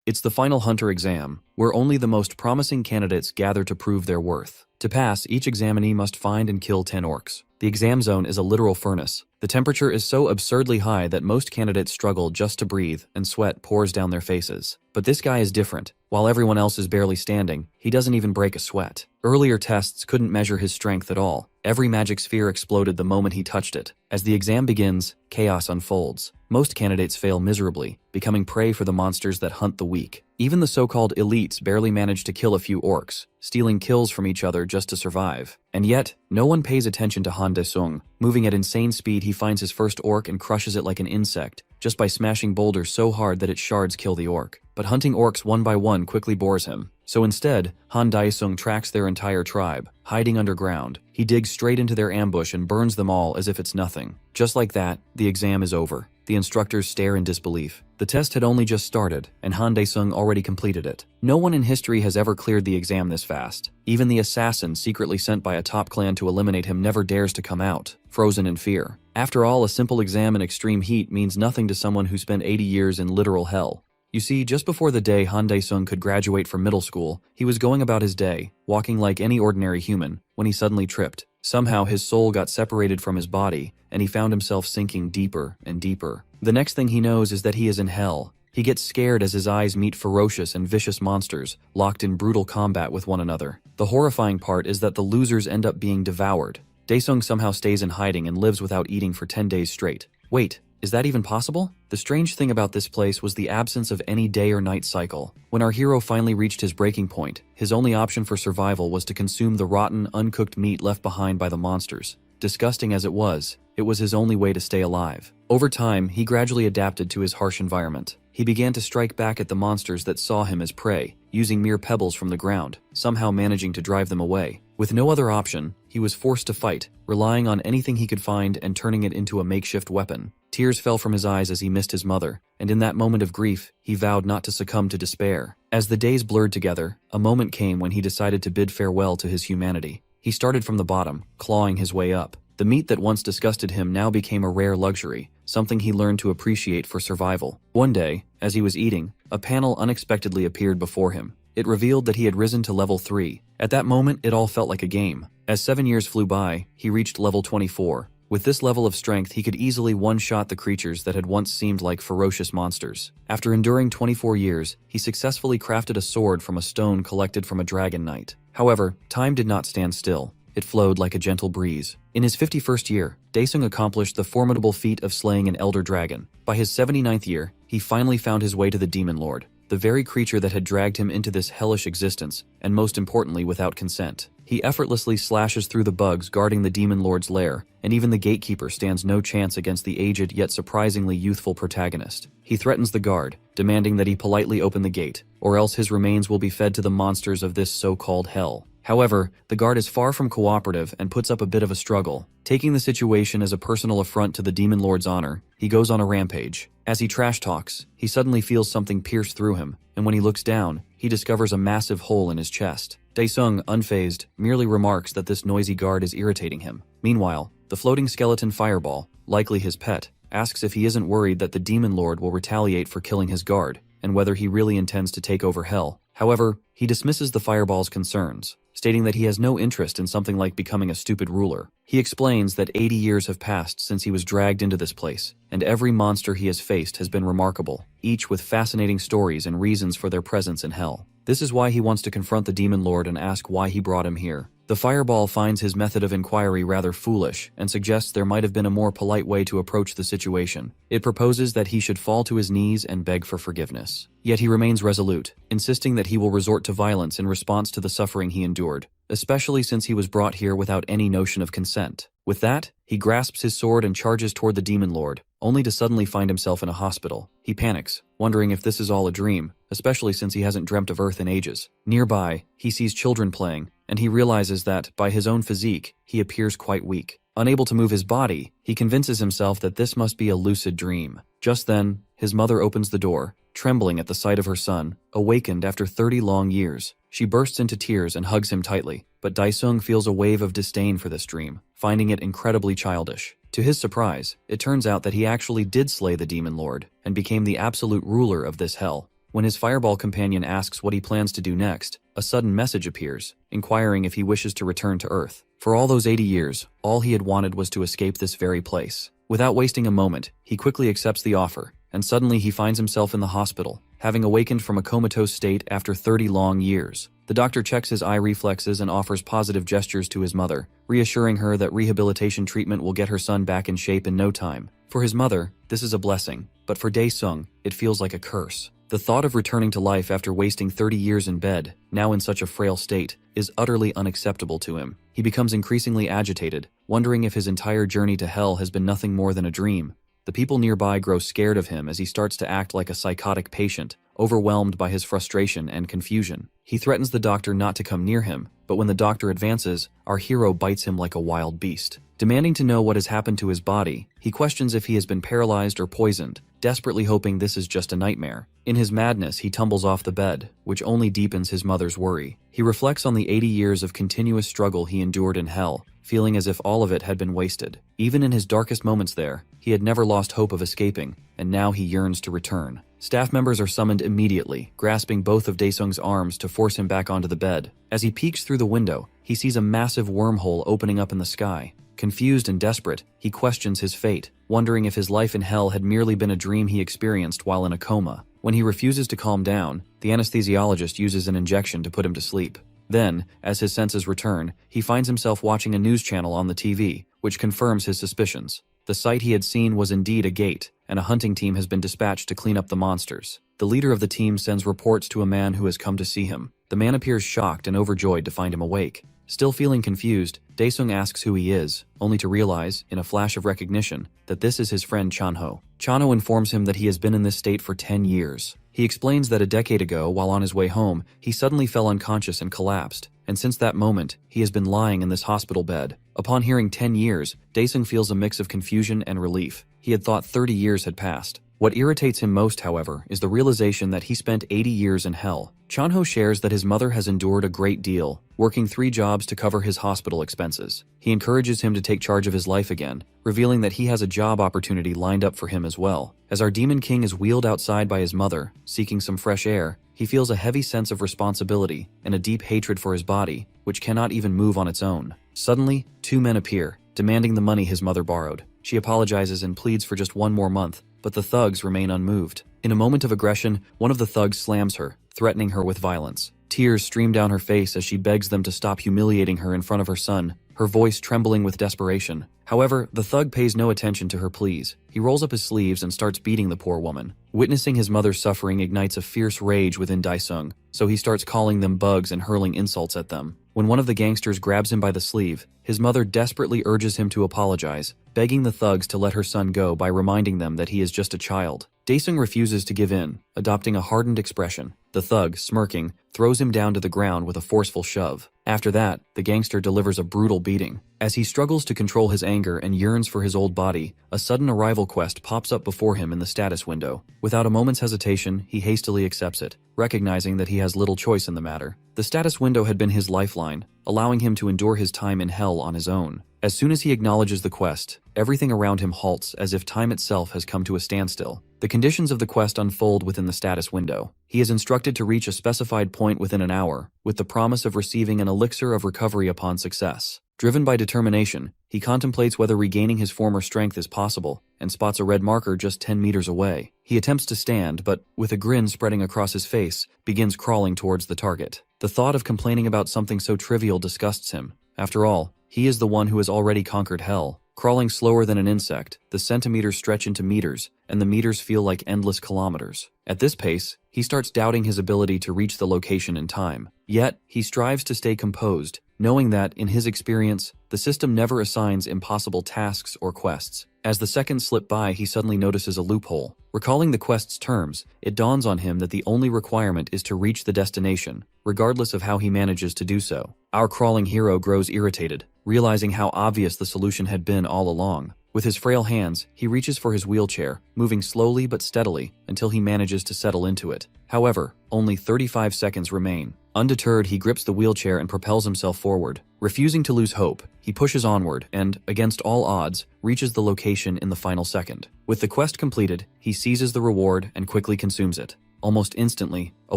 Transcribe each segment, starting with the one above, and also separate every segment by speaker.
Speaker 1: It's the final hunter exam, where only the most promising candidates gather to prove their worth. To pass, each examinee must find and kill 10 orcs. The exam zone is a literal furnace. The temperature is so absurdly high that most candidates struggle just to breathe, and sweat pours down their faces. But this guy is different. While everyone else is barely standing, he doesn't even break a sweat. Earlier tests couldn't measure his strength at all. Every magic sphere exploded the moment he touched it. As the exam begins, chaos unfolds. Most candidates fail miserably, becoming prey for the monsters that hunt the weak. Even the so-called elites barely manage to kill a few orcs, stealing kills from each other just to survive. And yet, no one pays attention to Han De-sung. Moving at insane speed, he finds his first orc and crushes it like an insect, just by smashing boulders so hard that its shards kill the orc. But hunting orcs one by one quickly bores him. So instead, Han De-sung tracks their entire tribe, hiding underground. He digs straight into their ambush and burns them all as if it's nothing. Just like that, the exam is over. The instructors stare in disbelief. The test had only just started, and Han De-sung already completed it. No one in history has ever cleared the exam this fast. Even the assassin secretly sent by a top clan to eliminate him never dares to come out, frozen in fear. After all, a simple exam in extreme heat means nothing to someone who spent 80 years in literal hell. You see, just before the day Han De-sung could graduate from middle school, he was going about his day, walking like any ordinary human, when he suddenly tripped. Somehow his soul got separated from his body, and he found himself sinking deeper and deeper. The next thing he knows is that he is in hell. He gets scared as his eyes meet ferocious and vicious monsters, locked in brutal combat with one another. The horrifying part is that the losers end up being devoured. De-sung somehow stays in hiding and lives without eating for 10 days straight. Wait, is that even possible? The strange thing about this place was the absence of any day or night cycle. When our hero finally reached his breaking point, his only option for survival was to consume the rotten, uncooked meat left behind by the monsters. Disgusting as it was his only way to stay alive. Over time, he gradually adapted to his harsh environment. He began to strike back at the monsters that saw him as prey, using mere pebbles from the ground, somehow managing to drive them away. With no other option, he was forced to fight, relying on anything he could find and turning it into a makeshift weapon. Tears fell from his eyes as he missed his mother, and in that moment of grief, he vowed not to succumb to despair. As the days blurred together, a moment came when he decided to bid farewell to his humanity. He started from the bottom, clawing his way up. The meat that once disgusted him now became a rare luxury, something he learned to appreciate for survival. One day, as he was eating, a panel unexpectedly appeared before him. It revealed that he had risen to level 3. At that moment, it all felt like a game. As 7 years flew by, he reached level 24. With this level of strength, he could easily one-shot the creatures that had once seemed like ferocious monsters. After enduring 24 years, he successfully crafted a sword from a stone collected from a dragon knight. However, time did not stand still. It flowed like a gentle breeze. In his 51st year, De-sung accomplished the formidable feat of slaying an elder dragon. By his 79th year, he finally found his way to the Demon Lord, the very creature that had dragged him into this hellish existence, and most importantly without consent. He effortlessly slashes through the bugs guarding the Demon Lord's lair, and even the gatekeeper stands no chance against the aged yet surprisingly youthful protagonist. He threatens the guard, demanding that he politely open the gate, or else his remains will be fed to the monsters of this so-called hell. However, the guard is far from cooperative and puts up a bit of a struggle. Taking the situation as a personal affront to the Demon Lord's honor, he goes on a rampage. As he trash talks, he suddenly feels something pierce through him, and when he looks down, he discovers a massive hole in his chest. De-sung, unfazed, merely remarks that this noisy guard is irritating him. Meanwhile, the floating skeleton Fireball, likely his pet, asks if he isn't worried that the Demon Lord will retaliate for killing his guard, and whether he really intends to take over hell. However, he dismisses the Fireball's concerns, stating that he has no interest in something like becoming a stupid ruler. He explains that 80 years have passed since he was dragged into this place, and every monster he has faced has been remarkable, each with fascinating stories and reasons for their presence in hell. This is why he wants to confront the Demon Lord and ask why he brought him here. The Fireball finds his method of inquiry rather foolish and suggests there might have been a more polite way to approach the situation. It proposes that he should fall to his knees and beg for forgiveness. Yet he remains resolute, insisting that he will resort to violence in response to the suffering he endured, especially since he was brought here without any notion of consent. With that, he grasps his sword and charges toward the Demon Lord, only to suddenly find himself in a hospital. He panics, wondering if this is all a dream, especially since he hasn't dreamt of Earth in ages. Nearby, he sees children playing, and he realizes that, by his own physique, he appears quite weak. Unable to move his body, he convinces himself that this must be a lucid dream. Just then, his mother opens the door, trembling at the sight of her son, awakened after 30 long years. She bursts into tears and hugs him tightly, but De-sung feels a wave of disdain for this dream, finding it incredibly childish. To his surprise, it turns out that he actually did slay the Demon Lord, and became the absolute ruler of this hell. When his fireball companion asks what he plans to do next, a sudden message appears, inquiring if he wishes to return to Earth. For all those 80 years, all he had wanted was to escape this very place. Without wasting a moment, he quickly accepts the offer, and suddenly he finds himself in the hospital, having awakened from a comatose state after 30 long years. The doctor checks his eye reflexes and offers positive gestures to his mother, reassuring her that rehabilitation treatment will get her son back in shape in no time. For his mother, this is a blessing, but for Dae-sung, it feels like a curse. The thought of returning to life after wasting 30 years in bed, now in such a frail state, is utterly unacceptable to him. He becomes increasingly agitated, wondering if his entire journey to hell has been nothing more than a dream. The people nearby grow scared of him as he starts to act like a psychotic patient, overwhelmed by his frustration and confusion. He threatens the doctor not to come near him, but when the doctor advances, our hero bites him like a wild beast. Demanding to know what has happened to his body, he questions if he has been paralyzed or poisoned, desperately hoping this is just a nightmare. In his madness, he tumbles off the bed, which only deepens his mother's worry. He reflects on the 80 years of continuous struggle he endured in hell, feeling as if all of it had been wasted. Even in his darkest moments there, he had never lost hope of escaping, and now he yearns to return. Staff members are summoned immediately, grasping both of Dae-sung's arms to force him back onto the bed. As he peeks through the window, he sees a massive wormhole opening up in the sky. Confused and desperate, he questions his fate, wondering if his life in hell had merely been a dream he experienced while in a coma. When he refuses to calm down, the anesthesiologist uses an injection to put him to sleep. Then, as his senses return, he finds himself watching a news channel on the TV, which confirms his suspicions. The sight he had seen was indeed a gate, and a hunting team has been dispatched to clean up the monsters. The leader of the team sends reports to a man who has come to see him. The man appears shocked and overjoyed to find him awake. Still feeling confused, Dae-sung asks who he is, only to realize, in a flash of recognition, that this is his friend Chanho. Chanho informs him that he has been in this state for 10 years. He explains that a decade ago, while on his way home, he suddenly fell unconscious and collapsed, and since that moment, he has been lying in this hospital bed. Upon hearing 10 years, Dae-sung feels a mix of confusion and relief. He had thought 30 years had passed. What irritates him most, however, is the realization that he spent 80 years in hell. Chanho shares that his mother has endured a great deal, working 3 jobs to cover his hospital expenses. He encourages him to take charge of his life again, revealing that he has a job opportunity lined up for him as well. As our demon king is wheeled outside by his mother, seeking some fresh air, he feels a heavy sense of responsibility and a deep hatred for his body, which cannot even move on its own. Suddenly, 2 men appear, demanding the money his mother borrowed. She apologizes and pleads for just 1 more month, but the thugs remain unmoved. In a moment of aggression, one of the thugs slams her, threatening her with violence. Tears stream down her face as she begs them to stop humiliating her in front of her son, her voice trembling with desperation. However, the thug pays no attention to her pleas. He rolls up his sleeves and starts beating the poor woman. Witnessing his mother's suffering ignites a fierce rage within Dae-sung, so he starts calling them bugs and hurling insults at them. When one of the gangsters grabs him by the sleeve, his mother desperately urges him to apologize, begging the thugs to let her son go by reminding them that he is just a child. Dae-sung refuses to give in, adopting a hardened expression. The thug, smirking, throws him down to the ground with a forceful shove. After that, the gangster delivers a brutal beating. As he struggles to control his anger and yearns for his old body, a sudden arrival quest pops up before him in the status window. Without a moment's hesitation, he hastily accepts it, recognizing that he has little choice in the matter. The status window had been his lifeline, allowing him to endure his time in hell on his own. As soon as he acknowledges the quest, everything around him halts as if time itself has come to a standstill. The conditions of the quest unfold within the status window. He is instructed to reach a specified point within an hour, with the promise of receiving an elixir of recovery upon success. Driven by determination, he contemplates whether regaining his former strength is possible, and spots a red marker just 10 meters away. He attempts to stand, but, with a grin spreading across his face, begins crawling towards the target. The thought of complaining about something so trivial disgusts him. After all, he is the one who has already conquered hell. Crawling slower than an insect, the centimeters stretch into meters, and the meters feel like endless kilometers. At this pace, he starts doubting his ability to reach the location in time. Yet, he strives to stay composed, knowing that, in his experience, the system never assigns impossible tasks or quests. As the seconds slip by, he suddenly notices a loophole. Recalling the quest's terms, it dawns on him that the only requirement is to reach the destination, regardless of how he manages to do so. Our crawling hero grows irritated, realizing how obvious the solution had been all along. With his frail hands, he reaches for his wheelchair, moving slowly but steadily until he manages to settle into it. However, only 35 seconds remain. Undeterred, he grips the wheelchair and propels himself forward. Refusing to lose hope, he pushes onward and, against all odds, reaches the location in the final second. With the quest completed, he seizes the reward and quickly consumes it. Almost instantly, a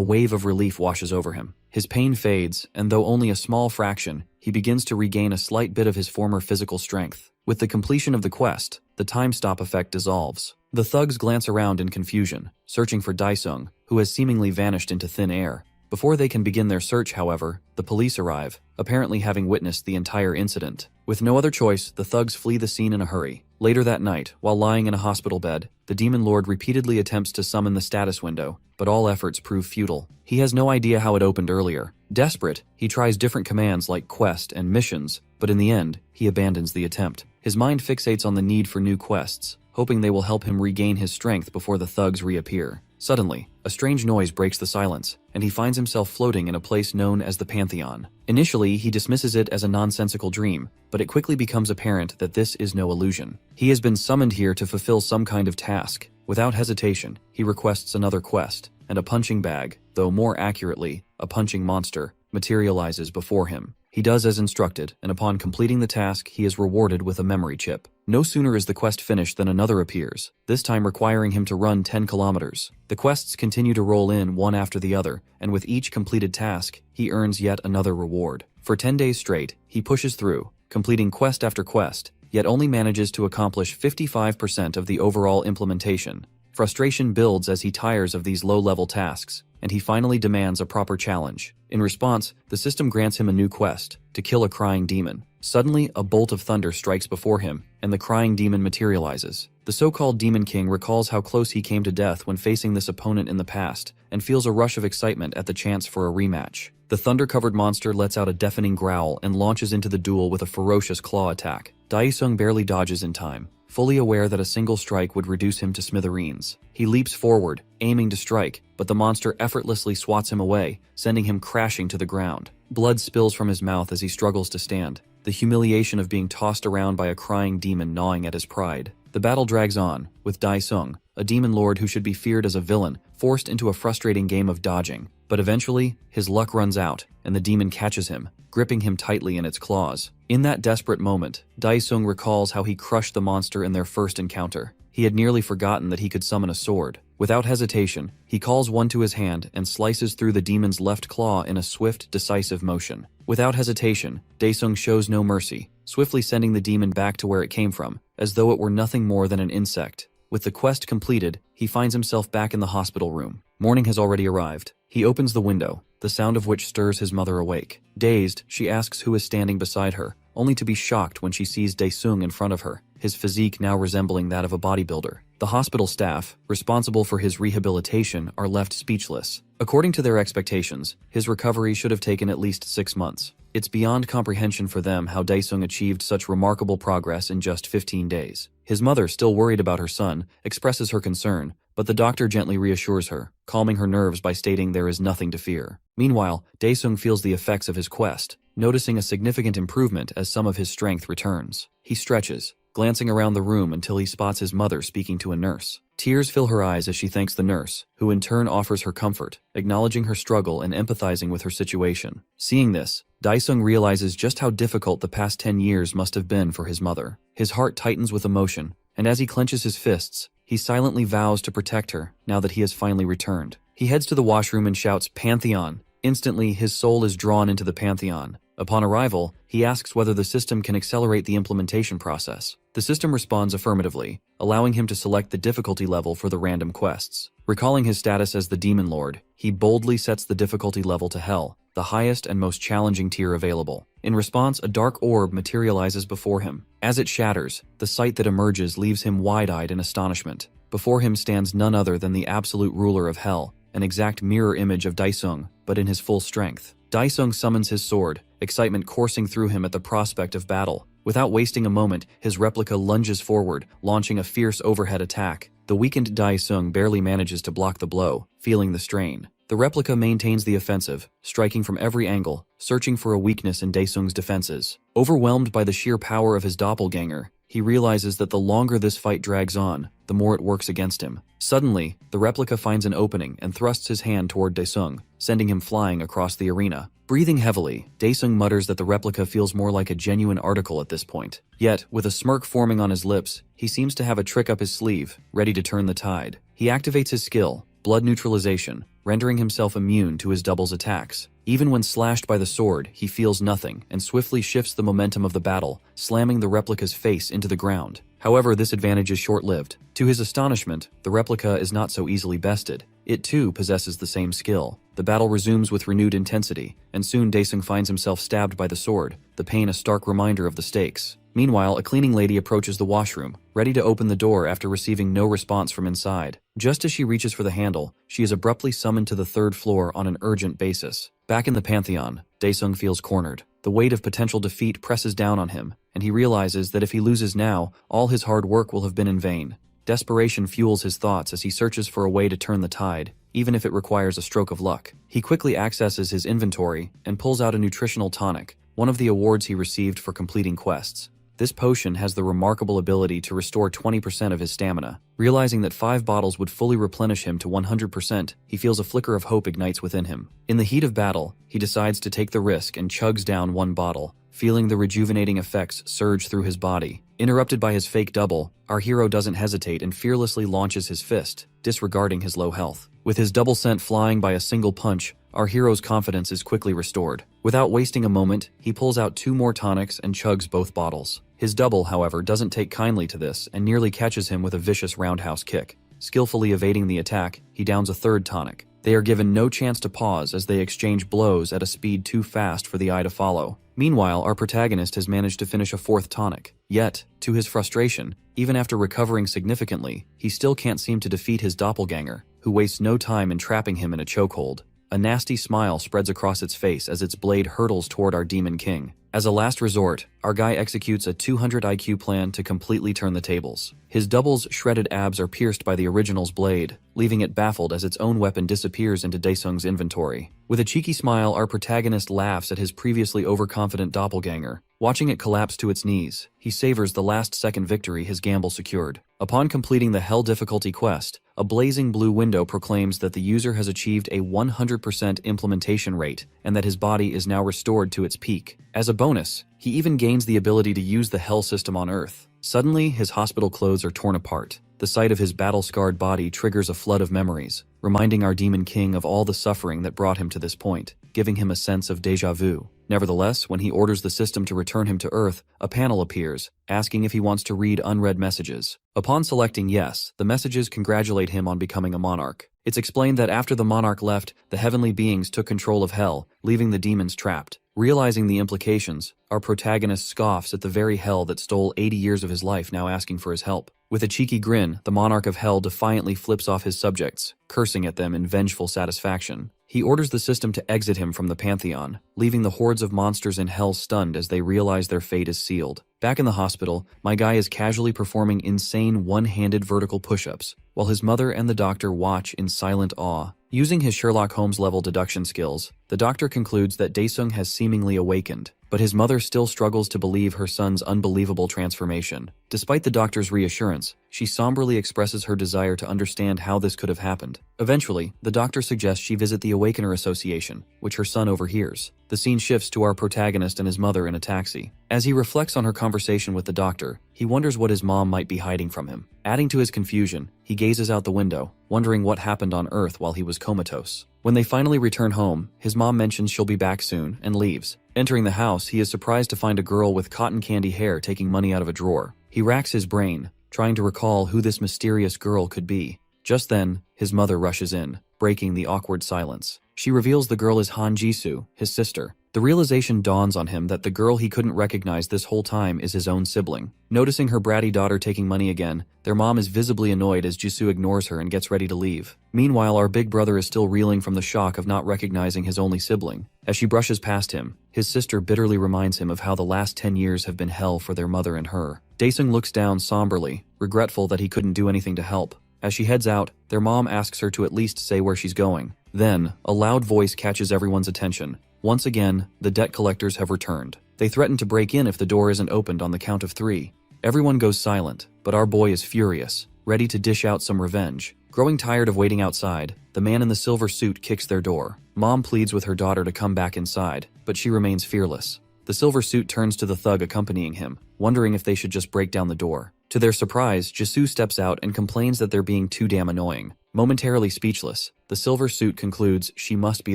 Speaker 1: wave of relief washes over him. His pain fades, and though only a small fraction, he begins to regain a slight bit of his former physical strength. With the completion of the quest, the time stop effect dissolves. The thugs glance around in confusion, searching for Daesung, who has seemingly vanished into thin air. Before they can begin their search, however, the police arrive, apparently having witnessed the entire incident. With no other choice, the thugs flee the scene in a hurry. Later that night, while lying in a hospital bed, the Demon Lord repeatedly attempts to summon the status window, but all efforts prove futile. He has no idea how it opened earlier. Desperate, he tries different commands like quest and missions, but in the end, he abandons the attempt. His mind fixates on the need for new quests, hoping they will help him regain his strength before the thugs reappear. Suddenly, a strange noise breaks the silence, and he finds himself floating in a place known as the Pantheon. Initially, he dismisses it as a nonsensical dream, but it quickly becomes apparent that this is no illusion. He has been summoned here to fulfill some kind of task. Without hesitation, he requests another quest, and a punching bag, though more accurately, a punching monster, materializes before him. He does as instructed, and upon completing the task, he is rewarded with a memory chip. No sooner is the quest finished than another appears, this time requiring him to run 10 kilometers. The quests continue to roll in one after the other, and with each completed task, he earns yet another reward. For 10 days straight, he pushes through, completing quest after quest, yet only manages to accomplish 55% of the overall implementation. Frustration builds as he tires of these low-level tasks, and he finally demands a proper challenge. In response, the system grants him a new quest, to kill a crying demon. Suddenly, a bolt of thunder strikes before him, and the crying demon materializes. The so-called Demon King recalls how close he came to death when facing this opponent in the past, and feels a rush of excitement at the chance for a rematch. The thunder-covered monster lets out a deafening growl and launches into the duel with a ferocious claw attack. Daesung barely dodges in time, fully aware that a single strike would reduce him to smithereens. He leaps forward, aiming to strike, but the monster effortlessly swats him away, sending him crashing to the ground. Blood spills from his mouth as he struggles to stand, the humiliation of being tossed around by a crying demon gnawing at his pride. The battle drags on, with Daesung, a demon lord who should be feared as a villain, forced into a frustrating game of dodging. But eventually, his luck runs out, and the demon catches him, gripping him tightly in its claws. In that desperate moment, Daesung recalls how he crushed the monster in their first encounter. He had nearly forgotten that he could summon a sword. Without hesitation, he calls one to his hand and slices through the demon's left claw in a swift, decisive motion. Without hesitation, Daesung shows no mercy, swiftly sending the demon back to where it came from, as though it were nothing more than an insect. With the quest completed, he finds himself back in the hospital room. Morning has already arrived. He opens the window, the sound of which stirs his mother awake. Dazed, she asks who is standing beside her, only to be shocked when she sees Daesung in front of her, his physique now resembling that of a bodybuilder. The hospital staff, responsible for his rehabilitation, are left speechless. According to their expectations, his recovery should have taken at least 6 months. It's beyond comprehension for them how Daesung achieved such remarkable progress in just 15 days. His mother, still worried about her son, expresses her concern, but the doctor gently reassures her, calming her nerves by stating there is nothing to fear. Meanwhile, Daesung feels the effects of his quest, noticing a significant improvement as some of his strength returns. He stretches, glancing around the room until he spots his mother speaking to a nurse. Tears fill her eyes as she thanks the nurse, who in turn offers her comfort, acknowledging her struggle and empathizing with her situation. Seeing this, Daesung realizes just how difficult the past 10 years must have been for his mother. His heart tightens with emotion, and as he clenches his fists, he silently vows to protect her now that he has finally returned. He heads to the washroom and shouts, "Pantheon!" Instantly, his soul is drawn into the Pantheon. Upon arrival, he asks whether the system can accelerate the implementation process. The system responds affirmatively, allowing him to select the difficulty level for the random quests. Recalling his status as the Demon Lord, he boldly sets the difficulty level to Hell, the highest and most challenging tier available. In response, a dark orb materializes before him. As it shatters, the sight that emerges leaves him wide-eyed in astonishment. Before him stands none other than the absolute ruler of Hell, an exact mirror image of Daesung, but in his full strength. Daesung summons his sword, excitement coursing through him at the prospect of battle. Without wasting a moment, his replica lunges forward, launching a fierce overhead attack. The weakened Daesung barely manages to block the blow, feeling the strain. The replica maintains the offensive, striking from every angle, searching for a weakness in Daesung's defenses. Overwhelmed by the sheer power of his doppelganger, he realizes that the longer this fight drags on, the more it works against him. Suddenly, the replica finds an opening and thrusts his hand toward Daesung, sending him flying across the arena. Breathing heavily, Daesung mutters that the replica feels more like a genuine article at this point. Yet, with a smirk forming on his lips, he seems to have a trick up his sleeve, ready to turn the tide. He activates his skill, blood neutralization, rendering himself immune to his double's attacks. Even when slashed by the sword, he feels nothing and swiftly shifts the momentum of the battle, slamming the replica's face into the ground. However, this advantage is short-lived. To his astonishment, the replica is not so easily bested. It too possesses the same skill. The battle resumes with renewed intensity, and soon Daesung finds himself stabbed by the sword, the pain a stark reminder of the stakes. Meanwhile, a cleaning lady approaches the washroom, ready to open the door after receiving no response from inside. Just as she reaches for the handle, she is abruptly summoned to the third floor on an urgent basis. Back in the Pantheon, Daesung feels cornered. The weight of potential defeat presses down on him, and he realizes that if he loses now, all his hard work will have been in vain. Desperation fuels his thoughts as he searches for a way to turn the tide, even if it requires a stroke of luck. He quickly accesses his inventory and pulls out a nutritional tonic, one of the awards he received for completing quests. This potion has the remarkable ability to restore 20% of his stamina. Realizing that 5 bottles would fully replenish him to 100%, he feels a flicker of hope ignites within him. In the heat of battle, he decides to take the risk and chugs down 1 bottle, feeling the rejuvenating effects surge through his body. Interrupted by his fake double, our hero doesn't hesitate and fearlessly launches his fist, disregarding his low health. With his double scent flying by a single punch, our hero's confidence is quickly restored. Without wasting a moment, he pulls out 2 more tonics and chugs both bottles. His double, however, doesn't take kindly to this and nearly catches him with a vicious roundhouse kick. Skillfully evading the attack, he downs a 3rd tonic. They are given no chance to pause as they exchange blows at a speed too fast for the eye to follow. Meanwhile, our protagonist has managed to finish a 4th tonic. Yet, to his frustration, even after recovering significantly, he still can't seem to defeat his doppelganger, who wastes no time in trapping him in a chokehold. A nasty smile spreads across its face as its blade hurtles toward our demon king. As a last resort, our guy executes a 200 IQ plan to completely turn the tables. His double's shredded abs are pierced by the original's blade, leaving it baffled as its own weapon disappears into Daesung's inventory. With a cheeky smile, our protagonist laughs at his previously overconfident doppelganger. Watching it collapse to its knees, he savors the last-second victory his gamble secured. Upon completing the Hell difficulty quest, a blazing blue window proclaims that the user has achieved a 100% implementation rate and that his body is now restored to its peak. As a bonus, he even gains the ability to use the Hell system on Earth. Suddenly, his hospital clothes are torn apart. The sight of his battle-scarred body triggers a flood of memories, reminding our demon king of all the suffering that brought him to this point, giving him a sense of déjà vu. Nevertheless, when he orders the system to return him to Earth, a panel appears, asking if he wants to read unread messages. Upon selecting yes, the messages congratulate him on becoming a monarch. It's explained that after the monarch left, the heavenly beings took control of Hell, leaving the demons trapped. Realizing the implications, our protagonist scoffs at the very Hell that stole 80 years of his life, now asking for his help. With a cheeky grin, the monarch of Hell defiantly flips off his subjects, cursing at them in vengeful satisfaction. He orders the system to exit him from the Pantheon, leaving the hordes of monsters in Hell stunned as they realize their fate is sealed. Back in the hospital, my guy is casually performing insane one-handed vertical push-ups, while his mother and the doctor watch in silent awe. Using his Sherlock Holmes-level deduction skills, the doctor concludes that Daesung has seemingly awakened, but his mother still struggles to believe her son's unbelievable transformation. Despite the doctor's reassurance, she somberly expresses her desire to understand how this could have happened. Eventually, the doctor suggests she visit the Awakener Association, which her son overhears. The scene shifts to our protagonist and his mother in a taxi. As he reflects on her conversation with the doctor, he wonders what his mom might be hiding from him. Adding to his confusion, he gazes out the window, wondering what happened on Earth while he was comatose. When they finally return home, his mom mentions she'll be back soon and leaves. Entering the house, he is surprised to find a girl with cotton candy hair taking money out of a drawer. He racks his brain, trying to recall who this mysterious girl could be. Just then, his mother rushes in, breaking the awkward silence. She reveals the girl is Han Jisoo, his sister. The realization dawns on him that the girl he couldn't recognize this whole time is his own sibling. Noticing her bratty daughter taking money again, their mom is visibly annoyed as Jisoo ignores her and gets ready to leave. Meanwhile, our big brother is still reeling from the shock of not recognizing his only sibling. As she brushes past him, his sister bitterly reminds him of how the last 10 years have been hell for their mother and her. Daesung looks down somberly, regretful that he couldn't do anything to help. As she heads out, their mom asks her to at least say where she's going. Then, a loud voice catches everyone's attention. Once again, the debt collectors have returned. They threaten to break in if the door isn't opened on the count of 3. Everyone goes silent, but our boy is furious, ready to dish out some revenge. Growing tired of waiting outside, the man in the silver suit kicks their door. Mom pleads with her daughter to come back inside, but she remains fearless. The silver suit turns to the thug accompanying him, wondering if they should just break down the door. To their surprise, Jisoo steps out and complains that they're being too damn annoying. Momentarily speechless, the silver suit concludes she must be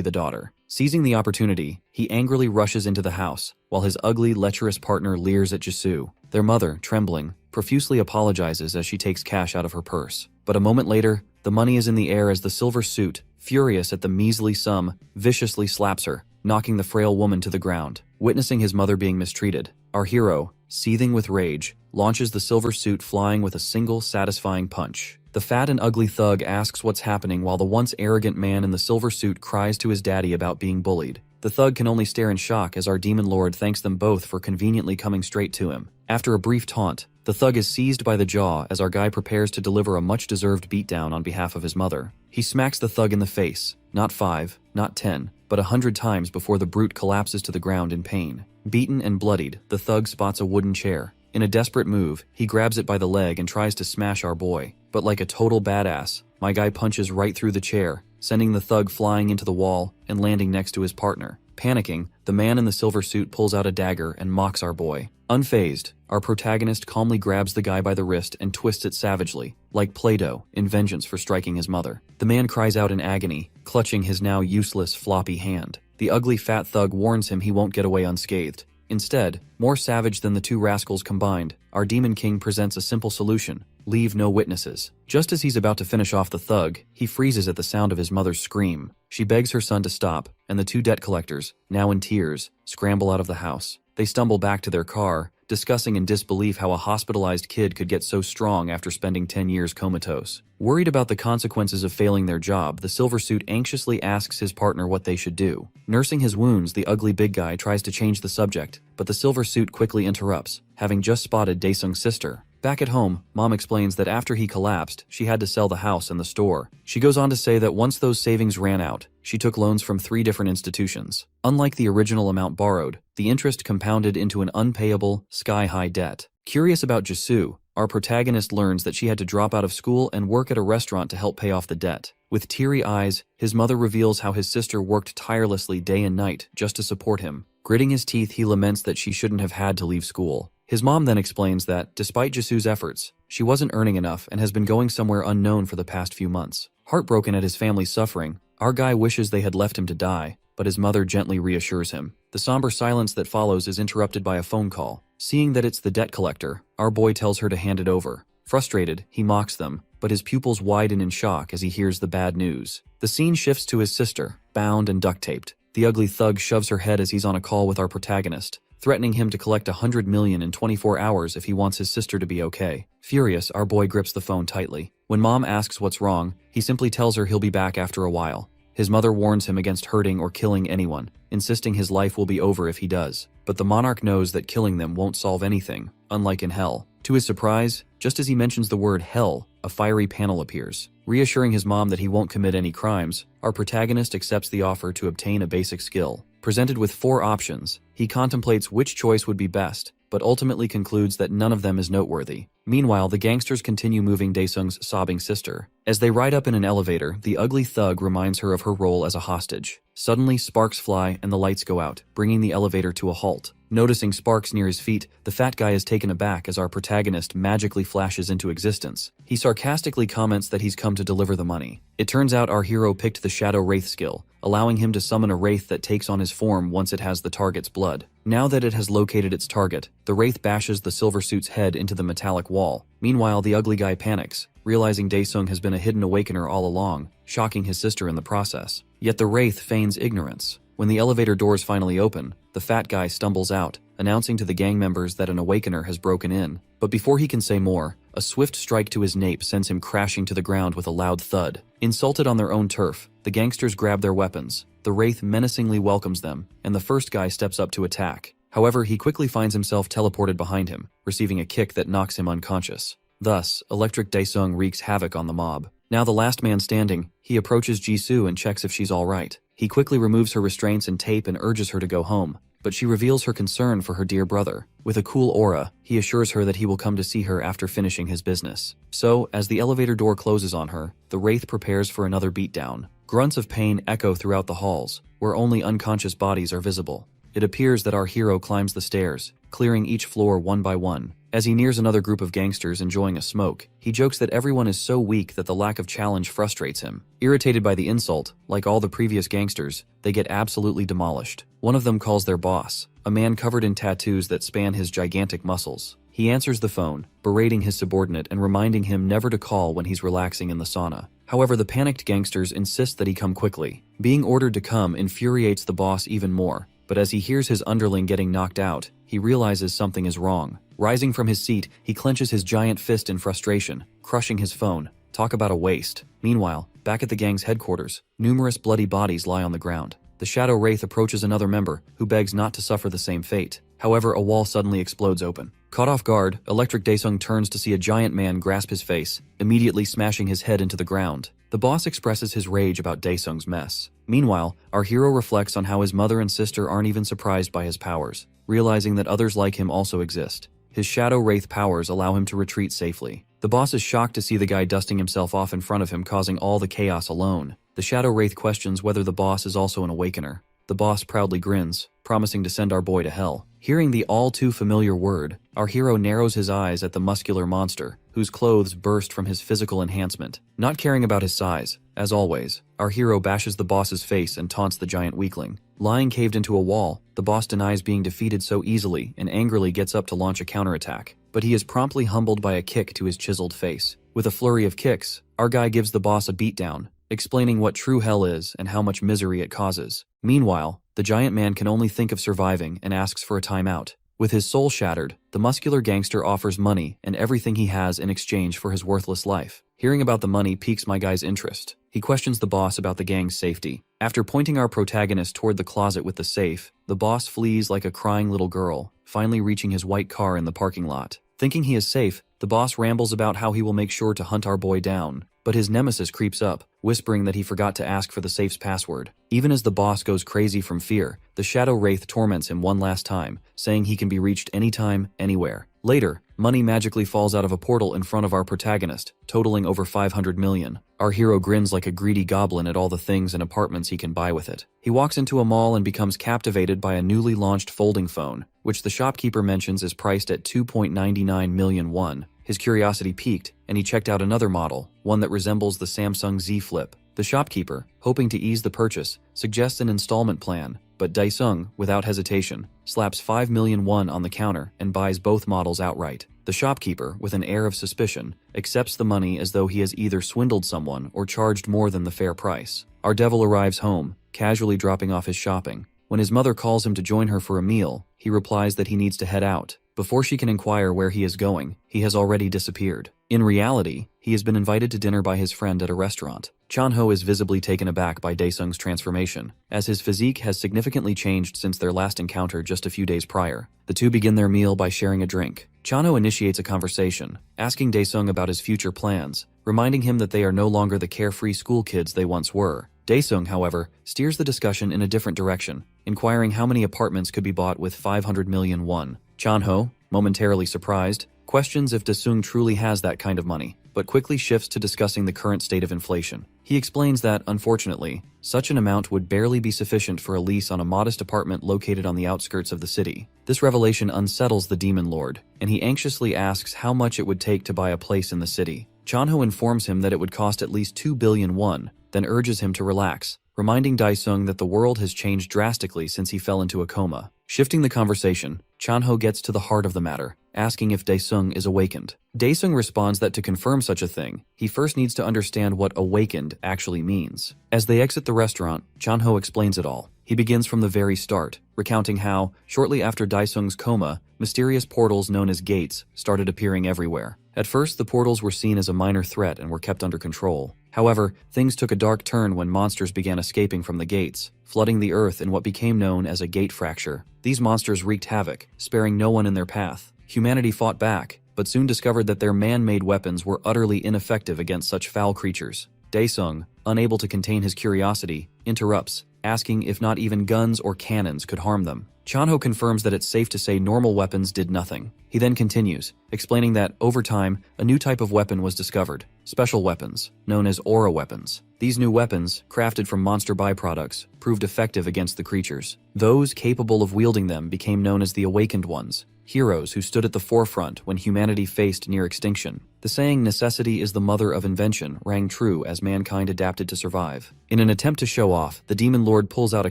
Speaker 1: the daughter. Seizing the opportunity, he angrily rushes into the house, while his ugly, lecherous partner leers at Jisoo. Their mother, trembling, profusely apologizes as she takes cash out of her purse. But a moment later, the money is in the air as the silver suit, furious at the measly sum, viciously slaps her, knocking the frail woman to the ground. Witnessing his mother being mistreated, our hero, seething with rage, launches the silver suit flying with a single satisfying punch. The fat and ugly thug asks what's happening while the once arrogant man in the silver suit cries to his daddy about being bullied. The thug can only stare in shock as our demon lord thanks them both for conveniently coming straight to him. After a brief taunt, the thug is seized by the jaw as our guy prepares to deliver a much-deserved beatdown on behalf of his mother. He smacks the thug in the face, not 5, not 10, but 100 times before the brute collapses to the ground in pain. Beaten and bloodied, the thug spots a wooden chair. In a desperate move, he grabs it by the leg and tries to smash our boy. But like a total badass, my guy punches right through the chair, sending the thug flying into the wall and landing next to his partner. Panicking, the man in the silver suit pulls out a dagger and mocks our boy. Unfazed, our protagonist calmly grabs the guy by the wrist and twists it savagely, like Play-Doh, in vengeance for striking his mother. The man cries out in agony, clutching his now useless floppy hand. The ugly fat thug warns him he won't get away unscathed. Instead, more savage than the two rascals combined, our Demon King presents a simple solution: leave no witnesses. Just as he's about to finish off the thug, he freezes at the sound of his mother's scream. She begs her son to stop, and the two debt collectors, now in tears, scramble out of the house. They stumble back to their car, discussing in disbelief how a hospitalized kid could get so strong after spending 10 years comatose. Worried about the consequences of failing their job, the silver suit anxiously asks his partner what they should do. Nursing his wounds, the ugly big guy tries to change the subject, but the silver suit quickly interrupts, having just spotted Daesung's sister. Back at home, Mom explains that after he collapsed, she had to sell the house and the store. She goes on to say that once those savings ran out, she took loans from 3 different institutions. Unlike the original amount borrowed, the interest compounded into an unpayable, sky-high debt. Curious about Jisoo, our protagonist learns that she had to drop out of school and work at a restaurant to help pay off the debt. With teary eyes, his mother reveals how his sister worked tirelessly day and night just to support him. Gritting his teeth, he laments that she shouldn't have had to leave school. His mom then explains that, despite Jisoo's efforts, she wasn't earning enough and has been going somewhere unknown for the past few months. Heartbroken at his family's suffering, our guy wishes they had left him to die, but his mother gently reassures him. The somber silence that follows is interrupted by a phone call. Seeing that it's the debt collector, our boy tells her to hand it over. Frustrated, he mocks them, but his pupils widen in shock as he hears the bad news. The scene shifts to his sister, bound and duct-taped. The ugly thug shoves her head as he's on a call with our protagonist, threatening him to collect $100 million in 24 hours if he wants his sister to be okay. Furious, our boy grips the phone tightly. When Mom asks what's wrong, he simply tells her he'll be back after a while. His mother warns him against hurting or killing anyone, insisting his life will be over if he does. But the monarch knows that killing them won't solve anything, unlike in hell. To his surprise, just as he mentions the word hell, a fiery panel appears. Reassuring his mom that he won't commit any crimes, our protagonist accepts the offer to obtain a basic skill. Presented with 4 options, he contemplates which choice would be best, but ultimately concludes that none of them is noteworthy. Meanwhile, the gangsters continue moving Daesung's sobbing sister. As they ride up in an elevator, the ugly thug reminds her of her role as a hostage. Suddenly, sparks fly and the lights go out, bringing the elevator to a halt. Noticing sparks near his feet, the fat guy is taken aback as our protagonist magically flashes into existence. He sarcastically comments that he's come to deliver the money. It turns out our hero picked the Shadow Wraith skill, allowing him to summon a wraith that takes on his form once it has the target's blood. Now that it has located its target, the wraith bashes the silver suit's head into the metallic wall. Meanwhile, the ugly guy panics, realizing Daesung has been a hidden awakener all along, shocking his sister in the process. Yet the wraith feigns ignorance. When the elevator doors finally open, the fat guy stumbles out, announcing to the gang members that an awakener has broken in. But before he can say more, a swift strike to his nape sends him crashing to the ground with a loud thud. Insulted on their own turf, the gangsters grab their weapons. The wraith menacingly welcomes them, and the first guy steps up to attack. However, he quickly finds himself teleported behind him, receiving a kick that knocks him unconscious. Thus, Electric Daesung wreaks havoc on the mob. Now the last man standing, he approaches Jisoo and checks if she's alright. He quickly removes her restraints and tape and urges her to go home, but she reveals her concern for her dear brother. With a cool aura, he assures her that he will come to see her after finishing his business. So, as the elevator door closes on her, the wraith prepares for another beatdown. Grunts of pain echo throughout the halls, where only unconscious bodies are visible. It appears that our hero climbs the stairs, clearing each floor one by one. As he nears another group of gangsters enjoying a smoke, he jokes that everyone is so weak that the lack of challenge frustrates him. Irritated by the insult, like all the previous gangsters, they get absolutely demolished. One of them calls their boss, a man covered in tattoos that span his gigantic muscles. He answers the phone, berating his subordinate and reminding him never to call when he's relaxing in the sauna. However, the panicked gangsters insist that he come quickly. Being ordered to come infuriates the boss even more, but as he hears his underling getting knocked out, he realizes something is wrong. Rising from his seat, he clenches his giant fist in frustration, crushing his phone. Talk about a waste. Meanwhile, back at the gang's headquarters, numerous bloody bodies lie on the ground. The Shadow Wraith approaches another member, who begs not to suffer the same fate. However, a wall suddenly explodes open. Caught off guard, Electric Daesung turns to see a giant man grasp his face, immediately smashing his head into the ground. The boss expresses his rage about Daesung's mess. Meanwhile, our hero reflects on how his mother and sister aren't even surprised by his powers, realizing that others like him also exist. His Shadow Wraith powers allow him to retreat safely. The boss is shocked to see the guy dusting himself off in front of him, causing all the chaos alone. The Shadow Wraith questions whether the boss is also an awakener. The boss proudly grins, promising to send our boy to hell. Hearing the all-too-familiar word, our hero narrows his eyes at the muscular monster, whose clothes burst from his physical enhancement. Not caring about his size, as always, our hero bashes the boss's face and taunts the giant weakling. Lying caved into a wall, the boss denies being defeated so easily and angrily gets up to launch a counterattack. But he is promptly humbled by a kick to his chiseled face. With a flurry of kicks, our guy gives the boss a beatdown, explaining what true hell is and how much misery it causes. Meanwhile, the giant man can only think of surviving and asks for a timeout. With his soul shattered, the muscular gangster offers money and everything he has in exchange for his worthless life. Hearing about the money piques my guy's interest. He questions the boss about the gang's safety. After pointing our protagonist toward the closet with the safe, the boss flees like a crying little girl, finally reaching his white car in the parking lot. Thinking he is safe, the boss rambles about how he will make sure to hunt our boy down. But his nemesis creeps up, whispering that he forgot to ask for the safe's password. Even as the boss goes crazy from fear, the Shadow Wraith torments him one last time, saying he can be reached anytime, anywhere. Later, money magically falls out of a portal in front of our protagonist, totaling over 500 million. Our hero grins like a greedy goblin at all the things and apartments he can buy with it. He walks into a mall and becomes captivated by a newly launched folding phone, which the shopkeeper mentions is priced at 2.99 million won. His curiosity piqued, and he checked out another model, one that resembles the Samsung Z Flip. The shopkeeper, hoping to ease the purchase, suggests an installment plan, but Daesung, without hesitation, slaps 5 million won on the counter and buys both models outright. The shopkeeper, with an air of suspicion, accepts the money as though he has either swindled someone or charged more than the fair price. Our devil arrives home, casually dropping off his shopping. When his mother calls him to join her for a meal, he replies that he needs to head out. Before she can inquire where he is going, he has already disappeared. In reality, he has been invited to dinner by his friend at a restaurant. Chanho is visibly taken aback by Daesung's transformation, as his physique has significantly changed since their last encounter just a few days prior. The two begin their meal by sharing a drink. Chanho initiates a conversation, asking Daesung about his future plans, reminding him that they are no longer the carefree school kids they once were. Daesung, however, steers the discussion in a different direction, inquiring how many apartments could be bought with 500 million won. Chanho, momentarily surprised, questions if Daesung truly has that kind of money, but quickly shifts to discussing the current state of inflation. He explains that, unfortunately, such an amount would barely be sufficient for a lease on a modest apartment located on the outskirts of the city. This revelation unsettles the Demon Lord, and he anxiously asks how much it would take to buy a place in the city. Chanho informs him that it would cost at least 2 billion won, then urges him to relax, reminding Daesung that the world has changed drastically since he fell into a coma. Shifting the conversation, Chanho gets to the heart of the matter, asking if Daesung is awakened. Daesung responds that to confirm such a thing, he first needs to understand what awakened actually means. As they exit the restaurant, Chanho explains it all. He begins from the very start, recounting how, shortly after Daesung's coma, mysterious portals known as gates started appearing everywhere. At first, the portals were seen as a minor threat and were kept under control. However, things took a dark turn when monsters began escaping from the gates, flooding the earth in what became known as a gate fracture. These monsters wreaked havoc, sparing no one in their path. Humanity fought back, but soon discovered that their man-made weapons were utterly ineffective against such foul creatures. Daesung, unable to contain his curiosity, interrupts, asking if not even guns or cannons could harm them. Chanho confirms that it's safe to say normal weapons did nothing. He then continues, explaining that, over time, a new type of weapon was discovered, special weapons, known as aura weapons. These new weapons, crafted from monster byproducts, proved effective against the creatures. Those capable of wielding them became known as the Awakened Ones, heroes who stood at the forefront when humanity faced near extinction. The saying, "necessity is the mother of invention," rang true as mankind adapted to survive. In an attempt to show off, the Demon Lord pulls out a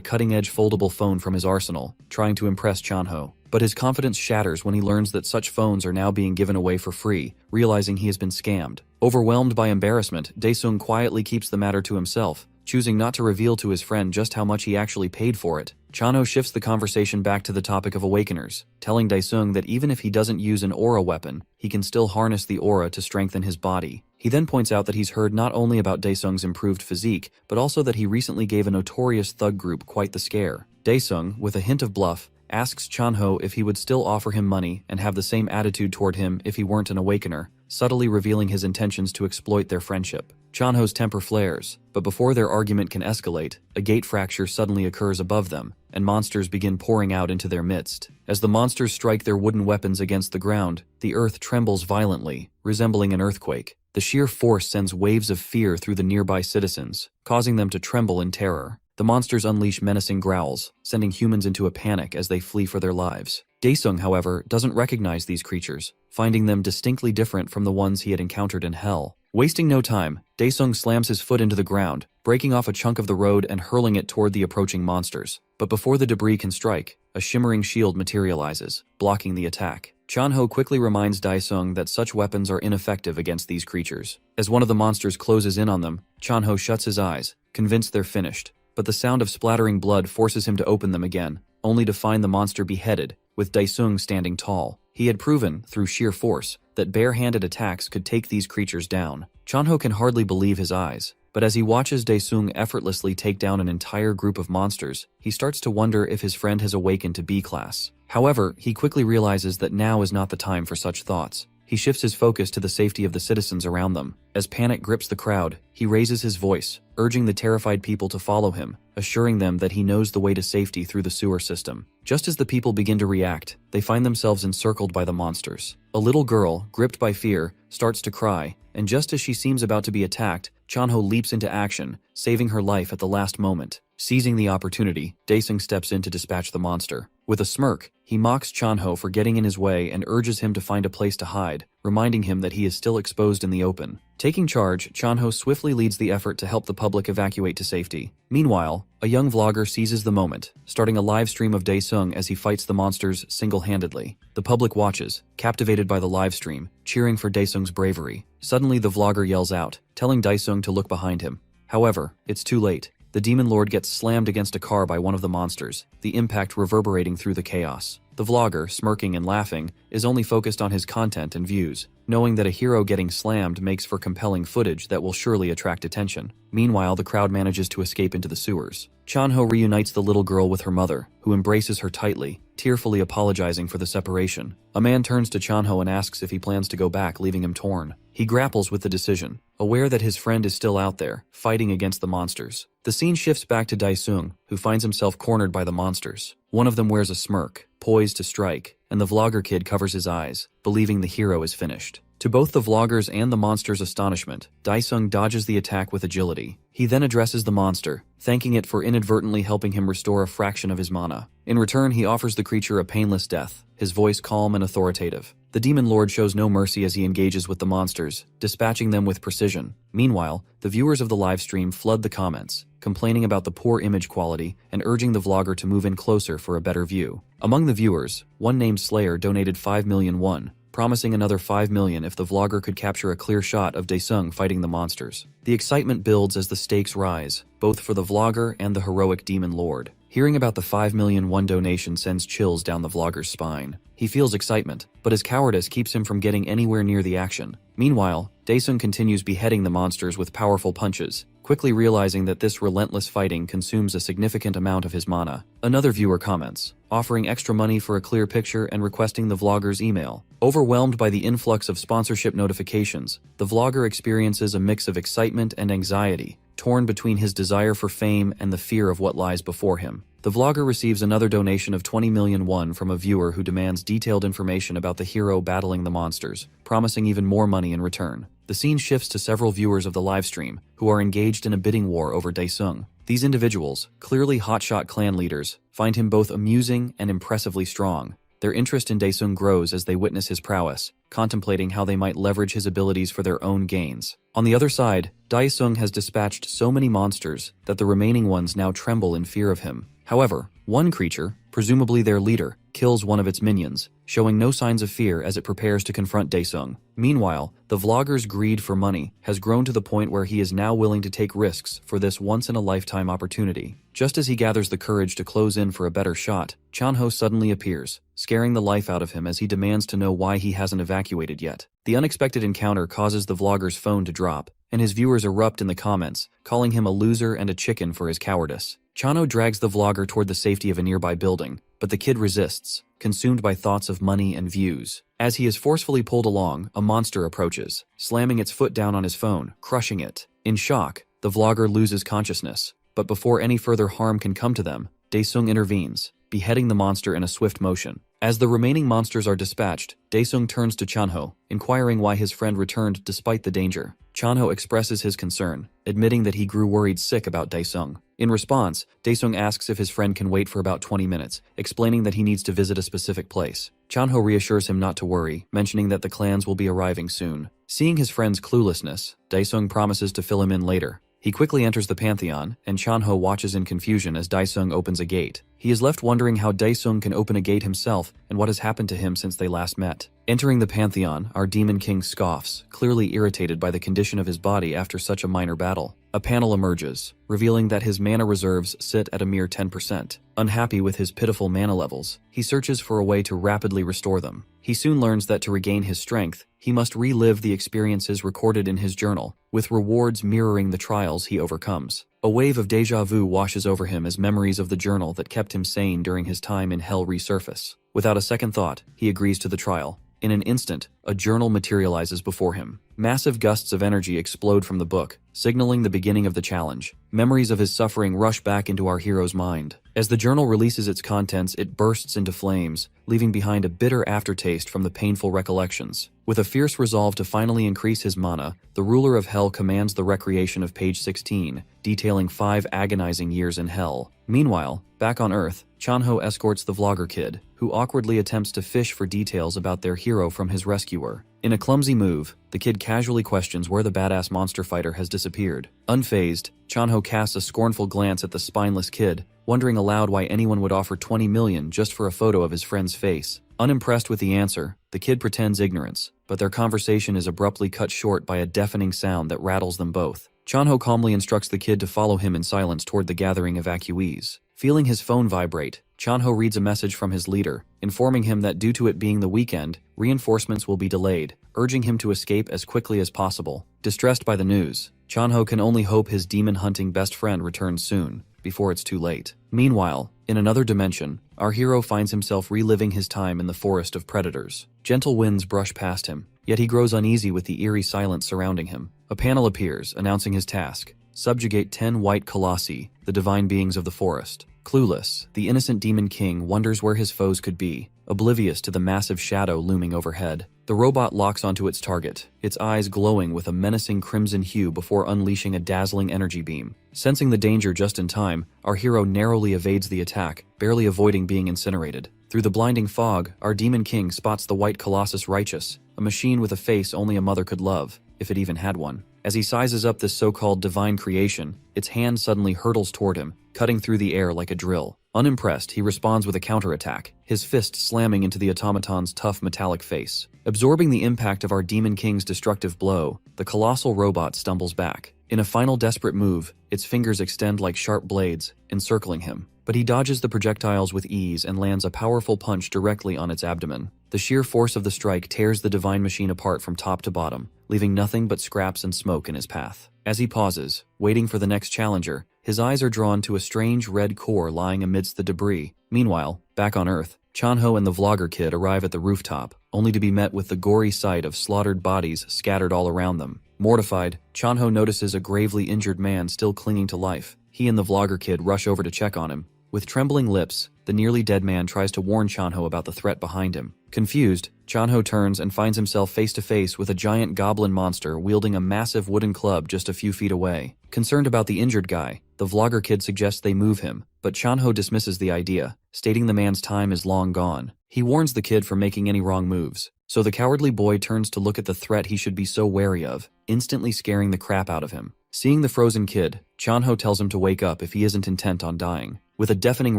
Speaker 1: cutting-edge foldable phone from his arsenal, trying to impress Chanho. But his confidence shatters when he learns that such phones are now being given away for free, realizing he has been scammed. Overwhelmed by embarrassment, Daesung quietly keeps the matter to himself, choosing not to reveal to his friend just how much he actually paid for it. Chanho shifts the conversation back to the topic of awakeners, telling Daesung that even if he doesn't use an aura weapon, he can still harness the aura to strengthen his body. He then points out that he's heard not only about Daesung's improved physique, but also that he recently gave a notorious thug group quite the scare. Daesung, with a hint of bluff, asks Chanho if he would still offer him money and have the same attitude toward him if he weren't an awakener, subtly revealing his intentions to exploit their friendship. Chanho's temper flares, but before their argument can escalate, a gate fracture suddenly occurs above them, and monsters begin pouring out into their midst. As the monsters strike their wooden weapons against the ground, the earth trembles violently, resembling an earthquake. The sheer force sends waves of fear through the nearby citizens, causing them to tremble in terror. The monsters unleash menacing growls, sending humans into a panic as they flee for their lives. Daesung, however, doesn't recognize these creatures, finding them distinctly different from the ones he had encountered in Hell. Wasting no time, Daesung slams his foot into the ground, breaking off a chunk of the road and hurling it toward the approaching monsters. But before the debris can strike, a shimmering shield materializes, blocking the attack. Chanho quickly reminds Daesung that such weapons are ineffective against these creatures. As one of the monsters closes in on them, Chanho shuts his eyes, convinced they're finished. But the sound of splattering blood forces him to open them again, only to find the monster beheaded, with Daesung standing tall. He had proven, through sheer force, that bare-handed attacks could take these creatures down. Chanho can hardly believe his eyes, but as he watches Daesung effortlessly take down an entire group of monsters, he starts to wonder if his friend has awakened to B-class. However, he quickly realizes that now is not the time for such thoughts. He shifts his focus to the safety of the citizens around them. As panic grips the crowd, he raises his voice, urging the terrified people to follow him, assuring them that he knows the way to safety through the sewer system. Just as the people begin to react, they find themselves encircled by the monsters. A little girl, gripped by fear, starts to cry, and just as she seems about to be attacked, Chanho leaps into action, saving her life at the last moment. Seizing the opportunity, Daesung steps in to dispatch the monster. With a smirk, he mocks Chanho for getting in his way and urges him to find a place to hide, reminding him that he is still exposed in the open. Taking charge, Chanho swiftly leads the effort to help the public evacuate to safety. Meanwhile, a young vlogger seizes the moment, starting a live stream of Daesung as he fights the monsters single-handedly. The public watches, captivated by the live stream, cheering for Daesung's bravery. Suddenly the vlogger yells out, telling Daesung to look behind him. However, it's too late. The Demon Lord gets slammed against a car by one of the monsters, the impact reverberating through the chaos. The vlogger, smirking and laughing, is only focused on his content and views, knowing that a hero getting slammed makes for compelling footage that will surely attract attention. Meanwhile, the crowd manages to escape into the sewers. Chanho reunites the little girl with her mother, who embraces her tightly, tearfully apologizing for the separation. A man turns to Chanho and asks if he plans to go back, leaving him torn. He grapples with the decision, aware that his friend is still out there, fighting against the monsters. The scene shifts back to Daesung, who finds himself cornered by the monsters. One of them wears a smirk, poised to strike, and the vlogger kid covers his eyes, believing the hero is finished. To both the vlogger's and the monster's astonishment, Daesung dodges the attack with agility. He then addresses the monster, thanking it for inadvertently helping him restore a fraction of his mana. In return, he offers the creature a painless death, his voice calm and authoritative. The Demon Lord shows no mercy as he engages with the monsters, dispatching them with precision. Meanwhile, the viewers of the livestream flood the comments, complaining about the poor image quality and urging the vlogger to move in closer for a better view. Among the viewers, one named Slayer donated 5 million won, promising another 5 million if the vlogger could capture a clear shot of Daesung fighting the monsters. The excitement builds as the stakes rise, both for the vlogger and the heroic Demon Lord. Hearing about the 5 million won donation sends chills down the vlogger's spine. He feels excitement, but his cowardice keeps him from getting anywhere near the action. Meanwhile, Daesung continues beheading the monsters with powerful punches, quickly realizing that this relentless fighting consumes a significant amount of his mana. Another viewer comments, offering extra money for a clear picture and requesting the vlogger's email. Overwhelmed by the influx of sponsorship notifications, the vlogger experiences a mix of excitement and anxiety, torn between his desire for fame and the fear of what lies before him. The vlogger receives another donation of 20 million won from a viewer who demands detailed information about the hero battling the monsters, promising even more money in return. The scene shifts to several viewers of the livestream, who are engaged in a bidding war over Daesung. These individuals, clearly hotshot clan leaders, find him both amusing and impressively strong. Their interest in Daesung grows as they witness his prowess, contemplating how they might leverage his abilities for their own gains. On the other side, Daesung has dispatched so many monsters that the remaining ones now tremble in fear of him. However, one creature, presumably their leader, kills one of its minions, showing no signs of fear as it prepares to confront Daesung. Meanwhile, the vlogger's greed for money has grown to the point where he is now willing to take risks for this once-in-a-lifetime opportunity. Just as he gathers the courage to close in for a better shot, Chanho suddenly appears, scaring the life out of him as he demands to know why he hasn't evacuated yet. The unexpected encounter causes the vlogger's phone to drop, and his viewers erupt in the comments, calling him a loser and a chicken for his cowardice. Chano drags the vlogger toward the safety of a nearby building, but the kid resists, consumed by thoughts of money and views. As he is forcefully pulled along, a monster approaches, slamming its foot down on his phone, crushing it. In shock, the vlogger loses consciousness, but before any further harm can come to them, Daesung intervenes, beheading the monster in a swift motion. As the remaining monsters are dispatched, Daesung turns to Chanho, inquiring why his friend returned despite the danger. Chanho expresses his concern, admitting that he grew worried sick about Daesung. In response, Daesung asks if his friend can wait for about 20 minutes, explaining that he needs to visit a specific place. Chanho reassures him not to worry, mentioning that the clans will be arriving soon. Seeing his friend's cluelessness, Daesung promises to fill him in later. He quickly enters the Pantheon, and Chanho watches in confusion as Daesung opens a gate. He is left wondering how Daesung can open a gate himself and what has happened to him since they last met. Entering the Pantheon, our Demon King scoffs, clearly irritated by the condition of his body after such a minor battle. A panel emerges, revealing that his mana reserves sit at a mere 10%. Unhappy with his pitiful mana levels, he searches for a way to rapidly restore them. He soon learns that to regain his strength, he must relive the experiences recorded in his journal, with rewards mirroring the trials he overcomes. A wave of déjà vu washes over him as memories of the journal that kept him sane during his time in Hell resurface. Without a second thought, he agrees to the trial. In an instant, a journal materializes before him. Massive gusts of energy explode from the book, signaling the beginning of the challenge. Memories of his suffering rush back into our hero's mind. As the journal releases its contents, it bursts into flames, leaving behind a bitter aftertaste from the painful recollections. With a fierce resolve to finally increase his mana, the ruler of Hell commands the recreation of page 16, detailing 5 agonizing years in Hell. Meanwhile, back on Earth, Chanho escorts the vlogger kid, who awkwardly attempts to fish for details about their hero from his rescuer. In a clumsy move, the kid casually questions where the badass monster fighter has disappeared. Unfazed, Chanho casts a scornful glance at the spineless kid, wondering aloud why anyone would offer 20 million just for a photo of his friend's face. Unimpressed with the answer, the kid pretends ignorance, but their conversation is abruptly cut short by a deafening sound that rattles them both. Chanho calmly instructs the kid to follow him in silence toward the gathering evacuees. Feeling his phone vibrate, Chanho reads a message from his leader, informing him that due to it being the weekend, reinforcements will be delayed, urging him to escape as quickly as possible. Distressed by the news, Chanho can only hope his demon-hunting best friend returns soon, before it's too late. Meanwhile, in another dimension, our hero finds himself reliving his time in the forest of predators. Gentle winds brush past him, yet he grows uneasy with the eerie silence surrounding him. A panel appears, announcing his task: subjugate 10 white colossi, the divine beings of the forest. Clueless, the innocent demon king wonders where his foes could be, oblivious to the massive shadow looming overhead. The robot locks onto its target, its eyes glowing with a menacing crimson hue before unleashing a dazzling energy beam. Sensing the danger just in time, our hero narrowly evades the attack, barely avoiding being incinerated. Through the blinding fog, our demon king spots the white colossus Righteous, a machine with a face only a mother could love, if it even had one. As he sizes up this so-called divine creation, its hand suddenly hurtles toward him, cutting through the air like a drill. Unimpressed, he responds with a counterattack, his fist slamming into the automaton's tough metallic face. Absorbing the impact of our Demon King's destructive blow, the colossal robot stumbles back. In a final desperate move, its fingers extend like sharp blades, encircling him. But he dodges the projectiles with ease and lands a powerful punch directly on its abdomen. The sheer force of the strike tears the divine machine apart from top to bottom, leaving nothing but scraps and smoke in his path. As he pauses, waiting for the next challenger, his eyes are drawn to a strange red core lying amidst the debris. Meanwhile, back on Earth, Chanho and the vlogger kid arrive at the rooftop, only to be met with the gory sight of slaughtered bodies scattered all around them. Mortified, Chanho notices a gravely injured man still clinging to life. He and the vlogger kid rush over to check on him. With trembling lips, the nearly dead man tries to warn Chanho about the threat behind him. Confused, Chanho turns and finds himself face to face with a giant goblin monster wielding a massive wooden club just a few feet away. Concerned about the injured guy, the vlogger kid suggests they move him, but Chanho dismisses the idea, stating the man's time is long gone. He warns the kid from making any wrong moves, so the cowardly boy turns to look at the threat he should be so wary of, instantly scaring the crap out of him. Seeing the frozen kid, Chanho tells him to wake up if he isn't intent on dying. With a deafening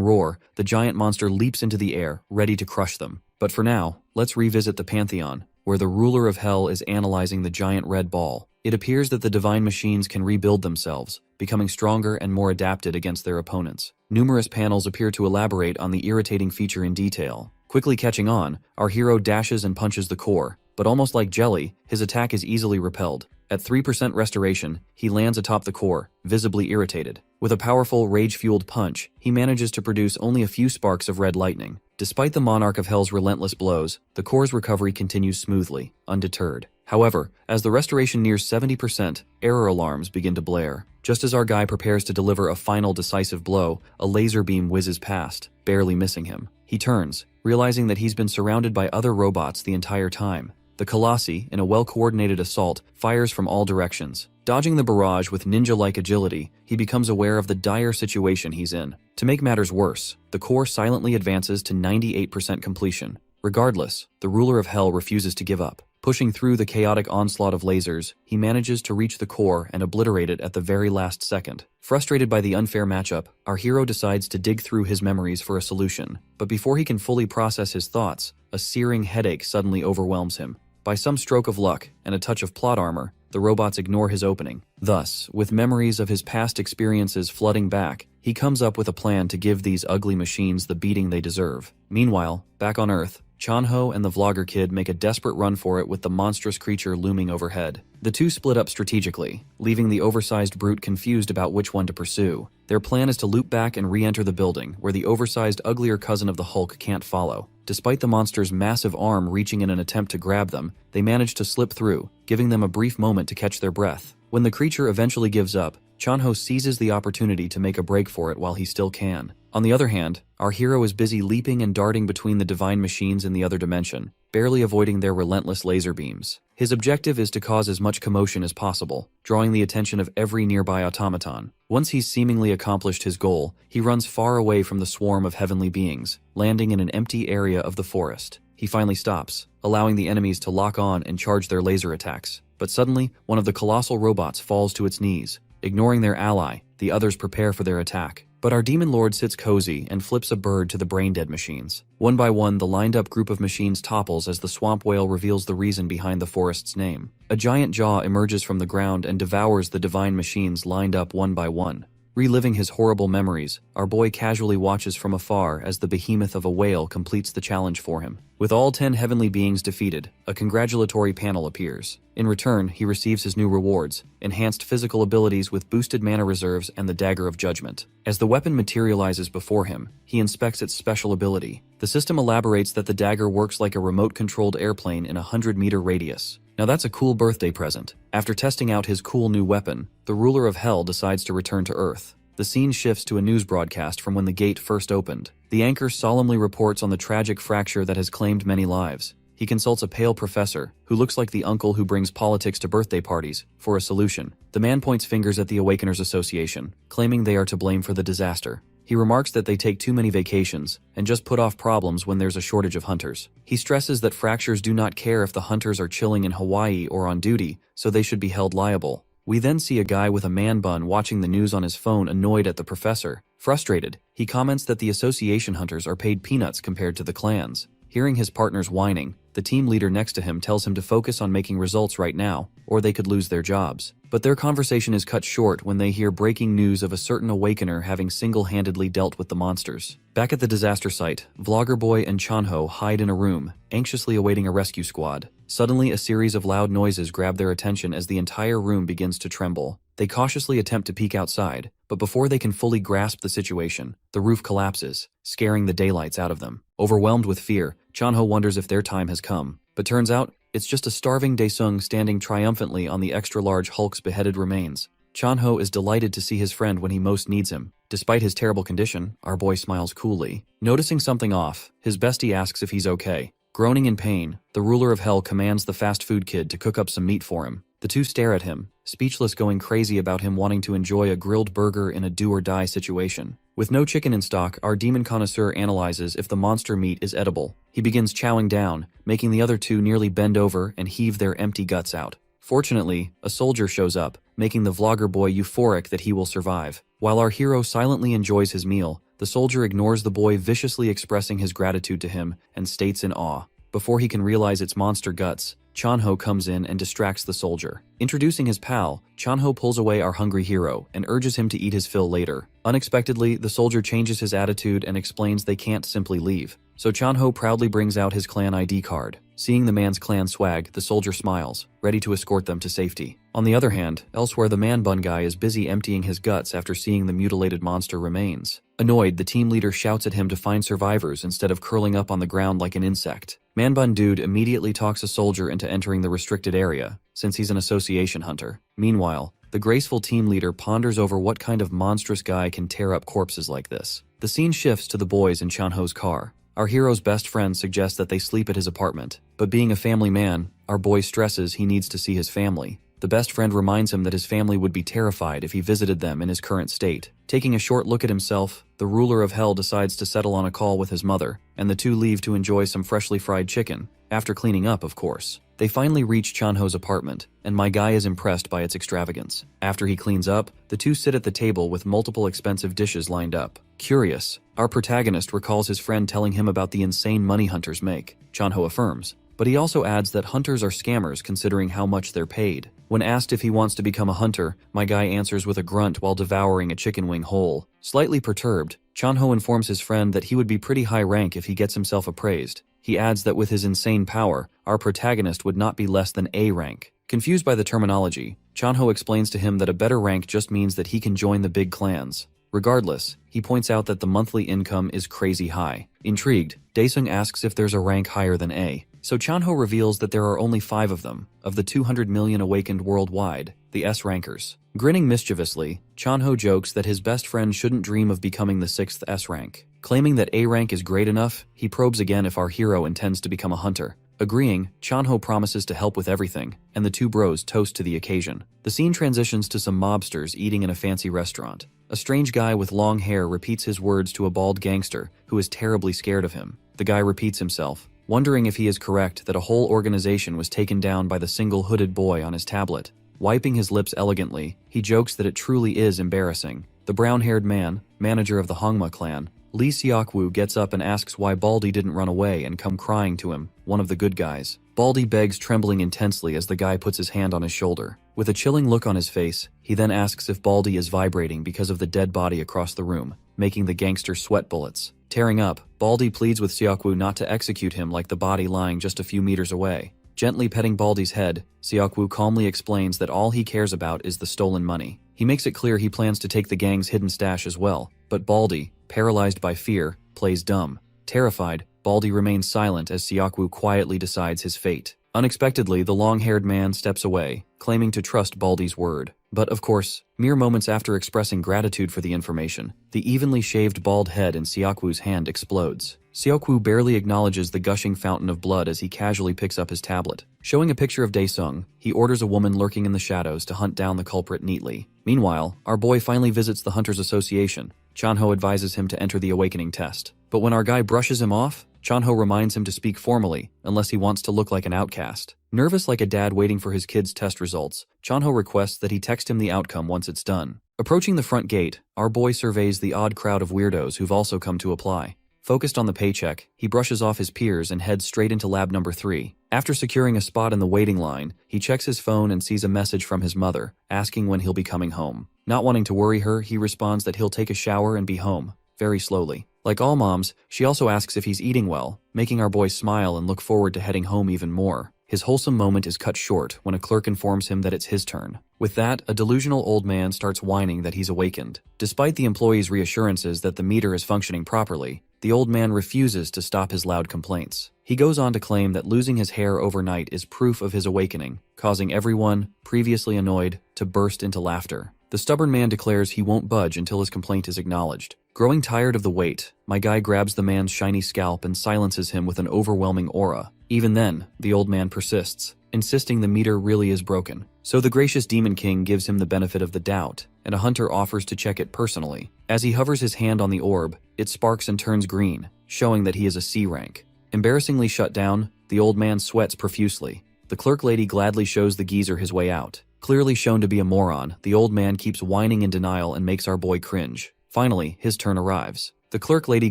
Speaker 1: roar, the giant monster leaps into the air, ready to crush them. But for now, let's revisit the Pantheon, where the ruler of hell is analyzing the giant red ball. It appears that the divine machines can rebuild themselves, becoming stronger and more adapted against their opponents. Numerous panels appear to elaborate on the irritating feature in detail. Quickly catching on, our hero dashes and punches the core, but almost like jelly, his attack is easily repelled. At 3% restoration, he lands atop the core, visibly irritated. With a powerful, rage-fueled punch, he manages to produce only a few sparks of red lightning. Despite the Monarch of Hell's relentless blows, the core's recovery continues smoothly, undeterred. However, as the restoration nears 70%, error alarms begin to blare. Just as our guy prepares to deliver a final decisive blow, a laser beam whizzes past, barely missing him. He turns, realizing that he's been surrounded by other robots the entire time. The Colossi, in a well-coordinated assault, fires from all directions. Dodging the barrage with ninja-like agility, he becomes aware of the dire situation he's in. To make matters worse, the core silently advances to 98% completion. Regardless, the ruler of hell refuses to give up. Pushing through the chaotic onslaught of lasers, he manages to reach the core and obliterate it at the very last second. Frustrated by the unfair matchup, our hero decides to dig through his memories for a solution. But before he can fully process his thoughts, a searing headache suddenly overwhelms him. By some stroke of luck and a touch of plot armor, the robots ignore his opening. Thus, with memories of his past experiences flooding back, he comes up with a plan to give these ugly machines the beating they deserve. Meanwhile, back on Earth, Chanho and the vlogger kid make a desperate run for it with the monstrous creature looming overhead. The two split up strategically, leaving the oversized brute confused about which one to pursue. Their plan is to loop back and re-enter the building, where the oversized, uglier cousin of the Hulk can't follow. Despite the monster's massive arm reaching in an attempt to grab them, they manage to slip through, giving them a brief moment to catch their breath. When the creature eventually gives up, Chanho seizes the opportunity to make a break for it while he still can. On the other hand, our hero is busy leaping and darting between the divine machines in the other dimension, barely avoiding their relentless laser beams. His objective is to cause as much commotion as possible, drawing the attention of every nearby automaton. Once he's seemingly accomplished his goal, he runs far away from the swarm of heavenly beings, landing in an empty area of the forest. He finally stops, allowing the enemies to lock on and charge their laser attacks. But suddenly, one of the colossal robots falls to its knees. Ignoring their ally, the others prepare for their attack. But our demon lord sits cozy and flips a bird to the brain-dead machines. One by one, the lined-up group of machines topples as the swamp whale reveals the reason behind the forest's name. A giant jaw emerges from the ground and devours the divine machines lined up one by one. Reliving his horrible memories, our boy casually watches from afar as the behemoth of a whale completes the challenge for him. With all 10 heavenly beings defeated, a congratulatory panel appears. In return, he receives his new rewards, enhanced physical abilities with boosted mana reserves and the Dagger of Judgment. As the weapon materializes before him, he inspects its special ability. The system elaborates that the dagger works like a remote-controlled airplane in a 100-meter radius. Now that's a cool birthday present. After testing out his cool new weapon, the ruler of hell decides to return to Earth. The scene shifts to a news broadcast from when the gate first opened. The anchor solemnly reports on the tragic fracture that has claimed many lives. He consults a pale professor, who looks like the uncle who brings politics to birthday parties, for a solution. The man points fingers at the Awakeners Association, claiming they are to blame for the disaster. He remarks that they take too many vacations and just put off problems when there's a shortage of hunters. He stresses that fractures do not care if the hunters are chilling in Hawaii or on duty, so they should be held liable. We then see a guy with a man bun watching the news on his phone, annoyed at the professor. Frustrated, he comments that the association hunters are paid peanuts compared to the clans. Hearing his partner's whining, the team leader next to him tells him to focus on making results right now, or they could lose their jobs. But their conversation is cut short when they hear breaking news of a certain Awakener having single-handedly dealt with the monsters. Back at the disaster site, Vlogger Boy and Chanho hide in a room, anxiously awaiting a rescue squad. Suddenly, a series of loud noises grab their attention as the entire room begins to tremble. They cautiously attempt to peek outside, but before they can fully grasp the situation, the roof collapses, scaring the daylights out of them. Overwhelmed with fear, Chanho wonders if their time has come, but turns out it's just a starving Daesung standing triumphantly on the extra-large Hulk's beheaded remains. Chanho is delighted to see his friend when he most needs him. Despite his terrible condition, our boy smiles coolly. Noticing something off, his bestie asks if he's okay. Groaning in pain, the ruler of hell commands the fast food kid to cook up some meat for him. The two stare at him, speechless, going crazy about him wanting to enjoy a grilled burger in a do-or-die situation. With no chicken in stock, our demon connoisseur analyzes if the monster meat is edible. He begins chowing down, making the other two nearly bend over and heave their empty guts out. Fortunately, a soldier shows up, making the vlogger boy euphoric that he will survive. While our hero silently enjoys his meal, the soldier ignores the boy, viciously expressing his gratitude to him and states in awe. Before he can realize it's monster guts, Chanho comes in and distracts the soldier. Introducing his pal, Chanho pulls away our hungry hero and urges him to eat his fill later. Unexpectedly, the soldier changes his attitude and explains they can't simply leave. So Chanho proudly brings out his clan ID card. Seeing the man's clan swag, the soldier smiles, ready to escort them to safety. On the other hand, elsewhere the man bun guy is busy emptying his guts after seeing the mutilated monster remains. Annoyed, the team leader shouts at him to find survivors instead of curling up on the ground like an insect. Man bun dude immediately talks a soldier into entering the restricted area, since he's an association hunter. Meanwhile, the graceful team leader ponders over what kind of monstrous guy can tear up corpses like this. The scene shifts to the boys in Chanho's car. Our hero's best friend suggests that they sleep at his apartment, but being a family man, our boy stresses he needs to see his family. The best friend reminds him that his family would be terrified if he visited them in his current state. Taking a short look at himself, the ruler of hell decides to settle on a call with his mother, and the two leave to enjoy some freshly fried chicken, after cleaning up, of course. They finally reach Chanho's apartment, and my guy is impressed by its extravagance. After he cleans up, the two sit at the table with multiple expensive dishes lined up. Curious, our protagonist recalls his friend telling him about the insane money hunters make. Chanho affirms, but he also adds that hunters are scammers considering how much they're paid. When asked if he wants to become a hunter, my guy answers with a grunt while devouring a chicken wing whole. Slightly perturbed, Chanho informs his friend that he would be pretty high rank if he gets himself appraised. He adds that with his insane power, our protagonist would not be less than A rank. Confused by the terminology, Chanho explains to him that a better rank just means that he can join the big clans. Regardless, he points out that the monthly income is crazy high. Intrigued, Daesung asks if there's a rank higher than A. So Chanho reveals that there are only 5 of them, of the 200 million awakened worldwide, the S-rankers. Grinning mischievously, Chanho jokes that his best friend shouldn't dream of becoming the 6th S-rank. Claiming that A rank is great enough, he probes again if our hero intends to become a hunter. Agreeing, Chanho promises to help with everything, and the two bros toast to the occasion. The scene transitions to some mobsters eating in a fancy restaurant. A strange guy with long hair repeats his words to a bald gangster who is terribly scared of him. The guy repeats himself, wondering if he is correct that a whole organization was taken down by the single hooded boy on his tablet. Wiping his lips elegantly, he jokes that it truly is embarrassing. The brown-haired man, manager of the Hongma clan, Lee Seokwoo, gets up and asks why Baldy didn't run away and come crying to him, one of the good guys. Baldy begs, trembling intensely as the guy puts his hand on his shoulder. With a chilling look on his face, he then asks if Baldy is vibrating because of the dead body across the room, making the gangster sweat bullets. Tearing up, Baldy pleads with Seokwoo not to execute him like the body lying just a few meters away. Gently petting Baldy's head, Seokwoo calmly explains that all he cares about is the stolen money. He makes it clear he plans to take the gang's hidden stash as well, but Baldy, paralyzed by fear, plays dumb. Terrified, Baldy remains silent as Seokwoo quietly decides his fate. Unexpectedly, the long-haired man steps away, claiming to trust Baldy's word. But of course, mere moments after expressing gratitude for the information, the evenly shaved bald head in Seokwoo's hand explodes. Seokwoo barely acknowledges the gushing fountain of blood as he casually picks up his tablet. Showing a picture of Daesung, he orders a woman lurking in the shadows to hunt down the culprit neatly. Meanwhile, our boy finally visits the Hunters Association. Chanho advises him to enter the awakening test. But when our guy brushes him off, Chanho reminds him to speak formally, unless he wants to look like an outcast. Nervous like a dad waiting for his kid's test results, Chanho requests that he text him the outcome once it's done. Approaching the front gate, our boy surveys the odd crowd of weirdos who've also come to apply. Focused on the paycheck, he brushes off his peers and heads straight into lab number 3. After securing a spot in the waiting line, he checks his phone and sees a message from his mother, asking when he'll be coming home. Not wanting to worry her, he responds that he'll take a shower and be home, very slowly. Like all moms, she also asks if he's eating well, making our boy smile and look forward to heading home even more. His wholesome moment is cut short when a clerk informs him that it's his turn. With that, a delusional old man starts whining that he's awakened. Despite the employee's reassurances that the meter is functioning properly, the old man refuses to stop his loud complaints. He goes on to claim that losing his hair overnight is proof of his awakening, causing everyone, previously annoyed, to burst into laughter. The stubborn man declares he won't budge until his complaint is acknowledged. Growing tired of the wait, my guy grabs the man's shiny scalp and silences him with an overwhelming aura. Even then, the old man persists, insisting the meter really is broken. So the gracious Demon King gives him the benefit of the doubt, and a hunter offers to check it personally. As he hovers his hand on the orb, it sparks and turns green, showing that he is a C rank. Embarrassingly shut down, the old man sweats profusely. The clerk lady gladly shows the geezer his way out. Clearly shown to be a moron, the old man keeps whining in denial and makes our boy cringe. Finally, his turn arrives. The clerk lady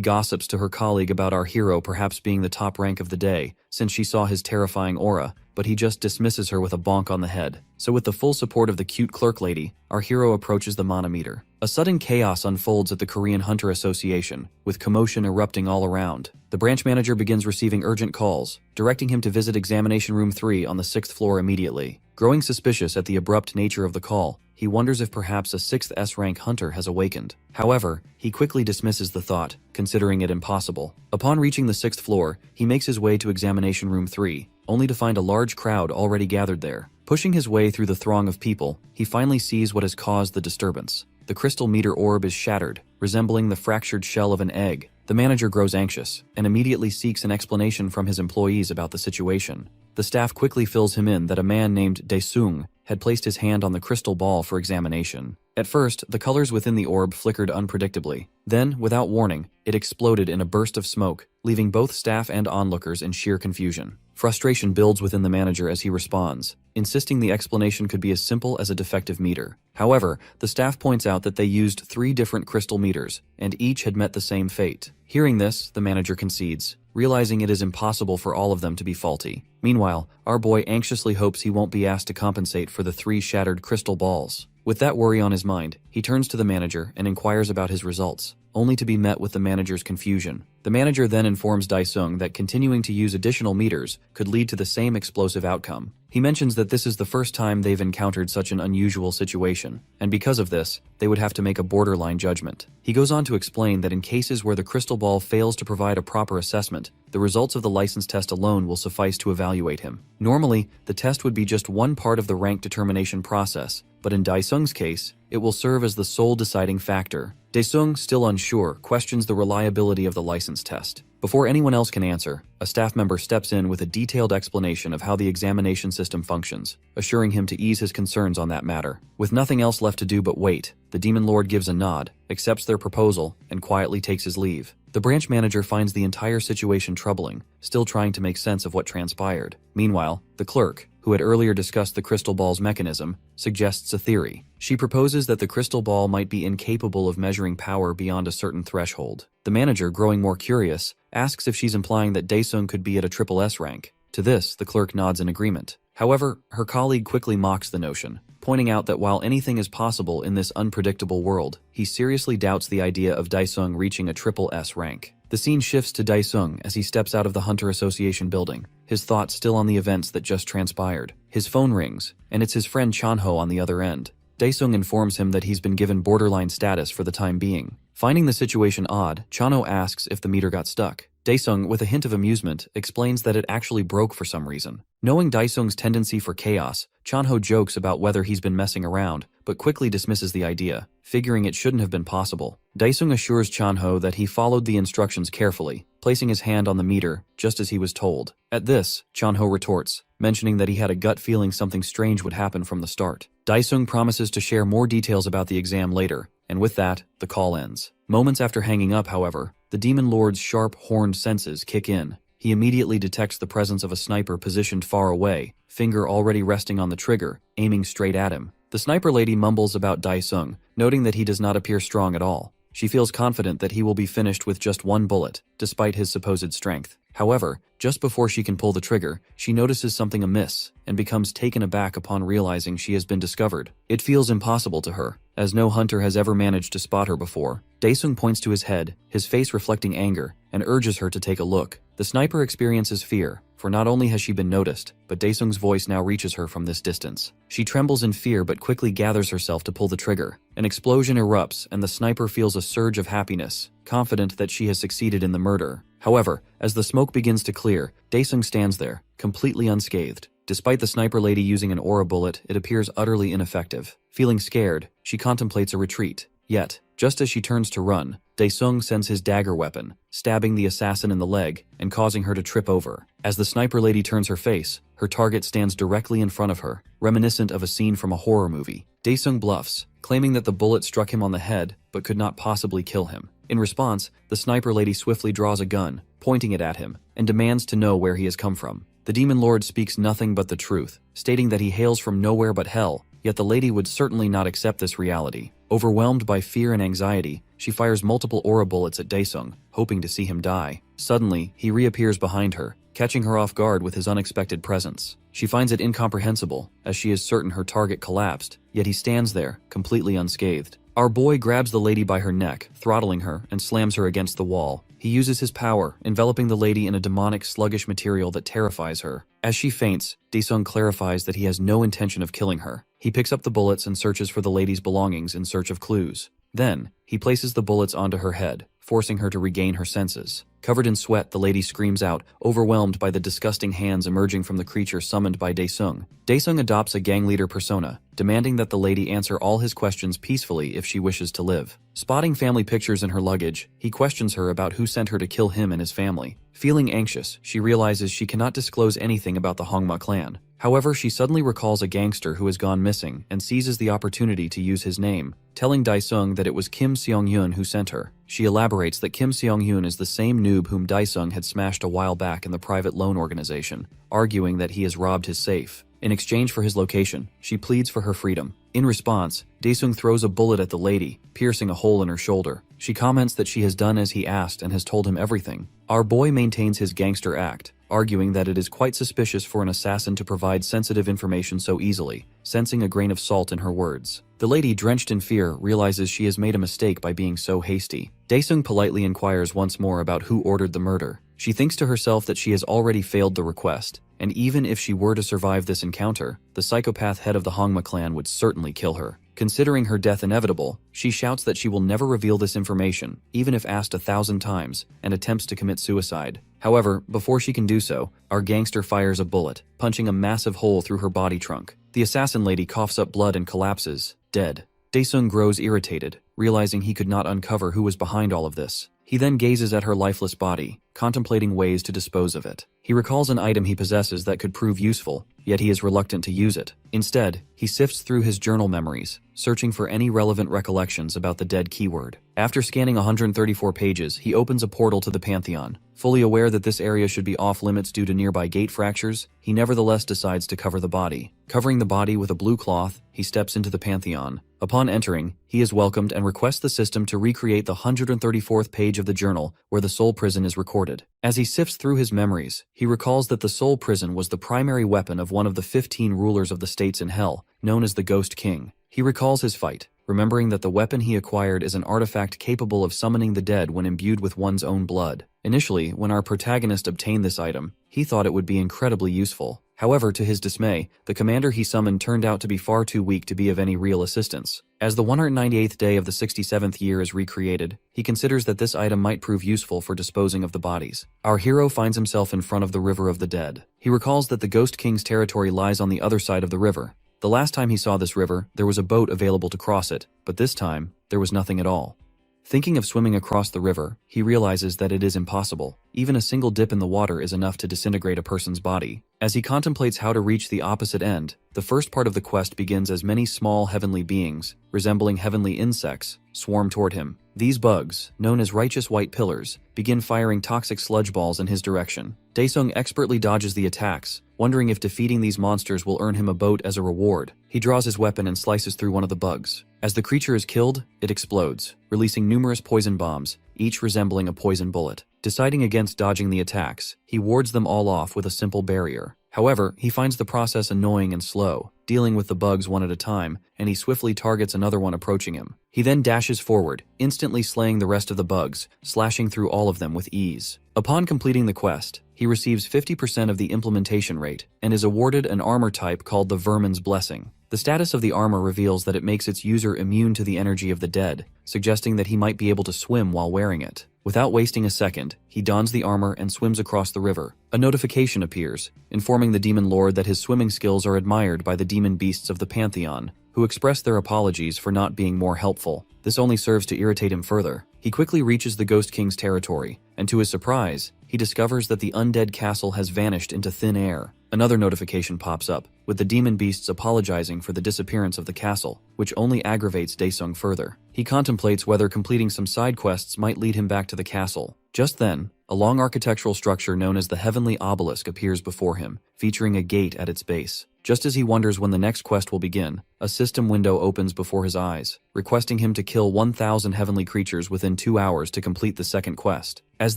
Speaker 1: gossips to her colleague about our hero perhaps being the top rank of the day, since she saw his terrifying aura, but he just dismisses her with a bonk on the head. So with the full support of the cute clerk lady, our hero approaches the manometer. A sudden chaos unfolds at the Korean Hunter Association, with commotion erupting all around. The branch manager begins receiving urgent calls, directing him to visit examination room 3 on the 6th floor immediately. Growing suspicious at the abrupt nature of the call, he wonders if perhaps a 6th S-rank hunter has awakened. However, he quickly dismisses the thought, considering it impossible. Upon reaching the 6th floor, he makes his way to examination room 3, only to find a large crowd already gathered there. Pushing his way through the throng of people, he finally sees what has caused the disturbance. The crystal meter orb is shattered, resembling the fractured shell of an egg. The manager grows anxious, and immediately seeks an explanation from his employees about the situation. The staff quickly fills him in that a man named Daesung had placed his hand on the crystal ball for examination. At first, the colors within the orb flickered unpredictably. Then, without warning, it exploded in a burst of smoke, leaving both staff and onlookers in sheer confusion. Frustration builds within the manager as he responds, insisting the explanation could be as simple as a defective meter. However, the staff points out that they used 3 different crystal meters, and each had met the same fate. Hearing this, the manager concedes, realizing it is impossible for all of them to be faulty. Meanwhile, our boy anxiously hopes he won't be asked to compensate for the 3 shattered crystal balls. With that worry on his mind, he turns to the manager and inquires about his results, only to be met with the manager's confusion. The manager then informs Daesung that continuing to use additional meters could lead to the same explosive outcome. He mentions that this is the first time they've encountered such an unusual situation, and because of this, they would have to make a borderline judgment. He goes on to explain that in cases where the crystal ball fails to provide a proper assessment, the results of the license test alone will suffice to evaluate him. Normally, the test would be just one part of the rank determination process, but in Daesung's case, it will serve as the sole deciding factor. Daesung, still unsure, questions the reliability of the license test. Before anyone else can answer, a staff member steps in with a detailed explanation of how the examination system functions, assuring him to ease his concerns on that matter. With nothing else left to do but wait, the Demon Lord gives a nod, accepts their proposal, and quietly takes his leave. The branch manager finds the entire situation troubling, still trying to make sense of what transpired. Meanwhile, the clerk, who had earlier discussed the crystal ball's mechanism, suggests a theory. She proposes that the crystal ball might be incapable of measuring power beyond a certain threshold. The manager, growing more curious, asks if she's implying that Daesung could be at a triple S rank. To this, the clerk nods in agreement. However, her colleague quickly mocks the notion, pointing out that while anything is possible in this unpredictable world, he seriously doubts the idea of Daesung reaching a triple S rank. The scene shifts to Daesung as he steps out of the Hunter Association building, his thoughts still on the events that just transpired. His phone rings, and it's his friend Chanho on the other end. Daesung informs him that he's been given borderline status for the time being. Finding the situation odd, Chanho asks if the meter got stuck. Daesung, with a hint of amusement, explains that it actually broke for some reason. Knowing Daesung's tendency for chaos, Chanho jokes about whether he's been messing around, but quickly dismisses the idea, figuring it shouldn't have been possible. Daesung assures Chanho that he followed the instructions carefully, placing his hand on the meter, just as he was told. At this, Chanho retorts, mentioning that he had a gut feeling something strange would happen from the start. Daesung promises to share more details about the exam later, and with that, the call ends. Moments after hanging up, however, the Demon Lord's sharp, horned senses kick in. He immediately detects the presence of a sniper positioned far away, finger already resting on the trigger, aiming straight at him. The sniper lady mumbles about Daesung, noting that he does not appear strong at all. She feels confident that he will be finished with just one bullet, despite his supposed strength. However, just before she can pull the trigger, she notices something amiss and becomes taken aback upon realizing she has been discovered. It feels impossible to her, as no hunter has ever managed to spot her before. Daesung points to his head, his face reflecting anger, and urges her to take a look. The sniper experiences fear, for not only has she been noticed, but Daesung's voice now reaches her from this distance. She trembles in fear but quickly gathers herself to pull the trigger. An explosion erupts and the sniper feels a surge of happiness, confident that she has succeeded in the murder. However, as the smoke begins to clear, Daesung stands there, completely unscathed. Despite the sniper lady using an aura bullet, it appears utterly ineffective. Feeling scared, she contemplates a retreat. Yet, just as she turns to run, Daesung sends his dagger weapon, stabbing the assassin in the leg and causing her to trip over. As the sniper lady turns her face, her target stands directly in front of her, reminiscent of a scene from a horror movie. Daesung bluffs, claiming that the bullet struck him on the head but could not possibly kill him. In response, the sniper lady swiftly draws a gun, pointing it at him, and demands to know where he has come from. The demon lord speaks nothing but the truth, stating that he hails from nowhere but hell, yet the lady would certainly not accept this reality. Overwhelmed by fear and anxiety, she fires multiple aura bullets at Daesung, hoping to see him die. Suddenly, he reappears behind her, catching her off guard with his unexpected presence. She finds it incomprehensible, as she is certain her target collapsed, yet he stands there, completely unscathed. Our boy grabs the lady by her neck, throttling her, and slams her against the wall. He uses his power, enveloping the lady in a demonic, sluggish material that terrifies her. As she faints, Daesung clarifies that he has no intention of killing her. He picks up the bullets and searches for the lady's belongings in search of clues. Then, he places the bullets onto her head, forcing her to regain her senses. Covered in sweat, the lady screams out, overwhelmed by the disgusting hands emerging from the creature summoned by Daesung. Daesung adopts a gang leader persona, demanding that the lady answer all his questions peacefully if she wishes to live. Spotting family pictures in her luggage, he questions her about who sent her to kill him and his family. Feeling anxious, she realizes she cannot disclose anything about the Hongma clan. However, she suddenly recalls a gangster who has gone missing and seizes the opportunity to use his name, telling Daesung that it was Kim Seong-hyun who sent her. She elaborates that Kim Seong-hyun is the same noob whom Daesung had smashed a while back in the private loan organization, arguing that he has robbed his safe. In exchange for his location, she pleads for her freedom. In response, Daesung throws a bullet at the lady, piercing a hole in her shoulder. She comments that she has done as he asked and has told him everything. Our boy maintains his gangster act, arguing that it is quite suspicious for an assassin to provide sensitive information so easily, sensing a grain of salt in her words. The lady, drenched in fear, realizes she has made a mistake by being so hasty. Daesung politely inquires once more about who ordered the murder. She thinks to herself that she has already failed the request, and even if she were to survive this encounter, the psychopath head of the Hongma clan would certainly kill her. Considering her death inevitable, she shouts that she will never reveal this information, even if asked 1,000 times, and attempts to commit suicide. However, before she can do so, our gangster fires a bullet, punching a massive hole through her body trunk. The assassin lady coughs up blood and collapses, dead. Daesung grows irritated, realizing he could not uncover who was behind all of this. He then gazes at her lifeless body, contemplating ways to dispose of it. He recalls an item he possesses that could prove useful, yet he is reluctant to use it. Instead, he sifts through his journal memories, searching for any relevant recollections about the dead keyword. After scanning 134 pages, he opens a portal to the Pantheon. Fully aware that this area should be off-limits due to nearby gate fractures, he nevertheless decides to cover the body. Covering the body with a blue cloth, he steps into the Pantheon. Upon entering, he is welcomed and requests the system to recreate the 134th page of the journal where the soul prison is recorded. As he sifts through his memories, he recalls that the soul prison was the primary weapon of one of the 15 rulers of the states in Hell, known as the Ghost King. He recalls his fight, remembering that the weapon he acquired is an artifact capable of summoning the dead when imbued with one's own blood. Initially, when our protagonist obtained this item, he thought it would be incredibly useful. However, to his dismay, the commander he summoned turned out to be far too weak to be of any real assistance. As the 198th day of the 67th year is recreated, he considers that this item might prove useful for disposing of the bodies. Our hero finds himself in front of the River of the Dead. He recalls that the Ghost King's territory lies on the other side of the river. The last time he saw this river, there was a boat available to cross it, but this time, there was nothing at all. Thinking of swimming across the river, he realizes that it is impossible. Even a single dip in the water is enough to disintegrate a person's body. As he contemplates how to reach the opposite end, the first part of the quest begins as many small heavenly beings, resembling heavenly insects, swarm toward him. These bugs, known as righteous white pillars, begin firing toxic sludge balls in his direction. Daesung expertly dodges the attacks, wondering if defeating these monsters will earn him a boat as a reward. He draws his weapon and slices through one of the bugs. As the creature is killed, it explodes, releasing numerous poison bombs, each resembling a poison bullet. Deciding against dodging the attacks, he wards them all off with a simple barrier. However, he finds the process annoying and slow, dealing with the bugs one at a time, and he swiftly targets another one approaching him. He then dashes forward, instantly slaying the rest of the bugs, slashing through all of them with ease. Upon completing the quest, he receives 50% of the implementation rate and is awarded an armor type called the Vermin's Blessing. The status of the armor reveals that it makes its user immune to the energy of the dead, suggesting that he might be able to swim while wearing it. Without wasting a second, he dons the armor and swims across the river. A notification appears, informing the demon lord that his swimming skills are admired by the demon beasts of the Pantheon, who express their apologies for not being more helpful. This only serves to irritate him further. He quickly reaches the Ghost King's territory, and to his surprise, he discovers that the undead castle has vanished into thin air. Another notification pops up, with the demon beasts apologizing for the disappearance of the castle, which only aggravates Daesung further. He contemplates whether completing some side quests might lead him back to the castle. Just then, a long architectural structure known as the Heavenly Obelisk appears before him, featuring a gate at its base. Just as he wonders when the next quest will begin, a system window opens before his eyes, requesting him to kill 1,000 heavenly creatures within 2 hours to complete the second quest. As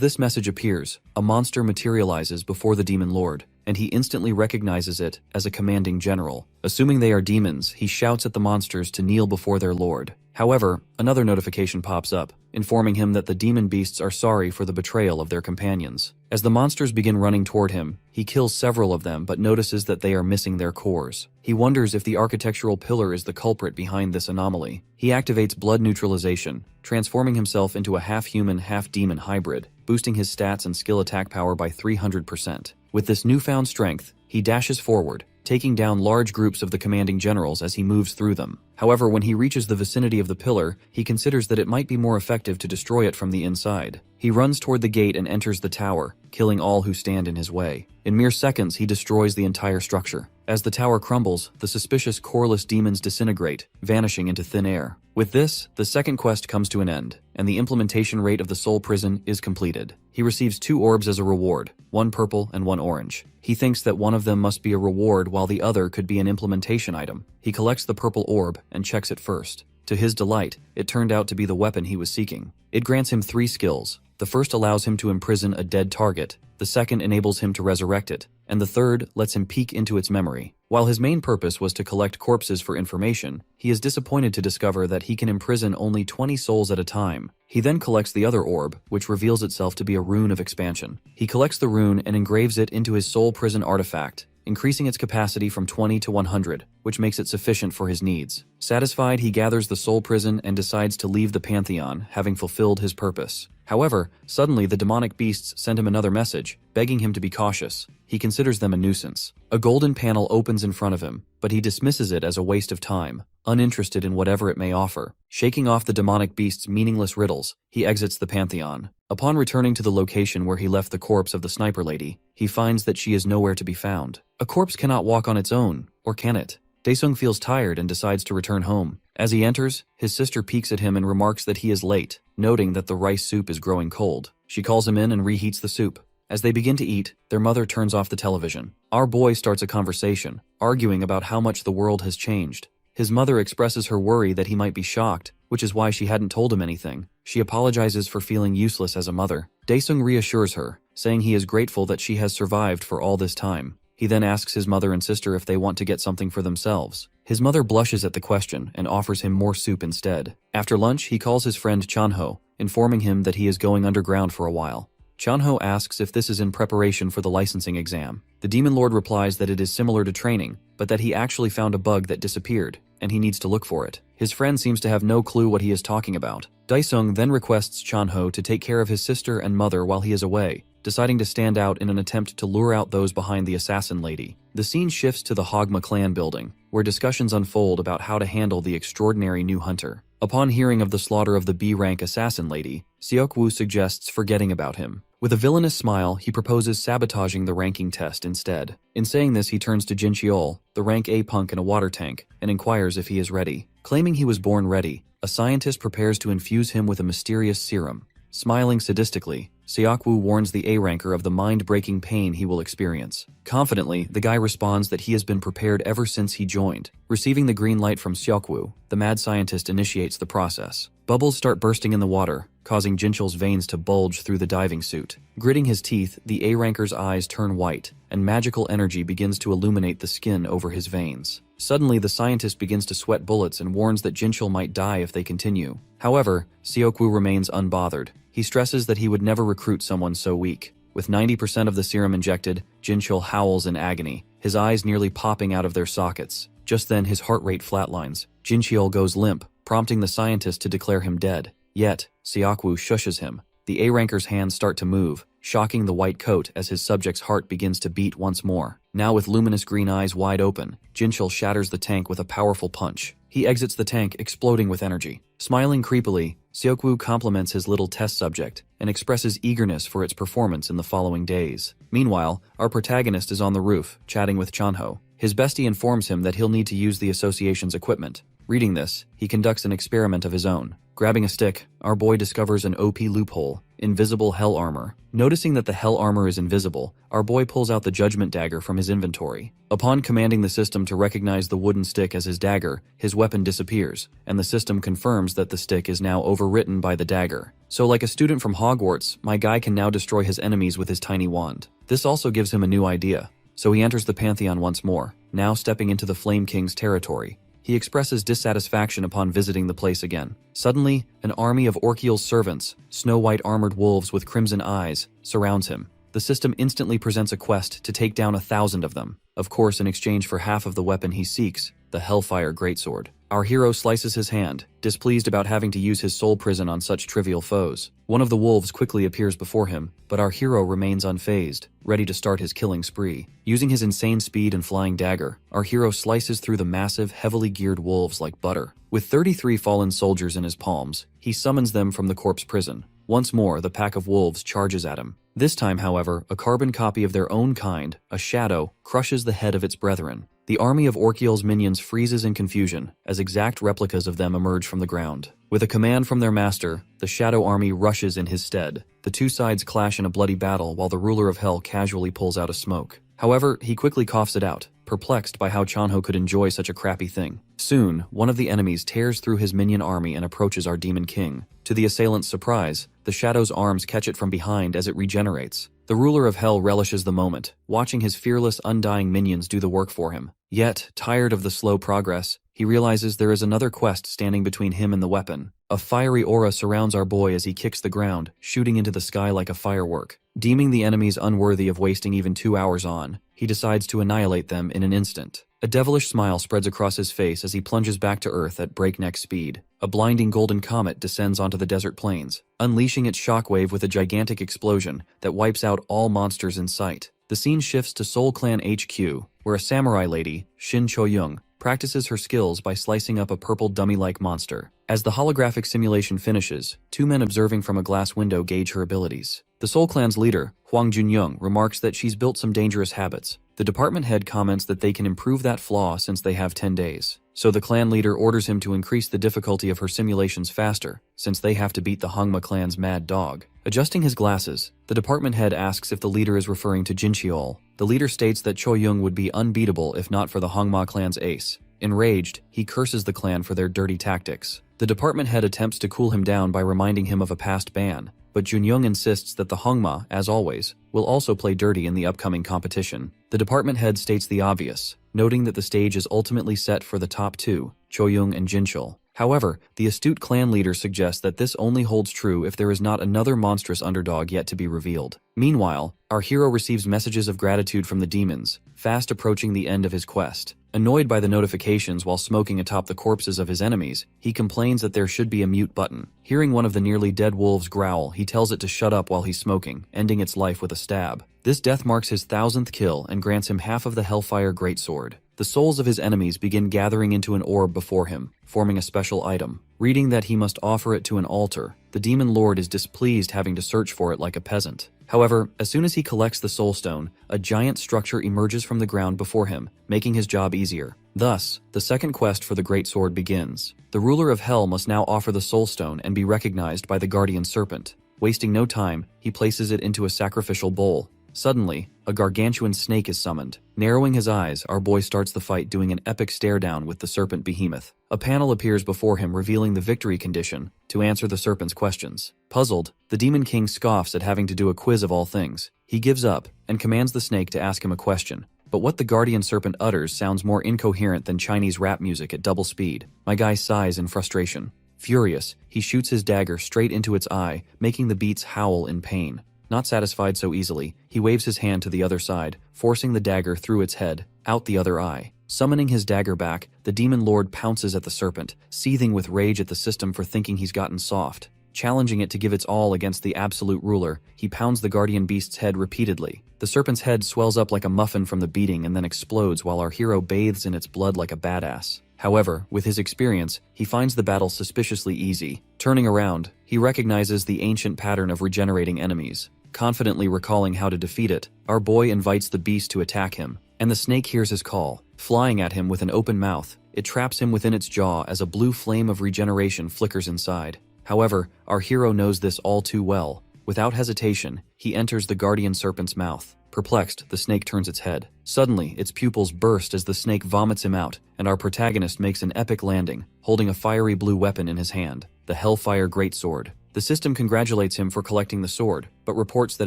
Speaker 1: this message appears, a monster materializes before the demon lord, and he instantly recognizes it as a commanding general. Assuming they are demons, he shouts at the monsters to kneel before their lord. However, another notification pops up, informing him that the demon beasts are sorry for the betrayal of their companions. As the monsters begin running toward him, he kills several of them but notices that they are missing their cores. He wonders if the architectural pillar is the culprit behind this anomaly. He activates blood neutralization, transforming himself into a half-human, half-demon hybrid, boosting his stats and skill attack power by 300%. With this newfound strength, he dashes forward, taking down large groups of the commanding generals as he moves through them. However, when he reaches the vicinity of the pillar, he considers that it might be more effective to destroy it from the inside. He runs toward the gate and enters the tower, killing all who stand in his way. In mere seconds, he destroys the entire structure. As the tower crumbles, the suspicious coreless demons disintegrate, vanishing into thin air. With this, the second quest comes to an end, and the implementation rate of the soul prison is completed. He receives 2 orbs as a reward, one purple and one orange. He thinks that one of them must be a reward while the other could be an implementation item. He collects the purple orb and checks it first. To his delight, it turned out to be the weapon he was seeking. It grants him 3 skills. The first allows him to imprison a dead target, the second enables him to resurrect it, and the third lets him peek into its memory. While his main purpose was to collect corpses for information, he is disappointed to discover that he can imprison only 20 souls at a time. He then collects the other orb, which reveals itself to be a rune of expansion. He collects the rune and engraves it into his soul prison artifact, increasing its capacity from 20 to 100, which makes it sufficient for his needs. Satisfied, he gathers the soul prison and decides to leave the Pantheon, having fulfilled his purpose. However, suddenly the demonic beasts send him another message, begging him to be cautious. He considers them a nuisance. A golden panel opens in front of him, but he dismisses it as a waste of time, uninterested in whatever it may offer. Shaking off the demonic beast's meaningless riddles, he exits the Pantheon. Upon returning to the location where he left the corpse of the sniper lady, he finds that she is nowhere to be found. A corpse cannot walk on its own, or can it? Daesung feels tired and decides to return home. As he enters, his sister peeks at him and remarks that he is late, noting that the rice soup is growing cold. She calls him in and reheats the soup. As they begin to eat, their mother turns off the television. Our boy starts a conversation, arguing about how much the world has changed. His mother expresses her worry that he might be shocked, which is why she hadn't told him anything. She apologizes for feeling useless as a mother. Daesung reassures her, saying he is grateful that she has survived for all this time. He then asks his mother and sister if they want to get something for themselves. His mother blushes at the question and offers him more soup instead. After lunch, he calls his friend Chanho, informing him that he is going underground for a while. Chanho asks if this is in preparation for the licensing exam. The demon lord replies that it is similar to training, but that he actually found a bug that disappeared, and he needs to look for it. His friend seems to have no clue what he is talking about. Daesung then requests Chanho to take care of his sister and mother while he is away, deciding to stand out in an attempt to lure out those behind the assassin lady. The scene shifts to the Hogma clan building, where discussions unfold about how to handle the extraordinary new hunter. Upon hearing of the slaughter of the B-rank assassin lady, Seokwoo suggests forgetting about him. With a villainous smile, he proposes sabotaging the ranking test instead. In saying this, he turns to Jin Cheol, the rank A punk in a water tank, and inquires if he is ready. Claiming he was born ready, a scientist prepares to infuse him with a mysterious serum. Smiling sadistically, Seokwoo warns the A-ranker of the mind-breaking pain he will experience. Confidently, the guy responds that he has been prepared ever since he joined. Receiving the green light from Seokwoo, the mad scientist initiates the process. Bubbles start bursting in the water, causing Jinchul's veins to bulge through the diving suit. Gritting his teeth, the A-ranker's eyes turn white, and magical energy begins to illuminate the skin over his veins. Suddenly, the scientist begins to sweat bullets and warns that Jinchul might die if they continue. However, Seokwoo remains unbothered. He stresses that he would never recruit someone so weak. With 90% of the serum injected, Jinchul howls in agony, his eyes nearly popping out of their sockets. Just then, his heart rate flatlines. Jinchul goes limp, prompting the scientist to declare him dead. Yet, Seokwoo shushes him. The A-ranker's hands start to move, shocking the white coat as his subject's heart begins to beat once more. Now with luminous green eyes wide open, Jinchul shatters the tank with a powerful punch. He exits the tank, exploding with energy. Smiling creepily, Seokwoo compliments his little test subject and expresses eagerness for its performance in the following days. Meanwhile, our protagonist is on the roof, chatting with Chanho. His bestie informs him that he'll need to use the association's equipment. Reading this, he conducts an experiment of his own. Grabbing a stick, our boy discovers an OP loophole: invisible hell armor. Noticing that the hell armor is invisible, our boy pulls out the judgment dagger from his inventory. Upon commanding the system to recognize the wooden stick as his dagger, his weapon disappears, and the system confirms that the stick is now overwritten by the dagger. So like a student from Hogwarts, my guy can now destroy his enemies with his tiny wand. This also gives him a new idea. So he enters the Pantheon once more, now stepping into the Flame King's territory. He expresses dissatisfaction upon visiting the place again. Suddenly, an army of Orkiel's servants, snow-white armored wolves with crimson eyes, surrounds him. The system instantly presents a quest to take down 1,000 of them, of course in exchange for half of the weapon he seeks, the Hellfire Greatsword. Our hero slices his hand, displeased about having to use his soul prison on such trivial foes. One of the wolves quickly appears before him, but our hero remains unfazed, ready to start his killing spree. Using his insane speed and flying dagger, our hero slices through the massive, heavily geared wolves like butter. With 33 fallen soldiers in his palms, he summons them from the corpse prison. Once more, the pack of wolves charges at him. This time, however, a carbon copy of their own kind, a shadow, crushes the head of its brethren. The army of Orkiel's minions freezes in confusion as exact replicas of them emerge from the ground. With a command from their master, the shadow army rushes in his stead. The two sides clash in a bloody battle while the ruler of hell casually pulls out a smoke. However, he quickly coughs it out, perplexed by how Chanho could enjoy such a crappy thing. Soon, one of the enemies tears through his minion army and approaches our demon king. To the assailant's surprise, the shadow's arms catch it from behind as it regenerates. The ruler of hell relishes the moment, watching his fearless, undying minions do the work for him. Yet, tired of the slow progress, he realizes there is another quest standing between him and the weapon. A fiery aura surrounds our boy as he kicks the ground, shooting into the sky like a firework. Deeming the enemies unworthy of wasting even 2 hours on, he decides to annihilate them in an instant. A devilish smile spreads across his face as he plunges back to Earth at breakneck speed. A blinding golden comet descends onto the desert plains, unleashing its shockwave with a gigantic explosion that wipes out all monsters in sight. The scene shifts to Seoul Clan HQ, where a samurai lady, Shin Cho-young, practices her skills by slicing up a purple dummy-like monster. As the holographic simulation finishes, two men observing from a glass window gauge her abilities. The Seoul Clan's leader, Hwang Junyoung, remarks that she's built some dangerous habits. The department head comments that they can improve that flaw since they have 10 days. So the clan leader orders him to increase the difficulty of her simulations faster, since they have to beat the Hongma clan's mad dog. Adjusting his glasses, the department head asks if the leader is referring to Jincheol. The leader states that Cho-young would be unbeatable if not for the Hongma clan's ace. Enraged, he curses the clan for their dirty tactics. The department head attempts to cool him down by reminding him of a past ban, but Junyoung insists that the Hongma, as always, will also play dirty in the upcoming competition. The department head states the obvious, noting that the stage is ultimately set for the top two, Cho-young and Jincheol. However, the astute clan leader suggests that this only holds true if there is not another monstrous underdog yet to be revealed. Meanwhile, our hero receives messages of gratitude from the demons, fast approaching the end of his quest. Annoyed by the notifications while smoking atop the corpses of his enemies, he complains that there should be a mute button. Hearing one of the nearly dead wolves growl, he tells it to shut up while he's smoking, ending its life with a stab. This death marks his 1,000th kill and grants him half of the Hellfire Greatsword. The souls of his enemies begin gathering into an orb before him, forming a special item. Reading that he must offer it to an altar, the demon lord is displeased having to search for it like a peasant. However, as soon as he collects the soul stone, a giant structure emerges from the ground before him, making his job easier. Thus, the second quest for the Great Sword begins. The ruler of hell must now offer the soul stone and be recognized by the guardian serpent. Wasting no time, he places it into a sacrificial bowl. Suddenly, a gargantuan snake is summoned. Narrowing his eyes, our boy starts the fight doing an epic stare-down with the serpent behemoth. A panel appears before him revealing the victory condition to answer the serpent's questions. Puzzled, the Demon King scoffs at having to do a quiz of all things. He gives up and commands the snake to ask him a question. But what the guardian serpent utters sounds more incoherent than Chinese rap music at double speed. My guy sighs in frustration. Furious, he shoots his dagger straight into its eye, making the beats howl in pain. Not satisfied so easily, he waves his hand to the other side, forcing the dagger through its head, out the other eye. Summoning his dagger back, the demon lord pounces at the serpent, seething with rage at the system for thinking he's gotten soft. Challenging it to give its all against the absolute ruler, he pounds the guardian beast's head repeatedly. The serpent's head swells up like a muffin from the beating and then explodes while our hero bathes in its blood like a badass. However, with his experience, he finds the battle suspiciously easy. Turning around, he recognizes the ancient pattern of regenerating enemies. Confidently recalling how to defeat it, our boy invites the beast to attack him, and the snake hears his call. Flying at him with an open mouth, it traps him within its jaw as a blue flame of regeneration flickers inside. However, our hero knows this all too well. Without hesitation, he enters the guardian serpent's mouth. Perplexed, the snake turns its head. Suddenly, its pupils burst as the snake vomits him out, and our protagonist makes an epic landing, holding a fiery blue weapon in his hand, the Hellfire Greatsword. The system congratulates him for collecting the sword, but reports that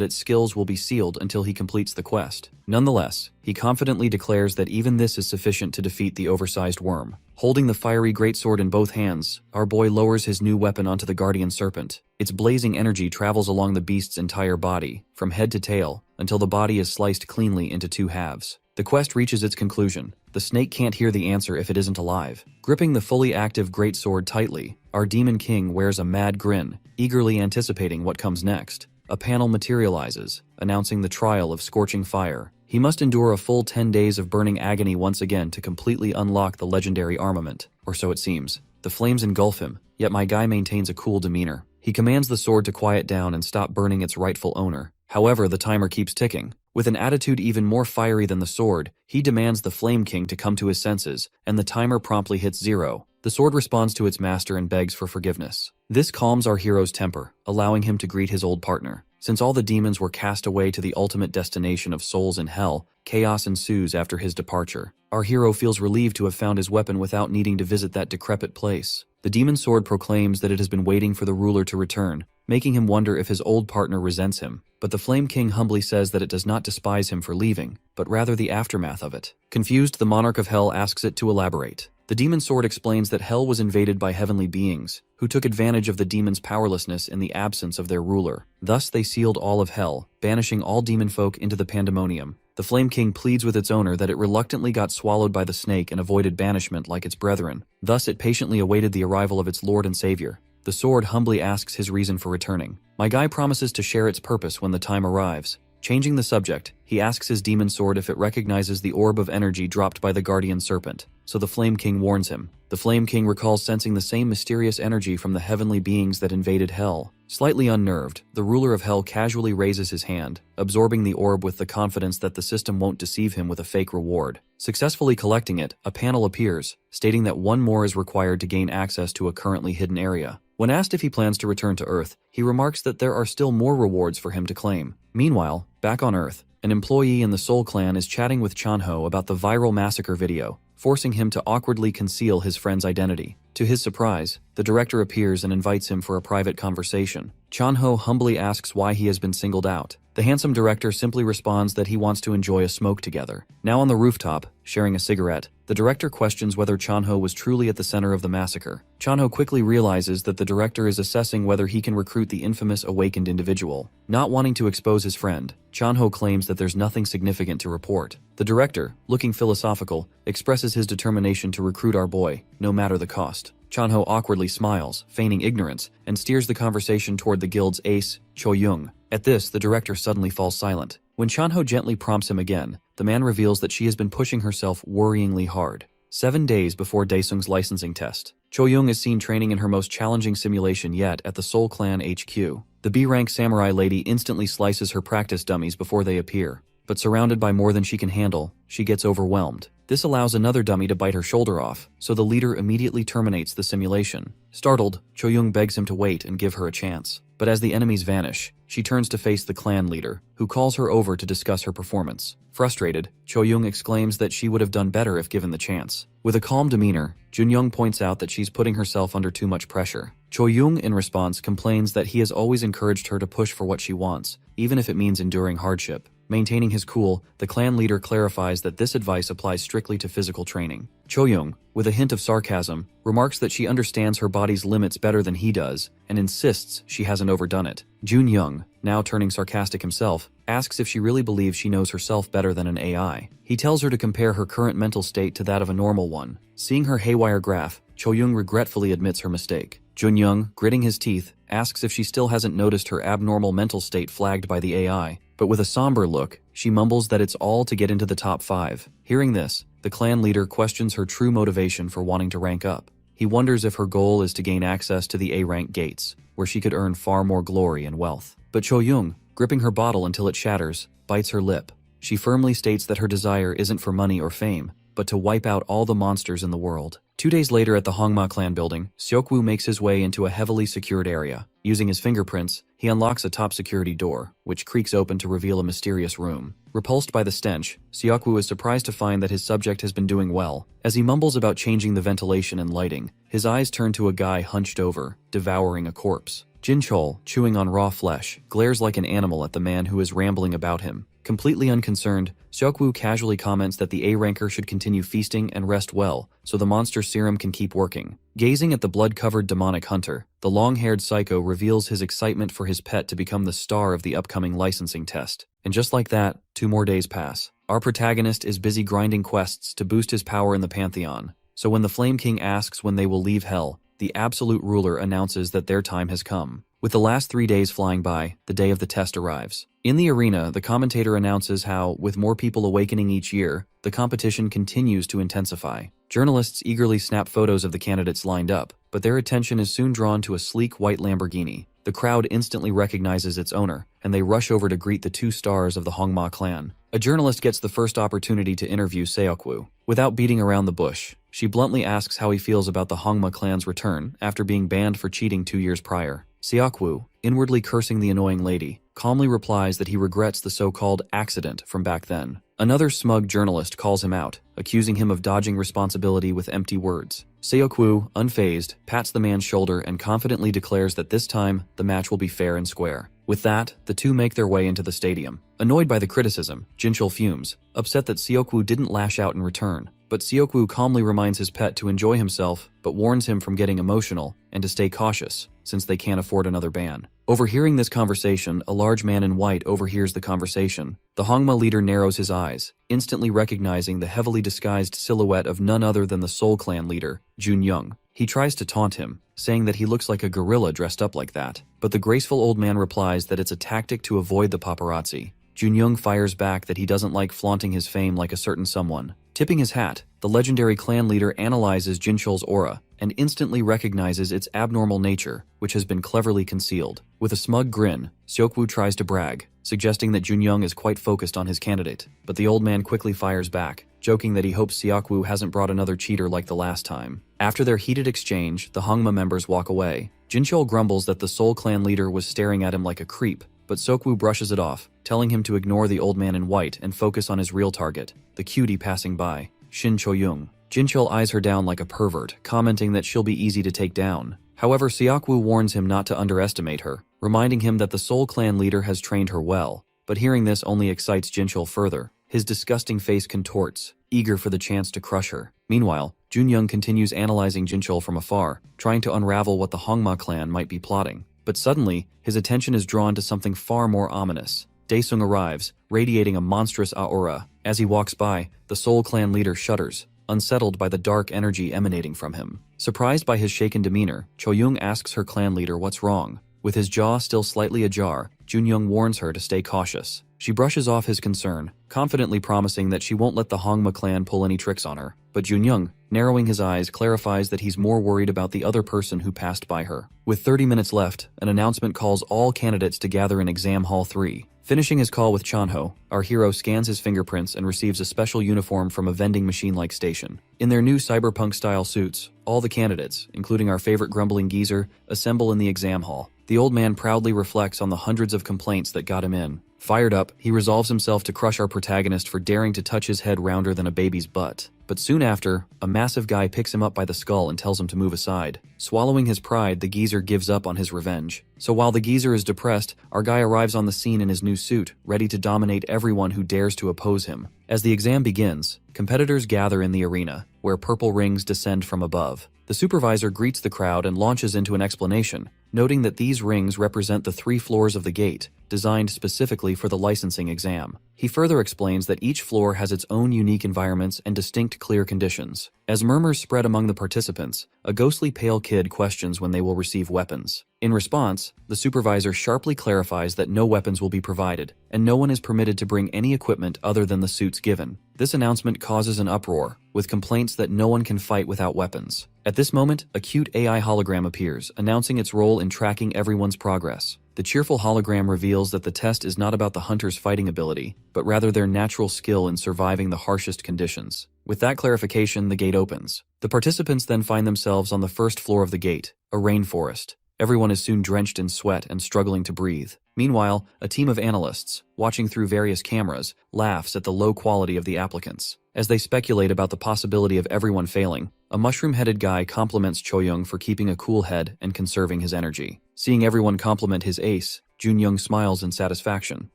Speaker 1: its skills will be sealed until he completes the quest. Nonetheless, he confidently declares that even this is sufficient to defeat the oversized worm. Holding the fiery greatsword in both hands, our boy lowers his new weapon onto the guardian serpent. Its blazing energy travels along the beast's entire body, from head to tail, until the body is sliced cleanly into two halves. The quest reaches its conclusion. The snake can't hear the answer if it isn't alive. Gripping the fully active greatsword tightly, our Demon King wears a mad grin, eagerly anticipating what comes next. A panel materializes, announcing the trial of scorching fire. He must endure a full 10 days of burning agony once again to completely unlock the legendary armament, or so it seems. The flames engulf him, yet my guy maintains a cool demeanor. He commands the sword to quiet down and stop burning its rightful owner. However, the timer keeps ticking. With an attitude even more fiery than the sword, he demands the Flame King to come to his senses, and the timer promptly hits 0. The sword responds to its master and begs for forgiveness. This calms our hero's temper, allowing him to greet his old partner. Since all the demons were cast away to the ultimate destination of souls in hell, chaos ensues after his departure. Our hero feels relieved to have found his weapon without needing to visit that decrepit place. The demon sword proclaims that it has been waiting for the ruler to return, making him wonder if his old partner resents him. But the Flame King humbly says that it does not despise him for leaving, but rather the aftermath of it. Confused, the monarch of hell asks it to elaborate. The demon sword explains that hell was invaded by heavenly beings, who took advantage of the demons' powerlessness in the absence of their ruler. Thus they sealed all of hell, banishing all demon folk into the pandemonium. The Flame King pleads with its owner that it reluctantly got swallowed by the snake and avoided banishment like its brethren. Thus it patiently awaited the arrival of its lord and savior. The sword humbly asks his reason for returning. My guy promises to share its purpose when the time arrives. Changing the subject, he asks his demon sword if it recognizes the orb of energy dropped by the guardian serpent, so the Flame King warns him. The Flame King recalls sensing the same mysterious energy from the heavenly beings that invaded hell. Slightly unnerved, the ruler of hell casually raises his hand, absorbing the orb with the confidence that the system won't deceive him with a fake reward. Successfully collecting it, a panel appears, stating that one more is required to gain access to a currently hidden area. When asked if he plans to return to Earth, he remarks that there are still more rewards for him to claim. Meanwhile, back on Earth, an employee in the Soul Clan is chatting with Chanho about the viral massacre video, forcing him to awkwardly conceal his friend's identity. To his surprise, the director appears and invites him for a private conversation. Chanho humbly asks why he has been singled out. The handsome director simply responds that he wants to enjoy a smoke together. Now on the rooftop, sharing a cigarette, the director questions whether Chanho was truly at the center of the massacre. Chanho quickly realizes that the director is assessing whether he can recruit the infamous awakened individual. Not wanting to expose his friend, Chanho claims that there's nothing significant to report. The director, looking philosophical, expresses his determination to recruit our boy, no matter the cost. Chanho awkwardly smiles, feigning ignorance, and steers the conversation toward the guild's ace, Cho-young. At this, the director suddenly falls silent. When Chanho gently prompts him again, the man reveals that she has been pushing herself worryingly hard. 7 days before Daesung's licensing test, Cho-young is seen training in her most challenging simulation yet at the Soul Clan HQ. The B-rank samurai lady instantly slices her practice dummies before they appear. But surrounded by more than she can handle, she gets overwhelmed. This allows another dummy to bite her shoulder off, so the leader immediately terminates the simulation. Startled, Cho-young begs him to wait and give her a chance. But as the enemies vanish, she turns to face the clan leader, who calls her over to discuss her performance. Frustrated, Cho-young exclaims that she would have done better if given the chance. With a calm demeanor, Jun-young points out that she's putting herself under too much pressure. Cho-young, in response, complains that he has always encouraged her to push for what she wants, even if it means enduring hardship. Maintaining his cool, the clan leader clarifies that this advice applies strictly to physical training. Cho-young, with a hint of sarcasm, remarks that she understands her body's limits better than he does, and insists she hasn't overdone it. Jun-young, now turning sarcastic himself, asks if she really believes she knows herself better than an AI. He tells her to compare her current mental state to that of a normal one. Seeing her haywire graph, Cho-young regretfully admits her mistake. Jun-young, gritting his teeth, asks if she still hasn't noticed her abnormal mental state flagged by the AI, but with a somber look, she mumbles that it's all to get into the top 5. Hearing this, the clan leader questions her true motivation for wanting to rank up. He wonders if her goal is to gain access to the A-rank gates, where she could earn far more glory and wealth. But Cho-young, gripping her bottle until it shatters, bites her lip. She firmly states that her desire isn't for money or fame, but to wipe out all the monsters in the world. 2 days later at the Hongma clan building, Seok-woo makes his way into a heavily secured area. Using his fingerprints, he unlocks a top security door, which creaks open to reveal a mysterious room. Repulsed by the stench, Seok-woo is surprised to find that his subject has been doing well. As he mumbles about changing the ventilation and lighting, his eyes turn to a guy hunched over, devouring a corpse. Jin-chol, chewing on raw flesh, glares like an animal at the man who is rambling about him. Completely unconcerned, Seok-woo casually comments that the A-ranker should continue feasting and rest well, so the monster serum can keep working. Gazing at the blood-covered demonic hunter, the long-haired psycho reveals his excitement for his pet to become the star of the upcoming licensing test. And just like that, 2 more days pass. Our protagonist is busy grinding quests to boost his power in the Pantheon. So when the Flame King asks when they will leave Hell, the absolute ruler announces that their time has come. With the last 3 days flying by, the day of the test arrives. In the arena, the commentator announces how, with more people awakening each year, the competition continues to intensify. Journalists eagerly snap photos of the candidates lined up, but their attention is soon drawn to a sleek white Lamborghini. The crowd instantly recognizes its owner, and they rush over to greet the 2 stars of the Hongma clan. A journalist gets the first opportunity to interview Seok-woo. Without beating around the bush, she bluntly asks how he feels about the Hongma clan's return after being banned for cheating 2 years prior. Seok-woo, inwardly cursing the annoying lady, calmly replies that he regrets the so-called accident from back then. Another smug journalist calls him out, accusing him of dodging responsibility with empty words. Seok-woo, unfazed, pats the man's shoulder and confidently declares that this time, the match will be fair and square. With that, the two make their way into the stadium. Annoyed by the criticism, Jin-chul fumes, upset that Seok-woo didn't lash out in return. But Seok-woo calmly reminds his pet to enjoy himself, but warns him from getting emotional and to stay cautious, since they can't afford another ban. Overhearing this conversation, a large man in white overhears the conversation. The Hongma leader narrows his eyes, instantly recognizing the heavily disguised silhouette of none other than the Seoul clan leader, Jun-young. He tries to taunt him, saying that he looks like a gorilla dressed up like that. But the graceful old man replies that it's a tactic to avoid the paparazzi. Jun-young fires back that he doesn't like flaunting his fame like a certain someone. Tipping his hat, the legendary clan leader analyzes Jin-chul's aura and instantly recognizes its abnormal nature, which has been cleverly concealed. With a smug grin, Seok-woo tries to brag, suggesting that Jun-young is quite focused on his candidate. But the old man quickly fires back, joking that he hopes Seok-woo hasn't brought another cheater like the last time. After their heated exchange, the Hongma members walk away. Jin-chul grumbles that the Seoul clan leader was staring at him like a creep, but Seok-woo brushes it off, telling him to ignore the old man in white and focus on his real target, the cutie passing by, Shin Cho-young. Jin-chul eyes her down like a pervert, commenting that she'll be easy to take down. However, Seok-woo warns him not to underestimate her, reminding him that the Seoul clan leader has trained her well. But hearing this only excites Jin-chul further. His disgusting face contorts, eager for the chance to crush her. Meanwhile, Jun-young continues analyzing Jin-chul from afar, trying to unravel what the Hongma clan might be plotting. But suddenly, his attention is drawn to something far more ominous. Daesung arrives, radiating a monstrous aura. As he walks by, the Seoul clan leader shudders, unsettled by the dark energy emanating from him. Surprised by his shaken demeanor, Cho-young asks her clan leader what's wrong. With his jaw still slightly ajar, Jun-young warns her to stay cautious. She brushes off his concern, confidently promising that she won't let the Hongma clan pull any tricks on her. But Junyoung, narrowing his eyes, clarifies that he's more worried about the other person who passed by her. With 30 minutes left, an announcement calls all candidates to gather in Exam Hall 3. Finishing his call with Chanho, our hero scans his fingerprints and receives a special uniform from a vending machine-like station. In their new cyberpunk-style suits, all the candidates, including our favorite grumbling geezer, assemble in the exam hall. The old man proudly reflects on the hundreds of complaints that got him in. Fired up, he resolves himself to crush our protagonist for daring to touch his head rounder than a baby's butt. But soon after, a massive guy picks him up by the skull and tells him to move aside. Swallowing his pride, the geezer gives up on his revenge. So while the geezer is depressed, our guy arrives on the scene in his new suit, ready to dominate everyone who dares to oppose him. As the exam begins, competitors gather in the arena, where purple rings descend from above. The supervisor greets the crowd and launches into an explanation, noting that these rings represent the 3 floors of the gate, designed specifically for the licensing exam. He further explains that each floor has its own unique environments and distinct clear conditions. As murmurs spread among the participants, a ghostly pale kid questions when they will receive weapons. In response, the supervisor sharply clarifies that no weapons will be provided, and no one is permitted to bring any equipment other than the suits given. This announcement causes an uproar, with complaints that no one can fight without weapons. At this moment, a cute AI hologram appears, announcing its role in tracking everyone's progress. The cheerful hologram reveals that the test is not about the hunter's fighting ability, but rather their natural skill in surviving the harshest conditions. With that clarification, the gate opens. The participants then find themselves on the first floor of the gate, a rainforest. Everyone is soon drenched in sweat and struggling to breathe. Meanwhile, a team of analysts, watching through various cameras, laughs at the low quality of the applicants. As they speculate about the possibility of everyone failing, a mushroom-headed guy compliments Choyoung for keeping a cool head and conserving his energy. Seeing everyone compliment his ace, Junyoung smiles in satisfaction.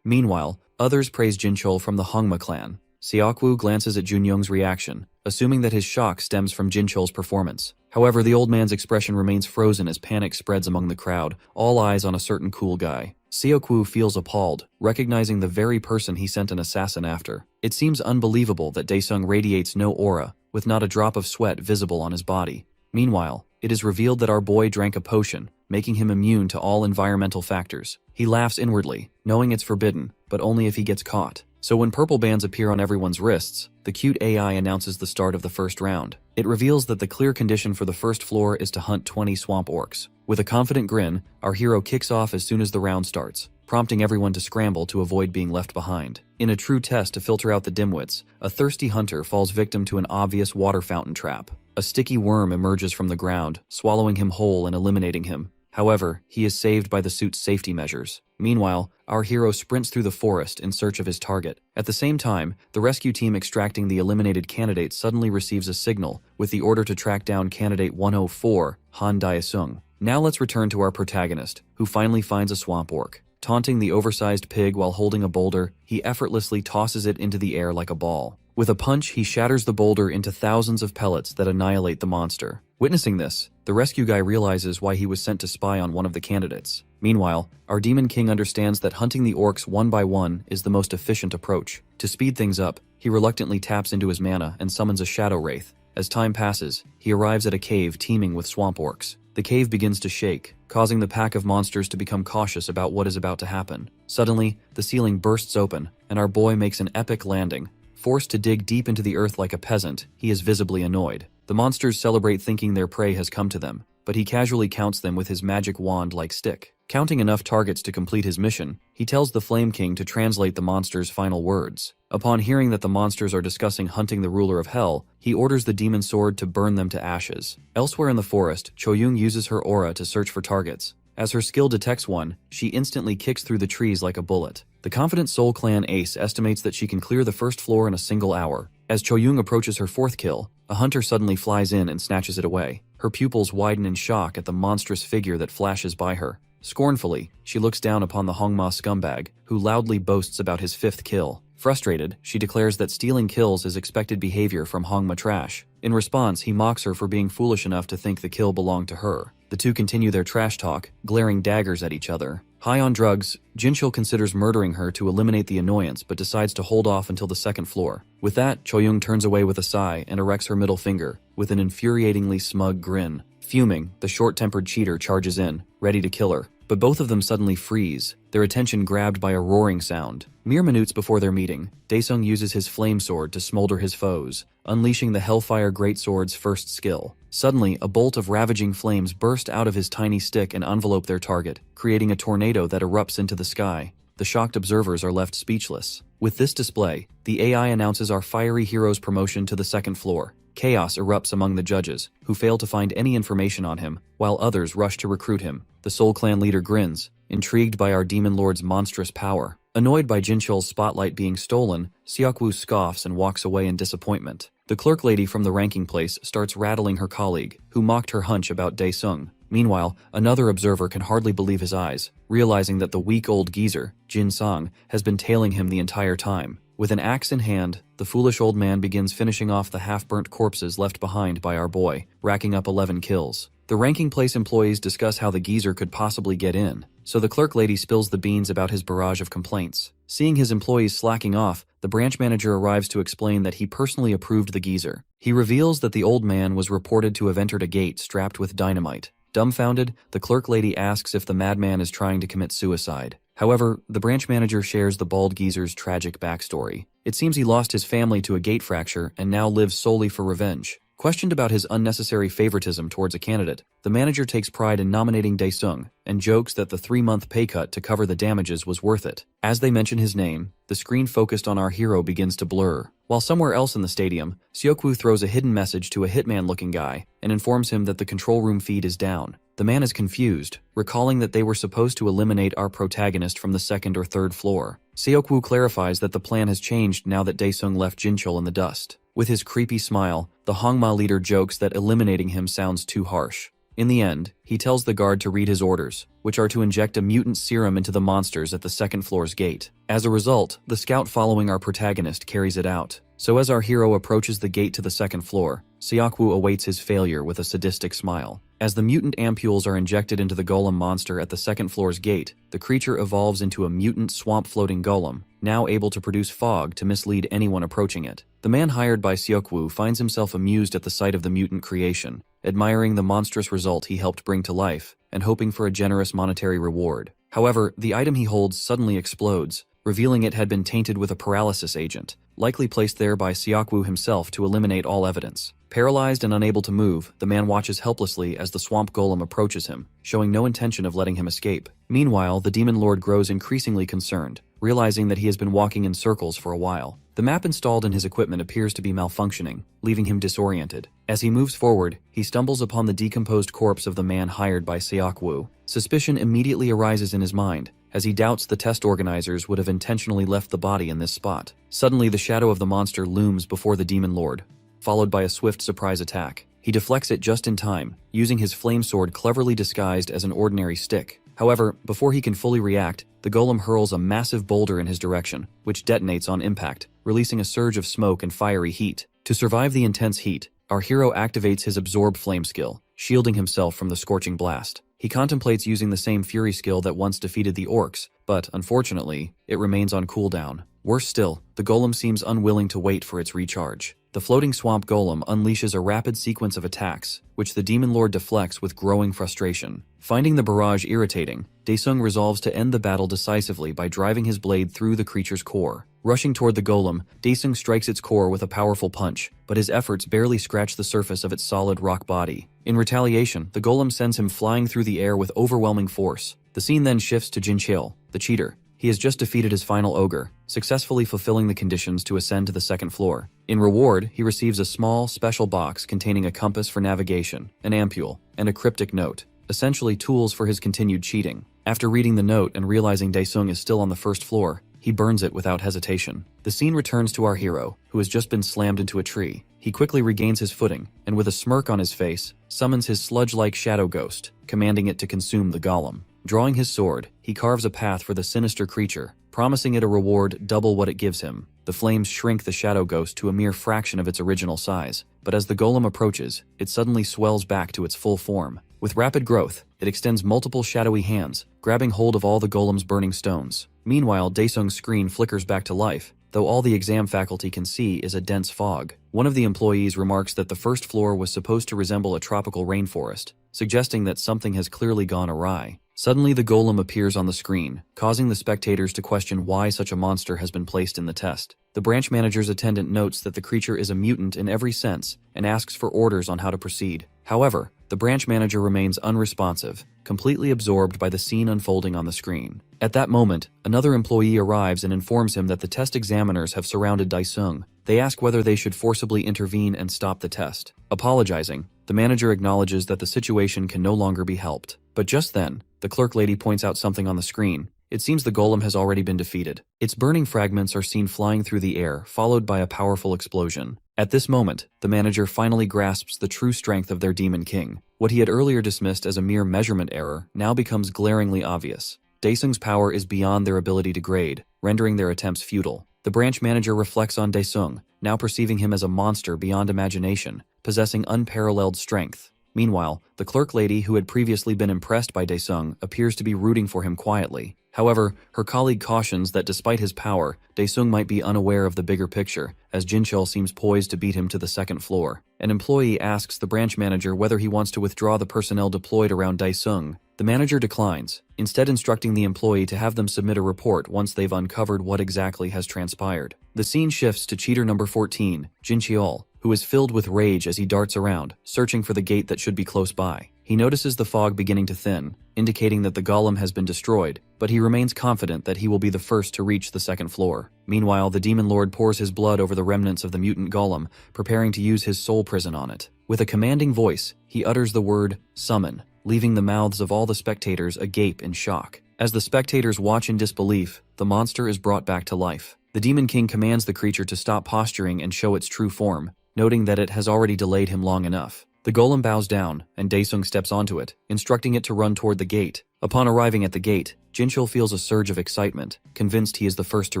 Speaker 1: Meanwhile, others praise Jinchul from the Hongma clan. Seokwoo glances at Junyoung's reaction, assuming that his shock stems from Jinchul's performance. However, the old man's expression remains frozen as panic spreads among the crowd, all eyes on a certain cool guy. Seokwoo feels appalled, recognizing the very person he sent an assassin after. It seems unbelievable that Daesung radiates no aura, with not a drop of sweat visible on his body. Meanwhile, it is revealed that our boy drank a potion, making him immune to all environmental factors. He laughs inwardly, knowing it's forbidden, but only if he gets caught. So when purple bands appear on everyone's wrists, the cute AI announces the start of the first round. It reveals that the clear condition for the first floor is to hunt 20 swamp orcs. With a confident grin, our hero kicks off as soon as the round starts, prompting everyone to scramble to avoid being left behind. In a true test to filter out the dimwits, a thirsty hunter falls victim to an obvious water fountain trap. A sticky worm emerges from the ground, swallowing him whole and eliminating him. However, he is saved by the suit's safety measures. Meanwhile, our hero sprints through the forest in search of his target. At the same time, the rescue team extracting the eliminated candidate suddenly receives a signal with the order to track down candidate 104, Han Daesung. Now let's return to our protagonist, who finally finds a swamp orc. Taunting the oversized pig while holding a boulder, he effortlessly tosses it into the air like a ball. With a punch, he shatters the boulder into thousands of pellets that annihilate the monster. Witnessing this, the rescue guy realizes why he was sent to spy on one of the candidates. Meanwhile, our Demon King understands that hunting the orcs one by one is the most efficient approach. To speed things up, he reluctantly taps into his mana and summons a shadow wraith. As time passes, he arrives at a cave teeming with swamp orcs. The cave begins to shake, causing the pack of monsters to become cautious about what is about to happen. Suddenly, the ceiling bursts open, and our boy makes an epic landing. Forced to dig deep into the earth like a peasant, he is visibly annoyed. The monsters celebrate thinking their prey has come to them, but he casually counts them with his magic wand-like stick. Counting enough targets to complete his mission, he tells the Flame King to translate the monsters' final words. Upon hearing that the monsters are discussing hunting the ruler of hell, he orders the demon sword to burn them to ashes. Elsewhere in the forest, Choyoung uses her aura to search for targets. As her skill detects one, she instantly kicks through the trees like a bullet. The confident Soul Clan ace estimates that she can clear the first floor in a single hour. As Choyoung approaches her fourth kill, a hunter suddenly flies in and snatches it away. Her pupils widen in shock at the monstrous figure that flashes by her. Scornfully, she looks down upon the Hongma scumbag, who loudly boasts about his fifth kill. Frustrated, she declares that stealing kills is expected behavior from Hongma trash. In response, he mocks her for being foolish enough to think the kill belonged to her. The two continue their trash talk, glaring daggers at each other. High on drugs, Jinchul considers murdering her to eliminate the annoyance but decides to hold off until the second floor. With that, Choyoung turns away with a sigh and erects her middle finger, with an infuriatingly smug grin. Fuming, the short-tempered cheater charges in, ready to kill her. but both of them suddenly freeze, their attention grabbed by a roaring sound. Mere minutes before their meeting, Daesung uses his flame sword to smolder his foes, unleashing the Hellfire Greatsword's first skill. Suddenly, a bolt of ravaging flames burst out of his tiny stick and envelope their target, creating a tornado that erupts into the sky. The shocked observers are left speechless. With this display, the AI announces our fiery hero's promotion to the second floor. Chaos erupts among the judges, who fail to find any information on him, while others rush to recruit him. The Soul Clan leader grins, intrigued by our demon lord's monstrous power. Annoyed by Jinchul's spotlight being stolen, Seokwoo scoffs and walks away in disappointment. The clerk lady from the ranking place starts rattling her colleague, who mocked her hunch about Daesung. Meanwhile, another observer can hardly believe his eyes, realizing that the weak old geezer, Jin Sang, has been tailing him the entire time. With an axe in hand, the foolish old man begins finishing off the half-burnt corpses left behind by our boy, racking up 11 kills. The ranking place employees discuss how the geezer could possibly get in, so the clerk lady spills the beans about his barrage of complaints. Seeing his employees slacking off, the branch manager arrives to explain that he personally approved the geezer. He reveals that the old man was reported to have entered a gate strapped with dynamite. Dumbfounded, the clerk lady asks if the madman is trying to commit suicide. However, the branch manager shares the bald geezer's tragic backstory. It seems he lost his family to a gate fracture and now lives solely for revenge. Questioned about his unnecessary favoritism towards a candidate, the manager takes pride in nominating Daesung and jokes that the 3-month pay cut to cover the damages was worth it. As they mention his name, the screen focused on our hero begins to blur. While somewhere else in the stadium, Seokwoo throws a hidden message to a hitman-looking guy and informs him that the control room feed is down. The man is confused, recalling that they were supposed to eliminate our protagonist from the 2nd or 3rd floor. Seokwoo clarifies that the plan has changed now that Daesung left Jinchul in the dust. With his creepy smile, the Hongma leader jokes that eliminating him sounds too harsh. In the end, he tells the guard to read his orders, which are to inject a mutant serum into the monsters at the 2nd floor's gate. As a result, the scout following our protagonist carries it out. So as our hero approaches the gate to the 2nd floor, Seokwoo awaits his failure with a sadistic smile. As the mutant ampules are injected into the golem monster at the 2nd floor's gate, the creature evolves into a mutant swamp-floating golem, now able to produce fog to mislead anyone approaching it. The man hired by Seokwoo finds himself amused at the sight of the mutant creation, admiring the monstrous result he helped bring to life, and hoping for a generous monetary reward. However, the item he holds suddenly explodes, revealing it had been tainted with a paralysis agent, likely placed there by Seokwoo himself to eliminate all evidence. Paralyzed and unable to move, the man watches helplessly as the swamp golem approaches him, showing no intention of letting him escape. Meanwhile, the demon lord grows increasingly concerned, realizing that he has been walking in circles for a while. The map installed in his equipment appears to be malfunctioning, leaving him disoriented. As he moves forward, he stumbles upon the decomposed corpse of the man hired by Seokwoo. Suspicion immediately arises in his mind, as he doubts the test organizers would have intentionally left the body in this spot. Suddenly, the shadow of the monster looms before the demon lord, followed by a swift surprise attack. He deflects it just in time, using his flame sword cleverly disguised as an ordinary stick. However, before he can fully react, the golem hurls a massive boulder in his direction, which detonates on impact, releasing a surge of smoke and fiery heat. To survive the intense heat, our hero activates his absorb flame skill, shielding himself from the scorching blast. He contemplates using the same fury skill that once defeated the orcs, but unfortunately, it remains on cooldown. Worse still, the golem seems unwilling to wait for its recharge. The floating swamp golem unleashes a rapid sequence of attacks, which the demon lord deflects with growing frustration. Finding the barrage irritating, Daesung resolves to end the battle decisively by driving his blade through the creature's core. Rushing toward the golem, Daesung strikes its core with a powerful punch, but his efforts barely scratch the surface of its solid rock body. In retaliation, the golem sends him flying through the air with overwhelming force. The scene then shifts to Jinchul, the cheater. He has just defeated his final ogre, successfully fulfilling the conditions to ascend to the 2nd floor. In reward, he receives a small, special box containing a compass for navigation, an ampule, and a cryptic note, essentially tools for his continued cheating. After reading the note and realizing Daesung is still on the 1st floor, he burns it without hesitation. The scene returns to our hero, who has just been slammed into a tree. He quickly regains his footing, and with a smirk on his face, summons his sludge-like shadow ghost, commanding it to consume the golem. Drawing his sword, he carves a path for the sinister creature, promising it a reward double what it gives him. The flames shrink the shadow ghost to a mere fraction of its original size, but as the golem approaches, it suddenly swells back to its full form. With rapid growth, it extends multiple shadowy hands, grabbing hold of all the golem's burning stones. Meanwhile, Daesung's screen flickers back to life, though all the exam faculty can see is a dense fog. One of the employees remarks that the 1st floor was supposed to resemble a tropical rainforest, suggesting that something has clearly gone awry. Suddenly the golem appears on the screen, causing the spectators to question why such a monster has been placed in the test. The branch manager's attendant notes that the creature is a mutant in every sense and asks for orders on how to proceed. However, the branch manager remains unresponsive, completely absorbed by the scene unfolding on the screen. At that moment, another employee arrives and informs him that the test examiners have surrounded Daesung. They ask whether they should forcibly intervene and stop the test. Apologizing, the manager acknowledges that the situation can no longer be helped. But just then, the clerk lady points out something on the screen. It seems the golem has already been defeated. Its burning fragments are seen flying through the air, followed by a powerful explosion. At this moment, the manager finally grasps the true strength of their demon king. What he had earlier dismissed as a mere measurement error now becomes glaringly obvious. Daesung's power is beyond their ability to grade, rendering their attempts futile. The branch manager reflects on Daesung, now perceiving him as a monster beyond imagination, possessing unparalleled strength. Meanwhile, the clerk lady who had previously been impressed by Daesung appears to be rooting for him quietly. However, her colleague cautions that despite his power, Daesung might be unaware of the bigger picture, as Jinchul seems poised to beat him to the second floor. An employee asks the branch manager whether he wants to withdraw the personnel deployed around Daesung. The manager declines, instead instructing the employee to have them submit a report once they've uncovered what exactly has transpired. The scene shifts to cheater number 14, Jinchul, who is filled with rage as he darts around, searching for the gate that should be close by. He notices the fog beginning to thin, indicating that the golem has been destroyed, but he remains confident that he will be the first to reach the second floor. Meanwhile, the demon lord pours his blood over the remnants of the mutant golem, preparing to use his soul prison on it. With a commanding voice, he utters the word, summon, leaving the mouths of all the spectators agape in shock. As the spectators watch in disbelief, the monster is brought back to life. The demon king commands the creature to stop posturing and show its true form, noting that it has already delayed him long enough. The golem bows down, and Daesung steps onto it, instructing it to run toward the gate. Upon arriving at the gate, Jinchul feels a surge of excitement, convinced he is the first to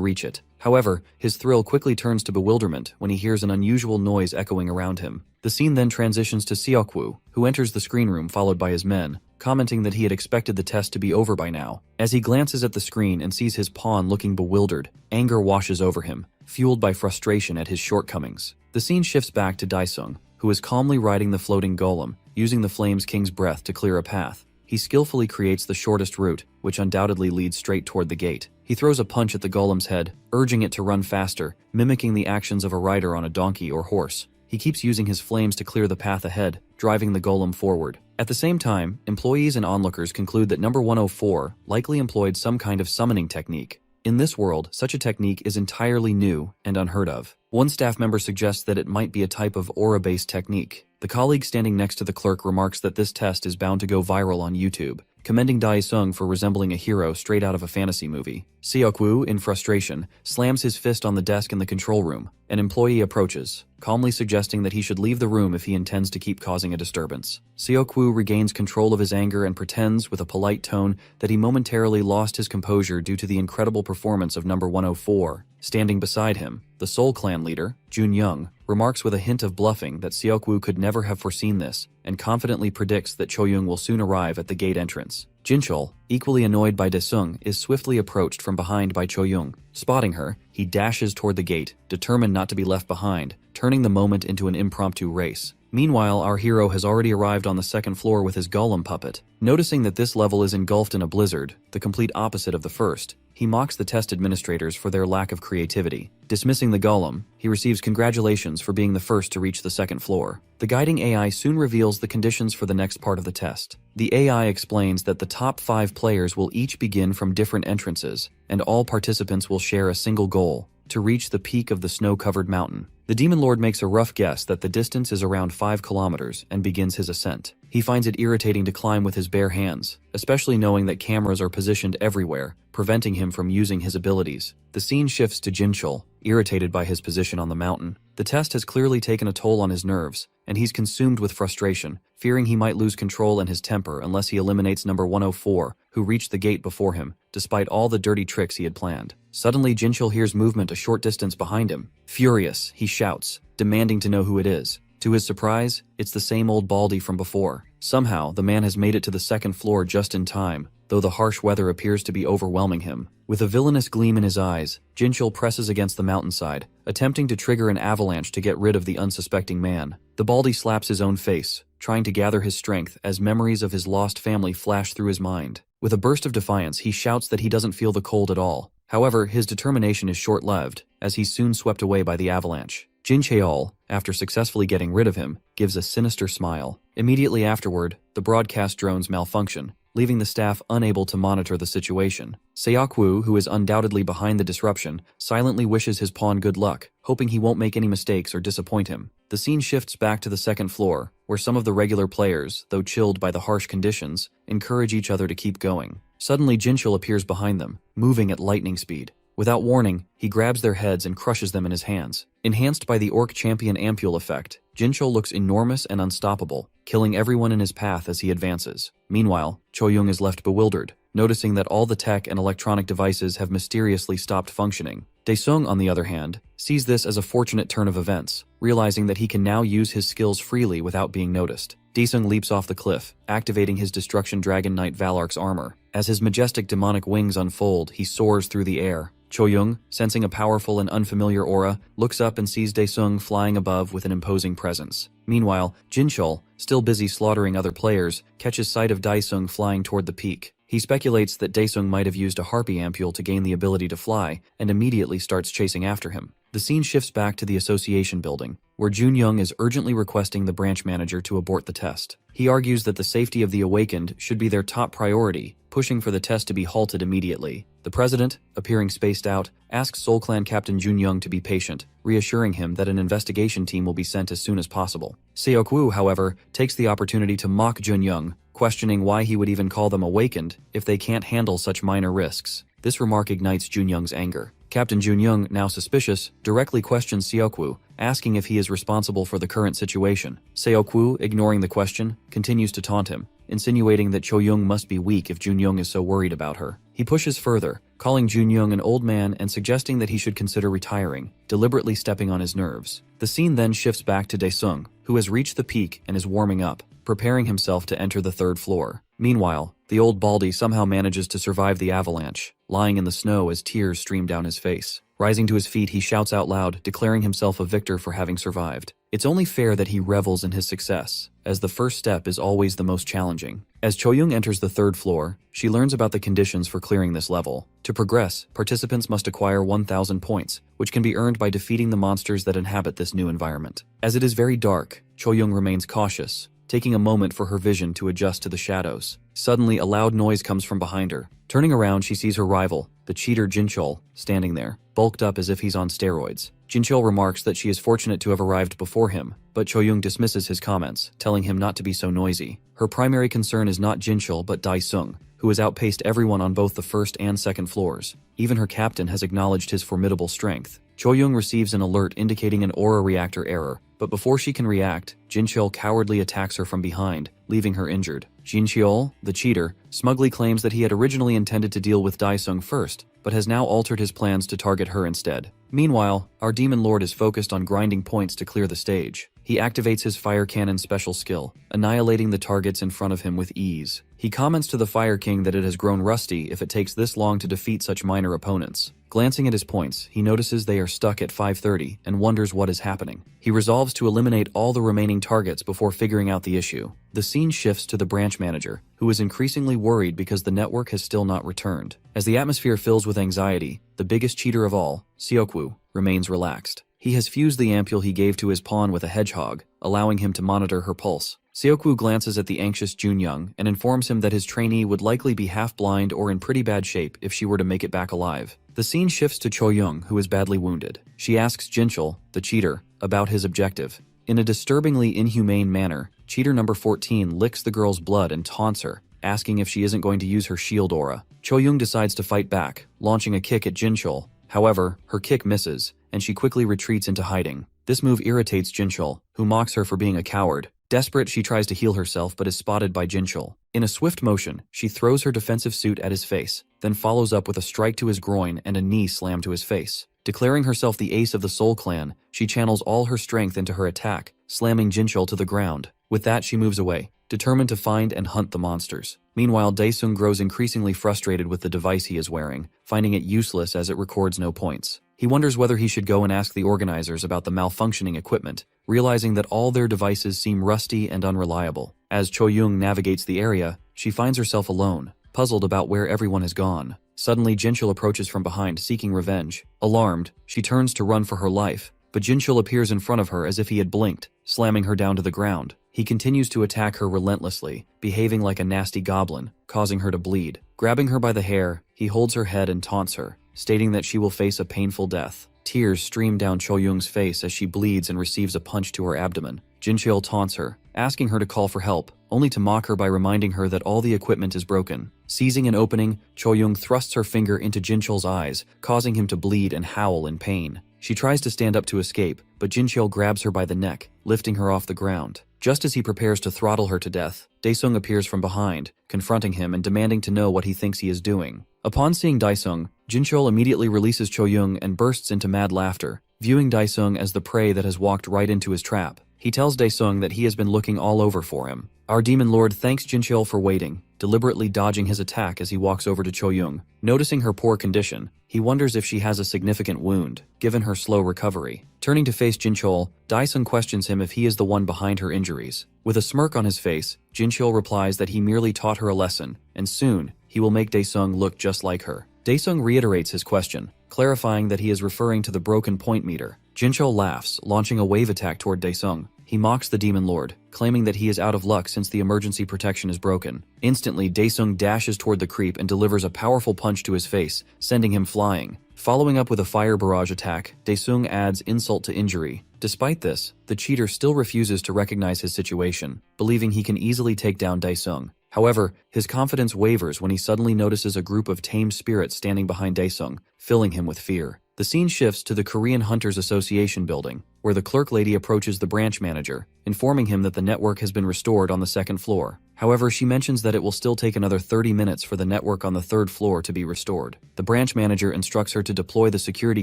Speaker 1: reach it. However, his thrill quickly turns to bewilderment when he hears an unusual noise echoing around him. The scene then transitions to Seokwoo, who enters the screen room followed by his men, commenting that he had expected the test to be over by now. As he glances at the screen and sees his pawn looking bewildered, anger washes over him, fueled by frustration at his shortcomings. The scene shifts back to Daesung, who is calmly riding the floating golem, using the Flames King's breath to clear a path. He skillfully creates the shortest route, which undoubtedly leads straight toward the gate. He throws a punch at the golem's head, urging it to run faster, mimicking the actions of a rider on a donkey or horse. He keeps using his flames to clear the path ahead, driving the golem forward. At the same time, employees and onlookers conclude that number 104 likely employed some kind of summoning technique. In this world, such a technique is entirely new and unheard of. One staff member suggests that it might be a type of aura-based technique. The colleague standing next to the clerk remarks that this test is bound to go viral on YouTube, commending Daesung for resembling a hero straight out of a fantasy movie. Seokwoo, in frustration, slams his fist on the desk in the control room. An employee approaches, calmly suggesting that he should leave the room if he intends to keep causing a disturbance. Seokwoo regains control of his anger and pretends, with a polite tone, that he momentarily lost his composure due to the incredible performance of number 104. Standing beside him, the Soul Clan leader, Jun Young, remarks with a hint of bluffing that Seokwoo could never have foreseen this, and confidently predicts that Choyoung will soon arrive at the gate entrance. Jinchul, equally annoyed by Daesung, is swiftly approached from behind by Choyoung. Spotting her, he dashes toward the gate, determined not to be left behind, turning the moment into an impromptu race. Meanwhile, our hero has already arrived on the second floor with his golem puppet. Noticing that this level is engulfed in a blizzard, the complete opposite of the first, he mocks the test administrators for their lack of creativity. Dismissing the golem, he receives congratulations for being the first to reach the second floor. The guiding AI soon reveals the conditions for the next part of the test. The AI explains that the top 5 players will each begin from different entrances, and all participants will share a single goal: to reach the peak of the snow-covered mountain. The Demon Lord makes a rough guess that the distance is around 5 kilometers and begins his ascent. He finds it irritating to climb with his bare hands, especially knowing that cameras are positioned everywhere, preventing him from using his abilities. The scene shifts to Jinchul, irritated by his position on the mountain. The test has clearly taken a toll on his nerves, and he's consumed with frustration, fearing he might lose control and his temper unless he eliminates number 104, who reached the gate before him, despite all the dirty tricks he had planned. Suddenly, Jinchul hears movement a short distance behind him. Furious, he shouts, demanding to know who it is. To his surprise, it's the same old Baldy from before. Somehow, the man has made it to the second floor just in time, though the harsh weather appears to be overwhelming him. With a villainous gleam in his eyes, Jinchul presses against the mountainside, attempting to trigger an avalanche to get rid of the unsuspecting man. The Baldy slaps his own face, trying to gather his strength as memories of his lost family flash through his mind. With a burst of defiance, he shouts that he doesn't feel the cold at all. However, his determination is short-lived, as he's soon swept away by the avalanche. Jin Cheol, after successfully getting rid of him, gives a sinister smile. Immediately afterward, the broadcast drones malfunction, leaving the staff unable to monitor the situation. Seokwoo, who is undoubtedly behind the disruption, silently wishes his pawn good luck, hoping he won't make any mistakes or disappoint him. The scene shifts back to the second floor, where some of the regular players, though chilled by the harsh conditions, encourage each other to keep going. Suddenly Jinchul appears behind them, moving at lightning speed. Without warning, he grabs their heads and crushes them in his hands. Enhanced by the Orc Champion Ampule effect, Jinchul looks enormous and unstoppable, killing everyone in his path as he advances. Meanwhile, Choyoung is left bewildered, noticing that all the tech and electronic devices have mysteriously stopped functioning. Daesung, on the other hand, sees this as a fortunate turn of events, realizing that he can now use his skills freely without being noticed. Daesung leaps off the cliff, activating his Destruction Dragon Knight Valark's armor. As his majestic demonic wings unfold, he soars through the air. Choyoung, sensing a powerful and unfamiliar aura, looks up and sees Daesung flying above with an imposing presence. Meanwhile, Jinchul, still busy slaughtering other players, catches sight of Daesung flying toward the peak. He speculates that Daesung might have used a harpy ampule to gain the ability to fly, and immediately starts chasing after him. The scene shifts back to the association building, where Junyoung is urgently requesting the branch manager to abort the test. He argues that the safety of the awakened should be their top priority, pushing for the test to be halted immediately. The president, appearing spaced out, asks Soul Clan Captain Junyoung to be patient, reassuring him that an investigation team will be sent as soon as possible. Seokwoo, however, takes the opportunity to mock Junyoung, questioning why he would even call them awakened if they can't handle such minor risks. This remark ignites Junyoung's anger. Captain Junyoung, now suspicious, directly questions Seokwoo, asking if he is responsible for the current situation. Seokwoo, ignoring the question, continues to taunt him, insinuating that Choyoung must be weak if Junyoung is so worried about her. He pushes further, calling Junyoung an old man and suggesting that he should consider retiring, deliberately stepping on his nerves. The scene then shifts back to Daesung, who has reached the peak and is warming up, preparing himself to enter the third floor. Meanwhile, the old baldy somehow manages to survive the avalanche, lying in the snow as tears stream down his face. Rising to his feet, he shouts out loud, declaring himself a victor for having survived. It's only fair that he revels in his success, as the first step is always the most challenging. As Choyoung enters the third floor, she learns about the conditions for clearing this level. To progress, participants must acquire 1,000 points, which can be earned by defeating the monsters that inhabit this new environment. As it is very dark, Choyoung remains cautious, taking a moment for her vision to adjust to the shadows. Suddenly, a loud noise comes from behind her. Turning around, she sees her rival, the cheater Jinchul, standing there, bulked up as if he's on steroids. Jinchul remarks that she is fortunate to have arrived before him, but Choyoung dismisses his comments, telling him not to be so noisy. Her primary concern is not Jinchul but Daesung, who has outpaced everyone on both the first and second floors. Even her captain has acknowledged his formidable strength. Choyoung receives an alert indicating an aura reactor error, but before she can react, Jinchul cowardly attacks her from behind, leaving her injured. Jinchul, the cheater, smugly claims that he had originally intended to deal with Daesung first, but has now altered his plans to target her instead. Meanwhile, our Demon Lord is focused on grinding points to clear the stage. He activates his Fire Cannon special skill, annihilating the targets in front of him with ease. He comments to the Fire King that it has grown rusty if it takes this long to defeat such minor opponents. Glancing at his points, he notices they are stuck at 530 and wonders what is happening. He resolves to eliminate all the remaining targets before figuring out the issue. The scene shifts to the branch manager, who is increasingly worried because the network has still not returned. As the atmosphere fills with anxiety, the biggest cheater of all, Seokwoo, remains relaxed. He has fused the ampule he gave to his pawn with a hedgehog, allowing him to monitor her pulse. Seokwoo glances at the anxious Junyoung and informs him that his trainee would likely be half-blind or in pretty bad shape if she were to make it back alive. The scene shifts to Choyoung, who is badly wounded. She asks Jinchul, the cheater, about his objective. In a disturbingly inhumane manner, cheater number 14 licks the girl's blood and taunts her, asking if she isn't going to use her shield aura. Choyoung decides to fight back, launching a kick at Jinchul. However, her kick misses, and she quickly retreats into hiding. This move irritates Jinchul, who mocks her for being a coward. Desperate, she tries to heal herself but is spotted by Jinchul. In a swift motion, she throws her defensive suit at his face, then follows up with a strike to his groin and a knee slam to his face. Declaring herself the ace of the Soul Clan, she channels all her strength into her attack, slamming Jinchul to the ground. With that, she moves away, determined to find and hunt the monsters. Meanwhile, Daesung grows increasingly frustrated with the device he is wearing, finding it useless as it records no points. He wonders whether he should go and ask the organizers about the malfunctioning equipment, realizing that all their devices seem rusty and unreliable. As Choyoung navigates the area, she finds herself alone, puzzled about where everyone has gone. Suddenly, Jinchul approaches from behind, seeking revenge. Alarmed, she turns to run for her life, but Jinchul appears in front of her as if he had blinked, slamming her down to the ground. He continues to attack her relentlessly, behaving like a nasty goblin, causing her to bleed. Grabbing her by the hair, he holds her head and taunts her, stating that she will face a painful death. Tears stream down Choyoung's face as she bleeds and receives a punch to her abdomen. Jinchul taunts her, asking her to call for help, only to mock her by reminding her that all the equipment is broken. Seizing an opening, Choyoung thrusts her finger into Jinchul's eyes, causing him to bleed and howl in pain. She tries to stand up to escape, but Jinchul grabs her by the neck, lifting her off the ground. Just as he prepares to throttle her to death, Daesung appears from behind, confronting him and demanding to know what he thinks he is doing. Upon seeing Daesung, Jinchul immediately releases Choyoung and bursts into mad laughter, viewing Daesung as the prey that has walked right into his trap. He tells Daesung that he has been looking all over for him. Our demon lord thanks Jinchul for waiting, deliberately dodging his attack as he walks over to Choyoung. Noticing her poor condition, he wonders if she has a significant wound, given her slow recovery. Turning to face Jinchul, Daesung questions him if he is the one behind her injuries. With a smirk on his face, Jinchul replies that he merely taught her a lesson, and soon, he will make Daesung look just like her. Daesung reiterates his question, clarifying that he is referring to the broken point meter. Jinchul laughs, launching a wave attack toward Daesung. He mocks the demon lord, claiming that he is out of luck since the emergency protection is broken. Instantly, Daesung dashes toward the creep and delivers a powerful punch to his face, sending him flying. Following up with a fire barrage attack, Daesung adds insult to injury. Despite this, the cheater still refuses to recognize his situation, believing he can easily take down Daesung. However, his confidence wavers when he suddenly notices a group of tamed spirits standing behind Daesung, filling him with fear. The scene shifts to the Korean Hunters Association building, where the clerk lady approaches the branch manager, informing him that the network has been restored on the second floor. However, she mentions that it will still take another 30 minutes for the network on the third floor to be restored. The branch manager instructs her to deploy the security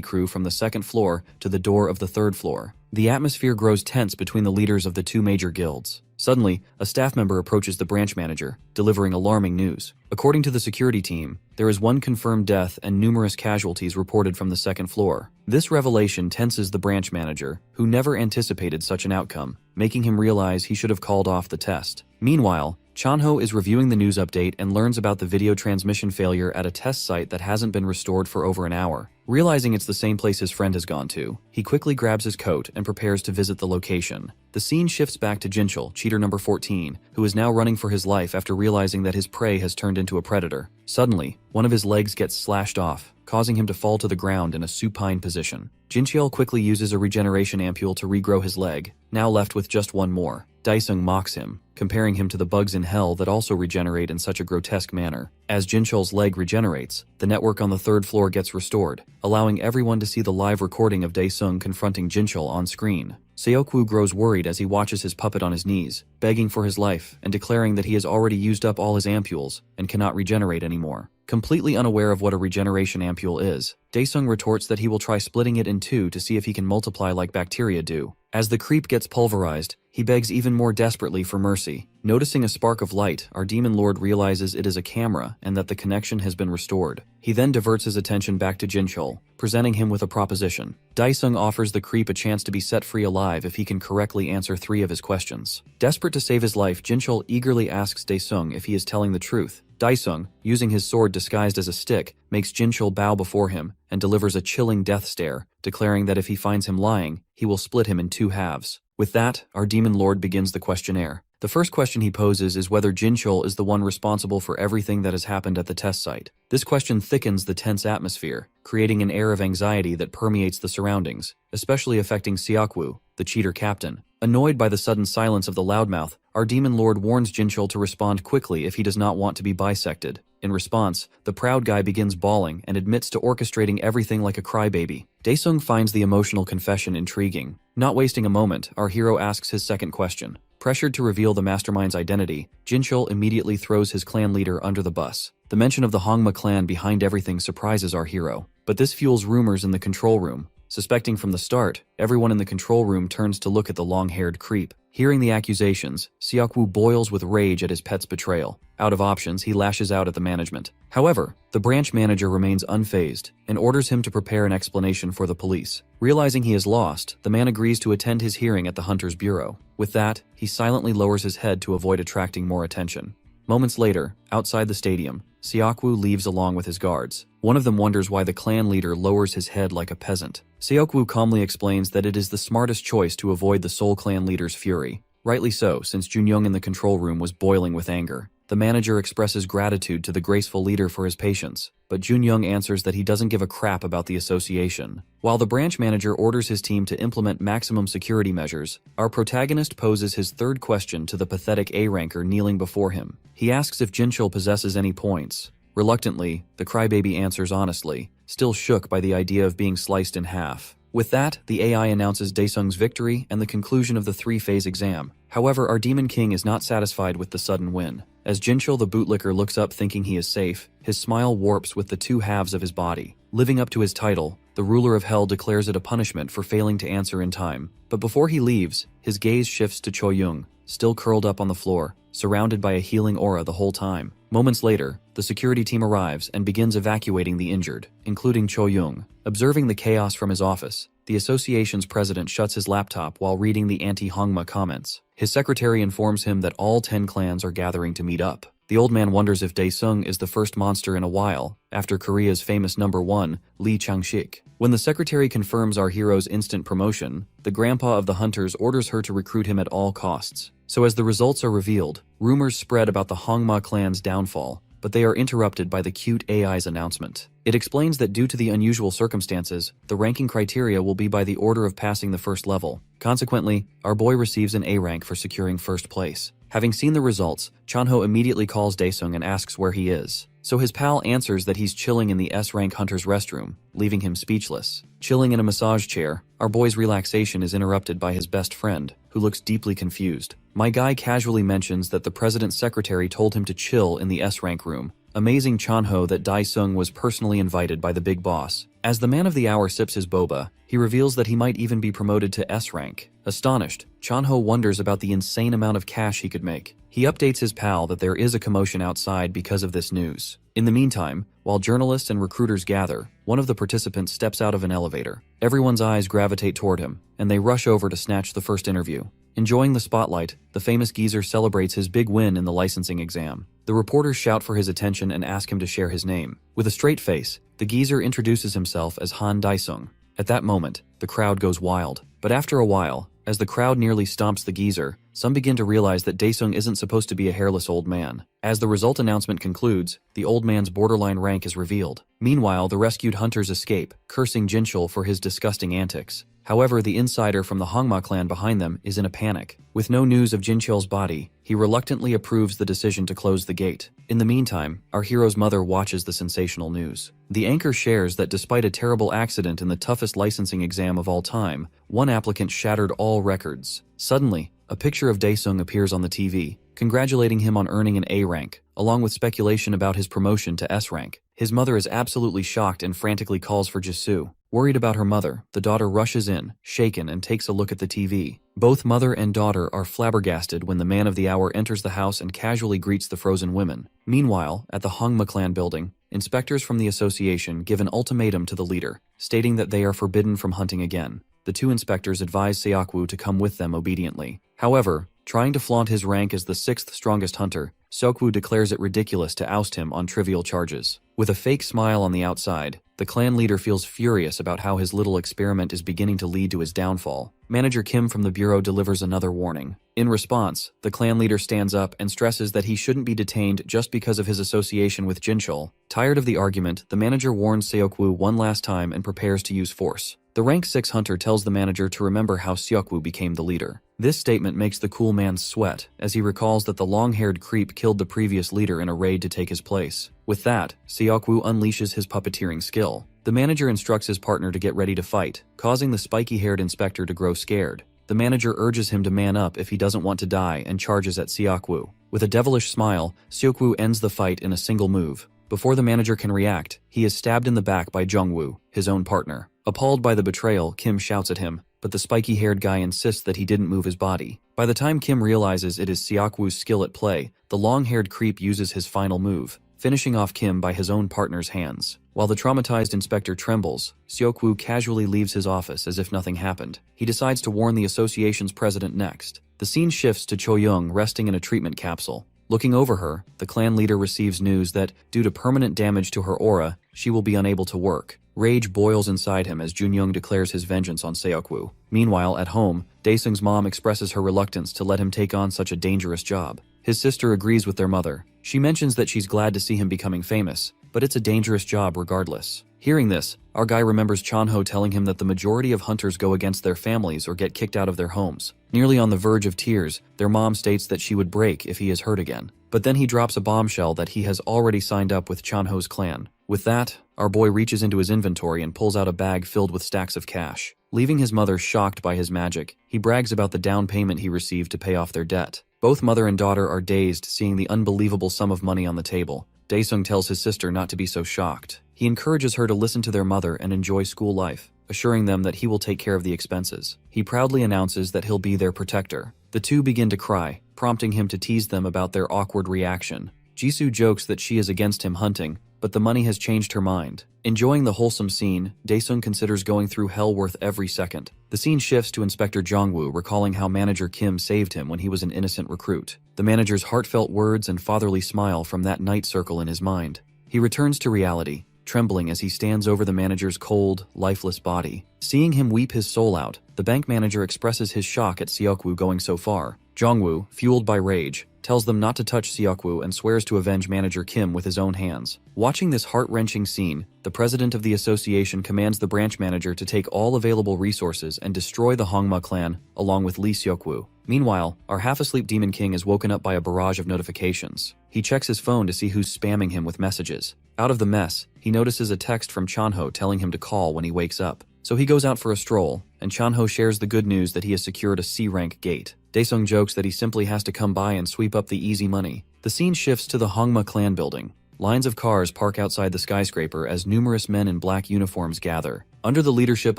Speaker 1: crew from the second floor to the door of the third floor. The atmosphere grows tense between the leaders of the two major guilds. Suddenly, a staff member approaches the branch manager, delivering alarming news. According to the security team, there is one confirmed death and numerous casualties reported from the second floor. This revelation tenses the branch manager, who never anticipated such an outcome, making him realize he should have called off the test. Meanwhile, Chanho is reviewing the news update and learns about the video transmission failure at a test site that hasn't been restored for over an hour. Realizing it's the same place his friend has gone to, he quickly grabs his coat and prepares to visit the location. The scene shifts back to Jinchul, cheater number 14, who is now running for his life after realizing that his prey has turned into a predator. Suddenly, one of his legs gets slashed off, causing him to fall to the ground in a supine position. Jinchul quickly uses a regeneration ampule to regrow his leg, now left with just one more. Daesung mocks him, comparing him to the bugs in hell that also regenerate in such a grotesque manner. As Jinchul's leg regenerates, the network on the third floor gets restored, allowing everyone to see the live recording of Daesung confronting Jinchul on screen. Seokwoo grows worried as he watches his puppet on his knees, begging for his life and declaring that he has already used up all his ampules and cannot regenerate anymore. Completely unaware of what a regeneration ampule is, Daesung retorts that he will try splitting it in two to see if he can multiply like bacteria do. As the creep gets pulverized, he begs even more desperately for mercy. Noticing a spark of light, our demon lord realizes it is a camera and that the connection has been restored. He then diverts his attention back to Jinchul, presenting him with a proposition. Daesung offers the creep a chance to be set free alive if he can correctly answer 3 of his questions. Desperate to save his life, Jinchul eagerly asks Daesung if he is telling the truth. Daesung, using his sword disguised as a stick, makes Jinchul bow before him and delivers a chilling death stare, declaring that if he finds him lying, he will split him in 2 halves. With that, our demon lord begins the questionnaire. The first question he poses is whether Jinchul is the one responsible for everything that has happened at the test site. This question thickens the tense atmosphere, creating an air of anxiety that permeates the surroundings, especially affecting Seokwoo, the cheater captain. Annoyed by the sudden silence of the loudmouth, our demon lord warns Jinchul to respond quickly if he does not want to be bisected. In response, the proud guy begins bawling and admits to orchestrating everything like a crybaby. Daesung finds the emotional confession intriguing. Not wasting a moment, our hero asks his second question. Pressured to reveal the mastermind's identity, Jinchul immediately throws his clan leader under the bus. The mention of the Hongma clan behind everything surprises our hero, but this fuels rumors in the control room. Suspecting from the start, everyone in the control room turns to look at the long-haired creep. Hearing the accusations, Seokwoo boils with rage at his pet's betrayal. Out of options, he lashes out at the management. However, the branch manager remains unfazed and orders him to prepare an explanation for the police. Realizing he is lost, the man agrees to attend his hearing at the Hunter's Bureau. With that, he silently lowers his head to avoid attracting more attention. Moments later, outside the stadium, Seokwoo leaves along with his guards. One of them wonders why the clan leader lowers his head like a peasant. Seokwoo calmly explains that it is the smartest choice to avoid the Seoul clan leader's fury. Rightly so, since Junyoung in the control room was boiling with anger. The manager expresses gratitude to the graceful leader for his patience, but Junyoung answers that he doesn't give a crap about the association. While the branch manager orders his team to implement maximum security measures, our protagonist poses his third question to the pathetic A-ranker kneeling before him. He asks if Jinchul possesses any points. Reluctantly, the crybaby answers honestly, still shook by the idea of being sliced in half. With that, the AI announces Daesung's victory and the conclusion of the three-phase exam. However, our Demon King is not satisfied with the sudden win. As Jinchul the bootlicker looks up thinking he is safe, his smile warps with the two halves of his body. Living up to his title, the ruler of hell declares it a punishment for failing to answer in time. But before he leaves, his gaze shifts to Choyoung, still curled up on the floor, surrounded by a healing aura the whole time. Moments later, the security team arrives and begins evacuating the injured, including Choyoung. Observing the chaos from his office, the association's president shuts his laptop while reading the anti-Hongma comments. His secretary informs him that all 10 clans are gathering to meet up. The old man wonders if Daesung is the first monster in a while, after Korea's famous #1, Lee Chang-shik. When the secretary confirms our hero's instant promotion, the grandpa of the hunters orders her to recruit him at all costs. So as the results are revealed, rumors spread about the Hongma clan's downfall, but they are interrupted by the cute AI's announcement. It explains that due to the unusual circumstances, the ranking criteria will be by the order of passing the first level. Consequently, our boy receives an A rank for securing first place. Having seen the results, Chanho immediately calls Daesung and asks where he is. So his pal answers that he's chilling in the S-rank hunter's restroom, leaving him speechless. Chilling in a massage chair, our boy's relaxation is interrupted by his best friend, who looks deeply confused. My guy casually mentions that the president's secretary told him to chill in the S-rank room, amazing Chanho that Daesung was personally invited by the big boss. As the man of the hour sips his boba, he reveals that he might even be promoted to S-rank. Astonished, Chanho wonders about the insane amount of cash he could make. He updates his pal that there is a commotion outside because of this news. In the meantime, while journalists and recruiters gather, one of the participants steps out of an elevator. Everyone's eyes gravitate toward him, and they rush over to snatch the first interview. Enjoying the spotlight, the famous geezer celebrates his big win in the licensing exam. The reporters shout for his attention and ask him to share his name. With a straight face, the geezer introduces himself as Han Daesung. At that moment, the crowd goes wild. But after a while, as the crowd nearly stomps the geezer, some begin to realize that Daesung isn't supposed to be a hairless old man. As the result announcement concludes, the old man's borderline rank is revealed. Meanwhile, the rescued hunters escape, cursing Jinchul for his disgusting antics. However, the insider from the Hongma clan behind them is in a panic. With no news of Jinchul's body, he reluctantly approves the decision to close the gate. In the meantime, our hero's mother watches the sensational news. The anchor shares that despite a terrible accident in the toughest licensing exam of all time, one applicant shattered all records. Suddenly, a picture of Daesung appears on the TV, congratulating him on earning an A rank, along with speculation about his promotion to S rank. His mother is absolutely shocked and frantically calls for Jisoo. Worried about her mother, the daughter rushes in, shaken, and takes a look at the TV. Both mother and daughter are flabbergasted when the man of the hour enters the house and casually greets the frozen women. Meanwhile, at the Hongma clan building, inspectors from the association give an ultimatum to the leader, stating that they are forbidden from hunting again. The two inspectors advise Seokwoo to come with them obediently. However, trying to flaunt his rank as the 6th strongest hunter, Seokwoo declares it ridiculous to oust him on trivial charges. With a fake smile on the outside, the clan leader feels furious about how his little experiment is beginning to lead to his downfall. Manager Kim from the bureau delivers another warning. In response, the clan leader stands up and stresses that he shouldn't be detained just because of his association with Jinchul. Tired of the argument, the manager warns Seokwoo one last time and prepares to use force. The rank 6 hunter tells the manager to remember how Seokwoo became the leader. This statement makes the cool man sweat, as he recalls that the long-haired creep killed the previous leader in a raid to take his place. With that, Seokwoo unleashes his puppeteering skill. The manager instructs his partner to get ready to fight, causing the spiky-haired inspector to grow scared. The manager urges him to man up if he doesn't want to die and charges at Seokwoo. With a devilish smile, Seokwoo ends the fight in a single move. Before the manager can react, he is stabbed in the back by Jungwoo, his own partner. Appalled by the betrayal, Kim shouts at him, but the spiky-haired guy insists that he didn't move his body. By the time Kim realizes it is Seokwoo's skill at play, the long-haired creep uses his final move, finishing off Kim by his own partner's hands. While the traumatized inspector trembles, Seokwoo casually leaves his office as if nothing happened. He decides to warn the association's president next. The scene shifts to Choyoung resting in a treatment capsule. Looking over her, the clan leader receives news that, due to permanent damage to her aura, she will be unable to work. Rage boils inside him as Junyoung declares his vengeance on Seokwoo. Meanwhile, at home, Daesung's mom expresses her reluctance to let him take on such a dangerous job. His sister agrees with their mother. She mentions that she's glad to see him becoming famous, but it's a dangerous job regardless. Hearing this, our guy remembers Chanho telling him that the majority of hunters go against their families or get kicked out of their homes. Nearly on the verge of tears, their mom states that she would break if he is hurt again. But then he drops a bombshell that he has already signed up with Chanho's clan. With that, our boy reaches into his inventory and pulls out a bag filled with stacks of cash. Leaving his mother shocked by his magic, he brags about the down payment he received to pay off their debt. Both mother and daughter are dazed seeing the unbelievable sum of money on the table. Daesung tells his sister not to be so shocked. He encourages her to listen to their mother and enjoy school life, assuring them that he will take care of the expenses. He proudly announces that he'll be their protector. The two begin to cry, prompting him to tease them about their awkward reaction. Jisoo jokes that she is against him hunting, but the money has changed her mind. Enjoying the wholesome scene, Daesung considers going through hell worth every second. The scene shifts to Inspector Jongwoo recalling how manager Kim saved him when he was an innocent recruit. The manager's heartfelt words and fatherly smile from that night circle in his mind. He returns to reality, trembling as he stands over the manager's cold, lifeless body. Seeing him weep his soul out, the bank manager expresses his shock at Seokwoo going so far. Jongwoo, fueled by rage, tells them not to touch Seokwoo and swears to avenge manager Kim with his own hands. Watching this heart-wrenching scene, the president of the association commands the branch manager to take all available resources and destroy the Hongma clan, along with Lee Seokwoo. Meanwhile, our half-asleep Demon King is woken up by a barrage of notifications. He checks his phone to see who's spamming him with messages. Out of the mess, he notices a text from Chanho telling him to call when he wakes up. So he goes out for a stroll, and Chanho shares the good news that he has secured a C-rank gate. Daesung jokes that he simply has to come by and sweep up the easy money. The scene shifts to the Hongma clan building. Lines of cars park outside the skyscraper as numerous men in black uniforms gather. Under the leadership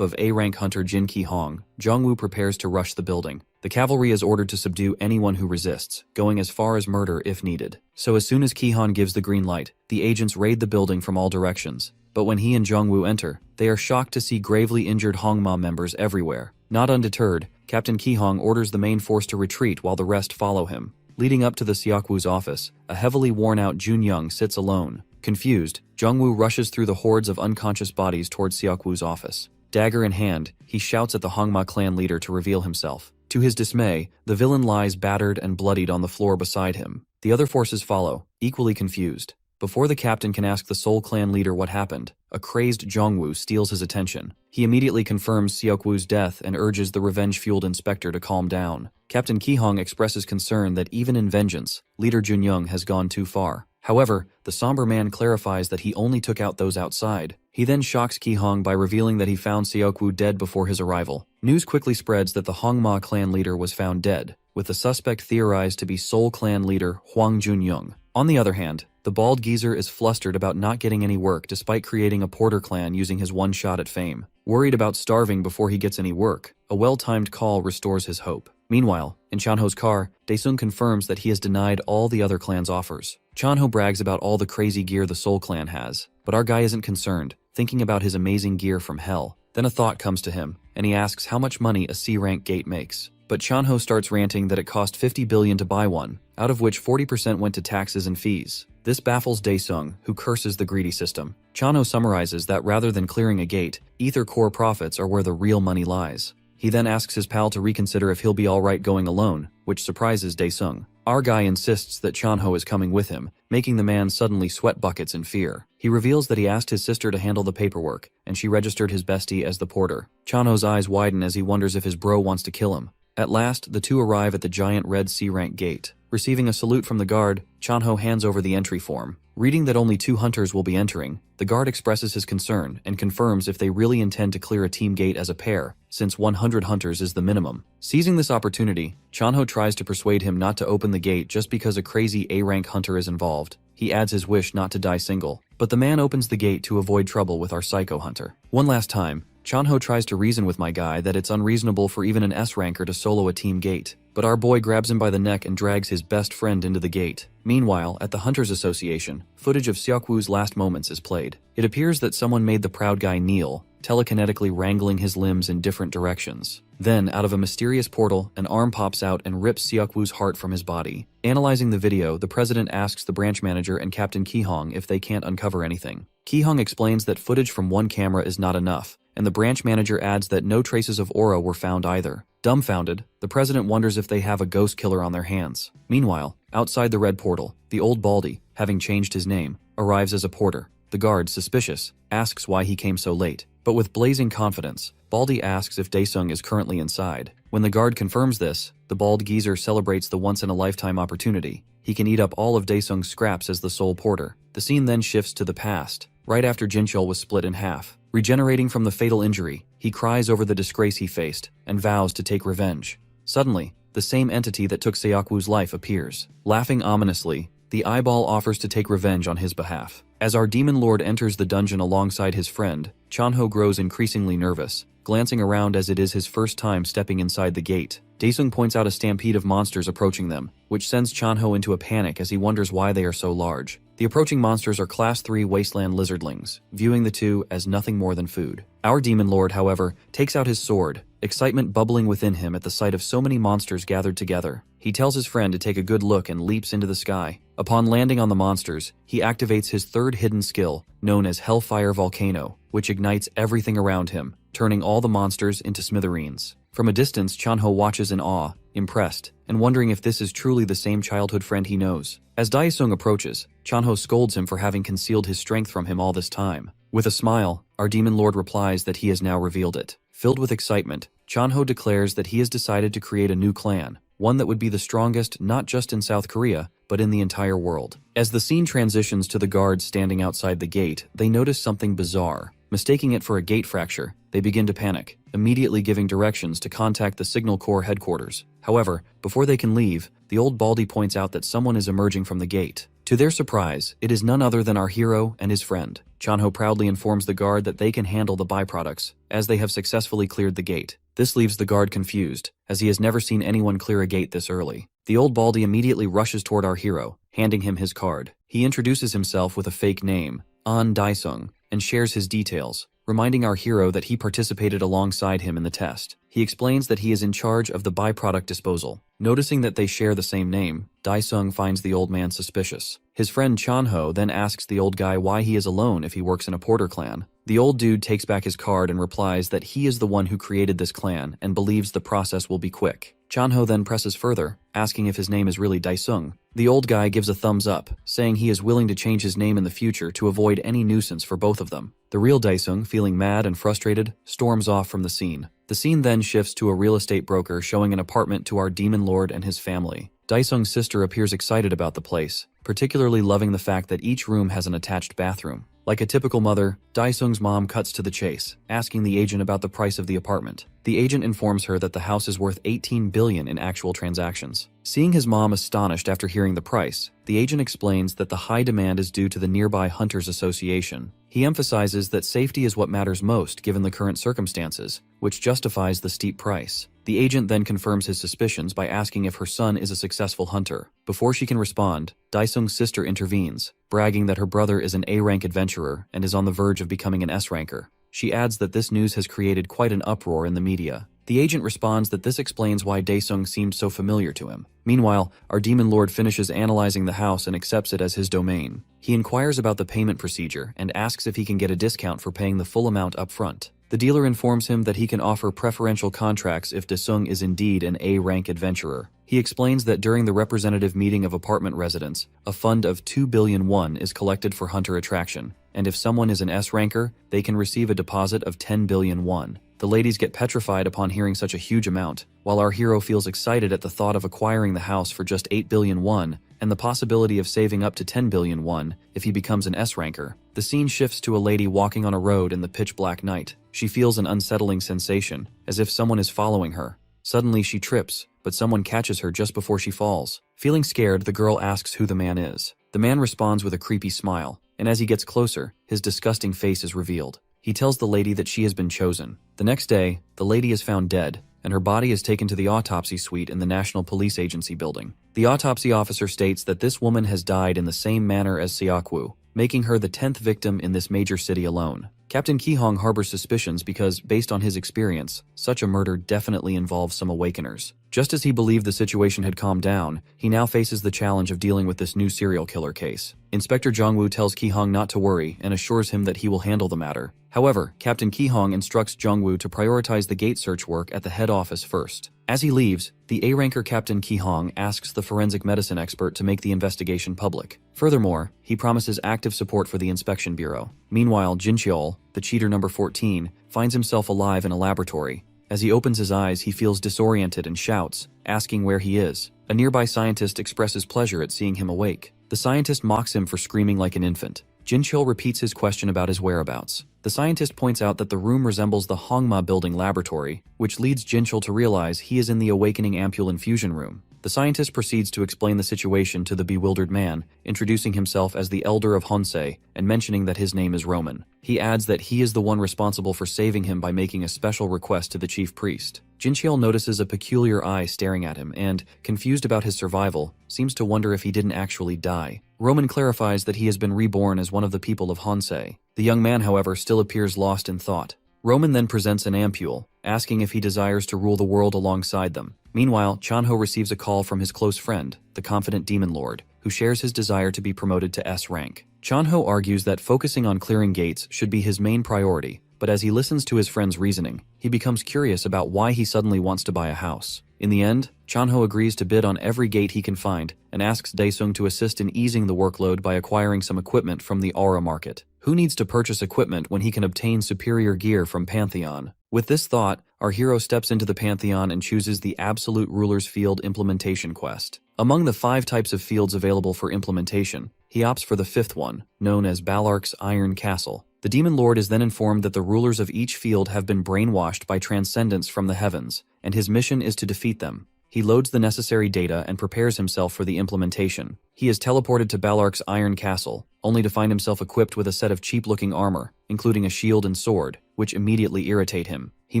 Speaker 1: of A-rank hunter Jin Ki-hong, Jongwoo prepares to rush the building. The cavalry is ordered to subdue anyone who resists, going as far as murder if needed. So as soon as Ki-hong gives the green light, the agents raid the building from all directions. But when he and Jongwoo enter, they are shocked to see gravely injured Hongma members everywhere. Not undeterred, Captain Ki-hong orders the main force to retreat while the rest follow him. Leading up to the Seokwoo's office, a heavily worn-out Junyoung sits alone. Confused, Jongwoo rushes through the hordes of unconscious bodies towards Seokwoo's office. Dagger in hand, he shouts at the Hongma clan leader to reveal himself. To his dismay, the villain lies battered and bloodied on the floor beside him. The other forces follow, equally confused. Before the captain can ask the Seoul clan leader what happened, a crazed Jongwoo steals his attention. He immediately confirms Seokwoo's death and urges the revenge-fueled inspector to calm down. Captain Ki-hong expresses concern that even in vengeance, leader Junyoung has gone too far. However, the somber man clarifies that he only took out those outside. He then shocks Ki-hong by revealing that he found Seokwoo dead before his arrival. News quickly spreads that the Hongma clan leader was found dead, with the suspect theorized to be Seoul clan leader Hwang Junyoung. On the other hand, the bald geezer is flustered about not getting any work despite creating a porter clan using his one shot at fame. Worried about starving before he gets any work, a well-timed call restores his hope. Meanwhile, in Chanho's car, Daesung confirms that he has denied all the other clan's offers. Chanho brags about all the crazy gear the Seoul clan has, but our guy isn't concerned, thinking about his amazing gear from hell. Then a thought comes to him, and he asks how much money a C-rank gate makes. But Chanho starts ranting that it cost 50 billion to buy one, out of which 40% went to taxes and fees. This baffles Daesung, who curses the greedy system. Chanho summarizes that rather than clearing a gate, ether core profits are where the real money lies. He then asks his pal to reconsider if he'll be alright going alone, which surprises Daesung. Our guy insists that Chanho is coming with him, making the man suddenly sweat buckets in fear. He reveals that he asked his sister to handle the paperwork, and she registered his bestie as the porter. Chanho's eyes widen as he wonders if his bro wants to kill him. At last, the two arrive at the giant red C-rank gate. Receiving a salute from the guard, Chanho hands over the entry form. Reading that only 2 hunters will be entering, the guard expresses his concern and confirms if they really intend to clear a team gate as a pair, since 100 hunters is the minimum. Seizing this opportunity, Chanho tries to persuade him not to open the gate just because a crazy A-rank hunter is involved. He adds his wish not to die single, but the man opens the gate to avoid trouble with our psycho hunter. One last time, Chanho tries to reason with my guy that it's unreasonable for even an S-ranker to solo a team gate, but our boy grabs him by the neck and drags his best friend into the gate. Meanwhile, at the Hunters Association, footage of Seokwoo's last moments is played. It appears that someone made the proud guy kneel, telekinetically wrangling his limbs in different directions. Then, out of a mysterious portal, an arm pops out and rips Seokwoo's heart from his body. Analyzing the video, the president asks the branch manager and Captain Ki-hong if they can't uncover anything. Ki-hong explains that footage from one camera is not enough, and the branch manager adds that no traces of aura were found either. Dumbfounded, the president wonders if they have a ghost killer on their hands. Meanwhile, outside the red portal, the old Baldy, having changed his name, arrives as a porter. The guard, suspicious, asks why he came so late. But with blazing confidence, Baldy asks if Daesung is currently inside. When the guard confirms this, the bald geezer celebrates the once-in-a-lifetime opportunity. He can eat up all of Daesung's scraps as the sole porter. The scene then shifts to the past, right after Jinchul was split in half. Regenerating from the fatal injury, he cries over the disgrace he faced and vows to take revenge. Suddenly, the same entity that took Seokwoo's life appears. Laughing ominously, the eyeball offers to take revenge on his behalf. As our demon lord enters the dungeon alongside his friend, Chanho grows increasingly nervous, glancing around as it is his first time stepping inside the gate. Daesung points out a stampede of monsters approaching them, which sends Chanho into a panic as he wonders why they are so large. The approaching monsters are Class 3 wasteland lizardlings, viewing the two as nothing more than food. Our demon lord, however, takes out his sword, excitement bubbling within him at the sight of so many monsters gathered together. He tells his friend to take a good look and leaps into the sky. Upon landing on the monsters, he activates his third hidden skill, known as Hellfire Volcano, which ignites everything around him, turning all the monsters into smithereens. From a distance, Chanho watches in awe, impressed, and wondering if this is truly the same childhood friend he knows. As Daesung approaches, Chanho scolds him for having concealed his strength from him all this time. With a smile, our demon lord replies that he has now revealed it. Filled with excitement, Chanho declares that he has decided to create a new clan, one that would be the strongest not just in South Korea, but in the entire world. As the scene transitions to the guards standing outside the gate, they notice something bizarre. Mistaking it for a gate fracture, they begin to panic, immediately giving directions to contact the Signal Corps headquarters. However, before they can leave, the old Baldy points out that someone is emerging from the gate. To their surprise, it is none other than our hero and his friend. Chanho proudly informs the guard that they can handle the byproducts, as they have successfully cleared the gate. This leaves the guard confused, as he has never seen anyone clear a gate this early. The old Baldy immediately rushes toward our hero, handing him his card. He introduces himself with a fake name, An Daesung, and shares his details, reminding our hero that he participated alongside him in the test. He explains that he is in charge of the byproduct disposal. Noticing that they share the same name, Daesung finds the old man suspicious. His friend Chanho then asks the old guy why he is alone if he works in a porter clan. The old dude takes back his card and replies that he is the one who created this clan and believes the process will be quick. Chanho then presses further, asking if his name is really Daesung. The old guy gives a thumbs up, saying he is willing to change his name in the future to avoid any nuisance for both of them. The real Daesung, feeling mad and frustrated, storms off from the scene. The scene then shifts to a real estate broker showing an apartment to our demon lord and his family. Daesung's sister appears excited about the place, particularly loving the fact that each room has an attached bathroom. Like a typical mother, Daesung's mom cuts to the chase, asking the agent about the price of the apartment. The agent informs her that the house is worth 18 billion in actual transactions. Seeing his mom astonished after hearing the price, the agent explains that the high demand is due to the nearby Hunters Association. He emphasizes that safety is what matters most given the current circumstances, which justifies the steep price. The agent then confirms his suspicions by asking if her son is a successful hunter. Before she can respond, Daesung's sister intervenes, bragging that her brother is an A-rank adventurer and is on the verge of becoming an S-ranker. She adds that this news has created quite an uproar in the media. The agent responds that this explains why Daesung seemed so familiar to him. Meanwhile, our demon lord finishes analyzing the house and accepts it as his domain. He inquires about the payment procedure and asks if he can get a discount for paying the full amount up front. The dealer informs him that he can offer preferential contracts if Daesung is indeed an A-rank adventurer. He explains that during the representative meeting of apartment residents, a fund of 2 billion won is collected for hunter attraction, and if someone is an S-ranker, they can receive a deposit of 10 billion won. The ladies get petrified upon hearing such a huge amount, while our hero feels excited at the thought of acquiring the house for just 8 billion won and the possibility of saving up to 10 billion won if he becomes an S-ranker. The scene shifts to a lady walking on a road in the pitch-black night. She feels an unsettling sensation, as if someone is following her. Suddenly she trips, but someone catches her just before she falls. Feeling scared, the girl asks who the man is. The man responds with a creepy smile, and as he gets closer, his disgusting face is revealed. He tells the lady that she has been chosen. The next day, the lady is found dead, and her body is taken to the autopsy suite in the National Police Agency building. The autopsy officer states that this woman has died in the same manner as Seokwoo, making her the 10th victim in this major city alone. Captain Ki-hong harbors suspicions because, based on his experience, such a murder definitely involves some awakeners. Just as he believed the situation had calmed down, he now faces the challenge of dealing with this new serial killer case. Inspector Jong-woo tells Ki-hong not to worry and assures him that he will handle the matter. However, Captain Ki-hong instructs Jong-woo to prioritize the gate search work at the head office first. As he leaves, the A-ranker Captain Ki-hong asks the forensic medicine expert to make the investigation public. Furthermore, he promises active support for the inspection bureau. Meanwhile, Jin-cheol, the cheater number 14, finds himself alive in a laboratory. As he opens his eyes, he feels disoriented and shouts, asking where he is. A nearby scientist expresses pleasure at seeing him awake. The scientist mocks him for screaming like an infant. Jin-cheol repeats his question about his whereabouts. The scientist points out that the room resembles the Hongma building laboratory, which leads Jin-cheol to realize he is in the awakening ampule infusion room. The scientist proceeds to explain the situation to the bewildered man, introducing himself as the elder of Honsei and mentioning that his name is Roman. He adds that he is the one responsible for saving him by making a special request to the chief priest. Jin-cheol notices a peculiar eye staring at him and, confused about his survival, seems to wonder if he didn't actually die. Roman clarifies that he has been reborn as one of the people of Honsei. The young man, however, still appears lost in thought. Roman then presents an ampule, asking if he desires to rule the world alongside them. Meanwhile, Chanho receives a call from his close friend, the confident demon lord, who shares his desire to be promoted to S rank. Chanho argues that focusing on clearing gates should be his main priority, but as he listens to his friend's reasoning, he becomes curious about why he suddenly wants to buy a house. In the end, Chanho agrees to bid on every gate he can find and asks Daesung to assist in easing the workload by acquiring some equipment from the Aura market. Who needs to purchase equipment when he can obtain superior gear from Pantheon? With this thought, our hero steps into the Pantheon and chooses the Absolute Ruler's Field implementation quest. Among the 5 types of fields available for implementation, he opts for the 5th one, known as Balark's Iron Castle. The Demon Lord is then informed that the rulers of each field have been brainwashed by transcendence from the heavens, and his mission is to defeat them. He loads the necessary data and prepares himself for the implementation. He is teleported to Balark's Iron Castle, only to find himself equipped with a set of cheap-looking armor, including a shield and sword, which immediately irritate him. He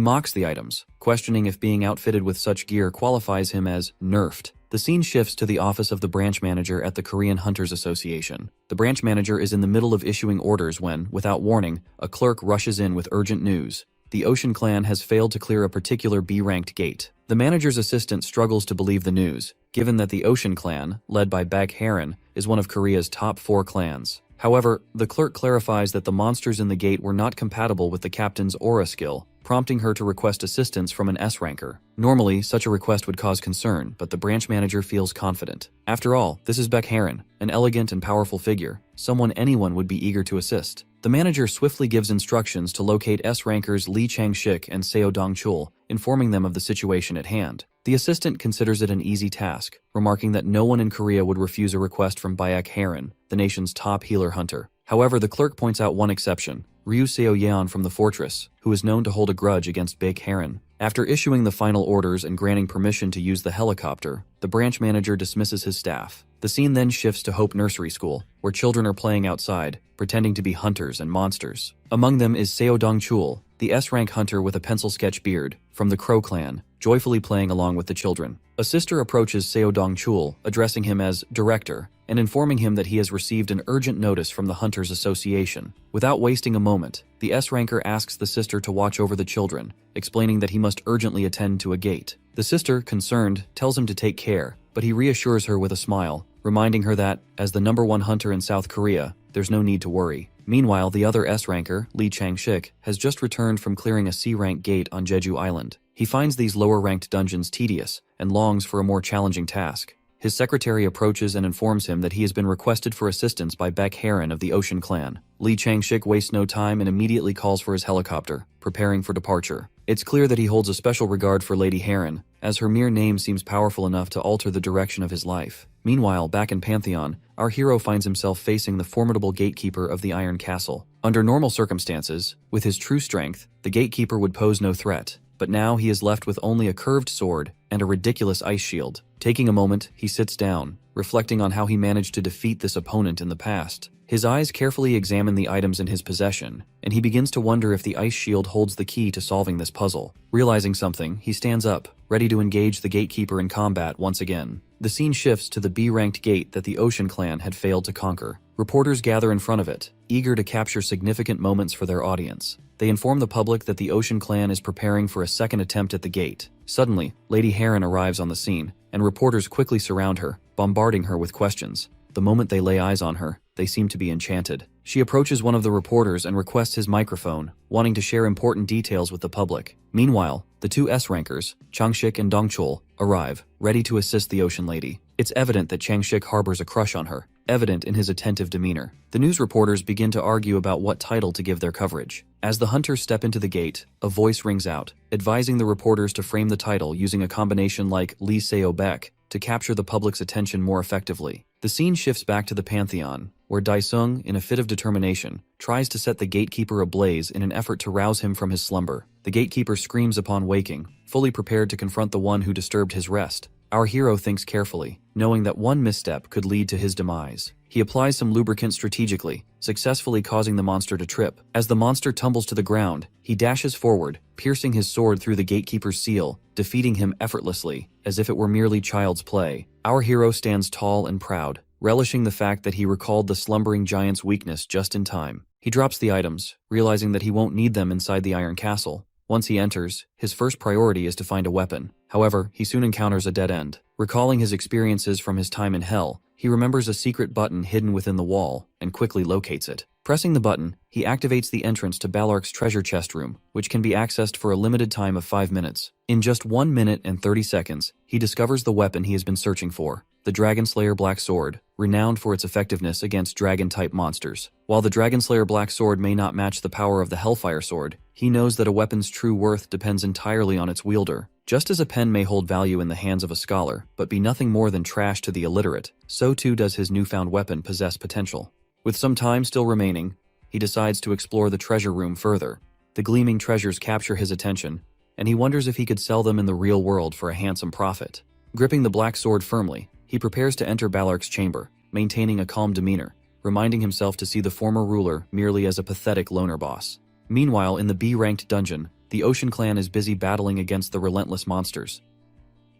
Speaker 1: mocks the items, questioning if being outfitted with such gear qualifies him as nerfed. The scene shifts to the office of the branch manager at the Korean Hunters Association. The branch manager is in the middle of issuing orders when, without warning, a clerk rushes in with urgent news. The Ocean Clan has failed to clear a particular B-ranked gate. The manager's assistant struggles to believe the news, given that the Ocean Clan, led by Baek Heron, is one of Korea's top 4 clans. However, the clerk clarifies that the monsters in the gate were not compatible with the captain's aura skill, prompting her to request assistance from an S-ranker. Normally, such a request would cause concern, but the branch manager feels confident. After all, this is Baek Heron, an elegant and powerful figure, someone anyone would be eager to assist. The manager swiftly gives instructions to locate S-rankers Lee Chang-shik and Seo Dong-chul, informing them of the situation at hand. The assistant considers it an easy task, remarking that no one in Korea would refuse a request from Baek Heron, the nation's top healer hunter. However, the clerk points out one exception, Ryu Seo Yeon from the fortress, who is known to hold a grudge against Baek Heron. After issuing the final orders and granting permission to use the helicopter, the branch manager dismisses his staff. The scene then shifts to Hope Nursery School, where children are playing outside, pretending to be hunters and monsters. Among them is Seo Dong-chul, the S-rank hunter with a pencil sketch beard, from the Crow clan, joyfully playing along with the children. A sister approaches Seo Dong-chul, addressing him as director, and informing him that he has received an urgent notice from the Hunters Association. Without wasting a moment, the S-ranker asks the sister to watch over the children, explaining that he must urgently attend to a gate. The sister, concerned, tells him to take care, but he reassures her with a smile, reminding her that, as the #1 hunter in South Korea, there's no need to worry. Meanwhile, the other S-ranker, Lee Chang-shik, has just returned from clearing a C-rank gate on Jeju Island. He finds these lower-ranked dungeons tedious and longs for a more challenging task. His secretary approaches and informs him that he has been requested for assistance by Baek Heron of the Ocean Clan. Lee Chang-shik wastes no time and immediately calls for his helicopter, preparing for departure. It's clear that he holds a special regard for Lady Heron, as her mere name seems powerful enough to alter the direction of his life. Meanwhile, back in Pantheon, our hero finds himself facing the formidable gatekeeper of the Iron Castle. Under normal circumstances, with his true strength, the gatekeeper would pose no threat. But now he is left with only a curved sword and a ridiculous ice shield. Taking a moment, he sits down, reflecting on how he managed to defeat this opponent in the past. His eyes carefully examine the items in his possession, and he begins to wonder if the ice shield holds the key to solving this puzzle. Realizing something, he stands up, ready to engage the gatekeeper in combat once again. The scene shifts to the B-ranked gate that the Ocean Clan had failed to conquer. Reporters gather in front of it, eager to capture significant moments for their audience. They inform the public that the Ocean Clan is preparing for a second attempt at the gate. Suddenly, Lady Heron arrives on the scene, and reporters quickly surround her, bombarding her with questions. The moment they lay eyes on her, they seem to be enchanted. She approaches one of the reporters and requests his microphone, wanting to share important details with the public. Meanwhile, the two S-rankers, Changshik and Dongchul, arrive, ready to assist the Ocean Lady. It's evident that Changshik harbors a crush on her, evident in his attentive demeanor. The news reporters begin to argue about what title to give their coverage. As the hunters step into the gate, a voice rings out, advising the reporters to frame the title using a combination like Lee Seo-bek to capture the public's attention more effectively. The scene shifts back to the Pantheon, where Daesung, in a fit of determination, tries to set the gatekeeper ablaze in an effort to rouse him from his slumber. The gatekeeper screams upon waking, fully prepared to confront the one who disturbed his rest. Our hero thinks carefully, knowing that one misstep could lead to his demise. He applies some lubricant strategically, successfully causing the monster to trip. As the monster tumbles to the ground, he dashes forward, piercing his sword through the gatekeeper's seal, defeating him effortlessly, as if it were merely child's play. Our hero stands tall and proud, relishing the fact that he recalled the slumbering giant's weakness just in time. He drops the items, realizing that he won't need them inside the Iron Castle. Once he enters, his first priority is to find a weapon. However, he soon encounters a dead end. Recalling his experiences from his time in Hell, he remembers a secret button hidden within the wall and quickly locates it. Pressing the button, he activates the entrance to Ballark's treasure chest room, which can be accessed for a limited time of 5 minutes. In just 1 minute and 30 seconds, he discovers the weapon he has been searching for, the Dragonslayer Black Sword, renowned for its effectiveness against dragon-type monsters. While the Dragonslayer Black Sword may not match the power of the Hellfire Sword, he knows that a weapon's true worth depends entirely on its wielder. Just as a pen may hold value in the hands of a scholar, but be nothing more than trash to the illiterate, so too does his newfound weapon possess potential. With some time still remaining, he decides to explore the treasure room further. The gleaming treasures capture his attention, and he wonders if he could sell them in the real world for a handsome profit. Gripping the black sword firmly, he prepares to enter Ballark's chamber, maintaining a calm demeanor, reminding himself to see the former ruler merely as a pathetic loner boss. Meanwhile, in the B-ranked dungeon, the Ocean Clan is busy battling against the relentless monsters.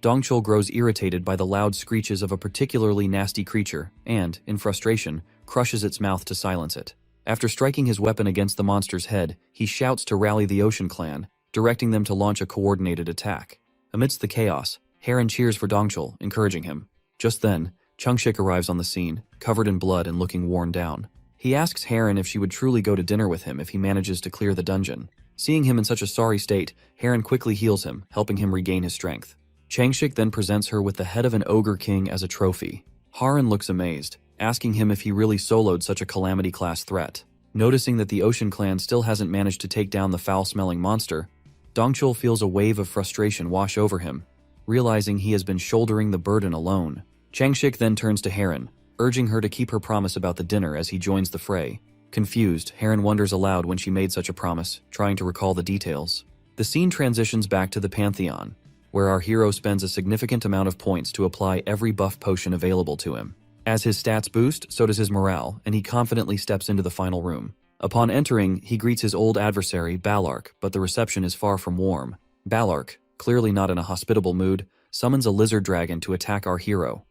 Speaker 1: Dongchul grows irritated by the loud screeches of a particularly nasty creature and, in frustration, crushes its mouth to silence it. After striking his weapon against the monster's head, he shouts to rally the Ocean Clan, directing them to launch a coordinated attack. Amidst the chaos, Heron cheers for Dongchul, encouraging him. Just then, Changshik arrives on the scene, covered in blood and looking worn down. He asks Heron if she would truly go to dinner with him if he manages to clear the dungeon. Seeing him in such a sorry state, Heron quickly heals him, helping him regain his strength. Changshik then presents her with the head of an ogre king as a trophy. Heron looks amazed, asking him if he really soloed such a calamity-class threat. Noticing that the Ocean Clan still hasn't managed to take down the foul-smelling monster, Dongchul feels a wave of frustration wash over him, realizing he has been shouldering the burden alone. Changshik then turns to Heron, urging her to keep her promise about the dinner as he joins the fray. Confused, Heron wonders aloud when she made such a promise, trying to recall the details. The scene transitions back to the Pantheon, where our hero spends a significant amount of points to apply every buff potion available to him. As his stats boost, so does his morale, and he confidently steps into the final room. Upon entering, he greets his old adversary, Ballark, but the reception is far from warm. Ballark, clearly not in a hospitable mood, summons a lizard dragon to attack our hero.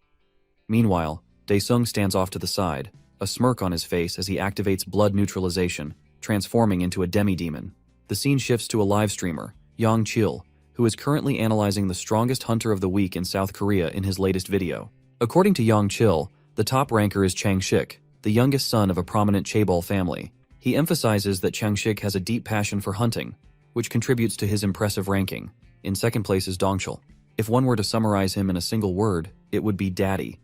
Speaker 1: Meanwhile, Daesung stands off to the side, a smirk on his face as he activates blood neutralization, transforming into a demi-demon. The scene shifts to a live streamer, Yang Chil, who is currently analyzing the strongest hunter of the week in South Korea in his latest video. According to Yang Chil, the top ranker is Changshik, the youngest son of a prominent chaebol family. He emphasizes that Changshik has a deep passion for hunting, which contributes to his impressive ranking. In second place is Dongchul. If one were to summarize him in a single word, it would be daddy.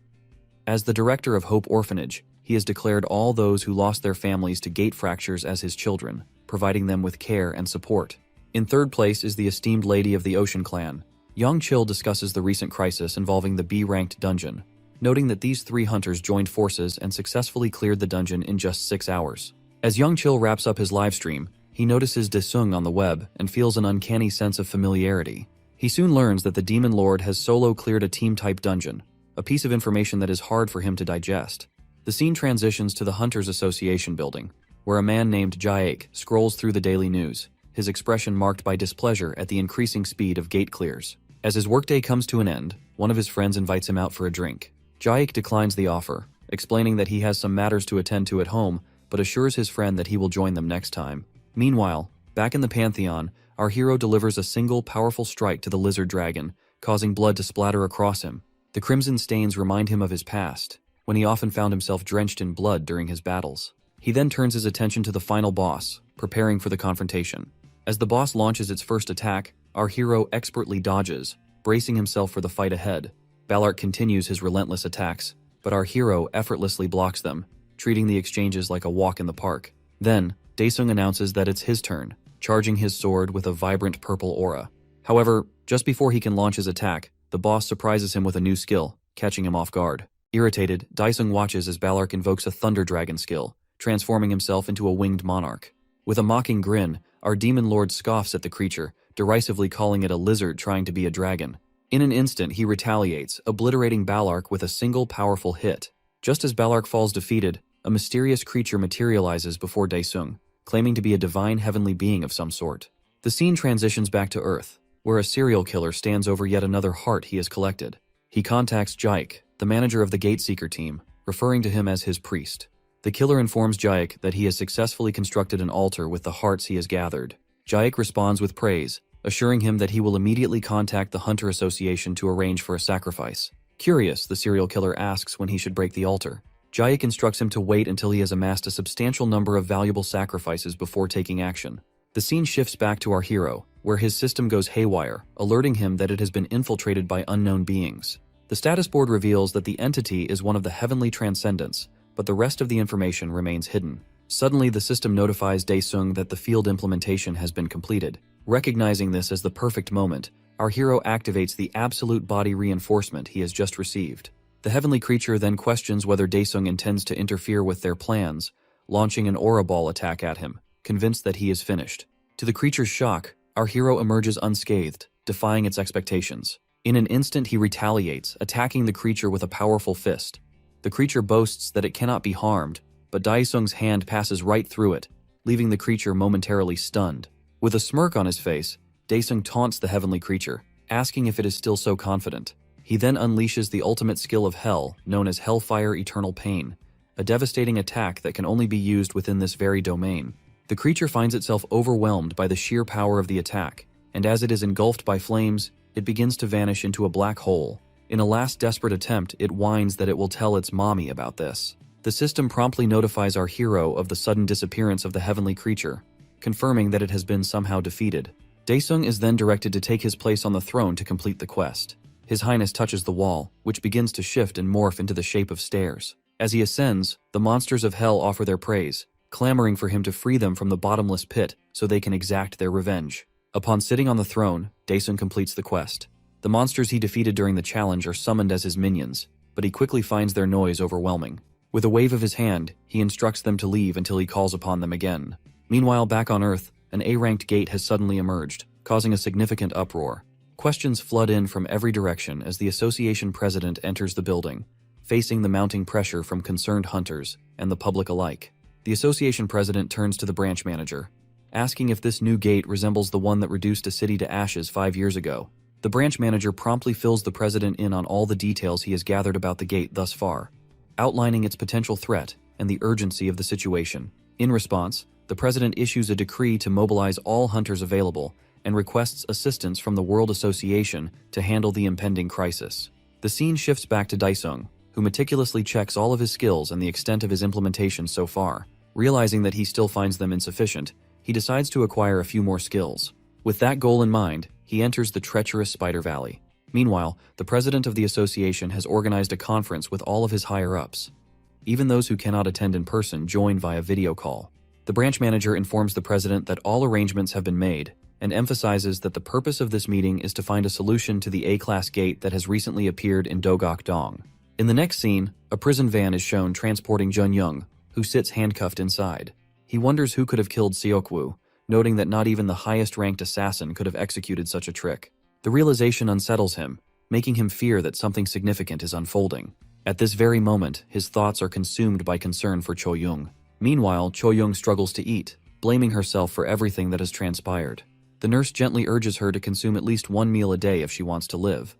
Speaker 1: As the director of Hope Orphanage, he has declared all those who lost their families to gate fractures as his children, providing them with care and support. In third place is the esteemed lady of the Ocean Clan. Yang Chil discusses the recent crisis involving the B-ranked dungeon, noting that these 3 hunters joined forces and successfully cleared the dungeon in just 6 hours. As Yang Chil wraps up his livestream, he notices Daesung on the web and feels an uncanny sense of familiarity. He soon learns that the Demon Lord has solo cleared a team-type dungeon, a piece of information that is hard for him to digest. The scene transitions to the Hunters Association building, where a man named Jaek scrolls through the daily news, his expression marked by displeasure at the increasing speed of gate clears. As his workday comes to an end, one of his friends invites him out for a drink. Jaek declines the offer, explaining that he has some matters to attend to at home, but assures his friend that he will join them next time. Meanwhile, back in the Pantheon, our hero delivers a single powerful strike to the lizard dragon, causing blood to splatter across him. The crimson stains remind him of his past, when he often found himself drenched in blood during his battles. He then turns his attention to the final boss, preparing for the confrontation. As the boss launches its first attack, our hero expertly dodges, bracing himself for the fight ahead. Ballark continues his relentless attacks, but our hero effortlessly blocks them, treating the exchanges like a walk in the park. Then, Daesung announces that it's his turn, charging his sword with a vibrant purple aura. However, just before he can launch his attack, the boss surprises him with a new skill, catching him off guard. Irritated, Daesung watches as Ballark invokes a Thunder Dragon skill, transforming himself into a winged monarch. With a mocking grin, our demon lord scoffs at the creature, derisively calling it a lizard trying to be a dragon. In an instant, he retaliates, obliterating Ballark with a single powerful hit. Just as Ballark falls defeated, a mysterious creature materializes before Daesung, claiming to be a divine heavenly being of some sort. The scene transitions back to Earth, where a serial killer stands over yet another heart he has collected. He contacts Jaek, the manager of the Gateseeker team, referring to him as his priest. The killer informs Jaek that he has successfully constructed an altar with the hearts he has gathered. Jaek responds with praise, assuring him that he will immediately contact the Hunter Association to arrange for a sacrifice. Curious, the serial killer asks when he should break the altar. Jaek instructs him to wait until he has amassed a substantial number of valuable sacrifices before taking action. The scene shifts back to our hero, where his system goes haywire, alerting him that it has been infiltrated by unknown beings. The status board reveals that the entity is one of the heavenly transcendents, but the rest of the information remains hidden. Suddenly, the system notifies Daesung that the field implementation has been completed. Recognizing this as the perfect moment, our hero activates the absolute body reinforcement he has just received. The heavenly creature then questions whether Daesung intends to interfere with their plans, launching an aura ball attack at him, convinced that he is finished. To the creature's shock, our hero emerges unscathed, defying its expectations. In an instant, he retaliates, attacking the creature with a powerful fist. The creature boasts that it cannot be harmed, but Daesung's hand passes right through it, leaving the creature momentarily stunned. With a smirk on his face, Daesung taunts the heavenly creature, asking if it is still so confident. He then unleashes the ultimate skill of Hell, known as Hellfire Eternal Pain, a devastating attack that can only be used within this very domain. The creature finds itself overwhelmed by the sheer power of the attack, and as it is engulfed by flames, it begins to vanish into a black hole. In a last desperate attempt, it whines that it will tell its mommy about this. The system promptly notifies our hero of the sudden disappearance of the heavenly creature, confirming that it has been somehow defeated. Daesung is then directed to take his place on the throne to complete the quest. His Highness touches the wall, which begins to shift and morph into the shape of stairs. As he ascends, the monsters of hell offer their praise, clamoring for him to free them from the bottomless pit so they can exact their revenge. Upon sitting on the throne, Daesung completes the quest. The monsters he defeated during the challenge are summoned as his minions, but he quickly finds their noise overwhelming. With a wave of his hand, he instructs them to leave until he calls upon them again. Meanwhile, back on Earth, an A-ranked gate has suddenly emerged, causing a significant uproar. Questions flood in from every direction as the association president enters the building, facing the mounting pressure from concerned hunters and the public alike. The association president turns to the branch manager, asking if this new gate resembles the one that reduced a city to ashes 5 years ago. The branch manager promptly fills the president in on all the details he has gathered about the gate thus far, outlining its potential threat and the urgency of the situation. In response, the president issues a decree to mobilize all hunters available and requests assistance from the World Association to handle the impending crisis. The scene shifts back to Daesung, who meticulously checks all of his skills and the extent of his implementation so far. Realizing that he still finds them insufficient, he decides to acquire a few more skills. With that goal in mind, he enters the treacherous Spider Valley. Meanwhile, the president of the association has organized a conference with all of his higher-ups. Even those who cannot attend in person join via video call. The branch manager informs the president that all arrangements have been made, and emphasizes that the purpose of this meeting is to find a solution to the A-class gate that has recently appeared in Dogok Dong. In the next scene, a prison van is shown transporting Jun Young, who sits handcuffed inside. He wonders who could have killed Seokwoo, noting that not even the highest-ranked assassin could have executed such a trick. The realization unsettles him, making him fear that something significant is unfolding. At this very moment, his thoughts are consumed by concern for Cho-young. Meanwhile, Cho-young struggles to eat, blaming herself for everything that has transpired. The nurse gently urges her to consume at least one meal a day if she wants to live.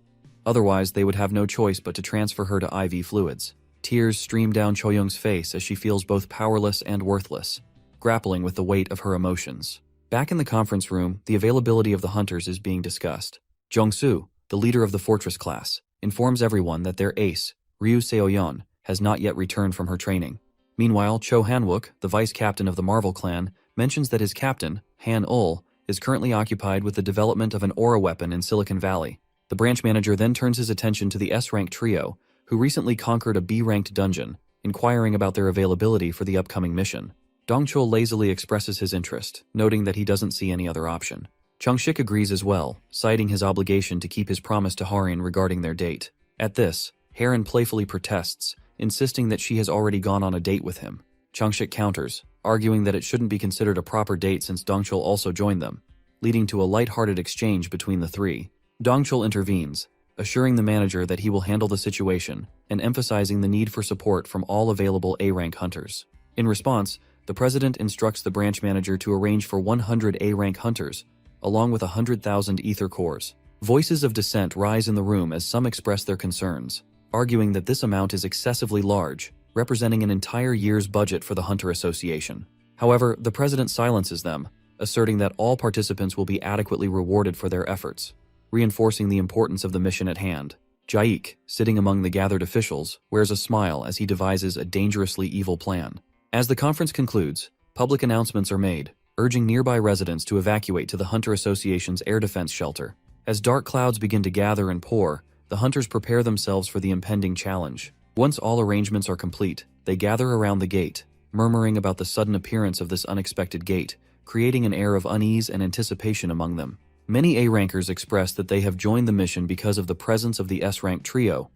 Speaker 1: Otherwise, they would have no choice but to transfer her to IV fluids. Tears stream down Cho-young's face as she feels both powerless and worthless, grappling with the weight of her emotions. Back in the conference room, the availability of the hunters is being discussed. Jong-soo, the leader of the fortress class, informs everyone that their ace, Ryu Seo-yeon, has not yet returned from her training. Meanwhile, Cho Han-wook, the vice captain of the Marvel clan, mentions that his captain, Han-ul, is currently occupied with the development of an aura weapon in Silicon Valley. The branch manager then turns his attention to the S-rank trio, who recently conquered a B-ranked dungeon, inquiring about their availability for the upcoming mission. Dong-chul lazily expresses his interest, noting that he doesn't see any other option. Chung-shik agrees as well, citing his obligation to keep his promise to Harin regarding their date. At this, Harin playfully protests, insisting that she has already gone on a date with him. Chung-shik counters, arguing that it shouldn't be considered a proper date since Dong-chul also joined them, leading to a light-hearted exchange between the three. Dong-chul intervenes, assuring the manager that he will handle the situation and emphasizing the need for support from all available A-rank hunters. In response, the president instructs the branch manager to arrange for 100 A-rank hunters, along with 100,000 ether cores. Voices of dissent rise in the room as some express their concerns, arguing that this amount is excessively large, representing an entire year's budget for the Hunter Association. However, the president silences them, asserting that all participants will be adequately rewarded for their efforts, reinforcing the importance of the mission at hand. Jaik, sitting among the gathered officials, wears a smile as he devises a dangerously evil plan. As the conference concludes, public announcements are made, urging nearby residents to evacuate to the Hunter Association's air defense shelter. As dark clouds begin to gather and pour, the hunters prepare themselves for the impending challenge. Once all arrangements are complete, they gather around the gate, murmuring about the sudden appearance of this unexpected gate, creating an air of unease and anticipation among them. Many A-rankers express that they have joined the mission because of the presence of the S-rank trio.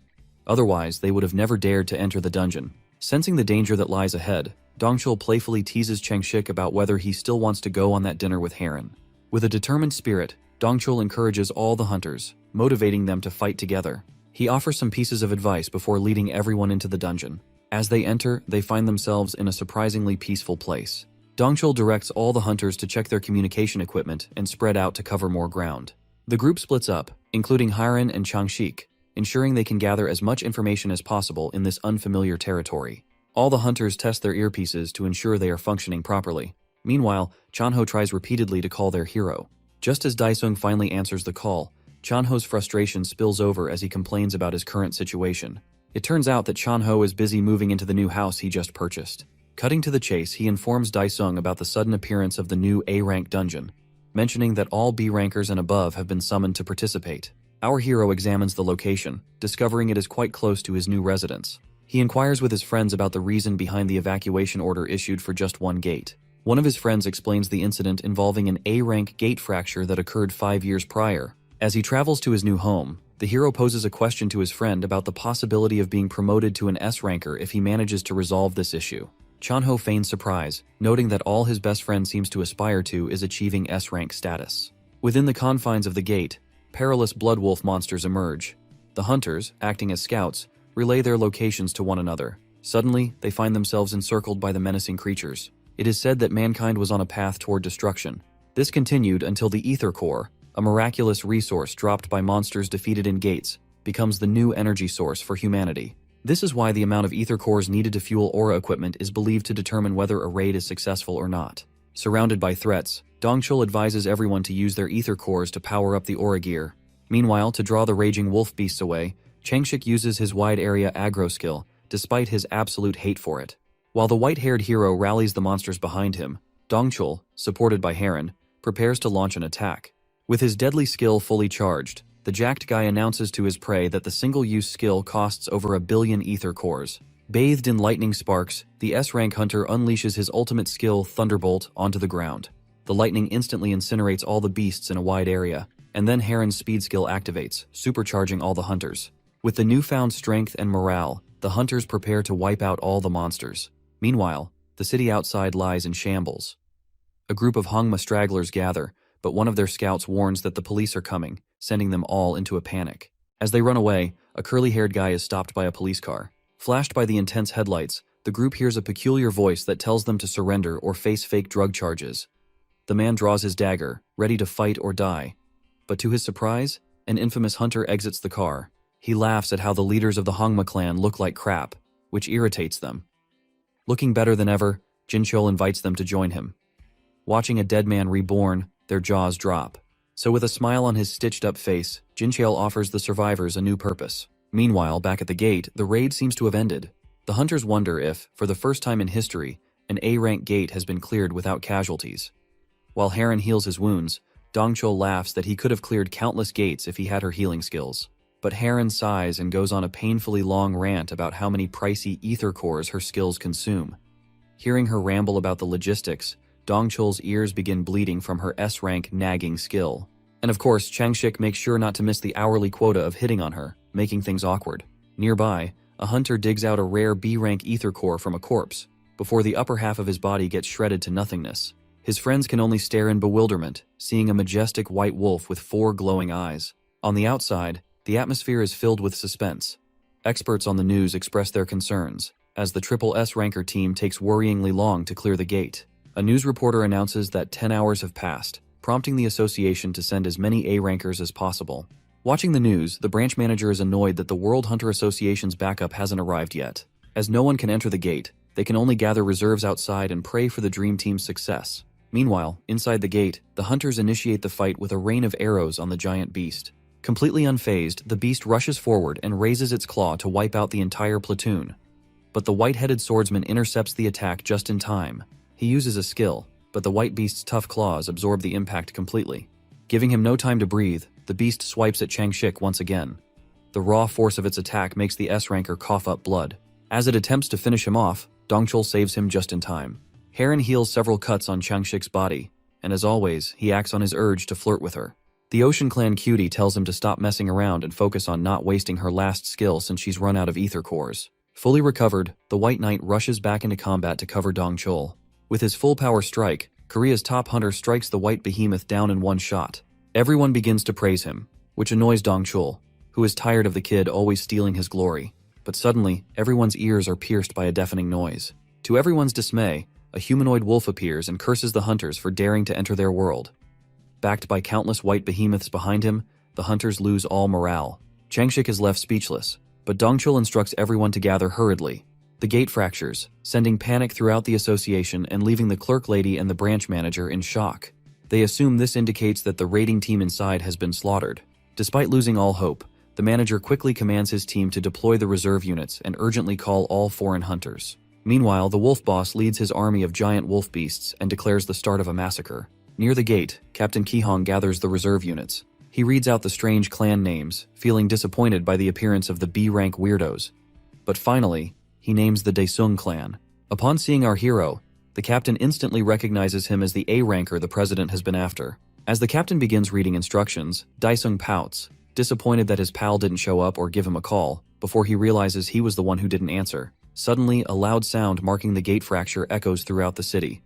Speaker 1: Otherwise, they would have never dared to enter the dungeon. Sensing the danger that lies ahead, Dong-chul playfully teases Cheng-shik about whether he still wants to go on that dinner with Harin. With a determined spirit, Dong-chul encourages all the hunters, motivating them to fight together. He offers some pieces of advice before leading everyone into the dungeon. As they enter, they find themselves in a surprisingly peaceful place. Dong-chul directs all the hunters to check their communication equipment and spread out to cover more ground. The group splits up, including Harin and Chang-shik, ensuring they can gather as much information as possible in this unfamiliar territory. All the hunters test their earpieces to ensure they are functioning properly. Meanwhile, Chanho tries repeatedly to call their hero. Just as Daesung finally answers the call, Chanho's frustration spills over as he complains about his current situation. It turns out that Chanho is busy moving into the new house he just purchased. Cutting to the chase, he informs Daesung about the sudden appearance of the new A-rank dungeon, mentioning that all B-rankers and above have been summoned to participate. Our hero examines the location, discovering it is quite close to his new residence. He inquires with his friends about the reason behind the evacuation order issued for just one gate. One of his friends explains the incident involving an A-rank gate fracture that occurred 5 years prior. As he travels to his new home, the hero poses a question to his friend about the possibility of being promoted to an S-ranker if he manages to resolve this issue. Chanho feigns surprise, noting that all his best friend seems to aspire to is achieving S-rank status. Within the confines of the gate, perilous bloodwolf monsters emerge. The hunters, acting as scouts, relay their locations to one another. Suddenly, they find themselves encircled by the menacing creatures. It is said that mankind was on a path toward destruction. This continued until the Ether Core, a miraculous resource dropped by monsters defeated in gates, becomes the new energy source for humanity. This is why the amount of Ether Cores needed to fuel aura equipment is believed to determine whether a raid is successful or not. Surrounded by threats, Dong-chul advises everyone to use their Ether Cores to power up the aura gear. Meanwhile, to draw the raging wolf beasts away, Cheng-shik uses his wide-area aggro skill, despite his absolute hate for it. While the white-haired hero rallies the monsters behind him, Dong-chul, supported by Harin, prepares to launch an attack. With his deadly skill fully charged, the jacked guy announces to his prey that the single-use skill costs over 1 billion ether cores. Bathed in lightning sparks, the S-rank hunter unleashes his ultimate skill, Thunderbolt, onto the ground. The lightning instantly incinerates all the beasts in a wide area, and then Harin's speed skill activates, supercharging all the hunters. With the newfound strength and morale, the hunters prepare to wipe out all the monsters. Meanwhile, the city outside lies in shambles. A group of Hongma stragglers gather, but one of their scouts warns that the police are coming, sending them all into a panic. As they run away, a curly-haired guy is stopped by a police car. Flashed by the intense headlights, the group hears a peculiar voice that tells them to surrender or face fake drug charges. The man draws his dagger, ready to fight or die. But to his surprise, an infamous hunter exits the car. He laughs at how the leaders of the Hongma clan look like crap, which irritates them. Looking better than ever, Jinchul invites them to join him. Watching a dead man reborn, their jaws drop. So with a smile on his stitched-up face, Jinchul offers the survivors a new purpose. Meanwhile, back at the gate, the raid seems to have ended. The hunters wonder if, for the first time in history, an A-rank gate has been cleared without casualties. While Heron heals his wounds, Dongchul laughs that he could have cleared countless gates if he had her healing skills. But Heron sighs and goes on a painfully long rant about how many pricey ether cores her skills consume. Hearing her ramble about the logistics, Dongchul's ears begin bleeding from her S-rank nagging skill. And of course, Changshik makes sure not to miss the hourly quota of hitting on her, making things awkward. Nearby, a hunter digs out a rare B-rank ether core from a corpse, before the upper half of his body gets shredded to nothingness. His friends can only stare in bewilderment, seeing a majestic white wolf with 4 glowing eyes. On the outside, the atmosphere is filled with suspense. Experts on the news express their concerns, as the triple S ranker team takes worryingly long to clear the gate. A news reporter announces that 10 hours have passed, prompting the association to send as many A-rankers as possible. Watching the news, the branch manager is annoyed that the World Hunter Association's backup hasn't arrived yet. As no one can enter the gate, they can only gather reserves outside and pray for the Dream Team's success. Meanwhile, inside the gate, the hunters initiate the fight with a rain of arrows on the giant beast. Completely unfazed, the beast rushes forward and raises its claw to wipe out the entire platoon. But the white-headed swordsman intercepts the attack just in time. He uses a skill, but the white beast's tough claws absorb the impact completely. Giving him no time to breathe, the beast swipes at Changshik once again. The raw force of its attack makes the S-ranker cough up blood. As it attempts to finish him off, Dongchul saves him just in time. Heron heals several cuts on Changshik's body, and as always, he acts on his urge to flirt with her. The Ocean Clan cutie tells him to stop messing around and focus on not wasting her last skill since she's run out of ether cores. Fully recovered, the White Knight rushes back into combat to cover Dongchul. With his full-power strike, Korea's top hunter strikes the white behemoth down in one shot. Everyone begins to praise him, which annoys Dongchul, who is tired of the kid always stealing his glory. But suddenly, everyone's ears are pierced by a deafening noise. To everyone's dismay, a humanoid wolf appears and curses the hunters for daring to enter their world. Backed by countless white behemoths behind him, the hunters lose all morale. Changshik is left speechless, but Dongchul instructs everyone to gather hurriedly. The gate fractures, sending panic throughout the association and leaving the clerk lady and the branch manager in shock. They assume this indicates that the raiding team inside has been slaughtered. Despite losing all hope, the manager quickly commands his team to deploy the reserve units and urgently call all foreign hunters. Meanwhile, the wolf boss leads his army of giant wolf beasts and declares the start of a massacre. Near the gate, Captain Kihong gathers the reserve units. He reads out the strange clan names, feeling disappointed by the appearance of the B-rank weirdos. But finally, he names the Daesung clan. Upon seeing our hero, the captain instantly recognizes him as the A-ranker the president has been after. As the captain begins reading instructions, Daesung pouts, disappointed that his pal didn't show up or give him a call, before he realizes he was the one who didn't answer. Suddenly, a loud sound marking the gate fracture echoes throughout the city.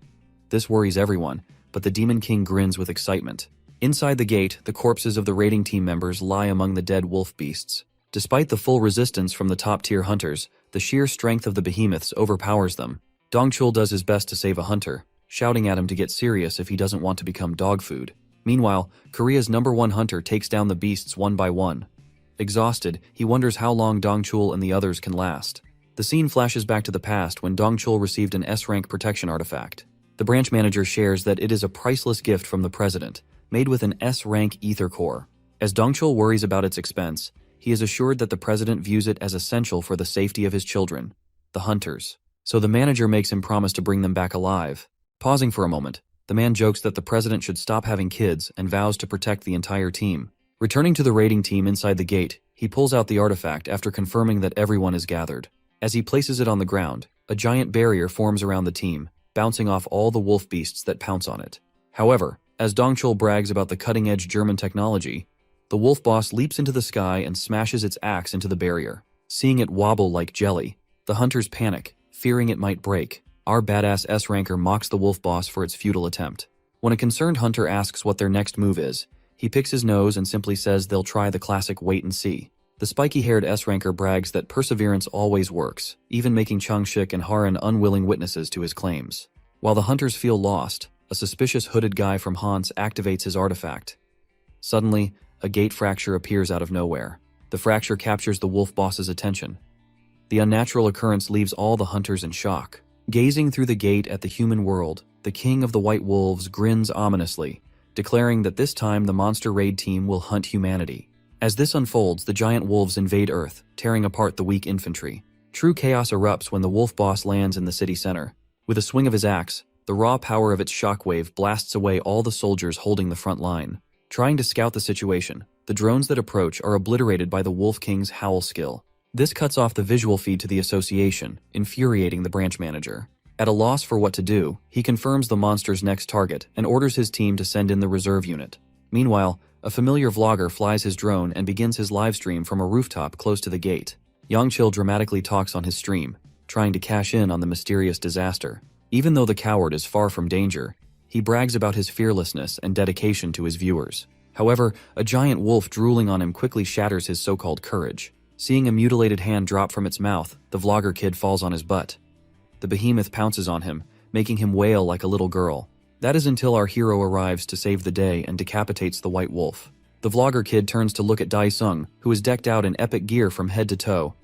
Speaker 1: This worries everyone, but the Demon King grins with excitement. Inside the gate, the corpses of the raiding team members lie among the dead wolf beasts. Despite the full resistance from the top-tier hunters, the sheer strength of the behemoths overpowers them. Dongchul does his best to save a hunter, shouting at him to get serious if he doesn't want to become dog food. Meanwhile, Korea's #1 hunter takes down the beasts one by one. Exhausted, he wonders how long Dongchul and the others can last. The scene flashes back to the past when Dongchul received an S-rank protection artifact. The branch manager shares that it is a priceless gift from the president, made with an S-rank ether core. As Dongchul worries about its expense, he is assured that the president views it as essential for the safety of his children, the hunters. So the manager makes him promise to bring them back alive. Pausing for a moment, the man jokes that the president should stop having kids and vows to protect the entire team. Returning to the raiding team inside the gate, he pulls out the artifact after confirming that everyone is gathered. As he places it on the ground, a giant barrier forms around the team, bouncing off all the wolf beasts that pounce on it. However, as Dongchul brags about the cutting-edge German technology, the wolf boss leaps into the sky and smashes its axe into the barrier. Seeing it wobble like jelly, the hunters panic, fearing it might break. Our badass S-ranker mocks the wolf boss for its futile attempt. When a concerned hunter asks what their next move is, he picks his nose and simply says they'll try the classic wait and see. The spiky-haired S-ranker brags that perseverance always works, even making Changshik and Haran unwilling witnesses to his claims. While the hunters feel lost, a suspicious hooded guy from Hans activates his artifact. Suddenly, a gate fracture appears out of nowhere. The fracture captures the wolf boss's attention. The unnatural occurrence leaves all the hunters in shock. Gazing through the gate at the human world, the king of the white wolves grins ominously, declaring that this time the monster raid team will hunt humanity. As this unfolds, the giant wolves invade Earth, tearing apart the weak infantry. True chaos erupts when the wolf boss lands in the city center. With a swing of his axe, the raw power of its shockwave blasts away all the soldiers holding the front line. Trying to scout the situation, the drones that approach are obliterated by the Wolf King's howl skill. This cuts off the visual feed to the association, infuriating the branch manager. At a loss for what to do, he confirms the monster's next target and orders his team to send in the reserve unit. Meanwhile, a familiar vlogger flies his drone and begins his livestream from a rooftop close to the gate. Yangchil dramatically talks on his stream, trying to cash in on the mysterious disaster. Even though the coward is far from danger, he brags about his fearlessness and dedication to his viewers. However, a giant wolf drooling on him quickly shatters his so-called courage. Seeing a mutilated hand drop from its mouth, the vlogger kid falls on his butt. The behemoth pounces on him, making him wail like a little girl. That is until our hero arrives to save the day and decapitates the white wolf. The vlogger kid turns to look at Dai Sung, who is decked out in epic gear from head to toe.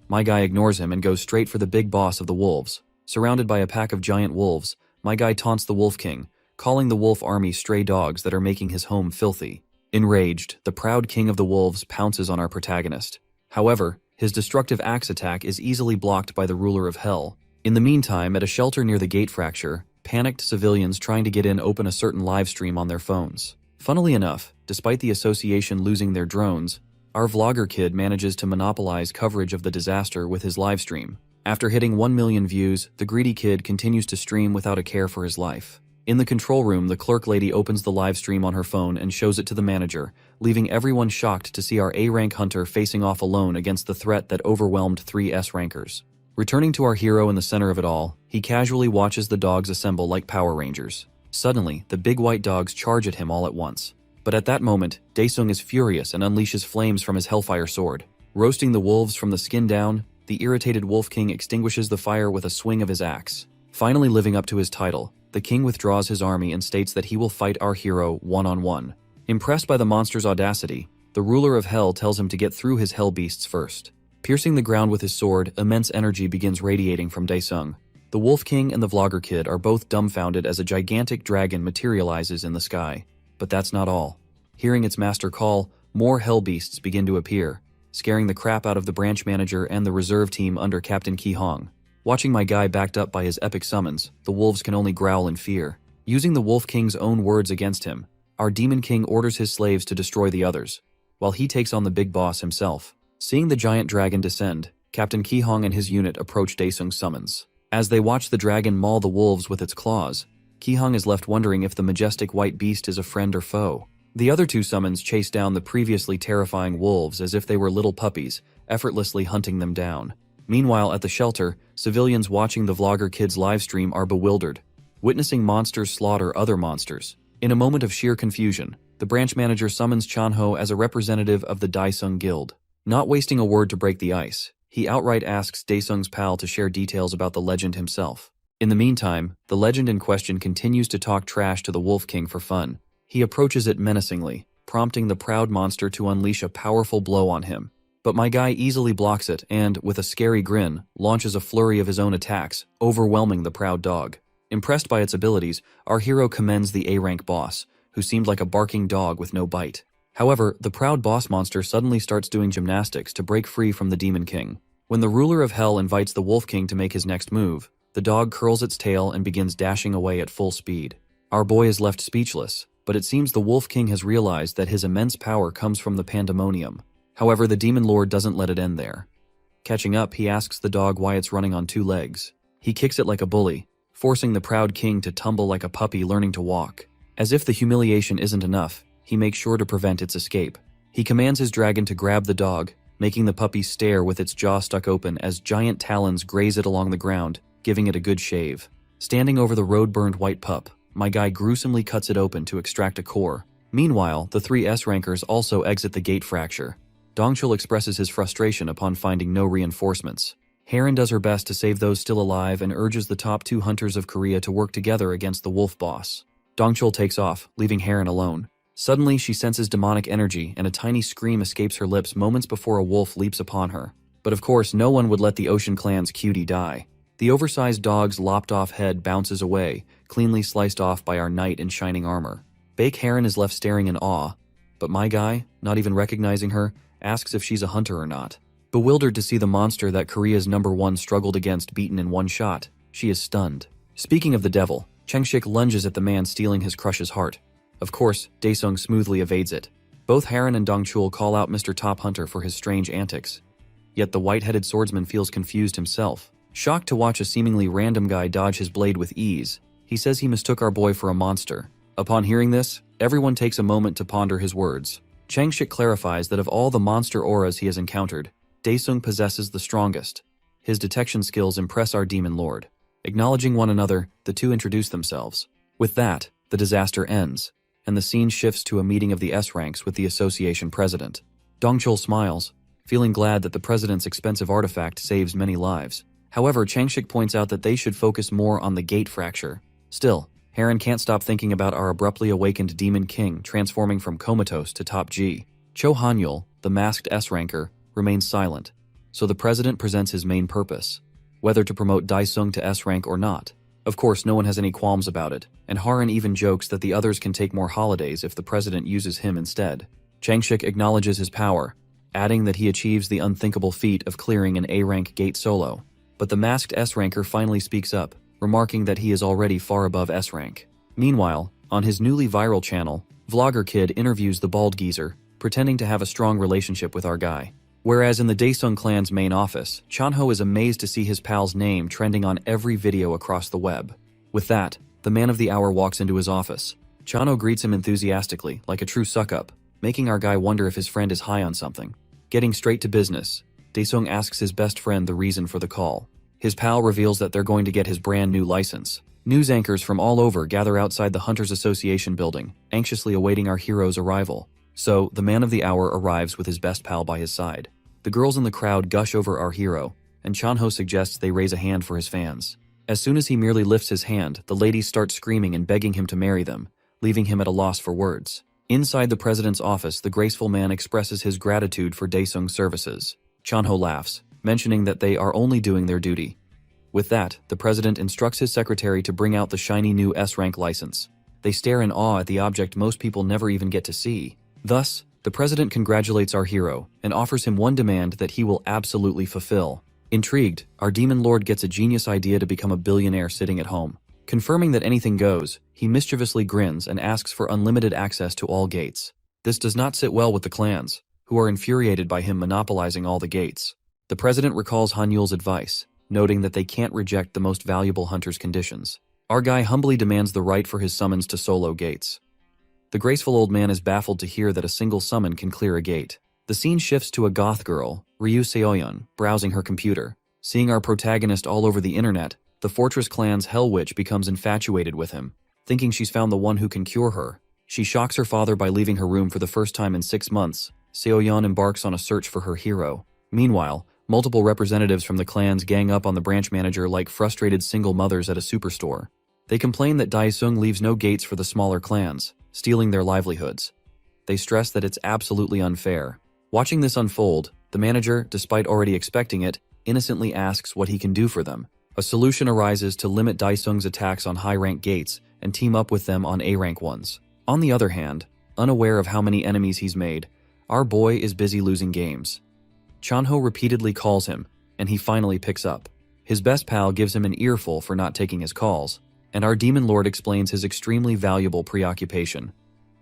Speaker 1: My guy ignores him and goes straight for the big boss of the wolves. Surrounded by a pack of giant wolves, my guy taunts the Wolf King, calling the wolf army stray dogs that are making his home filthy. Enraged, the proud king of the wolves pounces on our protagonist. However, his destructive axe attack is easily blocked by the ruler of hell. In the meantime, at a shelter near the gate fracture, panicked civilians trying to get in open a certain live stream on their phones. Funnily enough, despite the association losing their drones, our vlogger kid manages to monopolize coverage of the disaster with his live stream. After hitting 1 million views, the greedy kid continues to stream without a care for his life. In the control room, the clerk lady opens the live stream on her phone and shows it to the manager, leaving everyone shocked to see our A-rank hunter facing off alone against the threat that overwhelmed 3 S-rankers. Returning to our hero in the center of it all, he casually watches the dogs assemble like Power Rangers. Suddenly, the big white dogs charge at him all at once. But at that moment, Daesung is furious and unleashes flames from his Hellfire sword. Roasting the wolves from the skin down, the irritated Wolf King extinguishes the fire with a swing of his axe. Finally living up to his title, the king withdraws his army and states that he will fight our hero one-on-one. Impressed by the monster's audacity, the ruler of hell tells him to get through his hell beasts first. Piercing the ground with his sword, immense energy begins radiating from Daesung. The Wolf King and the vlogger kid are both dumbfounded as a gigantic dragon materializes in the sky. But that's not all. Hearing its master call, more hell beasts begin to appear, scaring the crap out of the branch manager and the reserve team under Captain Ki Hong. Watching my guy backed up by his epic summons, the wolves can only growl in fear. Using the Wolf King's own words against him, our Demon King orders his slaves to destroy the others, while he takes on the big boss himself. Seeing the giant dragon descend, Captain Ki Hong and his unit approach Daesung's summons. As they watch the dragon maul the wolves with its claws, Ki Hong is left wondering if the majestic white beast is a friend or foe. The other 2 summons chase down the previously terrifying wolves as if they were little puppies, effortlessly hunting them down. Meanwhile, at the shelter, civilians watching the vlogger kid's livestream are bewildered, witnessing monsters slaughter other monsters. In a moment of sheer confusion, the branch manager summons Chanho as a representative of the Daesung Guild. Not wasting a word to break the ice, he outright asks Daesung's pal to share details about the legend himself. In the meantime, the legend in question continues to talk trash to the Wolf King for fun. He approaches it menacingly, prompting the proud monster to unleash a powerful blow on him. But my guy easily blocks it and, with a scary grin, launches a flurry of his own attacks, overwhelming the proud dog. Impressed by its abilities, our hero commends the A-rank boss, who seemed like a barking dog with no bite. However, the proud boss monster suddenly starts doing gymnastics to break free from the Demon King. When the ruler of hell invites the Wolf King to make his next move, the dog curls its tail and begins dashing away at full speed. Our boy is left speechless, but it seems the Wolf King has realized that his immense power comes from the pandemonium. However, the Demon Lord doesn't let it end there. Catching up, he asks the dog why it's running on 2 legs. He kicks it like a bully, forcing the proud king to tumble like a puppy learning to walk. As if the humiliation isn't enough, he makes sure to prevent its escape. He commands his dragon to grab the dog, making the puppy stare with its jaw stuck open as giant talons graze it along the ground, giving it a good shave. Standing over the road-burned white pup, my guy gruesomely cuts it open to extract a core. Meanwhile, the 3 S-rankers also exit the gate fracture. Dongchul expresses his frustration upon finding no reinforcements. Haran does her best to save those still alive and urges the top 2 hunters of Korea to work together against the wolf boss. Dongchul takes off, leaving Haran alone. Suddenly, she senses demonic energy and a tiny scream escapes her lips moments before a wolf leaps upon her. But of course, no one would let the Ocean Clan's cutie die. The oversized dog's lopped-off head bounces away, cleanly sliced off by our knight in shining armor. Bake Haran is left staring in awe, but my guy, not even recognizing her, asks if she's a hunter or not. Bewildered to see the monster that Korea's #1 struggled against beaten in one shot, she is stunned. Speaking of the devil, Chengshik lunges at the man stealing his crush's heart. Of course, Daesung smoothly evades it. Both Haran and Dongchul call out Mr. Top Hunter for his strange antics. Yet the white-headed swordsman feels confused himself. Shocked to watch a seemingly random guy dodge his blade with ease, he says he mistook our boy for a monster. Upon hearing this, everyone takes a moment to ponder his words. Chengshik clarifies that of all the monster auras he has encountered, Daesung possesses the strongest. His detection skills impress our demon lord. Acknowledging one another, the two introduce themselves. With that, the disaster ends, and the scene shifts to a meeting of the S-ranks with the association president. Dongchul smiles, feeling glad that the president's expensive artifact saves many lives. However, Chengshik points out that they should focus more on the gate fracture. Still, Haran can't stop thinking about our abruptly awakened demon king transforming from comatose to top G. Cho Hanyul, the masked S-ranker, remains silent, so the president presents his main purpose, whether to promote Daesung to S-rank or not. Of course, no one has any qualms about it, and Haran even jokes that the others can take more holidays if the president uses him instead. Chengshik acknowledges his power, adding that he achieves the unthinkable feat of clearing an A-rank gate solo. But the masked S-ranker finally speaks up, remarking that he is already far above S-rank. Meanwhile, on his newly viral channel, Vlogger Kid interviews the bald geezer, pretending to have a strong relationship with our guy. Whereas in the Daesung clan's main office, Chanho is amazed to see his pal's name trending on every video across the web. With that, the man of the hour walks into his office. Chanho greets him enthusiastically, like a true suck-up, making our guy wonder if his friend is high on something. Getting straight to business, Daesung asks his best friend the reason for the call. His pal reveals that they're going to get his brand new license. News anchors from all over gather outside the Hunters Association building, anxiously awaiting our hero's arrival. So, the man of the hour arrives with his best pal by his side. The girls in the crowd gush over our hero, and Chanho suggests they raise a hand for his fans. As soon as he merely lifts his hand, the ladies start screaming and begging him to marry them, leaving him at a loss for words. Inside the president's office, the graceful man expresses his gratitude for Daesung's services. Chanho laughs, mentioning that they are only doing their duty. With that, the president instructs his secretary to bring out the shiny new S-rank license. They stare in awe at the object most people never even get to see. Thus, the president congratulates our hero and offers him one demand that he will absolutely fulfill. Intrigued, our demon lord gets a genius idea to become a billionaire sitting at home. Confirming that anything goes, he mischievously grins and asks for unlimited access to all gates. This does not sit well with the clans, who are infuriated by him monopolizing all the gates. The president recalls Hanyul's advice, noting that they can't reject the most valuable hunter's conditions. Our guy humbly demands the right for his summons to solo gates. The graceful old man is baffled to hear that a single summon can clear a gate. The scene shifts to a goth girl, Ryu Seoyeon, browsing her computer. Seeing our protagonist all over the internet, the Fortress clan's Hell Witch becomes infatuated with him. Thinking she's found the one who can cure her, she shocks her father by leaving her room for the first time in 6 months. Seoyeon embarks on a search for her hero. Meanwhile, multiple representatives from the clans gang up on the branch manager like frustrated single mothers at a superstore. They complain that Daesung leaves no gates for the smaller clans, stealing their livelihoods. They stress that it's absolutely unfair. Watching this unfold, the manager, despite already expecting it, innocently asks what he can do for them. A solution arises to limit Daesung's attacks on high-rank gates and team up with them on A-rank ones. On the other hand, unaware of how many enemies he's made, our boy is busy losing games. Chanho repeatedly calls him, and he finally picks up. His best pal gives him an earful for not taking his calls, and our demon lord explains his extremely valuable preoccupation: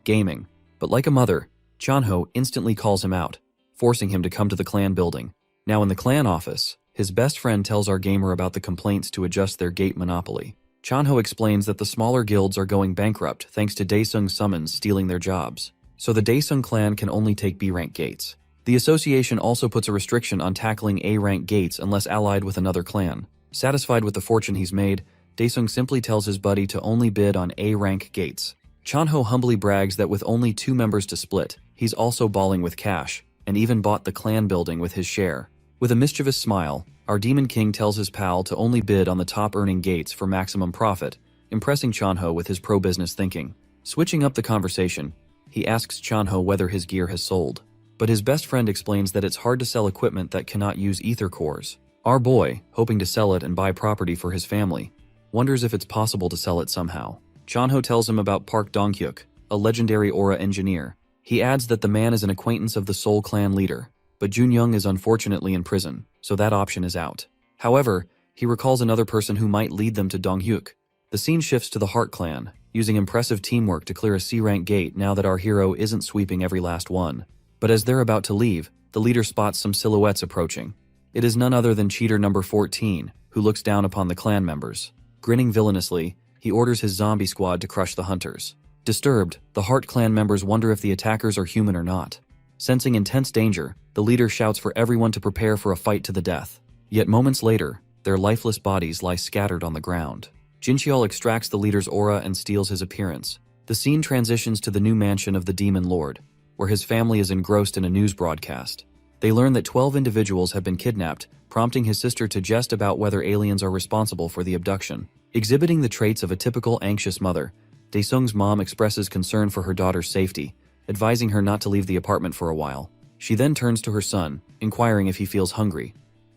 Speaker 1: gaming. But like a mother, Chanho instantly calls him out, forcing him to come to the clan building. Now in the clan office, his best friend tells our gamer about the complaints to adjust their gate monopoly. Chanho explains that the smaller guilds are going bankrupt thanks to Daesung summons stealing their jobs, so the Daesung clan can only take B-rank gates. The association also puts a restriction on tackling A-rank gates unless allied with another clan. Satisfied with the fortune he's made, Daesung simply tells his buddy to only bid on A-rank gates. Chanho humbly brags that with only 2 members to split, he's also balling with cash, and even bought the clan building with his share. With a mischievous smile, our Demon King tells his pal to only bid on the top-earning gates for maximum profit, impressing Chanho with his pro-business thinking. Switching up the conversation, he asks Chanho whether his gear has sold. But his best friend explains that it's hard to sell equipment that cannot use ether cores. Our boy, hoping to sell it and buy property for his family, wonders if it's possible to sell it somehow. Chanho tells him about Park Donghyuk, a legendary aura engineer. He adds that the man is an acquaintance of the Seoul clan leader, but Junyoung is unfortunately in prison, so that option is out. However, he recalls another person who might lead them to Donghyuk. The scene shifts to the Heart clan, using impressive teamwork to clear a C-rank gate now that our hero isn't sweeping every last one. But as they're about to leave, the leader spots some silhouettes approaching. It is none other than cheater number 14, who looks down upon the clan members. Grinning villainously, he orders his zombie squad to crush the hunters. Disturbed, the Heart clan members wonder if the attackers are human or not. Sensing intense danger, the leader shouts for everyone to prepare for a fight to the death. Yet moments later, their lifeless bodies lie scattered on the ground. Jincheol extracts the leader's aura and steals his appearance. The scene transitions to the new mansion of the Demon Lord, where his family is engrossed in a news broadcast. They learn that 12 individuals have been kidnapped, prompting his sister to jest about whether aliens are responsible for the abduction. Exhibiting the traits of a typical anxious mother, Daesung's mom expresses concern for her daughter's safety, advising her not to leave the apartment for a while. She then turns to her son, inquiring if he feels hungry.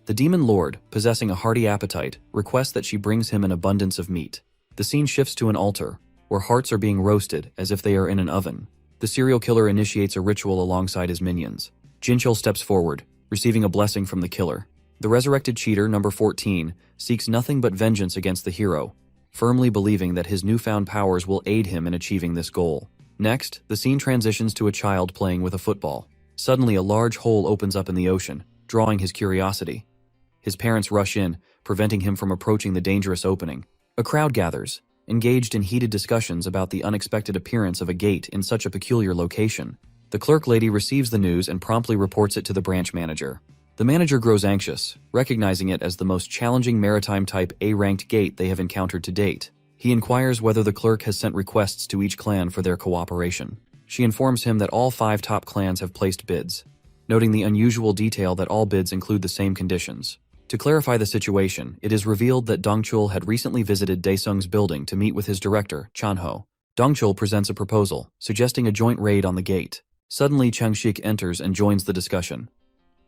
Speaker 1: The Demon Lord, possessing a hearty appetite, requests that she brings him an abundance of meat. The scene shifts to an altar, where hearts are being roasted as if they are in an oven. The serial killer initiates a ritual alongside his minions. Jincheol steps forward, receiving a blessing from the killer. The resurrected cheater, number 14, seeks nothing but vengeance against the hero, firmly believing that his newfound powers will aid him in achieving this goal. Next, the scene transitions to a child playing with a football. Suddenly, a large hole opens up in the ocean, drawing his curiosity. His parents rush in, preventing him from approaching the dangerous opening. A crowd gathers, engaged in heated discussions about the unexpected appearance of a gate in such a peculiar location. The clerk lady receives the news and promptly reports it to the branch manager. The manager grows anxious, recognizing it as the most challenging maritime-type A-ranked gate they have encountered to date. He inquires whether the clerk has sent requests to each clan for their cooperation. She informs him that all 5 top clans have placed bids, noting the unusual detail that all bids include the same conditions. To clarify the situation, it is revealed that Dongchul had recently visited Daesung's building to meet with his director, Chanho. Dongchul presents a proposal, suggesting a joint raid on the gate. Suddenly, Changshik enters and joins the discussion.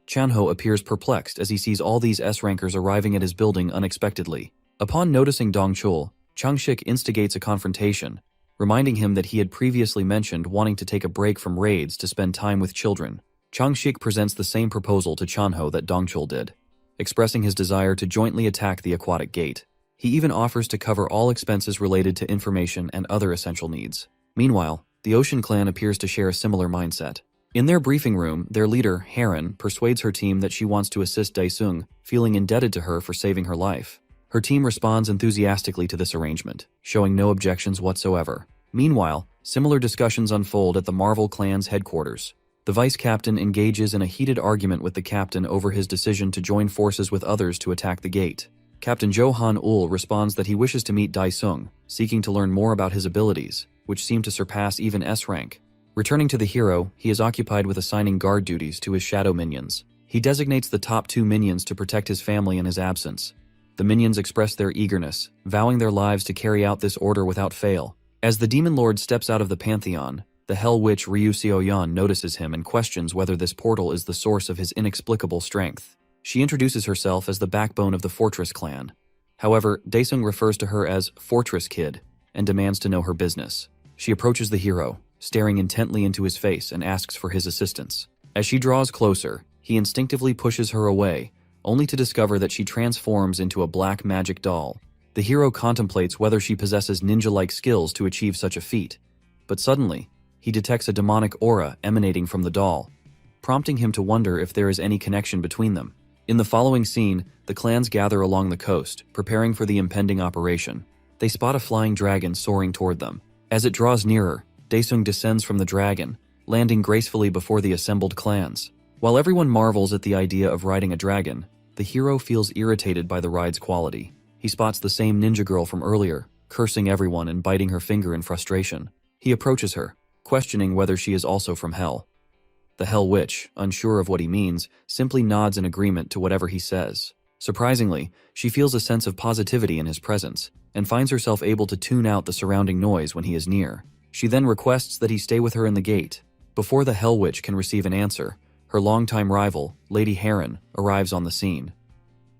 Speaker 1: Chanho appears perplexed as he sees all these S-rankers arriving at his building unexpectedly. Upon noticing Dongchul, Changshik instigates a confrontation, reminding him that he had previously mentioned wanting to take a break from raids to spend time with children. Changshik presents the same proposal to Chanho that Dongchul did, expressing his desire to jointly attack the aquatic gate. He even offers to cover all expenses related to information and other essential needs. Meanwhile, the Ocean Clan appears to share a similar mindset. In their briefing room, their leader, Heron, persuades her team that she wants to assist Daesung, feeling indebted to her for saving her life. Her team responds enthusiastically to this arrangement, showing no objections whatsoever. Meanwhile, similar discussions unfold at the Marvel Clan's headquarters. The vice captain engages in a heated argument with the captain over his decision to join forces with others to attack the gate. Captain Johan Ul responds that he wishes to meet Daesung, seeking to learn more about his abilities, which seem to surpass even S-rank. Returning to the hero, he is occupied with assigning guard duties to his shadow minions. He designates the top 2 minions to protect his family in his absence. The minions express their eagerness, vowing their lives to carry out this order without fail. As the Demon Lord steps out of the Pantheon, the Hell Witch Ryu Seoyeon notices him and questions whether this portal is the source of his inexplicable strength. She introduces herself as the backbone of the Fortress clan. However, Daesung refers to her as Fortress Kid and demands to know her business. She approaches the hero, staring intently into his face, and asks for his assistance. As she draws closer, he instinctively pushes her away, only to discover that she transforms into a black magic doll. The hero contemplates whether she possesses ninja-like skills to achieve such a feat, but suddenly, he detects a demonic aura emanating from the doll, prompting him to wonder if there is any connection between them. In the following scene, the clans gather along the coast, preparing for the impending operation. They spot a flying dragon soaring toward them. As it draws nearer, Daesung descends from the dragon, landing gracefully before the assembled clans. While everyone marvels at the idea of riding a dragon, the hero feels irritated by the ride's quality. He spots the same ninja girl from earlier, cursing everyone and biting her finger in frustration. He approaches her, questioning whether she is also from Hell. The Hell Witch, unsure of what he means, simply nods in agreement to whatever he says. Surprisingly, she feels a sense of positivity in his presence, and finds herself able to tune out the surrounding noise when he is near. She then requests that he stay with her in the gate. Before the Hell Witch can receive an answer, her longtime rival, Lady Heron, arrives on the scene.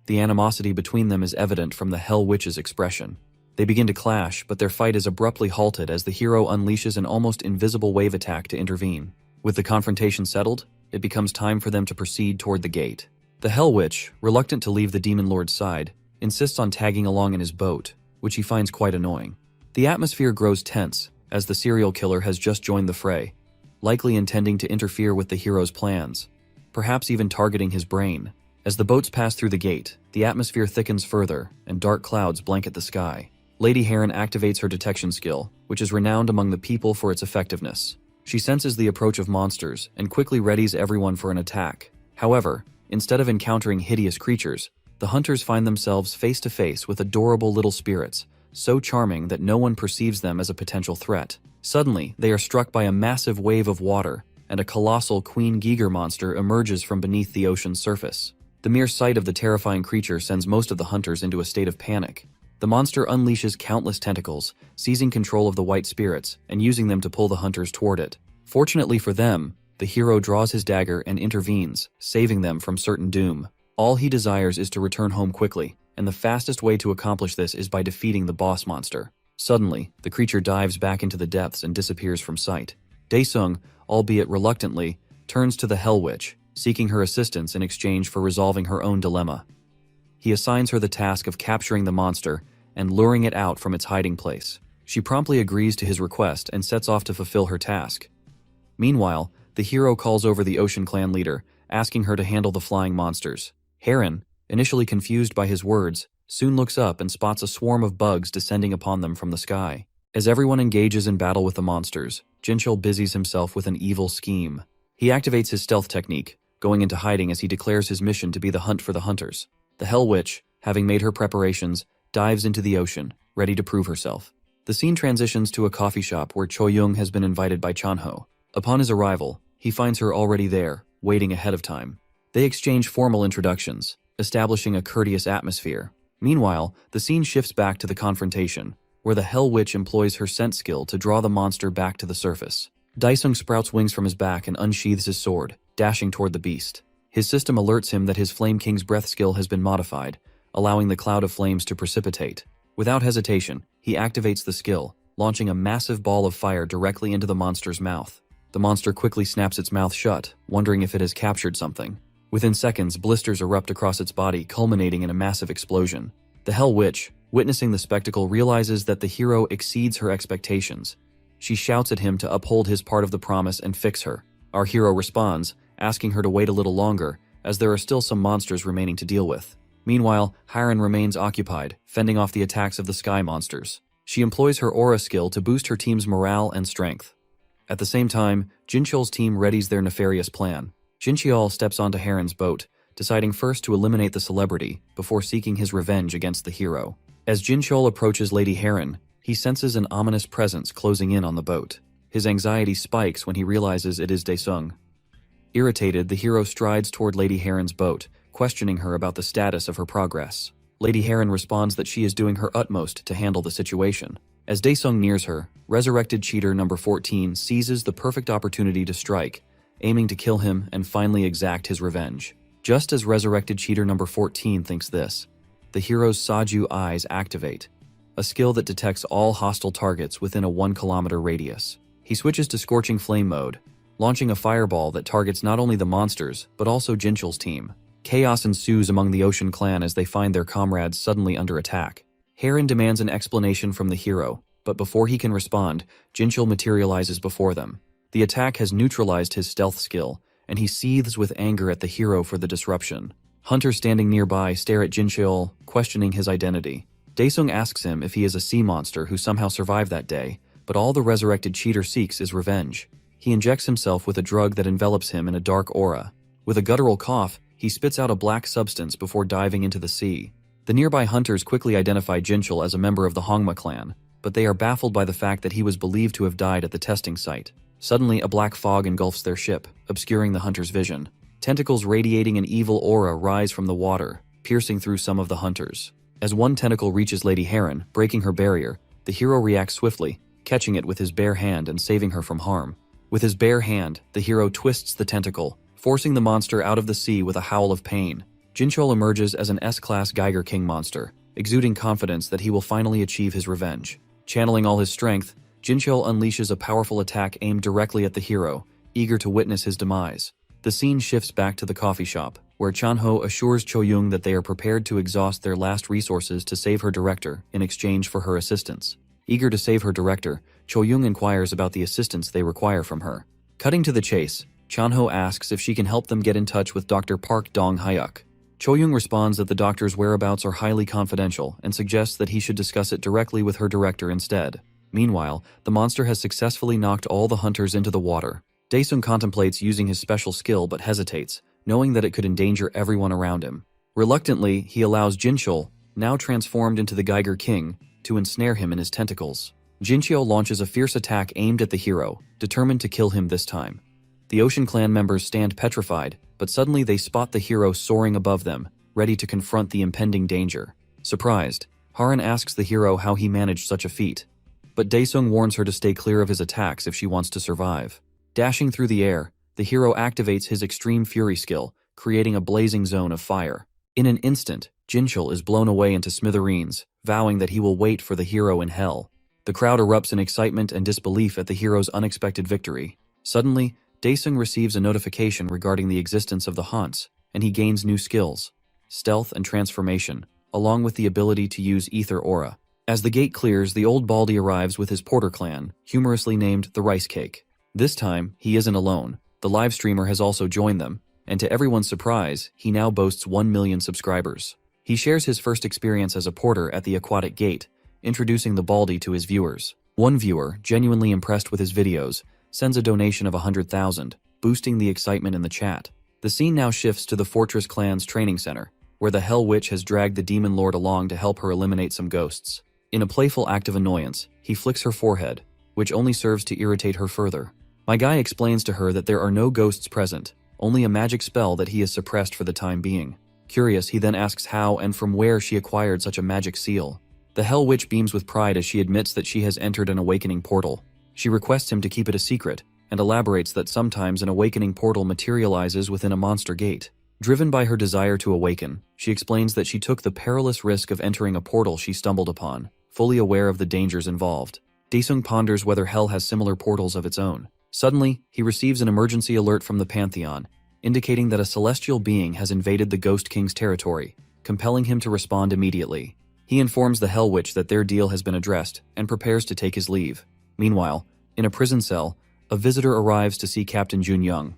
Speaker 1: The animosity between them is evident from the Hell Witch's expression. They begin to clash, but their fight is abruptly halted as the hero unleashes an almost invisible wave attack to intervene. With the confrontation settled, it becomes time for them to proceed toward the gate. The Hell Witch, reluctant to leave the Demon Lord's side, insists on tagging along in his boat, which he finds quite annoying. The atmosphere grows tense, as the serial killer has just joined the fray, likely intending to interfere with the hero's plans, perhaps even targeting his brain. As the boats pass through the gate, the atmosphere thickens further, and dark clouds blanket the sky. Lady Heron activates her detection skill, which is renowned among the people for its effectiveness. She senses the approach of monsters and quickly readies everyone for an attack. However, instead of encountering hideous creatures, the hunters find themselves face to face with adorable little spirits, so charming that no one perceives them as a potential threat. Suddenly, they are struck by a massive wave of water, and a colossal Queen Giger monster emerges from beneath the ocean's surface. The mere sight of the terrifying creature sends most of the hunters into a state of panic. The monster unleashes countless tentacles, seizing control of the white spirits and using them to pull the hunters toward it. Fortunately for them, the hero draws his dagger and intervenes, saving them from certain doom. All he desires is to return home quickly, and the fastest way to accomplish this is by defeating the boss monster. Suddenly, the creature dives back into the depths and disappears from sight. Daesung, albeit reluctantly, turns to the Hell Witch, seeking her assistance in exchange for resolving her own dilemma. He assigns her the task of capturing the monster and luring it out from its hiding place. She promptly agrees to his request and sets off to fulfill her task. Meanwhile, the hero calls over the Ocean Clan leader, asking her to handle the flying monsters. Heron, initially confused by his words, soon looks up and spots a swarm of bugs descending upon them from the sky. As everyone engages in battle with the monsters, Jinchul busies himself with an evil scheme. He activates his stealth technique, going into hiding as he declares his mission to be the hunt for the hunters. The Hell Witch, having made her preparations, dives into the ocean, ready to prove herself. The scene transitions to a coffee shop where Choyoung has been invited by Chanho. Upon his arrival, he finds her already there, waiting ahead of time. They exchange formal introductions, establishing a courteous atmosphere. Meanwhile, the scene shifts back to the confrontation, where the Hell Witch employs her scent skill to draw the monster back to the surface. Daesung sprouts wings from his back and unsheathes his sword, dashing toward the beast. His system alerts him that his Flame King's breath skill has been modified, allowing the cloud of flames to precipitate. Without hesitation, he activates the skill, launching a massive ball of fire directly into the monster's mouth. The monster quickly snaps its mouth shut, wondering if it has captured something. Within seconds, blisters erupt across its body, culminating in a massive explosion. The Hell Witch, witnessing the spectacle, realizes that the hero exceeds her expectations. She shouts at him to uphold his part of the promise and fix her. Our hero responds, asking her to wait a little longer, as there are still some monsters remaining to deal with. Meanwhile, Hiren remains occupied, fending off the attacks of the sky monsters. She employs her aura skill to boost her team's morale and strength. At the same time, Jinchul's team readies their nefarious plan. Jincheol steps onto Heron's boat, deciding first to eliminate the celebrity before seeking his revenge against the hero. As Jincheol approaches Lady Heron, he senses an ominous presence closing in on the boat. His anxiety spikes when he realizes it is Daesung. Irritated, the hero strides toward Lady Heron's boat, questioning her about the status of her progress. Lady Heron responds that she is doing her utmost to handle the situation. As Daesung nears her, resurrected cheater number 14 seizes the perfect opportunity to strike, aiming to kill him and finally exact his revenge. Just as resurrected cheater number 14 thinks this, the hero's Saju eyes activate, a skill that detects all hostile targets within a 1-kilometer radius. He switches to Scorching Flame mode, launching a fireball that targets not only the monsters, but also Jinchul's team. Chaos ensues among the Ocean Clan as they find their comrades suddenly under attack. Heron demands an explanation from the hero, but before he can respond, Jinchul materializes before them. The attack has neutralized his stealth skill, and he seethes with anger at the hero for the disruption. Hunters standing nearby stare at Jinchul, questioning his identity. Daesung asks him if he is a sea monster who somehow survived that day, but all the resurrected cheater seeks is revenge. He injects himself with a drug that envelops him in a dark aura. With a guttural cough, he spits out a black substance before diving into the sea. The nearby hunters quickly identify Jinchul as a member of the Hongma clan, but they are baffled by the fact that he was believed to have died at the testing site. Suddenly, a black fog engulfs their ship, obscuring the hunter's vision. Tentacles radiating an evil aura rise from the water, piercing through some of the hunters. As one tentacle reaches Lady Heron, breaking her barrier, the hero reacts swiftly, catching it with his bare hand and saving her from harm. With his bare hand, the hero twists the tentacle, forcing the monster out of the sea with a howl of pain. Jinchul emerges as an S-class Geiger King monster, exuding confidence that he will finally achieve his revenge. Channeling all his strength, Jinchul unleashes a powerful attack aimed directly at the hero, eager to witness his demise. The scene shifts back to the coffee shop, where Chanho assures Choyung that they are prepared to exhaust their last resources to save her director in exchange for her assistance. Eager to save her director, Choyung inquires about the assistance they require from her. Cutting to the chase, Chanho asks if she can help them get in touch with Dr. Park Dong-hyuk. Choyung responds that the doctor's whereabouts are highly confidential and suggests that he should discuss it directly with her director instead. Meanwhile, the monster has successfully knocked all the hunters into the water. Daesung contemplates using his special skill but hesitates, knowing that it could endanger everyone around him. Reluctantly, he allows Jinchul, now transformed into the Geiger King, to ensnare him in his tentacles. Jinchul launches a fierce attack aimed at the hero, determined to kill him this time. The Ocean Clan members stand petrified, but suddenly they spot the hero soaring above them, ready to confront the impending danger. Surprised, Haran asks the hero how he managed such a feat. But Daesung warns her to stay clear of his attacks if she wants to survive. Dashing through the air, the hero activates his extreme fury skill, creating a blazing zone of fire. In an instant, Jinchul is blown away into smithereens, vowing that he will wait for the hero in hell. The crowd erupts in excitement and disbelief at the hero's unexpected victory. Suddenly, Daesung receives a notification regarding the existence of the haunts, and he gains new skills: stealth and transformation, along with the ability to use ether aura. As the gate clears, the old Baldy arrives with his Porter clan, humorously named the Rice Cake. This time, he isn't alone. The live streamer has also joined them, and to everyone's surprise, he now boasts 1 million subscribers. He shares his first experience as a porter at the Aquatic Gate, introducing the Baldy to his viewers. One viewer, genuinely impressed with his videos, sends a donation of 100,000, boosting the excitement in the chat. The scene now shifts to the Fortress Clan's training center, where the Hell Witch has dragged the Demon Lord along to help her eliminate some ghosts. In a playful act of annoyance, he flicks her forehead, which only serves to irritate her further. My guy explains to her that there are no ghosts present, only a magic spell that he has suppressed for the time being. Curious, he then asks how and from where she acquired such a magic seal. The Hell Witch beams with pride as she admits that she has entered an awakening portal. She requests him to keep it a secret, and elaborates that sometimes an awakening portal materializes within a monster gate. Driven by her desire to awaken, she explains that she took the perilous risk of entering a portal she stumbled upon, fully aware of the dangers involved. Daesung ponders whether Hell has similar portals of its own. Suddenly, he receives an emergency alert from the Pantheon, indicating that a celestial being has invaded the Ghost King's territory, compelling him to respond immediately. He informs the Hell Witch that their deal has been addressed and prepares to take his leave. Meanwhile, in a prison cell, a visitor arrives to see Captain Jun Young.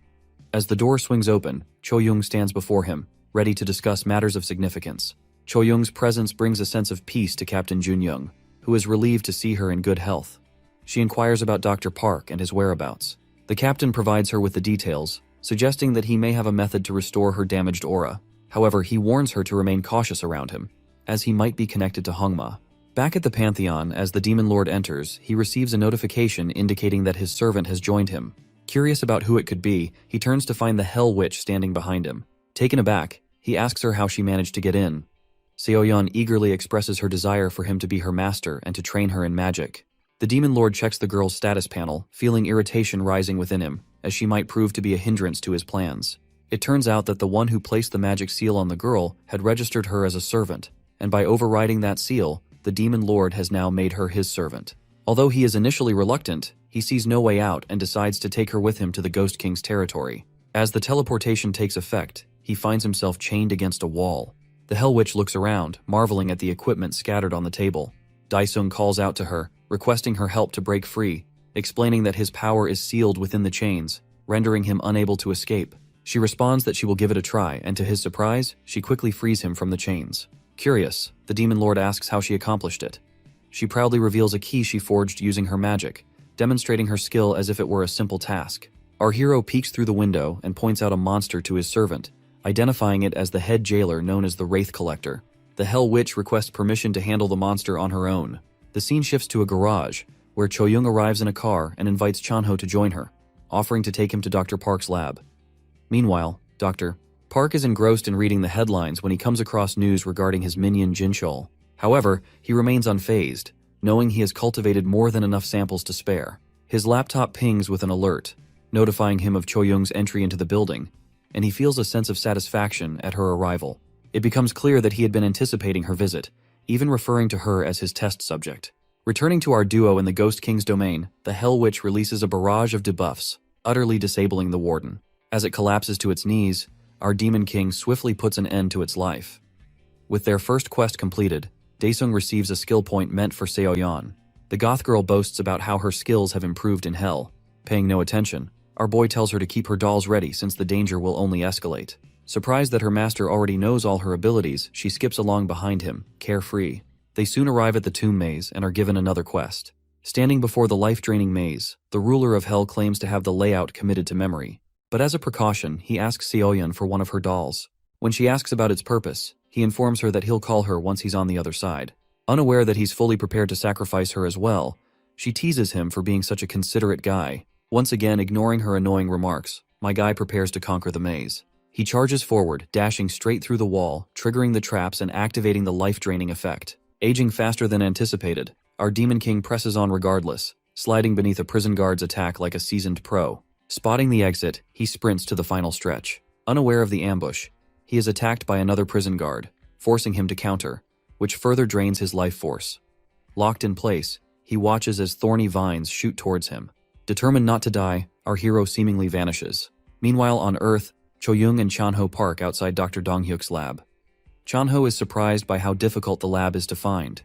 Speaker 1: As the door swings open, Cho Young stands before him, ready to discuss matters of significance. Cho Young's presence brings a sense of peace to Captain Jun Young, who is relieved to see her in good health. She inquires about Dr. Park and his whereabouts. The captain provides her with the details, suggesting that he may have a method to restore her damaged aura. However, he warns her to remain cautious around him, as he might be connected to Hongma. Back at the Pantheon, as the Demon Lord enters, he receives a notification indicating that his servant has joined him. Curious about who it could be, he turns to find the Hell Witch standing behind him. Taken aback, he asks her how she managed to get in. Seoyeon eagerly expresses her desire for him to be her master and to train her in magic. The Demon Lord checks the girl's status panel, feeling irritation rising within him, as she might prove to be a hindrance to his plans. It turns out that the one who placed the magic seal on the girl had registered her as a servant, and by overriding that seal, the Demon Lord has now made her his servant. Although he is initially reluctant, he sees no way out and decides to take her with him to the Ghost King's territory. As the teleportation takes effect, he finds himself chained against a wall. The Hell Witch looks around, marveling at the equipment scattered on the table. Daesung calls out to her, requesting her help to break free, explaining that his power is sealed within the chains, rendering him unable to escape. She responds that she will give it a try, and to his surprise, she quickly frees him from the chains. Curious, the Demon Lord asks how she accomplished it. She proudly reveals a key she forged using her magic, demonstrating her skill as if it were a simple task. Our hero peeks through the window and points out a monster to his servant, identifying it as the head jailer known as the Wraith Collector. The Hell Witch requests permission to handle the monster on her own. The scene shifts to a garage, where Cho-young arrives in a car and invites Chanho to join her, offering to take him to Dr. Park's lab. Meanwhile, Dr. Park is engrossed in reading the headlines when he comes across news regarding his minion Jinchul. However, he remains unfazed, knowing he has cultivated more than enough samples to spare. His laptop pings with an alert, notifying him of Cho-young's entry into the building, and he feels a sense of satisfaction at her arrival. It becomes clear that he had been anticipating her visit, even referring to her as his test subject. Returning to our duo in the Ghost King's domain, the Hell Witch releases a barrage of debuffs, utterly disabling the Warden. As it collapses to its knees, our Demon King swiftly puts an end to its life. With their first quest completed, Daesung receives a skill point meant for Seoyeon. The goth girl boasts about how her skills have improved in hell. Paying no attention, our boy tells her to keep her dolls ready since the danger will only escalate. Surprised that her master already knows all her abilities, she skips along behind him, carefree. They soon arrive at the tomb maze and are given another quest. Standing before the life-draining maze, the ruler of hell claims to have the layout committed to memory. But as a precaution, he asks Seoyeon for one of her dolls. When she asks about its purpose, he informs her that he'll call her once he's on the other side. Unaware that he's fully prepared to sacrifice her as well, she teases him for being such a considerate guy. Once again ignoring her annoying remarks, my guy prepares to conquer the maze. He charges forward, dashing straight through the wall, triggering the traps and activating the life-draining effect. Aging faster than anticipated, our Demon King presses on regardless, sliding beneath a prison guard's attack like a seasoned pro. Spotting the exit, he sprints to the final stretch. Unaware of the ambush, he is attacked by another prison guard, forcing him to counter, which further drains his life force. Locked in place, he watches as thorny vines shoot towards him. Determined not to die, our hero seemingly vanishes. Meanwhile on Earth, Cho-young and Chanho park outside Dr. Donghyuk's lab. Chanho is surprised by how difficult the lab is to find.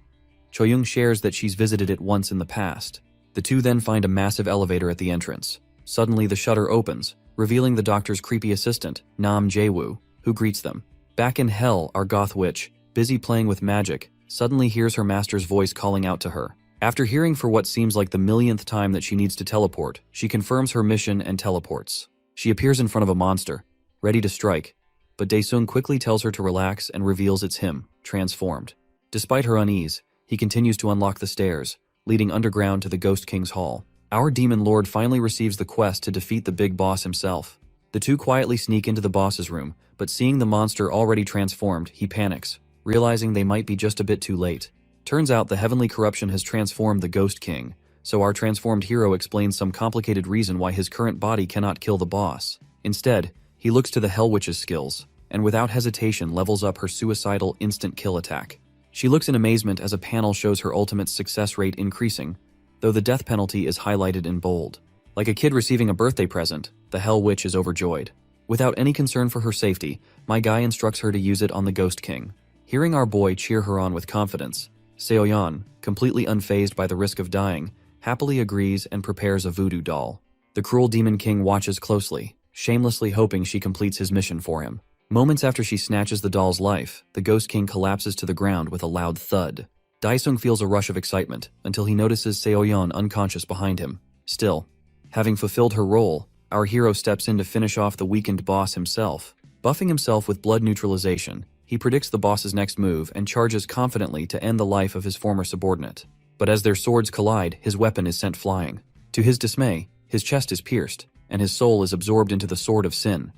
Speaker 1: Cho-young shares that she's visited it once in the past. The two then find a massive elevator at the entrance. Suddenly the shutter opens, revealing the doctor's creepy assistant, Nam Jae-woo, who greets them. Back in hell, our goth witch, busy playing with magic, suddenly hears her master's voice calling out to her. After hearing for what seems like the millionth time that she needs to teleport, she confirms her mission and teleports. She appears in front of a monster, ready to strike, but Daesung quickly tells her to relax and reveals it's him, transformed. Despite her unease, he continues to unlock the stairs, leading underground to the Ghost King's hall. Our demon lord finally receives the quest to defeat the big boss himself. The two quietly sneak into the boss's room, but seeing the monster already transformed, he panics, realizing they might be just a bit too late. Turns out the heavenly corruption has transformed the Ghost King, so our transformed hero explains some complicated reason why his current body cannot kill the boss. Instead, he looks to the Hell Witch's skills, and without hesitation levels up her suicidal instant kill attack. She looks in amazement as a panel shows her ultimate success rate increasing, though the death penalty is highlighted in bold. Like a kid receiving a birthday present, the Hell Witch is overjoyed. Without any concern for her safety, my guy instructs her to use it on the Ghost King. Hearing our boy cheer her on with confidence, Seoyeon, completely unfazed by the risk of dying, happily agrees and prepares a voodoo doll. The cruel Demon King watches closely, shamelessly hoping she completes his mission for him. Moments after she snatches the doll's life, the Ghost King collapses to the ground with a loud thud. Daesung feels a rush of excitement until he notices Seoyeon unconscious behind him. Still, having fulfilled her role, our hero steps in to finish off the weakened boss himself. Buffing himself with blood neutralization, he predicts the boss's next move and charges confidently to end the life of his former subordinate. But as their swords collide, his weapon is sent flying. To his dismay, his chest is pierced, and his soul is absorbed into the sword of sin.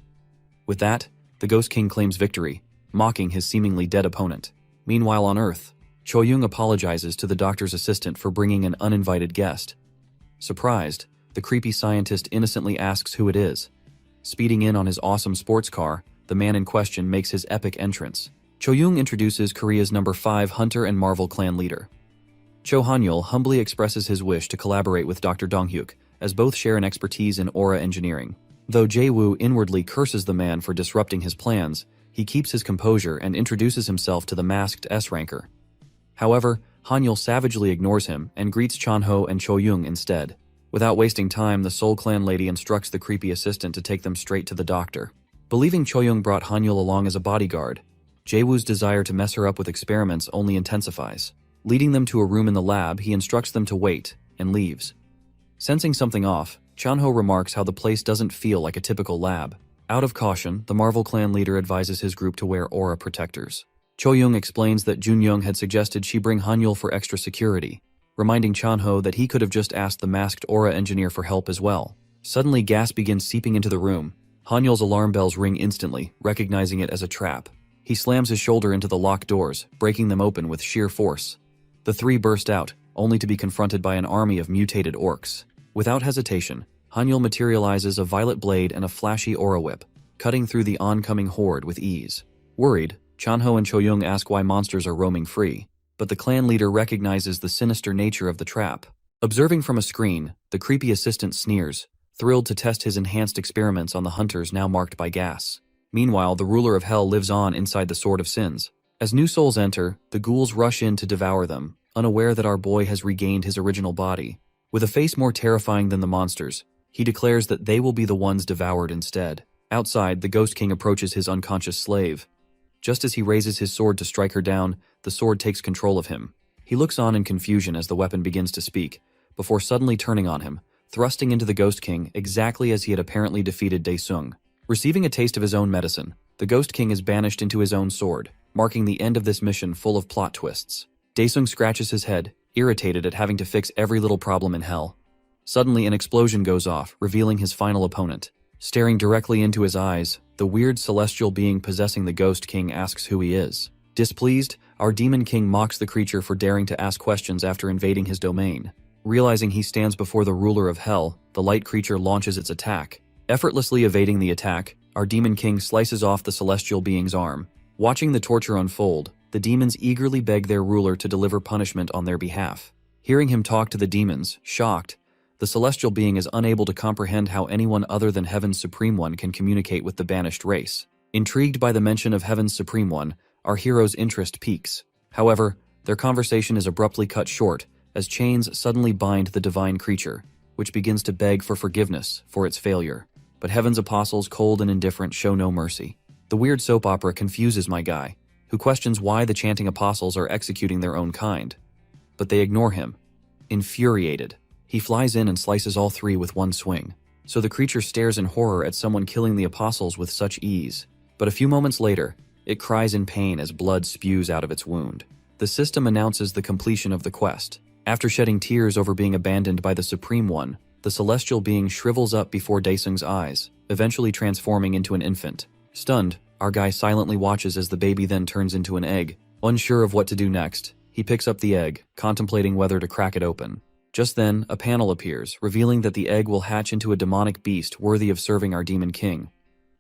Speaker 1: With that, the Ghost King claims victory, mocking his seemingly dead opponent. Meanwhile on Earth, Cho-young apologizes to the doctor's assistant for bringing an uninvited guest. Surprised, the creepy scientist innocently asks who it is. Speeding in on his awesome sports car, the man in question makes his epic entrance. Cho-young introduces Korea's number 5 Hunter and Marvel clan leader. Cho Han-yul humbly expresses his wish to collaborate with Dr. Donghyuk, as both share an expertise in aura engineering. Though Jae-woo inwardly curses the man for disrupting his plans, he keeps his composure and introduces himself to the masked S-ranker. However, Han-yul savagely ignores him and greets Chanho and Cho-young instead. Without wasting time, the Seoul clan lady instructs the creepy assistant to take them straight to the doctor. Believing Cho-young brought Han-yul along as a bodyguard, Jae-woo's desire to mess her up with experiments only intensifies. Leading them to a room in the lab, he instructs them to wait, and leaves. Sensing something off, Chanho remarks how the place doesn't feel like a typical lab. Out of caution, the Marvel clan leader advises his group to wear aura protectors. Cho-young explains that Jun-young had suggested she bring Han-yul for extra security. reminding Chanho that he could have just asked the masked aura engineer for help as well. Suddenly, gas begins seeping into the room. Hanyul's alarm bells ring instantly, recognizing it as a trap. He slams his shoulder into the locked doors, breaking them open with sheer force. The three burst out, only to be confronted by an army of mutated orcs. Without hesitation, Hanyul materializes a violet blade and a flashy aura whip, cutting through the oncoming horde with ease. Worried, Chanho and Choyoung ask why monsters are roaming free, but the clan leader recognizes the sinister nature of the trap. Observing from a screen, the creepy assistant sneers, thrilled to test his enhanced experiments on the hunters now marked by gas. Meanwhile, the ruler of hell lives on inside the Sword of Sins. As new souls enter, the ghouls rush in to devour them, unaware that our boy has regained his original body. With a face more terrifying than the monsters, he declares that they will be the ones devoured instead. Outside, the Ghost King approaches his unconscious slave. Just as he raises his sword to strike her down, the sword takes control of him. He looks on in confusion as the weapon begins to speak, before suddenly turning on him, thrusting into the Ghost King exactly as he had apparently defeated Daesung. Receiving a taste of his own medicine, the Ghost King is banished into his own sword, marking the end of this mission full of plot twists. Daesung scratches his head, irritated at having to fix every little problem in hell. Suddenly, an explosion goes off, revealing his final opponent. Staring directly into his eyes, the weird celestial being possessing the Ghost King asks who he is. Displeased, our Demon King mocks the creature for daring to ask questions after invading his domain. Realizing he stands before the ruler of hell, the light creature launches its attack. Effortlessly evading the attack, our Demon King slices off the celestial being's arm. Watching the torture unfold, the demons eagerly beg their ruler to deliver punishment on their behalf. Hearing him talk to the demons, shocked, the celestial being is unable to comprehend how anyone other than Heaven's Supreme One can communicate with the banished race. Intrigued by the mention of Heaven's Supreme One, our hero's interest peaks. However, their conversation is abruptly cut short, as chains suddenly bind the divine creature, which begins to beg for forgiveness for its failure. But Heaven's apostles, cold and indifferent, show no mercy. The weird soap opera confuses my guy, who questions why the chanting apostles are executing their own kind. But they ignore him. Infuriated, he flies in and slices all three with one swing. So the creature stares in horror at someone killing the apostles with such ease. But a few moments later, it cries in pain as blood spews out of its wound. The system announces the completion of the quest. After shedding tears over being abandoned by the Supreme One, the celestial being shrivels up before Daesung's eyes, eventually transforming into an infant. Stunned, our guy silently watches as the baby then turns into an egg. Unsure of what to do next, he picks up the egg, contemplating whether to crack it open. Just then, a panel appears, revealing that the egg will hatch into a demonic beast worthy of serving our Demon King.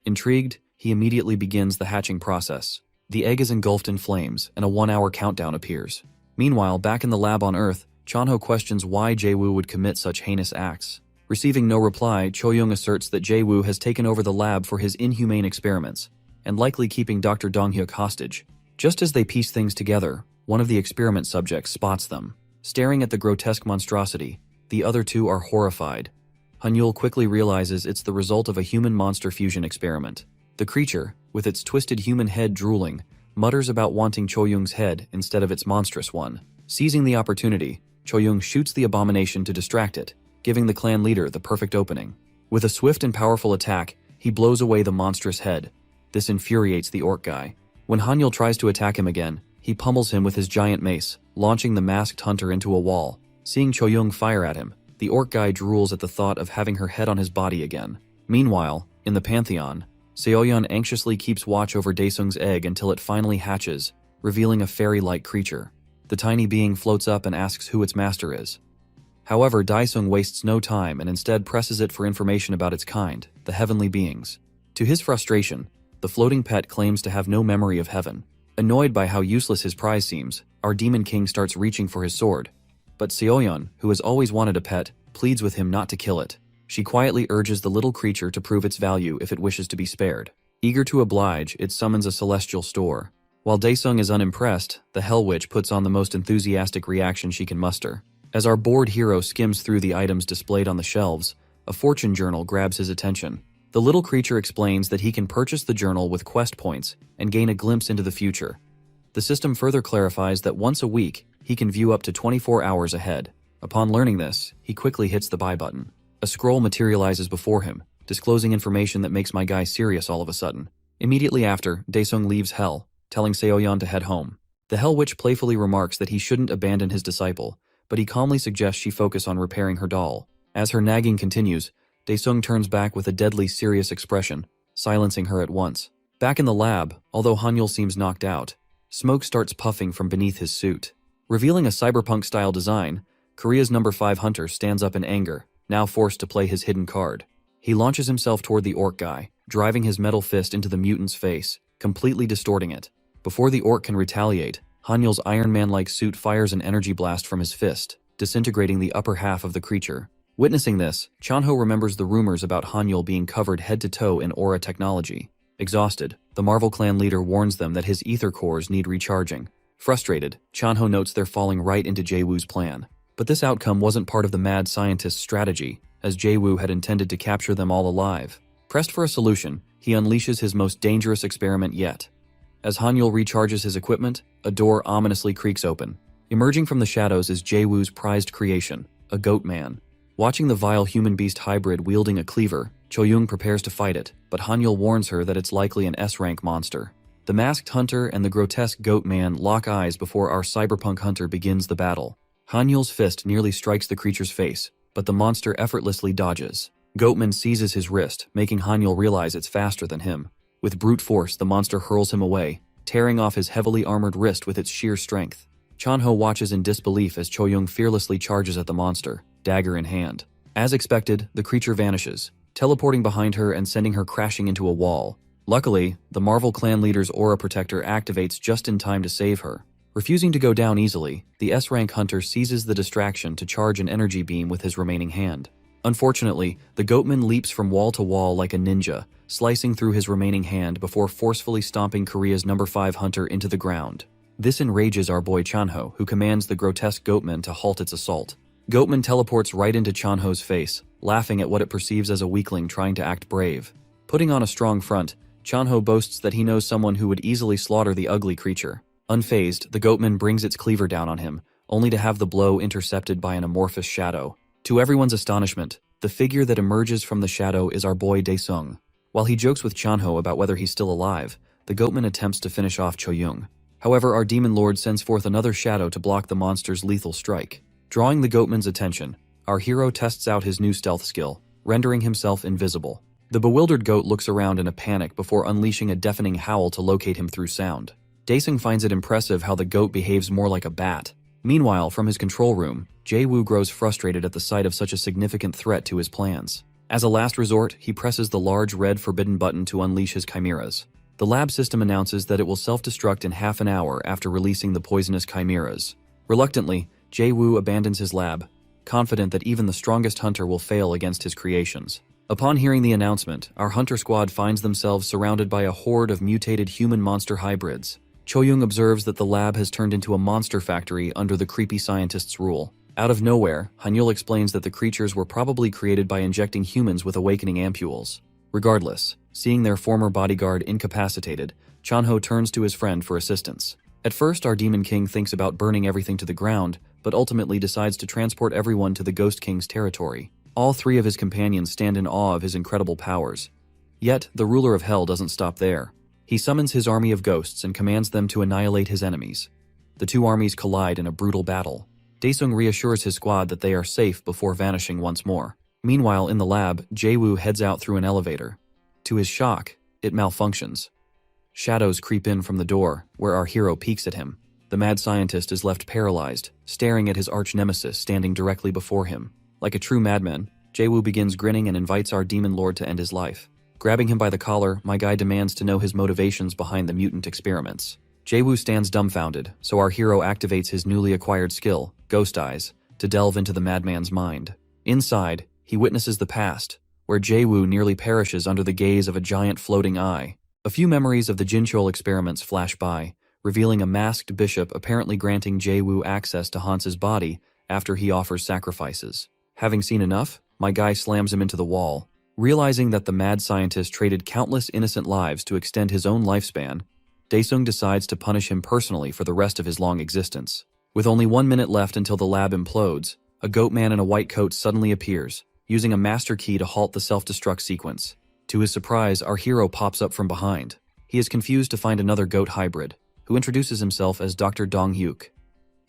Speaker 1: Intrigued, he immediately begins the hatching process. The egg is engulfed in flames, and a 1-hour countdown appears. Meanwhile, back in the lab on Earth, Chanho questions why Jae-woo would commit such heinous acts. Receiving no reply, Choyoung asserts that Jae-woo has taken over the lab for his inhumane experiments, and likely keeping Dr. Dong-hyuk hostage. Just as they piece things together, one of the experiment subjects spots them. Staring at the grotesque monstrosity, the other two are horrified. Hanyul quickly realizes it's the result of a human-monster fusion experiment. The creature, with its twisted human head drooling, mutters about wanting Choyoung's head instead of its monstrous one. Seizing the opportunity, Choyoung shoots the abomination to distract it, giving the clan leader the perfect opening. With a swift and powerful attack, he blows away the monstrous head. This infuriates the orc guy. When Hanyul tries to attack him again, he pummels him with his giant mace, launching the masked hunter into a wall. Seeing Choyoung fire at him, the orc guy drools at the thought of having her head on his body again. Meanwhile, in the Pantheon, Seoyeon anxiously keeps watch over Daesung's egg until it finally hatches, revealing a fairy-like creature. The tiny being floats up and asks who its master is. However, Daesung wastes no time and instead presses it for information about its kind, the heavenly beings. To his frustration, the floating pet claims to have no memory of heaven. Annoyed by how useless his prize seems, our Demon King starts reaching for his sword. But Seoyeon, who has always wanted a pet, pleads with him not to kill it. She quietly urges the little creature to prove its value if it wishes to be spared. Eager to oblige, it summons a celestial store. While Daesung is unimpressed, the Hell Witch puts on the most enthusiastic reaction she can muster. As our bored hero skims through the items displayed on the shelves, a fortune journal grabs his attention. The little creature explains that he can purchase the journal with quest points and gain a glimpse into the future. The system further clarifies that once a week, he can view up to 24 hours ahead. Upon learning this, he quickly hits the buy button. A scroll materializes before him, disclosing information that makes my guy serious all of a sudden. Immediately after, Daesung leaves Hell, telling Seoyeon to head home. The Hell Witch playfully remarks that he shouldn't abandon his disciple, but he calmly suggests she focus on repairing her doll. As her nagging continues, Daesung turns back with a deadly serious expression, silencing her at once. Back in the lab, although Hanyul seems knocked out, smoke starts puffing from beneath his suit. Revealing a cyberpunk-style design, Korea's number 5 hunter stands up in anger, now forced to play his hidden card. He launches himself toward the orc guy, driving his metal fist into the mutant's face, completely distorting it. Before the orc can retaliate, Hanyul's Iron Man-like suit fires an energy blast from his fist, disintegrating the upper half of the creature. Witnessing this, Chanho remembers the rumors about Hanyul being covered head to toe in aura technology. Exhausted, the Marvel clan leader warns them that his ether cores need recharging. Frustrated, Chanho notes they're falling right into Jae-woo's plan. But this outcome wasn't part of the mad scientist's strategy, as Jae-woo had intended to capture them all alive. Pressed for a solution, he unleashes his most dangerous experiment yet. As Hanyul recharges his equipment, a door ominously creaks open. Emerging from the shadows is Jae-woo's prized creation, a goat man. Watching the vile human-beast hybrid wielding a cleaver, Cho-young prepares to fight it, but Hanyul warns her that it's likely an S-rank monster. The masked hunter and the grotesque goat man lock eyes before our cyberpunk hunter begins the battle. Hanyul's fist nearly strikes the creature's face, but the monster effortlessly dodges. Goatman seizes his wrist, making Hanyul realize it's faster than him. With brute force, the monster hurls him away, tearing off his heavily armored wrist with its sheer strength. Chanho watches in disbelief as Cho-young fearlessly charges at the monster, dagger in hand. As expected, the creature vanishes, teleporting behind her and sending her crashing into a wall. Luckily, the Marvel clan leader's aura protector activates just in time to save her. Refusing to go down easily, the S-rank hunter seizes the distraction to charge an energy beam with his remaining hand. Unfortunately, the goatman leaps from wall to wall like a ninja, slicing through his remaining hand before forcefully stomping Korea's number 5 hunter into the ground. This enrages our boy Chanho, who commands the grotesque goatman to halt its assault. Goatman teleports right into Chanho's face, laughing at what it perceives as a weakling trying to act brave. Putting on a strong front, Chanho boasts that he knows someone who would easily slaughter the ugly creature. Unfazed, the goatman brings its cleaver down on him, only to have the blow intercepted by an amorphous shadow. To everyone's astonishment, the figure that emerges from the shadow is our boy Daesung. While he jokes with Chanho about whether he's still alive, the goatman attempts to finish off Cho-young. However, our demon lord sends forth another shadow to block the monster's lethal strike. Drawing the goatman's attention, our hero tests out his new stealth skill, rendering himself invisible. The bewildered goat looks around in a panic before unleashing a deafening howl to locate him through sound. Daesung finds it impressive how the goat behaves more like a bat. Meanwhile, from his control room, Jae-woo grows frustrated at the sight of such a significant threat to his plans. As a last resort, he presses the large red forbidden button to unleash his chimeras. The lab system announces that it will self-destruct in half an hour after releasing the poisonous chimeras. Reluctantly, Jae-woo abandons his lab, confident that even the strongest hunter will fail against his creations. Upon hearing the announcement, our hunter squad finds themselves surrounded by a horde of mutated human-monster hybrids. Cho-young observes that the lab has turned into a monster factory under the creepy scientist's rule. Out of nowhere, Hanyul explains that the creatures were probably created by injecting humans with awakening ampules. Regardless, seeing their former bodyguard incapacitated, Chanho turns to his friend for assistance. At first, our Demon King thinks about burning everything to the ground, but ultimately decides to transport everyone to the Ghost King's territory. All 3 of his companions stand in awe of his incredible powers. Yet, the ruler of Hell doesn't stop there. He summons his army of ghosts and commands them to annihilate his enemies. The 2 armies collide in a brutal battle. Daesung reassures his squad that they are safe before vanishing once more. Meanwhile, in the lab, Jae-woo heads out through an elevator. To his shock, it malfunctions. Shadows creep in from the door, where our hero peeks at him. The mad scientist is left paralyzed, staring at his arch-nemesis standing directly before him. Like a true madman, Jae-woo begins grinning and invites our demon lord to end his life. Grabbing him by the collar, my guy demands to know his motivations behind the mutant experiments. Jae-woo stands dumbfounded, so our hero activates his newly acquired skill, Ghost Eyes, to delve into the madman's mind. Inside, he witnesses the past, where Jae-woo nearly perishes under the gaze of a giant floating eye. A few memories of the Jinchul experiments flash by, revealing a masked bishop apparently granting Jae-woo access to Hans's body after he offers sacrifices. Having seen enough, my guy slams him into the wall. Realizing that the mad scientist traded countless innocent lives to extend his own lifespan, Daesung decides to punish him personally for the rest of his long existence. With only 1 minute left until the lab implodes, a goat man in a white coat suddenly appears, using a master key to halt the self-destruct sequence. To his surprise, our hero pops up from behind. He is confused to find another goat hybrid, who introduces himself as Dr. Dong-hyuk.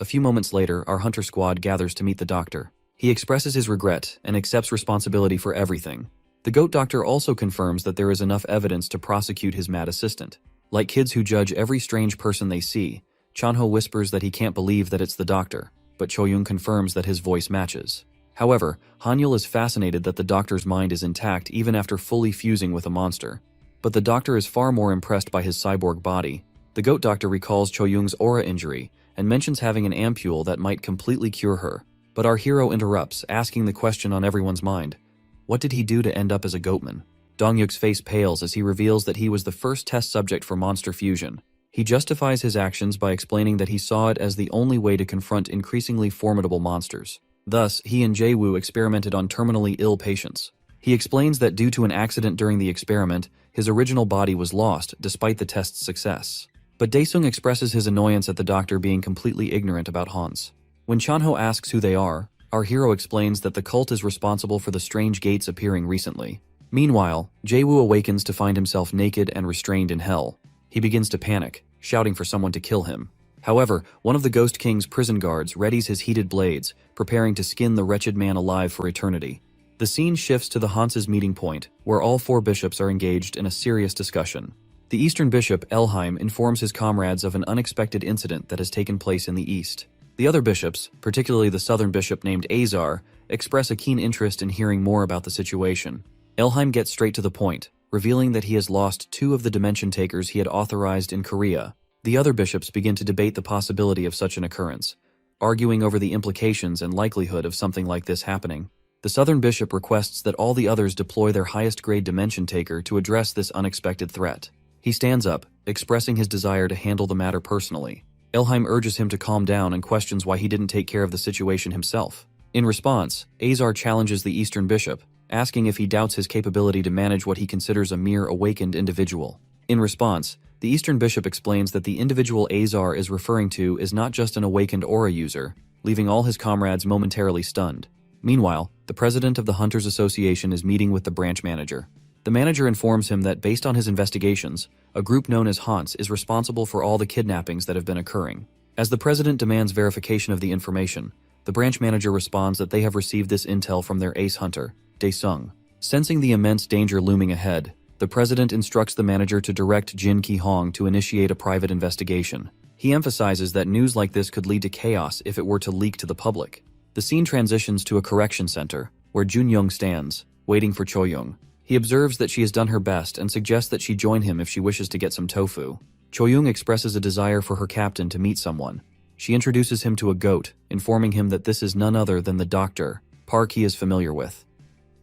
Speaker 1: A few moments later, our hunter squad gathers to meet the doctor. He expresses his regret and accepts responsibility for everything. The goat doctor also confirms that there is enough evidence to prosecute his mad assistant. Like kids who judge every strange person they see, Chanho whispers that he can't believe that it's the doctor, but Choyoung confirms that his voice matches. However, Hanyul is fascinated that the doctor's mind is intact even after fully fusing with a monster. But the doctor is far more impressed by his cyborg body. The goat doctor recalls Choyoung's aura injury and mentions having an ampule that might completely cure her. But our hero interrupts, asking the question on everyone's mind. What did he do to end up as a goatman? Dongyuk's face pales as he reveals that he was the first test subject for monster fusion. He justifies his actions by explaining that he saw it as the only way to confront increasingly formidable monsters. Thus, he and Jae-woo experimented on terminally ill patients. He explains that due to an accident during the experiment, his original body was lost despite the test's success. But Daesung expresses his annoyance at the doctor being completely ignorant about Hans. When Chanho asks who they are, our hero explains that the cult is responsible for the strange gates appearing recently. Meanwhile, Jae-woo awakens to find himself naked and restrained in hell. He begins to panic, shouting for someone to kill him. However, one of the Ghost King's prison guards readies his heated blades, preparing to skin the wretched man alive for eternity. The scene shifts to the Hans's meeting point, where all four bishops are engaged in a serious discussion. The Eastern Bishop, Elheim, informs his comrades of an unexpected incident that has taken place in the East. The other bishops, particularly the Southern Bishop named Azar, express a keen interest in hearing more about the situation. Elheim gets straight to the point, revealing that he has lost 2 of the Dimension Takers he had authorized in Korea. The other bishops begin to debate the possibility of such an occurrence, arguing over the implications and likelihood of something like this happening. The Southern Bishop requests that all the others deploy their highest-grade Dimension Taker to address this unexpected threat. He stands up, expressing his desire to handle the matter personally. Elheim urges him to calm down and questions why he didn't take care of the situation himself. In response, Azar challenges the Eastern Bishop, asking if he doubts his capability to manage what he considers a mere awakened individual. In response, the Eastern Bishop explains that the individual Azar is referring to is not just an awakened aura user, leaving all his comrades momentarily stunned. Meanwhile, the president of the Hunters Association is meeting with the branch manager. The manager informs him that based on his investigations, a group known as Hans is responsible for all the kidnappings that have been occurring. As the president demands verification of the information, the branch manager responds that they have received this intel from their ace hunter, Daesung. Sensing the immense danger looming ahead, the president instructs the manager to direct Jin Ki-hong to initiate a private investigation. He emphasizes that news like this could lead to chaos if it were to leak to the public. The scene transitions to a correction center, where Jun-young stands, waiting for Choyoung. He observes that she has done her best and suggests that she join him if she wishes to get some tofu. Choyoung expresses a desire for her captain to meet someone. She introduces him to a goat, informing him that this is none other than the doctor, Park he is familiar with.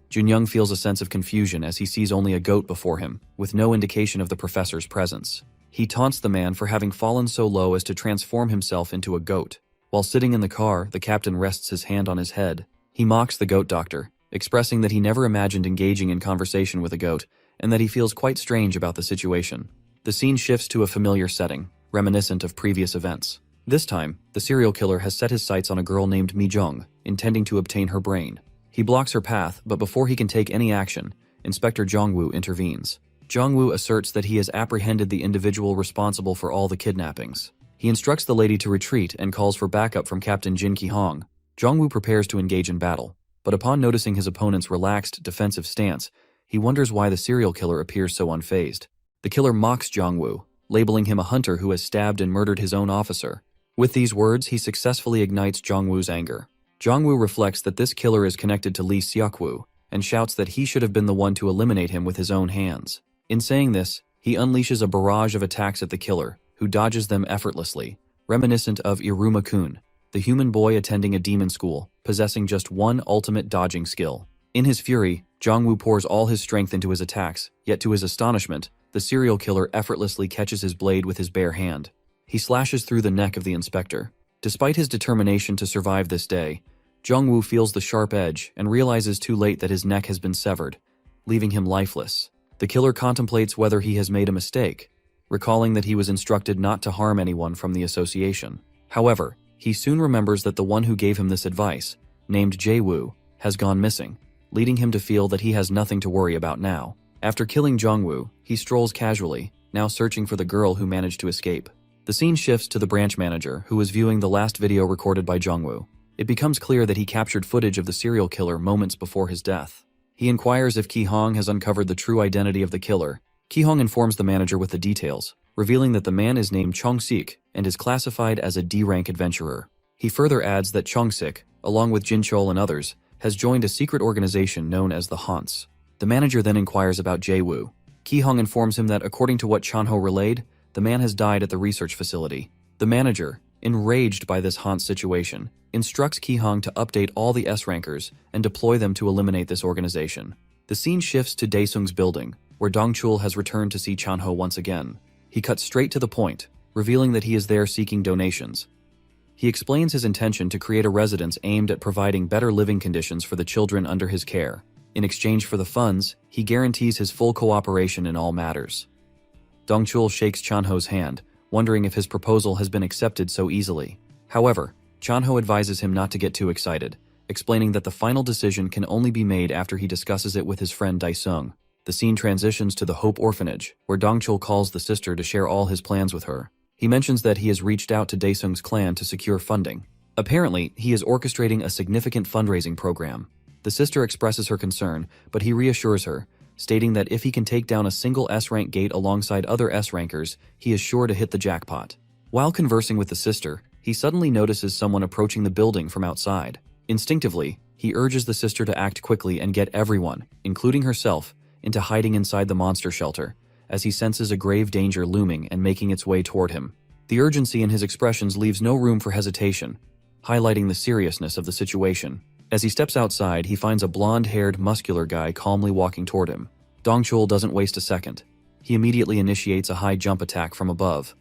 Speaker 1: Jun-young feels a sense of confusion as he sees only a goat before him, with no indication of the professor's presence. He taunts the man for having fallen so low as to transform himself into a goat. While sitting in the car, the captain rests his hand on his head. He mocks the goat doctor, expressing that he never imagined engaging in conversation with a goat, and that he feels quite strange about the situation. The scene shifts to a familiar setting, reminiscent of previous events. This time, the serial killer has set his sights on a girl named Mi-jung, intending to obtain her brain. He blocks her path, but before he can take any action, Inspector Jong-woo intervenes. Jong-woo asserts that he has apprehended the individual responsible for all the kidnappings. He instructs the lady to retreat and calls for backup from Captain Jin Ki-hong. Jong-woo prepares to engage in battle, but upon noticing his opponent's relaxed, defensive stance, he wonders why the serial killer appears so unfazed. The killer mocks Jong-woo, labeling him a hunter who has stabbed and murdered his own officer. With these words, he successfully ignites Jong-woo's anger. Jong-woo reflects that this killer is connected to Lee Seok-woo, and shouts that he should have been the one to eliminate him with his own hands. In saying this, he unleashes a barrage of attacks at the killer, who dodges them effortlessly, reminiscent of Iruma-kun, the human boy attending a demon school, possessing just one ultimate dodging skill. In his fury, Jong-woo pours all his strength into his attacks, yet to his astonishment, the serial killer effortlessly catches his blade with his bare hand. He slashes through the neck of the inspector. Despite his determination to survive this day, Jong-woo feels the sharp edge and realizes too late that his neck has been severed, leaving him lifeless. The killer contemplates whether he has made a mistake, recalling that he was instructed not to harm anyone from the association. However, he soon remembers that the one who gave him this advice, named Jae-woo, has gone missing, leading him to feel that he has nothing to worry about now. After killing Jong-woo, he strolls casually, now searching for the girl who managed to escape. The scene shifts to the branch manager, who is viewing the last video recorded by Jongwoo. It becomes clear that he captured footage of the serial killer moments before his death. He inquires if Ki-hong has uncovered the true identity of the killer. Ki-hong informs the manager with the details, revealing that the man is named Chong-sik and is classified as a D-rank adventurer. He further adds that Chong-sik, along with Jin-chol and others, has joined a secret organization known as the Haunts. The manager then inquires about Jae-woo. Ki-hong informs him that according to what Chan-ho relayed, the man has died at the research facility. The manager, enraged by this Haunt situation, instructs Ki-hong to update all the S-rankers and deploy them to eliminate this organization. The scene shifts to Daesung's building, where Dong-chul has returned to see Chan-ho once again. He cuts straight to the point, revealing that he is there seeking donations. He explains his intention to create a residence aimed at providing better living conditions for the children under his care. In exchange for the funds, he guarantees his full cooperation in all matters. Dong-chul shakes Chan-ho's hand, wondering if his proposal has been accepted so easily. However, Chan-ho advises him not to get too excited, explaining that the final decision can only be made after he discusses it with his friend Daesung. The scene transitions to the Hope Orphanage, where Dong-chul calls the sister to share all his plans with her. He mentions that he has reached out to Daesung's clan to secure funding. Apparently, he is orchestrating a significant fundraising program. The sister expresses her concern, but he reassures her, stating that if he can take down a single S-rank gate alongside other S-rankers, he is sure to hit the jackpot. While conversing with the sister, he suddenly notices someone approaching the building from outside. Instinctively, he urges the sister to act quickly and get everyone, including herself, into hiding inside the monster shelter, as he senses a grave danger looming and making its way toward him. The urgency in his expressions leaves no room for hesitation, highlighting the seriousness of the situation. As he steps outside, he finds a blonde-haired, muscular guy calmly walking toward him. Dong-chul doesn't waste a second. He immediately initiates a high jump attack from above.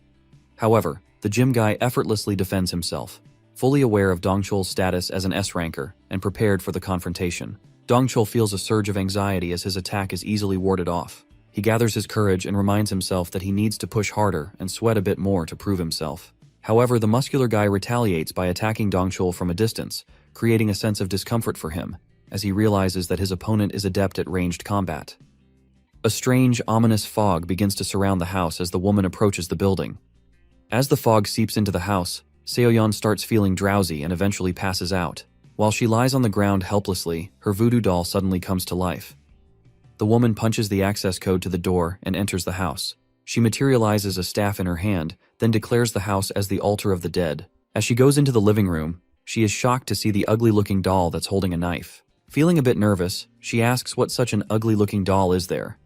Speaker 1: However, the gym guy effortlessly defends himself, fully aware of Dong-chul's status as an S-ranker and prepared for the confrontation. Dong-chul feels a surge of anxiety as his attack is easily warded off. He gathers his courage and reminds himself that he needs to push harder and sweat a bit more to prove himself. However, the muscular guy retaliates by attacking Dong-chul from a distance, creating a sense of discomfort for him, as he realizes that his opponent is adept at ranged combat. A strange, ominous fog begins to surround the house as the woman approaches the building. As the fog seeps into the house, Seoyeon starts feeling drowsy and eventually passes out. While she lies on the ground helplessly, her voodoo doll suddenly comes to life. The woman punches the access code to the door and enters the house. She materializes a staff in her hand, then declares the house as the altar of the dead. As she goes into the living room, she is shocked to see the ugly-looking doll that's holding a knife. Feeling a bit nervous, she asks what such an ugly-looking doll is there.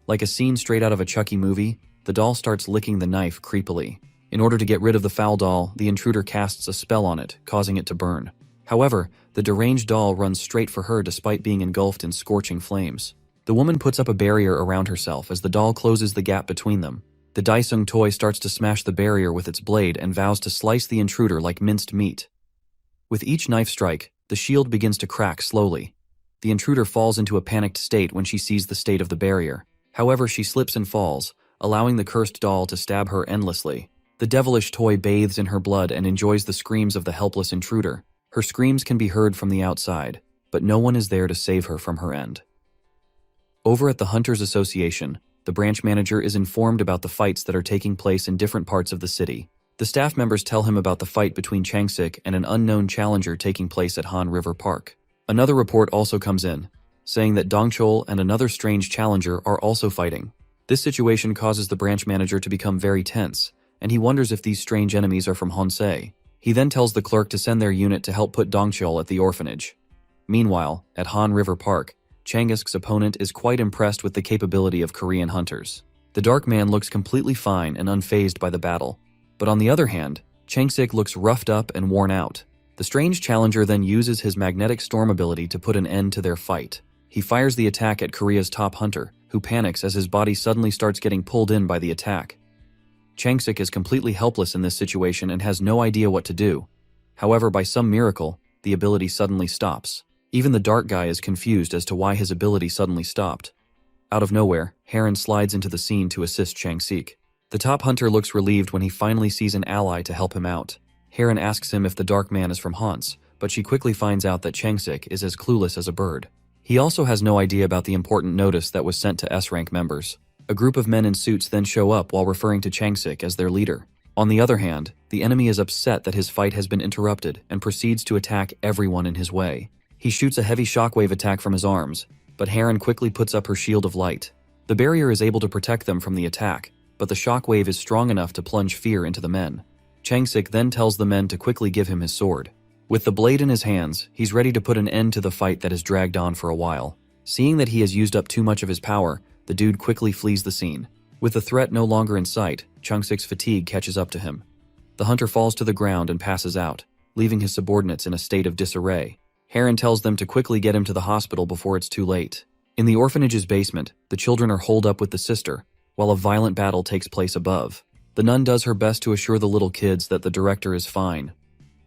Speaker 1: Like a scene straight out of a Chucky movie, the doll starts licking the knife creepily. In order to get rid of the foul doll, the intruder casts a spell on it, causing it to burn. However, the deranged doll runs straight for her despite being engulfed in scorching flames. The woman puts up a barrier around herself as the doll closes the gap between them. The Daesung toy starts to smash the barrier with its blade and vows to slice the intruder like minced meat. With each knife strike, the shield begins to crack slowly. The intruder falls into a panicked state when she sees the state of the barrier. However, she slips and falls, allowing the cursed doll to stab her endlessly. The devilish toy bathes in her blood and enjoys the screams of the helpless intruder. Her screams can be heard from the outside, but no one is there to save her from her end. Over at the Hunters Association, the branch manager is informed about the fights that are taking place in different parts of the city. The staff members tell him about the fight between Chang-sik and an unknown challenger taking place at Han River Park. Another report also comes in, saying that Dong-chul and another strange challenger are also fighting. This situation causes the branch manager to become very tense, and he wonders if these strange enemies are from Honsei. He then tells the clerk to send their unit to help put Dong-chul at the orphanage. Meanwhile, at Han River Park, Chang-sik's opponent is quite impressed with the capability of Korean hunters. The dark man looks completely fine and unfazed by the battle. But on the other hand, Chang-sik looks roughed up and worn out. The strange challenger then uses his magnetic storm ability to put an end to their fight. He fires the attack at Korea's top hunter, who panics as his body suddenly starts getting pulled in by the attack. Chang-sik is completely helpless in this situation and has no idea what to do. However, by some miracle, the ability suddenly stops. Even the dark guy is confused as to why his ability suddenly stopped. Out of nowhere, Heron slides into the scene to assist Chang-sik. The top hunter looks relieved when he finally sees an ally to help him out. Heron asks him if the dark man is from Hans, but she quickly finds out that Chang-sik is as clueless as a bird. He also has no idea about the important notice that was sent to S-rank members. A group of men in suits then show up while referring to Chang-sik as their leader. On the other hand, the enemy is upset that his fight has been interrupted and proceeds to attack everyone in his way. He shoots a heavy shockwave attack from his arms, but Heron quickly puts up her shield of light. The barrier is able to protect them from the attack, but the shockwave is strong enough to plunge fear into the men. Changsik then tells the men to quickly give him his sword. With the blade in his hands, he's ready to put an end to the fight that has dragged on for a while. Seeing that he has used up too much of his power, the dude quickly flees the scene. With the threat no longer in sight, Changsik's fatigue catches up to him. The hunter falls to the ground and passes out, leaving his subordinates in a state of disarray. Heron tells them to quickly get him to the hospital before it's too late. In the orphanage's basement, the children are holed up with the sister, while a violent battle takes place above. The nun does her best to assure the little kids that the director is fine.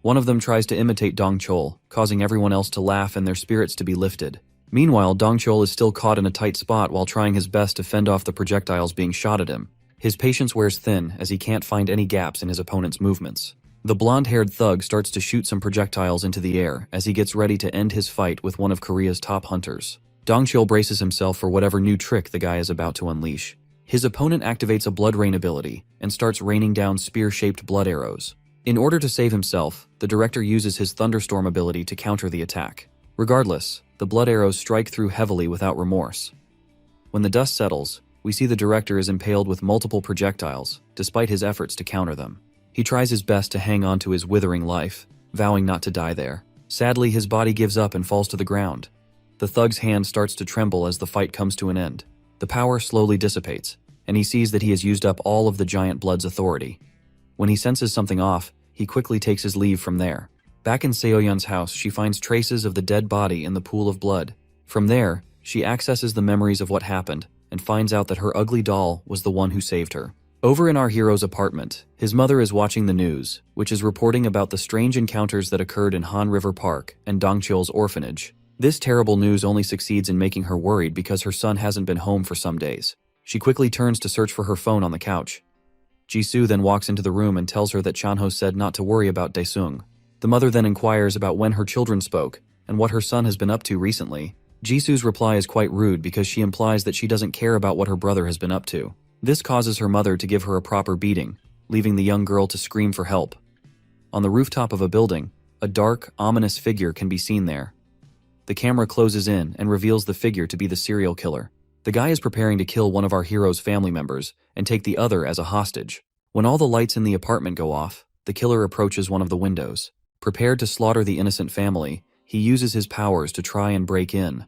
Speaker 1: One of them tries to imitate Dong Chol, causing everyone else to laugh and their spirits to be lifted. Meanwhile, Dong Chol is still caught in a tight spot while trying his best to fend off the projectiles being shot at him. His patience wears thin as he can't find any gaps in his opponent's movements. The blonde-haired thug starts to shoot some projectiles into the air as he gets ready to end his fight with one of Korea's top hunters. Dong Chol braces himself for whatever new trick the guy is about to unleash. His opponent activates a blood rain ability and starts raining down spear-shaped blood arrows. In order to save himself, the director uses his thunderstorm ability to counter the attack. Regardless, the blood arrows strike through heavily without remorse. When the dust settles, we see the director is impaled with multiple projectiles, despite his efforts to counter them. He tries his best to hang on to his withering life, vowing not to die there. Sadly, his body gives up and falls to the ground. The thug's hand starts to tremble as the fight comes to an end. The power slowly dissipates, and he sees that he has used up all of the giant blood's authority. When he senses something off, he quickly takes his leave from there. Back in Seoyeon's house, she finds traces of the dead body in the pool of blood. From there, she accesses the memories of what happened and finds out that her ugly doll was the one who saved her. Over in our hero's apartment, his mother is watching the news, which is reporting about the strange encounters that occurred in Han River Park and Dongcheol's orphanage. This terrible news only succeeds in making her worried because her son hasn't been home for some days. She quickly turns to search for her phone on the couch. Jisoo then walks into the room and tells her that Chanho said not to worry about Daesung. The mother then inquires about when her children spoke and what her son has been up to recently. Jisoo's reply is quite rude because she implies that she doesn't care about what her brother has been up to. This causes her mother to give her a proper beating, leaving the young girl to scream for help. On the rooftop of a building, a dark, ominous figure can be seen there. The camera closes in and reveals the figure to be the serial killer. The guy is preparing to kill one of our hero's family members and take the other as a hostage. When all the lights in the apartment go off, the killer approaches one of the windows. Prepared to slaughter the innocent family, he uses his powers to try and break in.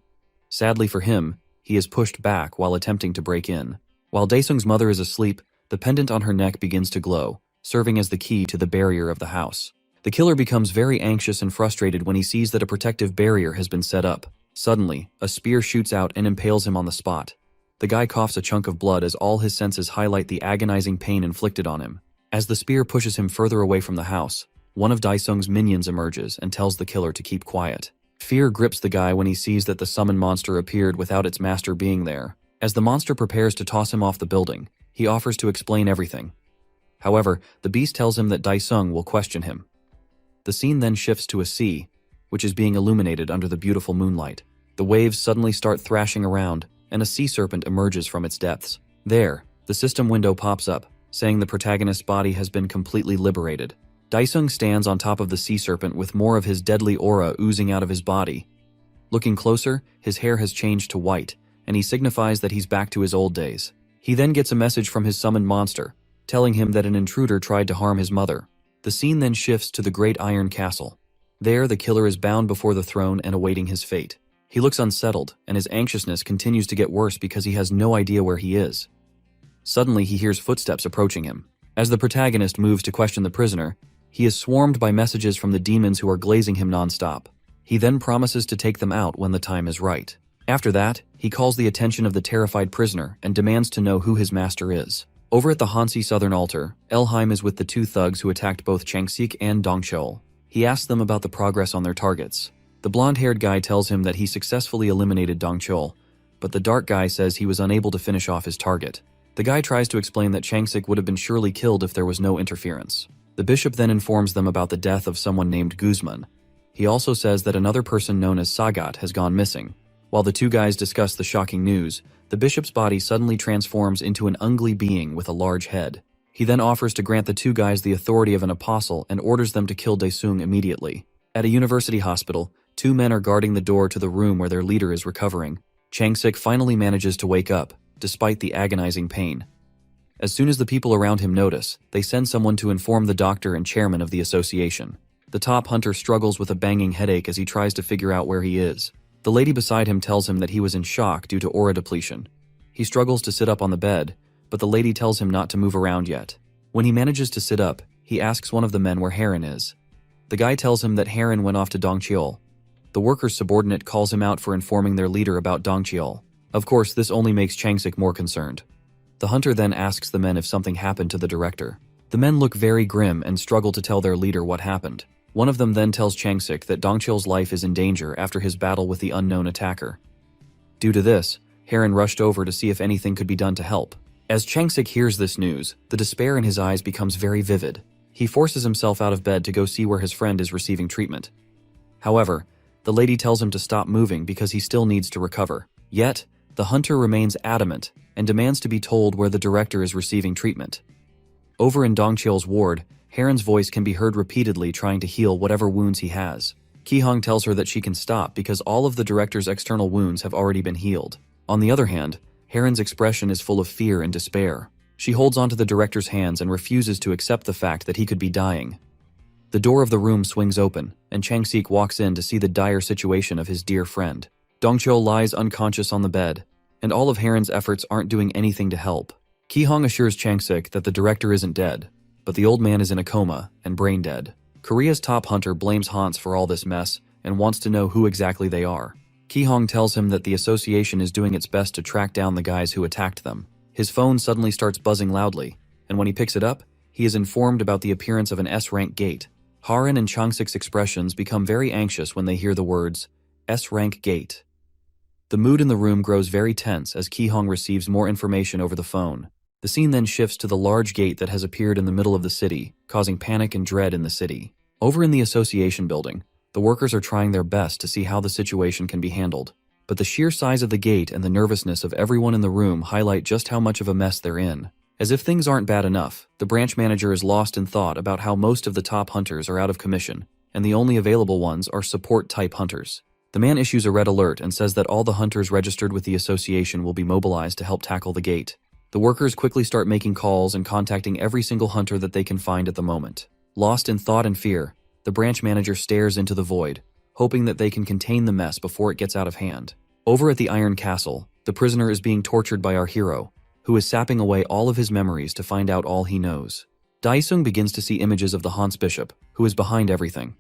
Speaker 1: Sadly for him, he is pushed back while attempting to break in. While Daesung's mother is asleep, the pendant on her neck begins to glow, serving as the key to the barrier of the house. The killer becomes very anxious and frustrated when he sees that a protective barrier has been set up. Suddenly, a spear shoots out and impales him on the spot. The guy coughs a chunk of blood as all his senses highlight the agonizing pain inflicted on him. As the spear pushes him further away from the house, one of Daesung's minions emerges and tells the killer to keep quiet. Fear grips the guy when he sees that the summoned monster appeared without its master being there. As the monster prepares to toss him off the building, he offers to explain everything. However, the beast tells him that Daesung will question him. The scene then shifts to a sea, which is being illuminated under the beautiful moonlight. The waves suddenly start thrashing around, and a sea serpent emerges from its depths. There, the system window pops up, saying the protagonist's body has been completely liberated. Daesung stands on top of the sea serpent with more of his deadly aura oozing out of his body. Looking closer, his hair has changed to white, and he signifies that he's back to his old days. He then gets a message from his summoned monster, telling him that an intruder tried to harm his mother. The scene then shifts to the Great Iron Castle. There, the killer is bound before the throne and awaiting his fate. He looks unsettled, and his anxiousness continues to get worse because he has no idea where he is. Suddenly, he hears footsteps approaching him. As the protagonist moves to question the prisoner, he is swarmed by messages from the demons who are glazing him non-stop. He then promises to take them out when the time is right. After that, he calls the attention of the terrified prisoner and demands to know who his master is. Over at the Hansi Southern Altar, Elheim is with the two thugs who attacked both Changsik and Dongcheol. He asks them about the progress on their targets. The blonde-haired guy tells him that he successfully eliminated Dongcheol, but the dark guy says he was unable to finish off his target. The guy tries to explain that Changsik would have been surely killed if there was no interference. The bishop then informs them about the death of someone named Guzman. He also says that another person known as Sagat has gone missing. While the two guys discuss the shocking news, the bishop's body suddenly transforms into an ugly being with a large head. He then offers to grant the two guys the authority of an apostle and orders them to kill Daesung immediately. At a university hospital, two men are guarding the door to the room where their leader is recovering. Changsik finally manages to wake up, despite the agonizing pain. As soon as the people around him notice, they send someone to inform the doctor and chairman of the association. The top hunter struggles with a banging headache as he tries to figure out where he is. The lady beside him tells him that he was in shock due to aura depletion. He struggles to sit up on the bed, but the lady tells him not to move around yet. When he manages to sit up, he asks one of the men where Heron is. The guy tells him that Heron went off to Dongcheol. The worker's subordinate calls him out for informing their leader about Dongcheol. Of course, this only makes Changsik more concerned. The hunter then asks the men if something happened to the director. The men look very grim and struggle to tell their leader what happened. One of them then tells Changsik that Dongcheol's life is in danger after his battle with the unknown attacker. Due to this, Heron rushed over to see if anything could be done to help. As Changsik hears this news, the despair in his eyes becomes very vivid. He forces himself out of bed to go see where his friend is receiving treatment. However, the lady tells him to stop moving because he still needs to recover. Yet, the hunter remains adamant and demands to be told where the director is receiving treatment. Over in Dongcheol's ward, Heron's voice can be heard repeatedly trying to heal whatever wounds he has. Ki-hong tells her that she can stop because all of the director's external wounds have already been healed. On the other hand, Heron's expression is full of fear and despair. She holds onto the director's hands and refuses to accept the fact that he could be dying. The door of the room swings open, and Changsik walks in to see the dire situation of his dear friend. Dongcheol lies unconscious on the bed, and all of Heron's efforts aren't doing anything to help. Ki-hong assures Changsik that the director isn't dead, but the old man is in a coma and brain dead. Korea's top hunter blames Hans for all this mess and wants to know who exactly they are. Ki-hong tells him that the association is doing its best to track down the guys who attacked them. His phone suddenly starts buzzing loudly, and when he picks it up, he is informed about the appearance of an S-rank gate. Harin and Changsik's expressions become very anxious when they hear the words, S-rank gate. The mood in the room grows very tense as Ki-hong receives more information over the phone. The scene then shifts to the large gate that has appeared in the middle of the city, causing panic and dread in the city. Over in the association building, the workers are trying their best to see how the situation can be handled. But the sheer size of the gate and the nervousness of everyone in the room highlight just how much of a mess they're in. As if things aren't bad enough, the branch manager is lost in thought about how most of the top hunters are out of commission, and the only available ones are support-type hunters. The man issues a red alert and says that all the hunters registered with the association will be mobilized to help tackle the gate. The workers quickly start making calls and contacting every single hunter that they can find at the moment. Lost in thought and fear, the branch manager stares into the void, hoping that they can contain the mess before it gets out of hand. Over at the Iron Castle, the prisoner is being tortured by our hero, who is sapping away all of his memories to find out all he knows. Daesung begins to see images of the Hans Bishop, who is behind everything.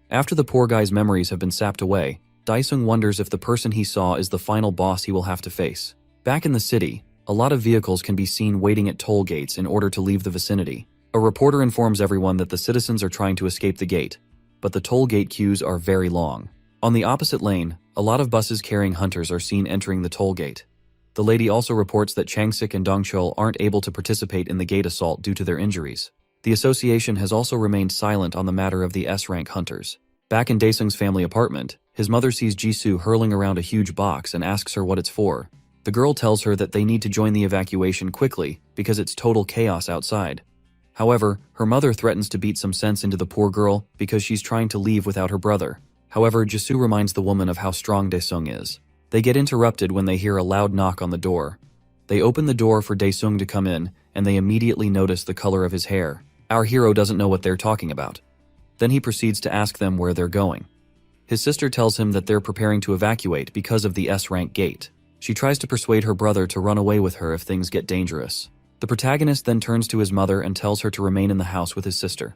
Speaker 1: After the poor guy's memories have been sapped away, Daesung wonders if the person he saw is the final boss he will have to face. Back in the city, a lot of vehicles can be seen waiting at toll gates in order to leave the vicinity. A reporter informs everyone that the citizens are trying to escape the gate, but the toll gate queues are very long. On the opposite lane, a lot of buses carrying hunters are seen entering the toll gate. The lady also reports that Changsik and Dongcheol aren't able to participate in the gate assault due to their injuries. The association has also remained silent on the matter of the S-rank hunters. Back in Daesung's family apartment, his mother sees Jisoo hurling around a huge box and asks her what it's for. The girl tells her that they need to join the evacuation quickly because it's total chaos outside. However, her mother threatens to beat some sense into the poor girl because she's trying to leave without her brother. However, Jisoo reminds the woman of how strong Daesung is. They get interrupted when they hear a loud knock on the door. They open the door for Daesung to come in, and they immediately notice the color of his hair. Our hero doesn't know what they're talking about. Then he proceeds to ask them where they're going. His sister tells him that they're preparing to evacuate because of the S-rank gate. She tries to persuade her brother to run away with her if things get dangerous. The protagonist then turns to his mother and tells her to remain in the house with his sister.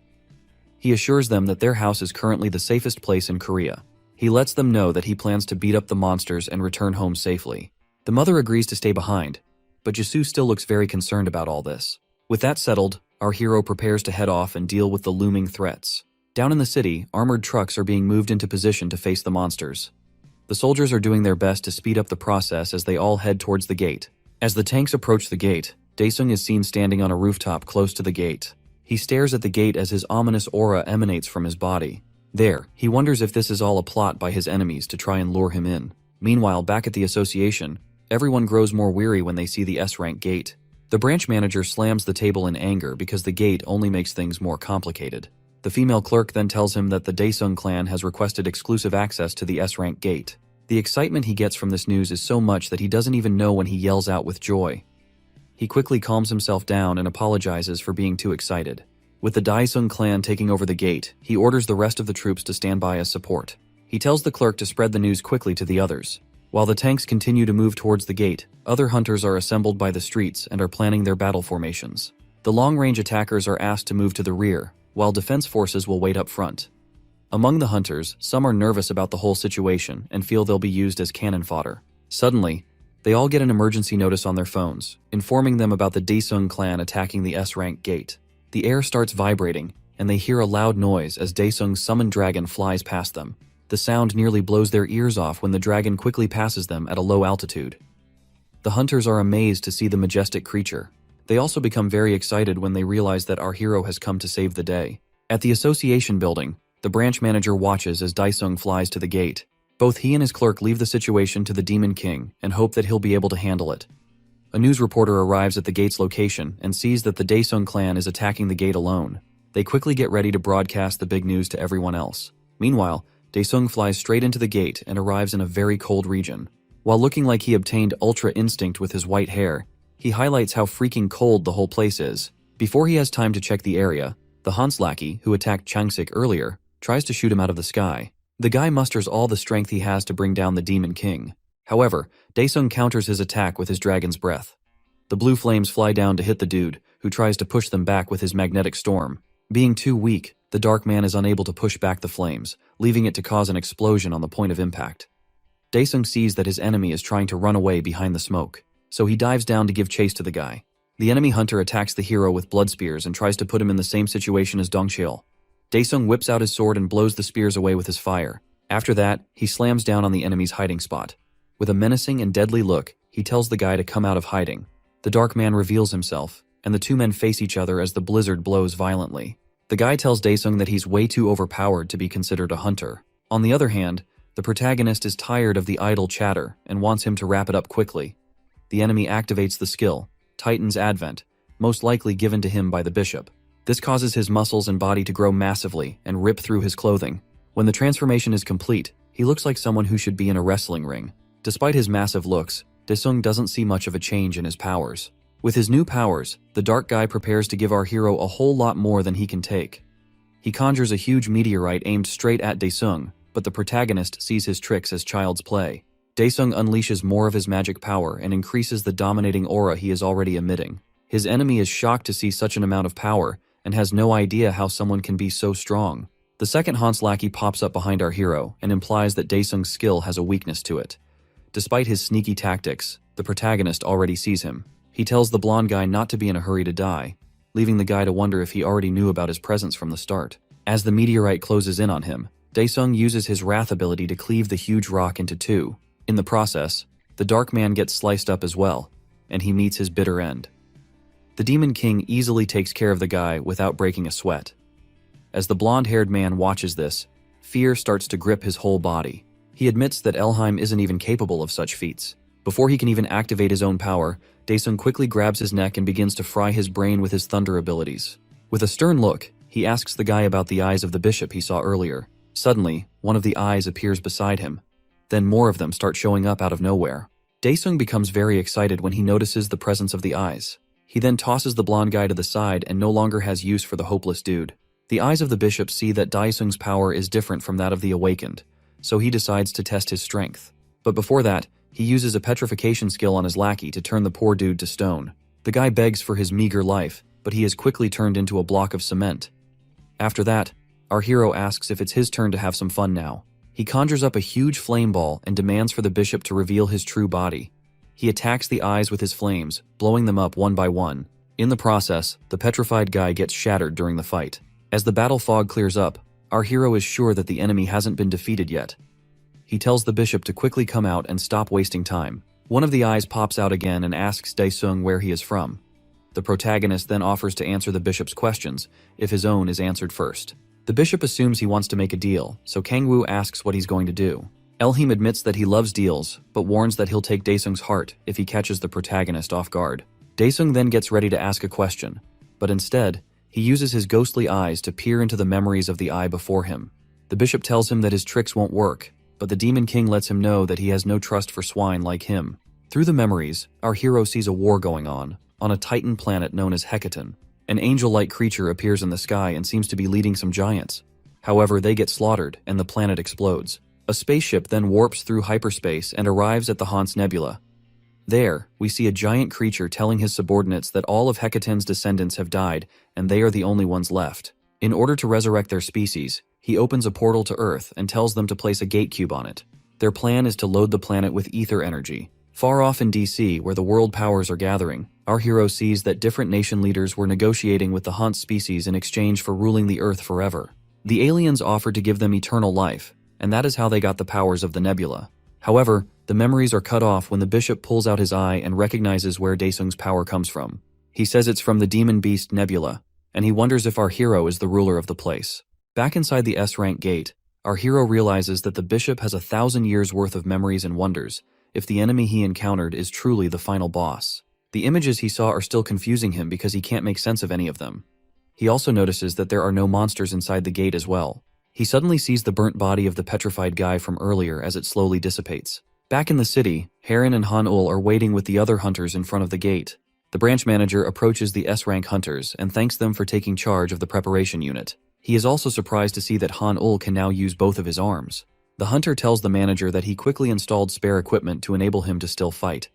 Speaker 1: He assures them that their house is currently the safest place in Korea. He lets them know that he plans to beat up the monsters and return home safely. The mother agrees to stay behind, but Jisoo still looks very concerned about all this. With that settled, our hero prepares to head off and deal with the looming threats. Down in the city, armored trucks are being moved into position to face the monsters. The soldiers are doing their best to speed up the process as they all head towards the gate. As the tanks approach the gate, Daesung is seen standing on a rooftop close to the gate. He stares at the gate as his ominous aura emanates from his body. There, he wonders if this is all a plot by his enemies to try and lure him in. Meanwhile, back at the association, everyone grows more weary when they see the S-rank gate. The branch manager slams the table in anger because the gate only makes things more complicated. The female clerk then tells him that the Daesung clan has requested exclusive access to the S-rank gate. The excitement he gets from this news is so much that he doesn't even know when he yells out with joy. He quickly calms himself down and apologizes for being too excited. With the Daesung clan taking over the gate, he orders the rest of the troops to stand by as support. He tells the clerk to spread the news quickly to the others. While the tanks continue to move towards the gate, other hunters are assembled by the streets and are planning their battle formations. The long-range attackers are asked to move to the rear, while defense forces will wait up front. Among the hunters, some are nervous about the whole situation and feel they'll be used as cannon fodder. Suddenly, they all get an emergency notice on their phones, informing them about the Daesung clan attacking the S-rank gate. The air starts vibrating, and they hear a loud noise as Daesung's summoned dragon flies past them. The sound nearly blows their ears off when the dragon quickly passes them at a low altitude. The hunters are amazed to see the majestic creature. They also become very excited when they realize that our hero has come to save the day. At the association building, the branch manager watches as Daesung flies to the gate. Both he and his clerk leave the situation to the Demon King and hope that he'll be able to handle it. A news reporter arrives at the gate's location and sees that the Daesung clan is attacking the gate alone. They quickly get ready to broadcast the big news to everyone else. Meanwhile, Daesung flies straight into the gate and arrives in a very cold region. While looking like he obtained Ultra Instinct with his white hair, he highlights how freaking cold the whole place is. Before he has time to check the area, the Hans lackey, who attacked Changsik earlier, tries to shoot him out of the sky. The guy musters all the strength he has to bring down the Demon King. However, Daesung counters his attack with his dragon's breath. The blue flames fly down to hit the dude, who tries to push them back with his magnetic storm. Being too weak, the Dark Man is unable to push back the flames, leaving it to cause an explosion on the point of impact. Daesung sees that his enemy is trying to run away behind the smoke, so he dives down to give chase to the guy. The enemy hunter attacks the hero with blood spears and tries to put him in the same situation as Dongcheol. Daesung whips out his sword and blows the spears away with his fire. After that, he slams down on the enemy's hiding spot. With a menacing and deadly look, he tells the guy to come out of hiding. The Dark Man reveals himself, and the two men face each other as the blizzard blows violently. The guy tells Daesung that he's way too overpowered to be considered a hunter. On the other hand, the protagonist is tired of the idle chatter and wants him to wrap it up quickly. The enemy activates the skill, Titan's Advent, most likely given to him by the bishop. This causes his muscles and body to grow massively and rip through his clothing. When the transformation is complete, he looks like someone who should be in a wrestling ring. Despite his massive looks, Daesung doesn't see much of a change in his powers. With his new powers, the Dark Guy prepares to give our hero a whole lot more than he can take. He conjures a huge meteorite aimed straight at Daesung, but the protagonist sees his tricks as child's play. Daesung unleashes more of his magic power and increases the dominating aura he is already emitting. His enemy is shocked to see such an amount of power and has no idea how someone can be so strong. The second Hans lackey pops up behind our hero and implies that Daesung's skill has a weakness to it. Despite his sneaky tactics, the protagonist already sees him. He tells the blonde guy not to be in a hurry to die, leaving the guy to wonder if he already knew about his presence from the start. As the meteorite closes in on him, Daesung uses his wrath ability to cleave the huge rock into two. In the process, the Dark Man gets sliced up as well, and he meets his bitter end. The Demon King easily takes care of the guy without breaking a sweat. As the blonde-haired man watches this, fear starts to grip his whole body. He admits that Elheim isn't even capable of such feats. Before he can even activate his own power, Daesung quickly grabs his neck and begins to fry his brain with his thunder abilities. With a stern look, he asks the guy about the eyes of the bishop he saw earlier. Suddenly, one of the eyes appears beside him. Then more of them start showing up out of nowhere. Daesung becomes very excited when he notices the presence of the eyes. He then tosses the blonde guy to the side and no longer has use for the hopeless dude. The eyes of the bishop see that Daesung's power is different from that of the awakened, so he decides to test his strength. But before that, he uses a petrification skill on his lackey to turn the poor dude to stone. The guy begs for his meager life, but he is quickly turned into a block of cement. After that, our hero asks if it's his turn to have some fun now. He conjures up a huge flame ball and demands for the bishop to reveal his true body. He attacks the eyes with his flames, blowing them up one by one. In the process, the petrified guy gets shattered during the fight. As the battle fog clears up, our hero is sure that the enemy hasn't been defeated yet. He tells the bishop to quickly come out and stop wasting time. One of the eyes pops out again and asks Daesung where he is from. The protagonist then offers to answer the bishop's questions, if his own is answered first. The bishop assumes he wants to make a deal, so Kangwoo asks what he's going to do. Elheim admits that he loves deals, but warns that he'll take Daesung's heart if he catches the protagonist off guard. Daesung then gets ready to ask a question, but instead, he uses his ghostly eyes to peer into the memories of the eye before him. The bishop tells him that his tricks won't work, but the Demon King lets him know that he has no trust for swine like him. Through the memories, our hero sees a war going on a Titan planet known as Hecaton. An angel-like creature appears in the sky and seems to be leading some giants. However, they get slaughtered and the planet explodes. A spaceship then warps through hyperspace and arrives at the Hans Nebula. There, we see a giant creature telling his subordinates that all of Hecaton's descendants have died and they are the only ones left. In order to resurrect their species, he opens a portal to Earth and tells them to place a gate cube on it. Their plan is to load the planet with ether energy. Far off in DC, where the world powers are gathering, our hero sees that different nation leaders were negotiating with the Hans species in exchange for ruling the Earth forever. The aliens offered to give them eternal life, and that is how they got the powers of the nebula. However, the memories are cut off when the bishop pulls out his eye and recognizes where Daesung's power comes from. He says it's from the Demon Beast Nebula, and he wonders if our hero is the ruler of the place. Back inside the S-rank gate, our hero realizes that the bishop has 1,000 years worth of memories and wonders, if the enemy he encountered is truly the final boss. The images he saw are still confusing him because he can't make sense of any of them. He also notices that there are no monsters inside the gate as well. He suddenly sees the burnt body of the petrified guy from earlier as it slowly dissipates. Back in the city, Heron and Han-ul are waiting with the other hunters in front of the gate. The branch manager approaches the S-rank hunters and thanks them for taking charge of the preparation unit. He is also surprised to see that Han-ul can now use both of his arms. The hunter tells the manager that he quickly installed spare equipment to enable him to still fight.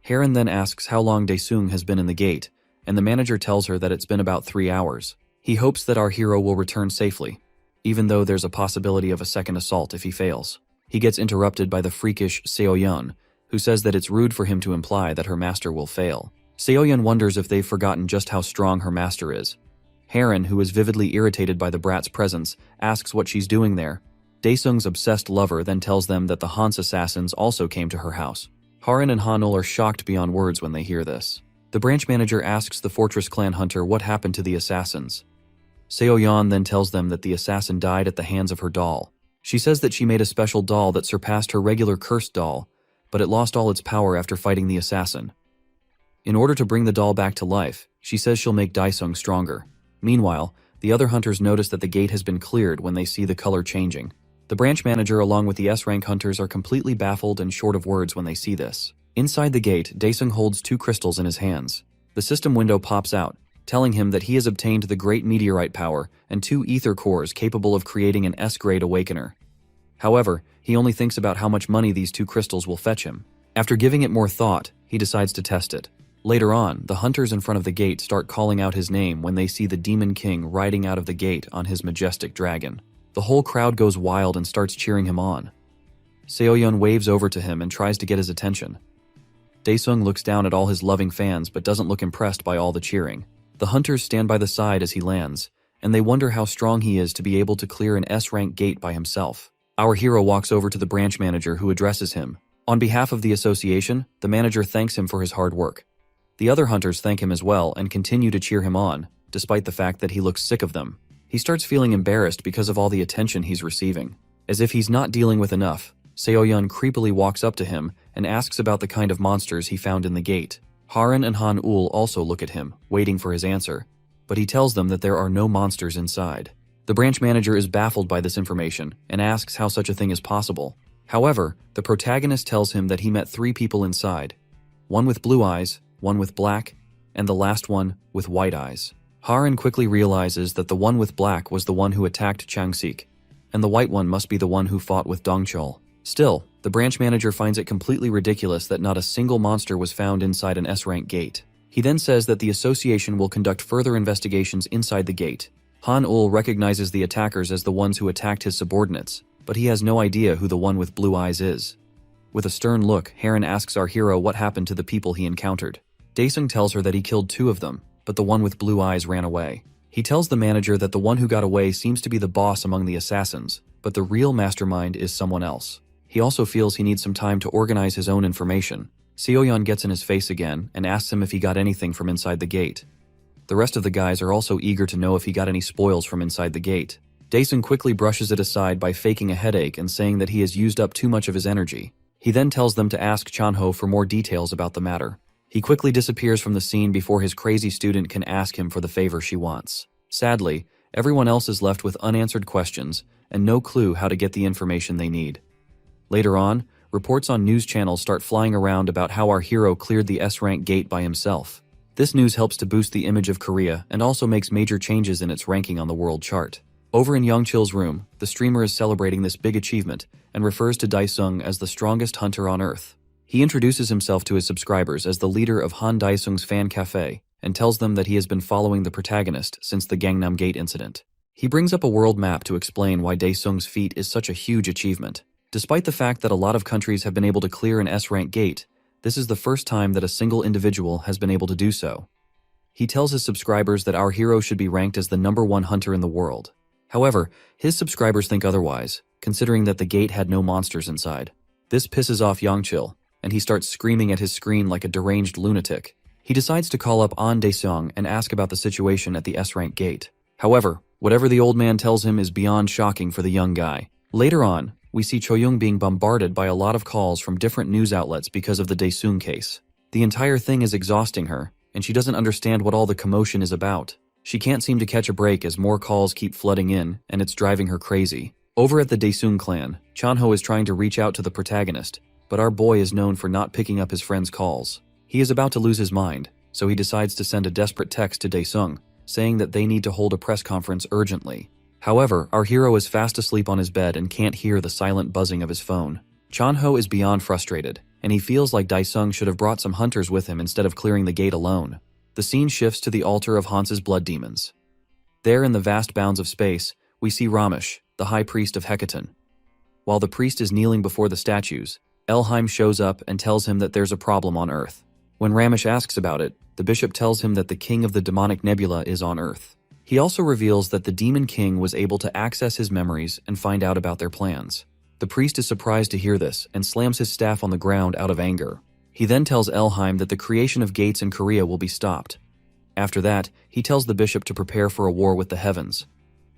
Speaker 1: Heron then asks how long Daesung has been in the gate, and the manager tells her that it's been about 3 hours. He hopes that our hero will return safely, even though there's a possibility of a second assault if he fails. He gets interrupted by the freakish Seoyeon, who says that it's rude for him to imply that her master will fail. Seoyeon wonders if they've forgotten just how strong her master is. Heron, who is vividly irritated by the brat's presence, asks what she's doing there. Daesung's obsessed lover then tells them that the Hans assassins also came to her house. Haran and Han-ul are shocked beyond words when they hear this. The branch manager asks the Fortress Clan hunter what happened to the assassins. Seoyeon then tells them that the assassin died at the hands of her doll. She says that she made a special doll that surpassed her regular cursed doll, but it lost all its power after fighting the assassin. In order to bring the doll back to life, she says she'll make Daesung stronger. Meanwhile, the other hunters notice that the gate has been cleared when they see the color changing. The branch manager along with the S-rank hunters are completely baffled and short of words when they see this. Inside the gate, Daesung holds 2 crystals in his hands. The system window pops out, telling him that he has obtained the great meteorite power and 2 ether cores capable of creating an S-grade awakener. However, he only thinks about how much money these 2 crystals will fetch him. After giving it more thought, he decides to test it. Later on, the hunters in front of the gate start calling out his name when they see the Demon King riding out of the gate on his majestic dragon. The whole crowd goes wild and starts cheering him on. Seoyeon waves over to him and tries to get his attention. Daesung looks down at all his loving fans but doesn't look impressed by all the cheering. The hunters stand by the side as he lands, and they wonder how strong he is to be able to clear an S-rank gate by himself. Our hero walks over to the branch manager who addresses him. On behalf of the association, the manager thanks him for his hard work. The other hunters thank him as well and continue to cheer him on, despite the fact that he looks sick of them. He starts feeling embarrassed because of all the attention he's receiving. As if he's not dealing with enough, Seoyeon creepily walks up to him and asks about the kind of monsters he found in the gate. Haran and Han-ul also look at him, waiting for his answer, but he tells them that there are no monsters inside. The branch manager is baffled by this information and asks how such a thing is possible. However, the protagonist tells him that he met 3 people inside. One with blue eyes, one with black, and the last one with white eyes. Haran quickly realizes that the one with black was the one who attacked Changsik, and the white one must be the one who fought with Dongchul. Still, the branch manager finds it completely ridiculous that not a single monster was found inside an S-rank gate. He then says that the association will conduct further investigations inside the gate. Han-ul recognizes the attackers as the ones who attacked his subordinates, but he has no idea who the one with blue eyes is. With a stern look, Haran asks our hero what happened to the people he encountered. Daesung tells her that he killed 2 of them, but the one with blue eyes ran away. He tells the manager that the one who got away seems to be the boss among the assassins, but the real mastermind is someone else. He also feels he needs some time to organize his own information. Seoyeon gets in his face again and asks him if he got anything from inside the gate. The rest of the guys are also eager to know if he got any spoils from inside the gate. Daesung quickly brushes it aside by faking a headache and saying that he has used up too much of his energy. He then tells them to ask Chanho for more details about the matter. He quickly disappears from the scene before his crazy student can ask him for the favor she wants. Sadly, everyone else is left with unanswered questions and no clue how to get the information they need. Later on, reports on news channels start flying around about how our hero cleared the S-rank gate by himself. This news helps to boost the image of Korea and also makes major changes in its ranking on the world chart. Over in Youngchil's room, the streamer is celebrating this big achievement and refers to Daesung as the strongest hunter on Earth. He introduces himself to his subscribers as the leader of Han Daesung's fan cafe and tells them that he has been following the protagonist since the Gangnam Gate incident. He brings up a world map to explain why Daesung's feat is such a huge achievement. Despite the fact that a lot of countries have been able to clear an S-rank gate, this is the first time that a single individual has been able to do so. He tells his subscribers that our hero should be ranked as the #1 hunter in the world. However, his subscribers think otherwise, considering that the gate had no monsters inside. This pisses off Youngchil, and he starts screaming at his screen like a deranged lunatic. He decides to call up An Daesung and ask about the situation at the S-rank gate. However, whatever the old man tells him is beyond shocking for the young guy. Later on, we see Choyoung being bombarded by a lot of calls from different news outlets because of the Daesung case. The entire thing is exhausting her, and she doesn't understand what all the commotion is about. She can't seem to catch a break as more calls keep flooding in, and it's driving her crazy. Over at the Daesung clan, Chanho is trying to reach out to the protagonist, but our boy is known for not picking up his friends' calls. He is about to lose his mind, so he decides to send a desperate text to Daesung, saying that they need to hold a press conference urgently. However, our hero is fast asleep on his bed and can't hear the silent buzzing of his phone. Chanho is beyond frustrated, and he feels like Daesung should have brought some hunters with him instead of clearing the gate alone. The scene shifts to the altar of Hans's blood demons. There in the vast bounds of space, we see Ramesh, the high priest of Hecatan. While the priest is kneeling before the statues, Elheim shows up and tells him that there's a problem on Earth. When Ramesh asks about it, the bishop tells him that the king of the demonic nebula is on Earth. He also reveals that the demon king was able to access his memories and find out about their plans. The priest is surprised to hear this and slams his staff on the ground out of anger. He then tells Elheim that the creation of gates in Korea will be stopped. After that, he tells the bishop to prepare for a war with the heavens.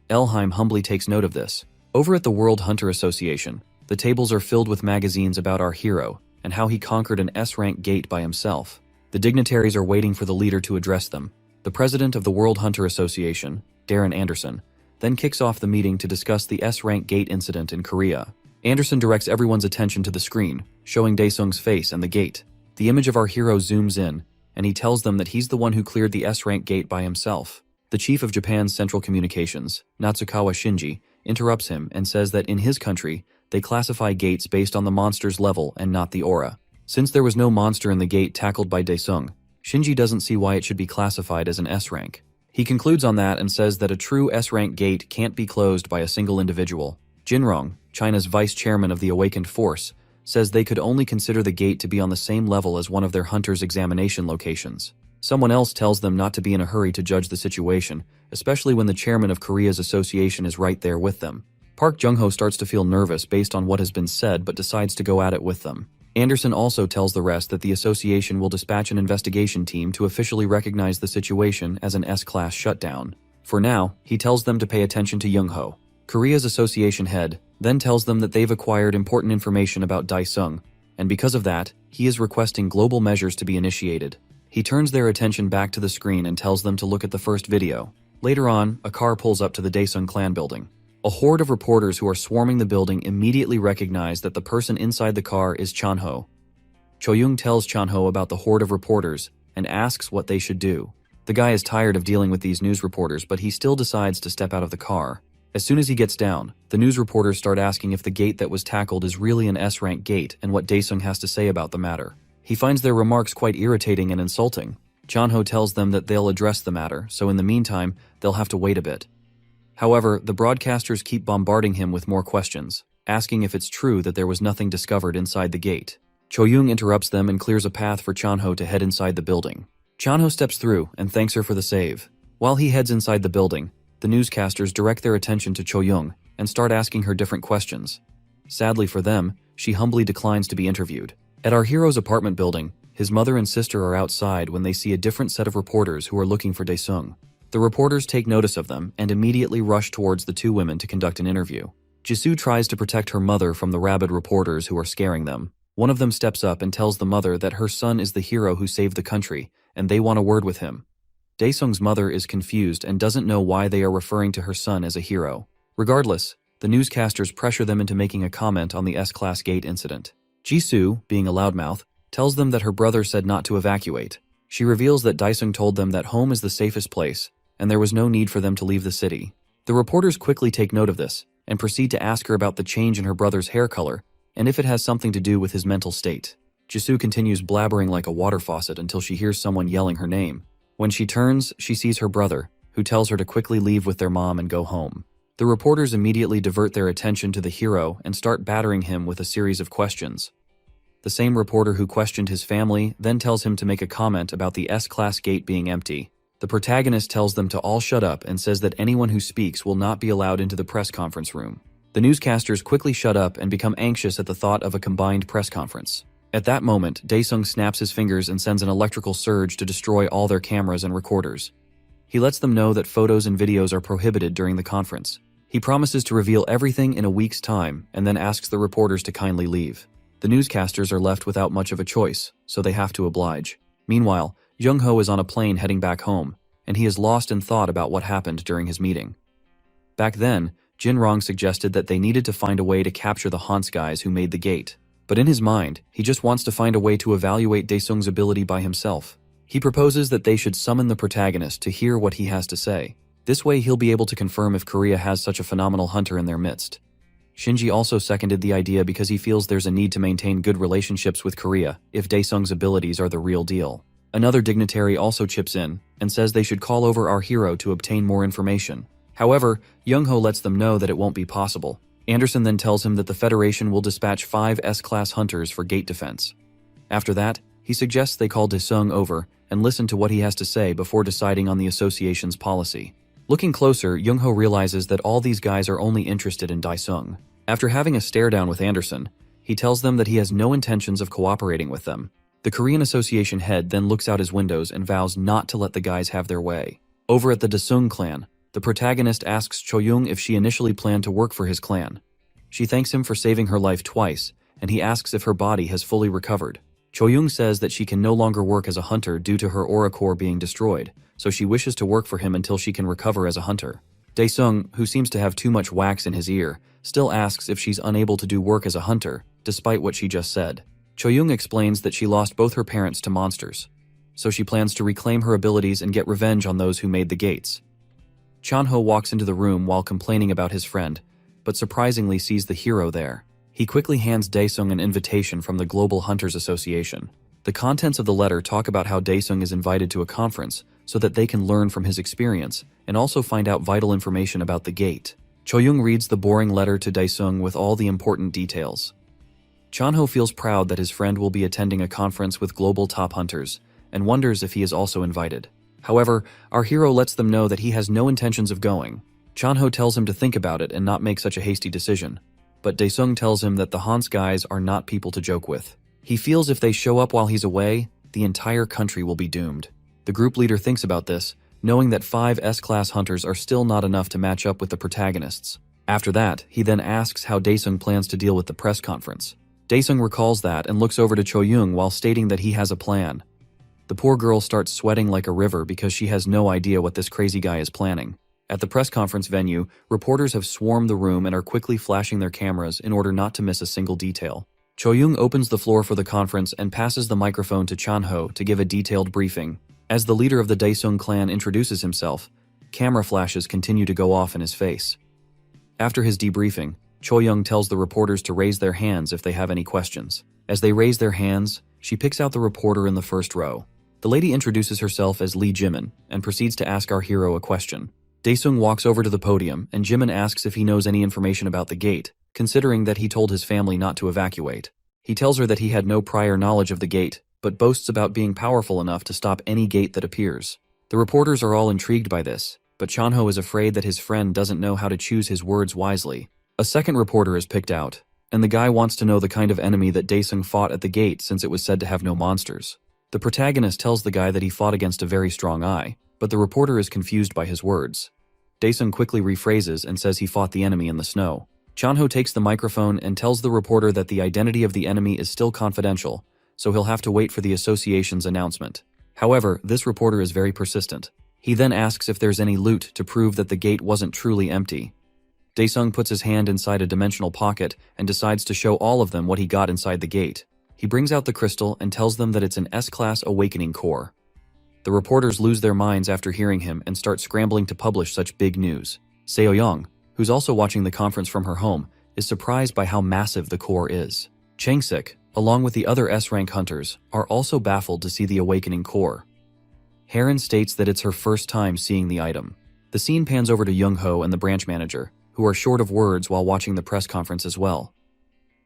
Speaker 1: Elheim humbly takes note of this. Over at the World Hunter Association, the tables are filled with magazines about our hero and how he conquered an S-rank gate by himself. The dignitaries are waiting for the leader to address them. The president of the World Hunter Association, Darren Anderson, then kicks off the meeting to discuss the S-rank gate incident in Korea. Anderson directs everyone's attention to the screen, showing Daesung's face and the gate. The image of our hero zooms in, and he tells them that he's the one who cleared the S-rank gate by himself. The chief of Japan's Central Communications, Natsukawa Shinji, interrupts him and says that in his country, they classify gates based on the monster's level and not the aura. Since there was no monster in the gate tackled by Daesung, Shinji doesn't see why it should be classified as an S-rank. He concludes on that and says that a true S-rank gate can't be closed by a single individual. Jinrong, China's vice chairman of the Awakened Force, says they could only consider the gate to be on the same level as one of their hunters' examination locations. Someone else tells them not to be in a hurry to judge the situation, especially when the chairman of Korea's association is right there with them. Park Jung-ho starts to feel nervous based on what has been said but decides to go at it with them. Anderson also tells the rest that the association will dispatch an investigation team to officially recognize the situation as an S-class shutdown. For now, he tells them to pay attention to Jung-ho. Korea's association head then tells them that they've acquired important information about Daesung, and because of that, he is requesting global measures to be initiated. He turns their attention back to the screen and tells them to look at the first video. Later on, a car pulls up to the Daesung clan building. A horde of reporters who are swarming the building immediately recognize that the person inside the car is Chanho. Choyoung tells Chanho about the horde of reporters and asks what they should do. The guy is tired of dealing with these news reporters, but he still decides to step out of the car. As soon as he gets down, the news reporters start asking if the gate that was tackled is really an S-rank gate and what Daesung has to say about the matter. He finds their remarks quite irritating and insulting. Chanho tells them that they'll address the matter, so in the meantime, they'll have to wait a bit. However, the broadcasters keep bombarding him with more questions, asking if it's true that there was nothing discovered inside the gate. Choyoung interrupts them and clears a path for Chanho to head inside the building. Chanho steps through and thanks her for the save. While he heads inside the building, the newscasters direct their attention to Choyoung and start asking her different questions. Sadly for them, she humbly declines to be interviewed. At our hero's apartment building, his mother and sister are outside when they see a different set of reporters who are looking for Daesung. The reporters take notice of them and immediately rush towards the two women to conduct an interview. Jisoo tries to protect her mother from the rabid reporters who are scaring them. One of them steps up and tells the mother that her son is the hero who saved the country, and they want a word with him. Daesung's mother is confused and doesn't know why they are referring to her son as a hero. Regardless, the newscasters pressure them into making a comment on the S-Class gate incident. Jisoo, being a loudmouth, tells them that her brother said not to evacuate. She reveals that Daesung told them that home is the safest place, and there was no need for them to leave the city. The reporters quickly take note of this, and proceed to ask her about the change in her brother's hair color, and if it has something to do with his mental state. Jisoo continues blabbering like a water faucet until she hears someone yelling her name. When she turns, she sees her brother, who tells her to quickly leave with their mom and go home. The reporters immediately divert their attention to the hero and start battering him with a series of questions. The same reporter who questioned his family then tells him to make a comment about the S-Class gate being empty. The protagonist tells them to all shut up and says that anyone who speaks will not be allowed into the press conference room. The newscasters quickly shut up and become anxious at the thought of a combined press conference. At that moment, Daesung snaps his fingers and sends an electrical surge to destroy all their cameras and recorders. He lets them know that photos and videos are prohibited during the conference. He promises to reveal everything in a week's time and then asks the reporters to kindly leave. The newscasters are left without much of a choice, so they have to oblige. Meanwhile, Jung-ho is on a plane heading back home, and he is lost in thought about what happened during his meeting. Back then, Jin-rong suggested that they needed to find a way to capture the Hans guys who made the gate. But in his mind, he just wants to find a way to evaluate Daesung's ability by himself. He proposes that they should summon the protagonist to hear what he has to say. This way he'll be able to confirm if Korea has such a phenomenal hunter in their midst. Shinji also seconded the idea because he feels there's a need to maintain good relationships with Korea if Daesung's abilities are the real deal. Another dignitary also chips in and says they should call over our hero to obtain more information. However, Jung-ho lets them know that it won't be possible. Anderson then tells him that the Federation will dispatch 5 S-Class hunters for gate defense. After that, he suggests they call Daesung over and listen to what he has to say before deciding on the association's policy. Looking closer, Jung-ho realizes that all these guys are only interested in Daesung. After having a stare-down with Anderson, he tells them that he has no intentions of cooperating with them. The Korean Association head then looks out his windows and vows not to let the guys have their way. Over at the Daesung clan, the protagonist asks Cho-young if she initially planned to work for his clan. She thanks him for saving her life twice, and he asks if her body has fully recovered. Cho-young says that she can no longer work as a hunter due to her aura core being destroyed, so she wishes to work for him until she can recover as a hunter. Daesung, who seems to have too much wax in his ear, still asks if she's unable to do work as a hunter, despite what she just said. Cho-young explains that she lost both her parents to monsters, so she plans to reclaim her abilities and get revenge on those who made the gates. Chan-ho walks into the room while complaining about his friend, but surprisingly sees the hero there. He quickly hands Daesung an invitation from the Global Hunters Association. The contents of the letter talk about how Daesung is invited to a conference so that they can learn from his experience and also find out vital information about the gate. Cho-young reads the boring letter to Daesung with all the important details. Chan-ho feels proud that his friend will be attending a conference with global top hunters and wonders if he is also invited. However, our hero lets them know that he has no intentions of going. Chan-ho tells him to think about it and not make such a hasty decision, but Daesung tells him that the Hans guys are not people to joke with. He feels if they show up while he's away, the entire country will be doomed. The group leader thinks about this, knowing that 5 S-Class hunters are still not enough to match up with the protagonists. After that, he then asks how Daesung plans to deal with the press conference. Daesung recalls that and looks over to Cho-young while stating that he has a plan. The poor girl starts sweating like a river because she has no idea what this crazy guy is planning. At the press conference venue, reporters have swarmed the room and are quickly flashing their cameras in order not to miss a single detail. Cho-young opens the floor for the conference and passes the microphone to Chan-ho to give a detailed briefing. As the leader of the Daesung clan introduces himself, camera flashes continue to go off in his face. After his debriefing, Cho-young tells the reporters to raise their hands if they have any questions. As they raise their hands, she picks out the reporter in the first row. The lady introduces herself as Lee Jimin and proceeds to ask our hero a question. Daesung walks over to the podium and Jimin asks if he knows any information about the gate, considering that he told his family not to evacuate. He tells her that he had no prior knowledge of the gate, but boasts about being powerful enough to stop any gate that appears. The reporters are all intrigued by this, but Chan-ho is afraid that his friend doesn't know how to choose his words wisely. A second reporter is picked out, and the guy wants to know the kind of enemy that Daesung fought at the gate since it was said to have no monsters. The protagonist tells the guy that he fought against a very strong eye, but the reporter is confused by his words. Daesung quickly rephrases and says he fought the enemy in the snow. Chanho takes the microphone and tells the reporter that the identity of the enemy is still confidential, so he'll have to wait for the association's announcement. However, this reporter is very persistent. He then asks if there's any loot to prove that the gate wasn't truly empty. Daesung puts his hand inside a dimensional pocket and decides to show all of them what he got inside the gate. He brings out the crystal and tells them that it's an S-class awakening core. The reporters lose their minds after hearing him and start scrambling to publish such big news. Seoyoung, who's also watching the conference from her home, is surprised by how massive the core is. Changsik, along with the other S-rank hunters, are also baffled to see the awakening core. Heron states that it's her first time seeing the item. The scene pans over to Young-ho and the branch manager, who are short of words while watching the press conference as well.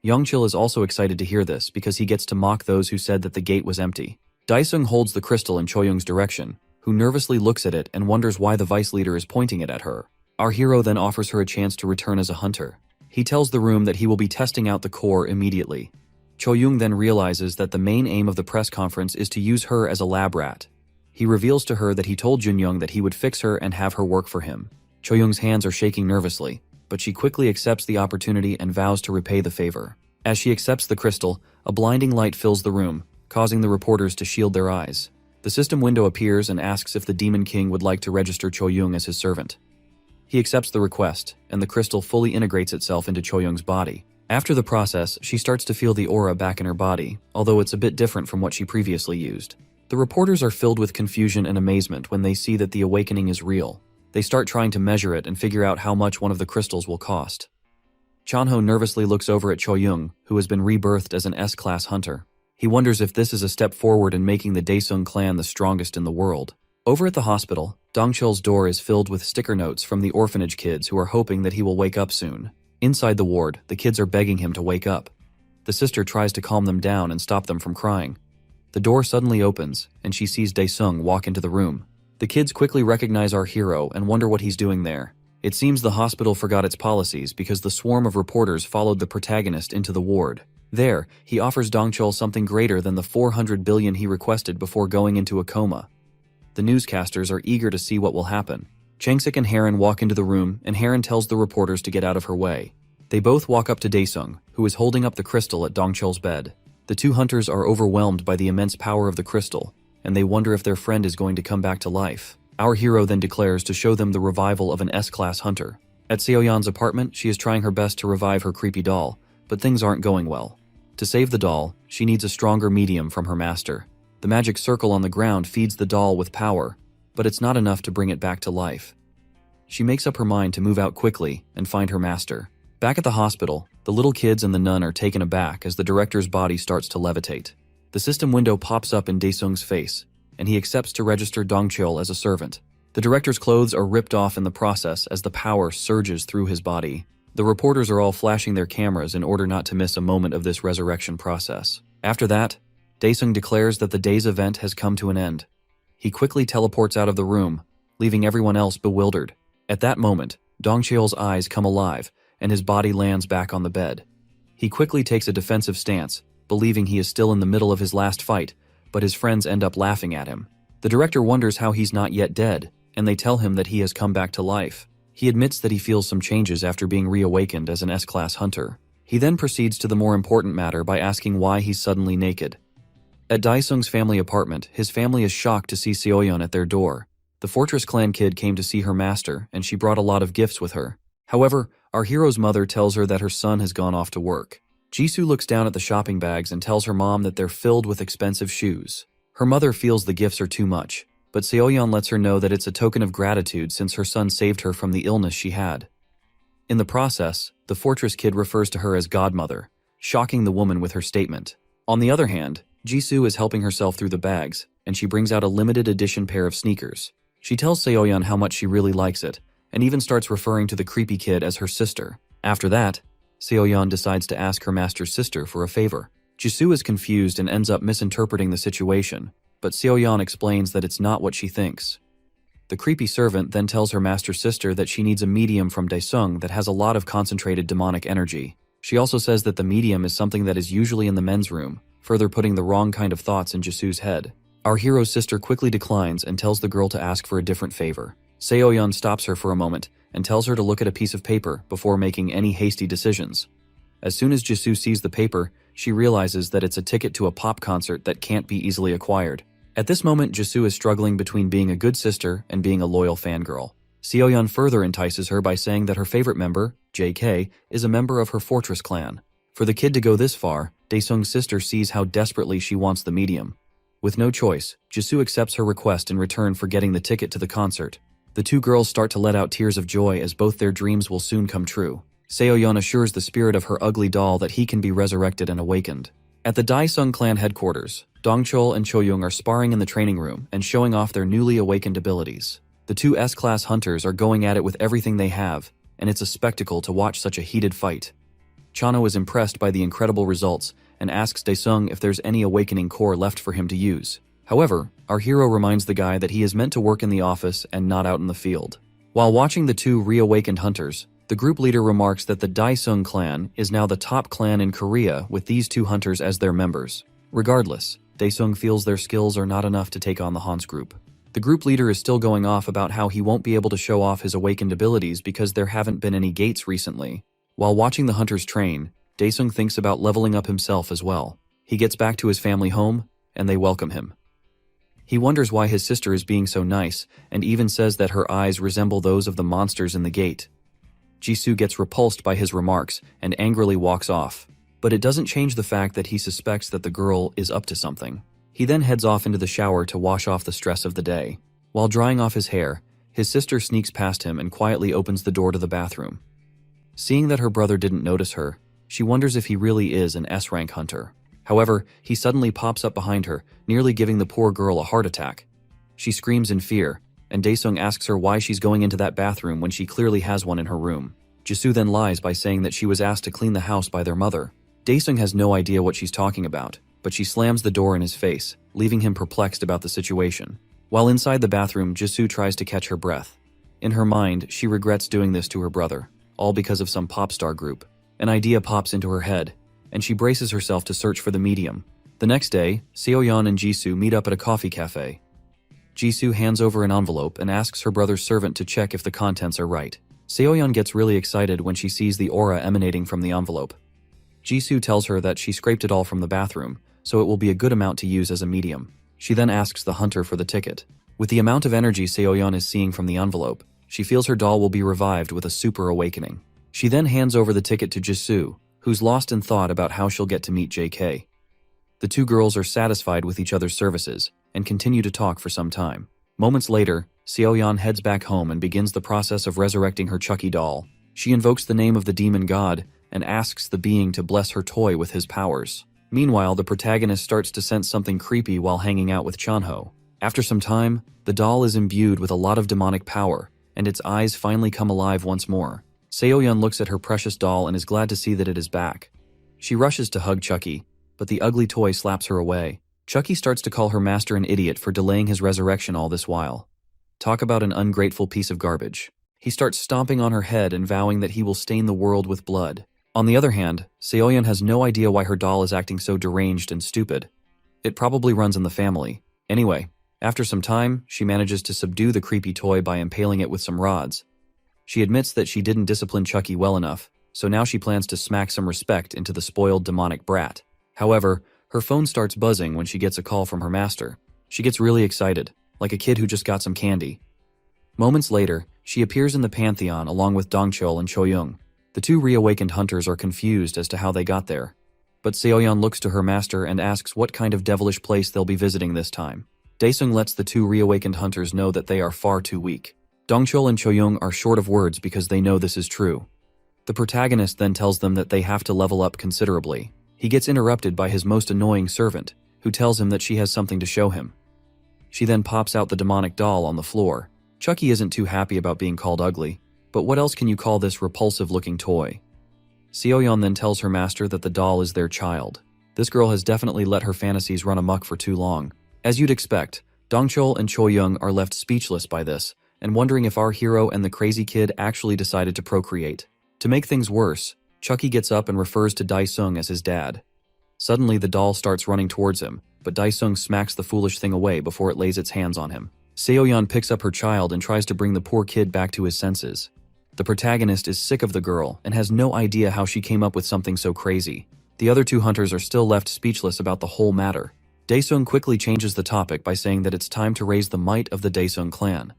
Speaker 1: Youngchil is also excited to hear this because he gets to mock those who said that the gate was empty. Daesung holds the crystal in Choyoung's direction, who nervously looks at it and wonders why the vice leader is pointing it at her. Our hero then offers her a chance to return as a hunter. He tells the room that he will be testing out the core immediately. Choyoung then realizes that the main aim of the press conference is to use her as a lab rat. He reveals to her that he told Junyoung that he would fix her and have her work for him. Choyoung's hands are shaking nervously, but she quickly accepts the opportunity and vows to repay the favor. As she accepts the crystal, a blinding light fills the room, causing the reporters to shield their eyes. The system window appears and asks if the Demon King would like to register Choyoung as his servant. He accepts the request, and the crystal fully integrates itself into Choyoung's body. After the process, she starts to feel the aura back in her body, although it's a bit different from what she previously used. The reporters are filled with confusion and amazement when they see that the awakening is real. They start trying to measure it and figure out how much one of the crystals will cost. Chanho nervously looks over at Choyoung, who has been rebirthed as an S-class hunter. He wonders if this is a step forward in making the Daesung clan the strongest in the world. Over at the hospital, Dongchul's door is filled with sticker notes from the orphanage kids who are hoping that he will wake up soon. Inside the ward, the kids are begging him to wake up. The sister tries to calm them down and stop them from crying. The door suddenly opens, and she sees Daesung walk into the room. The kids quickly recognize our hero and wonder what he's doing there. It seems the hospital forgot its policies because the swarm of reporters followed the protagonist into the ward. There, he offers Dongchul something greater than the 400 billion he requested before going into a coma. The newscasters are eager to see what will happen. Changsik and Heron walk into the room, and Heron tells the reporters to get out of her way. They both walk up to Daesung, who is holding up the crystal at Dongchul's bed. The two hunters are overwhelmed by the immense power of the crystal, and they wonder if their friend is going to come back to life. Our hero then declares to show them the revival of an S-class hunter. At Seoyeon's apartment, she is trying her best to revive her creepy doll, but things aren't going well. To save the doll, she needs a stronger medium from her master. The magic circle on the ground feeds the doll with power, but it's not enough to bring it back to life. She makes up her mind to move out quickly and find her master. Back at the hospital, the little kids and the nun are taken aback as the director's body starts to levitate. The system window pops up in Daesung's face, and he accepts to register Dongchul as a servant. The director's clothes are ripped off in the process as the power surges through his body. The reporters are all flashing their cameras in order not to miss a moment of this resurrection process. After that, Daesung declares that the day's event has come to an end. He quickly teleports out of the room, leaving everyone else bewildered. At that moment, Dongchul's eyes come alive, and his body lands back on the bed. He quickly takes a defensive stance, believing he is still in the middle of his last fight, but his friends end up laughing at him. The director wonders how he's not yet dead, and they tell him that he has come back to life. He admits that he feels some changes after being reawakened as an S-class hunter. He then proceeds to the more important matter by asking why he's suddenly naked. At Daesung's family apartment, his family is shocked to see Seoyeon at their door. The Fortress Clan kid came to see her master, and she brought a lot of gifts with her. However, our hero's mother tells her that her son has gone off to work. Jisoo looks down at the shopping bags and tells her mom that they're filled with expensive shoes. Her mother feels the gifts are too much, but Seoyeon lets her know that it's a token of gratitude since her son saved her from the illness she had. In the process, the Fortress kid refers to her as godmother, shocking the woman with her statement. On the other hand, Jisoo is helping herself through the bags, and she brings out a limited edition pair of sneakers. She tells Seoyeon how much she really likes it, and even starts referring to the creepy kid as her sister. After that, Seoyeon decides to ask her master's sister for a favor. Jisoo is confused and ends up misinterpreting the situation, but Seoyeon explains that it's not what she thinks. The creepy servant then tells her master's sister that she needs a medium from Daesung that has a lot of concentrated demonic energy. She also says that the medium is something that is usually in the men's room, further putting the wrong kind of thoughts in Jisoo's head. Our hero's sister quickly declines and tells the girl to ask for a different favor. Seoyeon stops her for a moment and tells her to look at a piece of paper before making any hasty decisions. As soon as Jisoo sees the paper, she realizes that it's a ticket to a pop concert that can't be easily acquired. At this moment, Jisoo is struggling between being a good sister and being a loyal fangirl. Seoyeon further entices her by saying that her favorite member, JK, is a member of her fortress clan. For the kid to go this far, Daesung's sister sees how desperately she wants the medium. With no choice, Jisoo accepts her request in return for getting the ticket to the concert. The two girls start to let out tears of joy as both their dreams will soon come true. Seoyeon assures the spirit of her ugly doll that he can be resurrected and awakened. At the Daesung clan headquarters, Dongchul and Choyoung are sparring in the training room and showing off their newly awakened abilities. The two S-class hunters are going at it with everything they have, and it's a spectacle to watch such a heated fight. Chano is impressed by the incredible results and asks Daesung if there's any awakening core left for him to use. However, our hero reminds the guy that he is meant to work in the office and not out in the field. While watching the two reawakened hunters, the group leader remarks that the Daesung clan is now the top clan in Korea with these two hunters as their members. Regardless, Daesung feels their skills are not enough to take on the Hans group. The group leader is still going off about how he won't be able to show off his awakened abilities because there haven't been any gates recently. While watching the hunters train, Daesung thinks about leveling up himself as well. He gets back to his family home, and they welcome him. He wonders why his sister is being so nice, and even says that her eyes resemble those of the monsters in the gate. Jisoo gets repulsed by his remarks and angrily walks off, but it doesn't change the fact that he suspects that the girl is up to something. He then heads off into the shower to wash off the stress of the day. While drying off his hair, his sister sneaks past him and quietly opens the door to the bathroom. Seeing that her brother didn't notice her, she wonders if he really is an S-rank hunter. However, he suddenly pops up behind her, nearly giving the poor girl a heart attack. She screams in fear, and Daesung asks her why she's going into that bathroom when she clearly has one in her room. Jisoo then lies by saying that she was asked to clean the house by their mother. Daesung has no idea what she's talking about, but she slams the door in his face, leaving him perplexed about the situation. While inside the bathroom, Jisoo tries to catch her breath. In her mind, she regrets doing this to her brother, all because of some pop star group. An idea pops into her head, and she braces herself to search for the medium. The next day, Seoyeon and Jisoo meet up at a coffee cafe. Jisoo hands over an envelope and asks her brother's servant to check if the contents are right. Seoyeon gets really excited when she sees the aura emanating from the envelope. Jisoo tells her that she scraped it all from the bathroom, so it will be a good amount to use as a medium. She then asks the hunter for the ticket. With the amount of energy Seoyeon is seeing from the envelope, she feels her doll will be revived with a super awakening. She then hands over the ticket to Jisoo, who's lost in thought about how she'll get to meet JK. The two girls are satisfied with each other's services and continue to talk for some time. Moments later, Seoyeon heads back home and begins the process of resurrecting her Chucky doll. She invokes the name of the demon god and asks the being to bless her toy with his powers. Meanwhile, the protagonist starts to sense something creepy while hanging out with Chanho. After some time, the doll is imbued with a lot of demonic power, and its eyes finally come alive once more. Seoyeon looks at her precious doll and is glad to see that it is back. She rushes to hug Chucky, but the ugly toy slaps her away. Chucky starts to call her master an idiot for delaying his resurrection all this while. Talk about an ungrateful piece of garbage. He starts stomping on her head and vowing that he will stain the world with blood. On the other hand, Seoyeon has no idea why her doll is acting so deranged and stupid. It probably runs in the family. Anyway, after some time, she manages to subdue the creepy toy by impaling it with some rods. She admits that she didn't discipline Chucky well enough, so now she plans to smack some respect into the spoiled demonic brat. However, her phone starts buzzing when she gets a call from her master. She gets really excited, like a kid who just got some candy. Moments later, she appears in the Pantheon along with Dongchul and Choyoung. The two reawakened hunters are confused as to how they got there, but Seoyeon looks to her master and asks what kind of devilish place they'll be visiting this time. Daesung lets the two reawakened hunters know that they are far too weak. Dongchul and Choyoung are short of words because they know this is true. The protagonist then tells them that they have to level up considerably. He gets interrupted by his most annoying servant, who tells him that she has something to show him. She then pops out the demonic doll on the floor. Chucky isn't too happy about being called ugly, but what else can you call this repulsive-looking toy? Seoyeon then tells her master that the doll is their child. This girl has definitely let her fantasies run amok for too long. As you'd expect, Dongchul and Choyoung are left speechless by this, and wondering if our hero and the crazy kid actually decided to procreate. To make things worse, Chucky gets up and refers to Daesung as his dad. Suddenly, the doll starts running towards him, but Daesung smacks the foolish thing away before it lays its hands on him. Seoyeon picks up her child and tries to bring the poor kid back to his senses. The protagonist is sick of the girl and has no idea how she came up with something so crazy. The other two hunters are still left speechless about the whole matter. Daesung quickly changes the topic by saying that it's time to raise the might of the Daesung clan.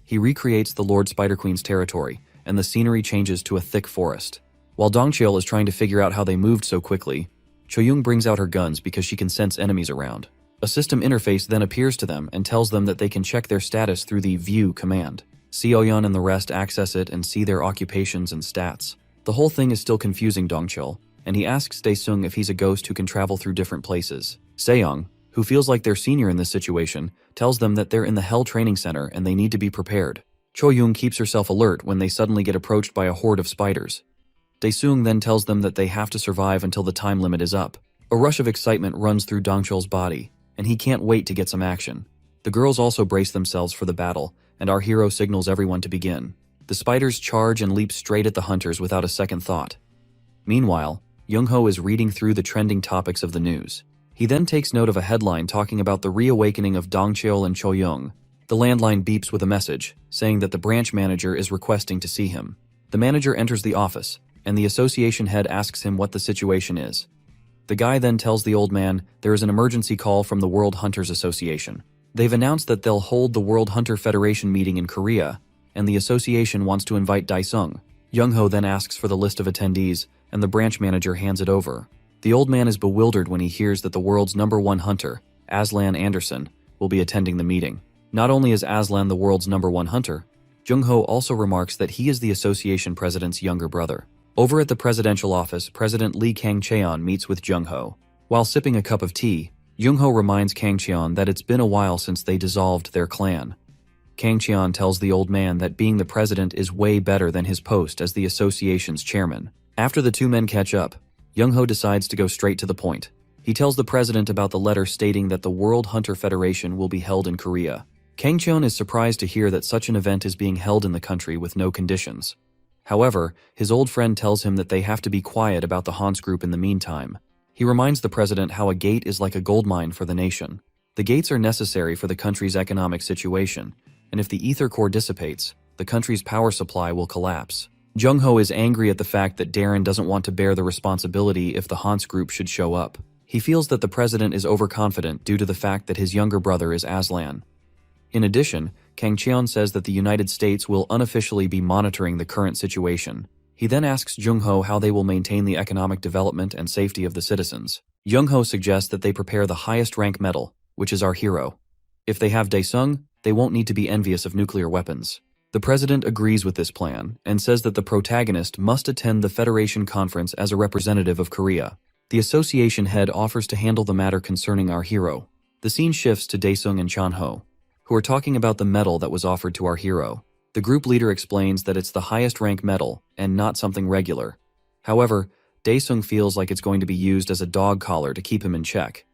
Speaker 1: He recreates the Lord Spider Queen's territory, and the scenery changes to a thick forest. While Dongcheol is trying to figure out how they moved so quickly, Choyoung brings out her guns because she can sense enemies around. A system interface then appears to them and tells them that they can check their status through the View command. Seoyeon and the rest access it and see their occupations and stats. The whole thing is still confusing Dongcheol, and he asks Daesung if he's a ghost who can travel through different places. Seyoung, who feels like they're senior in this situation, tells them that they're in the Hell Training Center and they need to be prepared. Choyoung keeps herself alert when they suddenly get approached by a horde of spiders. Daesung then tells them that they have to survive until the time limit is up. A rush of excitement runs through Dongcheol's body, and he can't wait to get some action. The girls also brace themselves for the battle, and our hero signals everyone to begin. The spiders charge and leap straight at the hunters without a second thought. Meanwhile, Young-ho is reading through the trending topics of the news. He then takes note of a headline talking about the reawakening of Dongcheol and Choyoung. The landline beeps with a message, saying that the branch manager is requesting to see him. The manager enters the office, and the association head asks him what the situation is. The guy then tells the old man there is an emergency call from the World Hunters Association. They've announced that they'll hold the World Hunter Federation meeting in Korea, and the association wants to invite Daesung. Young-ho then asks for the list of attendees, and the branch manager hands it over. The old man is bewildered when he hears that the world's #1 hunter, Aslan Anderson, will be attending the meeting. Not only is Aslan the world's #1 hunter, Jung-ho also remarks that he is the association president's younger brother. Over at the presidential office, President Lee Kang-cheon meets with Jung-ho. While sipping a cup of tea, Jung-ho reminds Kang-cheon that it's been a while since they dissolved their clan. Kang-cheon tells the old man that being the president is way better than his post as the association's chairman. After the two men catch up, Jung-ho decides to go straight to the point. He tells the president about the letter stating that the World Hunter Federation will be held in Korea. Kang-cheon is surprised to hear that such an event is being held in the country with no conditions. However, his old friend tells him that they have to be quiet about the Hans group in the meantime. He reminds the president how a gate is like a gold mine for the nation. The gates are necessary for the country's economic situation, and if the ether core dissipates, the country's power supply will collapse. Jung-ho is angry at the fact that Darren doesn't want to bear the responsibility if the Hans group should show up. He feels that the president is overconfident due to the fact that his younger brother is Aslan. In addition, Kang-cheon says that the United States will unofficially be monitoring the current situation. He then asks Jung-ho how they will maintain the economic development and safety of the citizens. Jung-ho suggests that they prepare the highest rank medal, which is our hero. If they have Daesung, they won't need to be envious of nuclear weapons. The president agrees with this plan and says that the protagonist must attend the Federation Conference as a representative of Korea. The association head offers to handle the matter concerning our hero. The scene shifts to Daesung and Chan-ho, who are talking about the medal that was offered to our hero. The group leader explains that it's the highest rank medal and not something regular. However, Daesung feels like it's going to be used as a dog collar to keep him in check.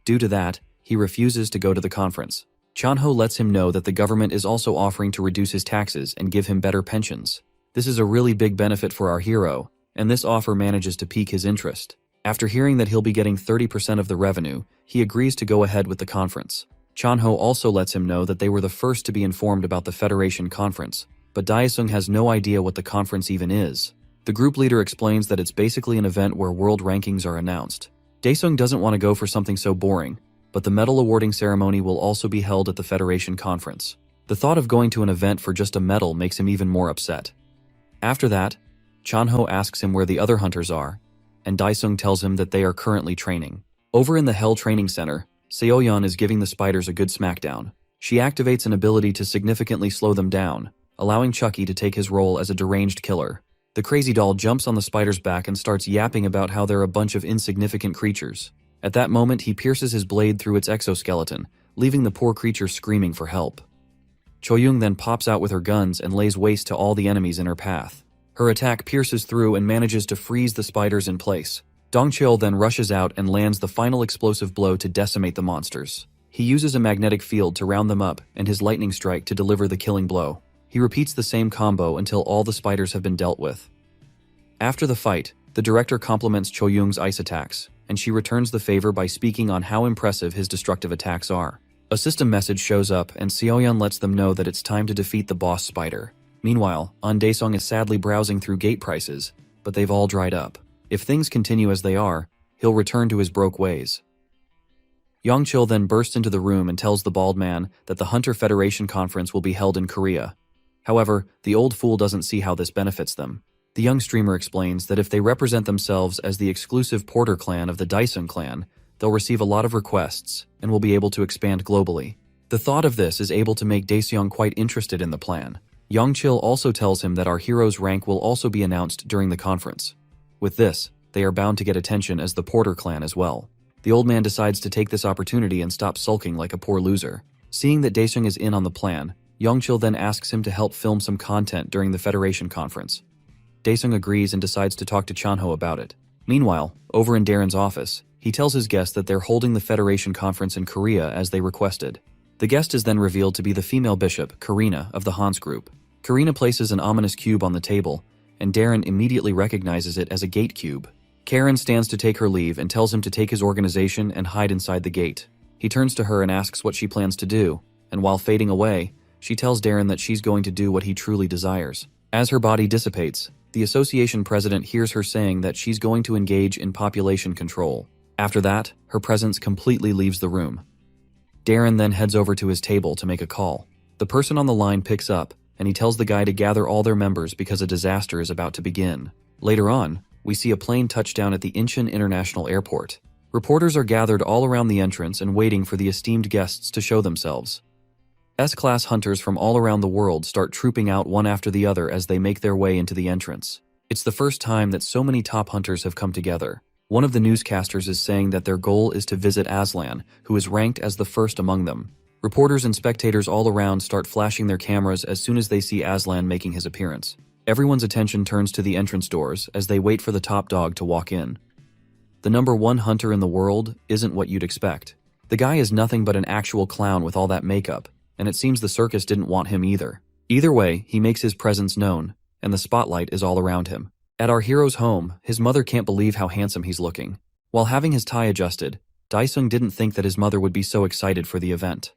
Speaker 1: Due to that, he refuses to go to the conference. Chan-ho lets him know that the government is also offering to reduce his taxes and give him better pensions. This is a really big benefit for our hero, and this offer manages to pique his interest. After hearing that he'll be getting 30% of the revenue, he agrees to go ahead with the conference. Chan-ho also lets him know that they were the first to be informed about the Federation Conference, but Daesung has no idea what the conference even is. The group leader explains that it's basically an event where world rankings are announced. Daesung doesn't want to go for something so boring, but the medal awarding ceremony will also be held at the Federation Conference. The thought of going to an event for just a medal makes him even more upset. After that, Chan-ho asks him where the other hunters are, and Daesung tells him that they are currently training. Over in the Hell Training Center, Seoyeon is giving the spiders a good smackdown. She activates an ability to significantly slow them down, allowing Chucky to take his role as a deranged killer. The crazy doll jumps on the spider's back and starts yapping about how they're a bunch of insignificant creatures. At that moment, he pierces his blade through its exoskeleton, leaving the poor creature screaming for help. Choyoung then pops out with her guns and lays waste to all the enemies in her path. Her attack pierces through and manages to freeze the spiders in place. Dongcheol then rushes out and lands the final explosive blow to decimate the monsters. He uses a magnetic field to round them up and his lightning strike to deliver the killing blow. He repeats the same combo until all the spiders have been dealt with. After the fight, the director compliments Choyoung's ice attacks, and she returns the favor by speaking on how impressive his destructive attacks are. A system message shows up and Seoyeon lets them know that it's time to defeat the boss spider. Meanwhile, An Daesung is sadly browsing through gate prices, but they've all dried up. If things continue as they are, he'll return to his broke ways. Yongchil then bursts into the room and tells the bald man that the Hunter Federation conference will be held in Korea. However, the old fool doesn't see how this benefits them. The young streamer explains that if they represent themselves as the exclusive Porter clan of the Daesung clan, they'll receive a lot of requests and will be able to expand globally. The thought of this is able to make Daesung quite interested in the plan. Yongchil also tells him that our hero's rank will also be announced during the conference. With this, they are bound to get attention as the Porter clan as well. The old man decides to take this opportunity and stop sulking like a poor loser. Seeing that Daesung is in on the plan, Yongchil then asks him to help film some content during the Federation conference. Daesung agrees and decides to talk to Chanho about it. Meanwhile, over in Darren's office, he tells his guest that they're holding the Federation conference in Korea as they requested. The guest is then revealed to be the female bishop, Karina, of the Hans group. Karina places an ominous cube on the table, and Darren immediately recognizes it as a gate cube. Karen stands to take her leave and tells him to take his organization and hide inside the gate. He turns to her and asks what she plans to do, and while fading away, she tells Darren that she's going to do what he truly desires. As her body dissipates, the association president hears her saying that she's going to engage in population control. After that, her presence completely leaves the room. Darren then heads over to his table to make a call. The person on the line picks up, and he tells the guy to gather all their members because a disaster is about to begin. Later on, we see a plane touch down at the Incheon International Airport. Reporters are gathered all around the entrance and waiting for the esteemed guests to show themselves. S-class hunters from all around the world start trooping out one after the other as they make their way into the entrance. It's the first time that so many top hunters have come together. One of the newscasters is saying that their goal is to visit Aslan, who is ranked as the first among them. Reporters and spectators all around start flashing their cameras as soon as they see Aslan making his appearance. Everyone's attention turns to the entrance doors as they wait for the top dog to walk in. The #1 hunter in the world isn't what you'd expect. The guy is nothing but an actual clown with all that makeup, and it seems the circus didn't want him either. Either way, he makes his presence known, and the spotlight is all around him. At our hero's home, his mother can't believe how handsome he's looking. While having his tie adjusted, Daesung didn't think that his mother would be so excited for the event.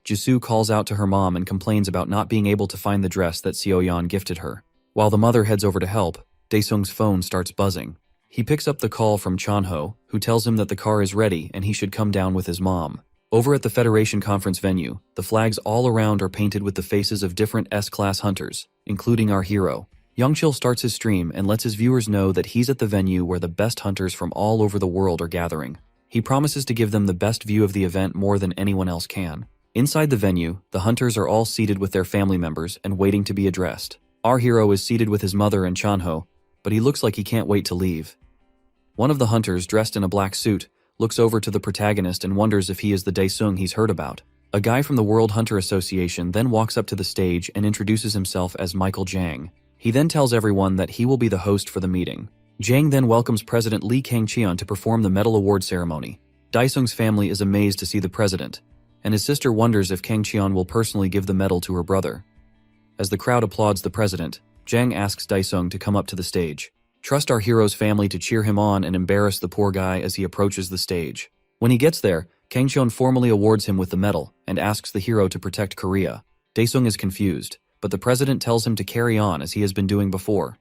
Speaker 1: Jisoo calls out to her mom and complains about not being able to find the dress that Seoyeon gifted her. While the mother heads over to help, Daesung's phone starts buzzing. He picks up the call from Chanho, who tells him that the car is ready and he should come down with his mom. Over at the Federation conference venue, the flags all around are painted with the faces of different S-class hunters, including our hero. Yongchil starts his stream and lets his viewers know that he's at the venue where the best hunters from all over the world are gathering. He promises to give them the best view of the event more than anyone else can. Inside the venue, the hunters are all seated with their family members and waiting to be addressed. Our hero is seated with his mother and Chanho, but he looks like he can't wait to leave. One of the hunters, dressed in a black suit, looks over to the protagonist and wonders if he is the Daesung he's heard about. A guy from the World Hunter Association then walks up to the stage and introduces himself as Michael Jang. He then tells everyone that he will be the host for the meeting. Jang then welcomes President Lee Kang-cheon to perform the medal award ceremony. Daesung's family is amazed to see the president, and his sister wonders if Kang-cheon will personally give the medal to her brother. As the crowd applauds the president, Jang asks Daesung to come up to the stage. Trust our hero's family to cheer him on and embarrass the poor guy as he approaches the stage. When he gets there, Kang-cheon formally awards him with the medal and asks the hero to protect Korea. Daesung is confused, but the president tells him to carry on as he has been doing before.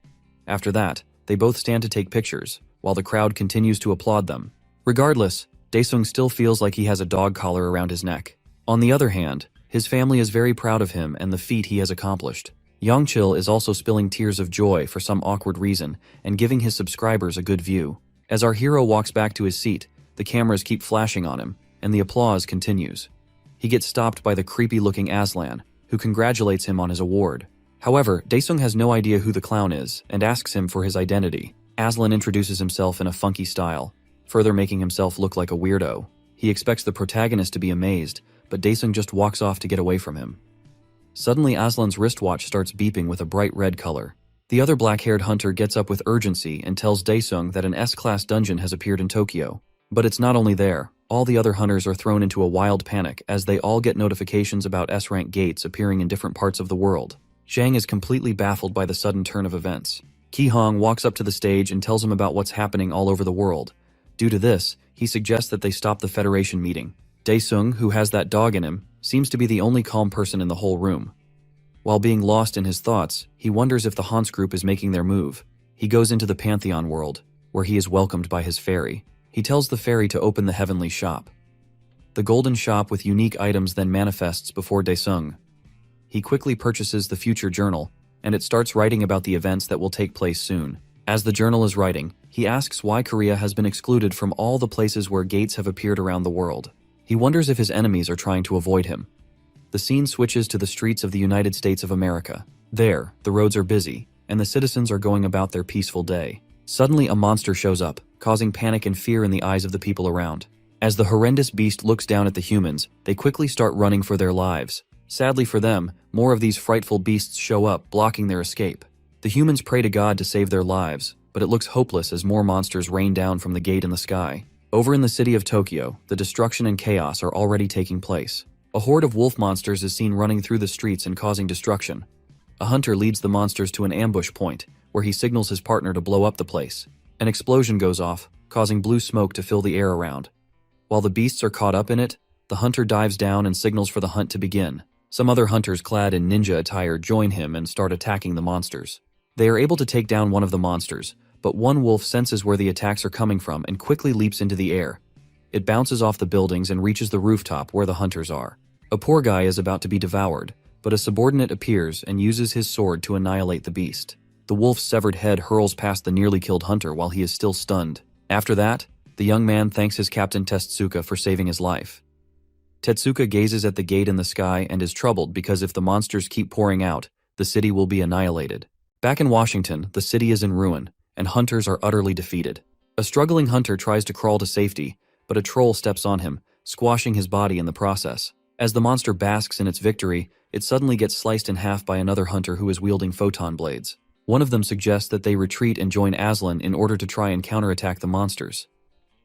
Speaker 1: After that, they both stand to take pictures, while the crowd continues to applaud them. Regardless, Daesung still feels like he has a dog collar around his neck. On the other hand, his family is very proud of him and the feat he has accomplished. Yongchil is also spilling tears of joy for some awkward reason and giving his subscribers a good view. As our hero walks back to his seat, the cameras keep flashing on him, and the applause continues. He gets stopped by the creepy-looking Aslan, who congratulates him on his award. However, Daesung has no idea who the clown is and asks him for his identity. Aslan introduces himself in a funky style, further making himself look like a weirdo. He expects the protagonist to be amazed, but Daesung just walks off to get away from him. Suddenly, Aslan's wristwatch starts beeping with a bright red color. The other black-haired hunter gets up with urgency and tells Daesung that an S-class dungeon has appeared in Tokyo. But it's not only there. All the other hunters are thrown into a wild panic as they all get notifications about S-rank gates appearing in different parts of the world. Zhang is completely baffled by the sudden turn of events. Ki Hong walks up to the stage and tells him about what's happening all over the world. Due to this, he suggests that they stop the Federation meeting. Daesung, who has that dog in him, seems to be the only calm person in the whole room. While being lost in his thoughts, he wonders if the Hans group is making their move. He goes into the Pantheon world, where he is welcomed by his fairy. He tells the fairy to open the heavenly shop. The golden shop with unique items then manifests before Daesung. He quickly purchases the future journal, and it starts writing about the events that will take place soon. As the journal is writing, he asks why Korea has been excluded from all the places where gates have appeared around the world. He wonders if his enemies are trying to avoid him. The scene switches to the streets of the United States of America. There, the roads are busy, and the citizens are going about their peaceful day. Suddenly, a monster shows up, causing panic and fear in the eyes of the people around. As the horrendous beast looks down at the humans, they quickly start running for their lives. Sadly for them, more of these frightful beasts show up, blocking their escape. The humans pray to God to save their lives, but it looks hopeless as more monsters rain down from the gate in the sky. Over in the city of Tokyo, the destruction and chaos are already taking place. A horde of wolf monsters is seen running through the streets and causing destruction. A hunter leads the monsters to an ambush point, where he signals his partner to blow up the place. An explosion goes off, causing blue smoke to fill the air around. While the beasts are caught up in it, the hunter dives down and signals for the hunt to begin. Some other hunters clad in ninja attire join him and start attacking the monsters. They are able to take down one of the monsters, but one wolf senses where the attacks are coming from and quickly leaps into the air. It bounces off the buildings and reaches the rooftop where the hunters are. A poor guy is about to be devoured, but a subordinate appears and uses his sword to annihilate the beast. The wolf's severed head hurls past the nearly killed hunter while he is still stunned. After that, the young man thanks his captain Tetsuka for saving his life. Tetsuka gazes at the gate in the sky and is troubled because if the monsters keep pouring out, the city will be annihilated. Back in Washington, the city is in ruin, and hunters are utterly defeated. A struggling hunter tries to crawl to safety, but a troll steps on him, squashing his body in the process. As the monster basks in its victory, it suddenly gets sliced in half by another hunter who is wielding photon blades. One of them suggests that they retreat and join Aslan in order to try and counterattack the monsters.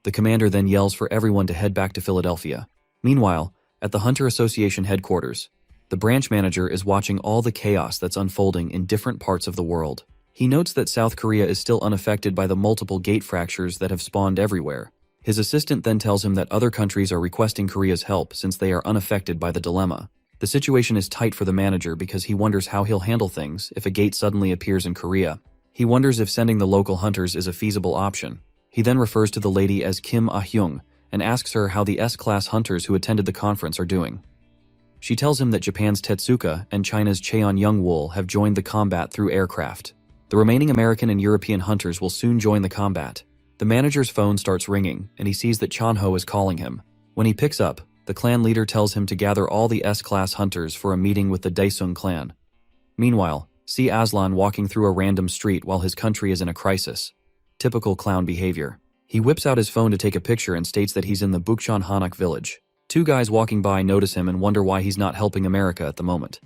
Speaker 1: The commander then yells for everyone to head back to Philadelphia. Meanwhile, at the Hunter Association headquarters, the branch manager is watching all the chaos that's unfolding in different parts of the world. He notes that South Korea is still unaffected by the multiple gate fractures that have spawned everywhere. His assistant then tells him that other countries are requesting Korea's help since they are unaffected by the dilemma. The situation is tight for the manager because he wonders how he'll handle things if a gate suddenly appears in Korea. He wonders if sending the local hunters is a feasible option. He then refers to the lady as Kim Ah-hyung and asks her how the S-class hunters who attended the conference are doing. She tells him that Japan's Tetsuka and China's Cheon Young-wol have joined the combat through aircraft. The remaining American and European hunters will soon join the combat. The manager's phone starts ringing, and he sees that Chanho is calling him. When he picks up, the clan leader tells him to gather all the S-class hunters for a meeting with the Daesung clan. Meanwhile, see Aslan walking through a random street while his country is in a crisis. Typical clown behavior. He whips out his phone to take a picture and states that he's in the Bukchon Hanak village. Two guys walking by notice him and wonder why he's not helping America at the moment.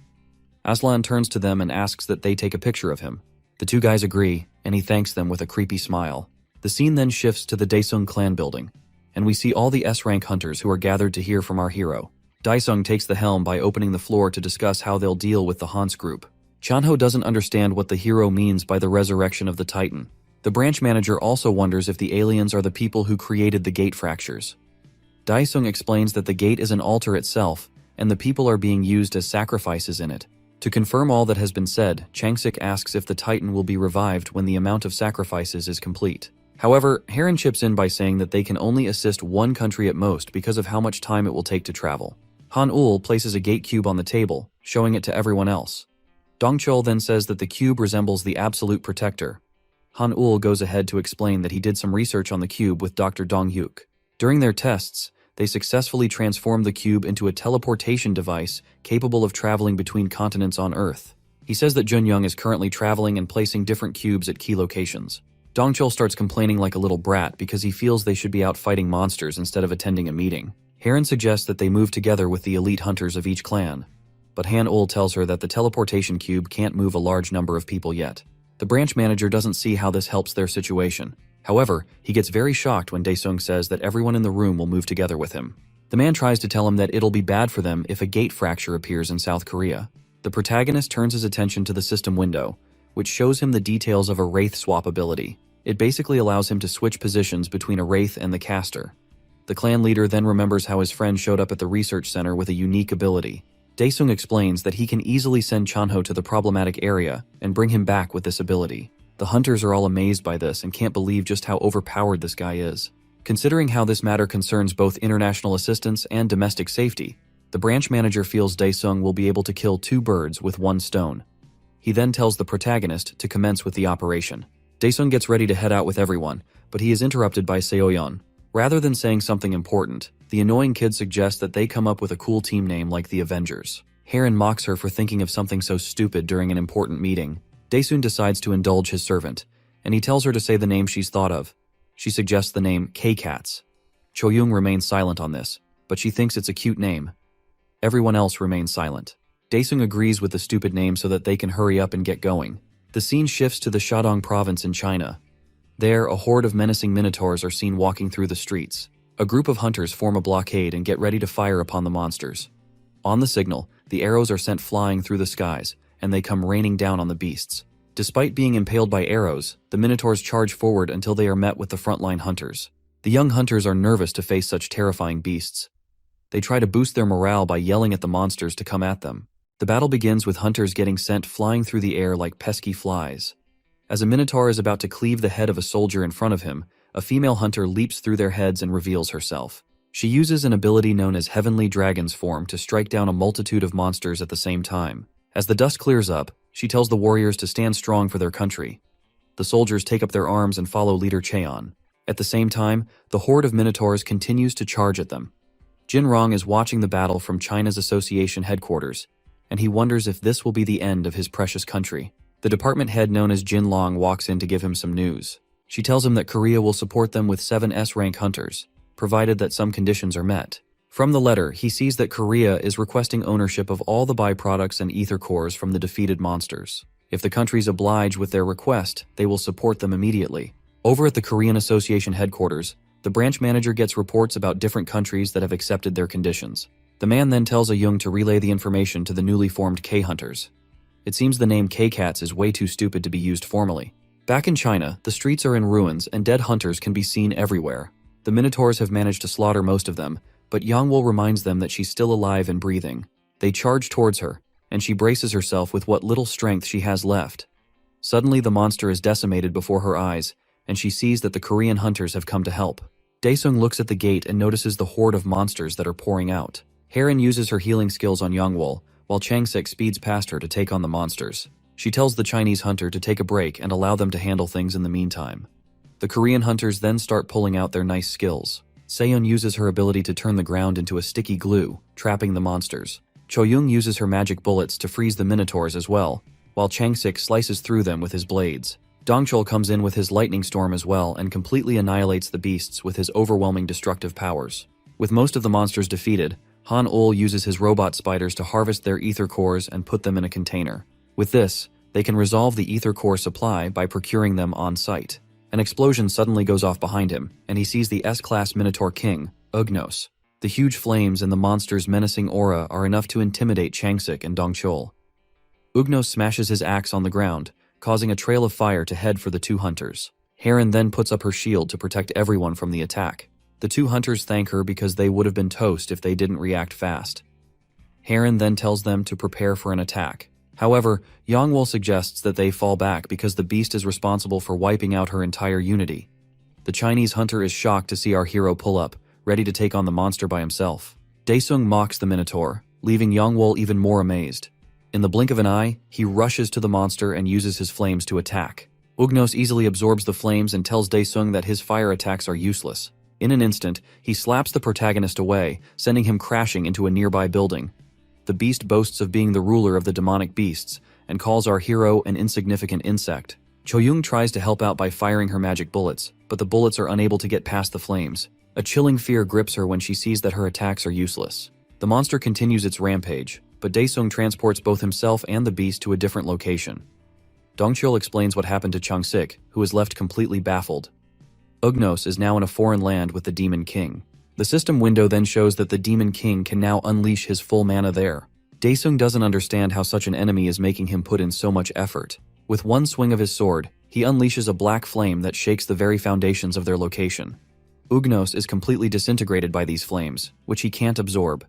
Speaker 1: Aslan turns to them and asks that they take a picture of him. The two guys agree, and he thanks them with a creepy smile. The scene then shifts to the Daesung clan building, and we see all the S-rank hunters who are gathered to hear from our hero. Daesung takes the helm by opening the floor to discuss how they'll deal with the Hans group. Chanho doesn't understand what the hero means by the resurrection of the Titan. The branch manager also wonders if the aliens are the people who created the gate fractures. Daesung explains that the gate is an altar itself, and the people are being used as sacrifices in it. To confirm all that has been said, Changsik asks if the Titan will be revived when the amount of sacrifices is complete. However, Heron chips in by saying that they can only assist one country at most because of how much time it will take to travel. Han-ul places a gate cube on the table, showing it to everyone else. Dongchul then says that the cube resembles the Absolute Protector. Han-ul goes ahead to explain that he did some research on the cube with Dr. Dong-hyuk. During their tests, they successfully transformed the cube into a teleportation device capable of traveling between continents on Earth. He says that Junyoung is currently traveling and placing different cubes at key locations. Dongchul starts complaining like a little brat because he feels they should be out fighting monsters instead of attending a meeting. Heron suggests that they move together with the elite hunters of each clan, but Han-ul tells her that the teleportation cube can't move a large number of people yet. The branch manager doesn't see how this helps their situation. However, he gets very shocked when Daesung says that everyone in the room will move together with him. The man tries to tell him that it'll be bad for them if a gate fracture appears in South Korea. The protagonist turns his attention to the system window, which shows him the details of a wraith swap ability. It basically allows him to switch positions between a wraith and the caster. The clan leader then remembers how his friend showed up at the research center with a unique ability. Daesung explains that he can easily send Chanho to the problematic area and bring him back with this ability. The hunters are all amazed by this and can't believe just how overpowered this guy is. Considering how this matter concerns both international assistance and domestic safety, the branch manager feels Daesung will be able to kill 2 birds with 1 stone. He then tells the protagonist to commence with the operation. Daesung gets ready to head out with everyone, but he is interrupted by Seoyeon. Rather than saying something important, the annoying kid suggests that they come up with a cool team name like the Avengers. Haran mocks her for thinking of something so stupid during an important meeting. Daesung decides to indulge his servant, and he tells her to say the name she's thought of. She suggests the name K-Cats. Choyoung remains silent on this, but she thinks it's a cute name. Everyone else remains silent. Daesung agrees with the stupid name so that they can hurry up and get going. The scene shifts to the Shandong province in China. There, a horde of menacing minotaurs are seen walking through the streets. A group of hunters form a blockade and get ready to fire upon the monsters. On the signal, the arrows are sent flying through the skies, and they come raining down on the beasts. Despite being impaled by arrows, the minotaurs charge forward until they are met with the frontline hunters. The young hunters are nervous to face such terrifying beasts. They try to boost their morale by yelling at the monsters to come at them. The battle begins with hunters getting sent flying through the air like pesky flies. As a minotaur is about to cleave the head of a soldier in front of him, a female hunter leaps through their heads and reveals herself. She uses an ability known as Heavenly Dragon's Form to strike down a multitude of monsters at the same time. As the dust clears up, she tells the warriors to stand strong for their country. The soldiers take up their arms and follow leader Cheon. At the same time, the horde of minotaurs continues to charge at them. Jin Rong is watching the battle from China's association headquarters, and he wonders if this will be the end of his precious country. The department head known as Jin Long walks in to give him some news. She tells him that Korea will support them with 7 S-rank hunters, provided that some conditions are met. From the letter, he sees that Korea is requesting ownership of all the byproducts and ether cores from the defeated monsters. If the countries oblige with their request, they will support them immediately. Over at the Korean Association headquarters, the branch manager gets reports about different countries that have accepted their conditions. The man then tells Ayung to relay the information to the newly formed K-Hunters. It seems the name K-Cats is way too stupid to be used formally. Back in China, the streets are in ruins and dead hunters can be seen everywhere. The minotaurs have managed to slaughter most of them, but Yangwol reminds them that she's still alive and breathing. They charge towards her, and she braces herself with what little strength she has left. Suddenly the monster is decimated before her eyes, and she sees that the Korean hunters have come to help. Daesung looks at the gate and notices the horde of monsters that are pouring out. Haran uses her healing skills on Yangwol, while Changsik speeds past her to take on the monsters. She tells the Chinese hunter to take a break and allow them to handle things in the meantime. The Korean hunters then start pulling out their nice skills. Seon uses her ability to turn the ground into a sticky glue, trapping the monsters. Choyoung uses her magic bullets to freeze the minotaurs as well, while Changsik slices through them with his blades. Dongchul comes in with his lightning storm as well and completely annihilates the beasts with his overwhelming destructive powers. With most of the monsters defeated, Han Ul uses his robot spiders to harvest their ether cores and put them in a container. With this, they can resolve the ether core supply by procuring them on site. An explosion suddenly goes off behind him, and he sees the S-Class Minotaur King, Ugnos. The huge flames and the monster's menacing aura are enough to intimidate Changsik and Dongchul. Ugnos smashes his axe on the ground, causing a trail of fire to head for the 2 hunters. Haran then puts up her shield to protect everyone from the attack. The 2 hunters thank her because they would have been toast if they didn't react fast. Haran then tells them to prepare for an attack. However, Yangwol suggests that they fall back because the beast is responsible for wiping out her entire unity. The Chinese hunter is shocked to see our hero pull up, ready to take on the monster by himself. Daesung mocks the Minotaur, leaving Yangwol even more amazed. In the blink of an eye, he rushes to the monster and uses his flames to attack. Ugnos easily absorbs the flames and tells Daesung that his fire attacks are useless. In an instant, he slaps the protagonist away, sending him crashing into a nearby building. The beast boasts of being the ruler of the demonic beasts, and calls our hero an insignificant insect. Choyoung tries to help out by firing her magic bullets, but the bullets are unable to get past the flames. A chilling fear grips her when she sees that her attacks are useless. The monster continues its rampage, but Daesung transports both himself and the beast to a different location. Dongchul explains what happened to Changsik, who is left completely baffled. Ugnos is now in a foreign land with the Demon King. The system window then shows that the Demon King can now unleash his full mana there. Daesung doesn't understand how such an enemy is making him put in so much effort. With one swing of his sword, he unleashes a black flame that shakes the very foundations of their location. Ugnos is completely disintegrated by these flames, which he can't absorb.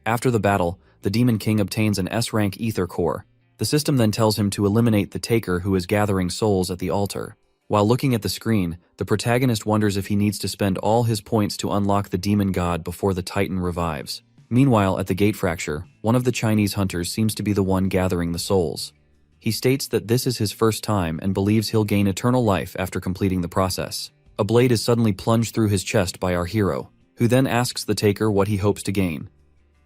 Speaker 1: After the battle, The Demon King obtains an S-rank ether core. The system then tells him to eliminate the taker who is gathering souls at the altar. While looking at the screen, the protagonist wonders if he needs to spend all his points to unlock the demon god before the Titan revives. Meanwhile, at the gate fracture, one of the Chinese hunters seems to be the one gathering the souls. He states that this is his first time and believes he'll gain eternal life after completing the process. A blade is suddenly plunged through his chest by our hero, who then asks the taker what he hopes to gain.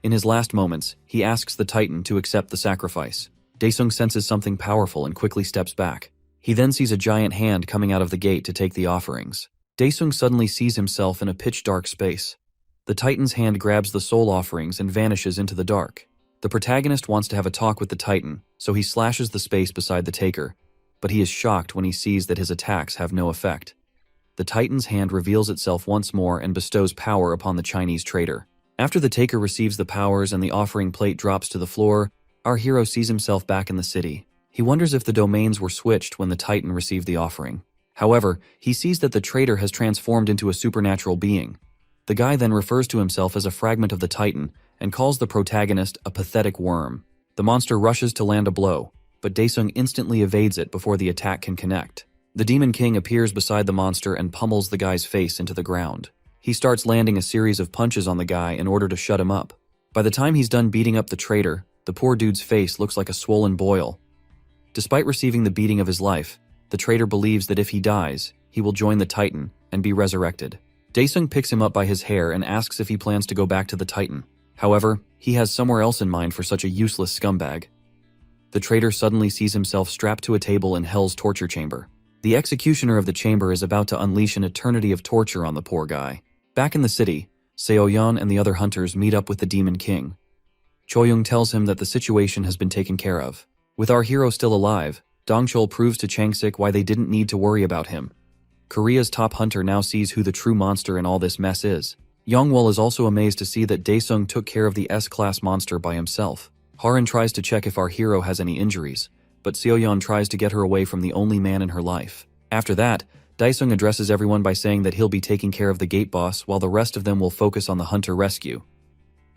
Speaker 1: In his last moments, he asks the Titan to accept the sacrifice. Daesung senses something powerful and quickly steps back. He then sees a giant hand coming out of the gate to take the offerings. Daesung suddenly sees himself in a pitch-dark space. The Titan's hand grabs the soul offerings and vanishes into the dark. The protagonist wants to have a talk with the Titan, so he slashes the space beside the taker, but he is shocked when he sees that his attacks have no effect. The Titan's hand reveals itself once more and bestows power upon the Chinese traitor. After the taker receives the powers and the offering plate drops to the floor, our hero sees himself back in the city. He wonders if the domains were switched when the Titan received the offering. However, he sees that the traitor has transformed into a supernatural being. The guy then refers to himself as a fragment of the Titan and calls the protagonist a pathetic worm. The monster rushes to land a blow, but Daesung instantly evades it before the attack can connect. The Demon King appears beside the monster and pummels the guy's face into the ground. He starts landing a series of punches on the guy in order to shut him up. By the time he's done beating up the traitor, the poor dude's face looks like a swollen boil. Despite receiving the beating of his life, the traitor believes that if he dies, he will join the Titan and be resurrected. Daesung picks him up by his hair and asks if he plans to go back to the Titan. However, he has somewhere else in mind for such a useless scumbag. The traitor suddenly sees himself strapped to a table in Hell's torture chamber. The executioner of the chamber is about to unleash an eternity of torture on the poor guy. Back in the city, Seoyeon and the other hunters meet up with the Demon King. Choyoung tells him that the situation has been taken care of. With our hero still alive, Dongchul proves to Changsik why they didn't need to worry about him. Korea's top hunter now sees who the true monster in all this mess is. Yongwol is also amazed to see that Daesung took care of the S-class monster by himself. Harin tries to check if our hero has any injuries, but Seoyeon tries to get her away from the only man in her life. After that, Daesung addresses everyone by saying that he'll be taking care of the gate boss while the rest of them will focus on the hunter rescue.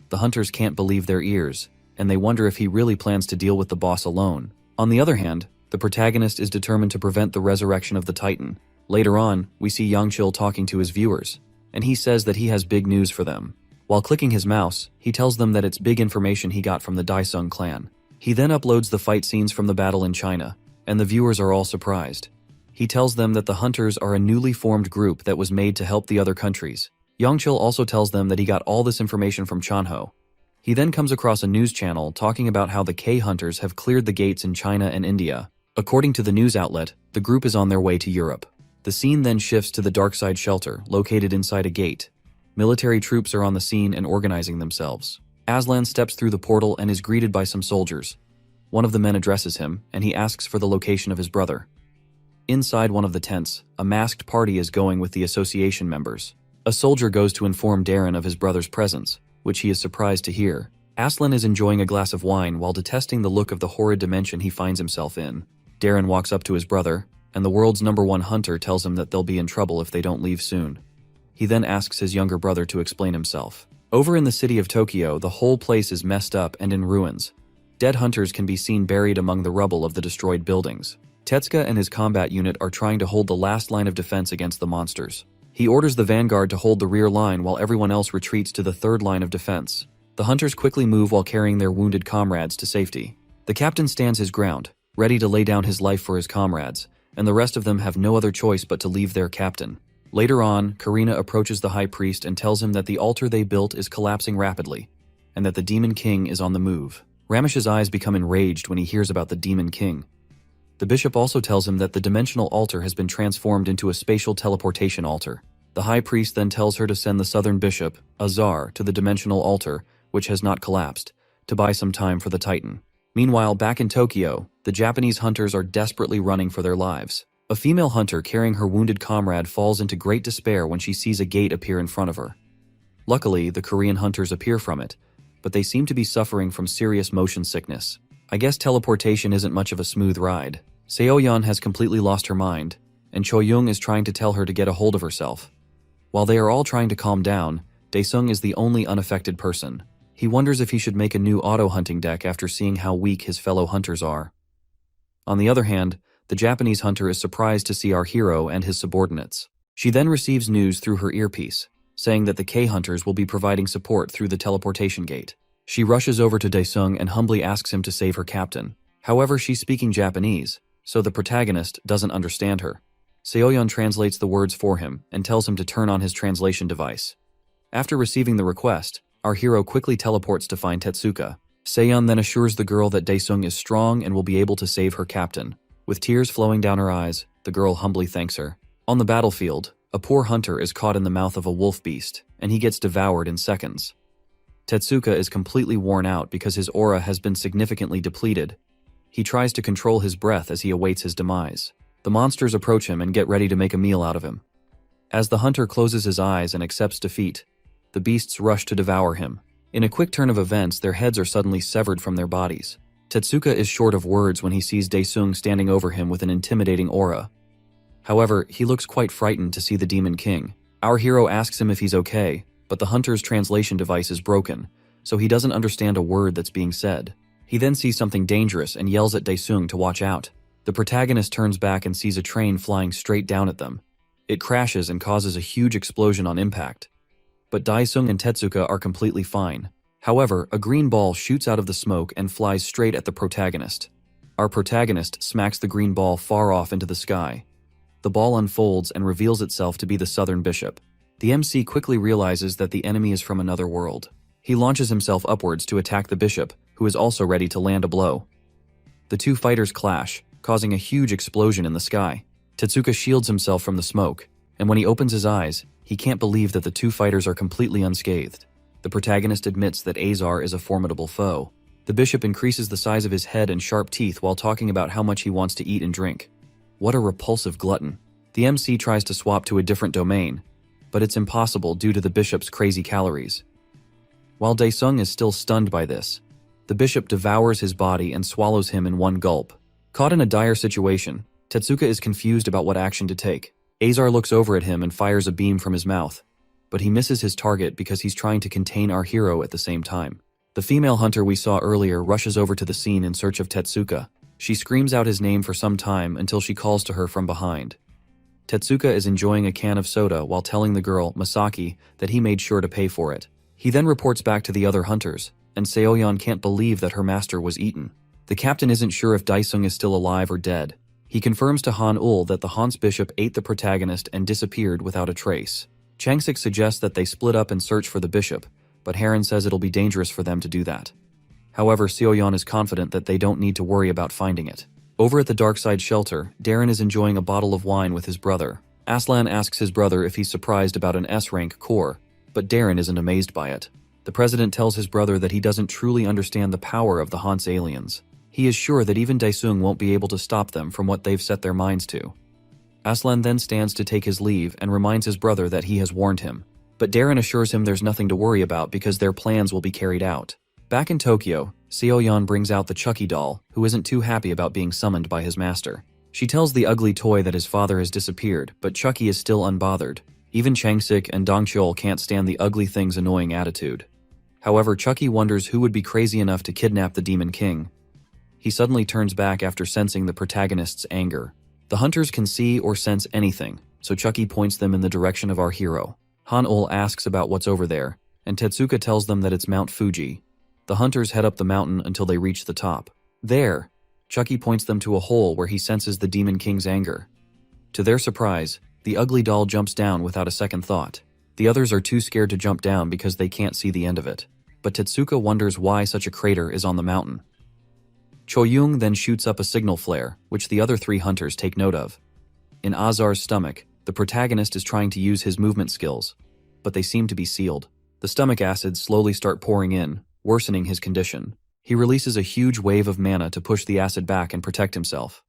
Speaker 1: The hunters can't believe their ears, and they wonder if he really plans to deal with the boss alone. On the other hand, the protagonist is determined to prevent the resurrection of the Titan. Later on, we see Yangchil talking to his viewers, and he says that he has big news for them. While clicking his mouse, he tells them that it's big information he got from the Daesung clan. He then uploads the fight scenes from the battle in China, and the viewers are all surprised. He tells them that the hunters are a newly formed group that was made to help the other countries. Yangchil also tells them that he got all this information from Chanho. He then comes across a news channel talking about how the K-hunters have cleared the gates in China and India. According to the news outlet, the group is on their way to Europe. The scene then shifts to the Darkside shelter, located inside a gate. Military troops are on the scene and organizing themselves. Aslan steps through the portal and is greeted by some soldiers. One of the men addresses him, and he asks for the location of his brother. Inside one of the tents, a masked party is going with the association members. A soldier goes to inform Darren of his brother's presence, which he is surprised to hear. Aslan is enjoying a glass of wine while detesting the look of the horrid dimension he finds himself in. Darren walks up to his brother, and the world's #1 hunter tells him that they'll be in trouble if they don't leave soon. He then asks his younger brother to explain himself. Over in the city of Tokyo, the whole place is messed up and in ruins. Dead hunters can be seen buried among the rubble of the destroyed buildings. Tetsuka and his combat unit are trying to hold the last line of defense against the monsters. He orders the vanguard to hold the rear line while everyone else retreats to the third line of defense. The hunters quickly move while carrying their wounded comrades to safety. The captain stands his ground, ready to lay down his life for his comrades, and the rest of them have no other choice but to leave their captain. Later on, Karina approaches the high priest and tells him that the altar they built is collapsing rapidly, and that the Demon King is on the move. Ramesh's eyes become enraged when he hears about the Demon King. The bishop also tells him that the dimensional altar has been transformed into a spatial teleportation altar. The high priest then tells her to send the southern bishop, Azar, to the dimensional altar, which has not collapsed, to buy some time for the Titan. Meanwhile, back in Tokyo, the Japanese hunters are desperately running for their lives. A female hunter carrying her wounded comrade falls into great despair when she sees a gate appear in front of her. Luckily, the Korean hunters appear from it, but they seem to be suffering from serious motion sickness. I guess teleportation isn't much of a smooth ride. Seoyeon has completely lost her mind, and Choyoung is trying to tell her to get a hold of herself. While they are all trying to calm down, Daesung is the only unaffected person. He wonders if he should make a new auto-hunting deck after seeing how weak his fellow hunters are. On the other hand, the Japanese hunter is surprised to see our hero and his subordinates. She then receives news through her earpiece, saying that the K-hunters will be providing support through the teleportation gate. She rushes over to Daesung and humbly asks him to save her captain. However, she's speaking Japanese, so the protagonist doesn't understand her. Seoyeon translates the words for him and tells him to turn on his translation device. After receiving the request, our hero quickly teleports to find Tetsuka. Seoyeon then assures the girl that Daesung is strong and will be able to save her captain. With tears flowing down her eyes, the girl humbly thanks her. On the battlefield, a poor hunter is caught in the mouth of a wolf beast, and he gets devoured in seconds. Tetsuka is completely worn out because his aura has been significantly depleted. He tries to control his breath as he awaits his demise. The monsters approach him and get ready to make a meal out of him. As the hunter closes his eyes and accepts defeat, the beasts rush to devour him. In a quick turn of events, their heads are suddenly severed from their bodies. Tetsuka is short of words when he sees Daesung standing over him with an intimidating aura. However, he looks quite frightened to see the Demon King. Our hero asks him if he's okay, but the hunter's translation device is broken, so he doesn't understand a word that's being said. He then sees something dangerous and yells at Daesung to watch out. The protagonist turns back and sees a train flying straight down at them. It crashes and causes a huge explosion on impact. But Daesung and Tetsuka are completely fine. However, a green ball shoots out of the smoke and flies straight at the protagonist. Our protagonist smacks the green ball far off into the sky. The ball unfolds and reveals itself to be the Southern Bishop. The MC quickly realizes that the enemy is from another world. He launches himself upwards to attack the bishop, who is also ready to land a blow. The two fighters clash, causing a huge explosion in the sky. Tetsuka shields himself from the smoke, and when he opens his eyes, he can't believe that the two fighters are completely unscathed. The protagonist admits that Azar is a formidable foe. The bishop increases the size of his head and sharp teeth while talking about how much he wants to eat and drink. What a repulsive glutton. The MC tries to swap to a different domain, but it's impossible due to the bishop's crazy calories. While Daesung is still stunned by this, the bishop devours his body and swallows him in one gulp. Caught in a dire situation, Tetsuka is confused about what action to take. Azar looks over at him and fires a beam from his mouth, but he misses his target because he's trying to contain our hero at the same time. The female hunter we saw earlier rushes over to the scene in search of Tetsuka. She screams out his name for some time until she calls to her from behind. Tetsuka is enjoying a can of soda while telling the girl, Masaki, that he made sure to pay for it. He then reports back to the other hunters, and Seoyeon can't believe that her master was eaten. The captain isn't sure if Daesung is still alive or dead. He confirms to Han-ul that the Han's bishop ate the protagonist and disappeared without a trace. Changsik suggests that they split up and search for the bishop, but Heron says it'll be dangerous for them to do that. However, Seoyeon is confident that they don't need to worry about finding it. Over at the Darkside shelter, Darren is enjoying a bottle of wine with his brother. Aslan asks his brother if he's surprised about an S-rank core, but Darren isn't amazed by it. The president tells his brother that he doesn't truly understand the power of the Han's aliens. He is sure that even Daesung won't be able to stop them from what they've set their minds to. Aslan then stands to take his leave and reminds his brother that he has warned him. But Darren assures him there's nothing to worry about because their plans will be carried out. Back in Tokyo, Seoyeon brings out the Chucky doll, who isn't too happy about being summoned by his master. She tells the ugly toy that his father has disappeared, but Chucky is still unbothered. Even Changsik and Dongcheol can't stand the ugly thing's annoying attitude. However, Chucky wonders who would be crazy enough to kidnap the Demon King. He suddenly turns back after sensing the protagonist's anger. The hunters can see or sense anything, so Chucky points them in the direction of our hero. Han-ul asks about what's over there, and Tetsuka tells them that it's Mount Fuji. The hunters head up the mountain until they reach the top. There, Chucky points them to a hole where he senses the Demon King's anger. To their surprise, the ugly doll jumps down without a second thought. The others are too scared to jump down because they can't see the end of it. But Tetsuka wonders why such a crater is on the mountain. Choyung then shoots up a signal flare, which the other three hunters take note of. In Azar's stomach, the protagonist is trying to use his movement skills, but they seem to be sealed. The stomach acids slowly start pouring in, worsening his condition. He releases a huge wave of mana to push the acid back and protect himself.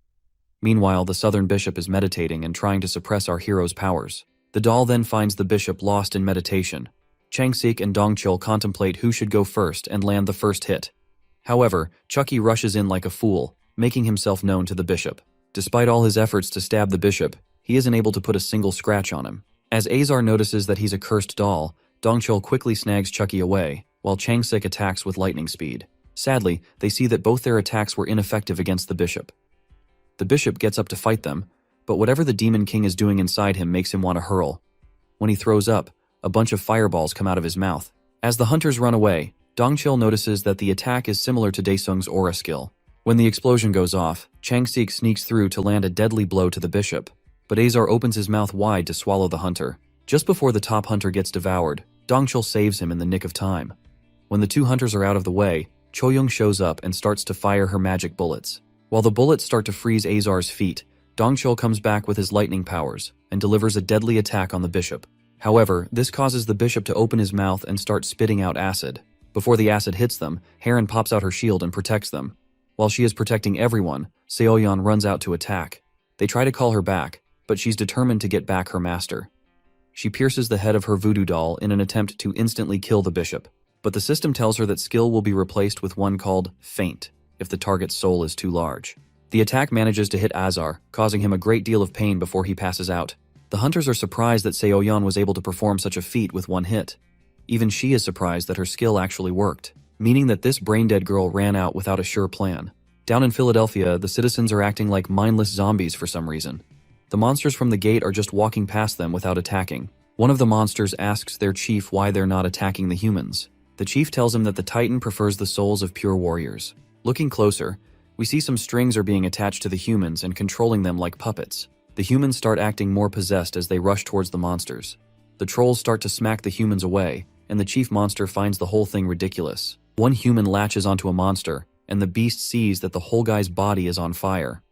Speaker 1: Meanwhile, the Southern Bishop is meditating and trying to suppress our hero's powers. The doll then finds the bishop lost in meditation. Changsik and Dongcheol contemplate who should go first and land the first hit. However, Chucky rushes in like a fool, making himself known to the bishop. Despite all his efforts to stab the bishop, he isn't able to put a single scratch on him. As Azar notices that he's a cursed doll, Dongcheol quickly snags Chucky away, while Changsik attacks with lightning speed. Sadly, they see that both their attacks were ineffective against the bishop. The bishop gets up to fight them, but whatever the Demon King is doing inside him makes him want to hurl. When he throws up, a bunch of fireballs come out of his mouth. As the hunters run away, Dongchil notices that the attack is similar to Daesung's aura skill. When the explosion goes off, Changsik sneaks through to land a deadly blow to the bishop, but Azar opens his mouth wide to swallow the hunter. Just before the top hunter gets devoured, Dongchil saves him in the nick of time. When the two hunters are out of the way, Choyoung shows up and starts to fire her magic bullets. While the bullets start to freeze Azar's feet, Dongchil comes back with his lightning powers and delivers a deadly attack on the bishop. However, this causes the bishop to open his mouth and start spitting out acid. Before the acid hits them, Heron pops out her shield and protects them. While she is protecting everyone, Seoyeon runs out to attack. They try to call her back, but she's determined to get back her master. She pierces the head of her voodoo doll in an attempt to instantly kill the bishop, but the system tells her that skill will be replaced with one called Feint if the target's soul is too large. The attack manages to hit Azar, causing him a great deal of pain before he passes out. The hunters are surprised that Seoyeon was able to perform such a feat with one hit. Even she is surprised that her skill actually worked, meaning that this brain-dead girl ran out without a sure plan. Down in Philadelphia, the citizens are acting like mindless zombies for some reason. The monsters from the gate are just walking past them without attacking. One of the monsters asks their chief why they're not attacking the humans. The chief tells him that the Titan prefers the souls of pure warriors. Looking closer, we see some strings are being attached to the humans and controlling them like puppets. The humans start acting more possessed as they rush towards the monsters. The trolls start to smack the humans away, and the chief monster finds the whole thing ridiculous. One human latches onto a monster, and the beast sees that the whole guy's body is on fire.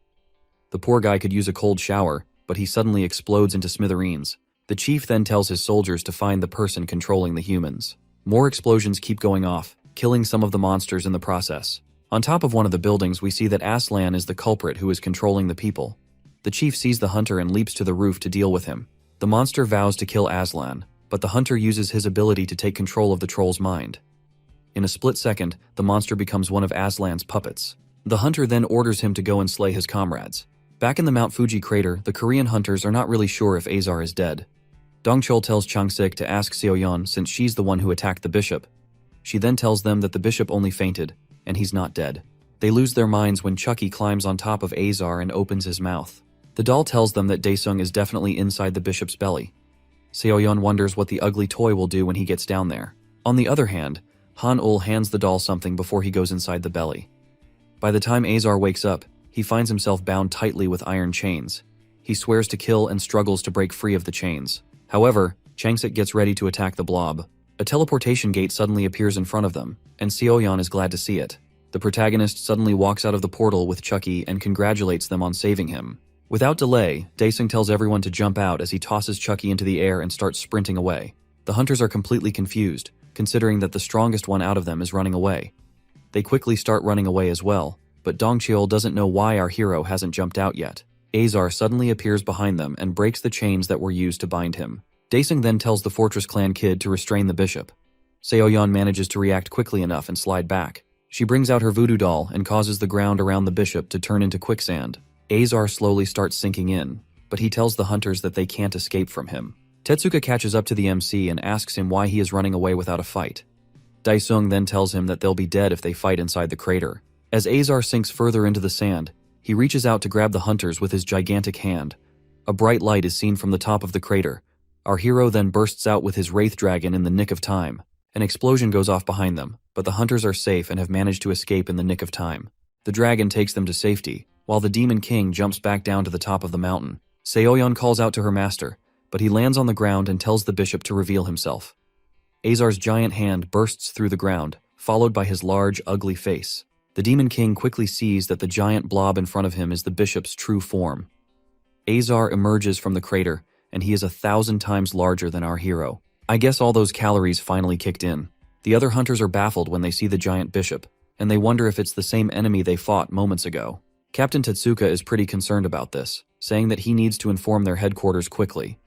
Speaker 1: The poor guy could use a cold shower, but he suddenly explodes into smithereens. The chief then tells his soldiers to find the person controlling the humans. More explosions keep going off, killing some of the monsters in the process. On top of one of the buildings, we see that Aslan is the culprit who is controlling the people. The chief sees the hunter and leaps to the roof to deal with him. The monster vows to kill Aslan, but the hunter uses his ability to take control of the troll's mind. In a split second, the monster becomes one of Aslan's puppets. The hunter then orders him to go and slay his comrades. Back in the Mount Fuji crater, the Korean hunters are not really sure if Azar is dead. Dongchul tells Changsik to ask Seoyeon since she's the one who attacked the bishop. She then tells them that the bishop only fainted, and he's not dead. They lose their minds when Chucky climbs on top of Azar and opens his mouth. The doll tells them that Daesung is definitely inside the bishop's belly. Seoyeon wonders what the ugly toy will do when he gets down there. On the other hand, Han-ul hands the doll something before he goes inside the belly. By the time Azar wakes up, he finds himself bound tightly with iron chains. He swears to kill and struggles to break free of the chains. However, Changsik gets ready to attack the blob. A teleportation gate suddenly appears in front of them, and Seoyeon is glad to see it. The protagonist suddenly walks out of the portal with Chucky and congratulates them on saving him. Without delay, Daesung tells everyone to jump out as he tosses Chucky into the air and starts sprinting away. The hunters are completely confused, considering that the strongest one out of them is running away. They quickly start running away as well, but Dongcheol doesn't know why our hero hasn't jumped out yet. Azar suddenly appears behind them and breaks the chains that were used to bind him. Daesung then tells the Fortress Clan kid to restrain the bishop. Seoyeon manages to react quickly enough and slide back. She brings out her voodoo doll and causes the ground around the bishop to turn into quicksand. Azar slowly starts sinking in, but he tells the hunters that they can't escape from him. Tetsuka catches up to the MC and asks him why he is running away without a fight. Daesung then tells him that they'll be dead if they fight inside the crater. As Azar sinks further into the sand, he reaches out to grab the hunters with his gigantic hand. A bright light is seen from the top of the crater. Our hero then bursts out with his wraith dragon in the nick of time. An explosion goes off behind them, but the hunters are safe and have managed to escape in the nick of time. The dragon takes them to safety, while the Demon King jumps back down to the top of the mountain. Seoyeon calls out to her master, but he lands on the ground and tells the bishop to reveal himself. Azar's giant hand bursts through the ground, followed by his large, ugly face. The Demon King quickly sees that the giant blob in front of him is the bishop's true form. Azar emerges from the crater, and he is 1,000 times larger than our hero. I guess all those calories finally kicked in. The other hunters are baffled when they see the giant bishop, and they wonder if it's the same enemy they fought moments ago. Captain Tetsuka is pretty concerned about this, saying that he needs to inform their headquarters quickly.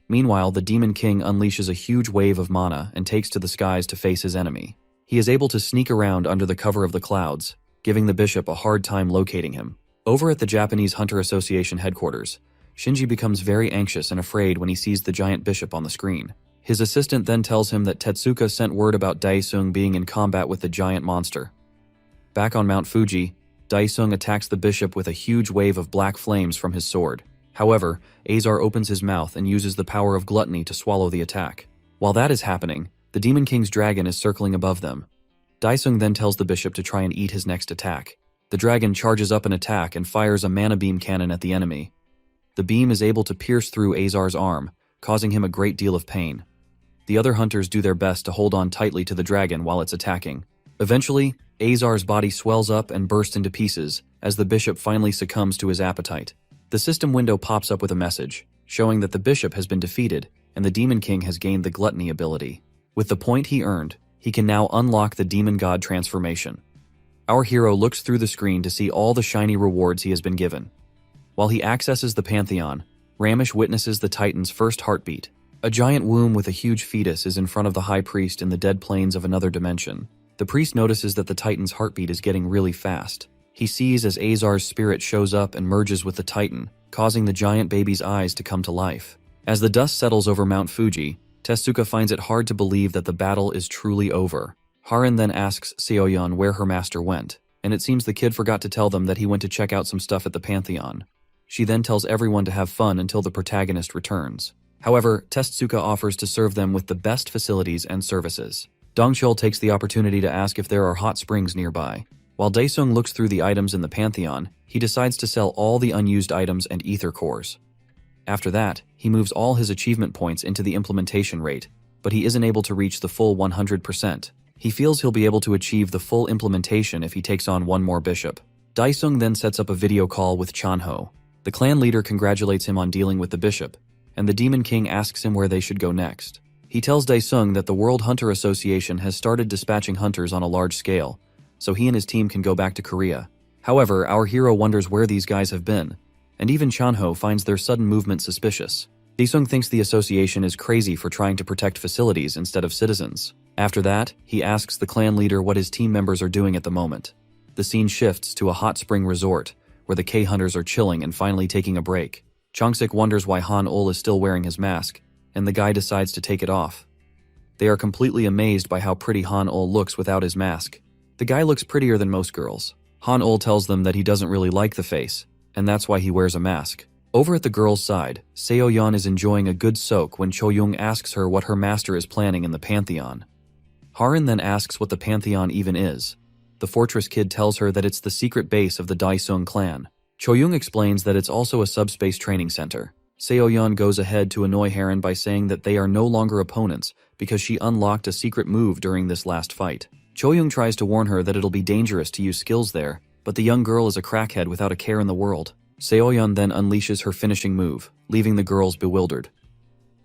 Speaker 1: Meanwhile, the Demon King unleashes a huge wave of mana and takes to the skies to face his enemy. He is able to sneak around under the cover of the clouds, giving the bishop a hard time locating him. Over at the Japanese Hunter Association headquarters, Shinji becomes very anxious and afraid when he sees the giant bishop on the screen. His assistant then tells him that Tetsuka sent word about Daesung being in combat with the giant monster. Back on Mount Fuji, Daesung attacks the bishop with a huge wave of black flames from his sword. However, Azar opens his mouth and uses the power of gluttony to swallow the attack. While that is happening, the Demon King's dragon is circling above them. Daesung then tells the bishop to try and eat his next attack. The dragon charges up an attack and fires a mana beam cannon at the enemy. The beam is able to pierce through Azar's arm, causing him a great deal of pain. The other hunters do their best to hold on tightly to the dragon while it's attacking. Eventually, Azar's body swells up and bursts into pieces as the bishop finally succumbs to his appetite. The system window pops up with a message, showing that the bishop has been defeated and the Demon King has gained the gluttony ability. With the point he earned, he can now unlock the Demon God transformation. Our hero looks through the screen to see all the shiny rewards he has been given. While he accesses the Pantheon, Ramesh witnesses the Titan's first heartbeat. A giant womb with a huge fetus is in front of the High Priest in the dead plains of another dimension. The priest notices that the Titan's heartbeat is getting really fast. He sees as Azar's spirit shows up and merges with the Titan, causing the giant baby's eyes to come to life. As the dust settles over Mount Fuji, Tetsuka finds it hard to believe that the battle is truly over. Harin then asks Seoyeon where her master went, and it seems the kid forgot to tell them that he went to check out some stuff at the Pantheon. She then tells everyone to have fun until the protagonist returns. However, Tetsuka offers to serve them with the best facilities and services. Dongchul takes the opportunity to ask if there are hot springs nearby. While Daesung looks through the items in the Pantheon, he decides to sell all the unused items and ether cores. After that, he moves all his achievement points into the implementation rate, but he isn't able to reach the full 100%. He feels he'll be able to achieve the full implementation if he takes on one more bishop. Daesung then sets up a video call with Chanho. The clan leader congratulates him on dealing with the bishop, and the Demon King asks him where they should go next. He tells Daesung that the World Hunter Association has started dispatching hunters on a large scale, so he and his team can go back to Korea. However, our hero wonders where these guys have been, and even Chanho finds their sudden movement suspicious. Daesung thinks the association is crazy for trying to protect facilities instead of citizens. After that, he asks the clan leader what his team members are doing at the moment. The scene shifts to a hot spring resort, where the K-hunters are chilling and finally taking a break. Chongsik wonders why Han-ul is still wearing his mask, and the guy decides to take it off. They are completely amazed by how pretty Han-ul looks without his mask. The guy looks prettier than most girls. Han-ul tells them that he doesn't really like the face, and that's why he wears a mask. Over at the girls' side, Seoyeon is enjoying a good soak when Cho-young asks her what her master is planning in the Pantheon. Harin then asks what the Pantheon even is. The Fortress Kid tells her that it's the secret base of the Daesung clan. Cho-young explains that it's also a subspace training center. Seoyeon goes ahead to annoy Harin by saying that they are no longer opponents because she unlocked a secret move during this last fight. Cho-young tries to warn her that it'll be dangerous to use skills there, but the young girl is a crackhead without a care in the world. Seoyeon then unleashes her finishing move, leaving the girls bewildered.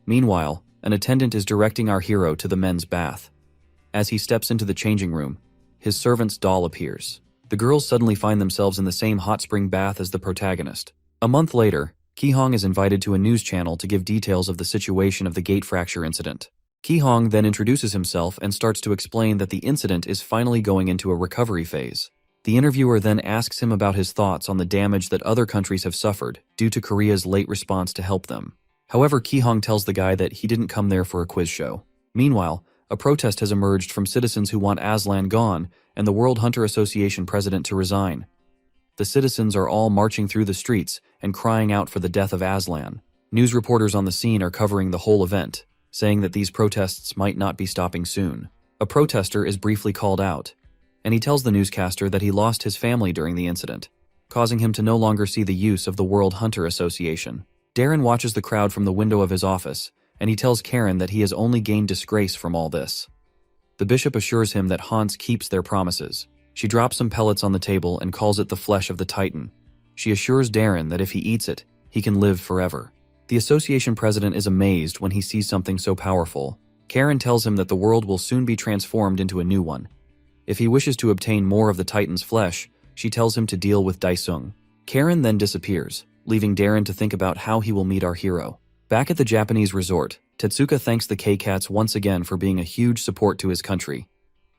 Speaker 1: Meanwhile, an attendant is directing our hero to the men's bath. As he steps into the changing room, his servant's doll appears. The girls suddenly find themselves in the same hot spring bath as the protagonist. A month later, Ki-hong is invited to a news channel to give details of the situation of the gate fracture incident. Ki-hong then introduces himself and starts to explain that the incident is finally going into a recovery phase. The interviewer then asks him about his thoughts on the damage that other countries have suffered due to Korea's late response to help them. However, Ki-hong tells the guy that he didn't come there for a quiz show. Meanwhile, a protest has emerged from citizens who want Aslan gone and the World Hunter Association president to resign. The citizens are all marching through the streets and crying out for the death of Aslan. News reporters on the scene are covering the whole event, saying that these protests might not be stopping soon. A protester is briefly called out, and he tells the newscaster that he lost his family during the incident, causing him to no longer see the use of the World Hunter Association. Darren watches the crowd from the window of his office, and he tells Karen that he has only gained disgrace from all this. The bishop assures him that Hans keeps their promises. She drops some pellets on the table and calls it the flesh of the Titan. She assures Darren that if he eats it, he can live forever. The association president is amazed when he sees something so powerful. Karen tells him that the world will soon be transformed into a new one. If he wishes to obtain more of the Titan's flesh, she tells him to deal with Daesung. Karen then disappears, leaving Darren to think about how he will meet our hero. Back at the Japanese resort, Tetsuka thanks the K-Cats once again for being a huge support to his country.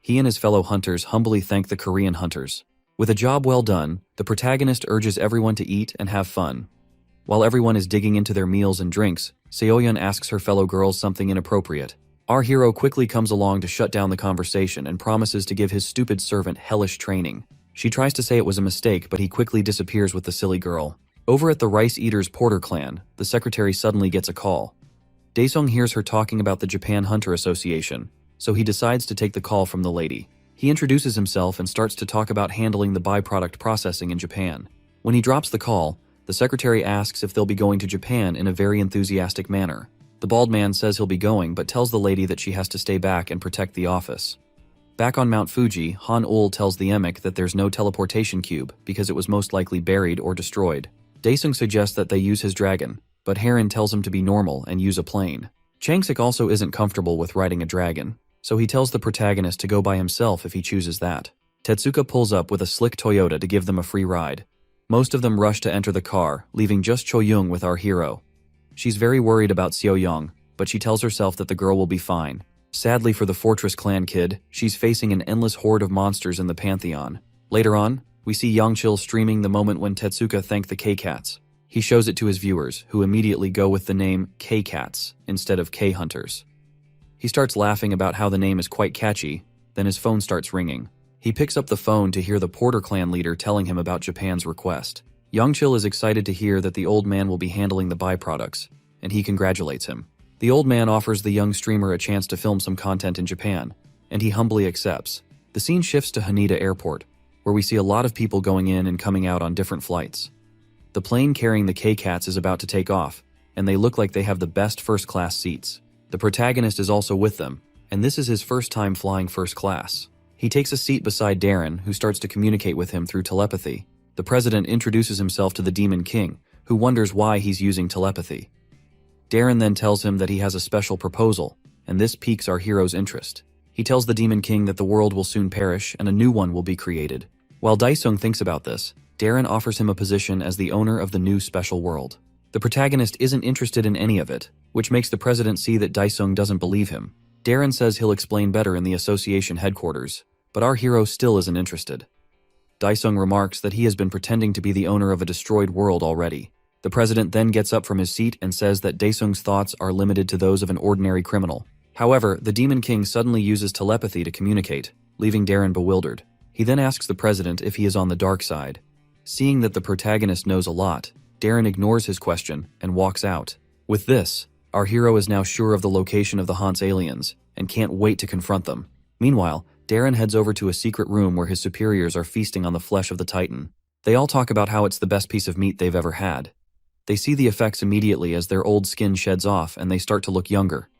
Speaker 1: He and his fellow hunters humbly thank the Korean hunters. With a job well done, the protagonist urges everyone to eat and have fun. While everyone is digging into their meals and drinks, Seoyeon asks her fellow girls something inappropriate. Our hero quickly comes along to shut down the conversation and promises to give his stupid servant hellish training. She tries to say it was a mistake, but he quickly disappears with the silly girl. Over at the Rice Eaters Porter clan, the secretary suddenly gets a call. Daesung hears her talking about the Japan Hunter Association, so he decides to take the call from the lady. He introduces himself and starts to talk about handling the byproduct processing in Japan. When he drops the call, the secretary asks if they'll be going to Japan in a very enthusiastic manner. The bald man says he'll be going, but tells the lady that she has to stay back and protect the office. Back on Mount Fuji, Han-ul tells the emic that there's no teleportation cube because it was most likely buried or destroyed. Daesung suggests that they use his dragon, but Heron tells him to be normal and use a plane. Changsik also isn't comfortable with riding a dragon, so he tells the protagonist to go by himself if he chooses that. Tetsuka pulls up with a slick Toyota to give them a free ride. Most of them rush to enter the car, leaving just Cho-young with our hero. She's very worried about Seo-young, but she tells herself that the girl will be fine. Sadly for the Fortress Clan kid, she's facing an endless horde of monsters in the Pantheon. Later on, we see Yangchil streaming the moment when Tetsuka thanked the K-Cats. He shows it to his viewers, who immediately go with the name K-Cats instead of K-Hunters. He starts laughing about how the name is quite catchy, then his phone starts ringing. He picks up the phone to hear the Porter clan leader telling him about Japan's request. Yangchil is excited to hear that the old man will be handling the byproducts, and he congratulates him. The old man offers the young streamer a chance to film some content in Japan, and he humbly accepts. The scene shifts to Haneda Airport, where we see a lot of people going in and coming out on different flights. The plane carrying the K-Cats is about to take off, and they look like they have the best first-class seats. The protagonist is also with them, and this is his first time flying first class. He takes a seat beside Darren, who starts to communicate with him through telepathy. The president introduces himself to the Demon King, who wonders why he's using telepathy. Darren then tells him that he has a special proposal, and this piques our hero's interest. He tells the Demon King that the world will soon perish and a new one will be created. While Daesung thinks about this, Darren offers him a position as the owner of the new special world. The protagonist isn't interested in any of it, which makes the president see that Daesung doesn't believe him. Darren says he'll explain better in the association headquarters, but our hero still isn't interested. Daesung remarks that he has been pretending to be the owner of a destroyed world already. The president then gets up from his seat and says that Daesung's thoughts are limited to those of an ordinary criminal. However, the Demon King suddenly uses telepathy to communicate, leaving Darren bewildered. He then asks the president if he is on the dark side. Seeing that the protagonist knows a lot, Darren ignores his question and walks out. With this, our hero is now sure of the location of the Haunt's aliens and can't wait to confront them. Meanwhile, Darren heads over to a secret room where his superiors are feasting on the flesh of the Titan. They all talk about how it's the best piece of meat they've ever had. They see the effects immediately as their old skin sheds off and they start to look younger.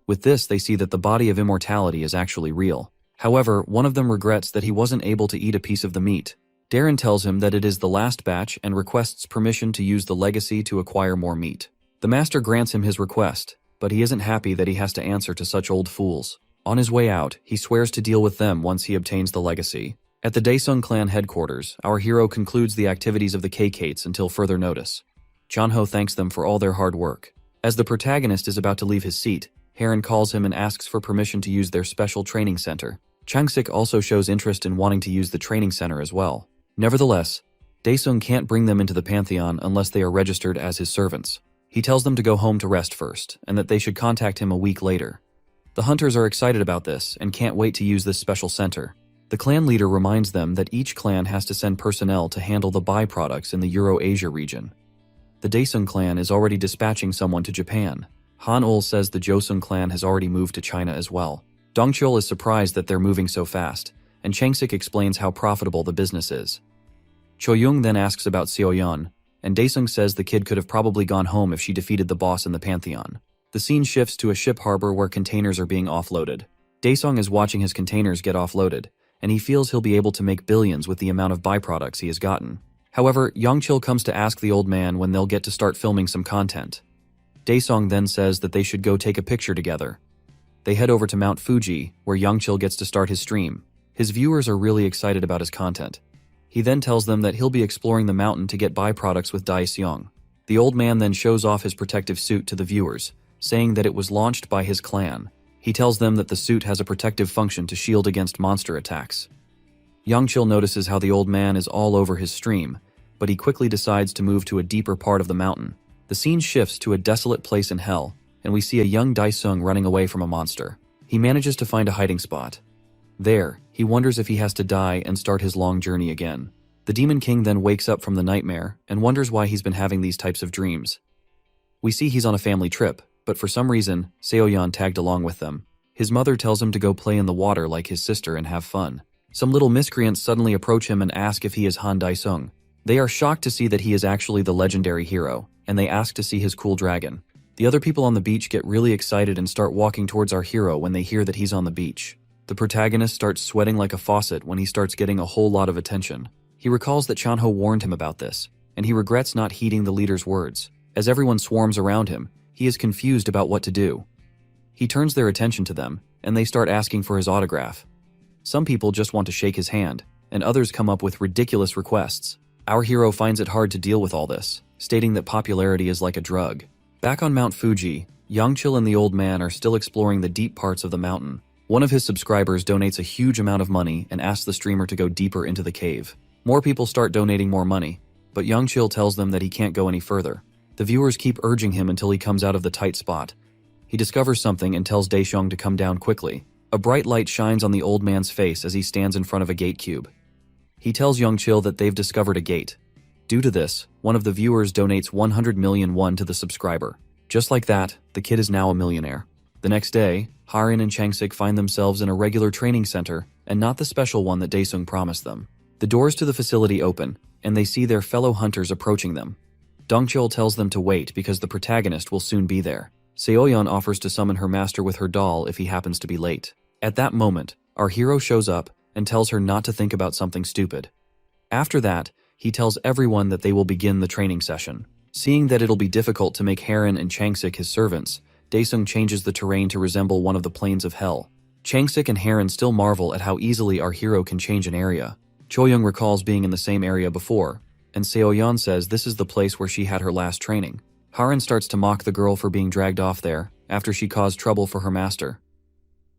Speaker 1: With this, they see that the body of immortality is actually real. However, one of them regrets that he wasn't able to eat a piece of the meat. Darren tells him that it is the last batch and requests permission to use the legacy to acquire more meat. The master grants him his request, but he isn't happy that he has to answer to such old fools. On his way out, he swears to deal with them once he obtains the legacy. At the Daesung clan headquarters, our hero concludes the activities of the K-Kates until further notice. Janho thanks them for all their hard work. As the protagonist is about to leave his seat, Heron calls him and asks for permission to use their special training center. Changsik also shows interest in wanting to use the training center as well. Nevertheless, Daesung can't bring them into the Pantheon unless they are registered as his servants. He tells them to go home to rest first, and that they should contact him a week later. The hunters are excited about this and can't wait to use this special center. The clan leader reminds them that each clan has to send personnel to handle the byproducts in the Euro-Asia region. The Daesung clan is already dispatching someone to Japan. Han-ul says the Joseon clan has already moved to China as well. Dongchul is surprised that they're moving so fast, and Changsik explains how profitable the business is. Cho-young then asks about Seo-yeon, and Daesung says the kid could have probably gone home if she defeated the boss in the Pantheon. The scene shifts to a ship harbor where containers are being offloaded. Daesung is watching his containers get offloaded, and he feels he'll be able to make billions with the amount of byproducts he has gotten. However, Yangchil comes to ask the old man when they'll get to start filming some content. Daesung then says that they should go take a picture together. They head over to Mount Fuji, where Yangchil gets to start his stream. His viewers are really excited about his content. He then tells them that he'll be exploring the mountain to get byproducts with Daeseong. The old man then shows off his protective suit to the viewers, saying that it was launched by his clan. He tells them that the suit has a protective function to shield against monster attacks. Yangchil notices how the old man is all over his stream, but he quickly decides to move to a deeper part of the mountain. The scene shifts to a desolate place in hell, and we see a young Daesung running away from a monster. He manages to find a hiding spot. There, he wonders if he has to die and start his long journey again. The Demon King then wakes up from the nightmare and wonders why he's been having these types of dreams. We see he's on a family trip, but for some reason, Seoyeon tagged along with them. His mother tells him to go play in the water like his sister and have fun. Some little miscreants suddenly approach him and ask if he is Han Daesung. They are shocked to see that he is actually the legendary hero, and they ask to see his cool dragon. The other people on the beach get really excited and start walking towards our hero when they hear that he's on the beach. The protagonist starts sweating like a faucet when he starts getting a whole lot of attention. He recalls that Chanho warned him about this, and he regrets not heeding the leader's words. As everyone swarms around him, he is confused about what to do. He turns their attention to them, and they start asking for his autograph. Some people just want to shake his hand, and others come up with ridiculous requests. Our hero finds it hard to deal with all this, stating that popularity is like a drug. Back on Mount Fuji, Yangchil and the old man are still exploring the deep parts of the mountain. One of his subscribers donates a huge amount of money and asks the streamer to go deeper into the cave. More people start donating more money, but Yangchil tells them that he can't go any further. The viewers keep urging him until he comes out of the tight spot. He discovers something and tells Daesung to come down quickly. A bright light shines on the old man's face as he stands in front of a gate cube. He tells Yangchil that they've discovered a gate. Due to this, one of the viewers donates 100 million won to the subscriber. Just like that, the kid is now a millionaire. The next day, Harin and Changsik find themselves in a regular training center and not the special one that Daesung promised them. The doors to the facility open, and they see their fellow hunters approaching them. Dongchul tells them to wait because the protagonist will soon be there. Seoyeon offers to summon her master with her doll if he happens to be late. At that moment, our hero shows up and tells her not to think about something stupid. After that, he tells everyone that they will begin the training session. Seeing that it'll be difficult to make Harin and Changsik his servants, Daesung changes the terrain to resemble one of the plains of hell. Changsik and Harin still marvel at how easily our hero can change an area. Choyoung recalls being in the same area before, and Seoyeon says this is the place where she had her last training. Harin starts to mock the girl for being dragged off there, after she caused trouble for her master.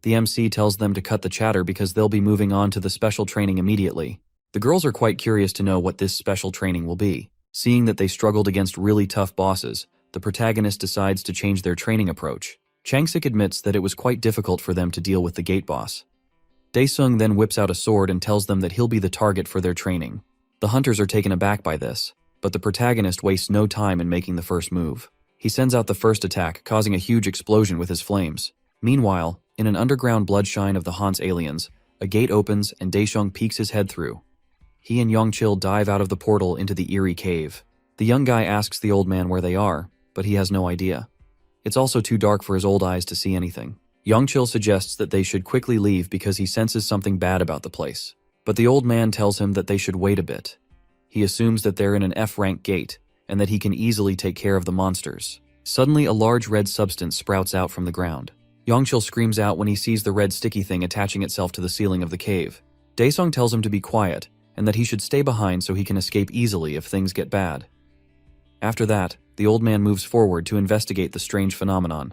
Speaker 1: The MC tells them to cut the chatter because they'll be moving on to the special training immediately. The girls are quite curious to know what this special training will be. Seeing that they struggled against really tough bosses, the protagonist decides to change their training approach. Changsik admits that it was quite difficult for them to deal with the gate boss. Daesung then whips out a sword and tells them that he'll be the target for their training. The hunters are taken aback by this, but the protagonist wastes no time in making the first move. He sends out the first attack, causing a huge explosion with his flames. Meanwhile, in an underground bloodshine of the Han's aliens, a gate opens and Daesung peeks his head through. He and Yangchil dive out of the portal into the eerie cave. The young guy asks the old man where they are, but he has no idea. It's also too dark for his old eyes to see anything. Yangchil suggests that they should quickly leave because he senses something bad about the place. But the old man tells him that they should wait a bit. He assumes that they're in an F-rank gate, and that he can easily take care of the monsters. Suddenly a large red substance sprouts out from the ground. Yangchil screams out when he sees the red sticky thing attaching itself to the ceiling of the cave. Daesung tells him to be quiet, and that he should stay behind so he can escape easily if things get bad. After that, the old man moves forward to investigate the strange phenomenon.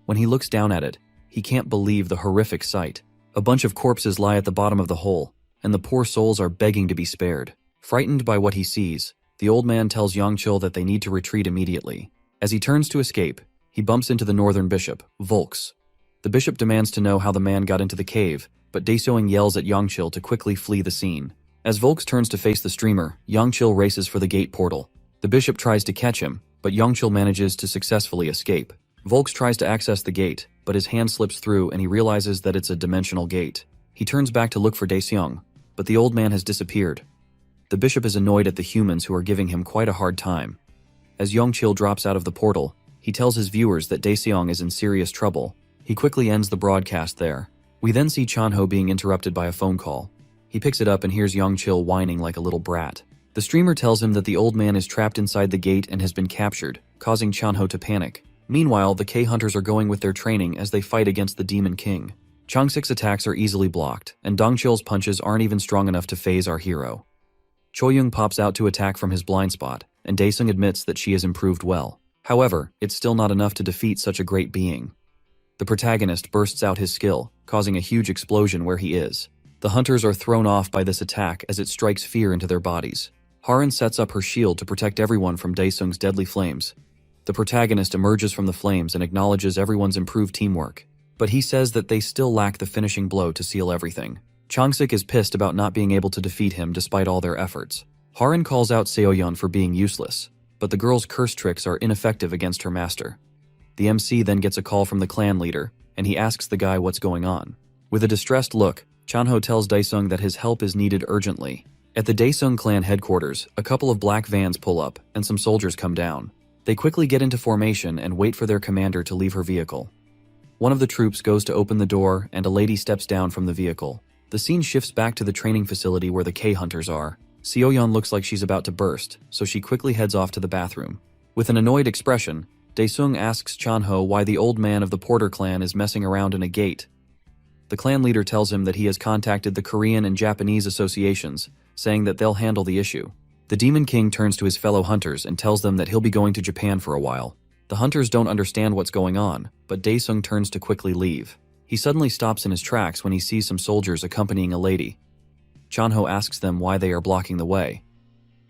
Speaker 1: When he looks down at it, he can't believe the horrific sight. A bunch of corpses lie at the bottom of the hole, and the poor souls are begging to be spared. Frightened by what he sees, the old man tells Yangchil that they need to retreat immediately. As he turns to escape, he bumps into the northern bishop, Volks. The bishop demands to know how the man got into the cave, but Daesung yells at Yangchil to quickly flee the scene. As Volks turns to face the streamer, Yangchil races for the gate portal. The bishop tries to catch him, but Yangchil manages to successfully escape. Volks tries to access the gate, but his hand slips through and he realizes that it's a dimensional gate. He turns back to look for Daesung, but the old man has disappeared. The bishop is annoyed at the humans who are giving him quite a hard time. As Yangchil drops out of the portal, he tells his viewers that Daesung is in serious trouble. He quickly ends the broadcast there. We then see Chanho being interrupted by a phone call. He picks it up and hears Yangchil whining like a little brat. The streamer tells him that the old man is trapped inside the gate and has been captured, causing Chanho to panic. Meanwhile, the K-hunters are going with their training as they fight against the Demon King. Changsik's attacks are easily blocked, and Dongchil's punches aren't even strong enough to phase our hero. Choyoung pops out to attack from his blind spot, and Daesung admits that she has improved well. However, it's still not enough to defeat such a great being. The protagonist bursts out his skill, causing a huge explosion where he is. The hunters are thrown off by this attack as it strikes fear into their bodies. Harin sets up her shield to protect everyone from Daesung's deadly flames. The protagonist emerges from the flames and acknowledges everyone's improved teamwork, but he says that they still lack the finishing blow to seal everything. Changsik is pissed about not being able to defeat him despite all their efforts. Harin calls out Seoyeon for being useless, but the girl's curse tricks are ineffective against her master. The MC then gets a call from the clan leader, and he asks the guy what's going on. With a distressed look, Chanho tells Daesung that his help is needed urgently. At the Daesung clan headquarters, a couple of black vans pull up, and some soldiers come down. They quickly get into formation and wait for their commander to leave her vehicle. One of the troops goes to open the door, and a lady steps down from the vehicle. The scene shifts back to the training facility where the K-hunters are. Seoyeon looks like she's about to burst, so she quickly heads off to the bathroom. With an annoyed expression, Daesung asks Chanho why the old man of the Porter clan is messing around in a gate. The clan leader tells him that he has contacted the Korean and Japanese associations, saying that they'll handle the issue. The Demon King turns to his fellow hunters and tells them that he'll be going to Japan for a while. The hunters don't understand what's going on, but Daesung turns to quickly leave. He suddenly stops in his tracks when he sees some soldiers accompanying a lady. Chanho asks them why they are blocking the way.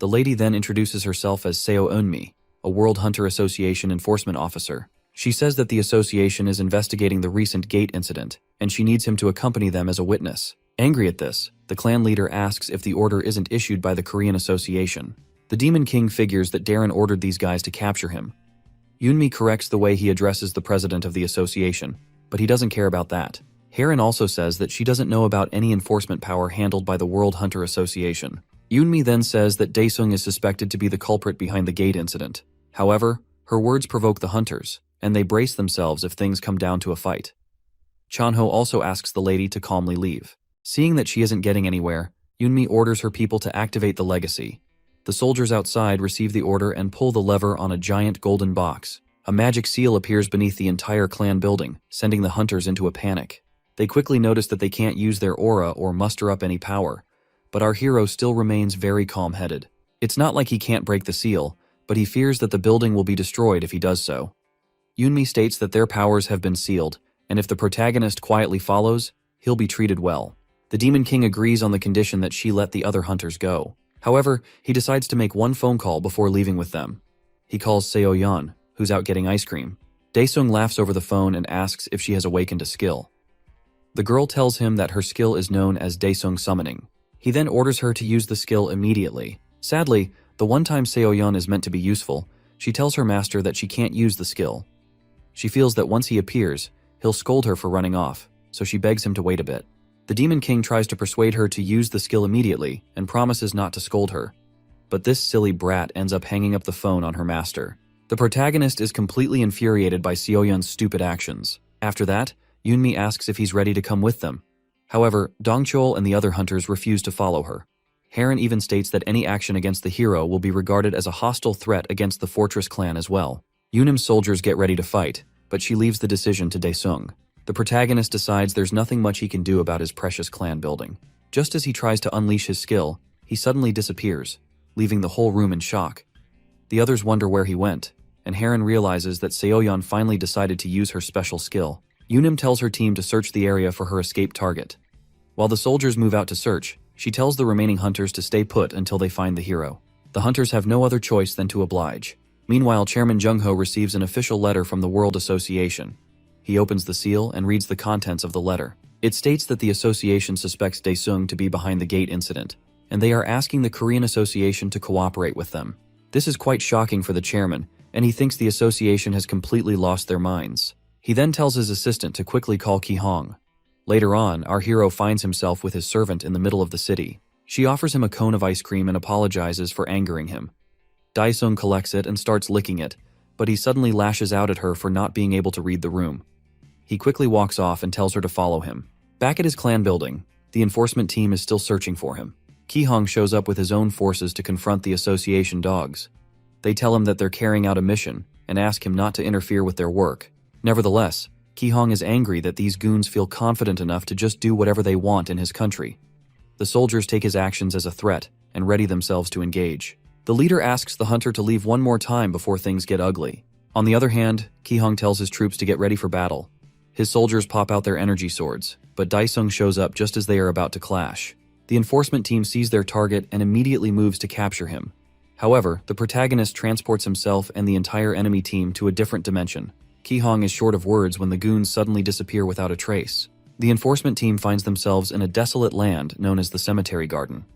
Speaker 1: The lady then introduces herself as Seo Eunmi, a World Hunter Association enforcement officer. She says that the association is investigating the recent gate incident, and she needs him to accompany them as a witness. Angry at this, the clan leader asks if the order isn't issued by the Korean Association. The Demon King figures that Darren ordered these guys to capture him. Eunmi corrects the way he addresses the president of the association, but he doesn't care about that. Harin also says that she doesn't know about any enforcement power handled by the World Hunter Association. Eunmi then says that Daesung is suspected to be the culprit behind the gate incident. However, her words provoke the hunters, and they brace themselves if things come down to a fight. Chanho also asks the lady to calmly leave. Seeing that she isn't getting anywhere, Eunmi orders her people to activate the legacy. The soldiers outside receive the order and pull the lever on a giant golden box. A magic seal appears beneath the entire clan building, sending the hunters into a panic. They quickly notice that they can't use their aura or muster up any power, but our hero still remains very calm-headed. It's not like he can't break the seal, but he fears that the building will be destroyed if he does so. Eunmi states that their powers have been sealed, and if the protagonist quietly follows, he'll be treated well. The Demon King agrees on the condition that she let the other hunters go. However, he decides to make one phone call before leaving with them. He calls Seoyeon, who's out getting ice cream. Daesung laughs over the phone and asks if she has awakened a skill. The girl tells him that her skill is known as Daesung Summoning. He then orders her to use the skill immediately. Sadly, the one time Seoyeon is meant to be useful, she tells her master that she can't use the skill. She feels that once he appears, he'll scold her for running off, so she begs him to wait a bit. The Demon King tries to persuade her to use the skill immediately and promises not to scold her. But this silly brat ends up hanging up the phone on her master. The protagonist is completely infuriated by Seoyeon's stupid actions. After that, Eunmi asks if he's ready to come with them. However, Dongchol and the other hunters refuse to follow her. Harin even states that any action against the hero will be regarded as a hostile threat against the Fortress clan as well. Eunim's soldiers get ready to fight, but she leaves the decision to Daesung. The protagonist decides there's nothing much he can do about his precious clan building. Just as he tries to unleash his skill, he suddenly disappears, leaving the whole room in shock. The others wonder where he went, and Harin realizes that Seoyeon finally decided to use her special skill. Eunim tells her team to search the area for her escape target. While the soldiers move out to search, she tells the remaining hunters to stay put until they find the hero. The hunters have no other choice than to oblige. Meanwhile, Chairman Jung-ho receives an official letter from the World Association. He opens the seal and reads the contents of the letter. It states that the association suspects Daesung to be behind the gate incident, and they are asking the Korean Association to cooperate with them. This is quite shocking for the chairman, and he thinks the association has completely lost their minds. He then tells his assistant to quickly call Ki-hong. Later on, our hero finds himself with his servant in the middle of the city. She offers him a cone of ice cream and apologizes for angering him. Daesung collects it and starts licking it, but he suddenly lashes out at her for not being able to read the room. He quickly walks off and tells her to follow him. Back at his clan building, the enforcement team is still searching for him. Ki-hong shows up with his own forces to confront the association dogs. They tell him that they're carrying out a mission and ask him not to interfere with their work. Nevertheless, Ki-hong is angry that these goons feel confident enough to just do whatever they want in his country. The soldiers take his actions as a threat and ready themselves to engage. The leader asks the hunter to leave one more time before things get ugly. On the other hand, Ki-hong tells his troops to get ready for battle. His soldiers pop out their energy swords, but Daesung shows up just as they are about to clash. The enforcement team sees their target and immediately moves to capture him. However, the protagonist transports himself and the entire enemy team to a different dimension. Ki-hong is short of words when the goons suddenly disappear without a trace. The enforcement team finds themselves in a desolate land known as the Cemetery Garden.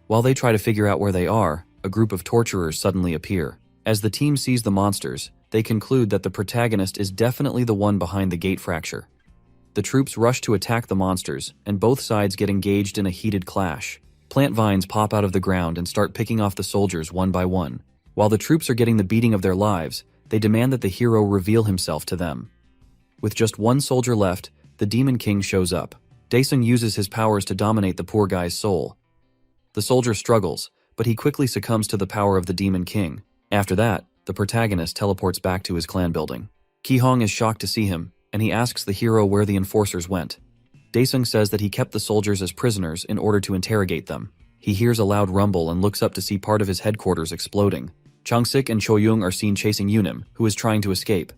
Speaker 1: While they try to figure out where they are, a group of torturers suddenly appear. As the team sees the monsters, they conclude that the protagonist is definitely the one behind the gate fracture. The troops rush to attack the monsters, and both sides get engaged in a heated clash. Plant vines pop out of the ground and start picking off the soldiers one by one. While the troops are getting the beating of their lives, they demand that the hero reveal himself to them. With just one soldier left, the Demon King shows up. Daesung uses his powers to dominate the poor guy's soul. The soldier struggles, but he quickly succumbs to the power of the Demon King. After that, the protagonist teleports back to his clan building. Ki-hong is shocked to see him, and he asks the hero where the enforcers went. Daesung says that he kept the soldiers as prisoners in order to interrogate them. He hears a loud rumble and looks up to see part of his headquarters exploding. Changsik and Choyoung are seen chasing Yunim, who is trying to escape.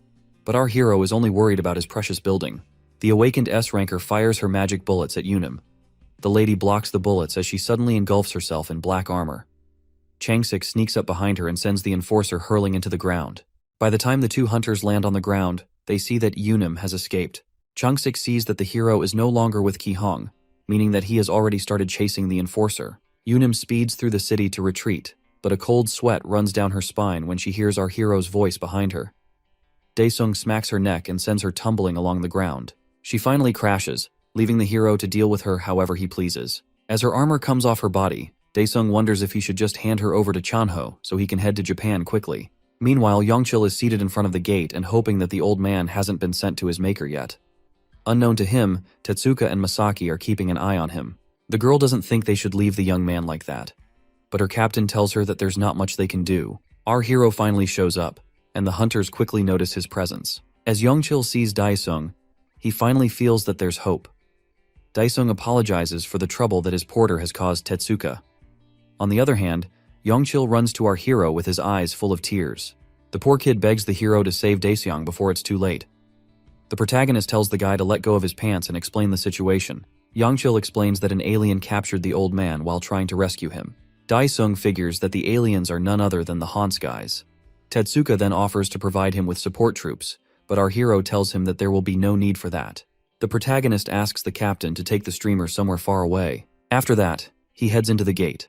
Speaker 1: But our hero is only worried about his precious building. The awakened S-ranker fires her magic bullets at Yunim. The lady blocks the bullets as she suddenly engulfs herself in black armor. Changsik sneaks up behind her and sends the enforcer hurling into the ground. By the time the two hunters land on the ground, they see that Yunim has escaped. Changsik sees that the hero is no longer with Ki-hong, meaning that he has already started chasing the enforcer. Yunim speeds through the city to retreat, but a cold sweat runs down her spine when she hears our hero's voice behind her. Daesung smacks her neck and sends her tumbling along the ground. She finally crashes, leaving the hero to deal with her however he pleases. As her armor comes off her body, Daesung wonders if he should just hand her over to Chanho so he can head to Japan quickly. Meanwhile, Yongchil is seated in front of the gate and hoping that the old man hasn't been sent to his maker yet. Unknown to him, Tetsuka and Masaki are keeping an eye on him. The girl doesn't think they should leave the young man like that. But her captain tells her that there's not much they can do. Our hero finally shows up, and the hunters quickly notice his presence. As Yongchil sees Daesung, he finally feels that there's hope. Daesung apologizes for the trouble that his porter has caused Tetsuka. On the other hand, Yongchil runs to our hero with his eyes full of tears. The poor kid begs the hero to save Daesung before it's too late. The protagonist tells the guy to let go of his pants and explain the situation. Yongchil explains that an alien captured the old man while trying to rescue him. Daesung figures that the aliens are none other than the Hans guys. Tetsuka then offers to provide him with support troops, but our hero tells him that there will be no need for that. The protagonist asks the captain to take the streamer somewhere far away. After that, he heads into the gate.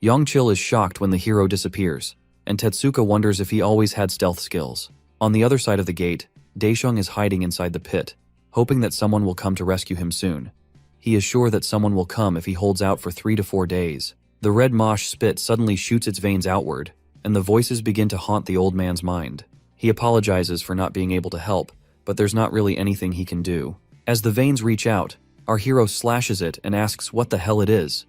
Speaker 1: Yongchil is shocked when the hero disappears, and Tetsuka wonders if he always had stealth skills. On the other side of the gate, Daesung is hiding inside the pit, hoping that someone will come to rescue him soon. He is sure that someone will come if he holds out for 3 to 4 days. The red mosh spit suddenly shoots its veins outward, and the voices begin to haunt the old man's mind. He apologizes for not being able to help, but there's not really anything he can do. As the veins reach out, our hero slashes it and asks what the hell it is.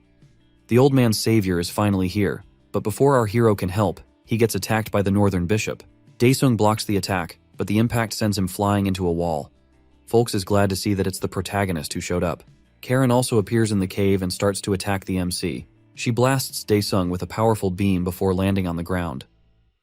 Speaker 1: The old man's savior is finally here, but before our hero can help, he gets attacked by the northern bishop. Daesung blocks the attack, but the impact sends him flying into a wall. Folks is glad to see that it's the protagonist who showed up. Karen also appears in the cave and starts to attack the MC. She blasts Daesung with a powerful beam before landing on the ground.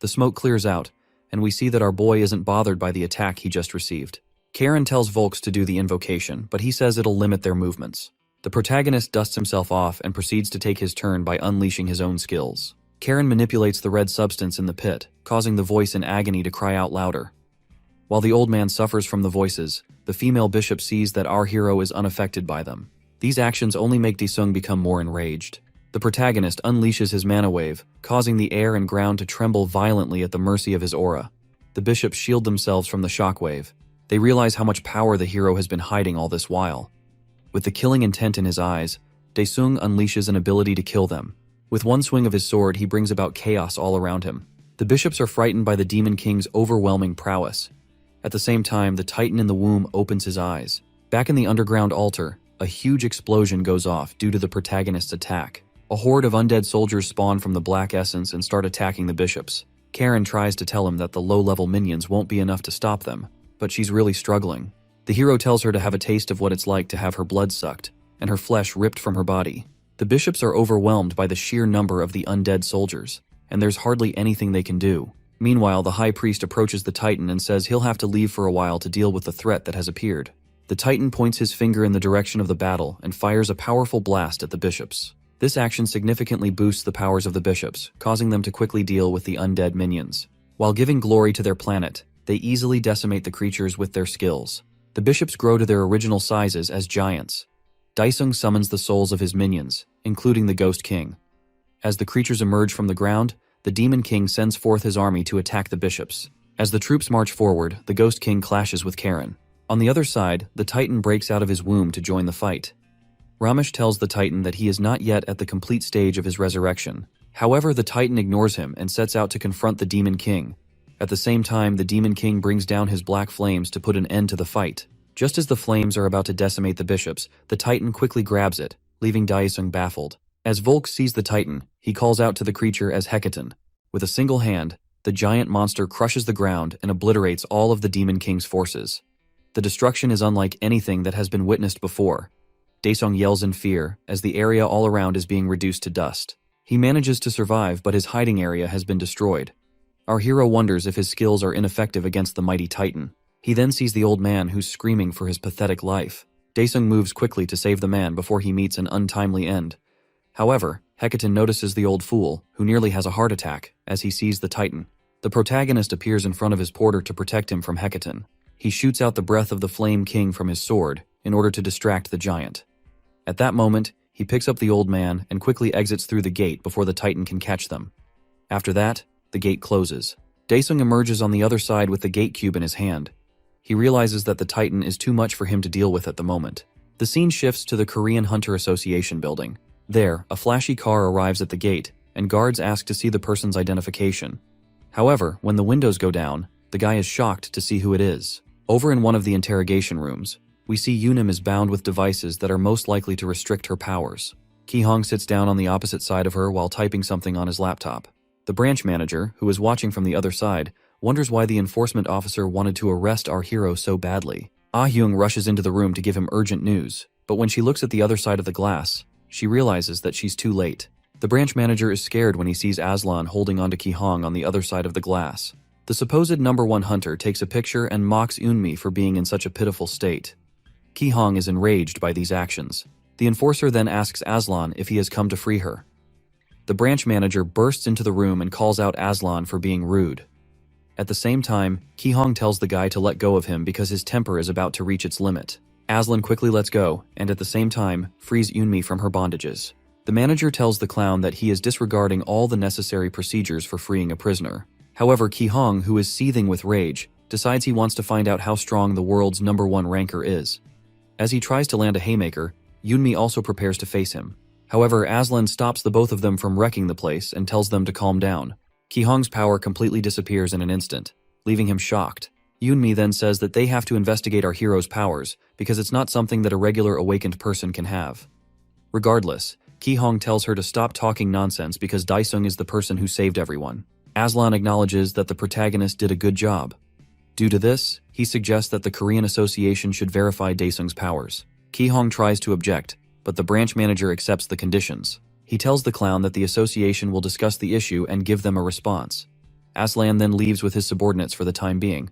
Speaker 1: The smoke clears out, and we see that our boy isn't bothered by the attack he just received. Karen tells Volks to do the invocation, but he says it'll limit their movements. The protagonist dusts himself off and proceeds to take his turn by unleashing his own skills. Karen manipulates the red substance in the pit, causing the voice in agony to cry out louder. While the old man suffers from the voices, the female bishop sees that our hero is unaffected by them. These actions only make Daesung become more enraged. The protagonist unleashes his mana wave, causing the air and ground to tremble violently at the mercy of his aura. The bishops shield themselves from the shockwave. They realize how much power the hero has been hiding all this while. With the killing intent in his eyes, Daesung unleashes an ability to kill them. With one swing of his sword, he brings about chaos all around him. The bishops are frightened by the Demon King's overwhelming prowess. At the same time, the Titan in the womb opens his eyes. Back in the underground altar, a huge explosion goes off due to the protagonist's attack. A horde of undead soldiers spawn from the black essence and start attacking the bishops. Karen tries to tell him that the low-level minions won't be enough to stop them, but she's really struggling. The hero tells her to have a taste of what it's like to have her blood sucked, and her flesh ripped from her body. The bishops are overwhelmed by the sheer number of the undead soldiers, and there's hardly anything they can do. Meanwhile, the high priest approaches the Titan and says he'll have to leave for a while to deal with the threat that has appeared. The Titan points his finger in the direction of the battle and fires a powerful blast at the bishops. This action significantly boosts the powers of the bishops, causing them to quickly deal with the undead minions. While giving glory to their planet, they easily decimate the creatures with their skills. The bishops grow to their original sizes as giants. Daesung summons the souls of his minions, including the Ghost King. As the creatures emerge from the ground, the Demon King sends forth his army to attack the bishops. As the troops march forward, the Ghost King clashes with Karen. On the other side, the Titan breaks out of his womb to join the fight. Ramesh tells the Titan that he is not yet at the complete stage of his resurrection. However, the Titan ignores him and sets out to confront the Demon King. At the same time, the Demon King brings down his black flames to put an end to the fight. Just as the flames are about to decimate the bishops, the Titan quickly grabs it, leaving Daesung baffled. As Volk sees the Titan, he calls out to the creature as Hecaton. With a single hand, the giant monster crushes the ground and obliterates all of the Demon King's forces. The destruction is unlike anything that has been witnessed before. Daesung yells in fear as the area all around is being reduced to dust. He manages to survive, but his hiding area has been destroyed. Our hero wonders if his skills are ineffective against the mighty Titan. He then sees the old man who's screaming for his pathetic life. Daesung moves quickly to save the man before he meets an untimely end. However, Hecaton notices the old fool, who nearly has a heart attack, as he sees the Titan. The protagonist appears in front of his porter to protect him from Hecaton. He shoots out the breath of the Flame King from his sword in order to distract the giant. At that moment, he picks up the old man and quickly exits through the gate before the Titan can catch them. After that, the gate closes. Daesung emerges on the other side with the gate cube in his hand. He realizes that the Titan is too much for him to deal with at the moment. The scene shifts to the Korean Hunter Association building. There, a flashy car arrives at the gate, and guards ask to see the person's identification. However, when the windows go down, the guy is shocked to see who it is. Over in one of the interrogation rooms, we see Yunim is bound with devices that are most likely to restrict her powers. Ki-hong sits down on the opposite side of her while typing something on his laptop. The branch manager, who is watching from the other side, wonders why the enforcement officer wanted to arrest our hero so badly. Ah-hyung rushes into the room to give him urgent news, but when she looks at the other side of the glass, she realizes that she's too late. The branch manager is scared when he sees Aslan holding onto Ki-hong on the other side of the glass. The supposed #1 hunter takes a picture and mocks Eunmi for being in such a pitiful state. Ki-hong is enraged by these actions. The enforcer then asks Aslan if he has come to free her. The branch manager bursts into the room and calls out Aslan for being rude. At the same time, Ki-hong tells the guy to let go of him because his temper is about to reach its limit. Aslan quickly lets go, and at the same time, frees Eunmi from her bondages. The manager tells the clown that he is disregarding all the necessary procedures for freeing a prisoner. However, Ki-hong, who is seething with rage, decides he wants to find out how strong the world's #1 ranker is. As he tries to land a haymaker, Eunmi also prepares to face him. However, Aslan stops the both of them from wrecking the place and tells them to calm down. Ki-hong's power completely disappears in an instant, leaving him shocked. Eunmi then says that they have to investigate our hero's powers because it's not something that a regular awakened person can have. Regardless, Ki-hong tells her to stop talking nonsense because Daesung is the person who saved everyone. Aslan acknowledges that the protagonist did a good job. Due to this, he suggests that the Korean Association should verify Daesung's powers. Ki-hong tries to object, but the branch manager accepts the conditions. He tells the clown that the association will discuss the issue and give them a response. Aslan then leaves with his subordinates for the time being.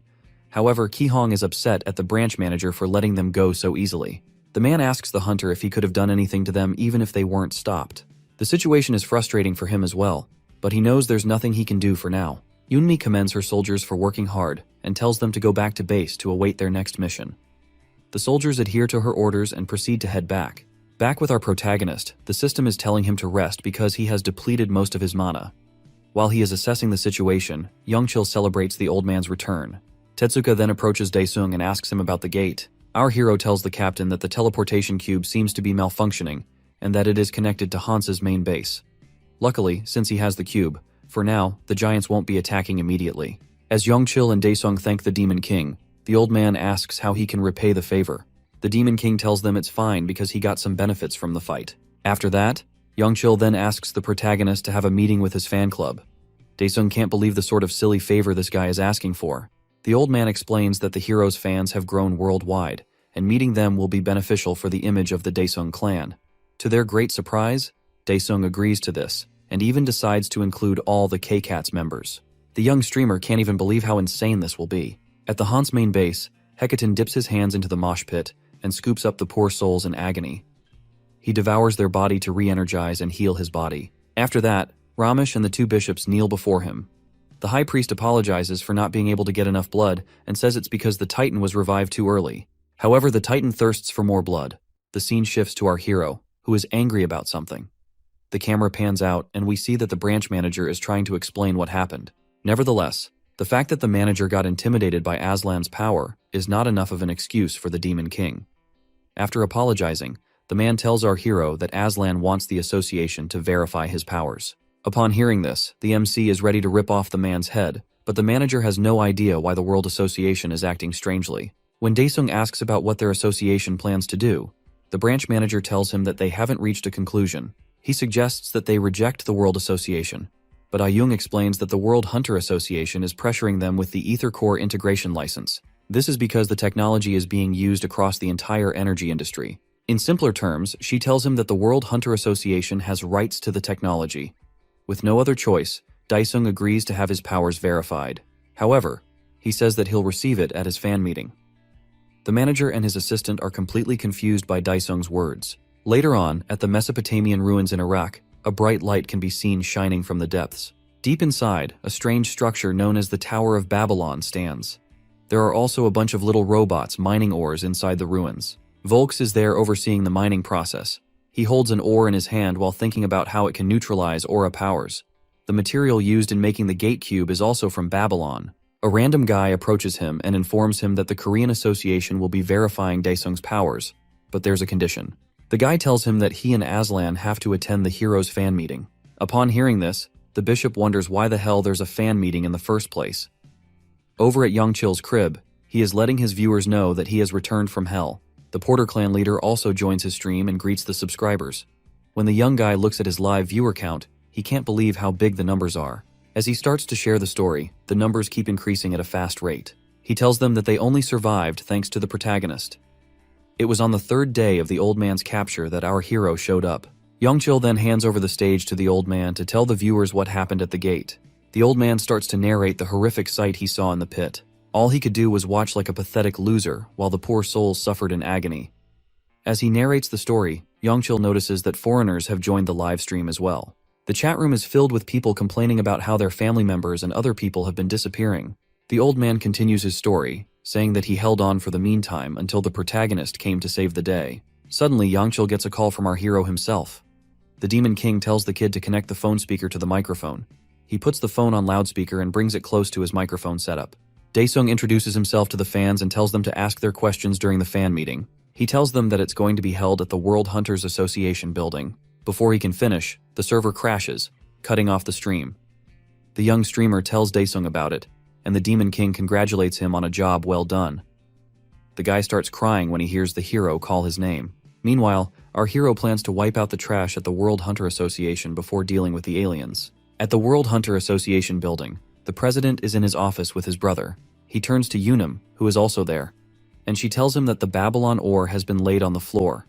Speaker 1: However, Ki-hong is upset at the branch manager for letting them go so easily. The man asks the hunter if he could have done anything to them even if they weren't stopped. The situation is frustrating for him as well, but he knows there's nothing he can do for now. Eunmi commends her soldiers for working hard and tells them to go back to base to await their next mission. The soldiers adhere to her orders and proceed to head back. Back with our protagonist, the system is telling him to rest because he has depleted most of his mana. While he is assessing the situation, Youngchil celebrates the old man's return. Tetsuka then approaches Daesung and asks him about the gate. Our hero tells the captain that the teleportation cube seems to be malfunctioning and that it is connected to Hans's main base. Luckily, since he has the cube, for now, the giants won't be attacking immediately. As Youngchil and Daesung thank the Demon King, the old man asks how he can repay the favor. The Demon King tells them it's fine because he got some benefits from the fight. After that, Youngchil then asks the protagonist to have a meeting with his fan club. Daesung can't believe the sort of silly favor this guy is asking for. The old man explains that the hero's fans have grown worldwide, and meeting them will be beneficial for the image of the Daesung clan. To their great surprise, Daesung agrees to this, and even decides to include all the K-Cats members. The young streamer can't even believe how insane this will be. At the Hans main base, Hecaton dips his hands into the mosh pit and scoops up the poor souls in agony. He devours their body to re-energize and heal his body. After that, Ramesh and the two bishops kneel before him. The high priest apologizes for not being able to get enough blood and says it's because the Titan was revived too early. However, the Titan thirsts for more blood. The scene shifts to our hero, who is angry about something. The camera pans out and we see that the branch manager is trying to explain what happened. Nevertheless, the fact that the manager got intimidated by Aslan's power is not enough of an excuse for the Demon King. After apologizing, the man tells our hero that Aslan wants the association to verify his powers. Upon hearing this, the MC is ready to rip off the man's head, but the manager has no idea why the World Association is acting strangely. When Daesung asks about what their association plans to do, the branch manager tells him that they haven't reached a conclusion. He suggests that they reject the World Association, but Ayung explains that the World Hunter Association is pressuring them with the Ether Core integration license. This is because the technology is being used across the entire energy industry. In simpler terms, she tells him that the World Hunter Association has rights to the technology. With no other choice, Daesung agrees to have his powers verified. However, he says that he'll receive it at his fan meeting. The manager and his assistant are completely confused by Daesung's words. Later on, at the Mesopotamian ruins in Iraq, a bright light can be seen shining from the depths. Deep inside, a strange structure known as the Tower of Babylon stands. There are also a bunch of little robots mining ores inside the ruins. Volks is there overseeing the mining process. He holds an ore in his hand while thinking about how it can neutralize aura powers. The material used in making the gate cube is also from Babylon. A random guy approaches him and informs him that the Korean Association will be verifying Daesung's powers, but there's a condition. The guy tells him that he and Aslan have to attend the hero's fan meeting. Upon hearing this, the bishop wonders why the hell there's a fan meeting in the first place. Over at Youngchil's crib, he is letting his viewers know that he has returned from hell. The Porter clan leader also joins his stream and greets the subscribers. When the young guy looks at his live viewer count, he can't believe how big the numbers are. As he starts to share the story, the numbers keep increasing at a fast rate. He tells them that they only survived thanks to the protagonist. It was on the third day of the old man's capture that our hero showed up. Youngchil then hands over the stage to the old man to tell the viewers what happened at the gate. The old man starts to narrate the horrific sight he saw in the pit. All he could do was watch like a pathetic loser while the poor souls suffered in agony. As he narrates the story, Youngchil notices that foreigners have joined the live stream as well. The chat room is filled with people complaining about how their family members and other people have been disappearing. The old man continues his story, saying that he held on for the meantime until the protagonist came to save the day. Suddenly, Youngchil gets a call from our hero himself. The Demon King tells the kid to connect the phone speaker to the microphone. He puts the phone on loudspeaker and brings it close to his microphone setup. Daesung introduces himself to the fans and tells them to ask their questions during the fan meeting. He tells them that it's going to be held at the World Hunters Association building. Before he can finish, the server crashes, cutting off the stream. The young streamer tells Daesung about it, and the Demon King congratulates him on a job well done. The guy starts crying when he hears the hero call his name. Meanwhile, our hero plans to wipe out the trash at the World Hunter Association before dealing with the aliens. At the World Hunter Association building, the president is in his office with his brother. He turns to Unum, who is also there, and she tells him that the Babylon ore has been laid on the floor.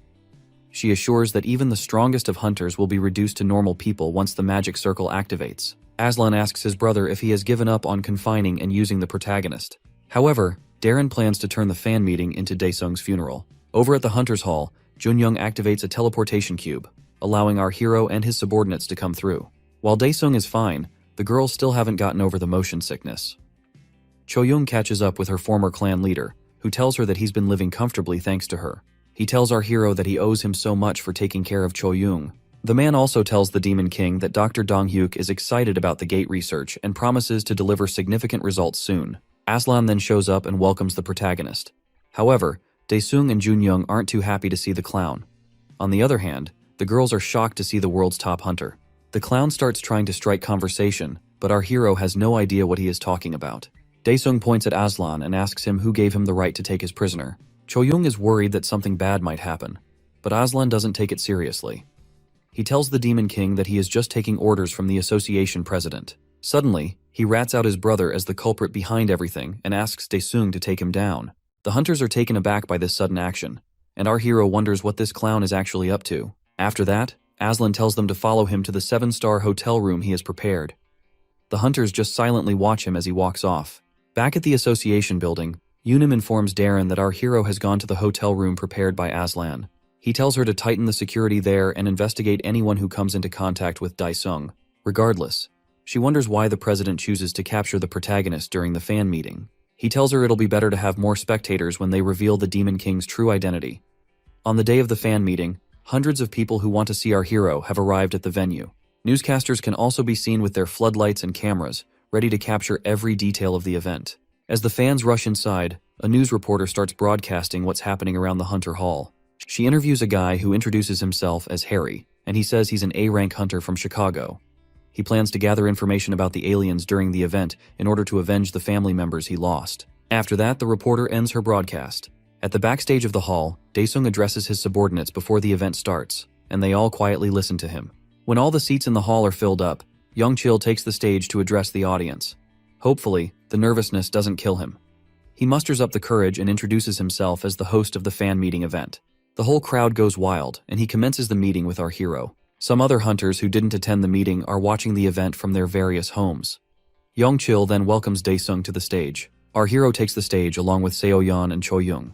Speaker 1: She assures that even the strongest of hunters will be reduced to normal people once the magic circle activates. Aslan asks his brother if he has given up on confining and using the protagonist. However, Darren plans to turn the fan meeting into Daesung's funeral. Over at the Hunter's Hall, Junyoung activates a teleportation cube, allowing our hero and his subordinates to come through. While Daesung is fine, the girls still haven't gotten over the motion sickness. Choyoung catches up with her former clan leader, who tells her that he's been living comfortably thanks to her. He tells our hero that he owes him so much for taking care of Choyoung. The man also tells the Demon King that Dr. Donghyuk is excited about the gate research and promises to deliver significant results soon. Aslan then shows up and welcomes the protagonist. However, Daesung and Junyoung aren't too happy to see the clown. On the other hand, the girls are shocked to see the world's top hunter. The clown starts trying to strike conversation, but our hero has no idea what he is talking about. Daesung points at Aslan and asks him who gave him the right to take his prisoner. Choyoung is worried that something bad might happen, but Aslan doesn't take it seriously. He tells the Demon King that he is just taking orders from the association president. Suddenly, he rats out his brother as the culprit behind everything and asks Daesung to take him down. The hunters are taken aback by this sudden action, and our hero wonders what this clown is actually up to. After that, Aslan tells them to follow him to the 7-star hotel room he has prepared. The hunters just silently watch him as he walks off. Back at the association building, Yunim informs Darren that our hero has gone to the hotel room prepared by Aslan. He tells her to tighten the security there and investigate anyone who comes into contact with Daesung. Regardless, she wonders why the president chooses to capture the protagonist during the fan meeting. He tells her it'll be better to have more spectators when they reveal the Demon King's true identity. On the day of the fan meeting, hundreds of people who want to see our hero have arrived at the venue. Newscasters can also be seen with their floodlights and cameras, ready to capture every detail of the event. As the fans rush inside, a news reporter starts broadcasting what's happening around the Hunter Hall. She interviews a guy who introduces himself as Harry, and he says he's an A-rank hunter from Chicago. He plans to gather information about the aliens during the event in order to avenge the family members he lost. After that, the reporter ends her broadcast. At the backstage of the hall, Daesung addresses his subordinates before the event starts, and they all quietly listen to him. When all the seats in the hall are filled up, Youngchil takes the stage to address the audience. Hopefully, the nervousness doesn't kill him. He musters up the courage and introduces himself as the host of the fan meeting event. The whole crowd goes wild, and he commences the meeting with our hero. Some other hunters who didn't attend the meeting are watching the event from their various homes. Youngchil then welcomes Daesung to the stage. Our hero takes the stage along with Seoyeon and Choyoung.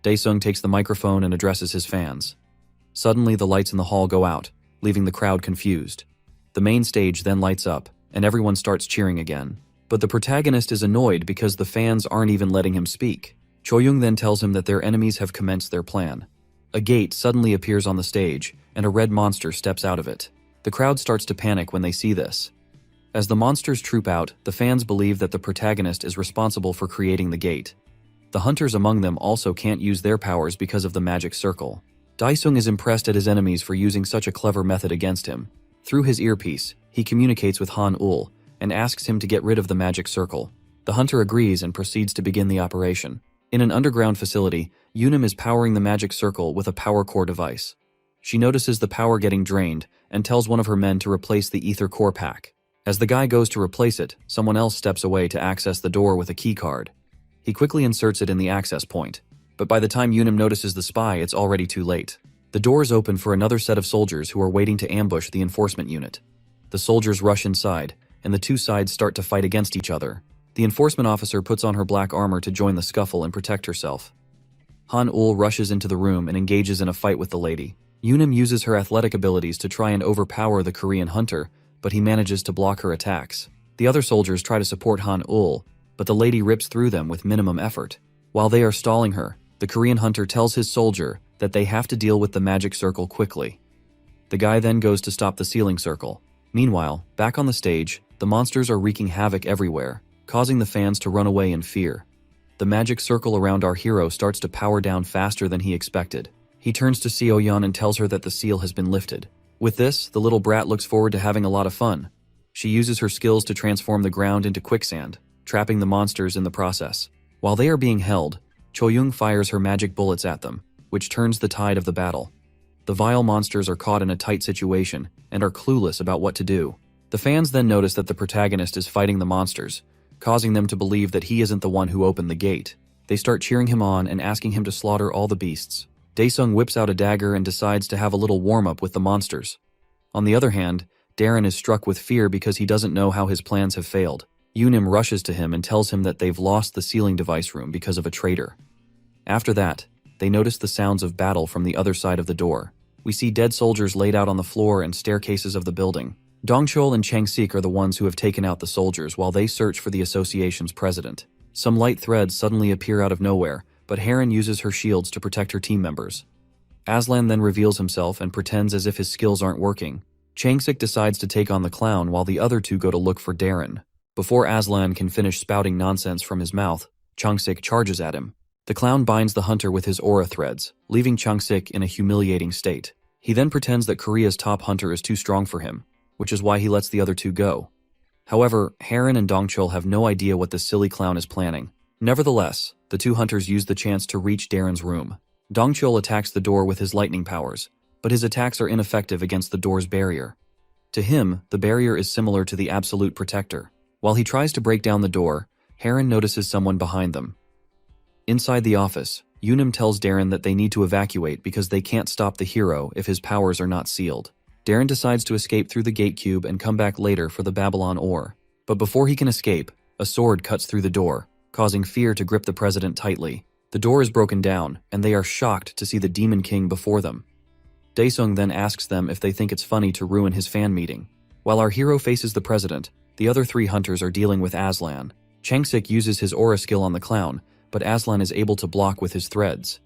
Speaker 1: Daesung takes the microphone and addresses his fans. Suddenly, the lights in the hall go out, leaving the crowd confused. The main stage then lights up, and everyone starts cheering again. But the protagonist is annoyed because the fans aren't even letting him speak. Choyoung then tells him that their enemies have commenced their plan. A gate suddenly appears on the stage, and a red monster steps out of it. The crowd starts to panic when they see this. As the monsters troop out, the fans believe that the protagonist is responsible for creating the gate. The hunters among them also can't use their powers because of the magic circle. Daesung is impressed at his enemies for using such a clever method against him. Through his earpiece, he communicates with Han-ul and asks him to get rid of the magic circle. The hunter agrees and proceeds to begin the operation. In an underground facility, Yunim is powering the magic circle with a power core device. She notices the power getting drained and tells one of her men to replace the ether core pack. As the guy goes to replace it, someone else steps away to access the door with a key card. He quickly inserts it in the access point, but by the time Yunim notices the spy, it's already too late. The doors open for another set of soldiers who are waiting to ambush the enforcement unit. The soldiers rush inside, and the two sides start to fight against each other. The enforcement officer puts on her black armor to join the scuffle and protect herself. Han-ul rushes into the room and engages in a fight with the lady. Yunim uses her athletic abilities to try and overpower the Korean hunter, but he manages to block her attacks. The other soldiers try to support Han-ul, but the lady rips through them with minimum effort. While they are stalling her, the Korean hunter tells his soldier that they have to deal with the magic circle quickly. The guy then goes to stop the sealing circle. Meanwhile, back on the stage, the monsters are wreaking havoc everywhere, causing the fans to run away in fear. The magic circle around our hero starts to power down faster than he expected. He turns to Seoyeon and tells her that the seal has been lifted. With this, the little brat looks forward to having a lot of fun. She uses her skills to transform the ground into quicksand, trapping the monsters in the process. While they are being held, Choyoung fires her magic bullets at them, which turns the tide of the battle. The vile monsters are caught in a tight situation and are clueless about what to do. The fans then notice that the protagonist is fighting the monsters, causing them to believe that he isn't the one who opened the gate. They start cheering him on and asking him to slaughter all the beasts. Daesung whips out a dagger and decides to have a little warm-up with the monsters. On the other hand, Darren is struck with fear because he doesn't know how his plans have failed. Yunim rushes to him and tells him that they've lost the sealing device room because of a traitor. After that, they notice the sounds of battle from the other side of the door. We see dead soldiers laid out on the floor and staircases of the building. Dongchul and Changsik are the ones who have taken out the soldiers while they search for the association's president. Some light threads suddenly appear out of nowhere, but Heron uses her shields to protect her team members. Aslan then reveals himself and pretends as if his skills aren't working. Changsik decides to take on the clown while the other two go to look for Darren. Before Aslan can finish spouting nonsense from his mouth, Changsik charges at him. The clown binds the hunter with his aura threads, leaving Changsik in a humiliating state. He then pretends that Korea's top hunter is too strong for him, which is why he lets the other two go. However, Heron and Dongchul have no idea what the silly clown is planning. Nevertheless, the two hunters use the chance to reach Darren's room. Dongchul attacks the door with his lightning powers, but his attacks are ineffective against the door's barrier. To him, the barrier is similar to the Absolute Protector. While he tries to break down the door, Heron notices someone behind them. Inside the office, Yunim tells Darren that they need to evacuate because they can't stop the hero if his powers are not sealed. Darren decides to escape through the gate cube and come back later for the Babylon ore. But before he can escape, a sword cuts through the door. causing fear to grip the president tightly. The door is broken down, and they are shocked to see the Demon King before them. Daesung then asks them if they think it's funny to ruin his fan meeting. While our hero faces the president, the other 3 hunters are dealing with Aslan. Changsik uses his aura skill on the clown, but Aslan is able to block with his threads.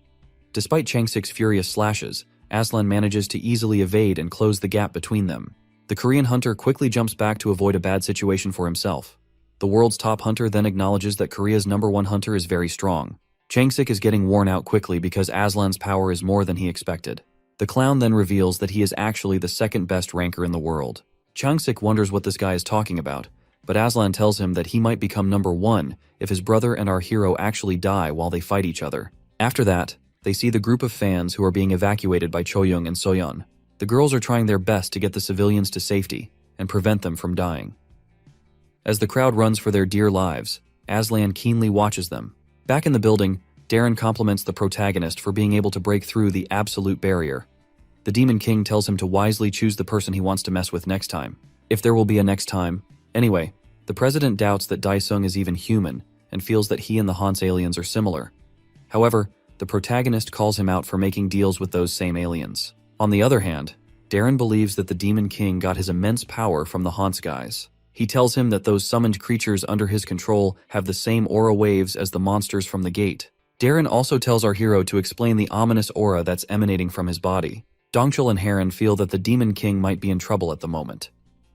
Speaker 1: Despite Changsik's furious slashes, Aslan manages to easily evade and close the gap between them. The Korean hunter quickly jumps back to avoid a bad situation for himself. The world's top hunter then acknowledges that Korea's #1 hunter is very strong. Changsik is getting worn out quickly because Aslan's power is more than he expected. The clown then reveals that he is actually the 2nd best ranker in the world. Changsik wonders what this guy is talking about, but Aslan tells him that he might become #1 if his brother and our hero actually die while they fight each other. After that, they see the group of fans who are being evacuated by Choyoung and Soyeon. The girls are trying their best to get the civilians to safety and prevent them from dying. As the crowd runs for their dear lives, Aslan keenly watches them. Back in the building, Darren compliments the protagonist for being able to break through the absolute barrier. The Demon King tells him to wisely choose the person he wants to mess with next time, if there will be a next time. Anyway, the president doubts that Daesung is even human and feels that he and the Han's aliens are similar. However, the protagonist calls him out for making deals with those same aliens. On the other hand, Darren believes that the Demon King got his immense power from the Hans guys. He tells him that those summoned creatures under his control have the same aura waves as the monsters from the gate. Darren also tells our hero to explain the ominous aura that's emanating from his body. Dongchul and Heron feel that the Demon King might be in trouble at the moment.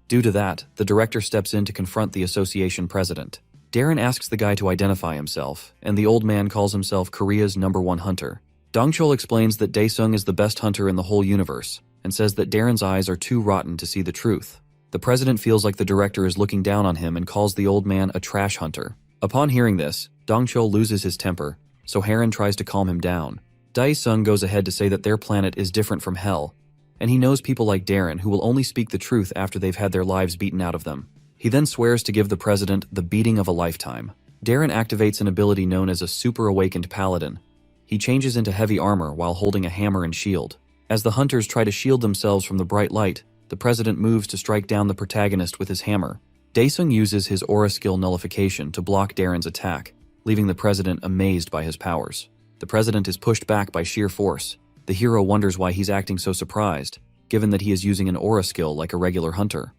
Speaker 1: Due to that, the director steps in to confront the association president. Darren asks the guy to identify himself, and the old man calls himself Korea's #1 hunter. Dongchul explains that Daesung is the best hunter in the whole universe, and says that Darren's eyes are too rotten to see the truth. The president feels like the director is looking down on him and calls the old man a trash hunter. Upon hearing this, Dongchul loses his temper, so Heron tries to calm him down. Daesung goes ahead to say that their planet is different from hell, and he knows people like Darren who will only speak the truth after they've had their lives beaten out of them. He then swears to give the president the beating of a lifetime. Darren activates an ability known as a super awakened paladin. He changes into heavy armor while holding a hammer and shield. As the hunters try to shield themselves from the bright light, the president moves to strike down the protagonist with his hammer. Daesung uses his aura skill nullification to block Darren's attack, leaving the president amazed by his powers. The president is pushed back by sheer force. The hero wonders why he's acting so surprised, given that he is using an aura skill like a regular hunter.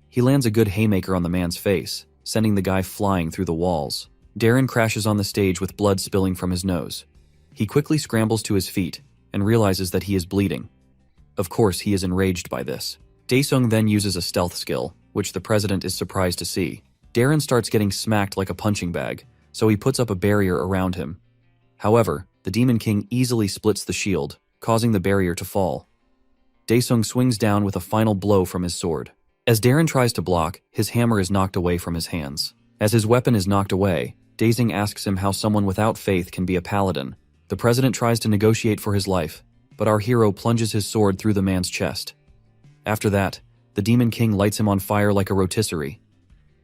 Speaker 1: He lands a good haymaker on the man's face, sending the guy flying through the walls. Darren crashes on the stage with blood spilling from his nose. He quickly scrambles to his feet and realizes that he is bleeding. Of course, he is enraged by this. Daesung then uses a stealth skill, which the president is surprised to see. Darren starts getting smacked like a punching bag, so he puts up a barrier around him. However, the Demon King easily splits the shield, causing the barrier to fall. Daesung swings down with a final blow from his sword. As Darren tries to block, his hammer is knocked away from his hands. As his weapon is knocked away, Daesung asks him how someone without faith can be a paladin. The president tries to negotiate for his life, but our hero plunges his sword through the man's chest. After that, the Demon King lights him on fire like a rotisserie.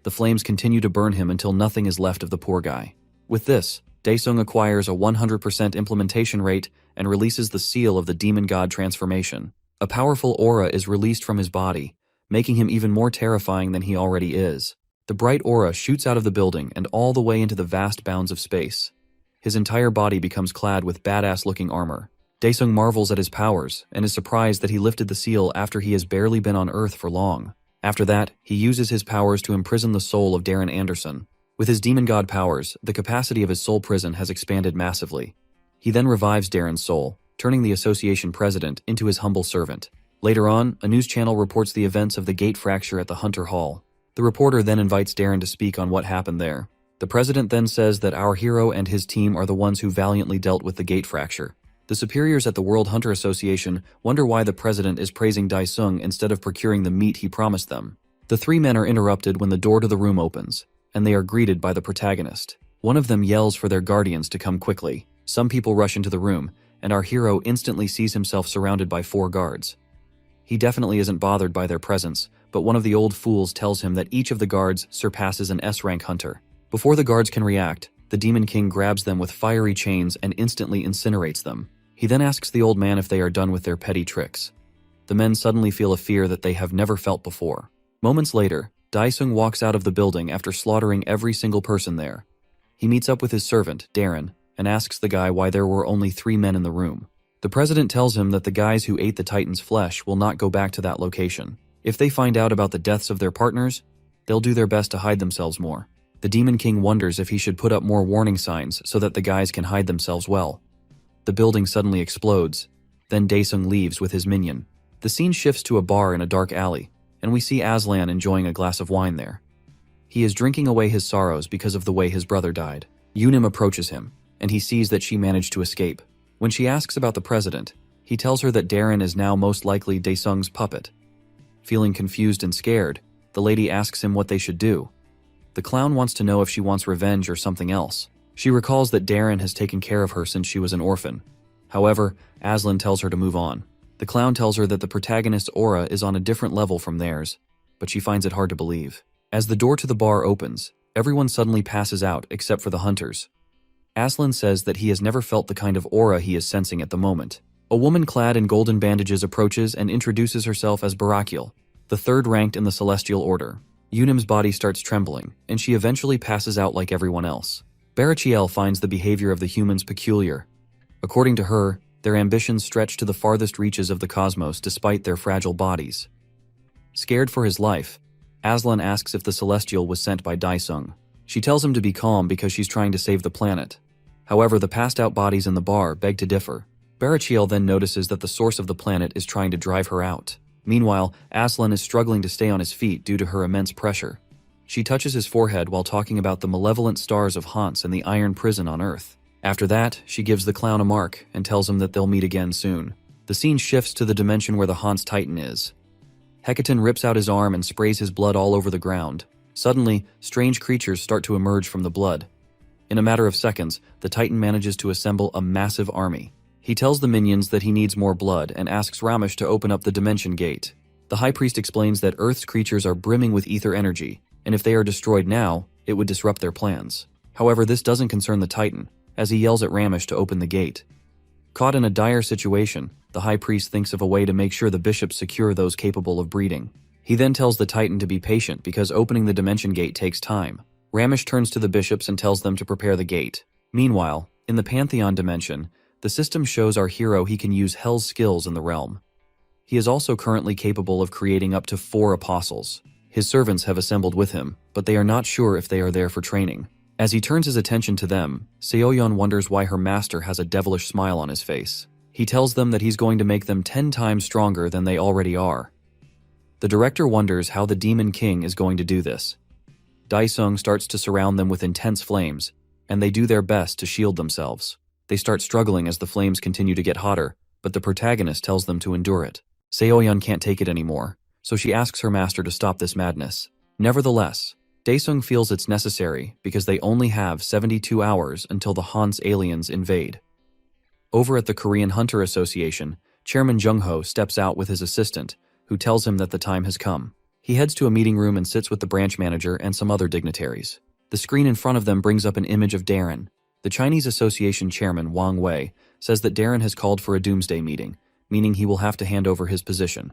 Speaker 1: The flames continue to burn him until nothing is left of the poor guy. With this, Daesung acquires a 100% implementation rate and releases the seal of the demon god transformation. A powerful aura is released from his body, making him even more terrifying than he already is. The bright aura shoots out of the building and all the way into the vast bounds of space. His entire body becomes clad with badass-looking armor. Daesung marvels at his powers and is surprised that he lifted the seal after he has barely been on Earth for long. After that, he uses his powers to imprison the soul of Darren Anderson. With his demon god powers, the capacity of his soul prison has expanded massively. He then revives Darren's soul, turning the association president into his humble servant. Later on, a news channel reports the events of the gate fracture at the Hunter Hall. The reporter then invites Darren to speak on what happened there. The president then says that our hero and his team are the ones who valiantly dealt with the gate fracture. The superiors at the World Hunter Association wonder why the president is praising Daesung instead of procuring the meat he promised them. The 3 men are interrupted when the door to the room opens, and they are greeted by the protagonist. One of them yells for their guardians to come quickly. Some people rush into the room, and our hero instantly sees himself surrounded by 4 guards. He definitely isn't bothered by their presence, but one of the old fools tells him that each of the guards surpasses an S-rank hunter. Before the guards can react, the Demon King grabs them with fiery chains and instantly incinerates them. He then asks the old man if they are done with their petty tricks. The men suddenly feel a fear that they have never felt before. Moments later, Daesung walks out of the building after slaughtering every single person there. He meets up with his servant, Darren, and asks the guy why there were only 3 men in the room. The president tells him that the guys who ate the Titan's flesh will not go back to that location. If they find out about the deaths of their partners, they'll do their best to hide themselves more. The Demon King wonders if he should put up more warning signs so that the guys can hide themselves well. The building suddenly explodes. Then Daesung leaves with his minion. The scene shifts to a bar in a dark alley, and we see Aslan enjoying a glass of wine there. He is drinking away his sorrows because of the way his brother died. Yunim approaches him, and he sees that she managed to escape. When she asks about the president, he tells her that Darren is now most likely Daesung's puppet. Feeling confused and scared, the lady asks him what they should do. The clown wants to know if she wants revenge or something else. She recalls that Darren has taken care of her since she was an orphan. However, Aslan tells her to move on. The clown tells her that the protagonist's aura is on a different level from theirs, but she finds it hard to believe. As the door to the bar opens, everyone suddenly passes out except for the hunters. Aslan says that he has never felt the kind of aura he is sensing at the moment. A woman clad in golden bandages approaches and introduces herself as Barakiel, the 3rd ranked in the Celestial Order. Yunim's body starts trembling, and she eventually passes out like everyone else. Barachiel finds the behavior of the humans peculiar. According to her, their ambitions stretch to the farthest reaches of the cosmos despite their fragile bodies. Scared for his life, Aslan asks if the Celestial was sent by Daesung. She tells him to be calm because she's trying to save the planet. However, the passed-out bodies in the bar beg to differ. Barachiel then notices that the source of the planet is trying to drive her out. Meanwhile, Aslan is struggling to stay on his feet due to her immense pressure. She touches his forehead while talking about the malevolent stars of Hans and the iron prison on Earth. After that, she gives the clown a mark and tells him that they'll meet again soon. The scene shifts to the dimension where the Hans Titan is. Hecaton rips out his arm and sprays his blood all over the ground. Suddenly, strange creatures start to emerge from the blood. In a matter of seconds, the Titan manages to assemble a massive army. He tells the minions that he needs more blood and asks Ramesh to open up the dimension gate. The High Priest explains that Earth's creatures are brimming with ether energy, and if they are destroyed now, it would disrupt their plans. However, this doesn't concern the Titan, as he yells at Ramesh to open the gate. Caught in a dire situation, the High Priest thinks of a way to make sure the bishops secure those capable of breeding. He then tells the Titan to be patient because opening the dimension gate takes time. Ramesh turns to the bishops and tells them to prepare the gate. Meanwhile, in the Pantheon dimension, the system shows our hero he can use Hell's skills in the realm. He is also currently capable of creating up to 4 apostles. His servants have assembled with him, but they are not sure if they are there for training. As he turns his attention to them, Seoyeon wonders why her master has a devilish smile on his face. He tells them that he's going to make them 10 times stronger than they already are. The director wonders how the Demon King is going to do this. Daesung starts to surround them with intense flames, and they do their best to shield themselves. They start struggling as the flames continue to get hotter, but the protagonist tells them to endure it. Seoyeon can't take it anymore, so she asks her master to stop this madness. Nevertheless, Daesung feels it's necessary because they only have 72 hours until the Hans aliens invade. Over at the Korean Hunter Association, Chairman Jung-ho steps out with his assistant, who tells him that the time has come. He heads to a meeting room and sits with the branch manager and some other dignitaries. The screen in front of them brings up an image of Darren. The Chinese Association chairman, Wang Wei, says that Darren has called for a doomsday meeting, meaning he will have to hand over his position.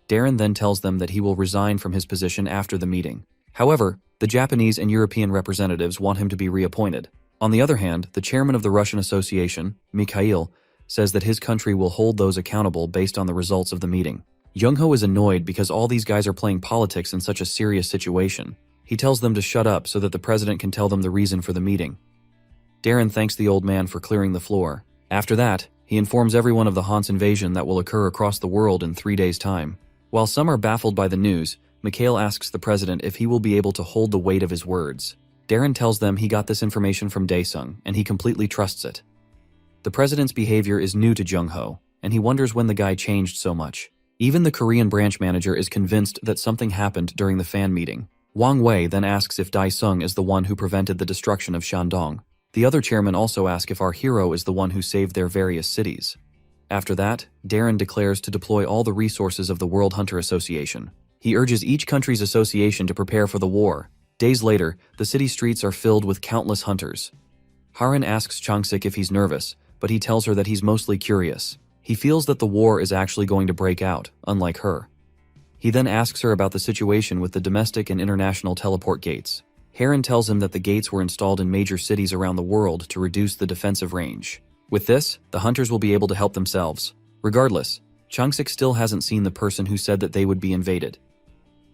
Speaker 1: Darren then tells them that he will resign from his position after the meeting. However, the Japanese and European representatives want him to be reappointed. On the other hand, the chairman of the Russian Association, Mikhail, says that his country will hold those accountable based on the results of the meeting. Jung-ho is annoyed because all these guys are playing politics in such a serious situation. He tells them to shut up so that the president can tell them the reason for the meeting. Darren thanks the old man for clearing the floor. After that, he informs everyone of the Hans invasion that will occur across the world in 3 days' time. While some are baffled by the news, Mikhail asks the president if he will be able to hold the weight of his words. Darren tells them he got this information from Daesung, and he completely trusts it. The president's behavior is new to Jung-ho, and he wonders when the guy changed so much. Even the Korean branch manager is convinced that something happened during the fan meeting. Wang Wei then asks if Daesung is the one who prevented the destruction of Shandong. The other chairmen also ask if our hero is the one who saved their various cities. After that, Darren declares to deploy all the resources of the World Hunter Association. He urges each country's association to prepare for the war. Days later, the city streets are filled with countless hunters. Haran asks Changsik if he's nervous, but he tells her that he's mostly curious. He feels that the war is actually going to break out, unlike her. He then asks her about the situation with the domestic and international teleport gates. Heron tells him that the gates were installed in major cities around the world to reduce the defensive range. With this, the hunters will be able to help themselves. Regardless, Changsik still hasn't seen the person who said that they would be invaded.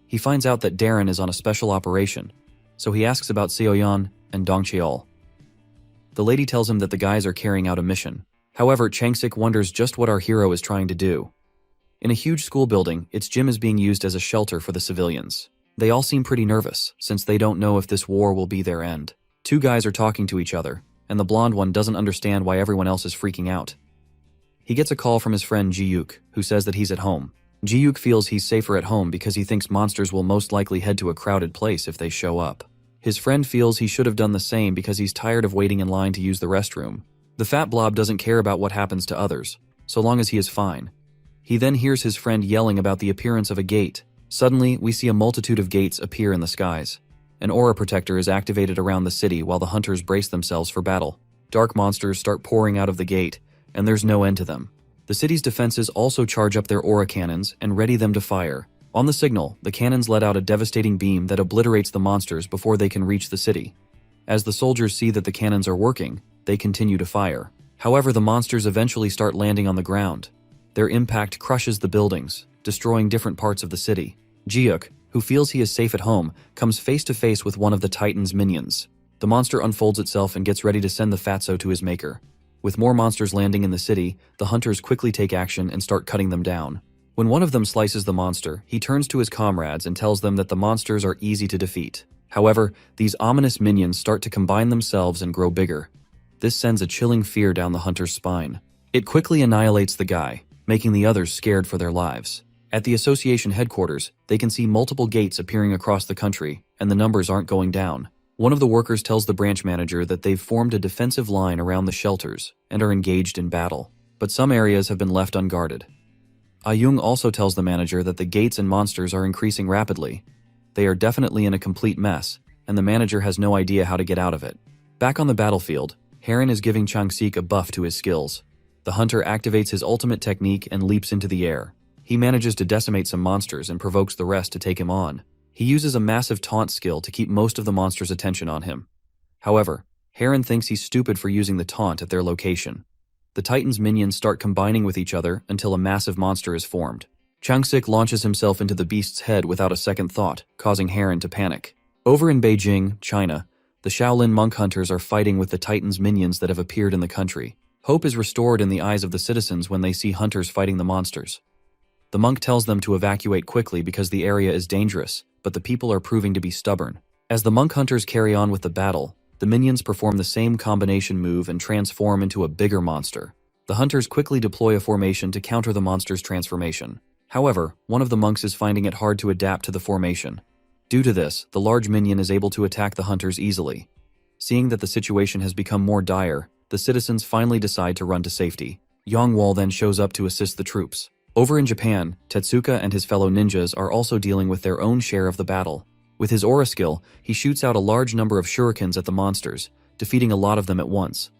Speaker 1: He finds out that Darren is on a special operation, so he asks about Seoyeon and Dongcheol. The lady tells him that the guys are carrying out a mission. However, Changsik wonders just what our hero is trying to do. In a huge school building, its gym is being used as a shelter for the civilians. They all seem pretty nervous, since they don't know if this war will be their end. Two guys are talking to each other, and the blonde one doesn't understand why everyone else is freaking out. He gets a call from his friend Ji-Yuk, who says that he's at home. Ji-Yuk feels he's safer at home because he thinks monsters will most likely head to a crowded place if they show up. His friend feels he should have done the same because he's tired of waiting in line to use the restroom. The fat blob doesn't care about what happens to others, so long as he is fine. He then hears his friend yelling about the appearance of a gate. Suddenly, we see a multitude of gates appear in the skies. An aura protector is activated around the city while the hunters brace themselves for battle. Dark monsters start pouring out of the gate, and there's no end to them. The city's defenses also charge up their aura cannons and ready them to fire. On the signal, the cannons let out a devastating beam that obliterates the monsters before they can reach the city. As the soldiers see that the cannons are working, they continue to fire. However, the monsters eventually start landing on the ground. Their impact crushes the buildings, destroying different parts of the city. Ji-Yuk, who feels he is safe at home, comes face to face with one of the Titan's minions. The monster unfolds itself and gets ready to send the fatso to his maker. With more monsters landing in the city, the hunters quickly take action and start cutting them down. When one of them slices the monster, he turns to his comrades and tells them that the monsters are easy to defeat. However, these ominous minions start to combine themselves and grow bigger. This sends a chilling fear down the hunter's spine. It quickly annihilates the guy, making the others scared for their lives. At the association headquarters, they can see multiple gates appearing across the country, and the numbers aren't going down. One of the workers tells the branch manager that they've formed a defensive line around the shelters and are engaged in battle, but some areas have been left unguarded. Ayung also tells the manager that the gates and monsters are increasing rapidly. They are definitely in a complete mess, and the manager has no idea how to get out of it. Back on the battlefield, Heron is giving Changsik a buff to his skills. The hunter activates his ultimate technique and leaps into the air. He manages to decimate some monsters and provokes the rest to take him on. He uses a massive taunt skill to keep most of the monsters' attention on him. However, Heron thinks he's stupid for using the taunt at their location. The Titan's minions start combining with each other until a massive monster is formed. Changsik launches himself into the beast's head without a second thought, causing Heron to panic. Over in Beijing, China, the Shaolin monk hunters are fighting with the Titan's minions that have appeared in the country. Hope is restored in the eyes of the citizens when they see hunters fighting the monsters. The monk tells them to evacuate quickly because the area is dangerous, but the people are proving to be stubborn. As the monk hunters carry on with the battle, the minions perform the same combination move and transform into a bigger monster. The hunters quickly deploy a formation to counter the monster's transformation. However, one of the monks is finding it hard to adapt to the formation. Due to this, the large minion is able to attack the hunters easily. Seeing that the situation has become more dire, the citizens finally decide to run to safety. Yang Wall then shows up to assist the troops. Over in Japan, Tetsuka and his fellow ninjas are also dealing with their own share of the battle. With his aura skill, he shoots out a large number of shurikens at the monsters, defeating a lot of them at once.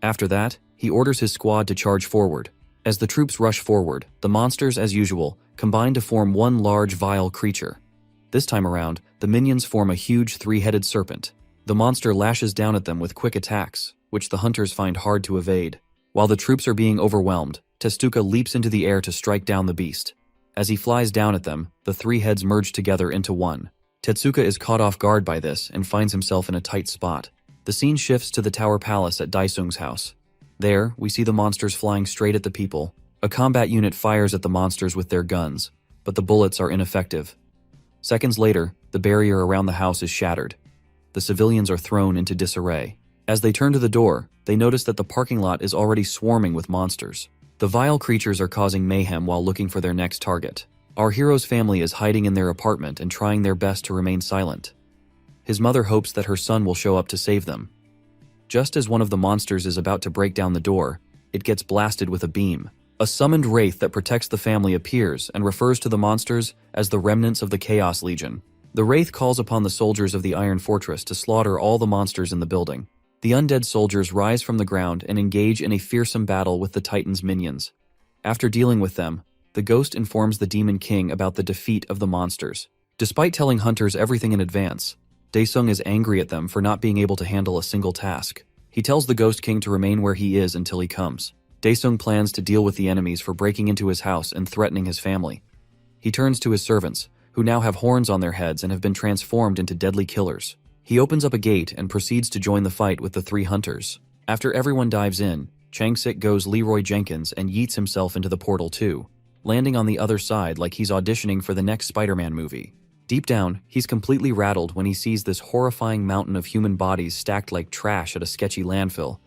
Speaker 1: After that, he orders his squad to charge forward. As the troops rush forward, the monsters, as usual, combine to form one large vile creature. This time around, the minions form a huge three-headed serpent. The monster lashes down at them with quick attacks, which the hunters find hard to evade. While the troops are being overwhelmed, Tetsuka leaps into the air to strike down the beast. As he flies down at them, the three heads merge together into one. Tetsuka is caught off guard by this and finds himself in a tight spot. The scene shifts to the Tower Palace at Daisung's house. There, we see the monsters flying straight at the people. A combat unit fires at the monsters with their guns, but the bullets are ineffective. Seconds later, the barrier around the house is shattered. The civilians are thrown into disarray. As they turn to the door, they notice that the parking lot is already swarming with monsters. The vile creatures are causing mayhem while looking for their next target. Our hero's family is hiding in their apartment and trying their best to remain silent. His mother hopes that her son will show up to save them. Just as one of the monsters is about to break down the door, it gets blasted with a beam. A summoned wraith that protects the family appears and refers to the monsters as the remnants of the Chaos Legion. The wraith calls upon the soldiers of the Iron Fortress to slaughter all the monsters in the building. The undead soldiers rise from the ground and engage in a fearsome battle with the Titan's minions. After dealing with them, the ghost informs the Demon King about the defeat of the monsters. Despite telling hunters everything in advance, Daesung is angry at them for not being able to handle a single task. He tells the Ghost King to remain where he is until he comes. Daesung plans to deal with the enemies for breaking into his house and threatening his family. He turns to his servants, who now have horns on their heads and have been transformed into deadly killers. He opens up a gate and proceeds to join the fight with the 3 hunters. After everyone dives in, Changsik goes Leroy Jenkins and yeets himself into the portal too, landing on the other side like he's auditioning for the next Spider-Man movie. Deep down, he's completely rattled when he sees this horrifying mountain of human bodies stacked like trash at a sketchy landfill.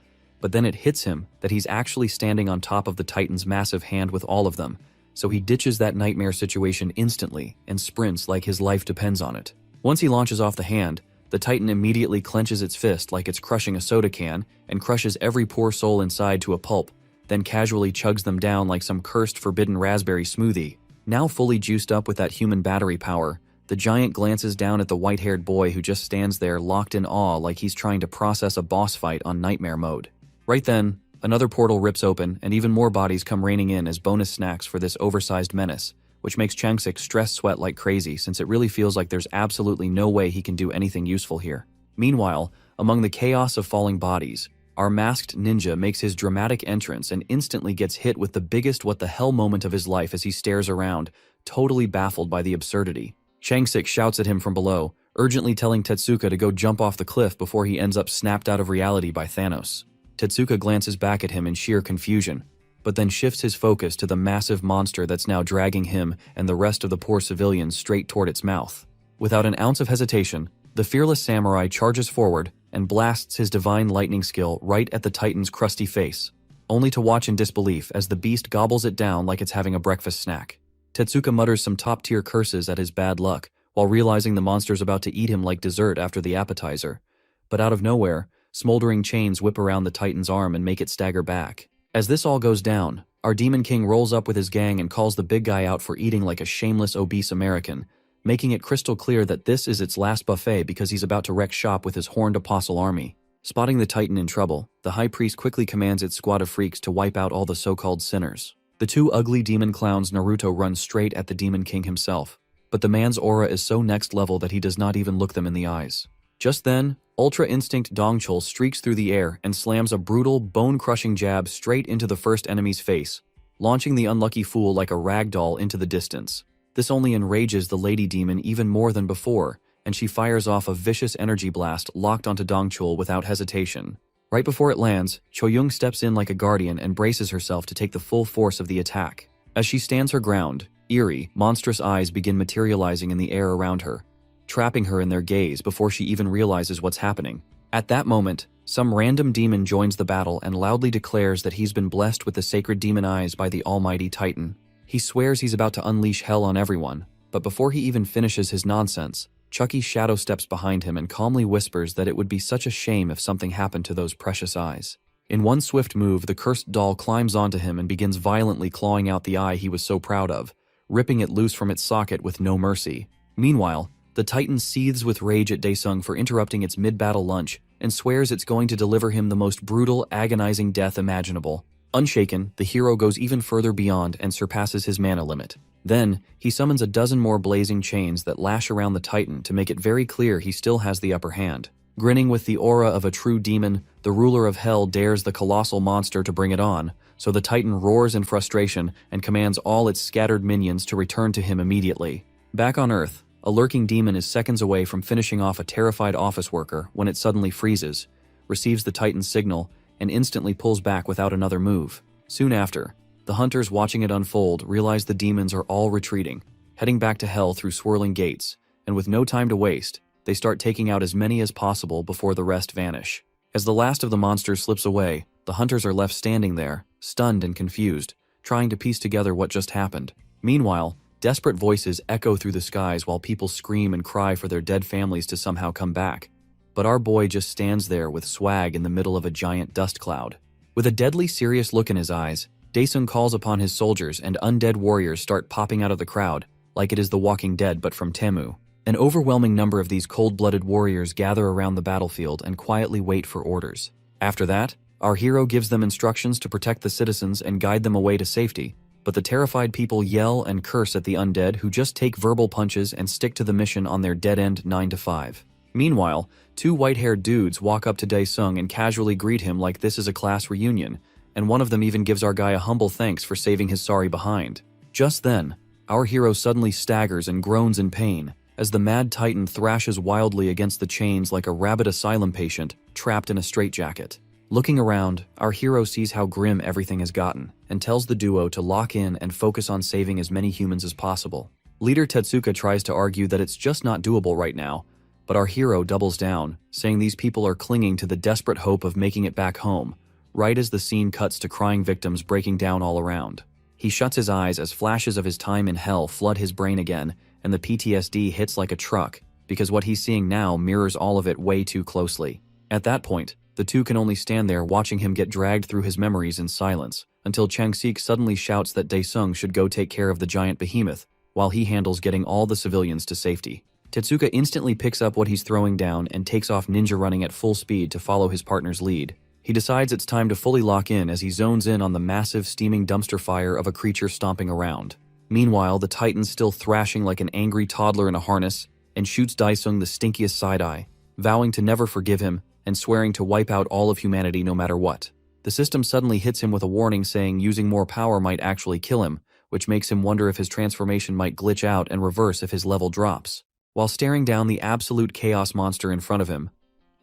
Speaker 1: But then it hits him that he's actually standing on top of the Titan's massive hand with all of them, so he ditches that nightmare situation instantly and sprints like his life depends on it. Once he launches off the hand, the Titan immediately clenches its fist like it's crushing a soda can and crushes every poor soul inside to a pulp, then casually chugs them down like some cursed forbidden raspberry smoothie. Now fully juiced up with that human battery power, the giant glances down at the white-haired boy who just stands there locked in awe like he's trying to process a boss fight on nightmare mode. Right then, another portal rips open and even more bodies come raining in as bonus snacks for this oversized menace, which makes Changsik stress sweat like crazy since it really feels like there's absolutely no way he can do anything useful here. Meanwhile, among the chaos of falling bodies, our masked ninja makes his dramatic entrance and instantly gets hit with the biggest what the hell moment of his life as he stares around, totally baffled by the absurdity. Changsik shouts at him from below, urgently telling Tetsuka to go jump off the cliff before he ends up snapped out of reality by Thanos. Tetsuka glances back at him in sheer confusion, but then shifts his focus to the massive monster that's now dragging him and the rest of the poor civilians straight toward its mouth. Without an ounce of hesitation, the fearless samurai charges forward and blasts his divine lightning skill right at the Titan's crusty face, only to watch in disbelief as the beast gobbles it down like it's having a breakfast snack. Tetsuka mutters some top-tier curses at his bad luck, while realizing the monster's about to eat him like dessert after the appetizer. But out of nowhere, smoldering chains whip around the Titan's arm and make it stagger back. As this all goes down, our Demon King rolls up with his gang and calls the big guy out for eating like a shameless obese American, making it crystal clear that this is its last buffet because he's about to wreck shop with his horned apostle army. Spotting the Titan in trouble, the High Priest quickly commands its squad of freaks to wipe out all the so-called sinners. The 2 ugly demon clowns Naruto run straight at the Demon King himself, but the man's aura is so next level that he does not even look them in the eyes. Just then, Ultra Instinct Dongchul streaks through the air and slams a brutal, bone-crushing jab straight into the first enemy's face, launching the unlucky fool like a rag doll into the distance. This only enrages the Lady Demon even more than before, and she fires off a vicious energy blast locked onto Dongchul without hesitation. Right before it lands, Choyung steps in like a guardian and braces herself to take the full force of the attack. As she stands her ground, eerie, monstrous eyes begin materializing in the air around her, trapping her in their gaze before she even realizes what's happening. At that moment, some random demon joins the battle and loudly declares that he's been blessed with the sacred demon eyes by the almighty Titan. He swears he's about to unleash hell on everyone, but before he even finishes his nonsense, Chucky shadow steps behind him and calmly whispers that it would be such a shame if something happened to those precious eyes. In one swift move, the cursed doll climbs onto him and begins violently clawing out the eye he was so proud of, ripping it loose from its socket with no mercy. Meanwhile, the Titan seethes with rage at Daesung for interrupting its mid-battle lunch and swears it's going to deliver him the most brutal, agonizing death imaginable. Unshaken, the hero goes even further beyond and surpasses his mana limit. Then, he summons a dozen more blazing chains that lash around the Titan to make it very clear he still has the upper hand. Grinning with the aura of a true demon, the ruler of hell dares the colossal monster to bring it on, so the Titan roars in frustration and commands all its scattered minions to return to him immediately. Back on Earth, a lurking demon is seconds away from finishing off a terrified office worker when it suddenly freezes, receives the Titan's signal, and instantly pulls back without another move. Soon after, the hunters watching it unfold realize the demons are all retreating, heading back to hell through swirling gates, and with no time to waste, they start taking out as many as possible before the rest vanish. As the last of the monsters slips away, the hunters are left standing there, stunned and confused, trying to piece together what just happened. Meanwhile, desperate voices echo through the skies while people scream and cry for their dead families to somehow come back. But our boy just stands there with swag in the middle of a giant dust cloud. With a deadly serious look in his eyes, Daesung calls upon his soldiers and undead warriors start popping out of the crowd, like it is the Walking Dead but from Temu. An overwhelming number of these cold-blooded warriors gather around the battlefield and quietly wait for orders. After that, our hero gives them instructions to protect the citizens and guide them away to safety, but the terrified people yell and curse at the undead who just take verbal punches and stick to the mission on their dead-end 9 to 5. Meanwhile, two white-haired dudes walk up to Daesung and casually greet him like this is a class reunion, and one of them even gives our guy a humble thanks for saving his sorry behind. Just then, our hero suddenly staggers and groans in pain as the mad titan thrashes wildly against the chains like a rabid asylum patient trapped in a straitjacket. Looking around, our hero sees how grim everything has gotten and tells the duo to lock in and focus on saving as many humans as possible. Leader Tetsuka tries to argue that it's just not doable right now, but our hero doubles down, saying these people are clinging to the desperate hope of making it back home, right as the scene cuts to crying victims breaking down all around. He shuts his eyes as flashes of his time in hell flood his brain again, and the PTSD hits like a truck, because what he's seeing now mirrors all of it way too closely. At that point, the two can only stand there watching him get dragged through his memories in silence, until Changsik suddenly shouts that Daesung should go take care of the giant behemoth, while he handles getting all the civilians to safety. Tetsuka instantly picks up what he's throwing down and takes off ninja running at full speed to follow his partner's lead. He decides it's time to fully lock in as he zones in on the massive steaming dumpster fire of a creature stomping around. Meanwhile, the titan's still thrashing like an angry toddler in a harness and shoots Daesung the stinkiest side-eye, vowing to never forgive him and swearing to wipe out all of humanity no matter what. The system suddenly hits him with a warning saying using more power might actually kill him, which makes him wonder if his transformation might glitch out and reverse if his level drops. While staring down the absolute chaos monster in front of him,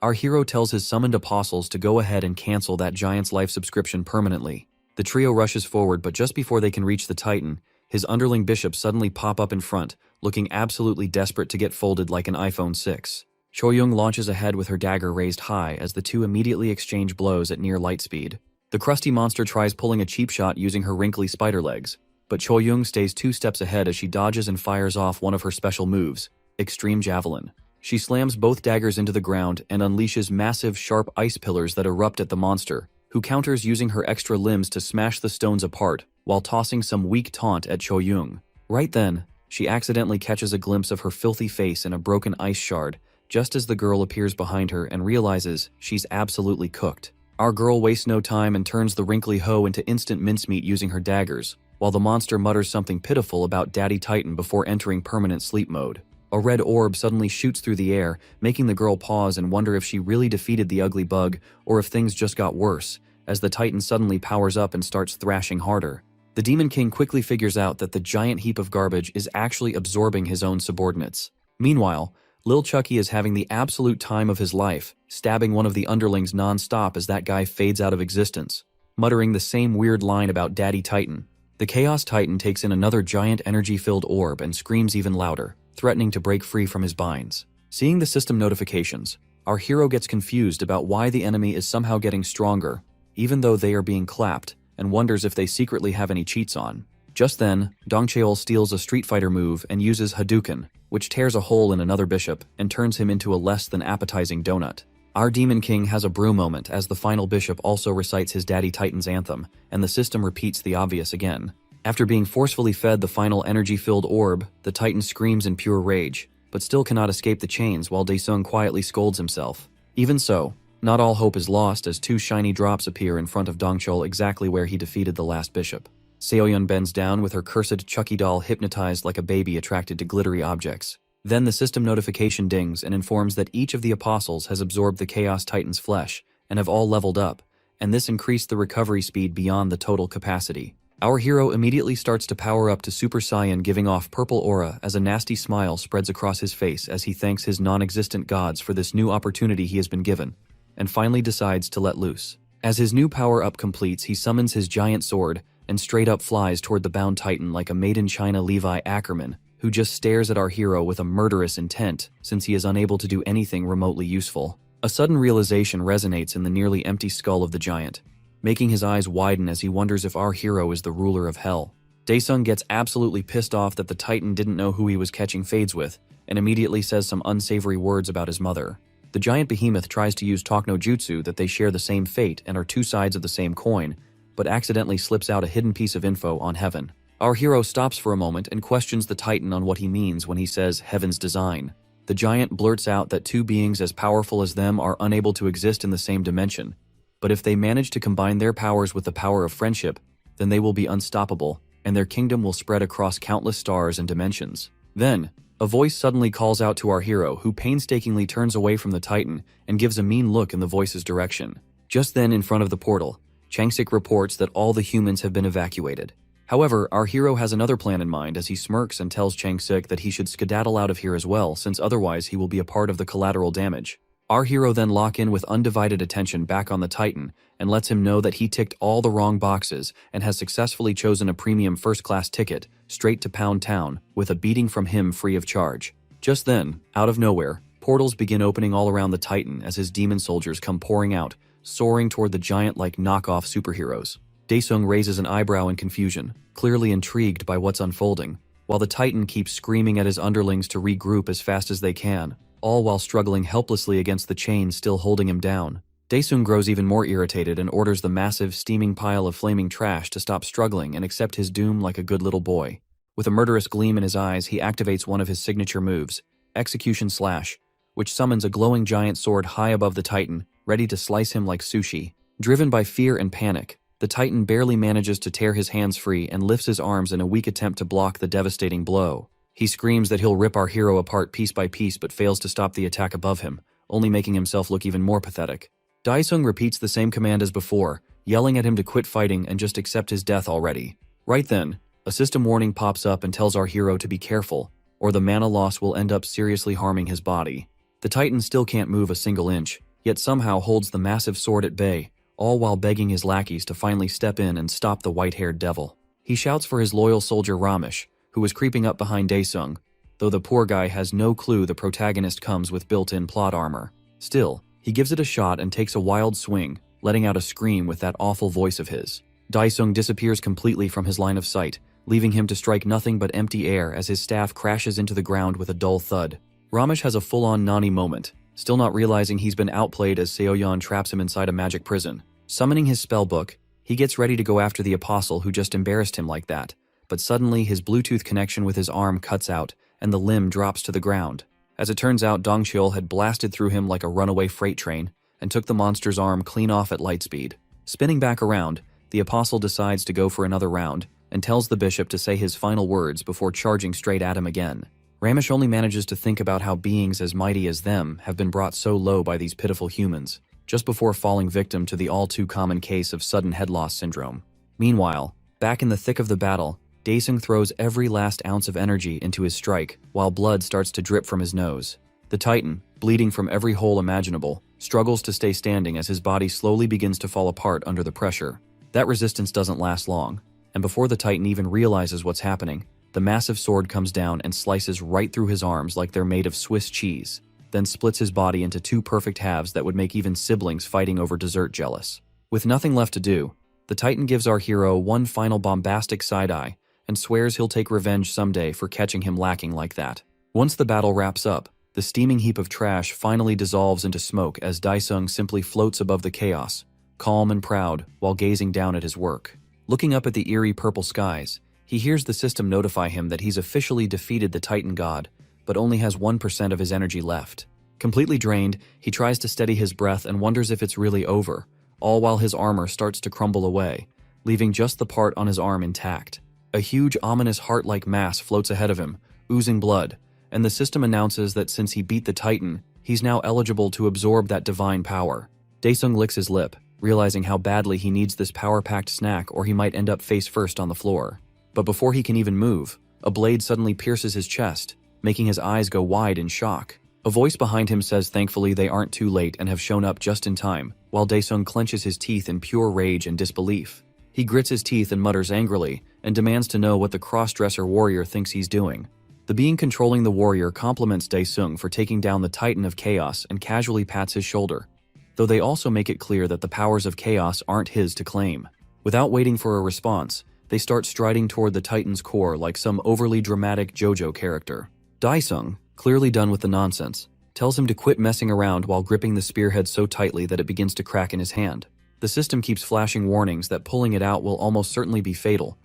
Speaker 1: our hero tells his summoned apostles to go ahead and cancel that giant's life subscription permanently. The trio rushes forward, but just before they can reach the titan, his underling bishops suddenly pop up in front, looking absolutely desperate to get folded like an iPhone 6. Choyoung launches ahead with her dagger raised high as the two immediately exchange blows at near light speed. The crusty monster tries pulling a cheap shot using her wrinkly spider legs, but Choyoung stays 2 steps ahead as she dodges and fires off one of her special moves, Extreme Javelin. She slams both daggers into the ground and unleashes massive sharp ice pillars that erupt at the monster, who counters using her extra limbs to smash the stones apart while tossing some weak taunt at Choyoung. Right then, she accidentally catches a glimpse of her filthy face in a broken ice shard, just as the girl appears behind her and realizes she's absolutely cooked. Our girl wastes no time and turns the wrinkly hoe into instant mincemeat using her daggers, while the monster mutters something pitiful about Daddy Titan before entering permanent sleep mode. A red orb suddenly shoots through the air, making the girl pause and wonder if she really defeated the ugly bug or if things just got worse, as the Titan suddenly powers up and starts thrashing harder. The Demon King quickly figures out that the giant heap of garbage is actually absorbing his own subordinates. Meanwhile, Lil Chucky is having the absolute time of his life, stabbing one of the underlings non-stop as that guy fades out of existence, muttering the same weird line about Daddy Titan. The Chaos Titan takes in another giant energy-filled orb and screams even louder, threatening to break free from his binds. Seeing the system notifications, our hero gets confused about why the enemy is somehow getting stronger, even though they are being clapped, and wonders if they secretly have any cheats on. Just then, Dongcheol steals a Street Fighter move and uses Hadouken, which tears a hole in another bishop and turns him into a less than appetizing donut. Our Demon King has a brew moment as the final bishop also recites his Daddy Titan's anthem, and the system repeats the obvious again. After being forcefully fed the final energy-filled orb, the Titan screams in pure rage, but still cannot escape the chains while Daesung quietly scolds himself. Even so, not all hope is lost as 2 shiny drops appear in front of Dongcheol exactly where he defeated the last bishop. Seoyeon bends down with her cursed Chucky doll hypnotized like a baby attracted to glittery objects. Then the system notification dings and informs that each of the apostles has absorbed the Chaos Titan's flesh and have all leveled up, and this increased the recovery speed beyond the total capacity. Our hero immediately starts to power up to Super Saiyan, giving off purple aura as a nasty smile spreads across his face as he thanks his non-existent gods for this new opportunity he has been given, and finally decides to let loose. As his new power-up completes, he summons his giant sword and straight up flies toward the bound titan like a made-in-China Levi Ackerman, who just stares at our hero with a murderous intent since he is unable to do anything remotely useful. A sudden realization resonates in the nearly empty skull of the giant, making his eyes widen as he wonders if our hero is the ruler of hell. Daesung gets absolutely pissed off that the titan didn't know who he was catching fades with, and immediately says some unsavory words about his mother. The giant behemoth tries to use talk no jutsu that they share the same fate and are 2 sides of the same coin, but accidentally slips out a hidden piece of info on heaven. Our hero stops for a moment and questions the titan on what he means when he says heaven's design. The giant blurts out that 2 beings as powerful as them are unable to exist in the same dimension, but if they manage to combine their powers with the power of friendship, then they will be unstoppable, and their kingdom will spread across countless stars and dimensions. Then, A voice suddenly calls out to our hero, who painstakingly turns away from the Titan and gives a mean look in the voice's direction. Just then, in front of the portal, Changsik reports that all the humans have been evacuated. However, our hero has another plan in mind as he smirks and tells Changsik that he should skedaddle out of here as well, since otherwise he will be a part of the collateral damage. Our hero then locks in with undivided attention back on the Titan and lets him know that he ticked all the wrong boxes and has successfully chosen a premium first-class ticket straight to Pound Town with a beating from him free of charge. Just then, out of nowhere, portals begin opening all around the Titan as his demon soldiers come pouring out, soaring toward the giant like knockoff superheroes. Daesung raises an eyebrow in confusion, clearly intrigued by what's unfolding, while the Titan keeps screaming at his underlings to regroup as fast as they can, all while struggling helplessly against the chains still holding him down. Daesung grows even more irritated and orders the massive, steaming pile of flaming trash to stop struggling and accept his doom like a good little boy. With a murderous gleam in his eyes, he activates one of his signature moves, Execution Slash, which summons a glowing giant sword high above the Titan, ready to slice him like sushi. Driven by fear and panic, the Titan barely manages to tear his hands free and lifts his arms in a weak attempt to block the devastating blow. He screams that he'll rip our hero apart piece by piece but fails to stop the attack above him, only making himself look even more pathetic. Daesung repeats the same command as before, yelling at him to quit fighting and just accept his death already. Right then, a system warning pops up and tells our hero to be careful, or the mana loss will end up seriously harming his body. The Titan still can't move a single inch, yet somehow holds the massive sword at bay, all while begging his lackeys to finally step in and stop the white-haired devil. He shouts for his loyal soldier Ramesh, who is creeping up behind Daesung, though the poor guy has no clue the protagonist comes with built-in plot armor. Still, he gives it a shot and takes a wild swing, letting out a scream with that awful voice of his. Daesung disappears completely from his line of sight, leaving him to strike nothing but empty air as his staff crashes into the ground with a dull thud. Ramesh has a full-on Nani moment, still not realizing he's been outplayed as Seoyeon traps him inside a magic prison. Summoning his spellbook, he gets ready to go after the apostle who just embarrassed him like that, but suddenly his Bluetooth connection with his arm cuts out and the limb drops to the ground. As it turns out, Dongcheol had blasted through him like a runaway freight train and took the monster's arm clean off at light speed. Spinning back around, the apostle decides to go for another round and tells the bishop to say his final words before charging straight at him again. Ramesh only manages to think about how beings as mighty as them have been brought so low by these pitiful humans, just before falling victim to the all-too-common case of sudden head loss syndrome. Meanwhile, back in the thick of the battle, Daesung throws every last ounce of energy into his strike, while blood starts to drip from his nose. The Titan, bleeding from every hole imaginable, struggles to stay standing as his body slowly begins to fall apart under the pressure. That resistance doesn't last long, and before the Titan even realizes what's happening, the massive sword comes down and slices right through his arms like they're made of Swiss cheese, then splits his body into two perfect halves that would make even siblings fighting over dessert jealous. With nothing left to do, the Titan gives our hero one final bombastic side-eye and swears he'll take revenge someday for catching him lacking like that. Once the battle wraps up, the steaming heap of trash finally dissolves into smoke as Daesung simply floats above the chaos, calm and proud while gazing down at his work. Looking up at the eerie purple skies, he hears the system notify him that he's officially defeated the Titan god, but only has 1% of his energy left. Completely drained, he tries to steady his breath and wonders if it's really over, all while his armor starts to crumble away, leaving just the part on his arm intact. A huge, ominous heart-like mass floats ahead of him, oozing blood, and the system announces that since he beat the Titan, he's now eligible to absorb that divine power. Daesung licks his lip, realizing how badly he needs this power-packed snack or he might end up face first on the floor. But before he can even move, a blade suddenly pierces his chest, making his eyes go wide in shock. A voice behind him says thankfully they aren't too late and have shown up just in time, while Daesung clenches his teeth in pure rage and disbelief. He grits his teeth and mutters angrily, and demands to know what the cross-dresser warrior thinks he's doing. The being controlling the warrior compliments Daesung for taking down the Titan of Chaos and casually pats his shoulder, though they also make it clear that the powers of chaos aren't his to claim. Without waiting for a response, they start striding toward the Titan's core like some overly dramatic JoJo character. Daesung, clearly done with the nonsense, tells him to quit messing around while gripping the spearhead so tightly that it begins to crack in his hand. The system keeps flashing warnings that pulling it out will almost certainly be fatal,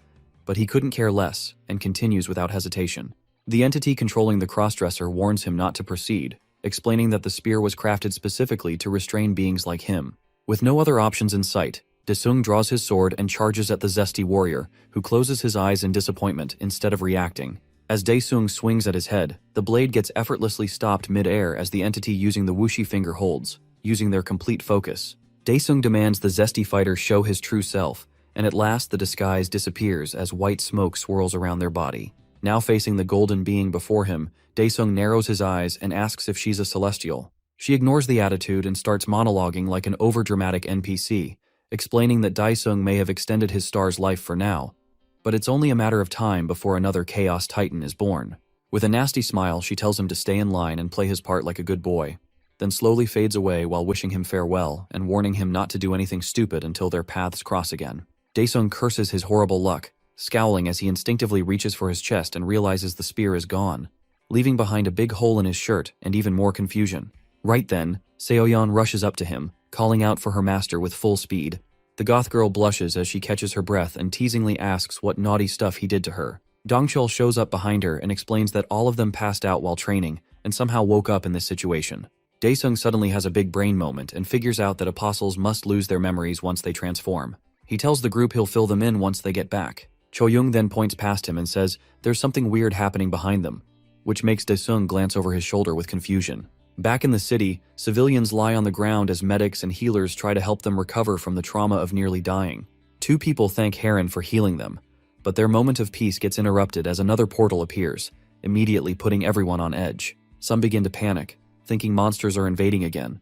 Speaker 1: but he couldn't care less and continues without hesitation. The entity controlling the crossdresser warns him not to proceed, explaining that the spear was crafted specifically to restrain beings like him. With no other options in sight, Daesung draws his sword and charges at the zesty warrior, who closes his eyes in disappointment instead of reacting. As Daesung swings at his head, the blade gets effortlessly stopped mid-air as the entity using the whooshy finger holds, using their complete focus. Daesung demands the zesty fighter show his true self, and at last the disguise disappears as white smoke swirls around their body. Now facing the golden being before him, Daesung narrows his eyes and asks if she's a celestial. She ignores the attitude and starts monologuing like an overdramatic NPC, explaining that Daesung may have extended his star's life for now, but it's only a matter of time before another Chaos Titan is born. With a nasty smile, she tells him to stay in line and play his part like a good boy, then slowly fades away while wishing him farewell and warning him not to do anything stupid until their paths cross again. Daesung curses his horrible luck, scowling as he instinctively reaches for his chest and realizes the spear is gone, leaving behind a big hole in his shirt and even more confusion. Right then, Seoyeon rushes up to him, calling out for her master with full speed. The goth girl blushes as she catches her breath and teasingly asks what naughty stuff he did to her. Dongchul shows up behind her and explains that all of them passed out while training and somehow woke up in this situation. Daesung suddenly has a big brain moment and figures out that apostles must lose their memories once they transform. He tells the group he'll fill them in once they get back. Choyoung then points past him and says there's something weird happening behind them, which makes Daesung glance over his shoulder with confusion. Back in the city, civilians lie on the ground as medics and healers try to help them recover from the trauma of nearly dying. Two people thank Heron for healing them, but their moment of peace gets interrupted as another portal appears, immediately putting everyone on edge. Some begin to panic, thinking monsters are invading again,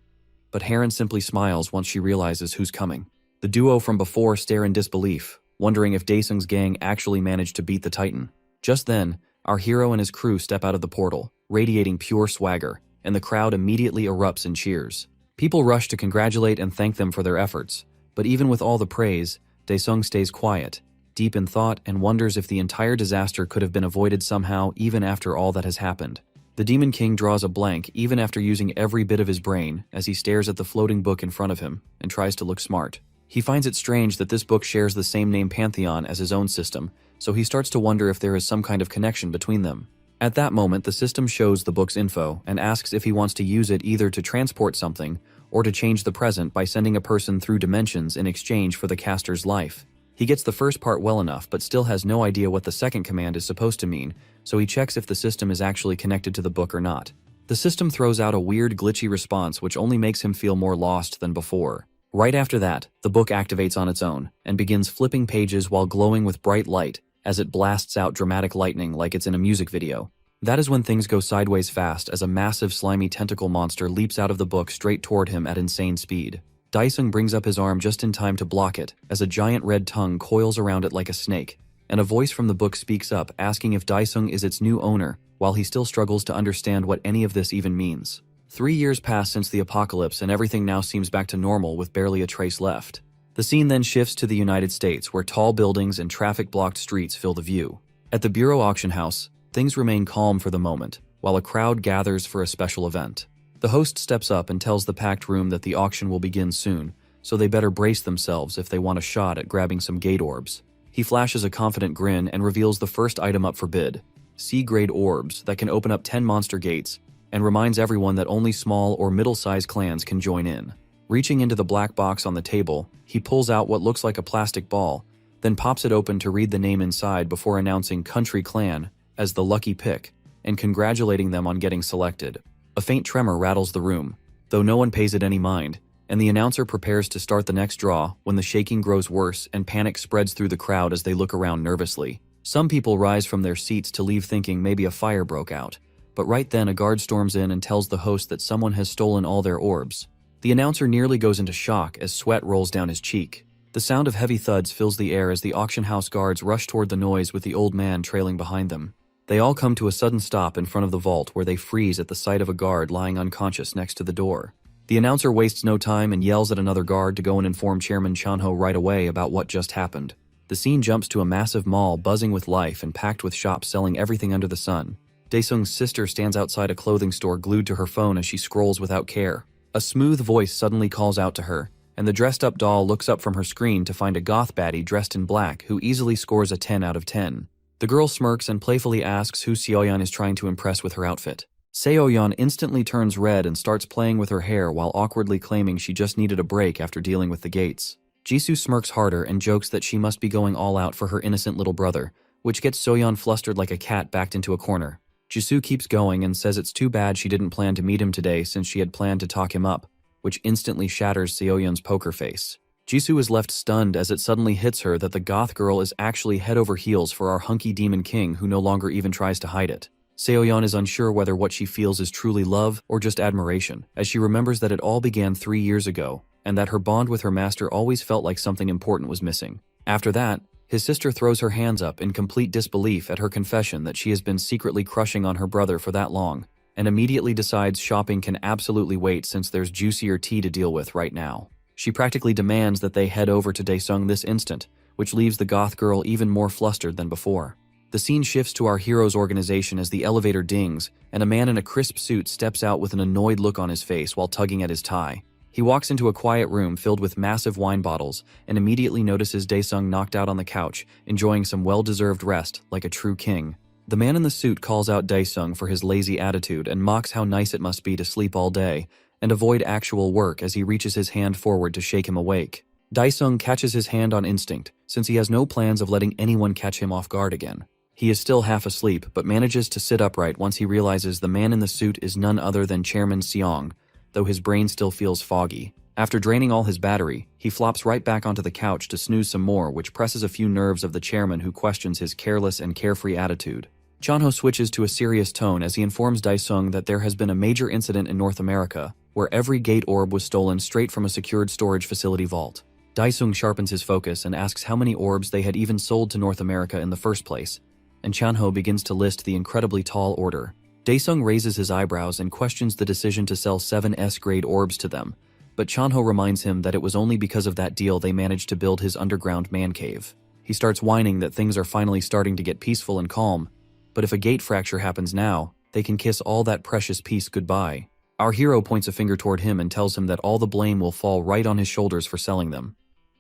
Speaker 1: but Heron simply smiles once she realizes who's coming. The duo from before stare in disbelief, wondering if Daesung's gang actually managed to beat the Titan. Just then, our hero and his crew step out of the portal, radiating pure swagger, and the crowd immediately erupts in cheers. People rush to congratulate and thank them for their efforts, but even with all the praise, Daesung stays quiet, deep in thought, and wonders if the entire disaster could have been avoided somehow even after all that has happened. The Demon King draws a blank even after using every bit of his brain as he stares at the floating book in front of him and tries to look smart. He finds it strange that this book shares the same name Pantheon as his own system, so he starts to wonder if there is some kind of connection between them. At that moment, the system shows the book's info and asks if he wants to use it either to transport something or to change the present by sending a person through dimensions in exchange for the caster's life. He gets the first part well enough but still has no idea what the second command is supposed to mean, so he checks if the system is actually connected to the book or not. The system throws out a weird glitchy response which only makes him feel more lost than before. Right after that, the book activates on its own and begins flipping pages while glowing with bright light as it blasts out dramatic lightning like it's in a music video. That is when things go sideways fast as a massive slimy tentacle monster leaps out of the book straight toward him at insane speed. Daesung brings up his arm just in time to block it as a giant red tongue coils around it like a snake, and a voice from the book speaks up asking if Daesung is its new owner while he still struggles to understand what any of this even means. 3 years pass since the apocalypse and everything now seems back to normal with barely a trace left. The scene then shifts to the United States where tall buildings and traffic-blocked streets fill the view. At the Bureau auction house, things remain calm for the moment, while a crowd gathers for a special event. The host steps up and tells the packed room that the auction will begin soon, so they better brace themselves if they want a shot at grabbing some gate orbs. He flashes a confident grin and reveals the first item up for bid, C-grade orbs that can open up 10 monster gates, and reminds everyone that only small or middle-sized clans can join in. Reaching into the black box on the table, he pulls out what looks like a plastic ball, then pops it open to read the name inside before announcing Country Clan as the lucky pick and congratulating them on getting selected. A faint tremor rattles the room, though no one pays it any mind, and the announcer prepares to start the next draw when the shaking grows worse and panic spreads through the crowd as they look around nervously. Some people rise from their seats to leave thinking maybe a fire broke out, but right then a guard storms in and tells the host that someone has stolen all their orbs. The announcer nearly goes into shock as sweat rolls down his cheek. The sound of heavy thuds fills the air as the auction house guards rush toward the noise with the old man trailing behind them. They all come to a sudden stop in front of the vault where they freeze at the sight of a guard lying unconscious next to the door. The announcer wastes no time and yells at another guard to go and inform Chairman Chanho right away about what just happened. The scene jumps to a massive mall buzzing with life and packed with shops selling everything under the sun. Daesung's sister stands outside a clothing store glued to her phone as she scrolls without care. A smooth voice suddenly calls out to her, and the dressed-up doll looks up from her screen to find a goth baddie dressed in black who easily scores a 10 out of 10. The girl smirks and playfully asks who Seoyeon is trying to impress with her outfit. Seoyeon instantly turns red and starts playing with her hair while awkwardly claiming she just needed a break after dealing with the gates. Jisoo smirks harder and jokes that she must be going all out for her innocent little brother, which gets Soyeon flustered like a cat backed into a corner. Jisoo keeps going and says it's too bad she didn't plan to meet him today since she had planned to talk him up, which instantly shatters Seoyeon's poker face. Jisoo is left stunned as it suddenly hits her that the goth girl is actually head over heels for our hunky demon king who no longer even tries to hide it. Seoyeon is unsure whether what she feels is truly love or just admiration, as she remembers that it all began 3 years ago, and that her bond with her master always felt like something important was missing. After that, his sister throws her hands up in complete disbelief at her confession that she has been secretly crushing on her brother for that long, and immediately decides shopping can absolutely wait since there's juicier tea to deal with right now. She practically demands that they head over to Daesung this instant, which leaves the goth girl even more flustered than before. The scene shifts to our hero's organization as the elevator dings, and a man in a crisp suit steps out with an annoyed look on his face while tugging at his tie. He walks into a quiet room filled with massive wine bottles and immediately notices Daesung knocked out on the couch, enjoying some well-deserved rest like a true king. The man in the suit calls out Daesung for his lazy attitude and mocks how nice it must be to sleep all day and avoid actual work as he reaches his hand forward to shake him awake. Daesung catches his hand on instinct, since he has no plans of letting anyone catch him off guard again. He is still half asleep, but manages to sit upright once he realizes the man in the suit is none other than Chairman Seong, though his brain still feels foggy. After draining all his battery, he flops right back onto the couch to snooze some more, which presses a few nerves of the chairman who questions his careless and carefree attitude. Chanho switches to a serious tone as he informs Daesung that there has been a major incident in North America, where every gate orb was stolen straight from a secured storage facility vault. Daesung sharpens his focus and asks how many orbs they had even sold to North America in the first place, and Chanho begins to list the incredibly tall order. Daesung raises his eyebrows and questions the decision to sell 7 S-grade orbs to them, but Chanho reminds him that it was only because of that deal they managed to build his underground man cave. He starts whining that things are finally starting to get peaceful and calm, but if a gate fracture happens now, they can kiss all that precious peace goodbye. Our hero points a finger toward him and tells him that all the blame will fall right on his shoulders for selling them.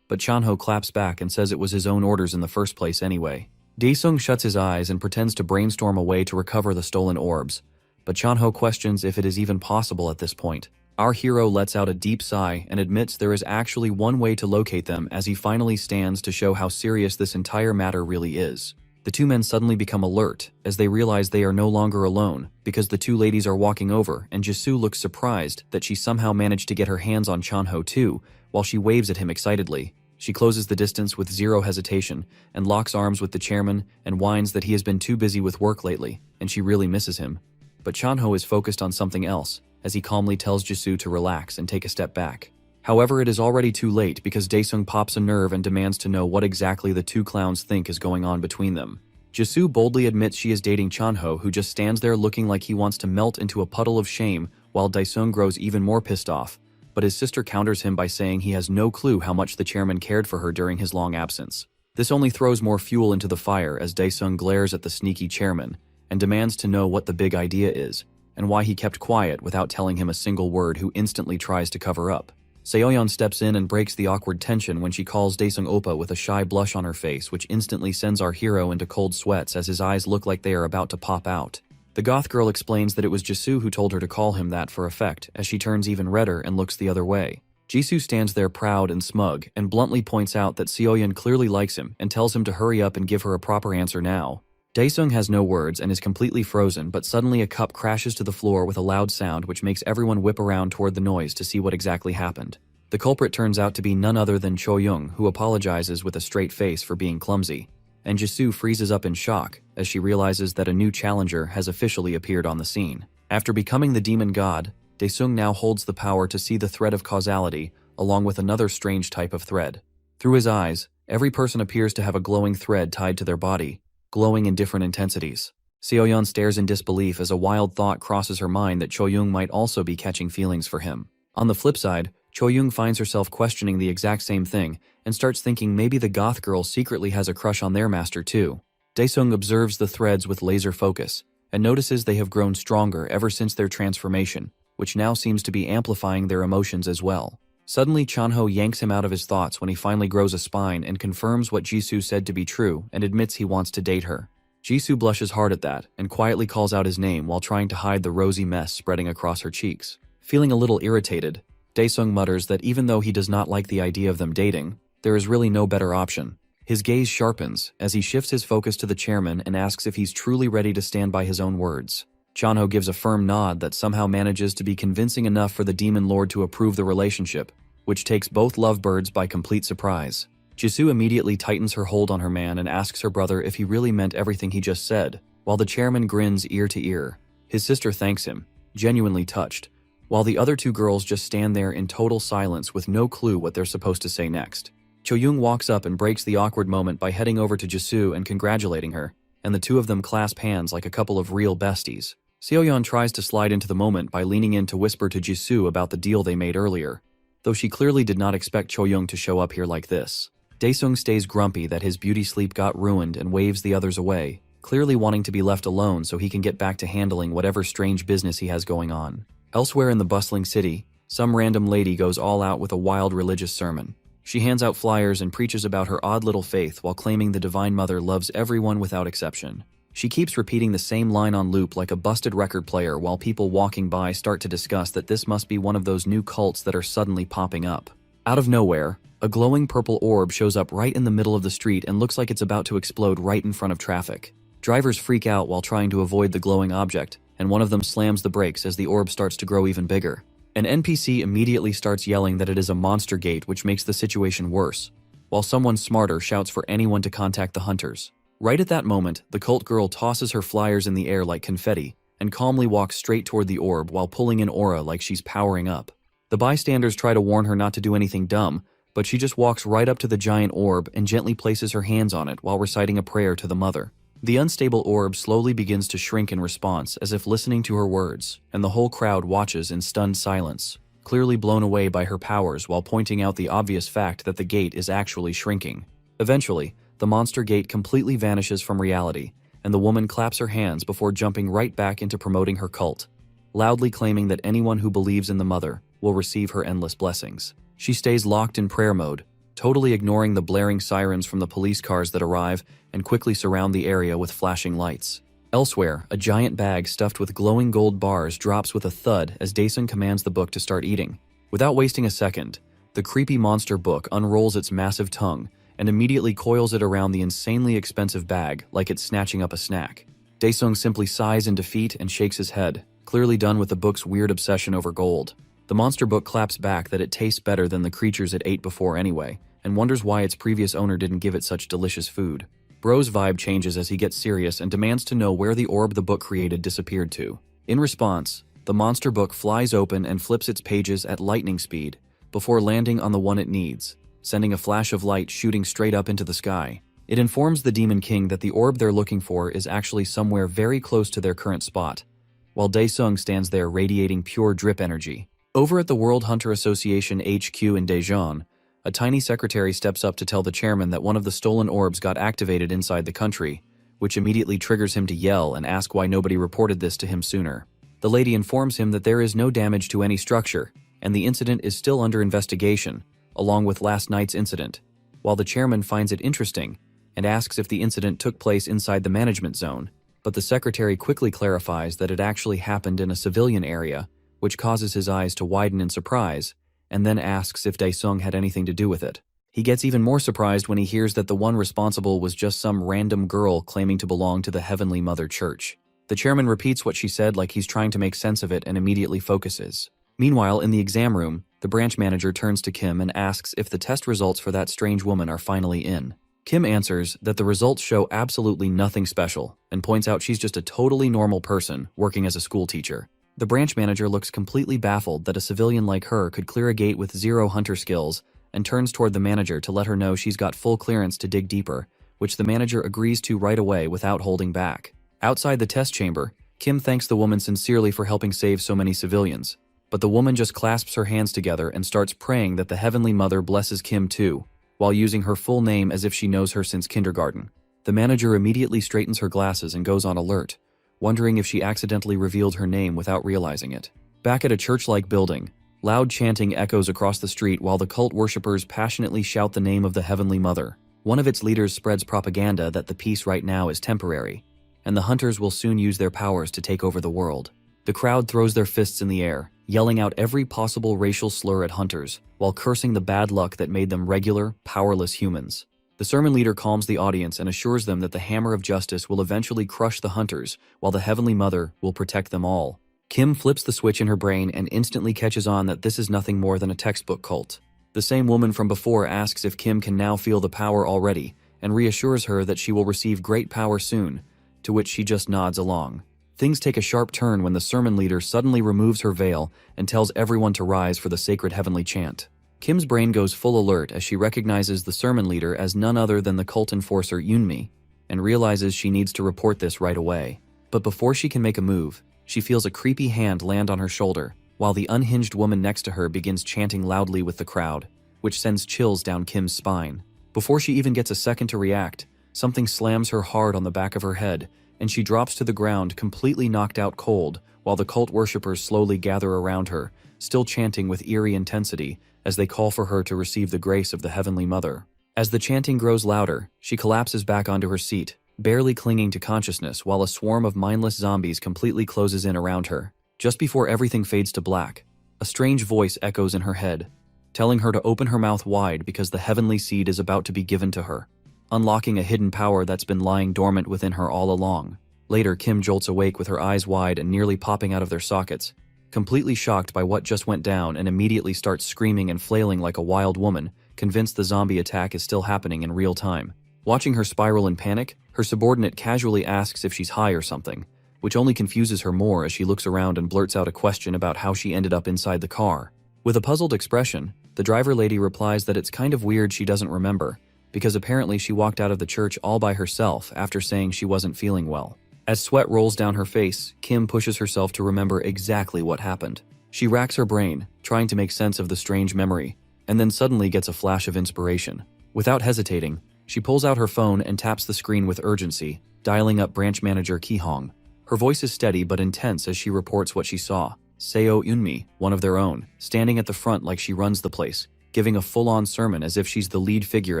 Speaker 1: But Chanho claps back and says it was his own orders in the first place anyway. Daesung shuts his eyes and pretends to brainstorm a way to recover the stolen orbs, but Chanho questions if it is even possible at this point. Our hero lets out a deep sigh and admits there is actually one way to locate them as he finally stands to show how serious this entire matter really is. The two men suddenly become alert as they realize they are no longer alone because the two ladies are walking over and Jisoo looks surprised that she somehow managed to get her hands on Chanho too while she waves at him excitedly. She closes the distance with zero hesitation and locks arms with the chairman and whines that he has been too busy with work lately and she really misses him. But Chanho is focused on something else as he calmly tells Jisoo to relax and take a step back. However, it is already too late because Daesung pops a nerve and demands to know what exactly the two clowns think is going on between them. Jisoo boldly admits she is dating Chanho, who just stands there looking like he wants to melt into a puddle of shame, while Daesung grows even more pissed off, but his sister counters him by saying he has no clue how much the chairman cared for her during his long absence. This only throws more fuel into the fire as Daesung glares at the sneaky chairman and demands to know what the big idea is, and why he kept quiet without telling him a single word, who instantly tries to cover up. Seoyeon steps in and breaks the awkward tension when she calls Daesung Oppa with a shy blush on her face, which instantly sends our hero into cold sweats as his eyes look like they are about to pop out. The goth girl explains that it was Jisoo who told her to call him that for effect, as she turns even redder and looks the other way. Jisoo stands there proud and smug and bluntly points out that Seoyeon clearly likes him and tells him to hurry up and give her a proper answer now. Daesung has no words and is completely frozen, but suddenly a cup crashes to the floor with a loud sound which makes everyone whip around toward the noise to see what exactly happened. The culprit turns out to be none other than Cho-young, who apologizes with a straight face for being clumsy, and Jisoo freezes up in shock as she realizes that a new challenger has officially appeared on the scene. After becoming the demon god, Daesung now holds the power to see the thread of causality along with another strange type of thread. Through his eyes, every person appears to have a glowing thread tied to their body, glowing in different intensities. Seoyeon stares in disbelief as a wild thought crosses her mind that Cho-young might also be catching feelings for him. On the flip side, Cho-young finds herself questioning the exact same thing and starts thinking maybe the goth girl secretly has a crush on their master too. Daesung observes the threads with laser focus and notices they have grown stronger ever since their transformation, which now seems to be amplifying their emotions as well. Suddenly, Chanho yanks him out of his thoughts when he finally grows a spine and confirms what Jisoo said to be true and admits he wants to date her. Jisoo blushes hard at that and quietly calls out his name while trying to hide the rosy mess spreading across her cheeks. Feeling a little irritated, Daesung mutters that even though he does not like the idea of them dating, there is really no better option. His gaze sharpens as he shifts his focus to the chairman and asks if he's truly ready to stand by his own words. Chanho gives a firm nod that somehow manages to be convincing enough for the demon lord to approve the relationship, which takes both lovebirds by complete surprise. Jisoo immediately tightens her hold on her man and asks her brother if he really meant everything he just said, while the chairman grins ear to ear. His sister thanks him, genuinely touched, while the other two girls just stand there in total silence with no clue what they're supposed to say next. Choyoung walks up and breaks the awkward moment by heading over to Jisoo and congratulating her, and the two of them clasp hands like a couple of real besties. Seoyeon tries to slide into the moment by leaning in to whisper to Jisoo about the deal they made earlier, though she clearly did not expect Choyoung to show up here like this. Daesung stays grumpy that his beauty sleep got ruined and waves the others away, clearly wanting to be left alone so he can get back to handling whatever strange business he has going on. Elsewhere in the bustling city, some random lady goes all out with a wild religious sermon. She hands out flyers and preaches about her odd little faith while claiming the Divine Mother loves everyone without exception. She keeps repeating the same line on loop like a busted record player while people walking by start to discuss that this must be one of those new cults that are suddenly popping up. Out of nowhere, a glowing purple orb shows up right in the middle of the street and looks like it's about to explode right in front of traffic. Drivers freak out while trying to avoid the glowing object, and one of them slams the brakes as the orb starts to grow even bigger. An NPC immediately starts yelling that it is a monster gate, which makes the situation worse, while someone smarter shouts for anyone to contact the hunters. Right at that moment, the cult girl tosses her flyers in the air like confetti and calmly walks straight toward the orb while pulling in aura like she's powering up. The bystanders try to warn her not to do anything dumb, but she just walks right up to the giant orb and gently places her hands on it while reciting a prayer to the mother. The unstable orb slowly begins to shrink in response as if listening to her words, and the whole crowd watches in stunned silence, clearly blown away by her powers while pointing out the obvious fact that the gate is actually shrinking. Eventually, the monster gate completely vanishes from reality, and the woman claps her hands before jumping right back into promoting her cult, loudly claiming that anyone who believes in the mother will receive her endless blessings. She stays locked in prayer mode, totally ignoring the blaring sirens from the police cars that arrive and quickly surround the area with flashing lights. Elsewhere, a giant bag stuffed with glowing gold bars drops with a thud as Daesung commands the book to start eating. Without wasting a second, the creepy monster book unrolls its massive tongue and immediately coils it around the insanely expensive bag like it's snatching up a snack. Daesung simply sighs in defeat and shakes his head, clearly done with the book's weird obsession over gold. The monster book claps back that it tastes better than the creatures it ate before anyway, and wonders why its previous owner didn't give it such delicious food. Bro's vibe changes as he gets serious and demands to know where the orb the book created disappeared to. In response, the monster book flies open and flips its pages at lightning speed before landing on the one it needs, sending a flash of light shooting straight up into the sky. It informs the Demon King that the orb they're looking for is actually somewhere very close to their current spot, while Daesung stands there radiating pure drip energy. Over at the World Hunter Association HQ in Daejeon, a tiny secretary steps up to tell the chairman that one of the stolen orbs got activated inside the country, which immediately triggers him to yell and ask why nobody reported this to him sooner. The lady informs him that there is no damage to any structure, and the incident is still under investigation, along with last night's incident, while the chairman finds it interesting and asks if the incident took place inside the management zone, but the secretary quickly clarifies that it actually happened in a civilian area, which causes his eyes to widen in surprise, and then asks if Daesung had anything to do with it. He gets even more surprised when he hears that the one responsible was just some random girl claiming to belong to the Heavenly Mother Church. The chairman repeats what she said like he's trying to make sense of it and immediately focuses. Meanwhile, in the exam room, the branch manager turns to Kim and asks if the test results for that strange woman are finally in. Kim answers that the results show absolutely nothing special and points out she's just a totally normal person working as a school teacher. The branch manager looks completely baffled that a civilian like her could clear a gate with zero hunter skills and turns toward the manager to let her know she's got full clearance to dig deeper, which the manager agrees to right away without holding back. Outside the test chamber, Kim thanks the woman sincerely for helping save so many civilians, but the woman just clasps her hands together and starts praying that the Heavenly Mother blesses Kim too, while using her full name as if she knows her since kindergarten. The manager immediately straightens her glasses and goes on alert, wondering if she accidentally revealed her name without realizing it. Back at a church-like building, loud chanting echoes across the street while the cult worshippers passionately shout the name of the Heavenly Mother. One of its leaders spreads propaganda that the peace right now is temporary, and the hunters will soon use their powers to take over the world. The crowd throws their fists in the air, yelling out every possible racial slur at hunters, while cursing the bad luck that made them regular, powerless humans. The sermon leader calms the audience and assures them that the hammer of justice will eventually crush the hunters, while the Heavenly Mother will protect them all. Kim flips the switch in her brain and instantly catches on that this is nothing more than a textbook cult. The same woman from before asks if Kim can now feel the power already, and reassures her that she will receive great power soon, to which she just nods along. Things take a sharp turn when the sermon leader suddenly removes her veil and tells everyone to rise for the sacred heavenly chant. Kim's brain goes full alert as she recognizes the sermon leader as none other than the cult enforcer Yunmi, and realizes she needs to report this right away. But before she can make a move, she feels a creepy hand land on her shoulder, while the unhinged woman next to her begins chanting loudly with the crowd, which sends chills down Kim's spine. Before she even gets a second to react, something slams her hard on the back of her head, and she drops to the ground completely knocked out cold, while the cult worshippers slowly gather around her, still chanting with eerie intensity as they call for her to receive the grace of the Heavenly Mother. As the chanting grows louder, she collapses back onto her seat, barely clinging to consciousness while a swarm of mindless zombies completely closes in around her. Just before everything fades to black, a strange voice echoes in her head, telling her to open her mouth wide because the heavenly seed is about to be given to her, unlocking a hidden power that's been lying dormant within her all along. Later, Kim jolts awake with her eyes wide and nearly popping out of their sockets, completely shocked by what just went down, and immediately starts screaming and flailing like a wild woman, convinced the zombie attack is still happening in real time. Watching her spiral in panic, her subordinate casually asks if she's high or something, which only confuses her more as she looks around and blurts out a question about how she ended up inside the car. With a puzzled expression, the driver lady replies that it's kind of weird she doesn't remember, because apparently she walked out of the church all by herself after saying she wasn't feeling well. As sweat rolls down her face, Kim pushes herself to remember exactly what happened. She racks her brain, trying to make sense of the strange memory, and then suddenly gets a flash of inspiration. Without hesitating, she pulls out her phone and taps the screen with urgency, dialing up branch manager Ki-hong. Her voice is steady but intense as she reports what she saw. Seo Eunmi, one of their own, standing at the front like she runs the place, giving a full-on sermon as if she's the lead figure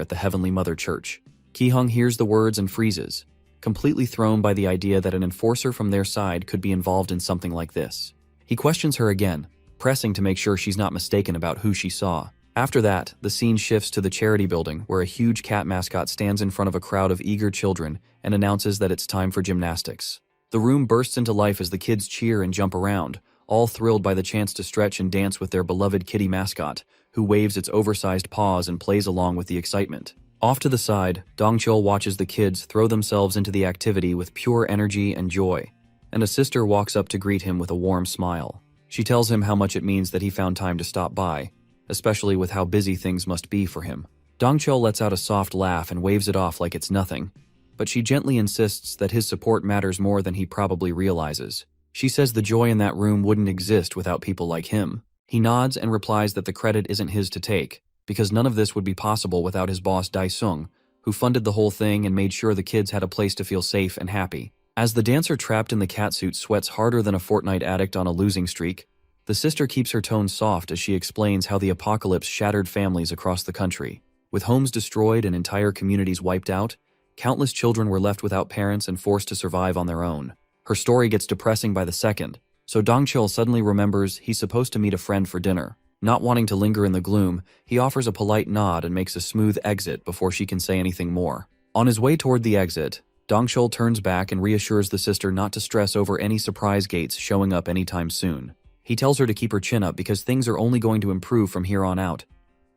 Speaker 1: at the Heavenly Mother Church. Ki-hong hears the words and freezes, completely thrown by the idea that an enforcer from their side could be involved in something like this. He questions her again, pressing to make sure she's not mistaken about who she saw. After that, the scene shifts to the charity building where a huge cat mascot stands in front of a crowd of eager children and announces that it's time for gymnastics. The room bursts into life as the kids cheer and jump around, all thrilled by the chance to stretch and dance with their beloved kitty mascot, who waves its oversized paws and plays along with the excitement. Off to the side, Dongchul watches the kids throw themselves into the activity with pure energy and joy, and a sister walks up to greet him with a warm smile. She tells him how much it means that he found time to stop by, especially with how busy things must be for him. Dongchul lets out a soft laugh and waves it off like it's nothing, but she gently insists that his support matters more than he probably realizes. She says the joy in that room wouldn't exist without people like him. He nods and replies that the credit isn't his to take, because none of this would be possible without his boss Dae-sung, who funded the whole thing and made sure the kids had a place to feel safe and happy. As the dancer trapped in the catsuit sweats harder than a Fortnite addict on a losing streak, the sister keeps her tone soft as she explains how the apocalypse shattered families across the country. With homes destroyed and entire communities wiped out, countless children were left without parents and forced to survive on their own. Her story gets depressing by the second, so Dongchul suddenly remembers he's supposed to meet a friend for dinner. Not wanting to linger in the gloom, he offers a polite nod and makes a smooth exit before she can say anything more. On his way toward the exit, Dongchul turns back and reassures the sister not to stress over any surprise gates showing up anytime soon. He tells her to keep her chin up because things are only going to improve from here on out,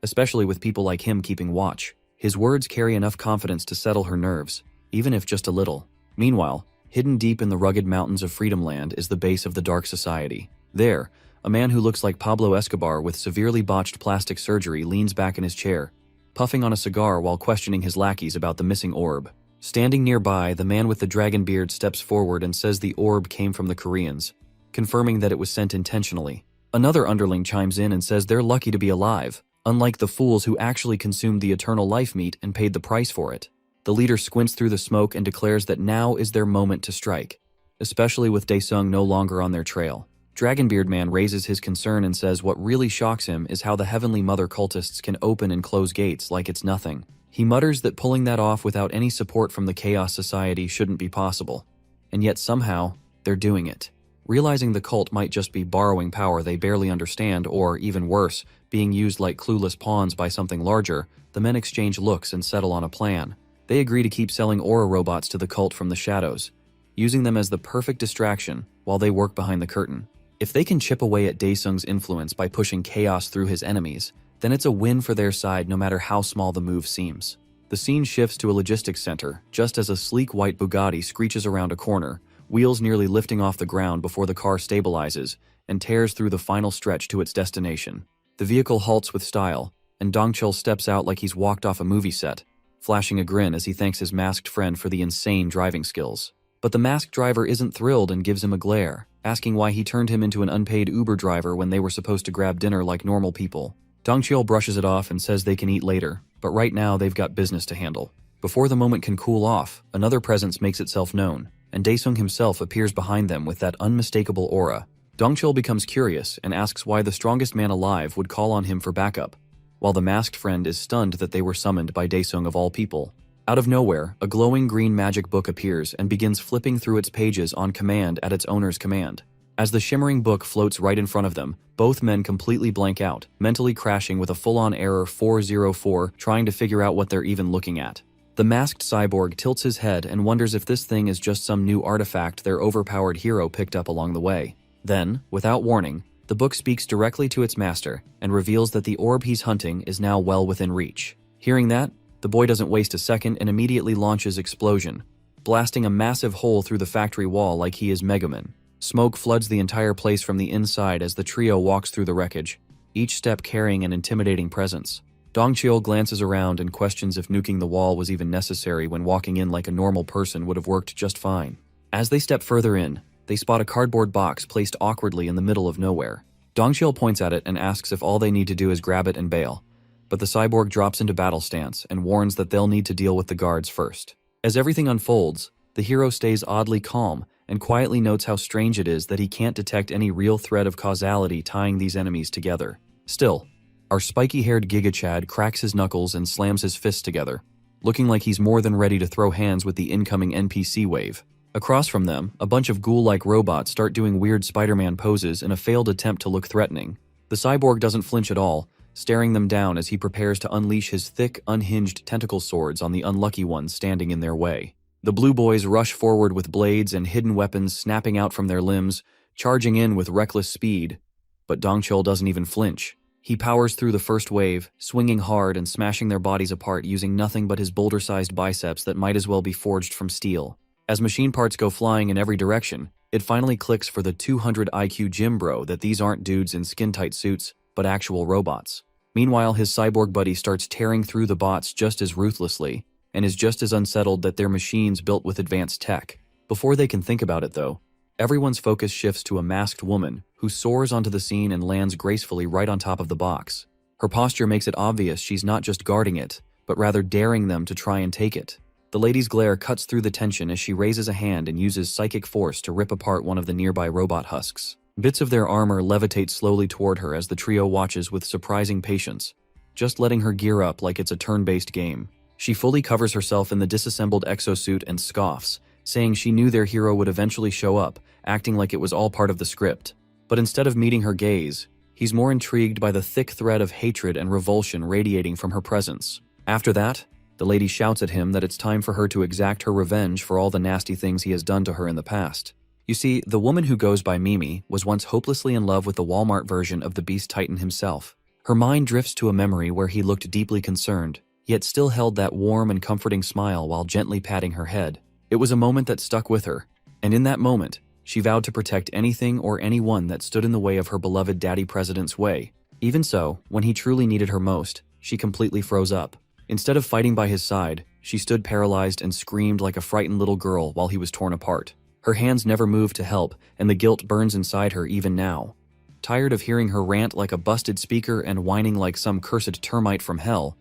Speaker 1: especially with people like him keeping watch. His words carry enough confidence to settle her nerves, even if just a little. Meanwhile, hidden deep in the rugged mountains of Freedom Land is the base of the Dark Society. There, a man who looks like Pablo Escobar with severely botched plastic surgery leans back in his chair, puffing on a cigar while questioning his lackeys about the missing orb. Standing nearby, the man with the dragon beard steps forward and says the orb came from the Koreans, confirming that it was sent intentionally. Another underling chimes in and says they're lucky to be alive, unlike the fools who actually consumed the eternal life meat and paid the price for it. The leader squints through the smoke and declares that now is their moment to strike, especially with Dae-sung no longer on their trail. Dragonbeard Man raises his concern and says what really shocks him is how the Heavenly Mother cultists can open and close gates like it's nothing. He mutters that pulling that off without any support from the Chaos Society shouldn't be possible, and yet somehow, they're doing it. Realizing the cult might just be borrowing power they barely understand or, even worse, being used like clueless pawns by something larger, the men exchange looks and settle on a plan. They agree to keep selling aura robots to the cult from the shadows, using them as the perfect distraction while they work behind the curtain. If they can chip away at Daesung's influence by pushing chaos through his enemies, then it's a win for their side no matter how small the move seems. The scene shifts to a logistics center just as a sleek white Bugatti screeches around a corner, wheels nearly lifting off the ground before the car stabilizes and tears through the final stretch to its destination. The vehicle halts with style, and Dongchul steps out like he's walked off a movie set, flashing a grin as he thanks his masked friend for the insane driving skills. But the masked driver isn't thrilled and gives him a glare, asking why he turned him into an unpaid Uber driver when they were supposed to grab dinner like normal people. Dongchul brushes it off and says they can eat later, but right now they've got business to handle. Before the moment can cool off, another presence makes itself known, and Daesung himself appears behind them with that unmistakable aura. Dongchul becomes curious and asks why the strongest man alive would call on him for backup, while the masked friend is stunned that they were summoned by Daesung of all people. Out of nowhere, a glowing green magic book appears and begins flipping through its pages on command at its owner's command. As the shimmering book floats right in front of them, both men completely blank out, mentally crashing with a full-on error 404, trying to figure out what they're even looking at. The masked cyborg tilts his head and wonders if this thing is just some new artifact their overpowered hero picked up along the way. Then, without warning, the book speaks directly to its master and reveals that the orb he's hunting is now well within reach. Hearing that, the boy doesn't waste a second and immediately launches Explosion, blasting a massive hole through the factory wall like he is Megaman. Smoke floods the entire place from the inside as the trio walks through the wreckage, each step carrying an intimidating presence. Dongchul glances around and questions if nuking the wall was even necessary when walking in like a normal person would have worked just fine. As they step further in, they spot a cardboard box placed awkwardly in the middle of nowhere. Dongchul points at it and asks if all they need to do is grab it and bail, but the cyborg drops into battle stance and warns that they'll need to deal with the guards first. As everything unfolds, the hero stays oddly calm and quietly notes how strange it is that he can't detect any real thread of causality tying these enemies together. Still, our spiky-haired Giga Chad cracks his knuckles and slams his fists together, looking like he's more than ready to throw hands with the incoming NPC wave. Across from them, a bunch of ghoul-like robots start doing weird Spider-Man poses in a failed attempt to look threatening. The cyborg doesn't flinch at all, staring them down as he prepares to unleash his thick, unhinged tentacle swords on the unlucky ones standing in their way. The blue boys rush forward with blades and hidden weapons snapping out from their limbs, charging in with reckless speed. But Dongchul doesn't even flinch. He powers through the first wave, swinging hard and smashing their bodies apart using nothing but his boulder-sized biceps that might as well be forged from steel. As machine parts go flying in every direction, it finally clicks for the 200 IQ gym bro that these aren't dudes in skin-tight suits, but actual robots. Meanwhile, his cyborg buddy starts tearing through the bots just as ruthlessly, and is just as unsettled that they're machines built with advanced tech. Before they can think about it though, everyone's focus shifts to a masked woman who soars onto the scene and lands gracefully right on top of the box. Her posture makes it obvious she's not just guarding it, but rather daring them to try and take it. The lady's glare cuts through the tension as she raises a hand and uses psychic force to rip apart one of the nearby robot husks. Bits of their armor levitate slowly toward her as the trio watches with surprising patience, just letting her gear up like it's a turn-based game. She fully covers herself in the disassembled exosuit and scoffs, saying she knew their hero would eventually show up, acting like it was all part of the script. But instead of meeting her gaze, he's more intrigued by the thick thread of hatred and revulsion radiating from her presence. After that, the lady shouts at him that it's time for her to exact her revenge for all the nasty things he has done to her in the past. You see, the woman who goes by Mimi was once hopelessly in love with the Walmart version of the Beast Titan himself. Her mind drifts to a memory where he looked deeply concerned, yet still held that warm and comforting smile while gently patting her head. It was a moment that stuck with her, and in that moment, she vowed to protect anything or anyone that stood in the way of her beloved daddy president's way. Even so, when he truly needed her most, she completely froze up. Instead of fighting by his side, she stood paralyzed and screamed like a frightened little girl while he was torn apart. Her hands never moved to help, and the guilt burns inside her even now. Tired of hearing her rant like a busted speaker and whining like some cursed termite from hell,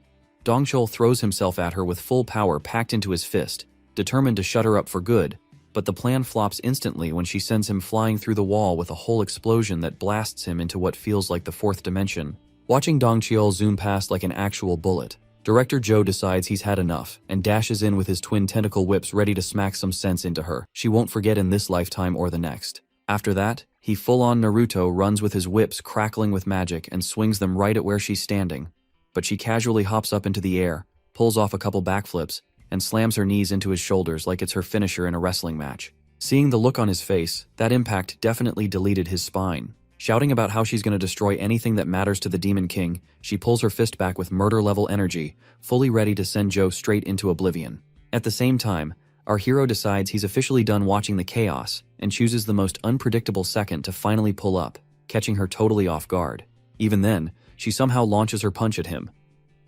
Speaker 1: Dongchul throws himself at her with full power packed into his fist, determined to shut her up for good, but the plan flops instantly when she sends him flying through the wall with a whole explosion that blasts him into what feels like the fourth dimension. Watching Dongchul zoom past like an actual bullet, Director Joe decides he's had enough and dashes in with his twin tentacle whips ready to smack some sense into her she won't forget in this lifetime or the next. After that, he full-on Naruto runs with his whips crackling with magic and swings them right at where she's standing. But she casually hops up into the air, pulls off a couple backflips, and slams her knees into his shoulders like it's her finisher in a wrestling match. Seeing the look on his face, that impact definitely deleted his spine. Shouting about how she's going to destroy anything that matters to the Demon King, she pulls her fist back with murder-level energy, fully ready to send Joe straight into oblivion. At the same time, our hero decides he's officially done watching the chaos and chooses the most unpredictable second to finally pull up, catching her totally off guard. Even then, she somehow launches her punch at him.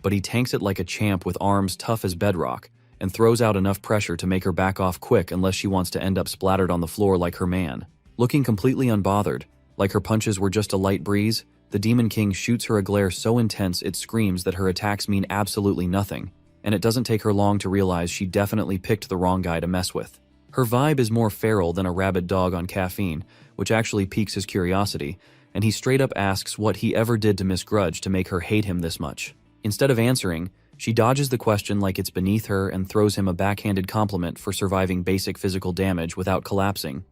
Speaker 1: But he tanks it like a champ with arms tough as bedrock and throws out enough pressure to make her back off quick unless she wants to end up splattered on the floor like her man. Looking completely unbothered, like her punches were just a light breeze, the Demon King shoots her a glare so intense it screams that her attacks mean absolutely nothing, and it doesn't take her long to realize she definitely picked the wrong guy to mess with. Her vibe is more feral than a rabid dog on caffeine, which actually piques his curiosity, and he straight up asks what he ever did to Miss Grudge to make her hate him this much. Instead of answering, she dodges the question like it's beneath her and throws him a backhanded compliment for surviving basic physical damage without collapsing,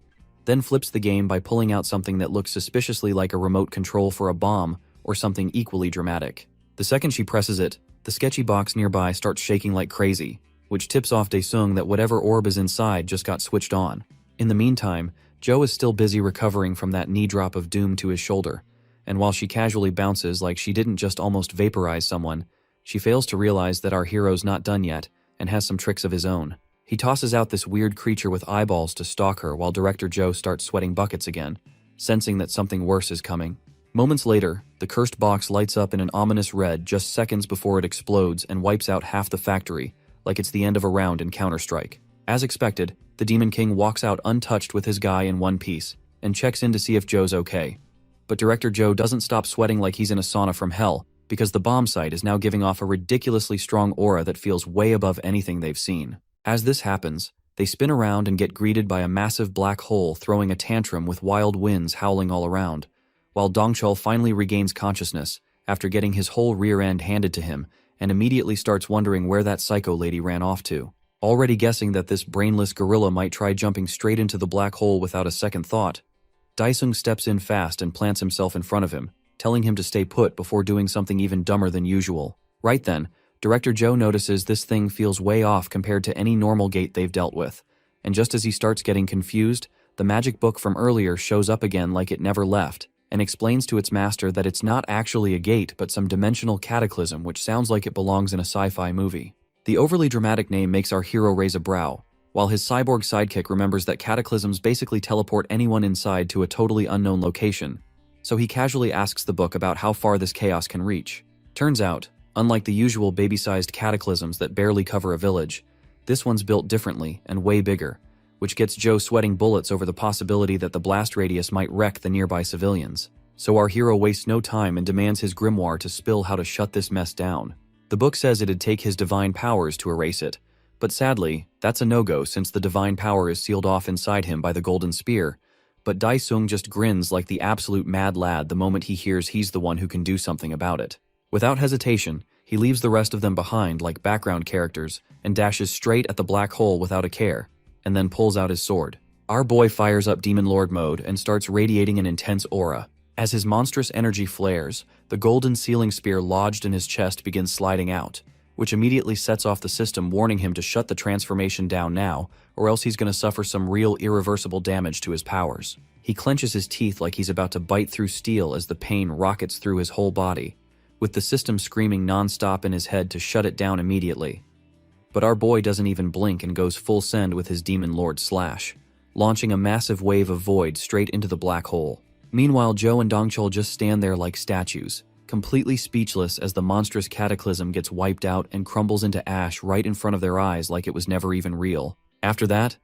Speaker 1: then flips the game by pulling out something that looks suspiciously like a remote control for a bomb or something equally dramatic. The second she presses it, the sketchy box nearby starts shaking like crazy, which tips off Daesung that whatever orb is inside just got switched on. In the meantime, Joe is still busy recovering from that knee drop of doom to his shoulder, and while she casually bounces like she didn't just almost vaporize someone, she fails to realize that our hero's not done yet and has some tricks of his own. He tosses out this weird creature with eyeballs to stalk her while Director Joe starts sweating buckets again, sensing that something worse is coming. Moments later, the cursed box lights up in an ominous red just seconds before it explodes and wipes out half the factory, like it's the end of a round in Counter-Strike. As expected, the Demon King walks out untouched with his guy in one piece, and checks in to see if Joe's okay. But Director Joe doesn't stop sweating like he's in a sauna from hell, because the bomb site is now giving off a ridiculously strong aura that feels way above anything they've seen. As this happens, they spin around and get greeted by a massive black hole throwing a tantrum with wild winds howling all around, while Dongchul finally regains consciousness after getting his whole rear end handed to him and immediately starts wondering where that psycho lady ran off to. Already guessing that this brainless gorilla might try jumping straight into the black hole without a second thought, Daesung steps in fast and plants himself in front of him, telling him to stay put before doing something even dumber than usual. Right then, Director Joe notices this thing feels way off compared to any normal gate they've dealt with, and just as he starts getting confused, the magic book from earlier shows up again like it never left, and explains to its master that it's not actually a gate but some dimensional cataclysm which sounds like it belongs in a sci-fi movie. The overly dramatic name makes our hero raise a brow, while his cyborg sidekick remembers that cataclysms basically teleport anyone inside to a totally unknown location, so he casually asks the book about how far this chaos can reach. Turns out, unlike the usual baby-sized cataclysms that barely cover a village, this one's built differently and way bigger, which gets Joe sweating bullets over the possibility that the blast radius might wreck the nearby civilians. So our hero wastes no time and demands his grimoire to spill how to shut this mess down. The book says it'd take his divine powers to erase it, but sadly, that's a no-go since the divine power is sealed off inside him by the golden spear, but Daesung just grins like the absolute mad lad the moment he hears he's the one who can do something about it. Without hesitation, he leaves the rest of them behind like background characters and dashes straight at the black hole without a care, and then pulls out his sword. Our boy fires up Demon Lord mode and starts radiating an intense aura. As his monstrous energy flares, the golden sealing spear lodged in his chest begins sliding out, which immediately sets off the system warning him to shut the transformation down now, or else he's going to suffer some real irreversible damage to his powers. He clenches his teeth like he's about to bite through steel as the pain rockets through his whole body, with the system screaming non-stop in his head to shut it down immediately. But our boy doesn't even blink and goes full send with his Demon Lord slash, launching a massive wave of void straight into the black hole. Meanwhile, Joe and Dongchul just stand there like statues, completely speechless as the monstrous cataclysm gets wiped out and crumbles into ash right in front of their eyes like it was never even real. After that,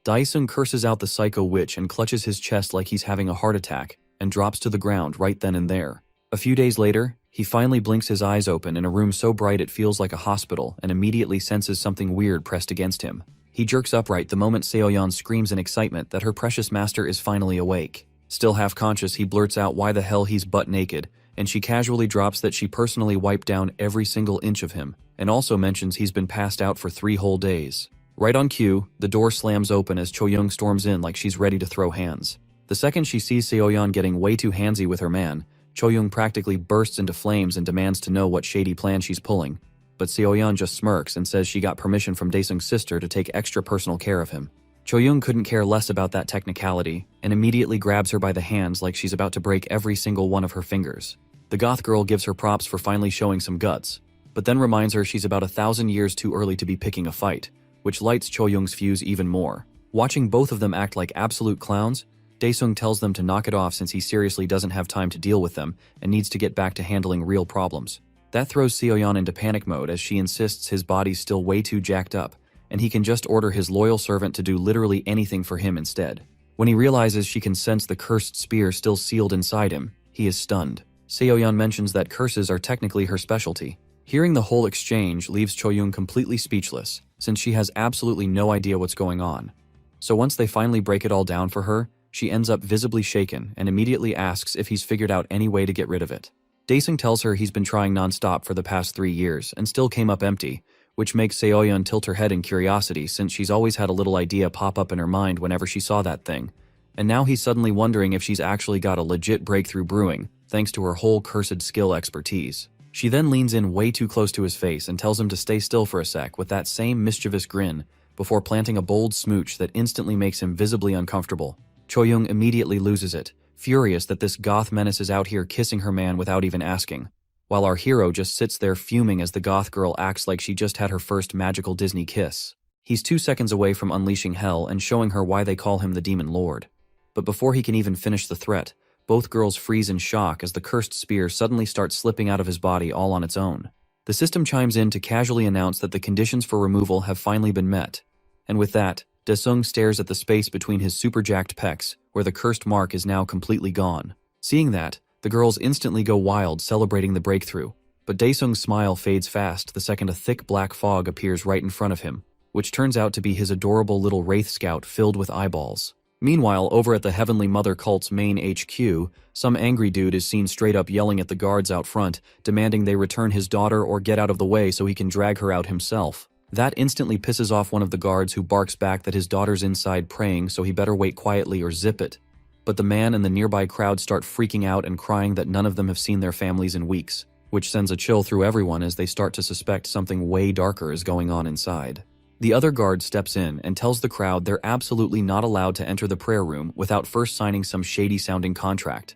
Speaker 1: Daesung curses out the psycho witch and clutches his chest like he's having a heart attack and drops to the ground right then and there. A few days later, he finally blinks his eyes open in a room so bright it feels like a hospital and immediately senses something weird pressed against him. He jerks upright the moment Seoyeon screams in excitement that her precious master is finally awake. Still half conscious, he blurts out why the hell he's butt naked, and she casually drops that she personally wiped down every single inch of him, and also mentions he's been passed out for 3 whole days. Right on cue, the door slams open as Choyoung storms in like she's ready to throw hands. The second she sees Seoyeon getting way too handsy with her man, Choyoung practically bursts into flames and demands to know what shady plan she's pulling. But Seoyeon just smirks and says she got permission from Daesung's sister to take extra personal care of him. Choyoung couldn't care less about that technicality and immediately grabs her by the hands like she's about to break every single one of her fingers. The goth girl gives her props for finally showing some guts, but then reminds her she's about 1,000 years too early to be picking a fight, which lights Choyoung's fuse even more. Watching both of them act like absolute clowns, Daesung tells them to knock it off since he seriously doesn't have time to deal with them and needs to get back to handling real problems. That throws Seoyeon into panic mode as she insists his body's still way too jacked up, and he can just order his loyal servant to do literally anything for him instead. When he realizes she can sense the cursed spear still sealed inside him, he is stunned. Seoyeon mentions that curses are technically her specialty. Hearing the whole exchange leaves Choyoung completely speechless, since she has absolutely no idea what's going on. So once they finally break it all down for her, she ends up visibly shaken and immediately asks if he's figured out any way to get rid of it. Daesung tells her he's been trying non-stop for the past 3 years and still came up empty, which makes Seoyeon tilt her head in curiosity since she's always had a little idea pop up in her mind whenever she saw that thing. And now he's suddenly wondering if she's actually got a legit breakthrough brewing, thanks to her whole cursed skill expertise. She then leans in way too close to his face and tells him to stay still for a sec with that same mischievous grin, before planting a bold smooch that instantly makes him visibly uncomfortable. Choyoung immediately loses it, furious that this goth menace is out here kissing her man without even asking, while our hero just sits there fuming as the goth girl acts like she just had her first magical Disney kiss. He's 2 seconds away from unleashing hell and showing her why they call him the Demon Lord. But before he can even finish the threat, both girls freeze in shock as the cursed spear suddenly starts slipping out of his body all on its own. The system chimes in to casually announce that the conditions for removal have finally been met. And with that, Daesung stares at the space between his super jacked pecs, where the cursed mark is now completely gone. Seeing that, the girls instantly go wild celebrating the breakthrough, but Daesung's smile fades fast the second a thick black fog appears right in front of him, which turns out to be his adorable little wraith scout filled with eyeballs. Meanwhile, over at the Heavenly Mother cult's main HQ, some angry dude is seen straight up yelling at the guards out front, demanding they return his daughter or get out of the way so he can drag her out himself. That instantly pisses off one of the guards, who barks back that his daughter's inside praying so he better wait quietly or zip it. But the man and the nearby crowd start freaking out and crying that none of them have seen their families in weeks, which sends a chill through everyone as they start to suspect something way darker is going on inside. The other guard steps in and tells the crowd they're absolutely not allowed to enter the prayer room without first signing some shady-sounding contract.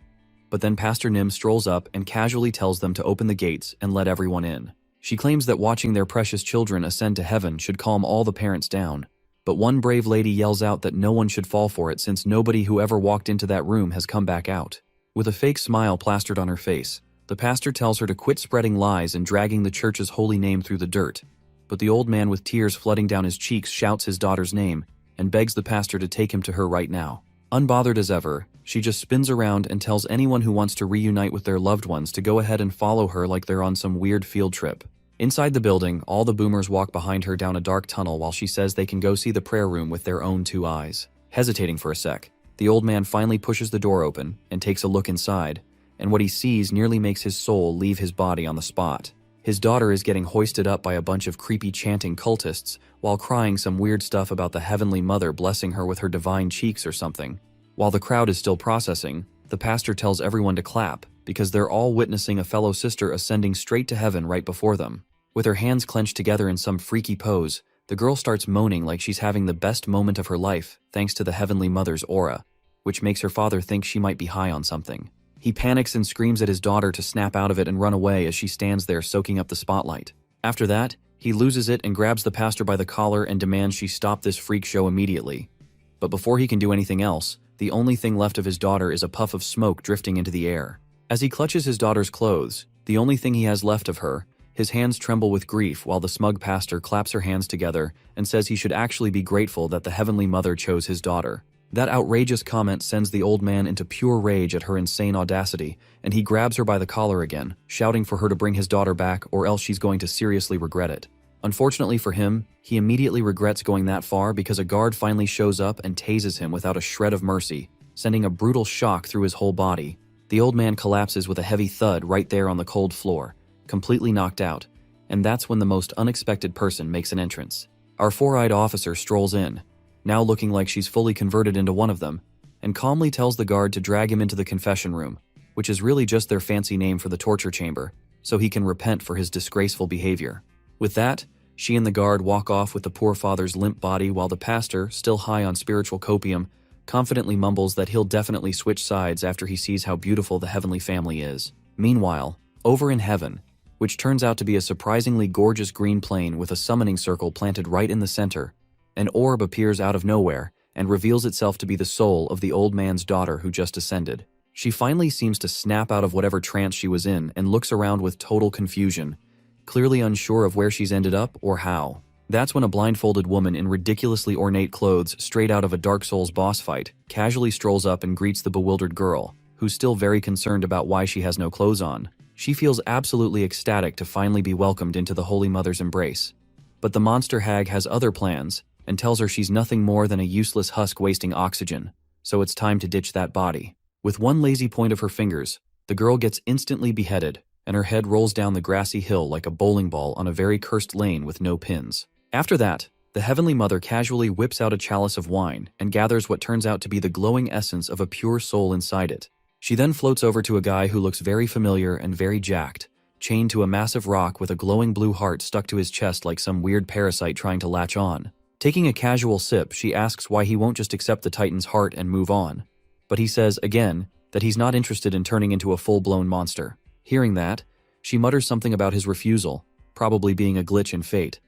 Speaker 1: But then Pastor Nim strolls up and casually tells them to open the gates and let everyone in. She claims that watching their precious children ascend to heaven should calm all the parents down, but one brave lady yells out that no one should fall for it since nobody who ever walked into that room has come back out. With a fake smile plastered on her face, the pastor tells her to quit spreading lies and dragging the church's holy name through the dirt, but the old man with tears flooding down his cheeks shouts his daughter's name and begs the pastor to take him to her right now. Unbothered as ever, she just spins around and tells anyone who wants to reunite with their loved ones to go ahead and follow her like they're on some weird field trip. Inside the building, all the boomers walk behind her down a dark tunnel while she says they can go see the prayer room with their own 2 eyes. Hesitating for a sec, the old man finally pushes the door open and takes a look inside, and what he sees nearly makes his soul leave his body on the spot. His daughter is getting hoisted up by a bunch of creepy chanting cultists while crying some weird stuff about the Heavenly Mother blessing her with her divine cheeks or something. While the crowd is still processing, the pastor tells everyone to clap because they're all witnessing a fellow sister ascending straight to heaven right before them. With her hands clenched together in some freaky pose, the girl starts moaning like she's having the best moment of her life thanks to the Heavenly Mother's aura, which makes her father think she might be high on something. He panics and screams at his daughter to snap out of it and run away as she stands there soaking up the spotlight. After that, he loses it and grabs the pastor by the collar and demands she stop this freak show immediately. But before he can do anything else, the only thing left of his daughter is a puff of smoke drifting into the air. As he clutches his daughter's clothes, the only thing he has left of her, his hands tremble with grief while the smug pastor claps her hands together and says he should actually be grateful that the Heavenly Mother chose his daughter. That outrageous comment sends the old man into pure rage at her insane audacity, and he grabs her by the collar again, shouting for her to bring his daughter back or else she's going to seriously regret it. Unfortunately for him, he immediately regrets going that far because a guard finally shows up and tases him without a shred of mercy, sending a brutal shock through his whole body. The old man collapses with a heavy thud right there on the cold floor, completely knocked out, and that's when the most unexpected person makes an entrance. Our four-eyed officer strolls in, now looking like she's fully converted into one of them, and calmly tells the guard to drag him into the confession room, which is really just their fancy name for the torture chamber, so he can repent for his disgraceful behavior. With that, she and the guard walk off with the poor father's limp body while the pastor, still high on spiritual copium, confidently mumbles that he'll definitely switch sides after he sees how beautiful the heavenly family is. Meanwhile, over in heaven, which turns out to be a surprisingly gorgeous green plane with a summoning circle planted right in the center, an orb appears out of nowhere and reveals itself to be the soul of the old man's daughter who just ascended. She finally seems to snap out of whatever trance she was in and looks around with total confusion, clearly unsure of where she's ended up or how. That's when a blindfolded woman in ridiculously ornate clothes straight out of a Dark Souls boss fight casually strolls up and greets the bewildered girl, who's still very concerned about why she has no clothes on. She feels absolutely ecstatic to finally be welcomed into the Holy Mother's embrace. But the monster hag has other plans and tells her she's nothing more than a useless husk wasting oxygen, so it's time to ditch that body. With one lazy point of her fingers, the girl gets instantly beheaded, and her head rolls down the grassy hill like a bowling ball on a very cursed lane with no pins. After that, the Heavenly Mother casually whips out a chalice of wine and gathers what turns out to be the glowing essence of a pure soul inside it. She then floats over to a guy who looks very familiar and very jacked, chained to a massive rock with a glowing blue heart stuck to his chest like some weird parasite trying to latch on. Taking a casual sip, she asks why he won't just accept the Titan's heart and move on. But he says, again, that he's not interested in turning into a full-blown monster. Hearing that, she mutters something about his refusal, probably being a glitch in fate.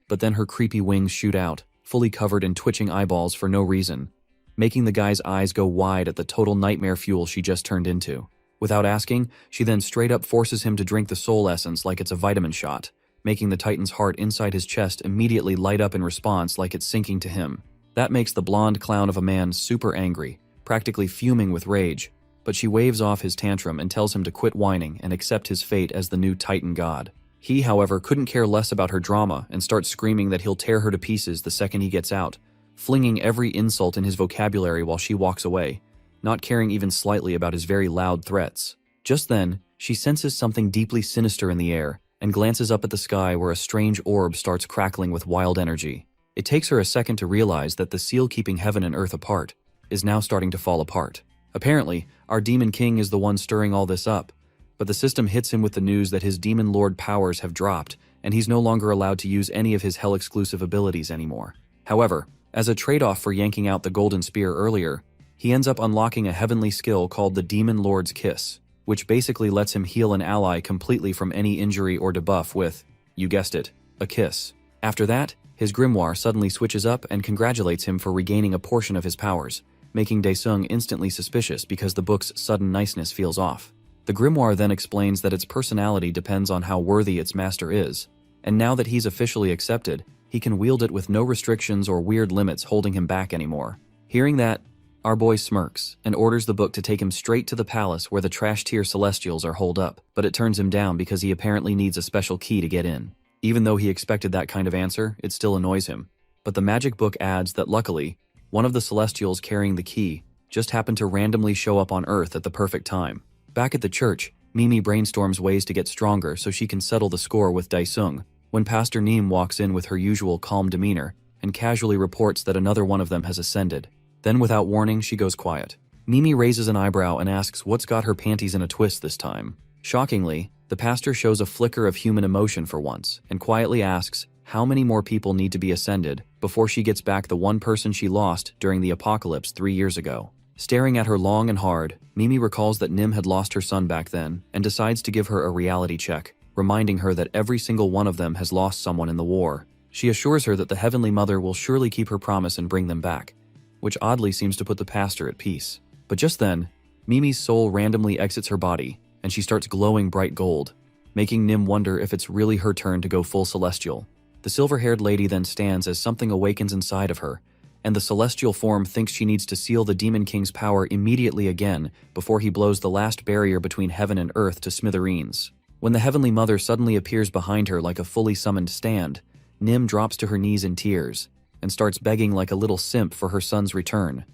Speaker 1: But then her creepy wings shoot out, fully covered in twitching eyeballs for no reason, making the guy's eyes go wide at the total nightmare fuel she just turned into. Without asking, she then straight up forces him to drink the soul essence like it's a vitamin shot, making the Titan's heart inside his chest immediately light up in response like it's sinking to him. That makes the blonde clown of a man super angry, practically fuming with rage, but she waves off his tantrum and tells him to quit whining and accept his fate as the new Titan god. He, however, couldn't care less about her drama and starts screaming that he'll tear her to pieces the second he gets out, flinging every insult in his vocabulary while she walks away, not caring even slightly about his very loud threats. Just then, she senses something deeply sinister in the air and glances up at the sky where a strange orb starts crackling with wild energy. It takes her a second to realize that the seal keeping heaven and earth apart is now starting to fall apart. Apparently, our Demon King is the one stirring all this up, but the system hits him with the news that his Demon Lord powers have dropped and he's no longer allowed to use any of his hell-exclusive abilities anymore. However, as a trade-off for yanking out the Golden Spear earlier, he ends up unlocking a heavenly skill called the Demon Lord's Kiss, which basically lets him heal an ally completely from any injury or debuff with, you guessed it, a kiss. After that, his grimoire suddenly switches up and congratulates him for regaining a portion of his powers, making Daesung instantly suspicious because the book's sudden niceness feels off. The grimoire then explains that its personality depends on how worthy its master is, and now that he's officially accepted, he can wield it with no restrictions or weird limits holding him back anymore. Hearing that, our boy smirks and orders the book to take him straight to the palace where the trash-tier celestials are holed up, but it turns him down because he apparently needs a special key to get in. Even though he expected that kind of answer, it still annoys him. But the magic book adds that luckily, one of the celestials carrying the key just happened to randomly show up on Earth at the perfect time. Back at the church, Mimi brainstorms ways to get stronger so she can settle the score with Daesung, when Pastor Neem walks in with her usual calm demeanor and casually reports that another one of them has ascended. Then without warning, she goes quiet. Mimi raises an eyebrow and asks what's got her panties in a twist this time. Shockingly, the pastor shows a flicker of human emotion for once and quietly asks how many more people need to be ascended before she gets back the one person she lost during the apocalypse 3 years ago. Staring at her long and hard, Mimi recalls that Nim had lost her son back then and decides to give her a reality check, reminding her that every single one of them has lost someone in the war. She assures her that the Heavenly Mother will surely keep her promise and bring them back, which oddly seems to put the pastor at peace. But just then, Mimi's soul randomly exits her body, and she starts glowing bright gold, making Nim wonder if it's really her turn to go full celestial. The silver-haired lady then stands as something awakens inside of her, and the celestial form thinks she needs to seal the Demon King's power immediately again before he blows the last barrier between heaven and earth to smithereens. When the Heavenly Mother suddenly appears behind her like a fully summoned stand, Nim drops to her knees in tears and starts begging like a little simp for her son's return,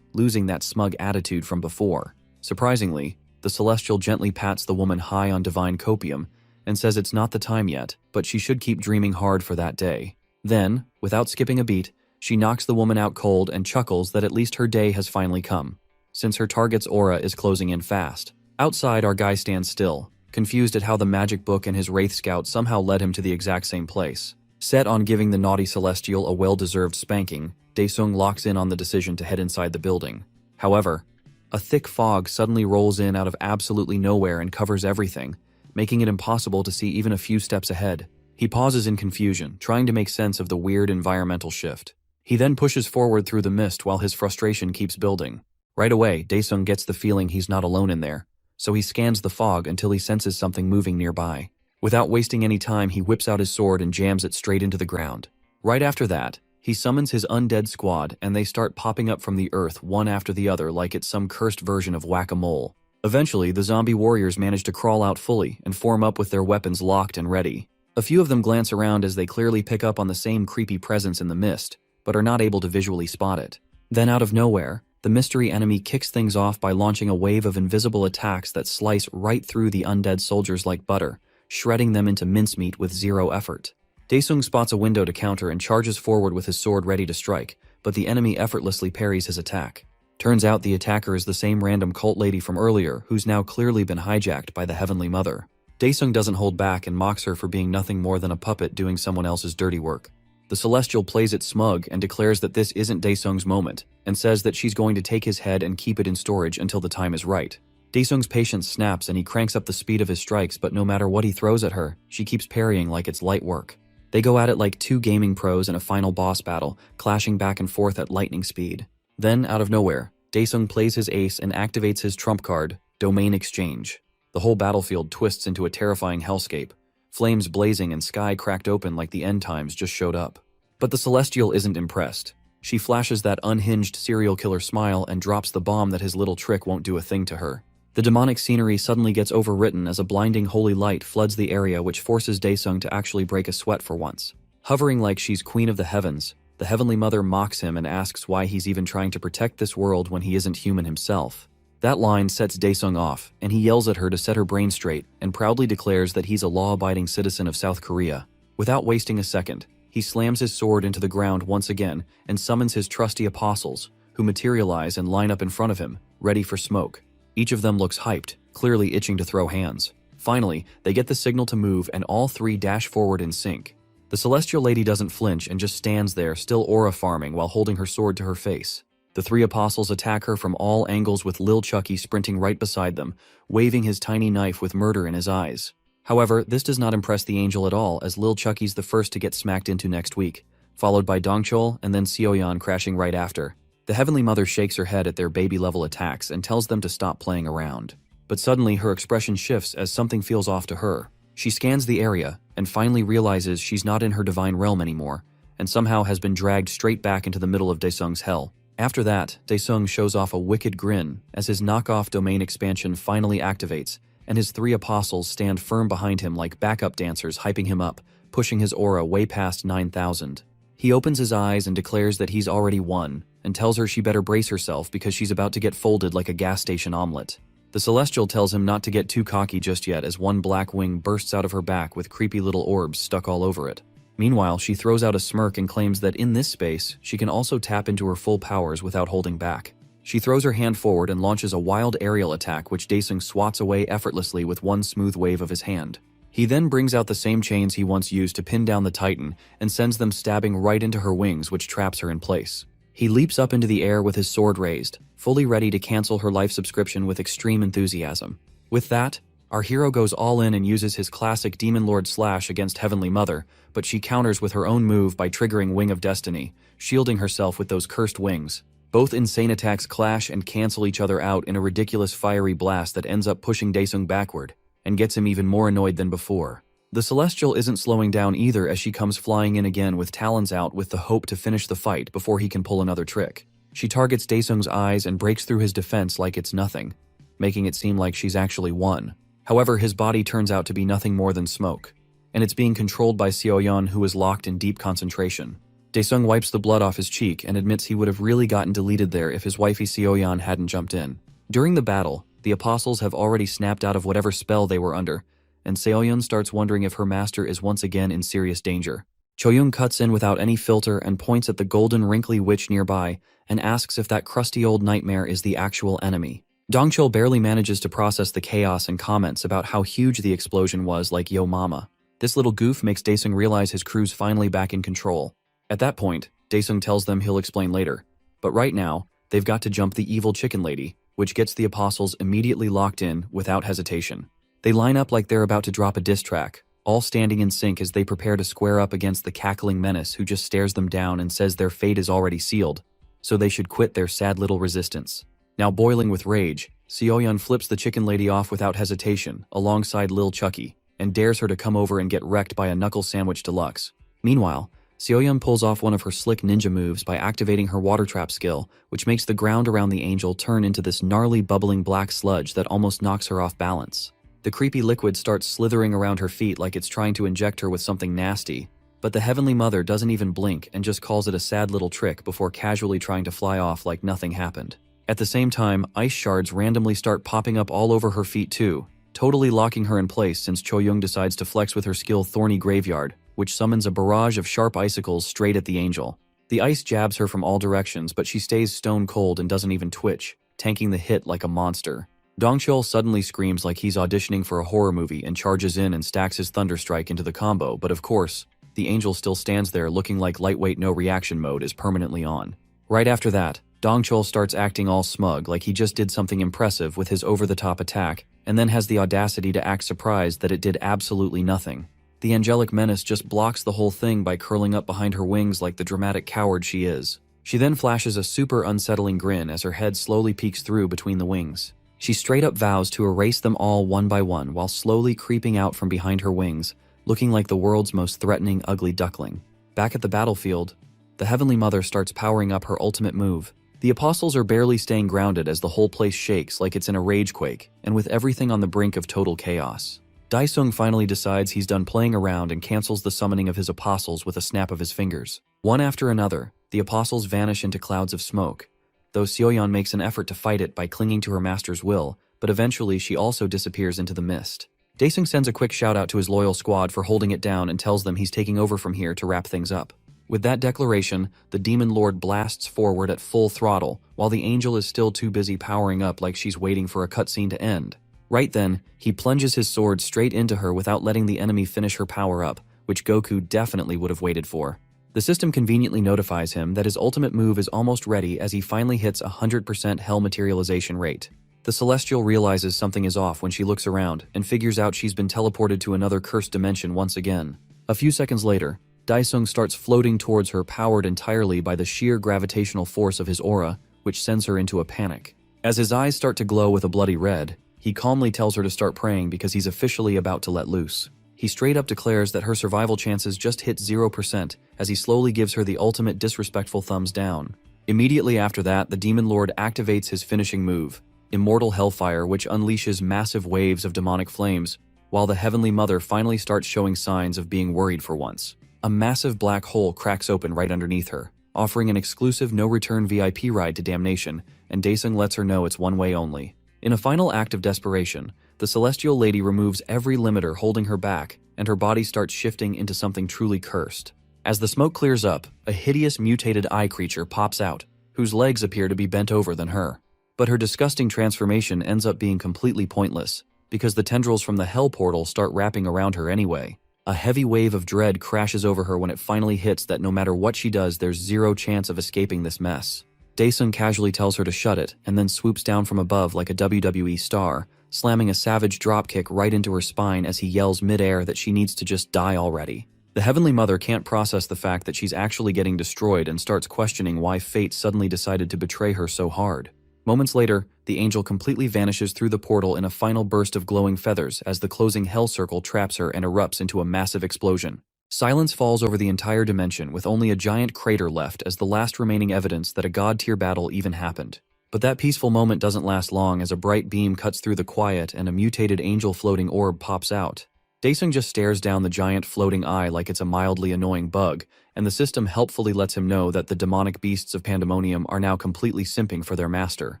Speaker 1: losing that smug attitude from before. Surprisingly, the Celestial gently pats the woman high on divine copium and says it's not the time yet, but she should keep dreaming hard for that day. Then, without skipping a beat, she knocks the woman out cold and chuckles that at least her day has finally come. since her target's aura is closing in fast. Outside, our guy stands still, confused at how the magic book and his Wraith Scout somehow led him to the exact same place. Set on giving the naughty Celestial a well-deserved spanking, Daesung locks in on the decision to head inside the building. However, a thick fog suddenly rolls in out of absolutely nowhere and covers everything, making it impossible to see even a few steps ahead. He pauses in confusion, trying to make sense of the weird environmental shift. He then pushes forward through the mist while his frustration keeps building. Right away, Daesung gets the feeling he's not alone in there, so he scans the fog until he senses something moving nearby. Without wasting any time, he whips out his sword and jams it straight into the ground. Right after that, he summons his undead squad and they start popping up from the earth one after the other like it's some cursed version of whack-a-mole. Eventually, the zombie warriors manage to crawl out fully and form up with their weapons locked and ready. A few of them glance around as they clearly pick up on the same creepy presence in the mist, but are not able to visually spot it. Then out of nowhere, the mystery enemy kicks things off by launching a wave of invisible attacks that slice right through the undead soldiers like butter, shredding them into mincemeat with zero effort. Daesung spots a window to counter and charges forward with his sword ready to strike, but the enemy effortlessly parries his attack. Turns out the attacker is the same random cult lady from earlier who's now clearly been hijacked by the Heavenly Mother. Daesung doesn't hold back and mocks her for being nothing more than a puppet doing someone else's dirty work. The Celestial plays it smug and declares that this isn't Daesung's moment, and says that she's going to take his head and keep it in storage until the time is right. Daesung's patience snaps and he cranks up the speed of his strikes, but no matter what he throws at her, she keeps parrying like it's light work. They go at it like two gaming pros in a final boss battle, clashing back and forth at lightning speed. Then, out of nowhere, Daesung plays his ace and activates his trump card, Domain Exchange. The whole battlefield twists into a terrifying hellscape, flames blazing and sky cracked open like the end times just showed up. But the Celestial isn't impressed. She flashes that unhinged serial killer smile and drops the bomb that his little trick won't do a thing to her. The demonic scenery suddenly gets overwritten as a blinding holy light floods the area, which forces Daesung to actually break a sweat for once. Hovering like she's queen of the heavens, the Heavenly Mother mocks him and asks why he's even trying to protect this world when he isn't human himself. That line sets Daesung off, and he yells at her to set her brain straight and proudly declares that he's a law-abiding citizen of South Korea. Without wasting a second, he slams his sword into the ground once again and summons his trusty apostles, who materialize and line up in front of him, ready for smoke. Each of them looks hyped, clearly itching to throw hands. Finally, they get the signal to move and all three dash forward in sync. The Celestial Lady doesn't flinch and just stands there, still aura farming while holding her sword to her face. The three apostles attack her from all angles with Lil Chucky sprinting right beside them, waving his tiny knife with murder in his eyes. However, this does not impress the angel at all, as Lil Chucky's the first to get smacked into next week, followed by Dongchul and then Seoyeon crashing right after. The Heavenly Mother shakes her head at their baby-level attacks and tells them to stop playing around. But suddenly her expression shifts as something feels off to her. She scans the area and finally realizes she's not in her divine realm anymore, and somehow has been dragged straight back into the middle of Daesung's hell. After that, Daesung shows off a wicked grin as his knockoff domain expansion finally activates, and his three apostles stand firm behind him like backup dancers hyping him up, pushing his aura way past 9,000. He opens his eyes and declares that he's already won, and tells her she better brace herself because she's about to get folded like a gas station omelet. The Celestial tells him not to get too cocky just yet as one black wing bursts out of her back with creepy little orbs stuck all over it. Meanwhile, she throws out a smirk and claims that in this space, she can also tap into her full powers without holding back. She throws her hand forward and launches a wild aerial attack which Daesung swats away effortlessly with one smooth wave of his hand. He then brings out the same chains he once used to pin down the Titan and sends them stabbing right into her wings, which traps her in place. He leaps up into the air with his sword raised, fully ready to cancel her life subscription with extreme enthusiasm. With that, our hero goes all in and uses his classic Demon Lord slash against Heavenly Mother, but she counters with her own move by triggering Wing of Destiny, shielding herself with those cursed wings. Both insane attacks clash and cancel each other out in a ridiculous fiery blast that ends up pushing Daesung backward, and gets him even more annoyed than before. The Celestial isn't slowing down either as she comes flying in again with talons out with the hope to finish the fight before he can pull another trick. She targets Daesung's eyes and breaks through his defense like it's nothing, making it seem like she's actually won. However, his body turns out to be nothing more than smoke, and it's being controlled by Seoyeon, who is locked in deep concentration. Daesung wipes the blood off his cheek and admits he would have really gotten deleted there if his wifey Seoyeon hadn't jumped in. During the battle, the apostles have already snapped out of whatever spell they were under, and Seoyeon starts wondering if her master is once again in serious danger. Choyung cuts in without any filter and points at the golden wrinkly witch nearby and asks if that crusty old nightmare is the actual enemy. Dongchul barely manages to process the chaos and comments about how huge the explosion was, like yo mama. This little goof makes Daesung realize his crew's finally back in control. At that point, Daesung tells them he'll explain later. But right now, they've got to jump the evil chicken lady, which gets the apostles immediately locked in without hesitation. They line up like they're about to drop a diss track, all standing in sync as they prepare to square up against the cackling menace who just stares them down and says their fate is already sealed, so they should quit their sad little resistance. Now boiling with rage, Seoyeon flips the chicken lady off without hesitation, alongside Lil Chucky, and dares her to come over and get wrecked by a knuckle sandwich deluxe. Meanwhile, Seoyeon pulls off one of her slick ninja moves by activating her water trap skill, which makes the ground around the angel turn into this gnarly bubbling black sludge that almost knocks her off balance. The creepy liquid starts slithering around her feet like it's trying to inject her with something nasty, but the Heavenly Mother doesn't even blink and just calls it a sad little trick before casually trying to fly off like nothing happened. At the same time, ice shards randomly start popping up all over her feet too, totally locking her in place since Choyung decides to flex with her skill Thorny Graveyard, which summons a barrage of sharp icicles straight at the angel. The ice jabs her from all directions, but she stays stone cold and doesn't even twitch, tanking the hit like a monster. Dongchul suddenly screams like he's auditioning for a horror movie and charges in and stacks his Thunderstrike into the combo, but of course, the angel still stands there looking like lightweight no reaction mode is permanently on. Right after that, Dongchul starts acting all smug like he just did something impressive with his over-the-top attack, and then has the audacity to act surprised that it did absolutely nothing. The angelic menace just blocks the whole thing by curling up behind her wings like the dramatic coward she is. She then flashes a super unsettling grin as her head slowly peeks through between the wings. She straight up vows to erase them all one by one while slowly creeping out from behind her wings, looking like the world's most threatening ugly duckling. Back at the battlefield, the Heavenly Mother starts powering up her ultimate move. The apostles are barely staying grounded as the whole place shakes like it's in a ragequake, and with everything on the brink of total chaos. Daesung finally decides he's done playing around and cancels the summoning of his apostles with a snap of his fingers. One after another, the apostles vanish into clouds of smoke, though Seoyeon makes an effort to fight it by clinging to her master's will, but eventually she also disappears into the mist. Daesung sends a quick shout out to his loyal squad for holding it down and tells them he's taking over from here to wrap things up. With that declaration, the Demon Lord blasts forward at full throttle, while the angel is still too busy powering up like she's waiting for a cutscene to end. Right then, he plunges his sword straight into her without letting the enemy finish her power up, which Goku definitely would have waited for. The system conveniently notifies him that his ultimate move is almost ready as he finally hits 100% hell materialization rate. The Celestial realizes something is off when she looks around and figures out she's been teleported to another cursed dimension once again. A few seconds later, Daesung starts floating towards her, powered entirely by the sheer gravitational force of his aura, which sends her into a panic. As his eyes start to glow with a bloody red, he calmly tells her to start praying because he's officially about to let loose. He straight up declares that her survival chances just hit 0% as he slowly gives her the ultimate disrespectful thumbs down. Immediately after that, the Demon Lord activates his finishing move, Immortal Hellfire, which unleashes massive waves of demonic flames, while the Heavenly Mother finally starts showing signs of being worried for once. A massive black hole cracks open right underneath her, offering an exclusive no-return VIP ride to damnation, and Daesung lets her know it's one way only. In a final act of desperation, the Celestial Lady removes every limiter holding her back, and her body starts shifting into something truly cursed. As the smoke clears up, a hideous mutated eye creature pops out, whose legs appear to be bent over than her. But her disgusting transformation ends up being completely pointless, because the tendrils from the Hell Portal start wrapping around her anyway. A heavy wave of dread crashes over her when it finally hits that no matter what she does, there's zero chance of escaping this mess. Daesung casually tells her to shut it, and then swoops down from above like a WWE star, slamming a savage dropkick right into her spine as he yells mid-air that she needs to just die already. The Heavenly Mother can't process the fact that she's actually getting destroyed and starts questioning why fate suddenly decided to betray her so hard. Moments later, the angel completely vanishes through the portal in a final burst of glowing feathers as the closing hell circle traps her and erupts into a massive explosion. Silence falls over the entire dimension, with only a giant crater left as the last remaining evidence that a god-tier battle even happened. But that peaceful moment doesn't last long as a bright beam cuts through the quiet and a mutated angel floating orb pops out. Daesung just stares down the giant floating eye like it's a mildly annoying bug, and the system helpfully lets him know that the demonic beasts of Pandemonium are now completely simping for their master.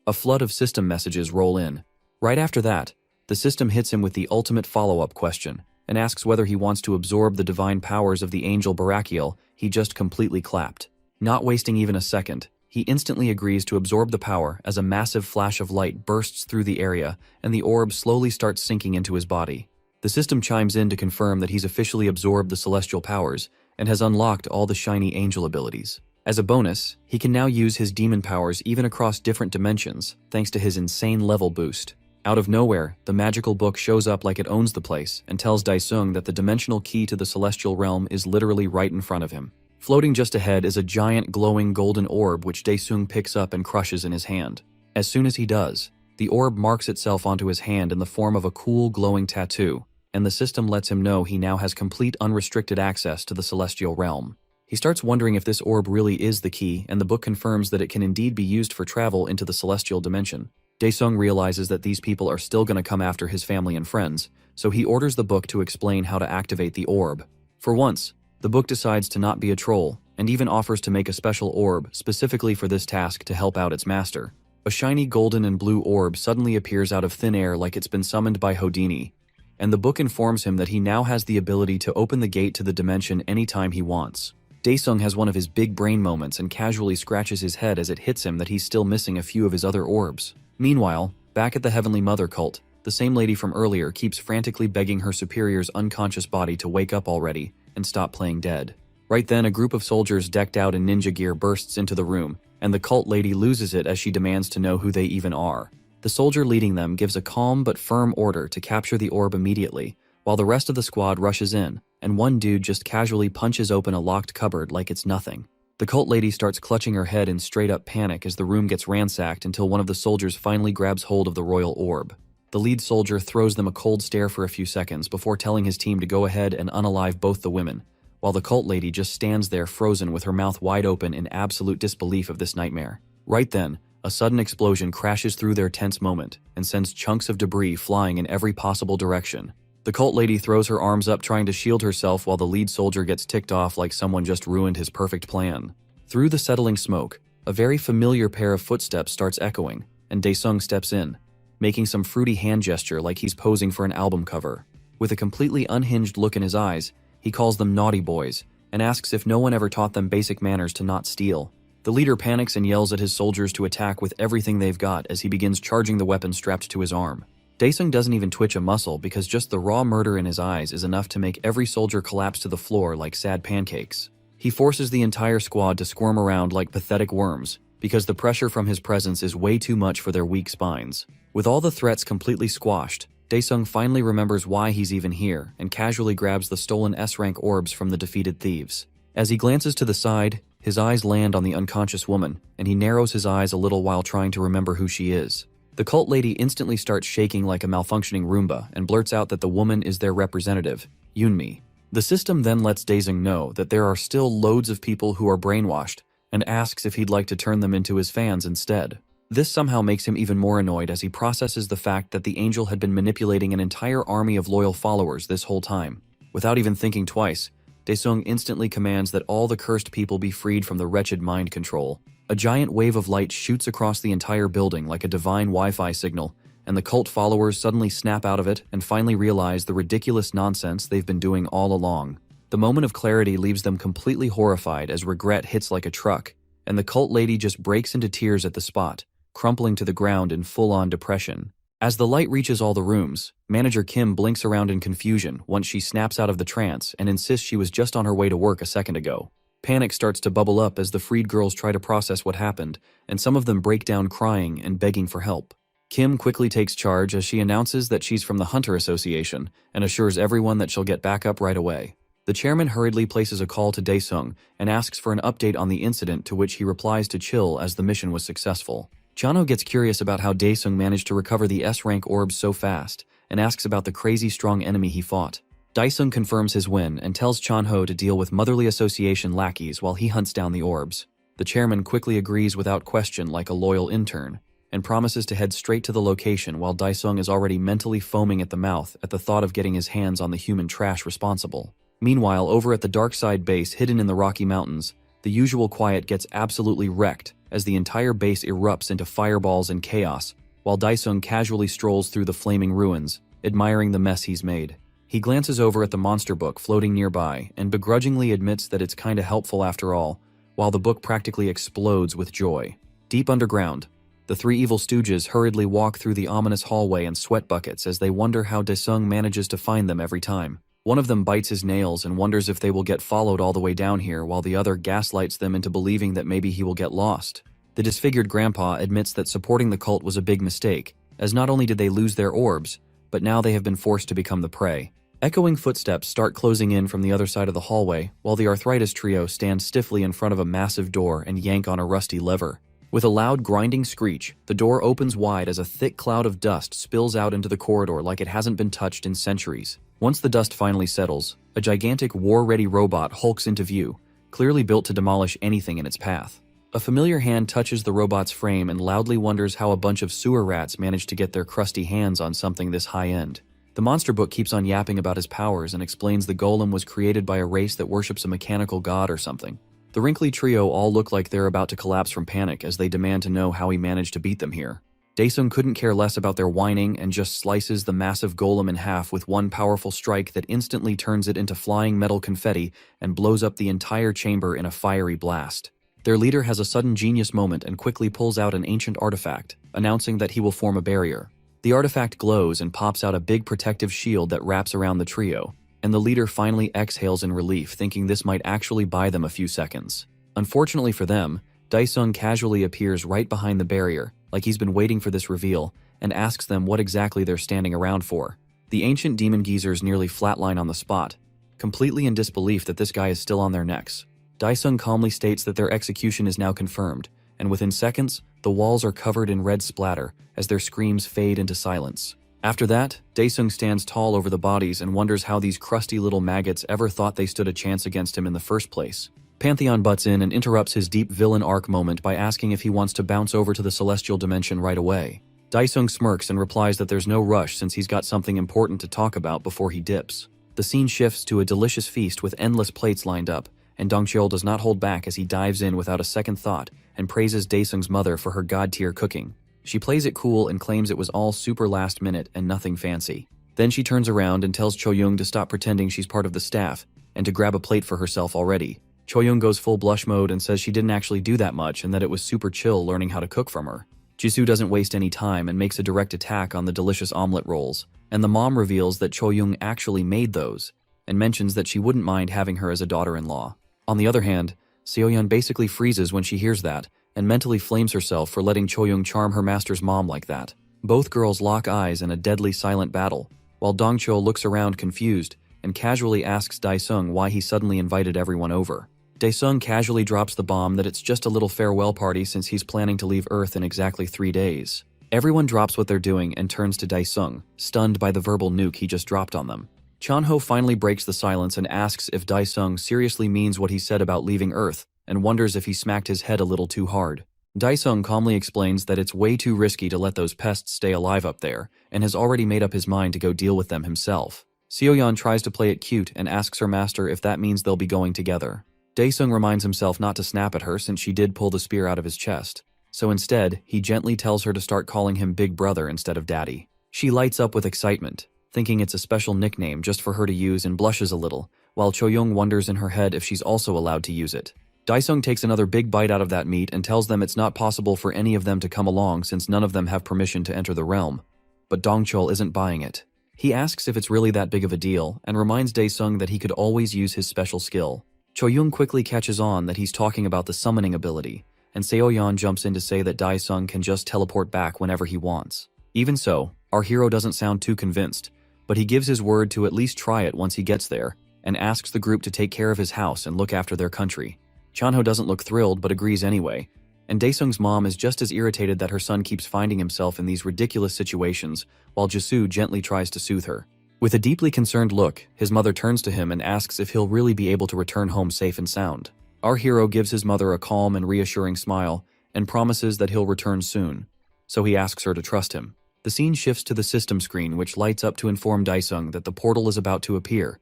Speaker 1: A flood of system messages roll in. Right after that, the system hits him with the ultimate follow-up question, and asks whether he wants to absorb the divine powers of the angel Barakiel he just completely clapped. Not wasting even a second, he instantly agrees to absorb the power as a massive flash of light bursts through the area and the orb slowly starts sinking into his body. The system chimes in to confirm that he's officially absorbed the celestial powers and has unlocked all the shiny angel abilities. As a bonus, he can now use his demon powers even across different dimensions thanks to his insane level boost. Out of nowhere, the magical book shows up like it owns the place and tells Daesung that the dimensional key to the celestial realm is literally right in front of him. Floating just ahead is a giant glowing golden orb which Daesung picks up and crushes in his hand. As soon as he does, the orb marks itself onto his hand in the form of a cool glowing tattoo, and the system lets him know he now has complete unrestricted access to the celestial realm. He starts wondering if this orb really is the key, and the book confirms that it can indeed be used for travel into the celestial dimension. Daesung realizes that these people are still going to come after his family and friends, so he orders the book to explain how to activate the orb. For once, the book decides to not be a troll, and even offers to make a special orb specifically for this task to help out its master. A shiny golden and blue orb suddenly appears out of thin air like it's been summoned by Houdini, and the book informs him that he now has the ability to open the gate to the dimension anytime he wants. Daesung has one of his big brain moments and casually scratches his head as it hits him that he's still missing a few of his other orbs. Meanwhile, back at the Heavenly Mother cult, the same lady from earlier keeps frantically begging her superior's unconscious body to wake up already and stop playing dead. Right then, a group of soldiers decked out in ninja gear bursts into the room, and the cult lady loses it as she demands to know who they even are. The soldier leading them gives a calm but firm order to capture the orb immediately, while the rest of the squad rushes in, and one dude just casually punches open a locked cupboard like it's nothing. The cult lady starts clutching her head in straight-up panic as the room gets ransacked until one of the soldiers finally grabs hold of the royal orb. The lead soldier throws them a cold stare for a few seconds before telling his team to go ahead and unalive both the women, while the cult lady just stands there frozen with her mouth wide open in absolute disbelief of this nightmare. Right then, a sudden explosion crashes through their tense moment and sends chunks of debris flying in every possible direction. The cult lady throws her arms up trying to shield herself while the lead soldier gets ticked off like someone just ruined his perfect plan. Through the settling smoke, a very familiar pair of footsteps starts echoing, and Daesung steps in, making some fruity hand gesture like he's posing for an album cover. With a completely unhinged look in his eyes, he calls them naughty boys and asks if no one ever taught them basic manners to not steal. The leader panics and yells at his soldiers to attack with everything they've got as he begins charging the weapon strapped to his arm. Daesung doesn't even twitch a muscle because just the raw murder in his eyes is enough to make every soldier collapse to the floor like sad pancakes. He forces the entire squad to squirm around like pathetic worms because the pressure from his presence is way too much for their weak spines. With all the threats completely squashed, Daesung finally remembers why he's even here and casually grabs the stolen S-rank orbs from the defeated thieves. As he glances to the side, his eyes land on the unconscious woman, and he narrows his eyes a little while trying to remember who she is. The cult lady instantly starts shaking like a malfunctioning Roomba and blurts out that the woman is their representative, Yunmi. The system then lets Daesung know that there are still loads of people who are brainwashed and asks if he'd like to turn them into his fans instead. This somehow makes him even more annoyed as he processes the fact that the angel had been manipulating an entire army of loyal followers this whole time. Without even thinking twice, Daesung instantly commands that all the cursed people be freed from the wretched mind control. A giant wave of light shoots across the entire building like a divine Wi-Fi signal, and the cult followers suddenly snap out of it and finally realize the ridiculous nonsense they've been doing all along. The moment of clarity leaves them completely horrified as regret hits like a truck, and the cult lady just breaks into tears at the spot, crumpling to the ground in full-on depression. As the light reaches all the rooms, Manager Kim blinks around in confusion once she snaps out of the trance and insists she was just on her way to work a second ago. Panic starts to bubble up as the freed girls try to process what happened, and some of them break down crying and begging for help. Kim quickly takes charge as she announces that she's from the Hunter Association and assures everyone that she'll get back up right away. The chairman hurriedly places a call to Daesung and asks for an update on the incident, to which he replies to chill as the mission was successful. Chano gets curious about how Daesung managed to recover the S-rank orbs so fast and asks about the crazy strong enemy he fought. Daesung confirms his win and tells Chanho to deal with Motherly Association lackeys while he hunts down the orbs. The chairman quickly agrees without question like a loyal intern, and promises to head straight to the location while Daesung is already mentally foaming at the mouth at the thought of getting his hands on the human trash responsible. Meanwhile, over at the Dark Side base hidden in the Rocky Mountains, the usual quiet gets absolutely wrecked as the entire base erupts into fireballs and chaos, while Daesung casually strolls through the flaming ruins, admiring the mess he's made. He glances over at the monster book floating nearby and begrudgingly admits that it's kinda helpful after all, while the book practically explodes with joy. Deep underground, the three evil stooges hurriedly walk through the ominous hallway in sweat buckets as they wonder how Daesung manages to find them every time. One of them bites his nails and wonders if they will get followed all the way down here, while the other gaslights them into believing that maybe he will get lost. The disfigured grandpa admits that supporting the cult was a big mistake, as not only did they lose their orbs, but now they have been forced to become the prey. Echoing footsteps start closing in from the other side of the hallway, while the arthritis trio stand stiffly in front of a massive door and yank on a rusty lever. With a loud grinding screech, the door opens wide as a thick cloud of dust spills out into the corridor like it hasn't been touched in centuries. Once the dust finally settles, a gigantic war-ready robot hulks into view, clearly built to demolish anything in its path. A familiar hand touches the robot's frame and loudly wonders how a bunch of sewer rats managed to get their crusty hands on something this high-end. The monster book keeps on yapping about his powers and explains the golem was created by a race that worships a mechanical god or something. The wrinkly trio all look like they're about to collapse from panic as they demand to know how he managed to beat them here. Daesung couldn't care less about their whining and just slices the massive golem in half with one powerful strike that instantly turns it into flying metal confetti and blows up the entire chamber in a fiery blast. Their leader has a sudden genius moment and quickly pulls out an ancient artifact, announcing that he will form a barrier. The artifact glows and pops out a big protective shield that wraps around the trio, and the leader finally exhales in relief, thinking this might actually buy them a few seconds. Unfortunately for them, Daesung casually appears right behind the barrier, like he's been waiting for this reveal, and asks them what exactly they're standing around for. The ancient demon geezers nearly flatline on the spot, completely in disbelief that this guy is still on their necks. Daesung calmly states that their execution is now confirmed, and within seconds, the walls are covered in red splatter as their screams fade into silence. After that, Daesung stands tall over the bodies and wonders how these crusty little maggots ever thought they stood a chance against him in the first place. Pantheon butts in and interrupts his deep villain arc moment by asking if he wants to bounce over to the celestial dimension right away. Daesung smirks and replies that there's no rush since he's got something important to talk about before he dips. The scene shifts to a delicious feast with endless plates lined up, and Dongcheol does not hold back as he dives in without a second thought and praises Daesung's mother for her god-tier cooking. She plays it cool and claims it was all super last minute and nothing fancy. Then she turns around and tells Choyoung to stop pretending she's part of the staff and to grab a plate for herself already. Choyoung goes full blush mode and says she didn't actually do that much and that it was super chill learning how to cook from her. Jisoo doesn't waste any time and makes a direct attack on the delicious omelet rolls, and the mom reveals that Choyoung actually made those, and mentions that she wouldn't mind having her as a daughter-in-law. On the other hand, Seoyeon basically freezes when she hears that, and mentally flames herself for letting Choyoung charm her master's mom like that. Both girls lock eyes in a deadly silent battle, while Dongcheol looks around confused and casually asks Daesung why he suddenly invited everyone over. Daesung casually drops the bomb that it's just a little farewell party since he's planning to leave Earth in exactly 3 days. Everyone drops what they're doing and turns to Daesung, stunned by the verbal nuke he just dropped on them. Chanho finally breaks the silence and asks if Daesung seriously means what he said about leaving Earth, and wonders if he smacked his head a little too hard. Daesung calmly explains that it's way too risky to let those pests stay alive up there, and has already made up his mind to go deal with them himself. Seoyeon tries to play it cute and asks her master if that means they'll be going together. Daesung reminds himself not to snap at her since she did pull the spear out of his chest, so instead, he gently tells her to start calling him Big Brother instead of Daddy. She lights up with excitement, thinking it's a special nickname just for her to use, and blushes a little, while Choyoung wonders in her head if she's also allowed to use it. Daesung takes another big bite out of that meat and tells them it's not possible for any of them to come along since none of them have permission to enter the realm. But Dongcheol isn't buying it. He asks if it's really that big of a deal and reminds Daesung that he could always use his special skill. Choyoung quickly catches on that he's talking about the summoning ability, and Seoyeon jumps in to say that Daesung can just teleport back whenever he wants. Even so, our hero doesn't sound too convinced, but he gives his word to at least try it once he gets there, and asks the group to take care of his house and look after their country. Chanho doesn't look thrilled but agrees anyway, and Daesung's mom is just as irritated that her son keeps finding himself in these ridiculous situations, while Jisoo gently tries to soothe her. With a deeply concerned look, his mother turns to him and asks if he'll really be able to return home safe and sound. Our hero gives his mother a calm and reassuring smile, and promises that he'll return soon, so he asks her to trust him. The scene shifts to the system screen, which lights up to inform Daesung that the portal is about to appear,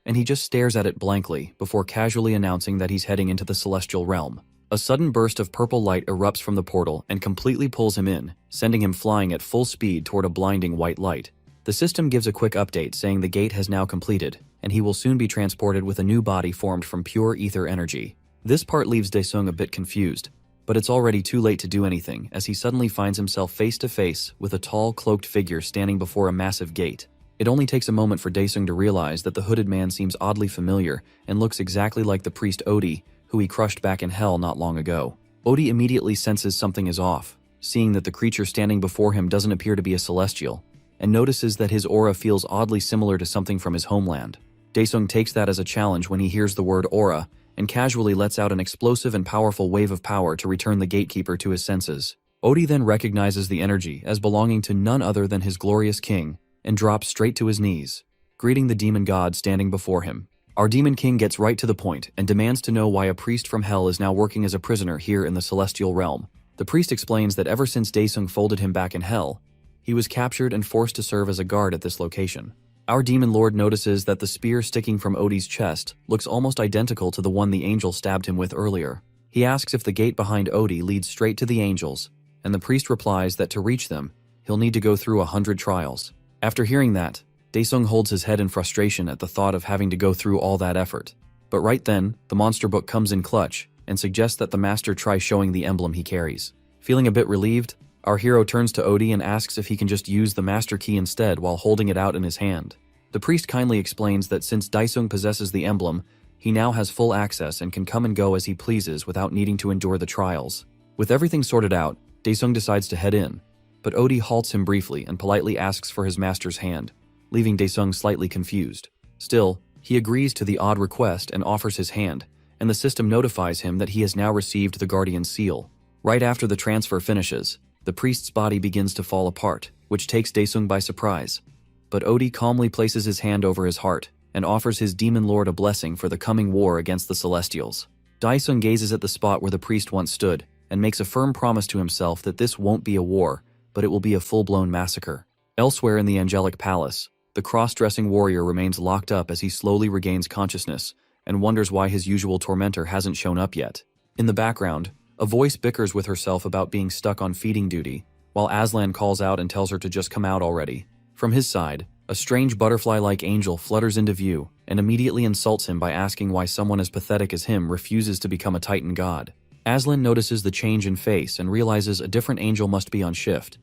Speaker 1: and he just stares at it blankly before casually announcing that he's heading into the celestial realm. A sudden burst of purple light erupts from the portal and completely pulls him in, sending him flying at full speed toward a blinding white light. The The system gives a quick update saying the gate has now completed, and he will soon be transported with a new body formed from pure ether energy. This part leaves Daesung a bit confused, but it's already too late to do anything as he suddenly finds himself face to face with a tall, cloaked figure standing before a massive gate. It only takes a moment for Daesung to realize that the hooded man seems oddly familiar and looks exactly like the priest Odi, who he crushed back in hell not long ago. Odi immediately senses something is off, seeing that the creature standing before him doesn't appear to be a celestial, and notices that his aura feels oddly similar to something from his homeland. Daesung takes that as a challenge when he hears the word aura, and casually lets out an explosive and powerful wave of power to return the gatekeeper to his senses. Odi then recognizes the energy as belonging to none other than his glorious king, and drops straight to his knees, greeting the demon god standing before him. Our demon king gets right to the point and demands to know why a priest from hell is now working as a prisoner here in the celestial realm. The priest explains that ever since Daesung folded him back in hell, he was captured and forced to serve as a guard at this location. Our demon lord notices that the spear sticking from Odi's chest looks almost identical to the one the angel stabbed him with earlier. He asks if the gate behind Odi leads straight to the angels, and the priest replies that to reach them, he'll need to go through 100 trials. After hearing that, Daesung holds his head in frustration at the thought of having to go through all that effort. But right then, the monster book comes in clutch and suggests that the master try showing the emblem he carries. Feeling a bit relieved, our hero turns to Odi and asks if he can just use the master key instead while holding it out in his hand. The priest kindly explains that since Daesung possesses the emblem, he now has full access and can come and go as he pleases without needing to endure the trials. With everything sorted out, Daesung decides to head in, but Odi halts him briefly and politely asks for his master's hand, leaving Daesung slightly confused. Still, he agrees to the odd request and offers his hand, and the system notifies him that he has now received the guardian seal. Right after the transfer finishes, the priest's body begins to fall apart, which takes Daesung by surprise. But Odi calmly places his hand over his heart and offers his demon lord a blessing for the coming war against the Celestials. Daesung gazes at the spot where the priest once stood and makes a firm promise to himself that this won't be a war, but it will be a full-blown massacre. Elsewhere in the angelic palace, the cross-dressing warrior remains locked up as he slowly regains consciousness and wonders why his usual tormentor hasn't shown up yet. In the background, a voice bickers with herself about being stuck on feeding duty, while Aslan calls out and tells her to just come out already. From his side, a strange butterfly-like angel flutters into view and immediately insults him by asking why someone as pathetic as him refuses to become a Titan god. Aslan notices the change in face and realizes a different angel must be on shift,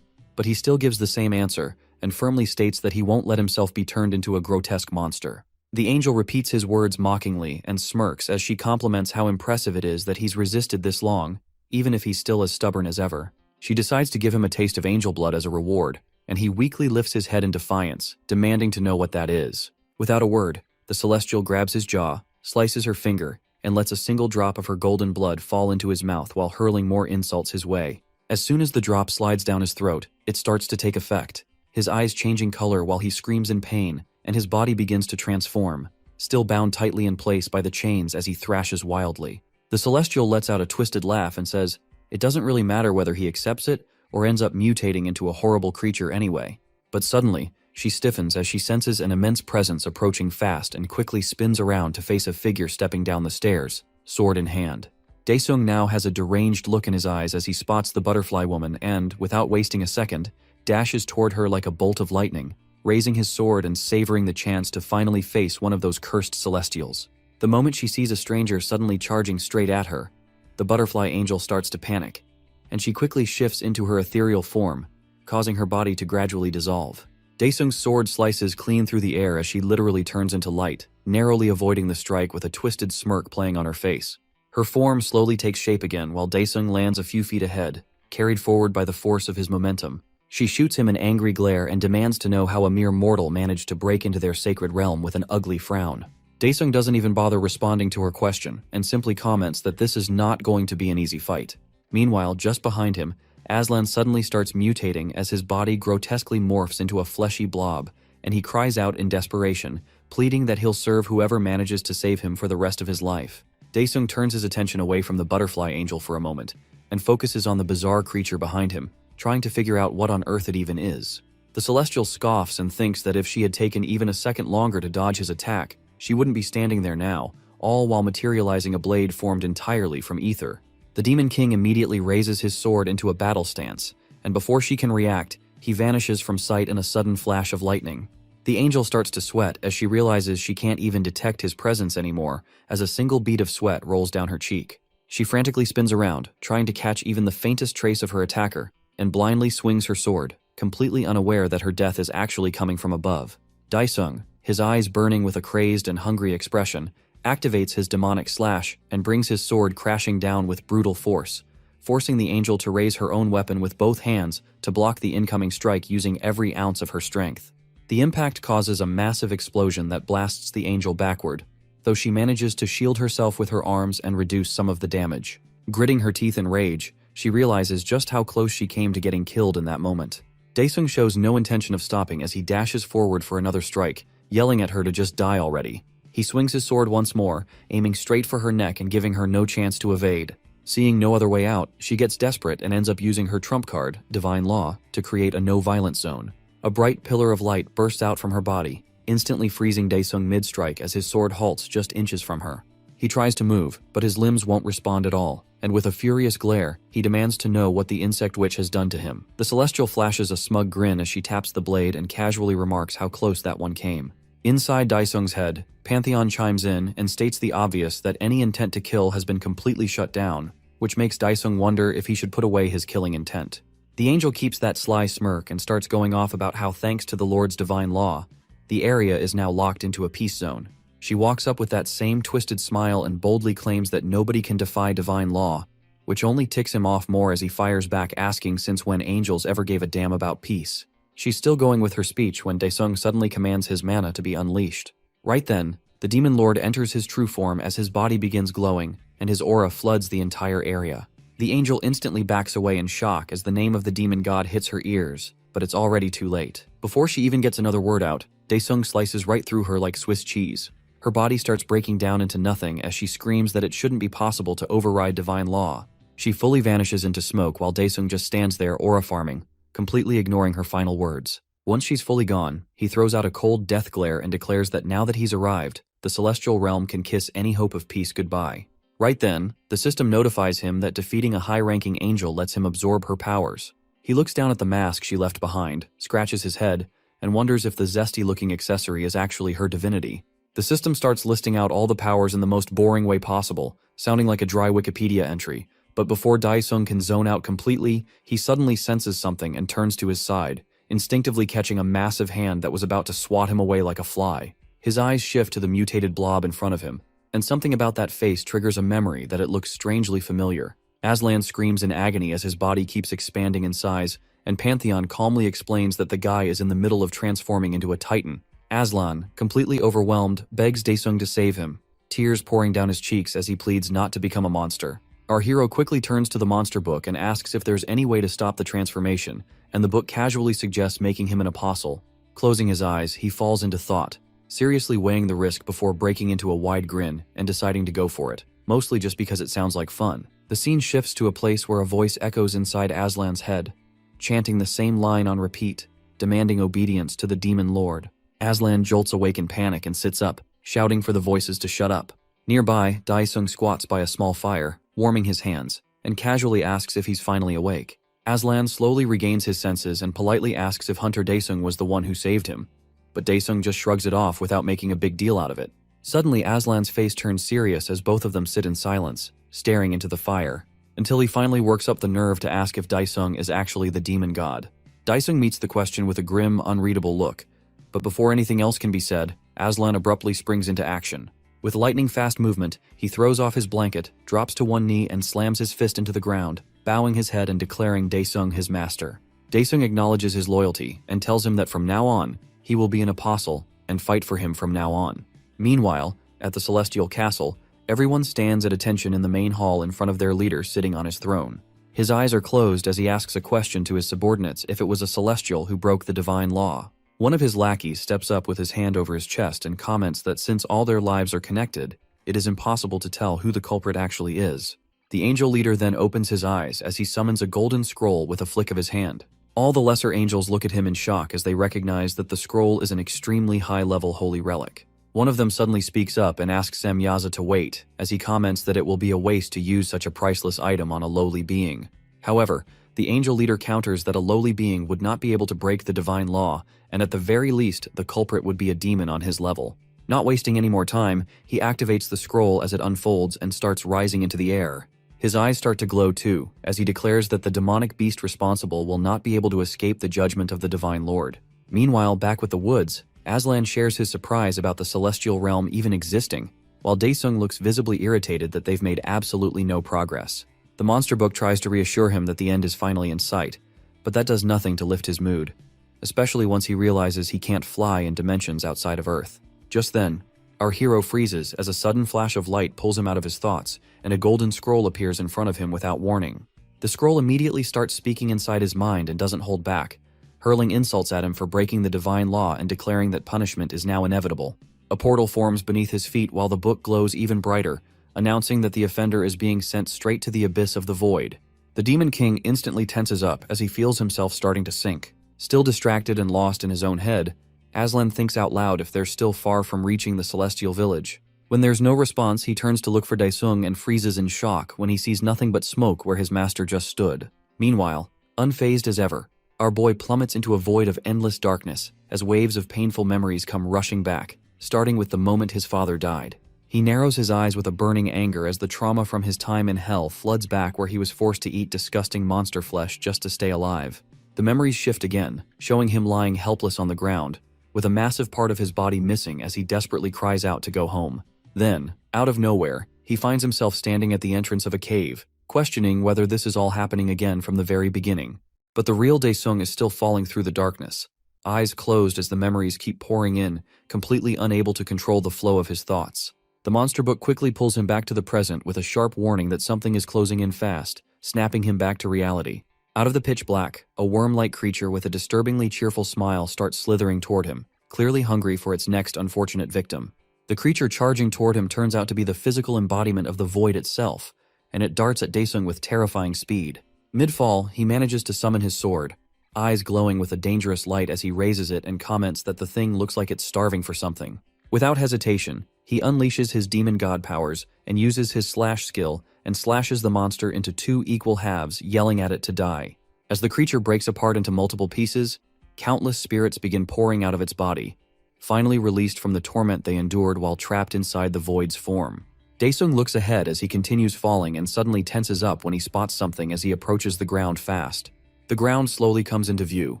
Speaker 1: but he still gives the same answer and firmly states that he won't let himself be turned into a grotesque monster. The angel repeats his words mockingly and smirks as she compliments how impressive it is that he's resisted this long, even if he's still as stubborn as ever. She decides to give him a taste of angel blood as a reward, and he weakly lifts his head in defiance, demanding to know what that is. Without a word, the Celestial grabs his jaw, slices her finger, and lets a single drop of her golden blood fall into his mouth while hurling more insults his way. As soon as the drop slides down his throat, it starts to take effect, his eyes changing color while he screams in pain, and his body begins to transform, still bound tightly in place by the chains as he thrashes wildly. The Celestial lets out a twisted laugh and says, it doesn't really matter whether he accepts it or ends up mutating into a horrible creature anyway. But suddenly, she stiffens as she senses an immense presence approaching fast and quickly spins around to face a figure stepping down the stairs, sword in hand. Daesung now has a deranged look in his eyes as he spots the butterfly woman and, without wasting a second, dashes toward her like a bolt of lightning, raising his sword and savoring the chance to finally face one of those cursed Celestials. The moment she sees a stranger suddenly charging straight at her, the butterfly angel starts to panic, and she quickly shifts into her ethereal form, causing her body to gradually dissolve. Daesung's sword slices clean through the air as she literally turns into light, narrowly avoiding the strike with a twisted smirk playing on her face. Her form slowly takes shape again while Daesung lands a few feet ahead, carried forward by the force of his momentum. She shoots him an angry glare and demands to know how a mere mortal managed to break into their sacred realm with an ugly frown. Daesung doesn't even bother responding to her question and simply comments that this is not going to be an easy fight. Meanwhile, just behind him, Aslan suddenly starts mutating as his body grotesquely morphs into a fleshy blob, and he cries out in desperation, pleading that he'll serve whoever manages to save him for the rest of his life. Daesung turns his attention away from the butterfly angel for a moment, and focuses on the bizarre creature behind him, trying to figure out what on earth it even is. The Celestial scoffs and thinks that if she had taken even a second longer to dodge his attack, she wouldn't be standing there now, all while materializing a blade formed entirely from ether. The Demon King immediately raises his sword into a battle stance, and before she can react, he vanishes from sight in a sudden flash of lightning. The angel starts to sweat as she realizes she can't even detect his presence anymore as a single bead of sweat rolls down her cheek. She frantically spins around, trying to catch even the faintest trace of her attacker, and blindly swings her sword, completely unaware that her death is actually coming from above. Daesung, his eyes burning with a crazed and hungry expression, activates his demonic slash and brings his sword crashing down with brutal force, forcing the angel to raise her own weapon with both hands to block the incoming strike using every ounce of her strength. The impact causes a massive explosion that blasts the angel backward, though she manages to shield herself with her arms and reduce some of the damage. Gritting her teeth in rage, she realizes just how close she came to getting killed in that moment. Daesung shows no intention of stopping as he dashes forward for another strike, yelling at her to just die already. He swings his sword once more, aiming straight for her neck and giving her no chance to evade. Seeing no other way out, she gets desperate and ends up using her trump card, Divine Law, to create a no-violence zone. A bright pillar of light bursts out from her body, instantly freezing Daesung mid-strike as his sword halts just inches from her. He tries to move, but his limbs won't respond at all, and with a furious glare, he demands to know what the insect witch has done to him. The Celestial flashes a smug grin as she taps the blade and casually remarks how close that one came. Inside Daesung's head, Pantheon chimes in and states the obvious that any intent to kill has been completely shut down, which makes Daesung wonder if he should put away his killing intent. The angel keeps that sly smirk and starts going off about how thanks to the Lord's divine law, the area is now locked into a peace zone. She walks up with that same twisted smile and boldly claims that nobody can defy divine law, which only ticks him off more as he fires back asking since when angels ever gave a damn about peace. She's still going with her speech when Daesung suddenly commands his mana to be unleashed. Right then, the demon lord enters his true form as his body begins glowing, and his aura floods the entire area. The angel instantly backs away in shock as the name of the demon god hits her ears, but it's already too late. Before she even gets another word out, Daesung slices right through her like Swiss cheese. Her body starts breaking down into nothing as she screams that it shouldn't be possible to override divine law. She fully vanishes into smoke while Daesung just stands there aura farming, completely ignoring her final words. Once she's fully gone, he throws out a cold death glare and declares that now that he's arrived, the celestial realm can kiss any hope of peace goodbye. Right then, the system notifies him that defeating a high-ranking angel lets him absorb her powers. He looks down at the mask she left behind, scratches his head, and wonders if the zesty-looking accessory is actually her divinity. The system starts listing out all the powers in the most boring way possible, sounding like a dry Wikipedia entry, but before Daesung can zone out completely, he suddenly senses something and turns to his side, instinctively catching a massive hand that was about to swat him away like a fly. His eyes shift to the mutated blob in front of him, and something about that face triggers a memory that it looks strangely familiar. Aslan screams in agony as his body keeps expanding in size, and Pantheon calmly explains that the guy is in the middle of transforming into a titan. Aslan, completely overwhelmed, begs Daesung to save him, tears pouring down his cheeks as he pleads not to become a monster. Our hero quickly turns to the monster book and asks if there's any way to stop the transformation, and the book casually suggests making him an apostle. Closing his eyes, he falls into thought, seriously weighing the risk before breaking into a wide grin and deciding to go for it, mostly just because it sounds like fun. The scene shifts to a place where a voice echoes inside Aslan's head, chanting the same line on repeat, demanding obedience to the demon lord. Aslan jolts awake in panic and sits up, shouting for the voices to shut up. Nearby, Daesung squats by a small fire, warming his hands, and casually asks if he's finally awake. Aslan slowly regains his senses and politely asks if Hunter Daesung was the one who saved him, but Daesung just shrugs it off without making a big deal out of it. Suddenly, Aslan's face turns serious as both of them sit in silence, staring into the fire, until he finally works up the nerve to ask if Daesung is actually the demon god. Daesung meets the question with a grim, unreadable look, but before anything else can be said, Aslan abruptly springs into action. With lightning-fast movement, he throws off his blanket, drops to one knee and slams his fist into the ground, bowing his head and declaring Daesung his master. Daesung acknowledges his loyalty and tells him that from now on, he will be an apostle and fight for him from now on. Meanwhile, at the Celestial Castle, everyone stands at attention in the main hall in front of their leader sitting on his throne. His eyes are closed as he asks a question to his subordinates if it was a Celestial who broke the divine law. One of his lackeys steps up with his hand over his chest and comments that since all their lives are connected, it is impossible to tell who the culprit actually is. The angel leader then opens his eyes as he summons a golden scroll with a flick of his hand. All the lesser angels look at him in shock as they recognize that the scroll is an extremely high-level holy relic. One of them suddenly speaks up and asks Semyaza to wait, as he comments that it will be a waste to use such a priceless item on a lowly being. However, The angel leader counters that a lowly being would not be able to break the divine law, and at the very least, the culprit would be a demon on his level. Not wasting any more time, he activates the scroll as it unfolds and starts rising into the air. His eyes start to glow too, as he declares that the demonic beast responsible will not be able to escape the judgment of the Divine Lord. Meanwhile, back with the woods, Aslan shares his surprise about the celestial realm even existing, while Daesung looks visibly irritated that they've made absolutely no progress. The monster book tries to reassure him that the end is finally in sight, but that does nothing to lift his mood, especially once he realizes he can't fly in dimensions outside of Earth. Just then, our hero freezes as a sudden flash of light pulls him out of his thoughts, and a golden scroll appears in front of him without warning. The scroll immediately starts speaking inside his mind and doesn't hold back, hurling insults at him for breaking the divine law and declaring that punishment is now inevitable. A portal forms beneath his feet while the book glows even brighter, announcing that the offender is being sent straight to the abyss of the void. The Demon King instantly tenses up as he feels himself starting to sink. Still distracted and lost in his own head, Aslan thinks out loud if they're still far from reaching the celestial village. When there's no response, he turns to look for Daesung and freezes in shock when he sees nothing but smoke where his master just stood. Meanwhile, unfazed as ever, our boy plummets into a void of endless darkness as waves of painful memories come rushing back, starting with the moment his father died. He narrows his eyes with a burning anger as the trauma from his time in hell floods back where he was forced to eat disgusting monster flesh just to stay alive. The memories shift again, showing him lying helpless on the ground, with a massive part of his body missing as he desperately cries out to go home. Then, out of nowhere, he finds himself standing at the entrance of a cave, questioning whether this is all happening again from the very beginning. But the real Daesung is still falling through the darkness, eyes closed as the memories keep pouring in, completely unable to control the flow of his thoughts. The monster book quickly pulls him back to the present with a sharp warning that something is closing in fast, snapping him back to reality. Out of the pitch black, a worm-like creature with a disturbingly cheerful smile starts slithering toward him, clearly hungry for its next unfortunate victim. The creature charging toward him turns out to be the physical embodiment of the void itself, and it darts at Daesung with terrifying speed. Mid-fall, he manages to summon his sword, eyes glowing with a dangerous light as he raises it and comments that the thing looks like it's starving for something. Without hesitation, he unleashes his demon god powers and uses his slash skill and slashes the monster into two equal halves, yelling at it to die. As the creature breaks apart into multiple pieces, countless spirits begin pouring out of its body, finally released from the torment they endured while trapped inside the void's form. Daesung looks ahead as he continues falling and suddenly tenses up when he spots something as he approaches the ground fast. The ground slowly comes into view,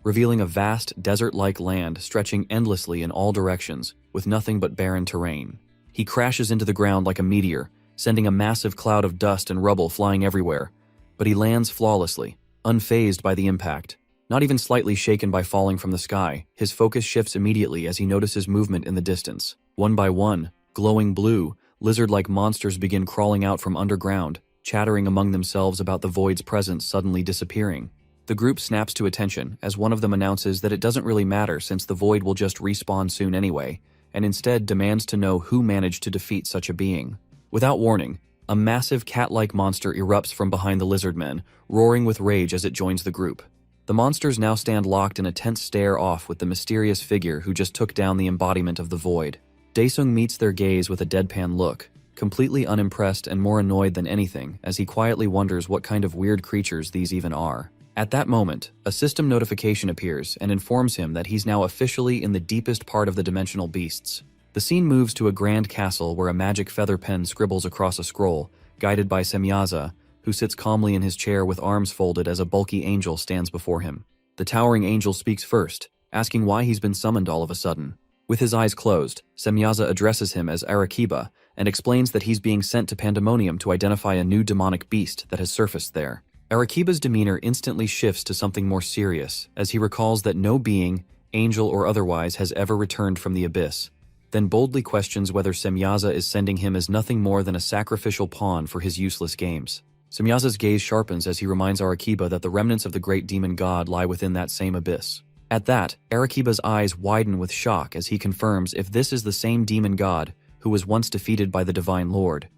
Speaker 1: revealing a vast, desert-like land stretching endlessly in all directions, with nothing but barren terrain. He crashes into the ground like a meteor, sending a massive cloud of dust and rubble flying everywhere, but he lands flawlessly, unfazed by the impact. Not even slightly shaken by falling from the sky, his focus shifts immediately as he notices movement in the distance. One by one, glowing blue, lizard-like monsters begin crawling out from underground, chattering among themselves about the void's presence suddenly disappearing. The group snaps to attention as one of them announces that it doesn't really matter since the void will just respawn soon anyway, and instead demands to know who managed to defeat such a being. Without warning, a massive cat-like monster erupts from behind the lizard men, roaring with rage as it joins the group. The monsters now stand locked in a tense stare-off with the mysterious figure who just took down the embodiment of the void. Daesung meets their gaze with a deadpan look, completely unimpressed and more annoyed than anything as he quietly wonders what kind of weird creatures these even are. At that moment, a system notification appears and informs him that he's now officially in the deepest part of the dimensional beasts. The scene moves to a grand castle where a magic feather pen scribbles across a scroll, guided by Semyaza, who sits calmly in his chair with arms folded as a bulky angel stands before him. The towering angel speaks first, asking why he's been summoned all of a sudden. With his eyes closed, Semyaza addresses him as Arequipa and explains that he's being sent to Pandemonium to identify a new demonic beast that has surfaced there. Arequipa's demeanor instantly shifts to something more serious as he recalls that no being, angel or otherwise, has ever returned from the abyss, then boldly questions whether Semyaza is sending him as nothing more than a sacrificial pawn for his useless games. Semyaza's gaze sharpens as he reminds Arequipa that the remnants of the great demon god lie within that same abyss. At that, Arequipa's eyes widen with shock as he confirms if this is the same demon god who was once defeated by the Divine Lord.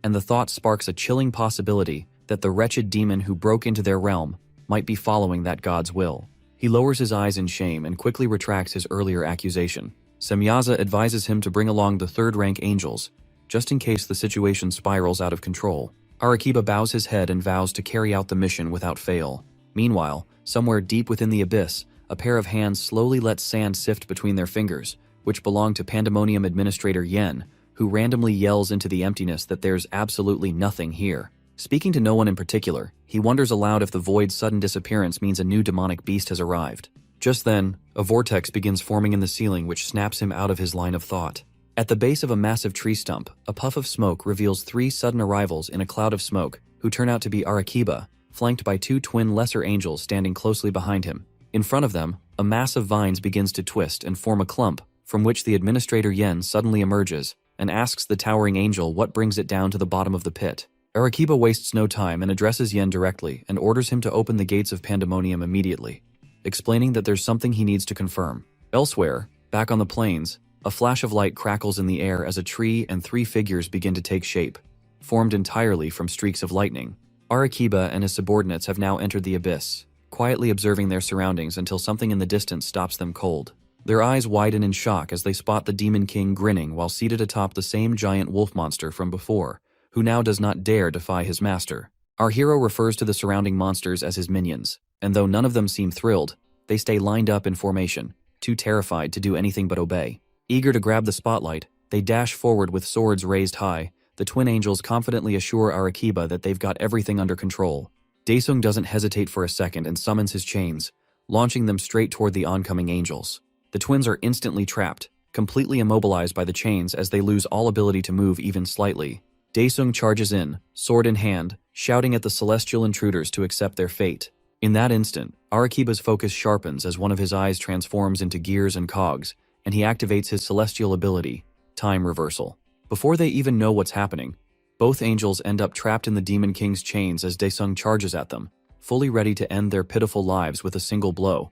Speaker 1: And the thought sparks a chilling possibility that the wretched demon who broke into their realm might be following that god's will. He lowers his eyes in shame and quickly retracts his earlier accusation. Semyaza advises him to bring along the third-rank angels, just in case the situation spirals out of control. Arequipa bows his head and vows to carry out the mission without fail. Meanwhile, somewhere deep within the abyss, a pair of hands slowly let sand sift between their fingers, which belong to Pandemonium Administrator Yen, who randomly yells into the emptiness that there's absolutely nothing here. Speaking to no one in particular, he wonders aloud if the void's sudden disappearance means a new demonic beast has arrived. Just then, a vortex begins forming in the ceiling which snaps him out of his line of thought. At the base of a massive tree stump, a puff of smoke reveals 3 sudden arrivals in a cloud of smoke, who turn out to be Arequiba, flanked by 2 twin lesser angels standing closely behind him. In front of them, a mass of vines begins to twist and form a clump, from which the Administrator Yen suddenly emerges and asks the towering angel what brings it down to the bottom of the pit. Arequiba wastes no time and addresses Yen directly and orders him to open the gates of Pandemonium immediately, explaining that there's something he needs to confirm. Elsewhere, back on the plains, a flash of light crackles in the air as a tree and 3 figures begin to take shape, formed entirely from streaks of lightning. Arequiba and his subordinates have now entered the abyss, quietly observing their surroundings until something in the distance stops them cold. Their eyes widen in shock as they spot the Demon King grinning while seated atop the same giant wolf monster from before, who now does not dare defy his master. Our hero refers to the surrounding monsters as his minions, and though none of them seem thrilled, they stay lined up in formation, too terrified to do anything but obey. Eager to grab the spotlight, they dash forward with swords raised high. The twin angels confidently assure Arequiba that they've got everything under control. Daesung doesn't hesitate for a second and summons his chains, launching them straight toward the oncoming angels. The twins are instantly trapped, completely immobilized by the chains as they lose all ability to move even slightly. Daesung charges in, sword in hand, shouting at the celestial intruders to accept their fate. In that instant, Arequiba's focus sharpens as one of his eyes transforms into gears and cogs, and he activates his celestial ability, Time Reversal. Before they even know what's happening, both angels end up trapped in the Demon King's chains as Daesung charges at them, fully ready to end their pitiful lives with a single blow.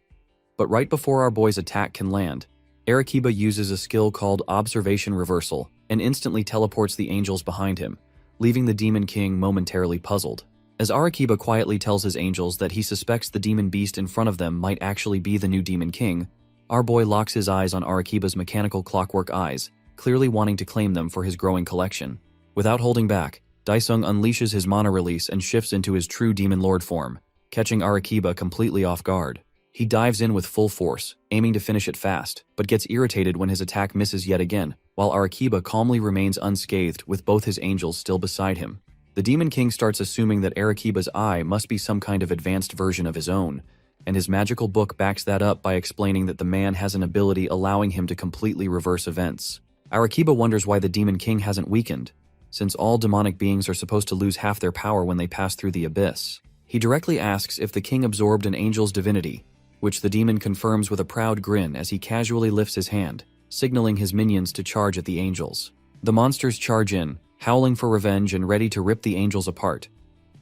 Speaker 1: But right before our boy's attack can land, Arequiba uses a skill called Observation Reversal and instantly teleports the angels behind him, leaving the Demon King momentarily puzzled. As Arequiba quietly tells his angels that he suspects the demon beast in front of them might actually be the new Demon King, our boy locks his eyes on Arequiba's mechanical clockwork eyes, clearly wanting to claim them for his growing collection. Without holding back, Daesung unleashes his mana release and shifts into his true Demon Lord form, catching Arequiba completely off guard. He dives in with full force, aiming to finish it fast, but gets irritated when his attack misses yet again, while Arequiba calmly remains unscathed with both his angels still beside him. The Demon King starts assuming that Arequiba's eye must be some kind of advanced version of his own, and his magical book backs that up by explaining that the man has an ability allowing him to completely reverse events. Arequiba wonders why the Demon King hasn't weakened, since all demonic beings are supposed to lose half their power when they pass through the abyss. He directly asks if the king absorbed an angel's divinity, which the demon confirms with a proud grin as he casually lifts his hand, signaling his minions to charge at the angels. The monsters charge in, howling for revenge and ready to rip the angels apart.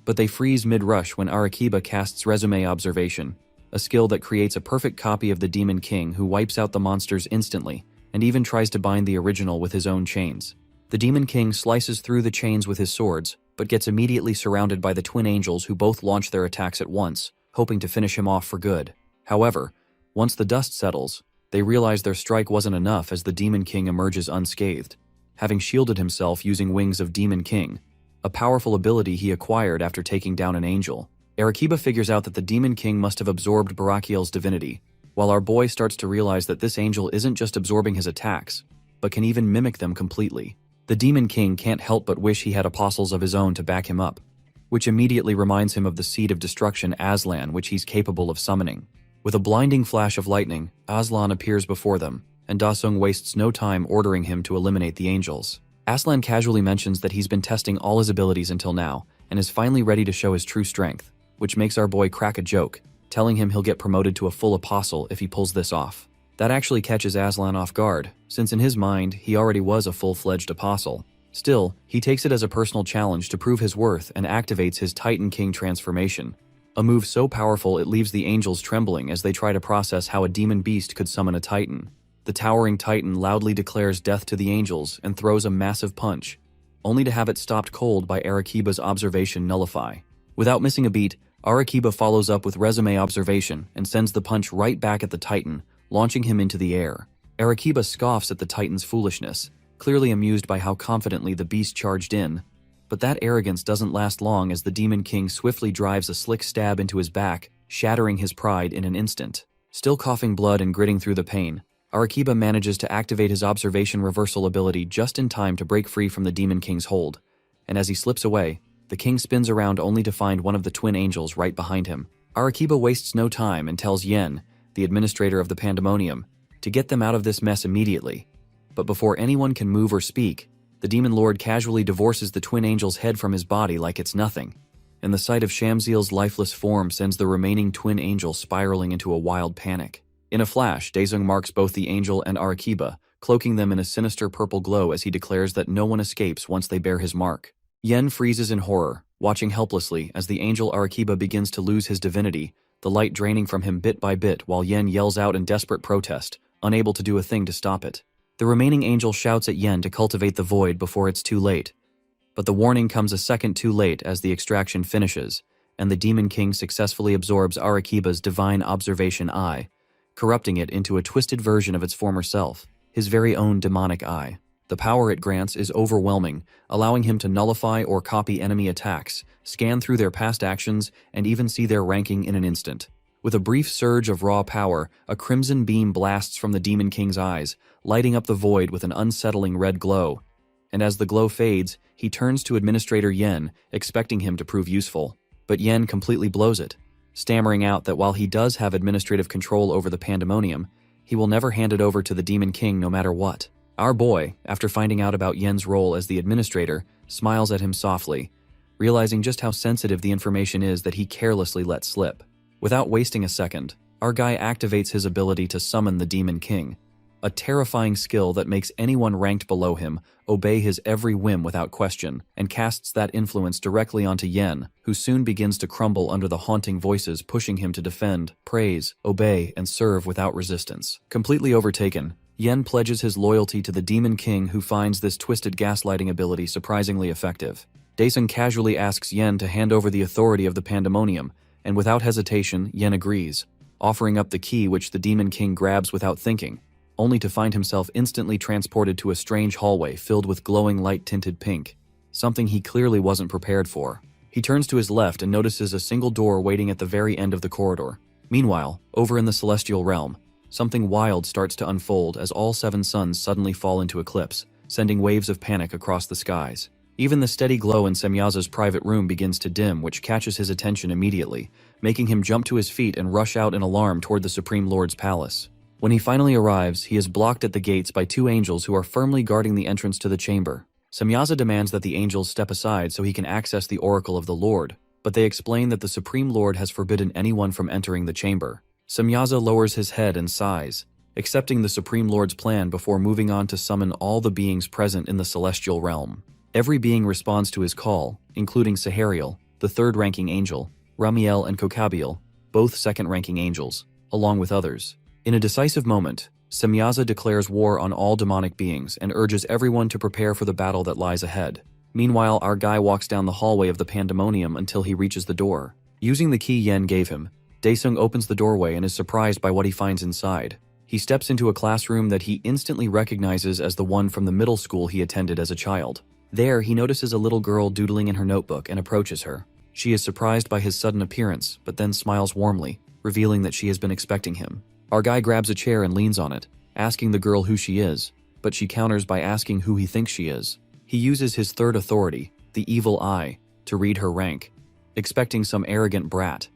Speaker 1: But they freeze mid-rush when Arequiba casts Resume Observation, a skill that creates a perfect copy of the Demon King who wipes out the monsters instantly, and even tries to bind the original with his own chains. The Demon King slices through the chains with his swords, but gets immediately surrounded by the twin angels who both launch their attacks at once, hoping to finish him off for good. However, once the dust settles, they realize their strike wasn't enough as the Demon King emerges unscathed, having shielded himself using Wings of Demon King, a powerful ability he acquired after taking down an angel. Arequiba figures out that the Demon King must have absorbed Barakiel's divinity, while our boy starts to realize that this angel isn't just absorbing his attacks, but can even mimic them completely. The Demon King can't help but wish he had apostles of his own to back him up, which immediately reminds him of the Seed of Destruction Aslan which he's capable of summoning. With a blinding flash of lightning, Aslan appears before them, and Daesung wastes no time ordering him to eliminate the angels. Aslan casually mentions that he's been testing all his abilities until now, and is finally ready to show his true strength, which makes our boy crack a joke, telling him he'll get promoted to a full apostle if he pulls this off. That actually catches Aslan off guard, since in his mind, he already was a full-fledged apostle. Still, he takes it as a personal challenge to prove his worth and activates his Titan King transformation, a move so powerful it leaves the angels trembling as they try to process how a demon beast could summon a Titan. The towering Titan loudly declares death to the angels and throws a massive punch, only to have it stopped cold by Arequiba's observation nullify. Without missing a beat, Arequiba follows up with Resume Observation and sends the punch right back at the Titan, launching him into the air. Arequiba scoffs at the Titan's foolishness, clearly amused by how confidently the beast charged in. But that arrogance doesn't last long as the Demon King swiftly drives a slick stab into his back, shattering his pride in an instant. Still coughing blood and gritting through the pain, Arequipa manages to activate his observation reversal ability just in time to break free from the Demon King's hold. And as he slips away, the king spins around only to find one of the twin angels right behind him. Arequipa wastes no time and tells Yen, the administrator of the pandemonium, to get them out of this mess immediately. But before anyone can move or speak, the demon lord casually divorces the twin angel's head from his body like it's nothing. And the sight of Shamziel's lifeless form sends the remaining twin angel spiraling into a wild panic. In a flash, Daesung marks both the angel and Arequipa, cloaking them in a sinister purple glow as he declares that no one escapes once they bear his mark. Yen freezes in horror, watching helplessly as the angel Arequipa begins to lose his divinity, the light draining from him bit by bit while Yen yells out in desperate protest, unable to do a thing to stop it. The remaining angel shouts at Yen to cultivate the void before it's too late. But the warning comes a second too late as the extraction finishes, and the Demon King successfully absorbs Arequipa's divine observation eye, corrupting it into a twisted version of its former self, his very own demonic eye. The power it grants is overwhelming, allowing him to nullify or copy enemy attacks, scan through their past actions, and even see their ranking in an instant. With a brief surge of raw power, a crimson beam blasts from the Demon King's eyes, lighting up the void with an unsettling red glow. And as the glow fades, he turns to Administrator Yen, expecting him to prove useful. But Yen completely blows it, stammering out that while he does have administrative control over the pandemonium, he will never hand it over to the Demon King no matter what. Our boy, after finding out about Yen's role as the administrator, smiles at him softly, realizing just how sensitive the information is that he carelessly let slip. Without wasting a second, our guy activates his ability to summon the Demon King, a terrifying skill that makes anyone ranked below him obey his every whim without question, and casts that influence directly onto Yen, who soon begins to crumble under the haunting voices pushing him to defend, praise, obey, and serve without resistance. Completely overtaken, Yen pledges his loyalty to the Demon King, who finds this twisted gaslighting ability surprisingly effective. Daesung casually asks Yen to hand over the authority of the pandemonium, and without hesitation, Yen agrees, offering up the key which the Demon King grabs without thinking, only to find himself instantly transported to a strange hallway filled with glowing light-tinted pink, something he clearly wasn't prepared for. He turns to his left and notices a single door waiting at the very end of the corridor. Meanwhile, over in the celestial realm, something wild starts to unfold as all 7 suns suddenly fall into eclipse, sending waves of panic across the skies. Even the steady glow in Semyaza's private room begins to dim, which catches his attention immediately, making him jump to his feet and rush out in alarm toward the Supreme Lord's palace. When he finally arrives, he is blocked at the gates by 2 angels who are firmly guarding the entrance to the chamber. Semyaza demands that the angels step aside so he can access the oracle of the Lord, but they explain that the Supreme Lord has forbidden anyone from entering the chamber. Semyaza lowers his head and sighs, accepting the Supreme Lord's plan before moving on to summon all the beings present in the celestial realm. Every being responds to his call, including Sahariel, the 3rd-ranking angel, Ramiel and Kokabiel, both 2nd-ranking angels, along with others. In a decisive moment, Semyaza declares war on all demonic beings and urges everyone to prepare for the battle that lies ahead. Meanwhile, our guy walks down the hallway of the pandemonium until he reaches the door. Using the key Yen gave him, Daesung opens the doorway and is surprised by what he finds inside. He steps into a classroom that he instantly recognizes as the one from the middle school he attended as a child. There, he notices a little girl doodling in her notebook and approaches her. She is surprised by his sudden appearance, but then smiles warmly, revealing that she has been expecting him. Our guy grabs a chair and leans on it, asking the girl who she is, but she counters by asking who he thinks she is. He uses his 3rd authority, the evil eye, to read her rank, expecting some arrogant brat,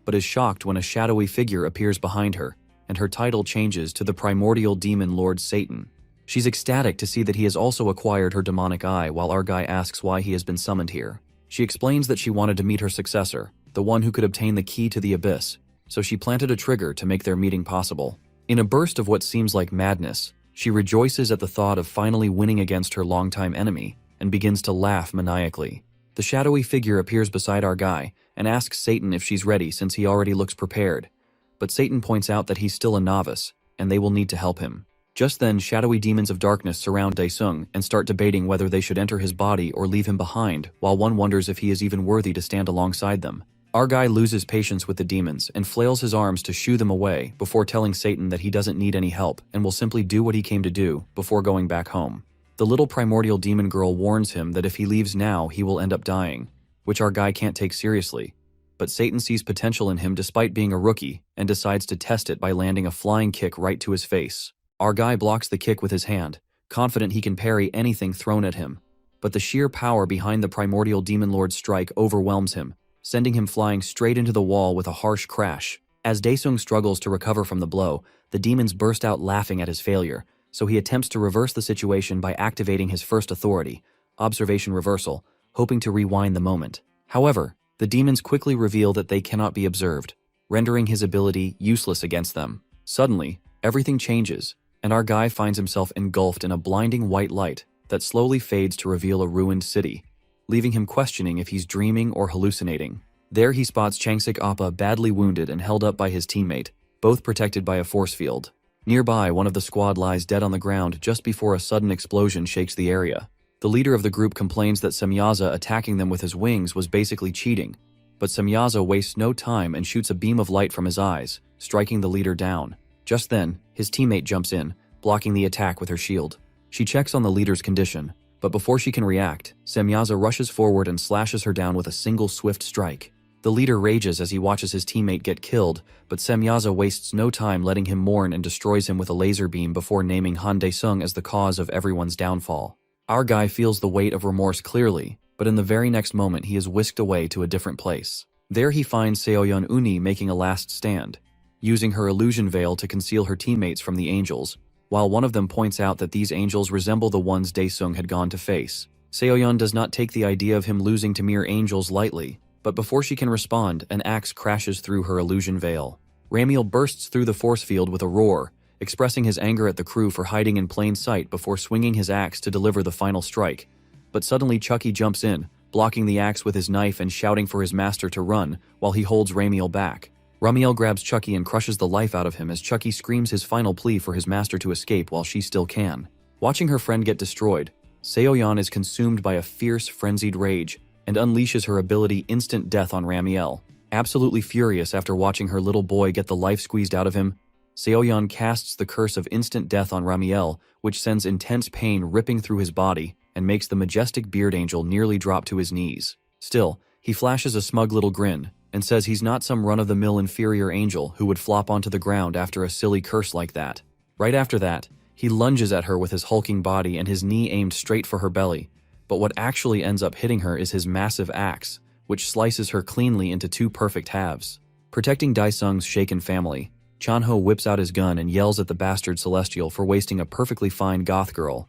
Speaker 1: but is shocked when a shadowy figure appears behind her, and her title changes to the primordial demon lord Satan. She's ecstatic to see that he has also acquired her demonic eye while our guy asks why he has been summoned here. She explains that she wanted to meet her successor, the one who could obtain the key to the abyss, so she planted a trigger to make their meeting possible. In a burst of what seems like madness, she rejoices at the thought of finally winning against her longtime enemy and begins to laugh maniacally. The shadowy figure appears beside our guy and asks Satan if she's ready since he already looks prepared, but Satan points out that he's still a novice and they will need to help him. Just then, shadowy demons of darkness surround Daesung and start debating whether they should enter his body or leave him behind, while one wonders if he is even worthy to stand alongside them. Our guy loses patience with the demons and flails his arms to shoo them away before telling Satan that he doesn't need any help and will simply do what he came to do before going back home. The little primordial demon girl warns him that if he leaves now, he will end up dying, which our guy can't take seriously. but Satan sees potential in him despite being a rookie and decides to test it by landing a flying kick right to his face. Our guy blocks the kick with his hand, confident he can parry anything thrown at him. But the sheer power behind the primordial demon lord's strike overwhelms him, sending him flying straight into the wall with a harsh crash. As Daesung struggles to recover from the blow, the demons burst out laughing at his failure, so he attempts to reverse the situation by activating his first authority, observation reversal, hoping to rewind the moment. However, the demons quickly reveal that they cannot be observed, rendering his ability useless against them. Suddenly, everything changes, and our guy finds himself engulfed in a blinding white light that slowly fades to reveal a ruined city, leaving him questioning if he's dreaming or hallucinating. There he spots Changsik Appa badly wounded and held up by his teammate, both protected by a force field. Nearby, one of the squad lies dead on the ground just before a sudden explosion shakes the area. The leader of the group complains that Semyaza attacking them with his wings was basically cheating, but Semyaza wastes no time and shoots a beam of light from his eyes, striking the leader down. Just then, his teammate jumps in, blocking the attack with her shield. She checks on the leader's condition, but before she can react, Semyaza rushes forward and slashes her down with a single swift strike. The leader rages as he watches his teammate get killed, but Semyaza wastes no time letting him mourn and destroys him with a laser beam before naming Han Daesung as the cause of everyone's downfall. Our guy feels the weight of remorse clearly, but in the very next moment he is whisked away to a different place. There he finds Seoyeon Uni making a last stand, using her illusion veil to conceal her teammates from the angels, while one of them points out that these angels resemble the ones Daesung had gone to face. Seoyeon does not take the idea of him losing to mere angels lightly, but before she can respond, an axe crashes through her illusion veil. Ramiel bursts through the force field with a roar, expressing his anger at the crew for hiding in plain sight before swinging his axe to deliver the final strike. But suddenly Chucky jumps in, blocking the axe with his knife and shouting for his master to run while he holds Ramiel back. Ramiel grabs Chucky and crushes the life out of him as Chucky screams his final plea for his master to escape while she still can. Watching her friend get destroyed, Seoyeon is consumed by a fierce, frenzied rage and unleashes her ability Instant Death on Ramiel. Absolutely furious after watching her little boy get the life squeezed out of him, Seoyeon casts the curse of Instant Death on Ramiel, which sends intense pain ripping through his body and makes the majestic beard angel nearly drop to his knees. Still, he flashes a smug little grin and says he's not some run-of-the-mill inferior angel who would flop onto the ground after a silly curse like that. Right after that, he lunges at her with his hulking body and his knee aimed straight for her belly, but what actually ends up hitting her is his massive axe, which slices her cleanly into two perfect halves. Protecting Daesung's shaken family, Chanho whips out his gun and yells at the bastard Celestial for wasting a perfectly fine goth girl,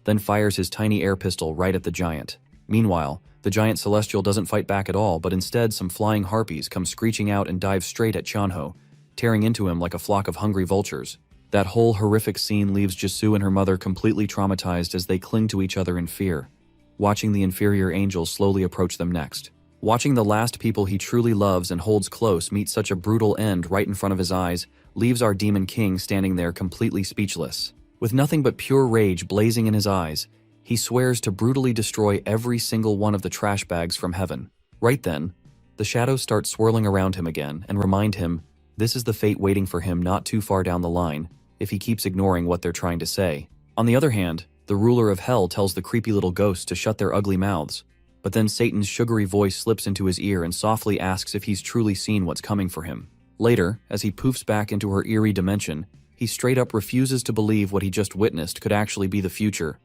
Speaker 1: then fires his tiny air pistol right at the giant. Meanwhile, the giant Celestial doesn't fight back at all, but instead some flying harpies come screeching out and dive straight at Chanho, tearing into him like a flock of hungry vultures. That whole horrific scene leaves Jisoo and her mother completely traumatized as they cling to each other in fear, watching the inferior angels slowly approach them next. Watching the last people he truly loves and holds close meet such a brutal end right in front of his eyes leaves our Demon King standing there completely speechless. With nothing but pure rage blazing in his eyes, he swears to brutally destroy every single one of the trash bags from heaven. Right then, the shadows start swirling around him again and remind him this is the fate waiting for him not too far down the line if he keeps ignoring what they're trying to say. On the other hand, the ruler of hell tells the creepy little ghosts to shut their ugly mouths, but then Satan's sugary voice slips into his ear and softly asks if he's truly seen what's coming for him. Later, as he poofs back into her eerie dimension, he straight up refuses to believe what he just witnessed could actually be the future.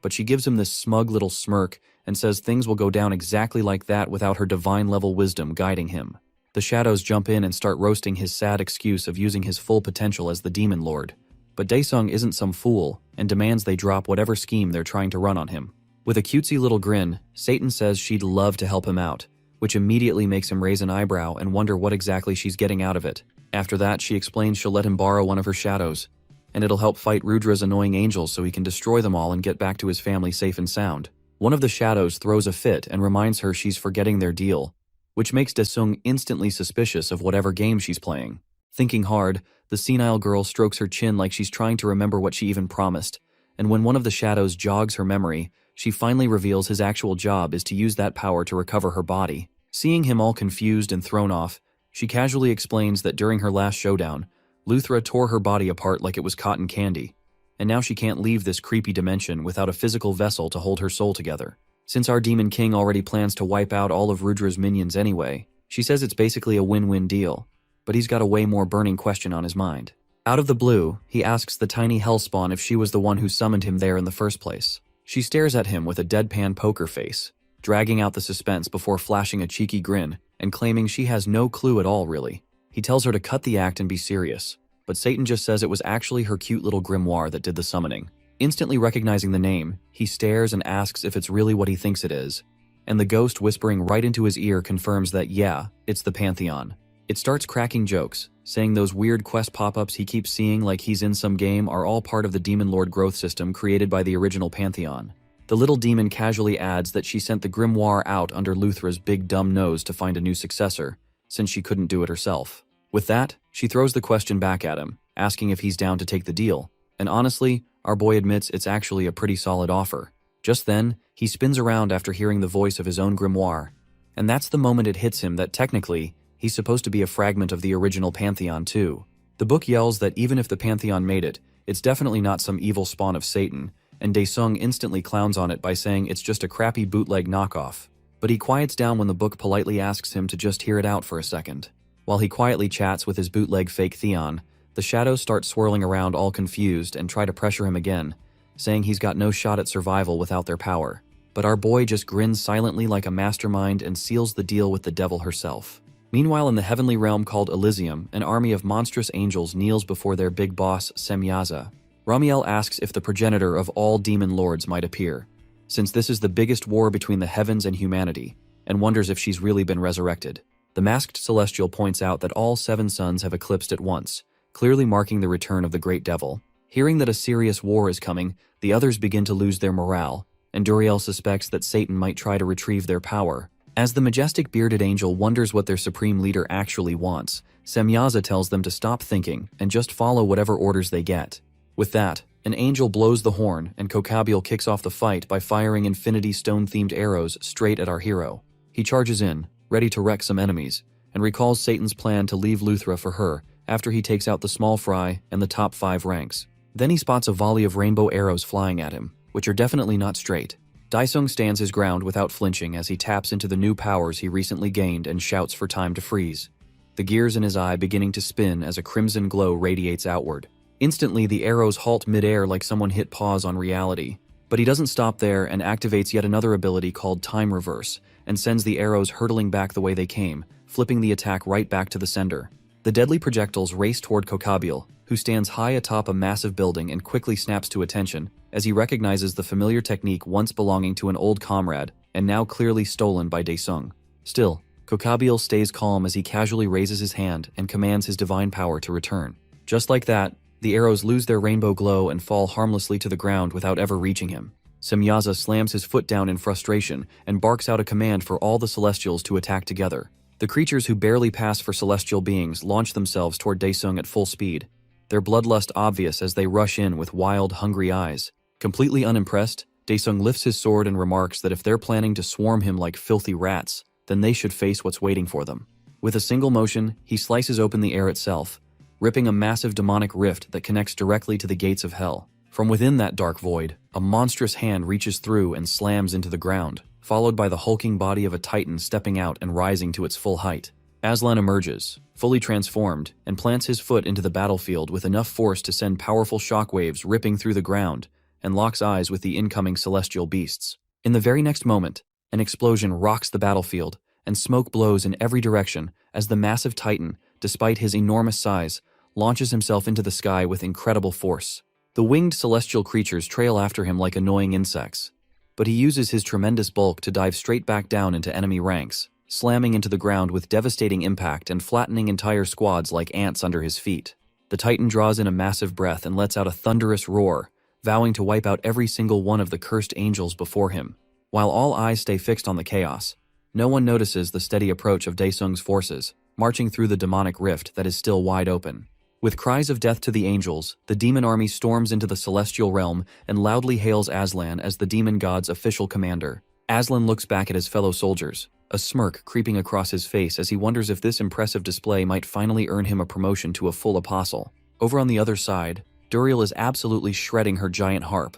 Speaker 1: But she gives him this smug little smirk and says things will go down exactly like that without her divine-level wisdom guiding him. The shadows jump in and start roasting his sad excuse of using his full potential as the Demon Lord. But Daesung isn't some fool and demands they drop whatever scheme they're trying to run on him. With a cutesy little grin, Satan says she'd love to help him out, which immediately makes him raise an eyebrow and wonder what exactly she's getting out of it. After that, she explains she'll let him borrow one of her shadows, and it'll help fight Rudra's annoying angels so he can destroy them all and get back to his family safe and sound. One of the shadows throws a fit and reminds her she's forgetting their deal, which makes Daesung instantly suspicious of whatever game she's playing. Thinking hard, the senile girl strokes her chin like she's trying to remember what she even promised, and when one of the shadows jogs her memory, she finally reveals his actual job is to use that power to recover her body. Seeing him all confused and thrown off, she casually explains that during her last showdown, Luthra tore her body apart like it was cotton candy, and now she can't leave this creepy dimension without a physical vessel to hold her soul together. Since our Demon King already plans to wipe out all of Rudra's minions anyway, She says it's basically a win-win deal, but he's got a way more burning question on his mind. Out of the blue, he asks the tiny hellspawn if she was the one who summoned him there in the first place. She stares at him with a deadpan poker face, dragging out the suspense before flashing a cheeky grin and claiming she has no clue at all, really. He tells her to cut the act and be serious, but Satan just says it was actually her cute little grimoire that did the summoning. Instantly recognizing the name, he stares and asks if it's really what he thinks it is, and the ghost whispering right into his ear confirms that yeah, it's the Pantheon. It starts cracking jokes, saying those weird quest pop-ups he keeps seeing like he's in some game are all part of the Demon Lord growth system created by the original Pantheon. The little demon casually adds that she sent the grimoire out under Luthra's big dumb nose to find a new successor, since she couldn't do it herself. With that, she throws the question back at him, asking if he's down to take the deal, and honestly, our boy admits it's actually a pretty solid offer. Just then, he spins around after hearing the voice of his own grimoire, and that's the moment it hits him that technically, he's supposed to be a fragment of the original Pantheon too. The book yells that even if the Pantheon made it, it's definitely not some evil spawn of Satan, and Daesung instantly clowns on it by saying it's just a crappy bootleg knockoff. But he quiets down when the book politely asks him to just hear it out for a second. While he quietly chats with his bootleg fake Theon, the shadows start swirling around all confused and try to pressure him again, saying he's got no shot at survival without their power. But our boy just grins silently like a mastermind and seals the deal with the devil herself. Meanwhile, in the heavenly realm called Elysium, an army of monstrous angels kneels before their big boss, Semyaza. Ramiel asks if the progenitor of all demon lords might appear, since this is the biggest war between the heavens and humanity, and wonders if she's really been resurrected. The masked celestial points out that all 7 suns have eclipsed at once, clearly marking the return of the great devil. Hearing that a serious war is coming, the others begin to lose their morale, and Duriel suspects that Satan might try to retrieve their power. As the majestic bearded angel wonders what their supreme leader actually wants, Semyaza tells them to stop thinking and just follow whatever orders they get. With that, an angel blows the horn and Kokabiel kicks off the fight by firing Infinity Stone-themed arrows straight at our hero. He charges in, ready to wreck some enemies, and recalls Satan's plan to leave Luthra for her after he takes out the small fry and the top 5 ranks. Then he spots a volley of rainbow arrows flying at him, which are definitely not straight. Daesung stands his ground without flinching as he taps into the new powers he recently gained and shouts for time to freeze, the gears in his eye beginning to spin as a crimson glow radiates outward. Instantly, the arrows halt mid-air like someone hit pause on reality, but he doesn't stop there and activates yet another ability called Time Reverse and sends the arrows hurtling back the way they came, flipping the attack right back to the sender. The deadly projectiles race toward Kokabiel, who stands high atop a massive building and quickly snaps to attention as he recognizes the familiar technique once belonging to an old comrade and now clearly stolen by Daesung. Still, Kokabiel stays calm as he casually raises his hand and commands his divine power to return. Just like that, the arrows lose their rainbow glow and fall harmlessly to the ground without ever reaching him. Semyaza slams his foot down in frustration and barks out a command for all the Celestials to attack together. The creatures who barely pass for celestial beings launch themselves toward Daesung at full speed, their bloodlust obvious as they rush in with wild, hungry eyes. Completely unimpressed, Daesung lifts his sword and remarks that if they're planning to swarm him like filthy rats, then they should face what's waiting for them. With a single motion, he slices open the air itself, ripping a massive demonic rift that connects directly to the gates of hell. From within that dark void, a monstrous hand reaches through and slams into the ground, followed by the hulking body of a titan stepping out and rising to its full height. Aslan emerges, fully transformed, and plants his foot into the battlefield with enough force to send powerful shockwaves ripping through the ground, and locks eyes with the incoming celestial beasts. In the very next moment, an explosion rocks the battlefield, and smoke blows in every direction as the massive titan, despite his enormous size, launches himself into the sky with incredible force. The winged celestial creatures trail after him like annoying insects, but he uses his tremendous bulk to dive straight back down into enemy ranks, slamming into the ground with devastating impact and flattening entire squads like ants under his feet. The titan draws in a massive breath and lets out a thunderous roar, vowing to wipe out every single one of the cursed angels before him. While all eyes stay fixed on the chaos, no one notices the steady approach of Daesung's forces, marching through the demonic rift that is still wide open. With cries of death to the angels, the demon army storms into the celestial realm and loudly hails Aslan as the demon god's official commander. Aslan looks back at his fellow soldiers, a smirk creeping across his face as he wonders if this impressive display might finally earn him a promotion to a full apostle. Over on the other side, Duriel is absolutely shredding her giant harp,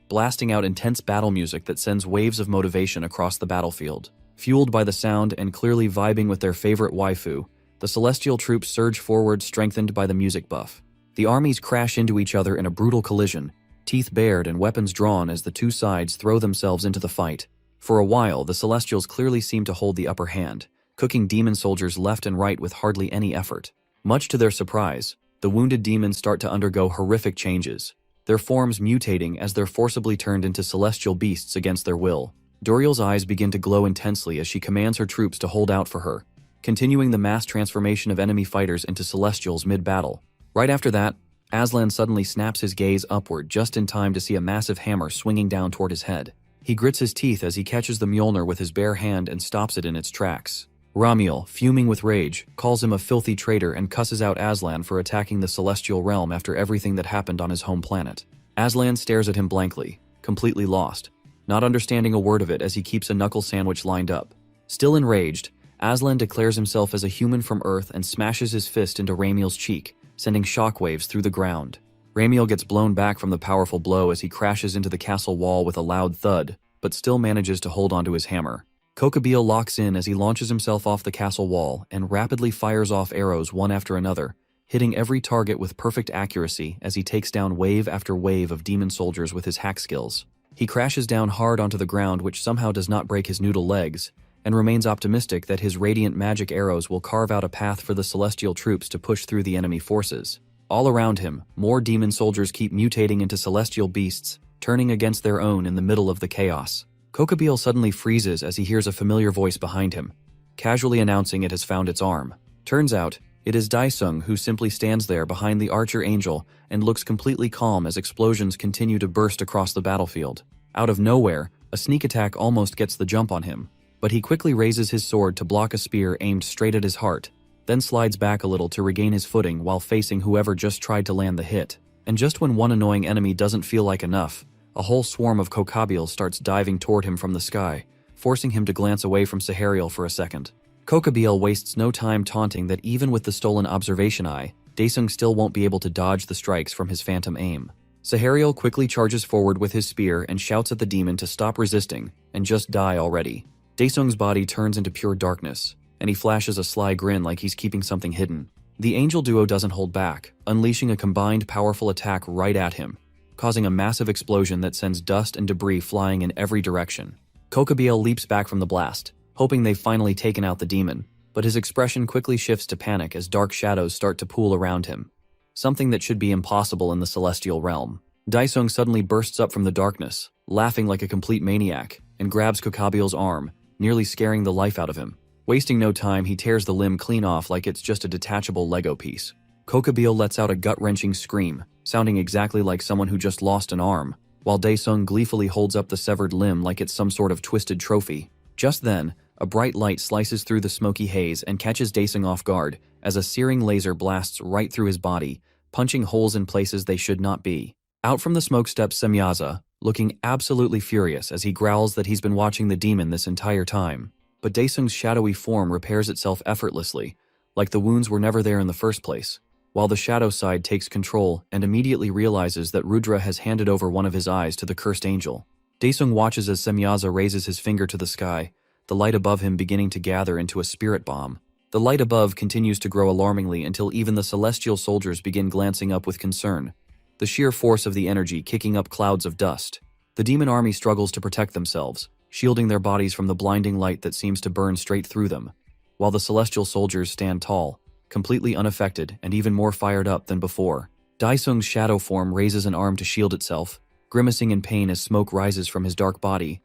Speaker 1: blasting out intense battle music that sends waves of motivation across the battlefield. Fueled by the sound and clearly vibing with their favorite waifu, the celestial troops surge forward, strengthened by the music buff. The armies crash into each other in a brutal collision, teeth bared and weapons drawn as the two sides throw themselves into the fight. For a while, the Celestials clearly seem to hold the upper hand, cooking demon soldiers left and right with hardly any effort. Much to their surprise, the wounded demons start to undergo horrific changes, their forms mutating as they're forcibly turned into celestial beasts against their will. Doriel's eyes begin to glow intensely as she commands her troops to hold out for her, continuing the mass transformation of enemy fighters into celestials mid-battle. Right after that, Aslan suddenly snaps his gaze upward just in time to see a massive hammer swinging down toward his head. He grits his teeth as he catches the Mjolnir with his bare hand and stops it in its tracks. Ramiel, fuming with rage, calls him a filthy traitor and cusses out Aslan for attacking the celestial realm after everything that happened on his home planet. Aslan stares at him blankly, completely lost, not understanding a word of it as he keeps a knuckle sandwich lined up. Still enraged, Aslan declares himself as a human from Earth and smashes his fist into Ramiel's cheek, sending shockwaves through the ground. Ramiel gets blown back from the powerful blow as he crashes into the castle wall with a loud thud, but still manages to hold onto his hammer. Kokabeel locks in as he launches himself off the castle wall and rapidly fires off arrows one after another, hitting every target with perfect accuracy as he takes down wave after wave of demon soldiers with his hack skills. He crashes down hard onto the ground, which somehow does not break his noodle legs, and remains optimistic that his radiant magic arrows will carve out a path for the celestial troops to push through the enemy forces. All around him, more demon soldiers keep mutating into celestial beasts, turning against their own in the middle of the chaos. Kokabeel suddenly freezes as he hears a familiar voice behind him, casually announcing it has found its arm. Turns out, it is Daisung, who simply stands there behind the archer angel and looks completely calm as explosions continue to burst across the battlefield. Out of nowhere, a sneak attack almost gets the jump on him, but he quickly raises his sword to block a spear aimed straight at his heart, then slides back a little to regain his footing while facing whoever just tried to land the hit. And just when one annoying enemy doesn't feel like enough, a whole swarm of Kokabeel starts diving toward him from the sky, forcing him to glance away from Sahariel for a second. Kokabeel wastes no time taunting that even with the stolen observation eye, Daesung still won't be able to dodge the strikes from his phantom aim. Sahariel quickly charges forward with his spear and shouts at the demon to stop resisting and just die already. Daesung's body turns into pure darkness, and he flashes a sly grin like he's keeping something hidden. The angel duo doesn't hold back, unleashing a combined powerful attack right at him, causing a massive explosion that sends dust and debris flying in every direction. Kokabeel leaps back from the blast, hoping they've finally taken out the demon, but his expression quickly shifts to panic as dark shadows start to pool around him, something that should be impossible in the celestial realm. Daisung suddenly bursts up from the darkness, laughing like a complete maniac, and grabs Kokabeel's arm, nearly scaring the life out of him. Wasting no time, he tears the limb clean off like it's just a detachable Lego piece. Kokabeel lets out a gut-wrenching scream, sounding exactly like someone who just lost an arm, while Daesung gleefully holds up the severed limb like it's some sort of twisted trophy. Just then, a bright light slices through the smoky haze and catches Daesung off guard as a searing laser blasts right through his body, punching holes in places they should not be. Out from the smoke steps Semyaza, looking absolutely furious as he growls that he's been watching the demon this entire time. But Daesung's shadowy form repairs itself effortlessly, like the wounds were never there in the first place, while the shadow side takes control and immediately realizes that Rudra has handed over one of his eyes to the cursed angel. Daesung watches as Semyaza raises his finger to the sky, the light above him beginning to gather into a spirit bomb. The light above continues to grow alarmingly until even the celestial soldiers begin glancing up with concern, the sheer force of the energy kicking up clouds of dust. The demon army struggles to protect themselves, shielding their bodies from the blinding light that seems to burn straight through them, while the celestial soldiers stand tall, completely unaffected and even more fired up than before. Daesung's shadow form raises an arm to shield itself, grimacing in pain as smoke rises from his dark body,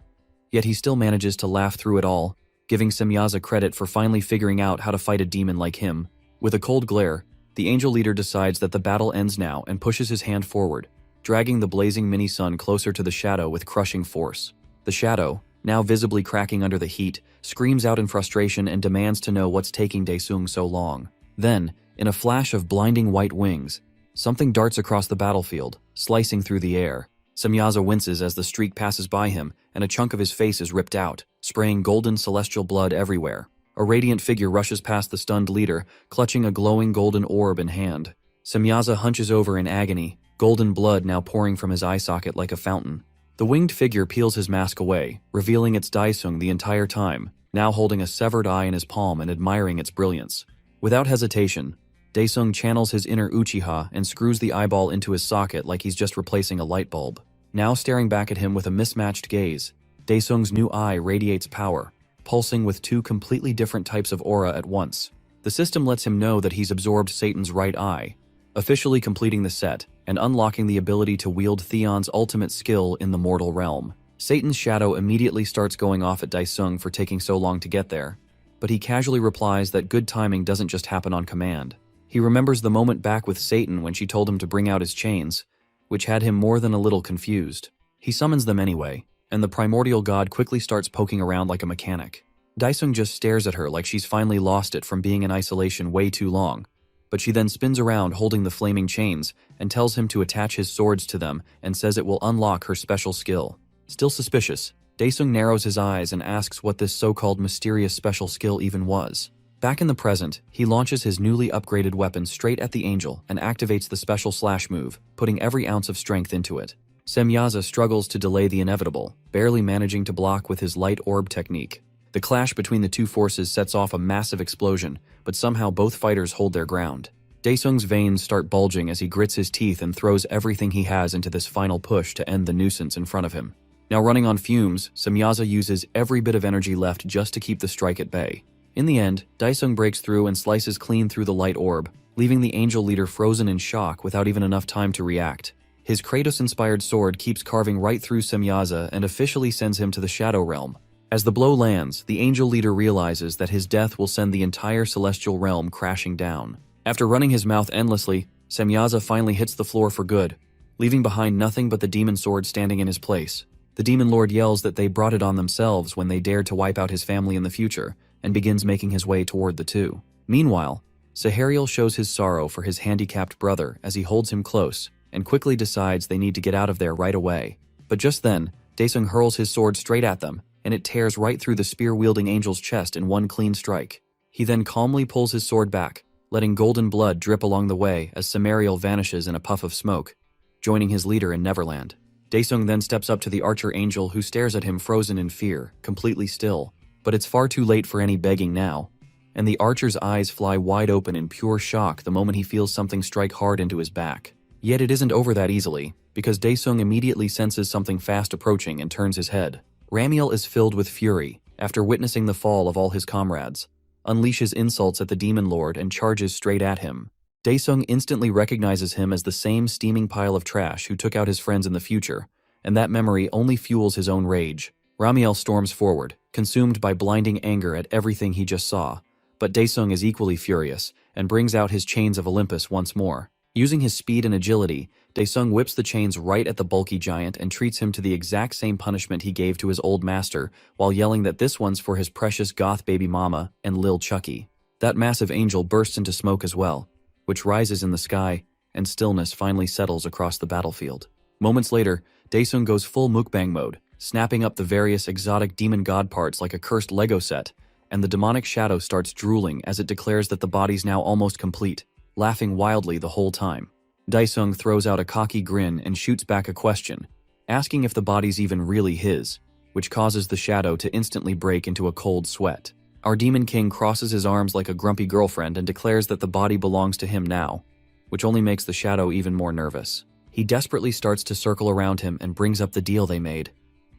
Speaker 1: yet he still manages to laugh through it all, giving Semyaza credit for finally figuring out how to fight a demon like him. With a cold glare, the angel leader decides that the battle ends now and pushes his hand forward, dragging the blazing mini-sun closer to the shadow with crushing force. The shadow, now visibly cracking under the heat, screams out in frustration and demands to know what's taking Daesung so long. Then, in a flash of blinding white wings, something darts across the battlefield, slicing through the air. Semyaza winces as the streak passes by him and a chunk of his face is ripped out, spraying golden celestial blood everywhere. A radiant figure rushes past the stunned leader, clutching a glowing golden orb in hand. Semyaza hunches over in agony, golden blood now pouring from his eye socket like a fountain. The winged figure peels his mask away, revealing it's Daesung the entire time, now holding a severed eye in his palm and admiring its brilliance. Without hesitation, Daesung channels his inner Uchiha and screws the eyeball into his socket like he's just replacing a light bulb. Now staring back at him with a mismatched gaze, Daesung's new eye radiates power, pulsing with two completely different types of aura at once. The system lets him know that he's absorbed Satan's right eye, officially completing the set and unlocking the ability to wield Theon's ultimate skill in the mortal realm. Satan's shadow immediately starts going off at Daesung for taking so long to get there, but he casually replies that good timing doesn't just happen on command. He remembers the moment back with Satan when she told him to bring out his chains, which had him more than a little confused. He summons them anyway, and the primordial god quickly starts poking around like a mechanic. Daesung just stares at her like she's finally lost it from being in isolation way too long, but she then spins around holding the flaming chains and tells him to attach his swords to them and says it will unlock her special skill. Still suspicious, Daesung narrows his eyes and asks what this so-called mysterious special skill even was. Back in the present, he launches his newly upgraded weapon straight at the angel and activates the special slash move, putting every ounce of strength into it. Semyaza struggles to delay the inevitable, barely managing to block with his light orb technique. The clash between the two forces sets off a massive explosion, but somehow both fighters hold their ground. Daesung's veins start bulging as he grits his teeth and throws everything he has into this final push to end the nuisance in front of him. Now running on fumes, Semyaza uses every bit of energy left just to keep the strike at bay. In the end, Daesung breaks through and slices clean through the light orb, leaving the angel leader frozen in shock without even enough time to react. His Kratos-inspired sword keeps carving right through Semyaza and officially sends him to the Shadow Realm. As the blow lands, the angel leader realizes that his death will send the entire celestial realm crashing down. After running his mouth endlessly, Semyaza finally hits the floor for good, leaving behind nothing but the demon sword standing in his place. The demon lord yells that they brought it on themselves when they dared to wipe out his family in the future, and begins making his way toward the two. Meanwhile, Sahariel shows his sorrow for his handicapped brother as he holds him close, and quickly decides they need to get out of there right away. But just then, Daesung hurls his sword straight at them, and it tears right through the spear-wielding angel's chest in one clean strike. He then calmly pulls his sword back, letting golden blood drip along the way as Sahariel vanishes in a puff of smoke, joining his leader in Neverland. Daesung then steps up to the archer angel who stares at him frozen in fear, completely still. But it's far too late for any begging now, and the archer's eyes fly wide open in pure shock the moment he feels something strike hard into his back. Yet it isn't over that easily, because Daesung immediately senses something fast approaching and turns his head. Ramiel is filled with fury after witnessing the fall of all his comrades, unleashes insults at the demon lord and charges straight at him. Daesung instantly recognizes him as the same steaming pile of trash who took out his friends in the future, and that memory only fuels his own rage. Ramiel storms forward, consumed by blinding anger at everything he just saw, but Daesung is equally furious and brings out his chains of Olympus once more. Using his speed and agility, Daesung whips the chains right at the bulky giant and treats him to the exact same punishment he gave to his old master, while yelling that this one's for his precious goth baby mama and Lil Chucky. That massive angel bursts into smoke as well, which rises in the sky, and stillness finally settles across the battlefield. Moments later, Daesung goes full mukbang mode, snapping up the various exotic demon god parts like a cursed Lego set, and the demonic shadow starts drooling as it declares that the body's now almost complete, laughing wildly the whole time. Daesung throws out a cocky grin and shoots back a question, asking if the body's even really his, which causes the shadow to instantly break into a cold sweat. Our demon king crosses his arms like a grumpy girlfriend and declares that the body belongs to him now, which only makes the shadow even more nervous. He desperately starts to circle around him and brings up the deal they made,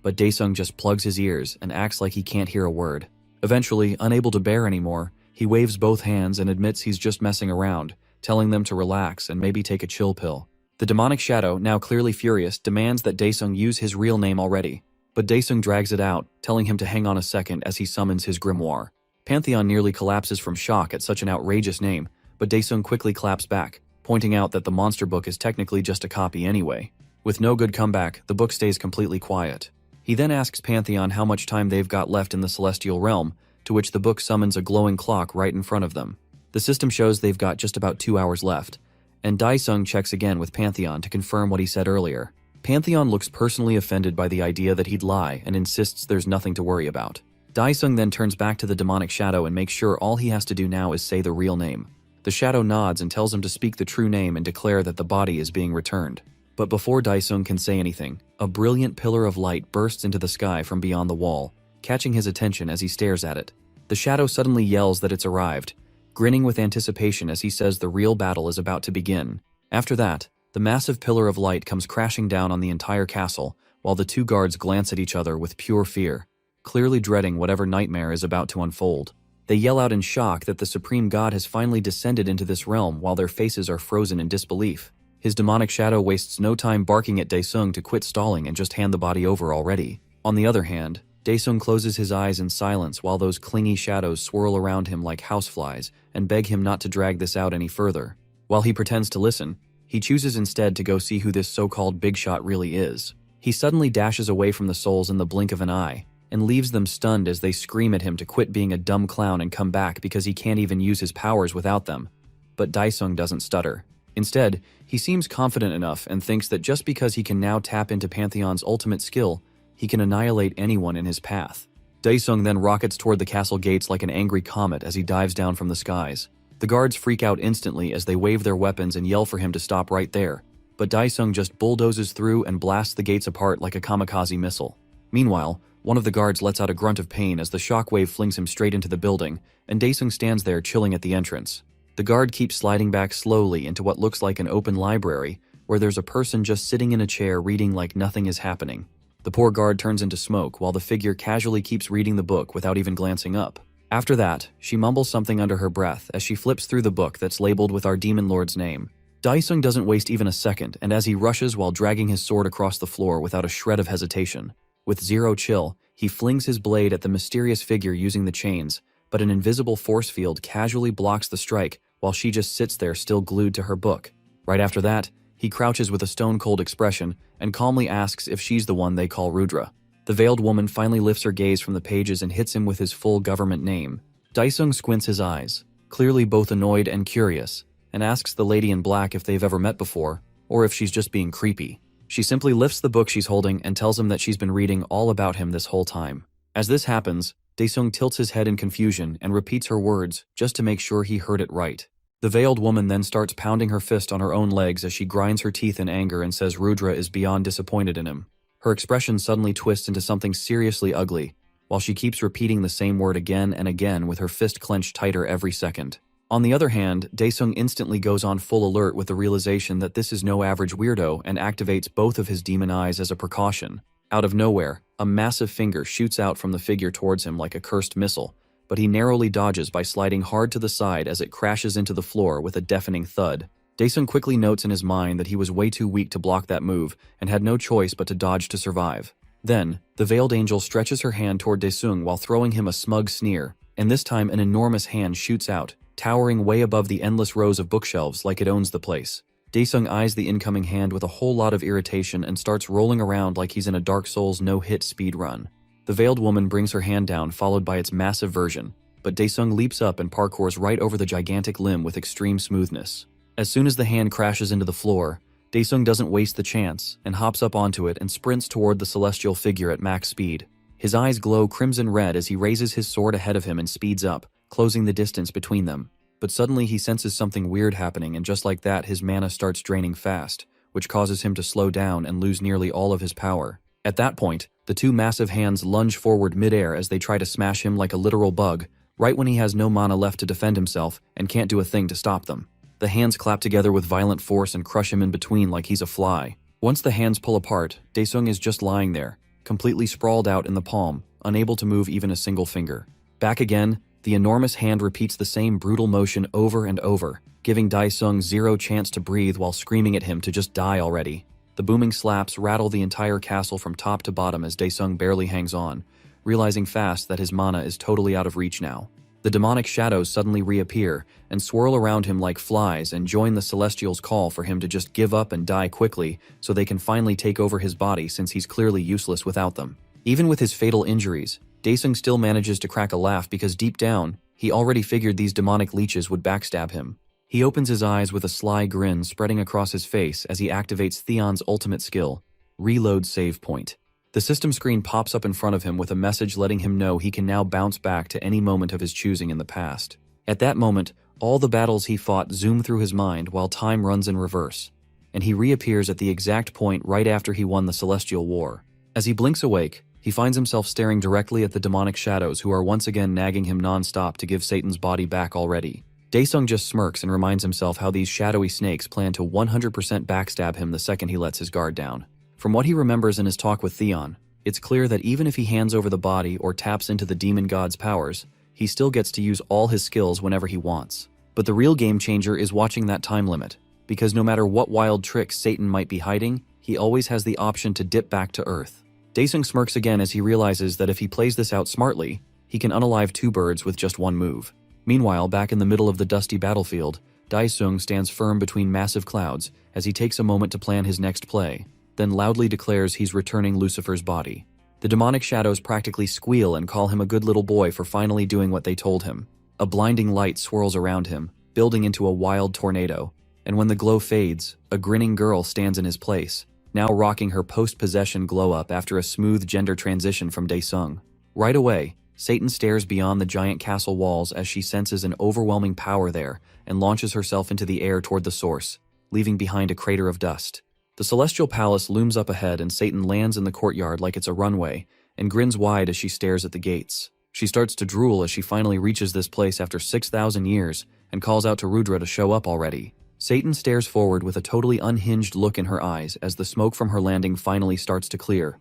Speaker 1: but Daesung just plugs his ears and acts like he can't hear a word. Eventually, unable to bear anymore, he waves both hands and admits he's just messing around, telling them to relax and maybe take a chill pill. The demonic shadow, now clearly furious, demands that Daesung use his real name already, but Daesung drags it out, telling him to hang on a second as he summons his grimoire. Pantheon nearly collapses from shock at such an outrageous name, but Daesung quickly claps back, pointing out that the monster book is technically just a copy anyway. With no good comeback, the book stays completely quiet. He then asks Pantheon how much time they've got left in the celestial realm, to which the book summons a glowing clock right in front of them. The system shows they've got just about 2 hours left, and Daesung checks again with Pantheon to confirm what he said earlier. Pantheon looks personally offended by the idea that he'd lie and insists there's nothing to worry about. Daesung then turns back to the demonic shadow and makes sure all he has to do now is say the real name. The shadow nods and tells him to speak the true name and declare that the body is being returned. But before Daesung can say anything, a brilliant pillar of light bursts into the sky from beyond the wall, catching his attention as he stares at it. The shadow suddenly yells that it's arrived, grinning with anticipation as he says the real battle is about to begin. After that, the massive pillar of light comes crashing down on the entire castle, while the two guards glance at each other with pure fear, clearly dreading whatever nightmare is about to unfold. They yell out in shock that the supreme god has finally descended into this realm while their faces are frozen in disbelief. His demonic shadow wastes no time barking at Daesung to quit stalling and just hand the body over already. On the other hand, Daesung closes his eyes in silence while those clingy shadows swirl around him like houseflies and beg him not to drag this out any further. While he pretends to listen, he chooses instead to go see who this so-called big shot really is. He suddenly dashes away from the souls in the blink of an eye, and leaves them stunned as they scream at him to quit being a dumb clown and come back because he can't even use his powers without them. But Daesung doesn't stutter. Instead, he seems confident enough and thinks that just because he can now tap into Pantheon's ultimate skill, he can annihilate anyone in his path. Daesung then rockets toward the castle gates like an angry comet as he dives down from the skies. The guards freak out instantly as they wave their weapons and yell for him to stop right there, but Daesung just bulldozes through and blasts the gates apart like a kamikaze missile. Meanwhile, one of the guards lets out a grunt of pain as the shockwave flings him straight into the building, and Daesung stands there chilling at the entrance. The guard keeps sliding back slowly into what looks like an open library, where there's a person just sitting in a chair reading like nothing is happening. The poor guard turns into smoke while the figure casually keeps reading the book without even glancing up. After that, she mumbles something under her breath as she flips through the book that's labeled with our demon lord's name. Daesung doesn't waste even a second, and as he rushes while dragging his sword across the floor without a shred of hesitation. With zero chill, he flings his blade at the mysterious figure using the chains, but an invisible force field casually blocks the strike while she just sits there still glued to her book. Right after that, he crouches with a stone-cold expression and calmly asks if she's the one they call Rudra. The veiled woman finally lifts her gaze from the pages and hits him with his full government name. Daesung squints his eyes, clearly both annoyed and curious, and asks the lady in black if they've ever met before, or if she's just being creepy. She simply lifts the book she's holding and tells him that she's been reading all about him this whole time. As this happens, Daesung tilts his head in confusion and repeats her words just to make sure he heard it right. The veiled woman then starts pounding her fist on her own legs as she grinds her teeth in anger and says Rudra is beyond disappointed in him. Her expression suddenly twists into something seriously ugly, while she keeps repeating the same word again and again with her fist clenched tighter every second. On the other hand, Daesung instantly goes on full alert with the realization that this is no average weirdo and activates both of his demon eyes as a precaution. Out of nowhere, a massive finger shoots out from the figure towards him like a cursed missile, but he narrowly dodges by sliding hard to the side as it crashes into the floor with a deafening thud. Daesung quickly notes in his mind that he was way too weak to block that move and had no choice but to dodge to survive. Then, the veiled angel stretches her hand toward Daesung while throwing him a smug sneer, and this time an enormous hand shoots out, towering way above the endless rows of bookshelves like it owns the place. Daesung eyes the incoming hand with a whole lot of irritation and starts rolling around like he's in a Dark Souls no-hit speedrun. The veiled woman brings her hand down, followed by its massive version, but Daesung leaps up and parkours right over the gigantic limb with extreme smoothness. As soon as the hand crashes into the floor, Daesung doesn't waste the chance and hops up onto it and sprints toward the celestial figure at max speed. His eyes glow crimson red as he raises his sword ahead of him and speeds up, closing the distance between them. But suddenly he senses something weird happening, and just like that his mana starts draining fast, which causes him to slow down and lose nearly all of his power. At that point, the two massive hands lunge forward midair as they try to smash him like a literal bug, right when he has no mana left to defend himself and can't do a thing to stop them. The hands clap together with violent force and crush him in between like he's a fly. Once the hands pull apart, Daesung is just lying there, completely sprawled out in the palm, unable to move even a single finger. Back again, the enormous hand repeats the same brutal motion over and over, giving Daesung zero chance to breathe while screaming at him to just die already. The booming slaps rattle the entire castle from top to bottom as Daesung barely hangs on, realizing fast that his mana is totally out of reach now. The demonic shadows suddenly reappear and swirl around him like flies and join the Celestials' call for him to just give up and die quickly so they can finally take over his body since he's clearly useless without them. Even with his fatal injuries, Daesung still manages to crack a laugh because deep down, he already figured these demonic leeches would backstab him. He opens his eyes with a sly grin spreading across his face as he activates Theon's ultimate skill, Reload Save Point. The system screen pops up in front of him with a message letting him know he can now bounce back to any moment of his choosing in the past. At that moment, all the battles he fought zoom through his mind while time runs in reverse, and he reappears at the exact point right after he won the Celestial War. As he blinks awake, he He finds himself staring directly at the demonic shadows who are once again nagging him non-stop to give Satan's body back already. Daesung just smirks and reminds himself how these shadowy snakes plan to 100% backstab him the second he lets his guard down. From what he remembers in his talk with Theon, it's clear that even if he hands over the body or taps into the demon god's powers, he still gets to use all his skills whenever he wants. But the real game changer is watching that time limit, because no matter what wild tricks Satan might be hiding, he always has the option to dip back to Earth. Daesung smirks again as he realizes that if he plays this out smartly, he can unalive two birds with just one move. Meanwhile, back in the middle of the dusty battlefield, Daesung stands firm between massive clouds as he takes a moment to plan his next play, then loudly declares he's returning Lucifer's body. The demonic shadows practically squeal and call him a good little boy for finally doing what they told him. A blinding light swirls around him, building into a wild tornado, and when the glow fades, a grinning girl stands in his place, now rocking her post-possession glow-up after a smooth gender transition from Daesung. Right away, Satan stares beyond the giant castle walls as she senses an overwhelming power there and launches herself into the air toward the source, leaving behind a crater of dust. The celestial palace looms up ahead and Satan lands in the courtyard like it's a runway and grins wide as she stares at the gates. She starts to drool as she finally reaches this place after 6,000 years and calls out to Rudra to show up already. Satan stares forward with a totally unhinged look in her eyes as the smoke from her landing finally starts to clear.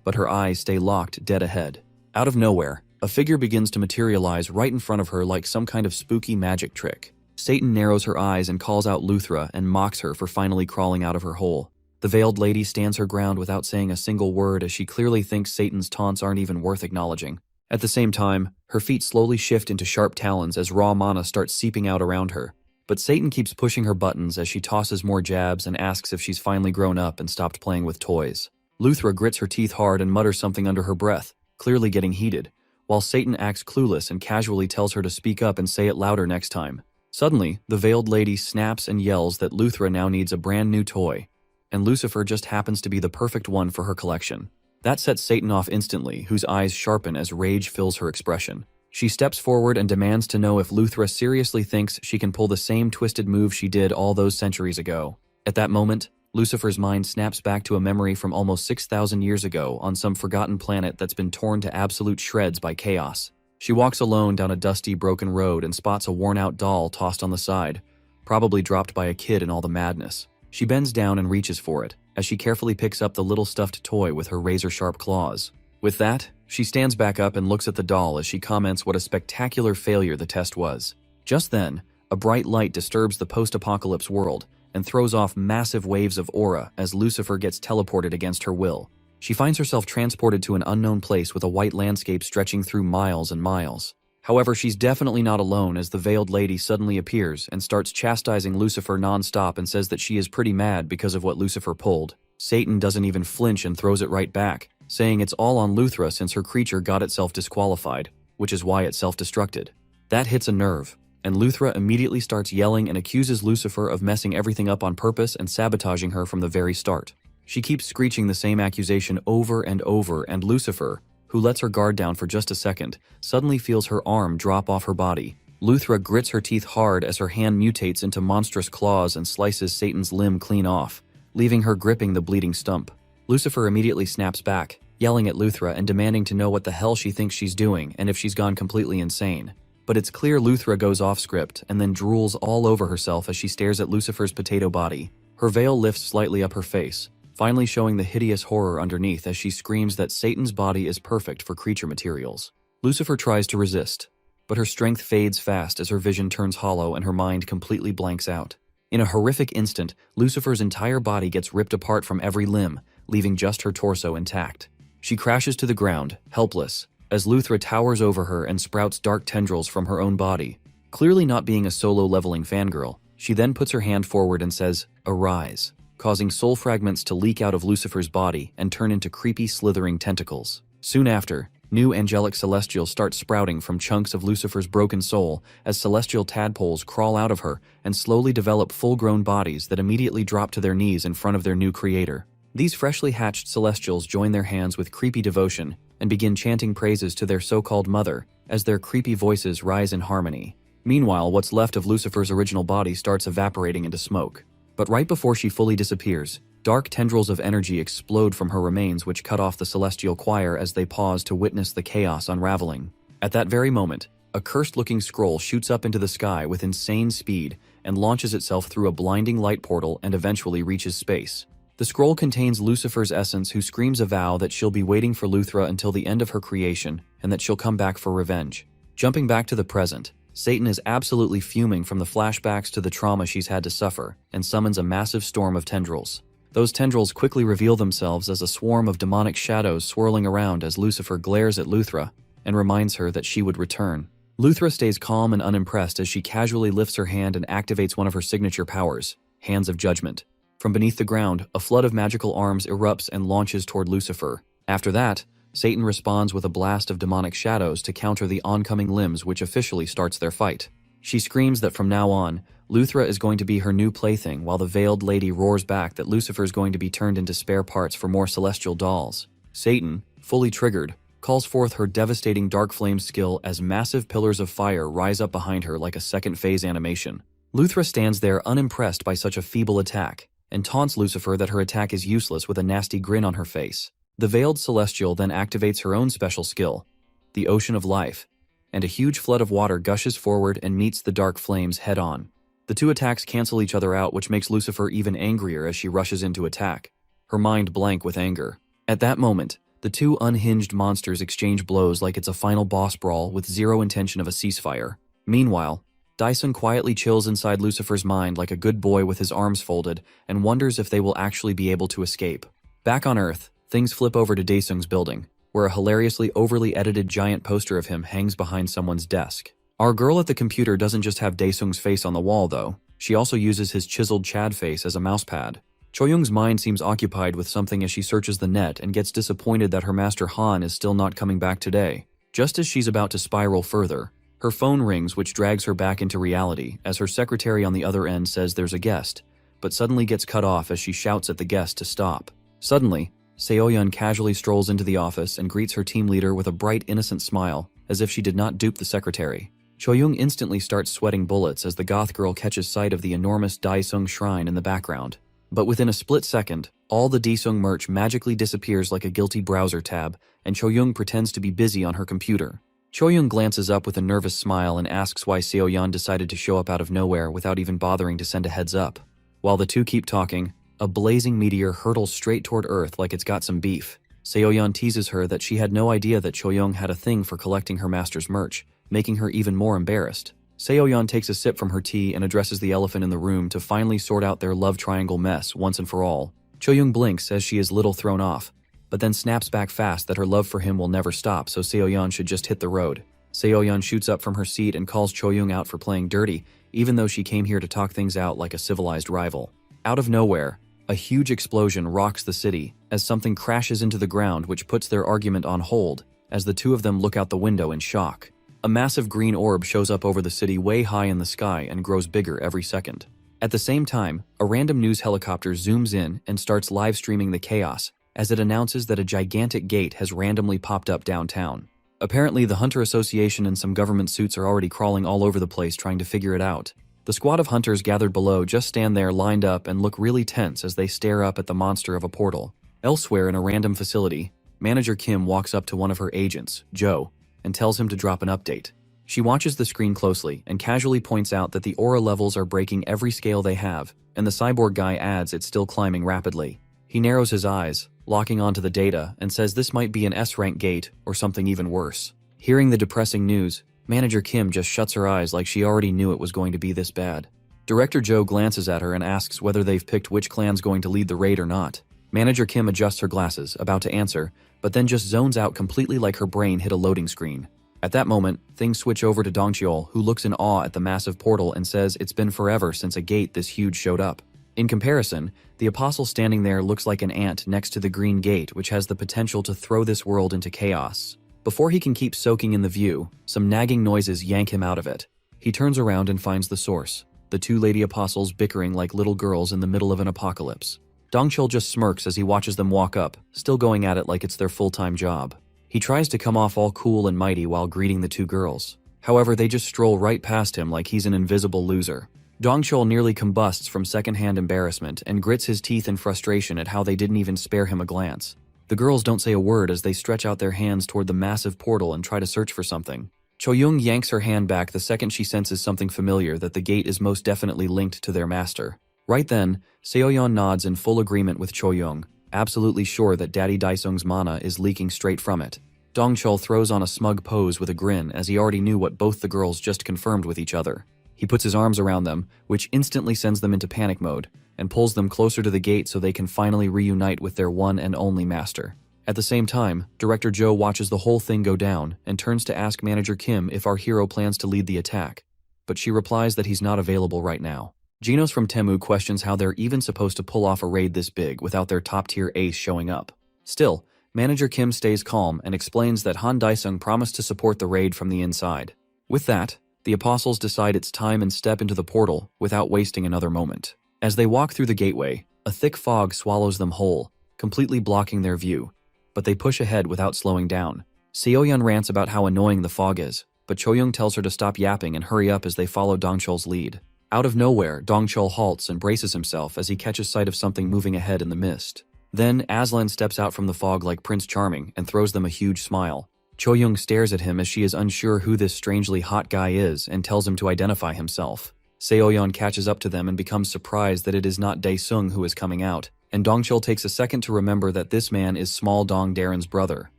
Speaker 1: But her eyes stay locked dead ahead. Out of nowhere, a figure begins to materialize right in front of her like some kind of spooky magic trick. Satan narrows her eyes and calls out Luthra and mocks her for finally crawling out of her hole. The veiled lady stands her ground without saying a single word as she clearly thinks Satan's taunts aren't even worth acknowledging. At the same time, her feet slowly shift into sharp talons as raw mana starts seeping out around her. But Satan keeps pushing her buttons as she tosses more jabs and asks if she's finally grown up and stopped playing with toys. Luthra grits her teeth hard and mutters something under her breath, clearly getting heated, while Satan acts clueless and casually tells her to speak up and say it louder next time. Suddenly, the veiled lady snaps and yells that Luthra now needs a brand new toy, and Lucifer just happens to be the perfect one for her collection. That sets Satan off instantly, whose eyes sharpen as rage fills her expression. She steps forward and demands to know if Luthra seriously thinks she can pull the same twisted move she did all those centuries ago. At that moment, Lucifer's mind snaps back to a memory from almost 6,000 years ago on some forgotten planet that's been torn to absolute shreds by chaos. She walks alone down a dusty, broken road and spots a worn-out doll tossed on the side, probably dropped by a kid in all the madness. She bends down and reaches for it, as she carefully picks up the little stuffed toy with her razor-sharp claws. With that, she stands back up and looks at the doll as she comments what a spectacular failure the test was. Just then, a bright light disturbs the post-apocalypse world and throws off massive waves of aura as Lucifer gets teleported against her will. She finds herself transported to an unknown place with a white landscape stretching through miles and miles. However, she's definitely not alone as the veiled lady suddenly appears and starts chastising Lucifer non-stop and says that she is pretty mad because of what Lucifer pulled. Satan doesn't even flinch and throws it right back, saying it's all on Luthra since her creature got itself disqualified, which is why it self-destructed. That hits a nerve, and Luthra immediately starts yelling and accuses Lucifer of messing everything up on purpose and sabotaging her from the very start. She keeps screeching the same accusation over and over, and Lucifer, who lets her guard down for just a second, suddenly feels her arm drop off her body. Luthra grits her teeth hard as her hand mutates into monstrous claws and slices Satan's limb clean off, leaving her gripping the bleeding stump. Lucifer immediately snaps back, yelling at Luthra and demanding to know what the hell she thinks she's doing and if she's gone completely insane. But it's clear Luthra goes off script and then drools all over herself as she stares at Lucifer's potato body. Her veil lifts slightly up her face, finally showing the hideous horror underneath as she screams that Satan's body is perfect for creature materials. Lucifer tries to resist, but her strength fades fast as her vision turns hollow and her mind completely blanks out. In a horrific instant, Lucifer's entire body gets ripped apart from every limb, leaving just her torso intact. She crashes to the ground, helpless, as Luthra towers over her and sprouts dark tendrils from her own body. Clearly not being a solo-leveling fangirl, she then puts her hand forward and says, "Arise," causing soul fragments to leak out of Lucifer's body and turn into creepy, slithering tentacles. Soon after, new angelic celestials start sprouting from chunks of Lucifer's broken soul as celestial tadpoles crawl out of her and slowly develop full-grown bodies that immediately drop to their knees in front of their new creator. These freshly hatched celestials join their hands with creepy devotion and begin chanting praises to their so-called mother as their creepy voices rise in harmony. Meanwhile, what's left of Lucifer's original body starts evaporating into smoke. But right before she fully disappears, Dark tendrils of energy explode from her remains, which cut off the celestial choir as they pause to witness the chaos unraveling. At that very moment, a cursed-looking scroll shoots up into the sky with insane speed and launches itself through a blinding light portal and eventually reaches space. The scroll contains Lucifer's essence, who screams a vow that she'll be waiting for Luthra until the end of her creation and that she'll come back for revenge. Jumping back to the present, Satan is absolutely fuming from the flashbacks to the trauma she's had to suffer and summons a massive storm of tendrils. Those tendrils quickly reveal themselves as a swarm of demonic shadows swirling around as Lucifer glares at Luthra and reminds her that she would return. Luthra stays calm and unimpressed as she casually lifts her hand and activates one of her signature powers, Hands of Judgment. From beneath the ground, a flood of magical arms erupts and launches toward Lucifer. After that, Satan responds with a blast of demonic shadows to counter the oncoming limbs, which officially starts their fight. She screams that from now on, Luthra is going to be her new plaything, while the veiled lady roars back that Lucifer is going to be turned into spare parts for more celestial dolls. Satan, fully triggered, calls forth her devastating dark flame skill as massive pillars of fire rise up behind her like a second phase animation. Luthra stands there unimpressed by such a feeble attack, and taunts Lucifer that her attack is useless with a nasty grin on her face. The veiled celestial then activates her own special skill, the Ocean of Life, and a huge flood of water gushes forward and meets the dark flames head-on. The two attacks cancel each other out, which makes Lucifer even angrier as she rushes into attack, her mind blank with anger. At that moment, the two unhinged monsters exchange blows like it's a final boss brawl with zero intention of a ceasefire. Meanwhile, Dyson quietly chills inside Lucifer's mind like a good boy with his arms folded and wonders if they will actually be able to escape. Back on Earth, things flip over to Daesung's building, where a hilariously overly edited giant poster of him hangs behind someone's desk. Our girl at the computer doesn't just have Daesung's face on the wall, though. She also uses his chiseled Chad face as a mousepad. Choyoung's mind seems occupied with something as she searches the net and gets disappointed that her master Han is still not coming back today. Just as she's about to spiral further, her phone rings, which drags her back into reality as her secretary on the other end says there's a guest, but suddenly gets cut off as she shouts at the guest to stop. Suddenly, Seoyeon casually strolls into the office and greets her team leader with a bright, innocent smile, as if she did not dupe the secretary. Choyoung instantly starts sweating bullets as the goth girl catches sight of the enormous Daesung shrine in the background. But within a split second, all the Daesung merch magically disappears like a guilty browser tab, and Choyoung pretends to be busy on her computer. Choyoung glances up with a nervous smile and asks why Seoyeon decided to show up out of nowhere without even bothering to send a heads up. While the two keep talking, a blazing meteor hurtles straight toward Earth like it's got some beef. Seoyeon teases her that she had no idea that Choyoung had a thing for collecting her master's merch, making her even more embarrassed. Seoyeon takes a sip from her tea and addresses the elephant in the room to finally sort out their love triangle mess once and for all. Choyoung blinks as she is little thrown off, but then snaps back fast that her love for him will never stop, so Seoyeon should just hit the road. Seoyeon shoots up from her seat and calls Choyoung out for playing dirty, even though she came here to talk things out like a civilized rival. Out of nowhere, a huge explosion rocks the city as something crashes into the ground, which puts their argument on hold as the two of them look out the window in shock. A massive green orb shows up over the city way high in the sky and grows bigger every second. At the same time, a random news helicopter zooms in and starts live streaming the chaos as it announces that a gigantic gate has randomly popped up downtown. Apparently, the Hunter Association and some government suits are already crawling all over the place trying to figure it out. The squad of hunters gathered below just stand there lined up and look really tense as they stare up at the monster of a portal. Elsewhere in a random facility, Manager Kim walks up to one of her agents, Joe, and tells him to drop an update. She watches the screen closely and casually points out that the aura levels are breaking every scale they have, and the cyborg guy adds it's still climbing rapidly. He narrows his eyes, locking onto the data, and says this might be an S-rank gate or something even worse. Hearing the depressing news, Manager Kim just shuts her eyes like she already knew it was going to be this bad. Director Joe glances at her and asks whether they've picked which clan's going to lead the raid or not. Manager Kim adjusts her glasses, about to answer, but then just zones out completely like her brain hit a loading screen. At that moment, things switch over to Dongcheol, who looks in awe at the massive portal and says it's been forever since a gate this huge showed up. In comparison, the apostle standing there looks like an ant next to the green gate, which has the potential to throw this world into chaos. Before he can keep soaking in the view, some nagging noises yank him out of it. He turns around and finds the source, the two lady apostles bickering like little girls in the middle of an apocalypse. Dongcheol just smirks as he watches them walk up, still going at it like it's their full-time job. He tries to come off all cool and mighty while greeting the two girls. However, they just stroll right past him like he's an invisible loser. Dongchul nearly combusts from secondhand embarrassment and grits his teeth in frustration at how they didn't even spare him a glance. The girls don't say a word as they stretch out their hands toward the massive portal and try to search for something. Choyoung yanks her hand back the second she senses something familiar, that the gate is most definitely linked to their master. Right then, Seoyeon nods in full agreement with Choyoung, absolutely sure that Daddy Daesung's mana is leaking straight from it. Dongchul throws on a smug pose with a grin as he already knew what both the girls just confirmed with each other. He puts his arms around them, which instantly sends them into panic mode, and pulls them closer to the gate so they can finally reunite with their one and only master. At the same time, Director Joe watches the whole thing go down and turns to ask Manager Kim if our hero plans to lead the attack, but she replies that he's not available right now. Genos from Temu questions how they're even supposed to pull off a raid this big without their top-tier ace showing up. Still, Manager Kim stays calm and explains that Han Daesung promised to support the raid from the inside. With that, the apostles decide it's time and step into the portal without wasting another moment. As they walk through the gateway, a thick fog swallows them whole, completely blocking their view, but they push ahead without slowing down. Seoyeon rants about how annoying the fog is, but Choyoung tells her to stop yapping and hurry up as they follow Dongchul's lead. Out of nowhere, Dongchul halts and braces himself as he catches sight of something moving ahead in the mist. Then, Aslan steps out from the fog like Prince Charming and throws them a huge smile. Choyoung stares at him as she is unsure who this strangely hot guy is and tells him to identify himself. Seoyeon catches up to them and becomes surprised that it is not Daesung who is coming out, and Dongchul takes a second to remember that this man is Small Dong Darren's brother.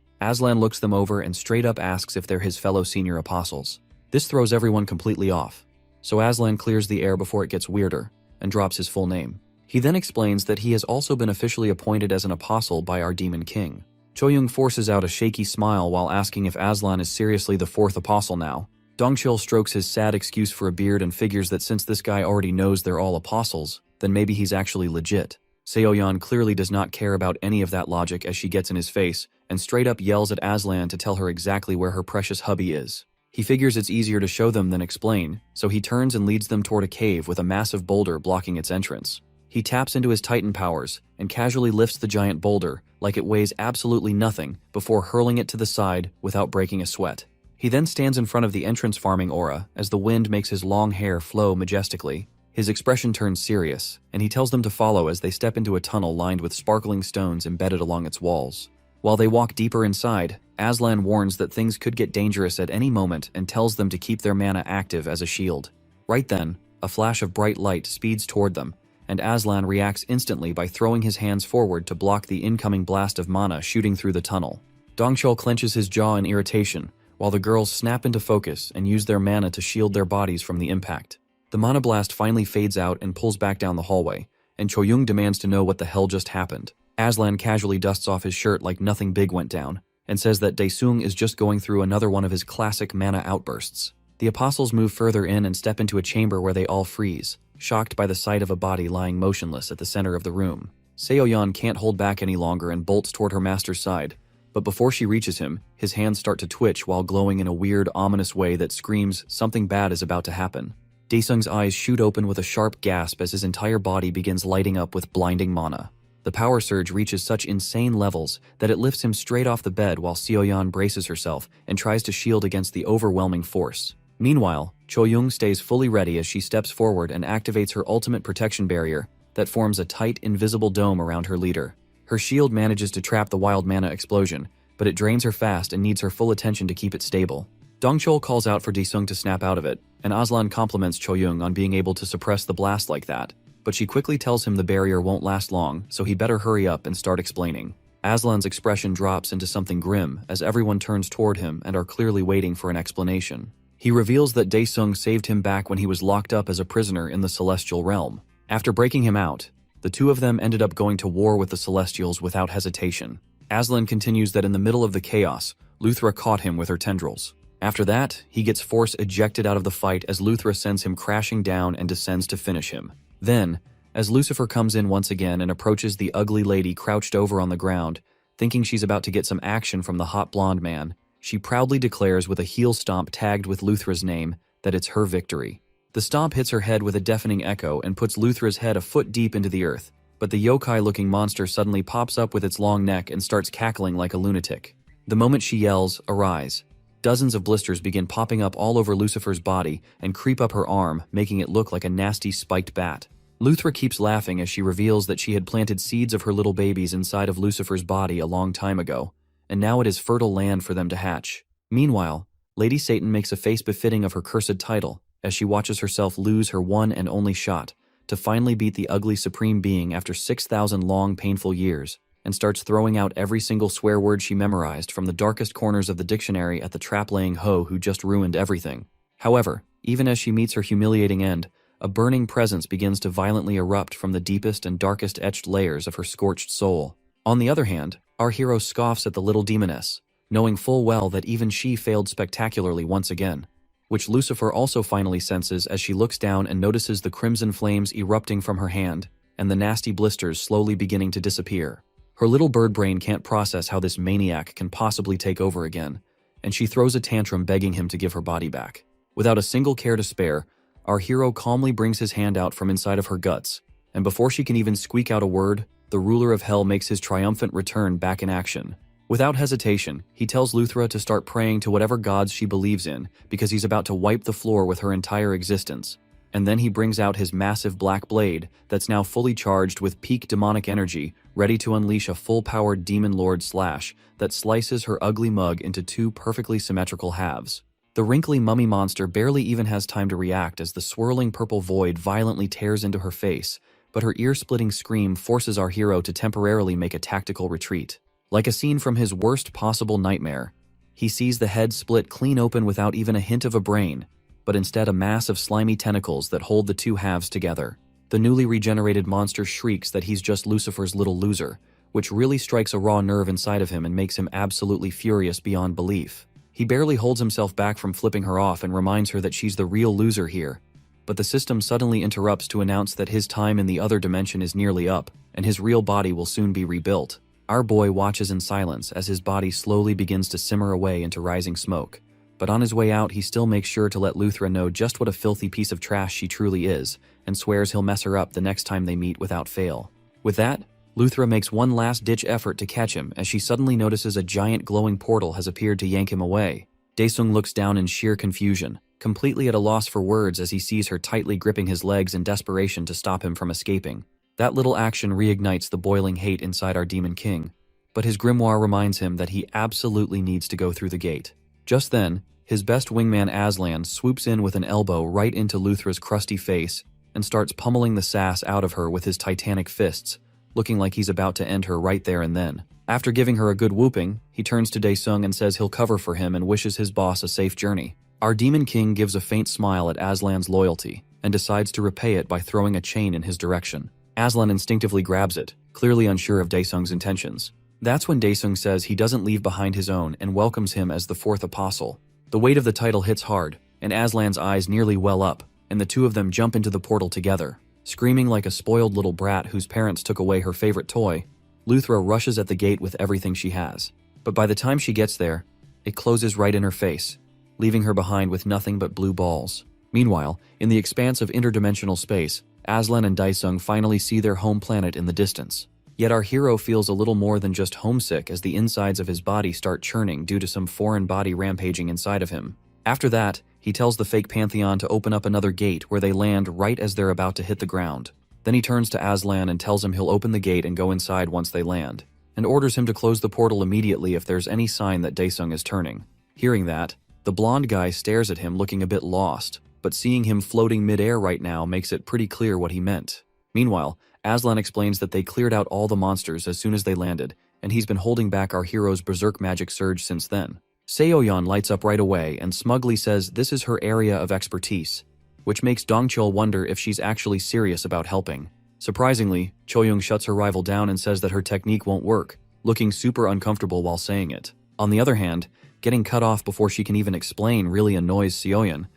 Speaker 1: Aslan looks them over and straight up asks if they're his fellow senior apostles. This throws everyone completely off, so Aslan clears the air before it gets weirder and drops his full name. He then explains that he has also been officially appointed as an apostle by our demon king. Choyoung forces out a shaky smile while asking if Aslan is seriously the fourth apostle now. Dongchul strokes his sad excuse for a beard and figures that since this guy already knows they're all apostles, then maybe he's actually legit. Seoyeon clearly does not care about any of that logic as she gets in his face and straight up yells at Aslan to tell her exactly where her precious hubby is. He figures it's easier to show them than explain, so he turns and leads them toward a cave with a massive boulder blocking its entrance. He taps into his Titan powers and casually lifts the giant boulder like it weighs absolutely nothing before hurling it to the side without breaking a sweat. He then stands in front of the entrance farming aura as the wind makes his long hair flow majestically. His expression turns serious, and he tells them to follow as they step into a tunnel lined with sparkling stones embedded along its walls. While they walk deeper inside, Aslan warns that things could get dangerous at any moment and tells them to keep their mana active as a shield. Right then, a flash of bright light speeds toward them, and Aslan reacts instantly by throwing his hands forward to block the incoming blast of mana shooting through the tunnel. Dongchul clenches his jaw in irritation, while the girls snap into focus and use their mana to shield their bodies from the impact. The mana blast finally fades out and pulls back down the hallway, and Choyoung demands to know what the hell just happened. Aslan casually dusts off his shirt like nothing big went down, and says that Daesung is just going through another one of his classic mana outbursts. The apostles move further in and step into a chamber where they all freeze, shocked by the sight of a body lying motionless at the center of the room. Seoyeon can't hold back any longer and bolts toward her master's side, but before she reaches him, his hands start to twitch while glowing in a weird, ominous way that screams something bad is about to happen. Daesung's eyes shoot open with a sharp gasp as his entire body begins lighting up with blinding mana. The power surge reaches such insane levels that it lifts him straight off the bed while Seoyeon braces herself and tries to shield against the overwhelming force. Meanwhile, Choyoung stays fully ready as she steps forward and activates her ultimate protection barrier that forms a tight, invisible dome around her leader. Her shield manages to trap the wild mana explosion, but it drains her fast and needs her full attention to keep it stable. Dongchul calls out for Daesung to snap out of it, and Aslan compliments Choyoung on being able to suppress the blast like that, but she quickly tells him the barrier won't last long, so he better hurry up and start explaining. Aslan's expression drops into something grim as everyone turns toward him and are clearly waiting for an explanation. He reveals that Daesung saved him back when he was locked up as a prisoner in the Celestial Realm. After breaking him out, the two of them ended up going to war with the Celestials without hesitation. Aslan continues that in the middle of the chaos, Luthra caught him with her tendrils. After that, he gets force ejected out of the fight as Luthra sends him crashing down and descends to finish him. Then, as Lucifer comes in once again and approaches the ugly lady crouched over on the ground, thinking she's about to get some action from the hot blonde man, she proudly declares with a heel stomp tagged with Luthra's name that it's her victory. The stomp hits her head with a deafening echo and puts Luthra's head a foot deep into the earth, but the yokai-looking monster suddenly pops up with its long neck and starts cackling like a lunatic. The moment she yells, "Arise," Dozens of blisters begin popping up all over Lucifer's body and creep up her arm, making it look like a nasty spiked bat. Luthra keeps laughing as she reveals that she had planted seeds of her little babies inside of Lucifer's body a long time ago, and now it is fertile land for them to hatch. Meanwhile, Lady Satan makes a face befitting of her cursed title as she watches herself lose her one and only shot to finally beat the ugly supreme being after 6,000 long painful years, and starts throwing out every single swear word she memorized from the darkest corners of the dictionary at the trap-laying hoe who just ruined everything. However, even as she meets her humiliating end, a burning presence begins to violently erupt from the deepest and darkest etched layers of her scorched soul. On the other hand, our hero scoffs at the little demoness, knowing full well that even she failed spectacularly once again, which Lucifer also finally senses as she looks down and notices the crimson flames erupting from her hand and the nasty blisters slowly beginning to disappear. Her little bird brain can't process how this maniac can possibly take over again, and she throws a tantrum begging him to give her body back. Without a single care to spare, our hero calmly brings his hand out from inside of her guts, and before she can even squeak out a word, the ruler of hell makes his triumphant return back in action. Without hesitation, he tells Luthra to start praying to whatever gods she believes in because he's about to wipe the floor with her entire existence. And then he brings out his massive black blade that's now fully charged with peak demonic energy, ready to unleash a full-powered demon lord slash that slices her ugly mug into two perfectly symmetrical halves. The wrinkly mummy monster barely even has time to react as the swirling purple void violently tears into her face, but her ear-splitting scream forces our hero to temporarily make a tactical retreat. Like a scene from his worst possible nightmare, he sees the head split clean open without even a hint of a brain, but instead a mass of slimy tentacles that hold the two halves together. The newly regenerated monster shrieks that he's just Lucifer's little loser, which really strikes a raw nerve inside of him and makes him absolutely furious beyond belief. He barely holds himself back from flipping her off and reminds her that she's the real loser here, but the system suddenly interrupts to announce that his time in the other dimension is nearly up, and his real body will soon be rebuilt. Our boy watches in silence as his body slowly begins to simmer away into rising smoke. But on his way out, he still makes sure to let Luthra know just what a filthy piece of trash she truly is, and swears he'll mess her up the next time they meet without fail. With that, Luthra makes one last-ditch effort to catch him as she suddenly notices a giant glowing portal has appeared to yank him away. Daesung looks down in sheer confusion, completely at a loss for words as he sees her tightly gripping his legs in desperation to stop him from escaping. That little action reignites the boiling hate inside our Demon King, but his grimoire reminds him that he absolutely needs to go through the gate. Just then, his best wingman Aslan swoops in with an elbow right into Luthra's crusty face and starts pummeling the sass out of her with his titanic fists, looking like he's about to end her right there and then. After giving her a good whooping, he turns to Daesung and says he'll cover for him and wishes his boss a safe journey. Our Demon King gives a faint smile at Aslan's loyalty and decides to repay it by throwing a chain in his direction. Aslan instinctively grabs it, clearly unsure of Daesung's intentions. That's when Daesung says he doesn't leave behind his own and welcomes him as the fourth apostle. The weight of the title hits hard, and Aslan's eyes nearly well up, and the two of them jump into the portal together. Screaming like a spoiled little brat whose parents took away her favorite toy, Luthra rushes at the gate with everything she has. But by the time she gets there, it closes right in her face, leaving her behind with nothing but blue balls. Meanwhile, in the expanse of interdimensional space, Aslan and Daesung finally see their home planet in the distance. Yet our hero feels a little more than just homesick as the insides of his body start churning due to some foreign body rampaging inside of him. After that, he tells the fake Pantheon to open up another gate where they land right as they're about to hit the ground. Then he turns to Aslan and tells him he'll open the gate and go inside once they land, and orders him to close the portal immediately if there's any sign that Daesung is turning. Hearing that, the blonde guy stares at him looking a bit lost, but seeing him floating mid-air right now makes it pretty clear what he meant. Meanwhile, Aslan explains that they cleared out all the monsters as soon as they landed, and he's been holding back our hero's berserk magic surge since then. Seoyeon lights up right away and smugly says this is her area of expertise, which makes Dongchul wonder if she's actually serious about helping. Surprisingly, Choyoung shuts her rival down and says that her technique won't work, looking super uncomfortable while saying it. On the other hand, getting cut off before she can even explain really annoys Seoyeon,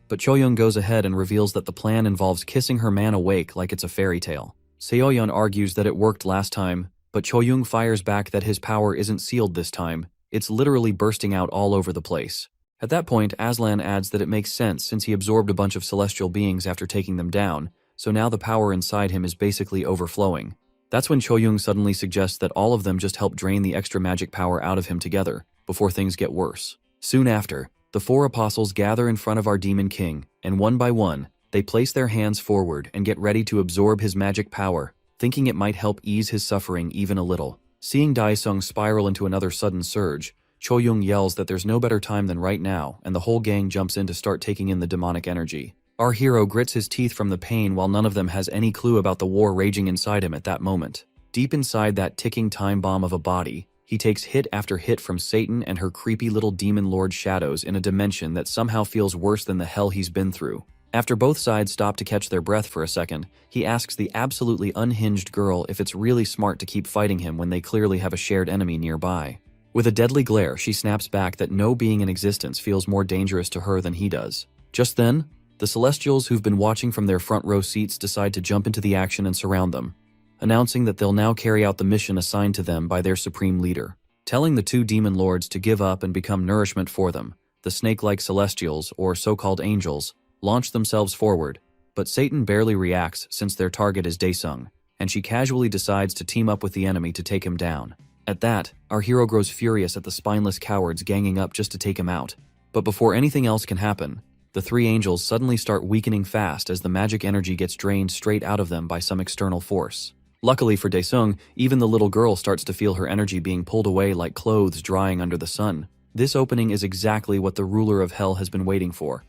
Speaker 1: but Choyoung goes ahead and reveals that the plan involves kissing her man awake like it's a fairy tale. Seoyeon argues that it worked last time, but Choyoung fires back that his power isn't sealed this time. It's literally bursting out all over the place. At that point, Aslan adds that it makes sense since he absorbed a bunch of celestial beings after taking them down, so now the power inside him is basically overflowing. That's when Choyoung suddenly suggests that all of them just help drain the extra magic power out of him together, before things get worse. Soon after, the 4 apostles gather in front of our demon king, and one by one, they place their hands forward and get ready to absorb his magic power, thinking it might help ease his suffering even a little. Seeing Daesung spiral into another sudden surge, Choyoung yells that there's no better time than right now, and the whole gang jumps in to start taking in the demonic energy. Our hero grits his teeth from the pain while none of them has any clue about the war raging inside him at that moment. Deep inside that ticking time bomb of a body, he takes hit after hit from Satan and her creepy little demon lord shadows in a dimension that somehow feels worse than the hell he's been through. After both sides stop to catch their breath for a second, he asks the absolutely unhinged girl if it's really smart to keep fighting him when they clearly have a shared enemy nearby. With a deadly glare, she snaps back that no being in existence feels more dangerous to her than he does. Just then, the Celestials who've been watching from their front row seats decide to jump into the action and surround them, announcing that they'll now carry out the mission assigned to them by their supreme leader. Telling the 2 demon lords to give up and become nourishment for them, the snake-like Celestials, or so-called angels, launch themselves forward, but Satan barely reacts since their target is Daesung, and she casually decides to team up with the enemy to take him down. At that, our hero grows furious at the spineless cowards ganging up just to take him out. But before anything else can happen, the 3 angels suddenly start weakening fast as the magic energy gets drained straight out of them by some external force. Luckily for Daesung, even the little girl starts to feel her energy being pulled away like clothes drying under the sun. This opening is exactly what the ruler of hell has been waiting for.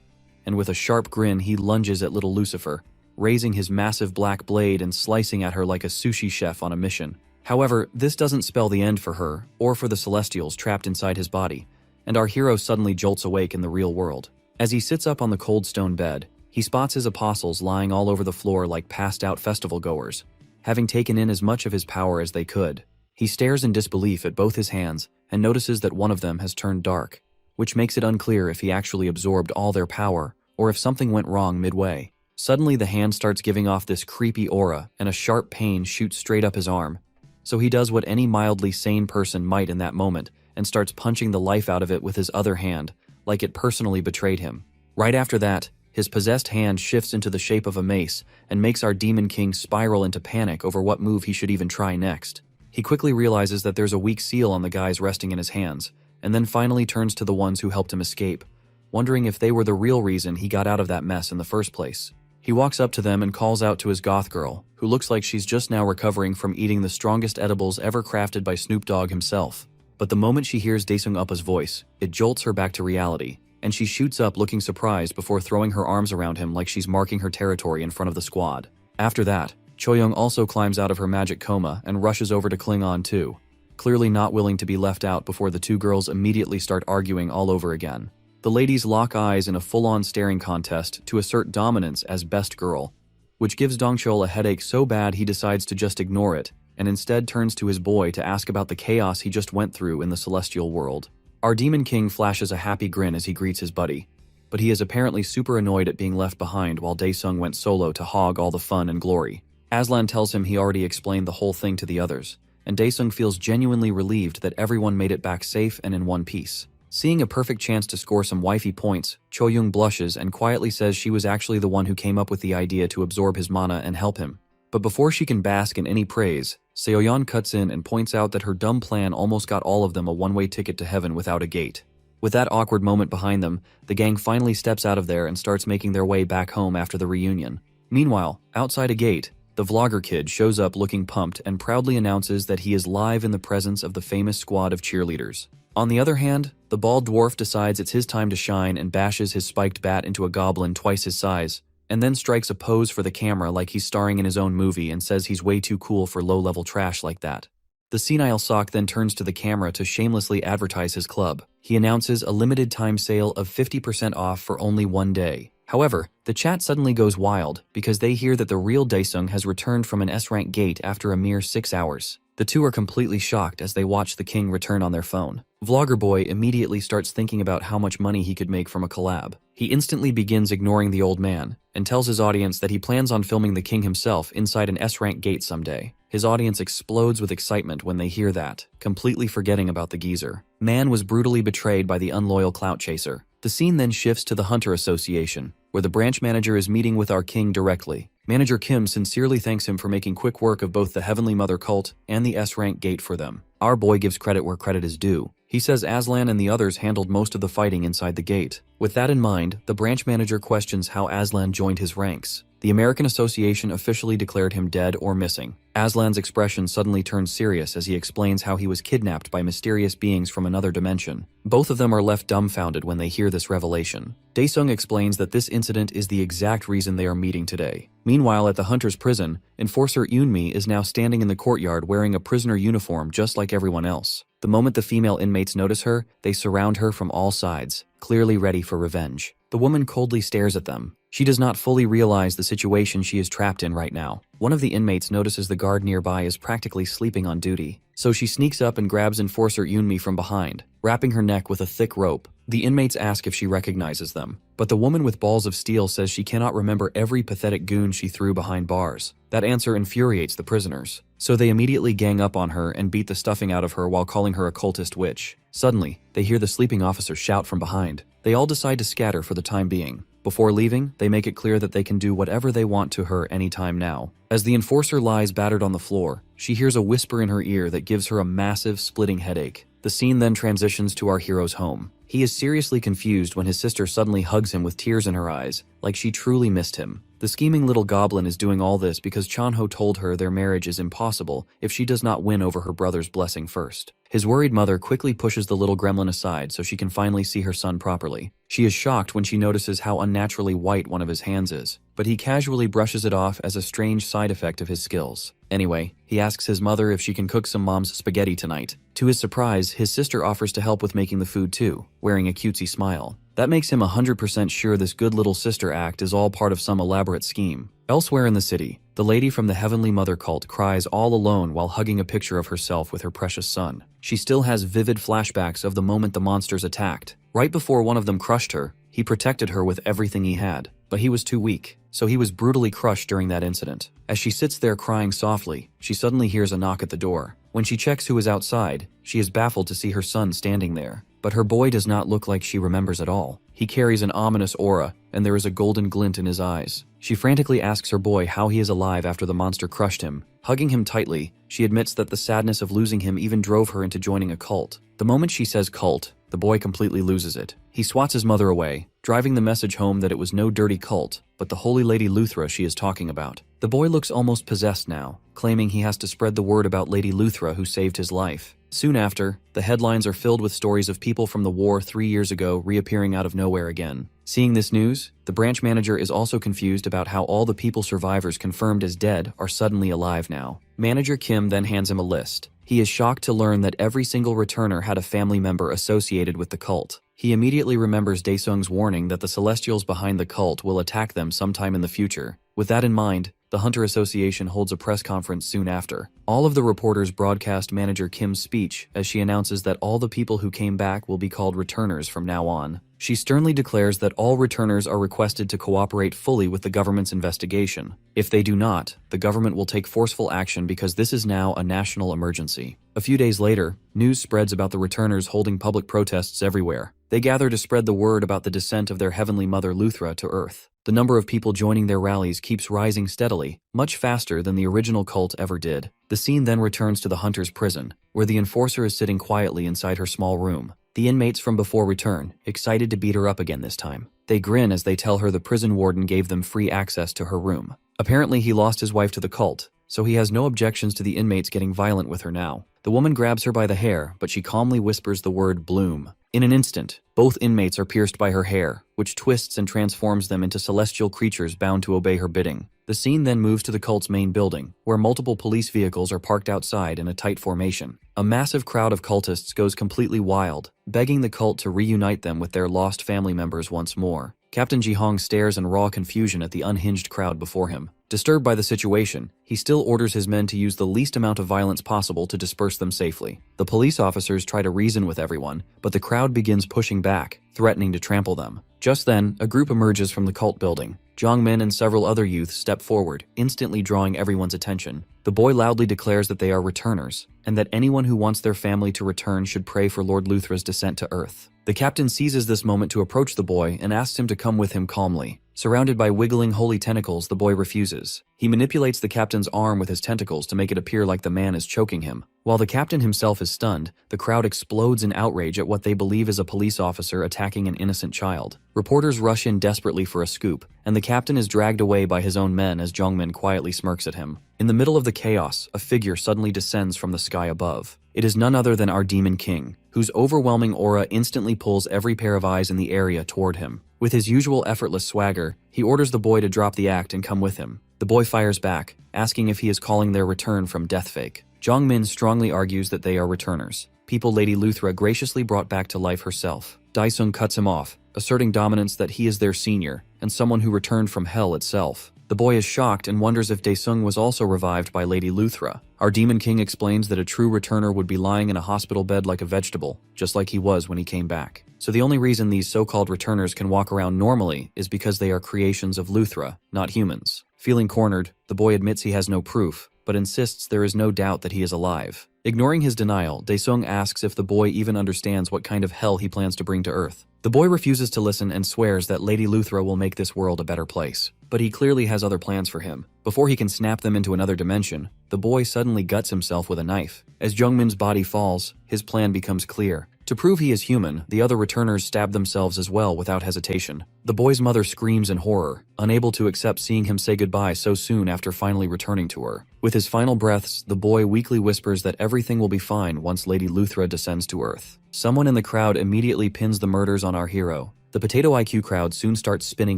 Speaker 1: And with a sharp grin, he lunges at little Lucifer, raising his massive black blade and slicing at her like a sushi chef on a mission. However, this doesn't spell the end for her, or for the Celestials trapped inside his body, and our hero suddenly jolts awake in the real world. As he sits up on the cold stone bed, he spots his apostles lying all over the floor like passed-out festival-goers, having taken in as much of his power as they could. He stares in disbelief at both his hands and notices that one of them has turned dark, which makes it unclear if he actually absorbed all their power or if something went wrong midway. Suddenly the hand starts giving off this creepy aura and a sharp pain shoots straight up his arm. So he does what any mildly sane person might in that moment and starts punching the life out of it with his other hand, like it personally betrayed him. Right after that, his possessed hand shifts into the shape of a mace and makes our demon king spiral into panic over what move he should even try next. He quickly realizes that there's a weak seal on the guys resting in his hands, and then finally turns to the ones who helped him escape, wondering if they were the real reason he got out of that mess in the first place. He walks up to them and calls out to his goth girl, who looks like she's just now recovering from eating the strongest edibles ever crafted by Snoop Dogg himself. But the moment she hears Daesung Uppa's voice, it jolts her back to reality, and she shoots up looking surprised before throwing her arms around him like she's marking her territory in front of the squad. After that, Choyoung also climbs out of her magic coma and rushes over to cling on too, clearly not willing to be left out before the 2 girls immediately start arguing all over again. The ladies lock eyes in a full-on staring contest to assert dominance as best girl, which gives Dongchul a headache so bad he decides to just ignore it and instead turns to his boy to ask about the chaos he just went through in the celestial world. Our demon king flashes a happy grin as he greets his buddy, but he is apparently super annoyed at being left behind while Daesung went solo to hog all the fun and glory. Aslan tells him he already explained the whole thing to the others, and Daesung feels genuinely relieved that everyone made it back safe and in one piece. Seeing a perfect chance to score some wifey points, Choyoung blushes and quietly says she was actually the one who came up with the idea to absorb his mana and help him. But before she can bask in any praise, Seoyeon cuts in and points out that her dumb plan almost got all of them a one-way ticket to heaven without a gate. With that awkward moment behind them, the gang finally steps out of there and starts making their way back home after the reunion. Meanwhile, outside a gate, the vlogger kid shows up looking pumped and proudly announces that he is live in the presence of the famous squad of cheerleaders. On the other hand, the bald dwarf decides it's his time to shine and bashes his spiked bat into a goblin twice his size, and then strikes a pose for the camera like he's starring in his own movie and says he's way too cool for low-level trash like that. The senile sock then turns to the camera to shamelessly advertise his club. He announces a limited time sale of 50% off for only one day. However, the chat suddenly goes wild because they hear that the real Daesung has returned from an S-rank gate after a mere 6 hours. The 2 are completely shocked as they watch the king return on their phone. Vlogger Boy immediately starts thinking about how much money he could make from a collab. He instantly begins ignoring the old man and tells his audience that he plans on filming the king himself inside an S-rank gate someday. His audience explodes with excitement when they hear that, completely forgetting about the geezer. Man was brutally betrayed by the unloyal clout chaser. The scene then shifts to the Hunter Association, where the branch manager is meeting with our king directly. Manager Kim sincerely thanks him for making quick work of both the Heavenly Mother cult and the S-rank gate for them. Our boy gives credit where credit is due, He says Aslan and the others handled most of the fighting inside the gate. With that in mind, the branch manager questions how Aslan joined his ranks. The American Association officially declared him dead or missing. Aslan's expression suddenly turns serious as he explains how he was kidnapped by mysterious beings from another dimension. Both of them are left dumbfounded when they hear this revelation. Daesung explains that this incident is the exact reason they are meeting today. Meanwhile, at the Hunter's prison, Enforcer Eunmi is now standing in the courtyard wearing a prisoner uniform just like everyone else. The moment the female inmates notice her, they surround her from all sides, clearly ready for revenge. The woman coldly stares at them. She does not fully realize the situation she is trapped in right now. One of the inmates notices the guard nearby is practically sleeping on duty, so she sneaks up and grabs Enforcer Eunmi from behind, wrapping her neck with a thick rope. The inmates ask if she recognizes them, but the woman with balls of steel says she cannot remember every pathetic goon she threw behind bars. That answer infuriates the prisoners, so they immediately gang up on her and beat the stuffing out of her while calling her a cultist witch. Suddenly, they hear the sleeping officer shout from behind. They all decide to scatter for the time being. Before leaving, they make it clear that they can do whatever they want to her anytime now. As the enforcer lies battered on the floor, she hears a whisper in her ear that gives her a massive, splitting headache. The scene then transitions to our hero's home. He is seriously confused when his sister suddenly hugs him with tears in her eyes, like she truly missed him. The scheming little goblin is doing all this because Chanho told her their marriage is impossible if she does not win over her brother's blessing first. His worried mother quickly pushes the little gremlin aside so she can finally see her son properly. She is shocked when she notices how unnaturally white one of his hands is, but he casually brushes it off as a strange side effect of his skills. Anyway, he asks his mother if she can cook some mom's spaghetti tonight. To his surprise, his sister offers to help with making the food too, wearing a cutesy smile. That makes him 100% sure this good little sister act is all part of some elaborate scheme. Elsewhere in the city, the lady from the Heavenly Mother cult cries all alone while hugging a picture of herself with her precious son. She still has vivid flashbacks of the moment the monsters attacked. Right before one of them crushed her, he protected her with everything he had, but he was too weak, so he was brutally crushed during that incident. As she sits there crying softly, she suddenly hears a knock at the door. When she checks who is outside, she is baffled to see her son standing there. But her boy does not look like she remembers at all. He carries an ominous aura, and there is a golden glint in his eyes. She frantically asks her boy how he is alive after the monster crushed him. Hugging him tightly, she admits that the sadness of losing him even drove her into joining a cult. The moment she says cult, the boy completely loses it. He swats his mother away, driving the message home that it was no dirty cult, but the Holy Lady Luthra she is talking about. The boy looks almost possessed now, claiming he has to spread the word about Lady Luthra who saved his life. Soon after, the headlines are filled with stories of people from the war 3 years ago reappearing out of nowhere again. Seeing this news, the branch manager is also confused about how all the people survivors confirmed as dead are suddenly alive now. Manager Kim then hands him a list. He is shocked to learn that every single returner had a family member associated with the cult. He immediately remembers Daesung's warning that the Celestials behind the cult will attack them sometime in the future. With that in mind, the Hunter Association holds a press conference soon after. All of the reporters broadcast Manager Kim's speech as she announces that all the people who came back will be called returners from now on. She sternly declares that all returners are requested to cooperate fully with the government's investigation. If they do not, the government will take forceful action because this is now a national emergency. A few days later, news spreads about the returners holding public protests everywhere. They gather to spread the word about the descent of their Heavenly Mother Luthra to Earth. The number of people joining their rallies keeps rising steadily, much faster than the original cult ever did. The scene then returns to the Hunter's prison, where the enforcer is sitting quietly inside her small room. The inmates from before return, excited to beat her up again this time. They grin as they tell her the prison warden gave them free access to her room. Apparently he lost his wife to the cult, so he has no objections to the inmates getting violent with her now. The woman grabs her by the hair, but she calmly whispers the word bloom. In an instant, both inmates are pierced by her hair, which twists and transforms them into celestial creatures bound to obey her bidding. The scene then moves to the cult's main building, where multiple police vehicles are parked outside in a tight formation. A massive crowd of cultists goes completely wild, begging the cult to reunite them with their lost family members once more. Captain Jihong stares in raw confusion at the unhinged crowd before him. Disturbed by the situation, he still orders his men to use the least amount of violence possible to disperse them safely. The police officers try to reason with everyone, but the crowd begins pushing back, threatening to trample them. Just then, a group emerges from the cult building. Jongmin and several other youths step forward, instantly drawing everyone's attention. The boy loudly declares that they are returners, and that anyone who wants their family to return should pray for Lord Luthra's descent to Earth. The captain seizes this moment to approach the boy and asks him to come with him calmly. Surrounded by wiggling holy tentacles, the boy refuses. He manipulates the captain's arm with his tentacles to make it appear like the man is choking him. While the captain himself is stunned, the crowd explodes in outrage at what they believe is a police officer attacking an innocent child. Reporters rush in desperately for a scoop, and the captain is dragged away by his own men as Jongmin quietly smirks at him. In the middle of the chaos, a figure suddenly descends from the sky above. It is none other than our Demon King, whose overwhelming aura instantly pulls every pair of eyes in the area toward him. With his usual effortless swagger, he orders the boy to drop the act and come with him. The boy fires back, asking if he is calling their return from Deathfake. Jongmin strongly argues that they are returners, people Lady Luthra graciously brought back to life herself. Daesung cuts him off, asserting dominance that he is their senior, and someone who returned from hell itself. The boy is shocked and wonders if Daesung was also revived by Lady Luthra. Our Demon King explains that a true returner would be lying in a hospital bed like a vegetable, just like he was when he came back. So the only reason these so-called returners can walk around normally is because they are creations of Luthra, not humans. Feeling cornered, the boy admits he has no proof, but insists there is no doubt that he is alive. Ignoring his denial, Daesung asks if the boy even understands what kind of hell he plans to bring to Earth. The boy refuses to listen and swears that Lady Luthra will make this world a better place. But he clearly has other plans for him. Before he can snap them into another dimension, the boy suddenly guts himself with a knife. As Jongmin's body falls, his plan becomes clear. To prove he is human, the other returners stab themselves as well without hesitation. The boy's mother screams in horror, unable to accept seeing him say goodbye so soon after finally returning to her. With his final breaths, the boy weakly whispers that everything will be fine once Lady Luthra descends to Earth. Someone in the crowd immediately pins the murders on our hero. The potato IQ crowd soon starts spinning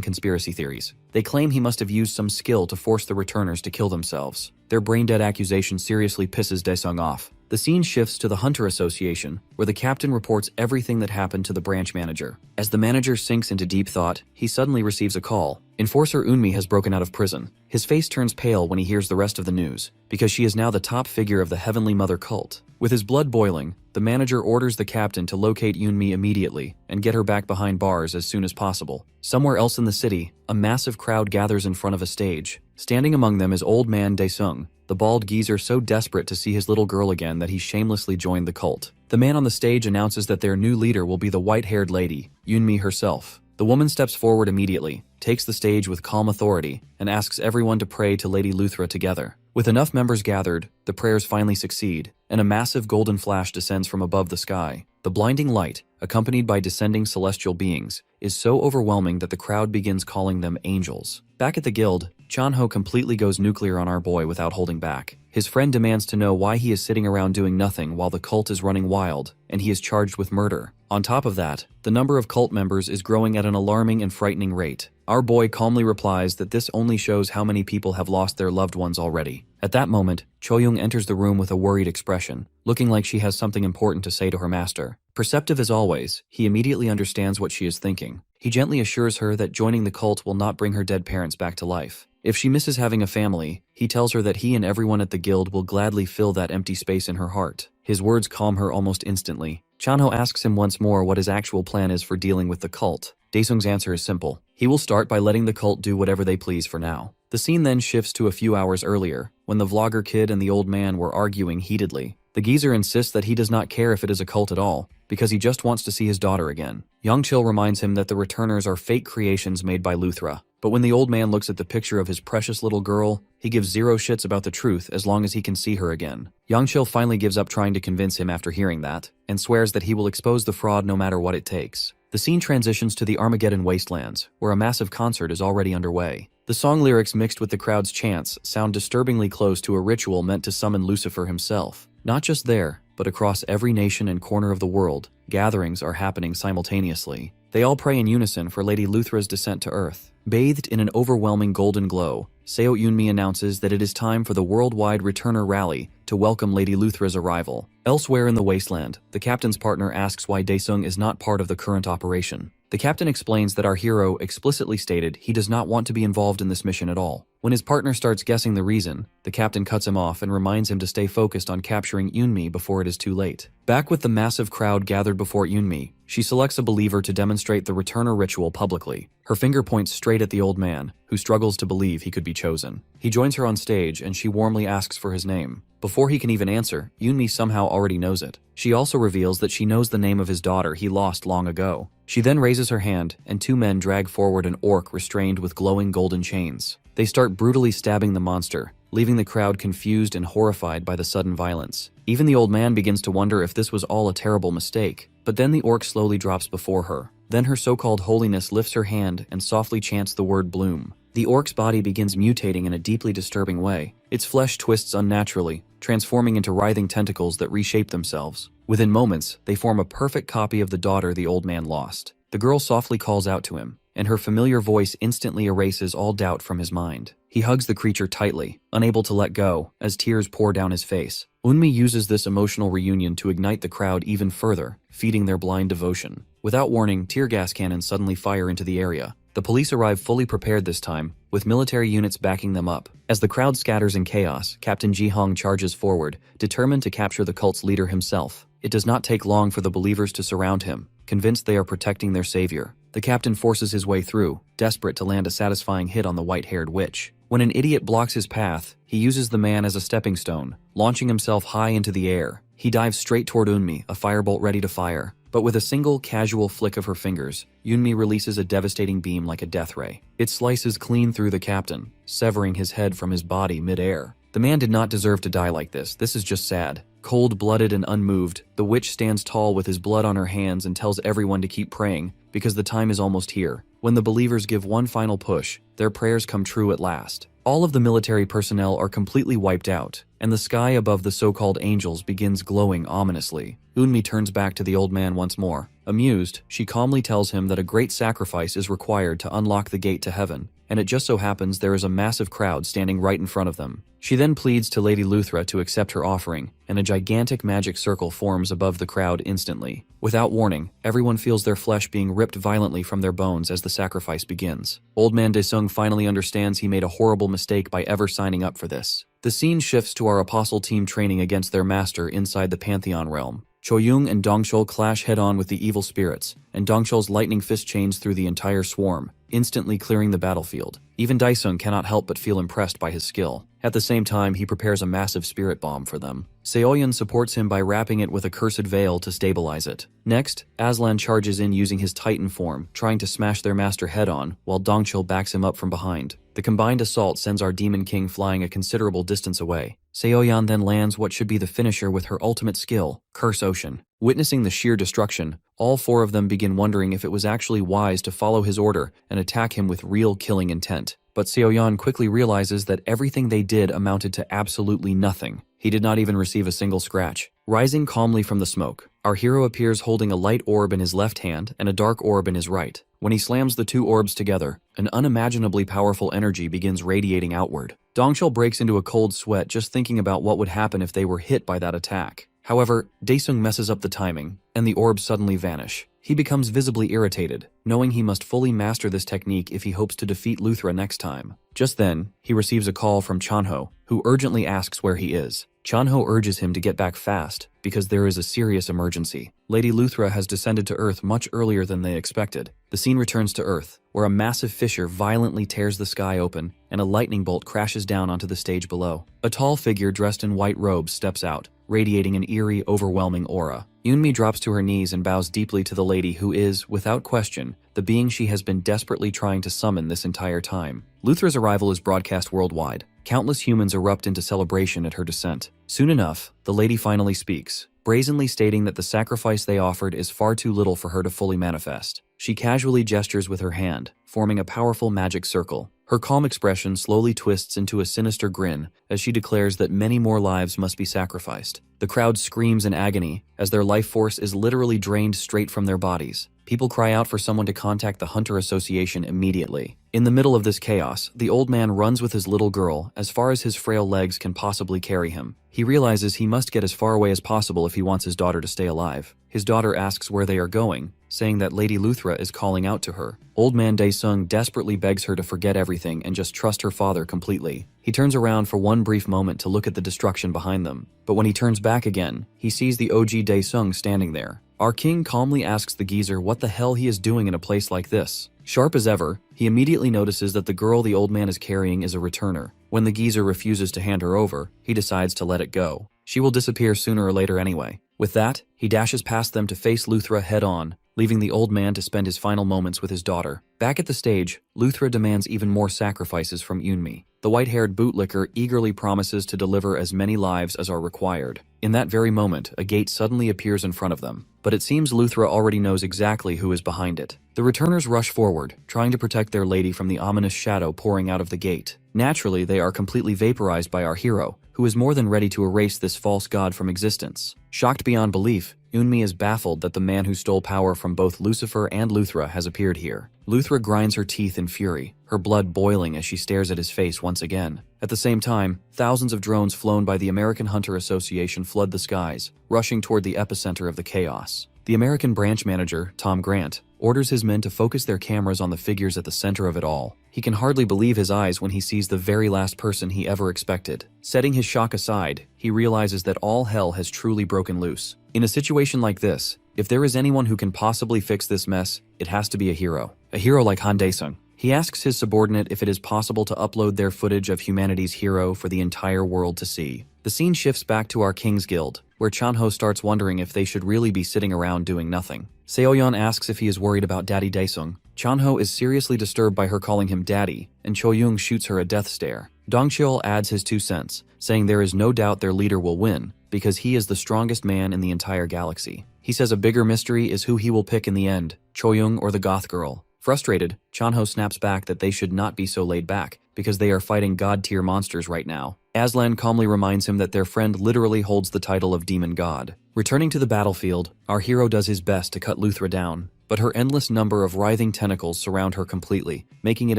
Speaker 1: conspiracy theories. They claim he must have used some skill to force the returners to kill themselves. Their brain-dead accusation seriously pisses Daesung off. The scene shifts to the Hunter Association, where the captain reports everything that happened to the branch manager. As the manager sinks into deep thought, he suddenly receives a call. Enforcer Eunmi has broken out of prison. His face turns pale when he hears the rest of the news, because she is now the top figure of the Heavenly Mother cult. With his blood boiling, the manager orders the captain to locate Eunmi immediately and get her back behind bars as soon as possible. Somewhere else in the city, a massive crowd gathers in front of a stage. Standing among them is old man Daesung, the bald geezer so desperate to see his little girl again that he shamelessly joined the cult. The man on the stage announces that their new leader will be the white-haired lady, Eunmi herself. The woman steps forward immediately, takes the stage with calm authority, and asks everyone to pray to Lady Luthra together. With enough members gathered, the prayers finally succeed, and a massive golden flash descends from above the sky. The blinding light, accompanied by descending celestial beings, is so overwhelming that the crowd begins calling them angels. Back at the guild, Chanho completely goes nuclear on our boy without holding back. His friend demands to know why he is sitting around doing nothing while the cult is running wild, and he is charged with murder. On top of that, the number of cult members is growing at an alarming and frightening rate. Our boy calmly replies that this only shows how many people have lost their loved ones already. At that moment, Choyoung enters the room with a worried expression, looking like she has something important to say to her master. Perceptive as always, he immediately understands what she is thinking. He gently assures her that joining the cult will not bring her dead parents back to life. If she misses having a family, he tells her that he and everyone at the guild will gladly fill that empty space in her heart. His words calm her almost instantly. Chanho asks him once more what his actual plan is for dealing with the cult. Daesung's answer is simple. He will start by letting the cult do whatever they please for now. The scene then shifts to a few hours earlier, when the vlogger kid and the old man were arguing heatedly. The geezer insists that he does not care if it is a cult at all, because he just wants to see his daughter again. Yongchil reminds him that the returners are fake creations made by Luthra. But when the old man looks at the picture of his precious little girl, he gives zero shits about the truth as long as he can see her again. Yongchil finally gives up trying to convince him after hearing that, and swears that he will expose the fraud no matter what it takes. The scene transitions to the Armageddon wastelands, where a massive concert is already underway. The song lyrics mixed with the crowd's chants sound disturbingly close to a ritual meant to summon Lucifer himself. Not just there, but across every nation and corner of the world, gatherings are happening simultaneously. They all pray in unison for Lady Luthra's descent to Earth. Bathed in an overwhelming golden glow, Seo Eunmi announces that it is time for the worldwide returner rally to welcome Lady Luthra's arrival. Elsewhere in the wasteland, the captain's partner asks why Daesung is not part of the current operation. The captain explains that our hero explicitly stated he does not want to be involved in this mission at all. When his partner starts guessing the reason, the captain cuts him off and reminds him to stay focused on capturing Eunmi before it is too late. Back with the massive crowd gathered before Eunmi, she selects a believer to demonstrate the returner ritual publicly. Her finger points straight at the old man, who struggles to believe he could be chosen. He joins her on stage and she warmly asks for his name. Before he can even answer, Eunmi somehow already knows it. She also reveals that she knows the name of his daughter he lost long ago. She then raises her hand, and two men drag forward an orc restrained with glowing golden chains. They start brutally stabbing the monster, leaving the crowd confused and horrified by the sudden violence. Even the old man begins to wonder if this was all a terrible mistake. But then the orc slowly drops before her. Then her so-called holiness lifts her hand and softly chants the word bloom. The orc's body begins mutating in a deeply disturbing way. Its flesh twists unnaturally, transforming into writhing tentacles that reshape themselves. Within moments, they form a perfect copy of the daughter the old man lost. The girl softly calls out to him, and her familiar voice instantly erases all doubt from his mind. He hugs the creature tightly, unable to let go, as tears pour down his face. Unmi uses this emotional reunion to ignite the crowd even further, feeding their blind devotion. Without warning, tear gas cannons suddenly fire into the area. The police arrive fully prepared this time, with military units backing them up. As the crowd scatters in chaos, Captain Ji-hong charges forward, determined to capture the cult's leader himself. It does not take long for the believers to surround him, convinced they are protecting their savior. The captain forces his way through, desperate to land a satisfying hit on the white-haired witch. When an idiot blocks his path, he uses the man as a stepping stone, launching himself high into the air. He dives straight toward Unmi, a firebolt ready to fire. But with a single, casual flick of her fingers, Unmi releases a devastating beam like a death ray. It slices clean through the captain, severing his head from his body mid-air. The man did not deserve to die like this. This is just sad. Cold-blooded and unmoved, the witch stands tall with his blood on her hands and tells everyone to keep praying, because the time is almost here. When the believers give one final push, their prayers come true at last. All of the military personnel are completely wiped out, and the sky above the so-called angels begins glowing ominously. Unmi turns back to the old man once more. Amused, she calmly tells him that a great sacrifice is required to unlock the gate to heaven, and it just so happens there is a massive crowd standing right in front of them. She then pleads to Lady Luthra to accept her offering, and a gigantic magic circle forms above the crowd instantly. Without warning, everyone feels their flesh being ripped violently from their bones as the sacrifice begins. Old man Daesung finally understands he made a horrible mistake by ever signing up for this. The scene shifts to our apostle team training against their master inside the Pantheon realm. Choyung and Dongchul clash head-on with the evil spirits, and Dongchul's lightning fist chains through the entire swarm, instantly clearing the battlefield. Even Daesung cannot help but feel impressed by his skill. At the same time, he prepares a massive spirit bomb for them. Seoyeon supports him by wrapping it with a cursed veil to stabilize it. Next, Aslan charges in using his Titan form, trying to smash their master head-on, while Dongchul backs him up from behind. The combined assault sends our Demon King flying a considerable distance away. Seoyeon then lands what should be the finisher with her ultimate skill, Curse Ocean. Witnessing the sheer destruction, all four of them begin wondering if it was actually wise to follow his order and attack him with real killing intent. But Seoyeon quickly realizes that everything they did amounted to absolutely nothing. He did not even receive a single scratch. Rising calmly from the smoke, our hero appears holding a light orb in his left hand and a dark orb in his right. When he slams the two orbs together, an unimaginably powerful energy begins radiating outward. Dongchul breaks into a cold sweat just thinking about what would happen if they were hit by that attack. However, Daesung messes up the timing, and the orbs suddenly vanish. He becomes visibly irritated, knowing he must fully master this technique if he hopes to defeat Luthra next time. Just then, he receives a call from Chanho, who urgently asks where he is. Chanho urges him to get back fast, because there is a serious emergency. Lady Luthra has descended to Earth much earlier than they expected. The scene returns to Earth, where a massive fissure violently tears the sky open, and a lightning bolt crashes down onto the stage below. A tall figure dressed in white robes steps out, radiating an eerie, overwhelming aura. Unmi drops to her knees and bows deeply to the lady who is, without question, the being she has been desperately trying to summon this entire time. Luthra's arrival is broadcast worldwide. Countless humans erupt into celebration at her descent. Soon enough, the lady finally speaks, brazenly stating that the sacrifice they offered is far too little for her to fully manifest. She casually gestures with her hand, forming a powerful magic circle. Her calm expression slowly twists into a sinister grin as she declares that many more lives must be sacrificed. The crowd screams in agony as their life force is literally drained straight from their bodies. People cry out for someone to contact the Hunter Association immediately. In the middle of this chaos, the old man runs with his little girl as far as his frail legs can possibly carry him. He realizes he must get as far away as possible if he wants his daughter to stay alive. His daughter asks where they are going, saying that Lady Luthra is calling out to her. Old man Daesung desperately begs her to forget everything and just trust her father completely. He turns around for one brief moment to look at the destruction behind them, but when he turns back again, he sees the OG Daesung standing there. Our king calmly asks the geezer what the hell he is doing in a place like this. Sharp as ever, he immediately notices that the girl the old man is carrying is a returner. When the geezer refuses to hand her over, he decides to let it go. She will disappear sooner or later anyway. With that, he dashes past them to face Luthra head-on, leaving the old man to spend his final moments with his daughter. Back at the stage, Luthra demands even more sacrifices from Eunmi. The white-haired bootlicker eagerly promises to deliver as many lives as are required. In that very moment, a gate suddenly appears in front of them, but it seems Luthra already knows exactly who is behind it. The returners rush forward, trying to protect their lady from the ominous shadow pouring out of the gate. Naturally, they are completely vaporized by our hero, who is more than ready to erase this false god from existence. Shocked beyond belief, Eunmi is baffled that the man who stole power from both Lucifer and Luthra has appeared here. Luthra grinds her teeth in fury, her blood boiling as she stares at his face once again. At the same time, thousands of drones flown by the American Hunter Association flood the skies, rushing toward the epicenter of the chaos. The American branch manager, Tom Grant, orders his men to focus their cameras on the figures at the center of it all. He can hardly believe his eyes when he sees the very last person he ever expected. Setting his shock aside, he realizes that all hell has truly broken loose. In a situation like this, if there is anyone who can possibly fix this mess, it has to be a hero. A hero like Han Dae-sung. He asks his subordinate if it is possible to upload their footage of humanity's hero for the entire world to see. The scene shifts back to our King's Guild, where Chanho starts wondering if they should really be sitting around doing nothing. Seoyeon asks if he is worried about Daddy Daesung. Chanho is seriously disturbed by her calling him Daddy, and Choyoung shoots her a death stare. Dongcheol adds his 2 cents, saying there is no doubt their leader will win, because he is the strongest man in the entire galaxy. He says a bigger mystery is who he will pick in the end, Choyoung or the goth girl. Frustrated, Chanho snaps back that they should not be so laid back, because they are fighting god-tier monsters right now. Aslan calmly reminds him that their friend literally holds the title of demon god. Returning to the battlefield, our hero does his best to cut Luthra down, but her endless number of writhing tentacles surround her completely, making it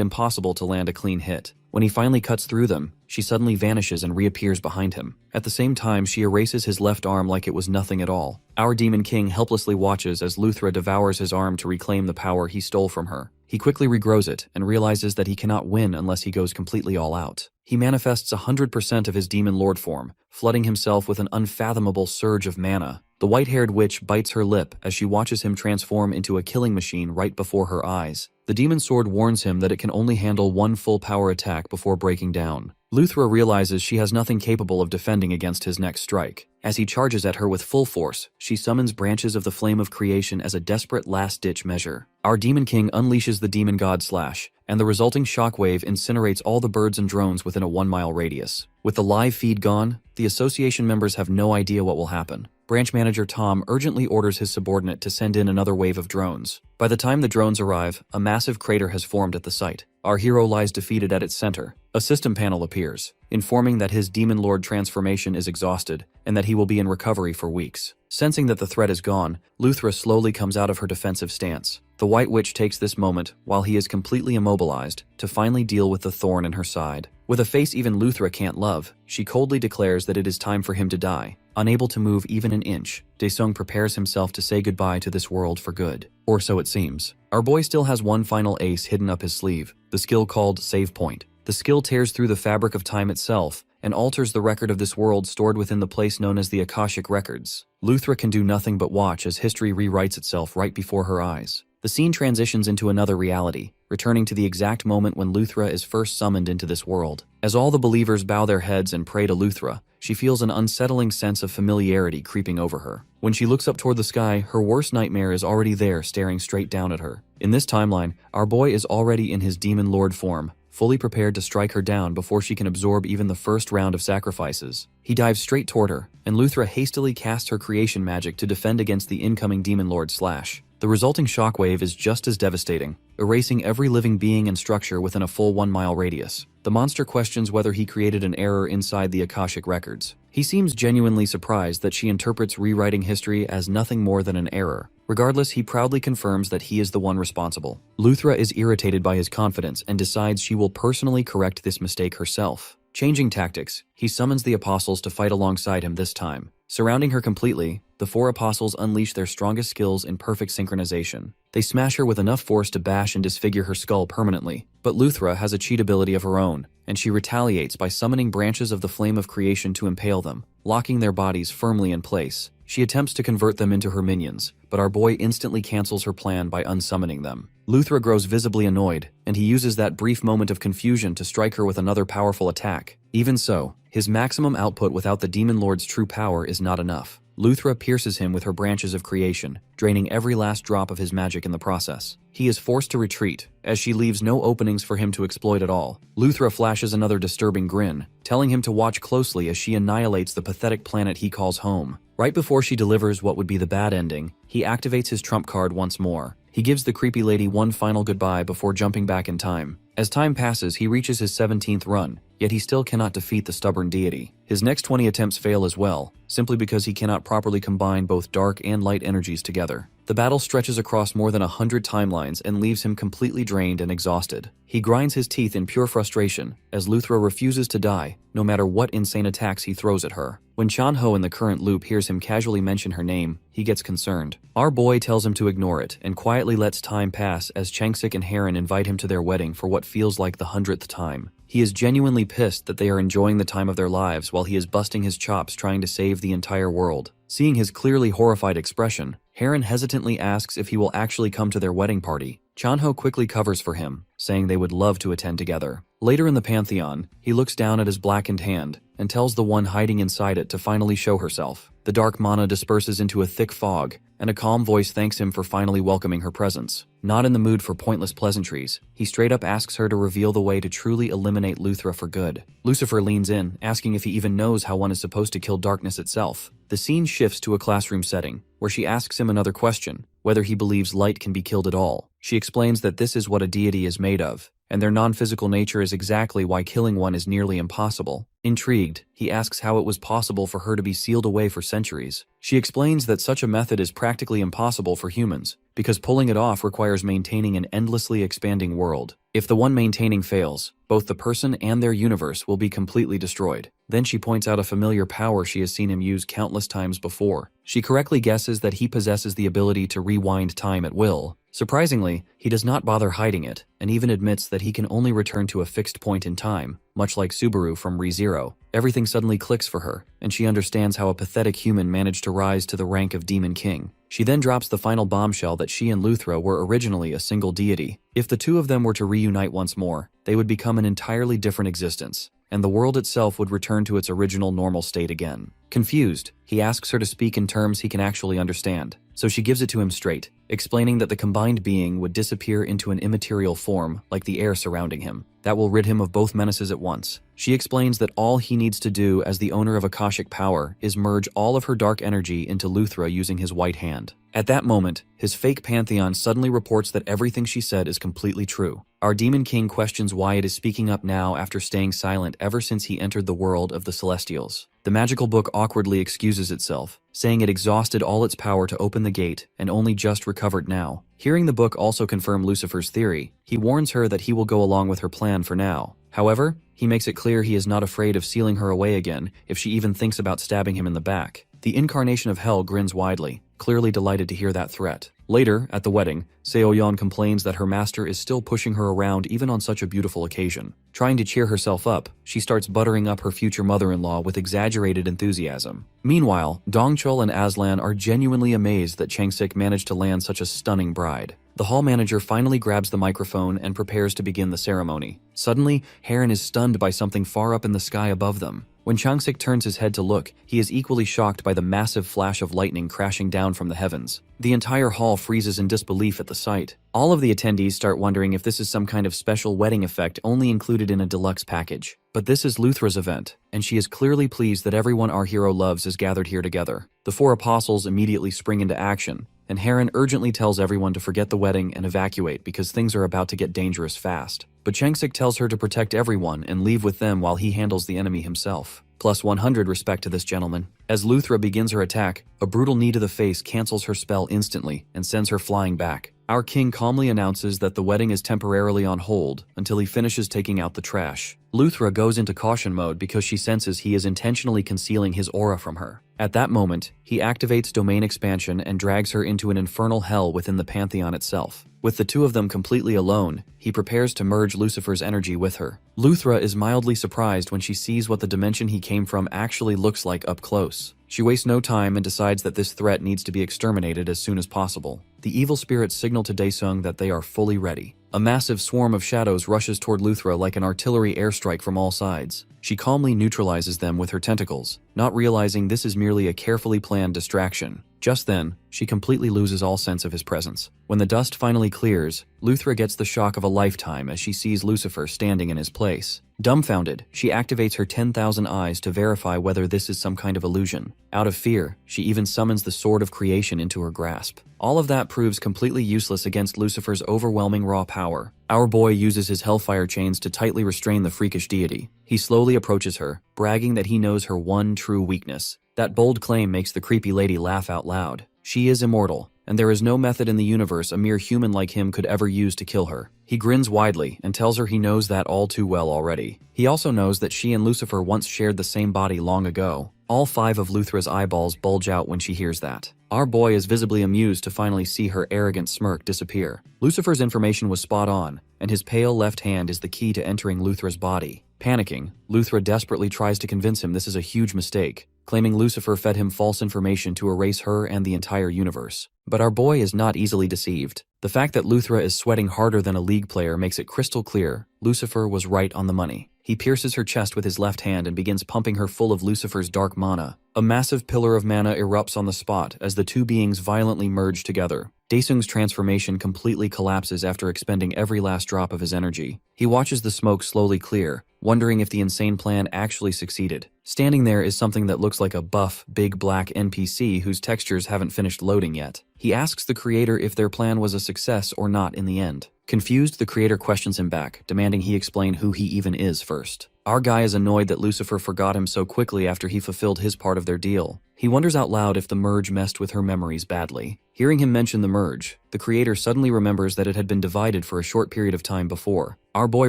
Speaker 1: impossible to land a clean hit. When he finally cuts through them, she suddenly vanishes and reappears behind him. At the same time, she erases his left arm like it was nothing at all. Our Demon King helplessly watches as Luthra devours his arm to reclaim the power he stole from her. He quickly regrows it and realizes that he cannot win unless he goes completely all out. He manifests 100% of his demon lord form, flooding himself with an unfathomable surge of mana. The white-haired witch bites her lip as she watches him transform into a killing machine right before her eyes. The demon sword warns him that it can only handle one full power attack before breaking down. Luthra realizes she has nothing capable of defending against his next strike. As he charges at her with full force, she summons branches of the flame of creation as a desperate last-ditch measure. Our Demon King unleashes the Demon God Slash, and the resulting shockwave incinerates all the birds and drones within a 1-mile radius. With the live feed gone, the association members have no idea what will happen. Branch Manager Tom urgently orders his subordinate to send in another wave of drones. By the time the drones arrive, a massive crater has formed at the site. Our hero lies defeated at its center. A system panel appears, informing that his Demon Lord transformation is exhausted and that he will be in recovery for weeks. Sensing that the threat is gone, Luthra slowly comes out of her defensive stance. The White Witch takes this moment, while he is completely immobilized, to finally deal with the thorn in her side. With a face even Luthra can't love, she coldly declares that it is time for him to die. Unable to move even an inch, Daesung prepares himself to say goodbye to this world for good. Or so it seems. Our boy still has one final ace hidden up his sleeve, the skill called Save Point. The skill tears through the fabric of time itself and alters the record of this world stored within the place known as the Akashic Records. Luthra can do nothing but watch as history rewrites itself right before her eyes. The scene transitions into another reality, returning to the exact moment when Luthra is first summoned into this world. As all the believers bow their heads and pray to Luthra, she feels an unsettling sense of familiarity creeping over her. When she looks up toward the sky, her worst nightmare is already there, staring straight down at her. In this timeline, our boy is already in his Demon Lord form, fully prepared to strike her down before she can absorb even the first round of sacrifices. He dives straight toward her, and Luthra hastily casts her creation magic to defend against the incoming Demon Lord Slash. The resulting shockwave is just as devastating, erasing every living being and structure within a full 1-mile radius. The monster questions whether he created an error inside the Akashic Records. He seems genuinely surprised that she interprets rewriting history as nothing more than an error. Regardless, he proudly confirms that he is the one responsible. Luthra is irritated by his confidence and decides she will personally correct this mistake herself. Changing tactics, he summons the apostles to fight alongside him this time. Surrounding her completely, the 4 apostles unleash their strongest skills in perfect synchronization. They smash her with enough force to bash and disfigure her skull permanently. But Luthra has a cheat ability of her own, and she retaliates by summoning branches of the flame of creation to impale them, locking their bodies firmly in place. She attempts to convert them into her minions, but our boy instantly cancels her plan by unsummoning them. Luthra grows visibly annoyed, and he uses that brief moment of confusion to strike her with another powerful attack. Even so, his maximum output without the Demon Lord's true power is not enough. Luthra pierces him with her branches of creation, draining every last drop of his magic in the process. He is forced to retreat, as she leaves no openings for him to exploit at all. Luthra flashes another disturbing grin, telling him to watch closely as she annihilates the pathetic planet he calls home. Right before she delivers what would be the bad ending, he activates his trump card once more. He gives the creepy lady one final goodbye before jumping back in time. As time passes, he reaches his 17th run, yet he still cannot defeat the stubborn deity. His next 20 attempts fail as well, simply because he cannot properly combine both dark and light energies together. The battle stretches across more than 100 timelines and leaves him completely drained and exhausted. He grinds his teeth in pure frustration, as Luthra refuses to die, no matter what insane attacks he throws at her. When Chanho in the current loop hears him casually mention her name, he gets concerned. Our boy tells him to ignore it, and quietly lets time pass as Changsik and Heron invite him to their wedding for what feels like the 100th time. He is genuinely pissed that they are enjoying the time of their lives while he is busting his chops trying to save the entire world. Seeing his clearly horrified expression, Heron hesitantly asks if he will actually come to their wedding party. Chanho quickly covers for him, saying they would love to attend together. Later in the Pantheon, he looks down at his blackened hand and tells the one hiding inside it to finally show herself. The dark mana disperses into a thick fog, and a calm voice thanks him for finally welcoming her presence. Not in the mood for pointless pleasantries, he straight up asks her to reveal the way to truly eliminate Luthra for good. Lucifer leans in, asking if he even knows how one is supposed to kill darkness itself. The scene shifts to a classroom setting, where she asks him another question, whether he believes light can be killed at all. She explains that this is what a deity is made of, and their non-physical nature is exactly why killing one is nearly impossible. Intrigued, he asks how it was possible for her to be sealed away for centuries. She explains that such a method is practically impossible for humans, because pulling it off requires maintaining an endlessly expanding world. If the one maintaining fails, both the person and their universe will be completely destroyed. Then she points out a familiar power she has seen him use countless times before. She correctly guesses that he possesses the ability to rewind time at will. Surprisingly, he does not bother hiding it, and even admits that he can only return to a fixed point in time, much like Subaru from ReZero. Everything suddenly clicks for her, and she understands how a pathetic human managed to rise to the rank of Demon King. She then drops the final bombshell that she and Luthra were originally a single deity. If the two of them were to reunite once more, they would become an entirely different existence, and the world itself would return to its original normal state again. Confused, he asks her to speak in terms he can actually understand, so she gives it to him straight, explaining that the combined being would disappear into an immaterial form, like the air surrounding him, that will rid him of both menaces at once. She explains that all he needs to do as the owner of Akashic power is merge all of her dark energy into Luthra using his white hand. At that moment, his fake pantheon suddenly reports that everything she said is completely true. Our Demon King questions why it is speaking up now after staying silent ever since he entered the world of the Celestials. The magical book awkwardly excuses itself, saying it exhausted all its power to open the gate and only just recovered now. Hearing the book also confirm Lucifer's theory, he warns her that he will go along with her plan for now. However, he makes it clear he is not afraid of sealing her away again if she even thinks about stabbing him in the back. The incarnation of hell grins widely, clearly delighted to hear that threat. Later, at the wedding, Seoyeon complains that her master is still pushing her around even on such a beautiful occasion. Trying to cheer herself up, she starts buttering up her future mother-in-law with exaggerated enthusiasm. Meanwhile, Dongchul and Aslan are genuinely amazed that Changsik managed to land such a stunning bride. The hall manager finally grabs the microphone and prepares to begin the ceremony. Suddenly, Heron is stunned by something far up in the sky above them. When Changsik turns his head to look, he is equally shocked by the massive flash of lightning crashing down from the heavens. The entire hall freezes in disbelief at the sight. All of the attendees start wondering if this is some kind of special wedding effect only included in a deluxe package. But this is Luthra's event, and she is clearly pleased that everyone our hero loves is gathered here together. The four apostles immediately spring into action, and Heron urgently tells everyone to forget the wedding and evacuate because things are about to get dangerous fast. But Changsik tells her to protect everyone and leave with them while he handles the enemy himself. Plus 100 respect to this gentleman. As Luthra begins her attack, a brutal knee to the face cancels her spell instantly and sends her flying back. Our king calmly announces that the wedding is temporarily on hold until he finishes taking out the trash. Luthra goes into caution mode because she senses he is intentionally concealing his aura from her. At that moment, he activates domain expansion and drags her into an infernal hell within the pantheon itself. With the two of them completely alone, he prepares to merge Lucifer's energy with her. Luthra is mildly surprised when she sees what the dimension he came from actually looks like up close. She wastes no time and decides that this threat needs to be exterminated as soon as possible. The evil spirits signal to Daesung that they are fully ready. A massive swarm of shadows rushes toward Luthra like an artillery airstrike from all sides. She calmly neutralizes them with her tentacles, not realizing this is merely a carefully planned distraction. Just then, she completely loses all sense of his presence. When the dust finally clears, Luthra gets the shock of a lifetime as she sees Lucifer standing in his place. Dumbfounded, she activates her 10,000 eyes to verify whether this is some kind of illusion. Out of fear, she even summons the Sword of Creation into her grasp. All of that proves completely useless against Lucifer's overwhelming raw power. Our boy uses his hellfire chains to tightly restrain the freakish deity. He slowly approaches her, bragging that he knows her one true weakness. That bold claim makes the creepy lady laugh out loud. She is immortal, and there is no method in the universe a mere human like him could ever use to kill her. He grins widely and tells her he knows that all too well already. He also knows that she and Lucifer once shared the same body long ago. All 5 of Luthra's eyeballs bulge out when she hears that. Our boy is visibly amused to finally see her arrogant smirk disappear. Lucifer's information was spot on, and his pale left hand is the key to entering Luthra's body. Panicking, Luthra desperately tries to convince him this is a huge mistake, claiming Lucifer fed him false information to erase her and the entire universe. But our boy is not easily deceived. The fact that Luthra is sweating harder than a league player makes it crystal clear Lucifer was right on the money. He pierces her chest with his left hand and begins pumping her full of Lucifer's dark mana. A massive pillar of mana erupts on the spot as the two beings violently merge together. Daesung's transformation completely collapses after expending every last drop of his energy. He watches the smoke slowly clear, wondering if the insane plan actually succeeded. Standing there is something that looks like a buff, big black NPC whose textures haven't finished loading yet. He asks the creator if their plan was a success or not in the end. Confused, the creator questions him back, demanding he explain who he even is first. Our guy is annoyed that Lucifer forgot him so quickly after he fulfilled his part of their deal. He wonders out loud if the merge messed with her memories badly. Hearing him mention the merge, the creator suddenly remembers that it had been divided for a short period of time before. Our boy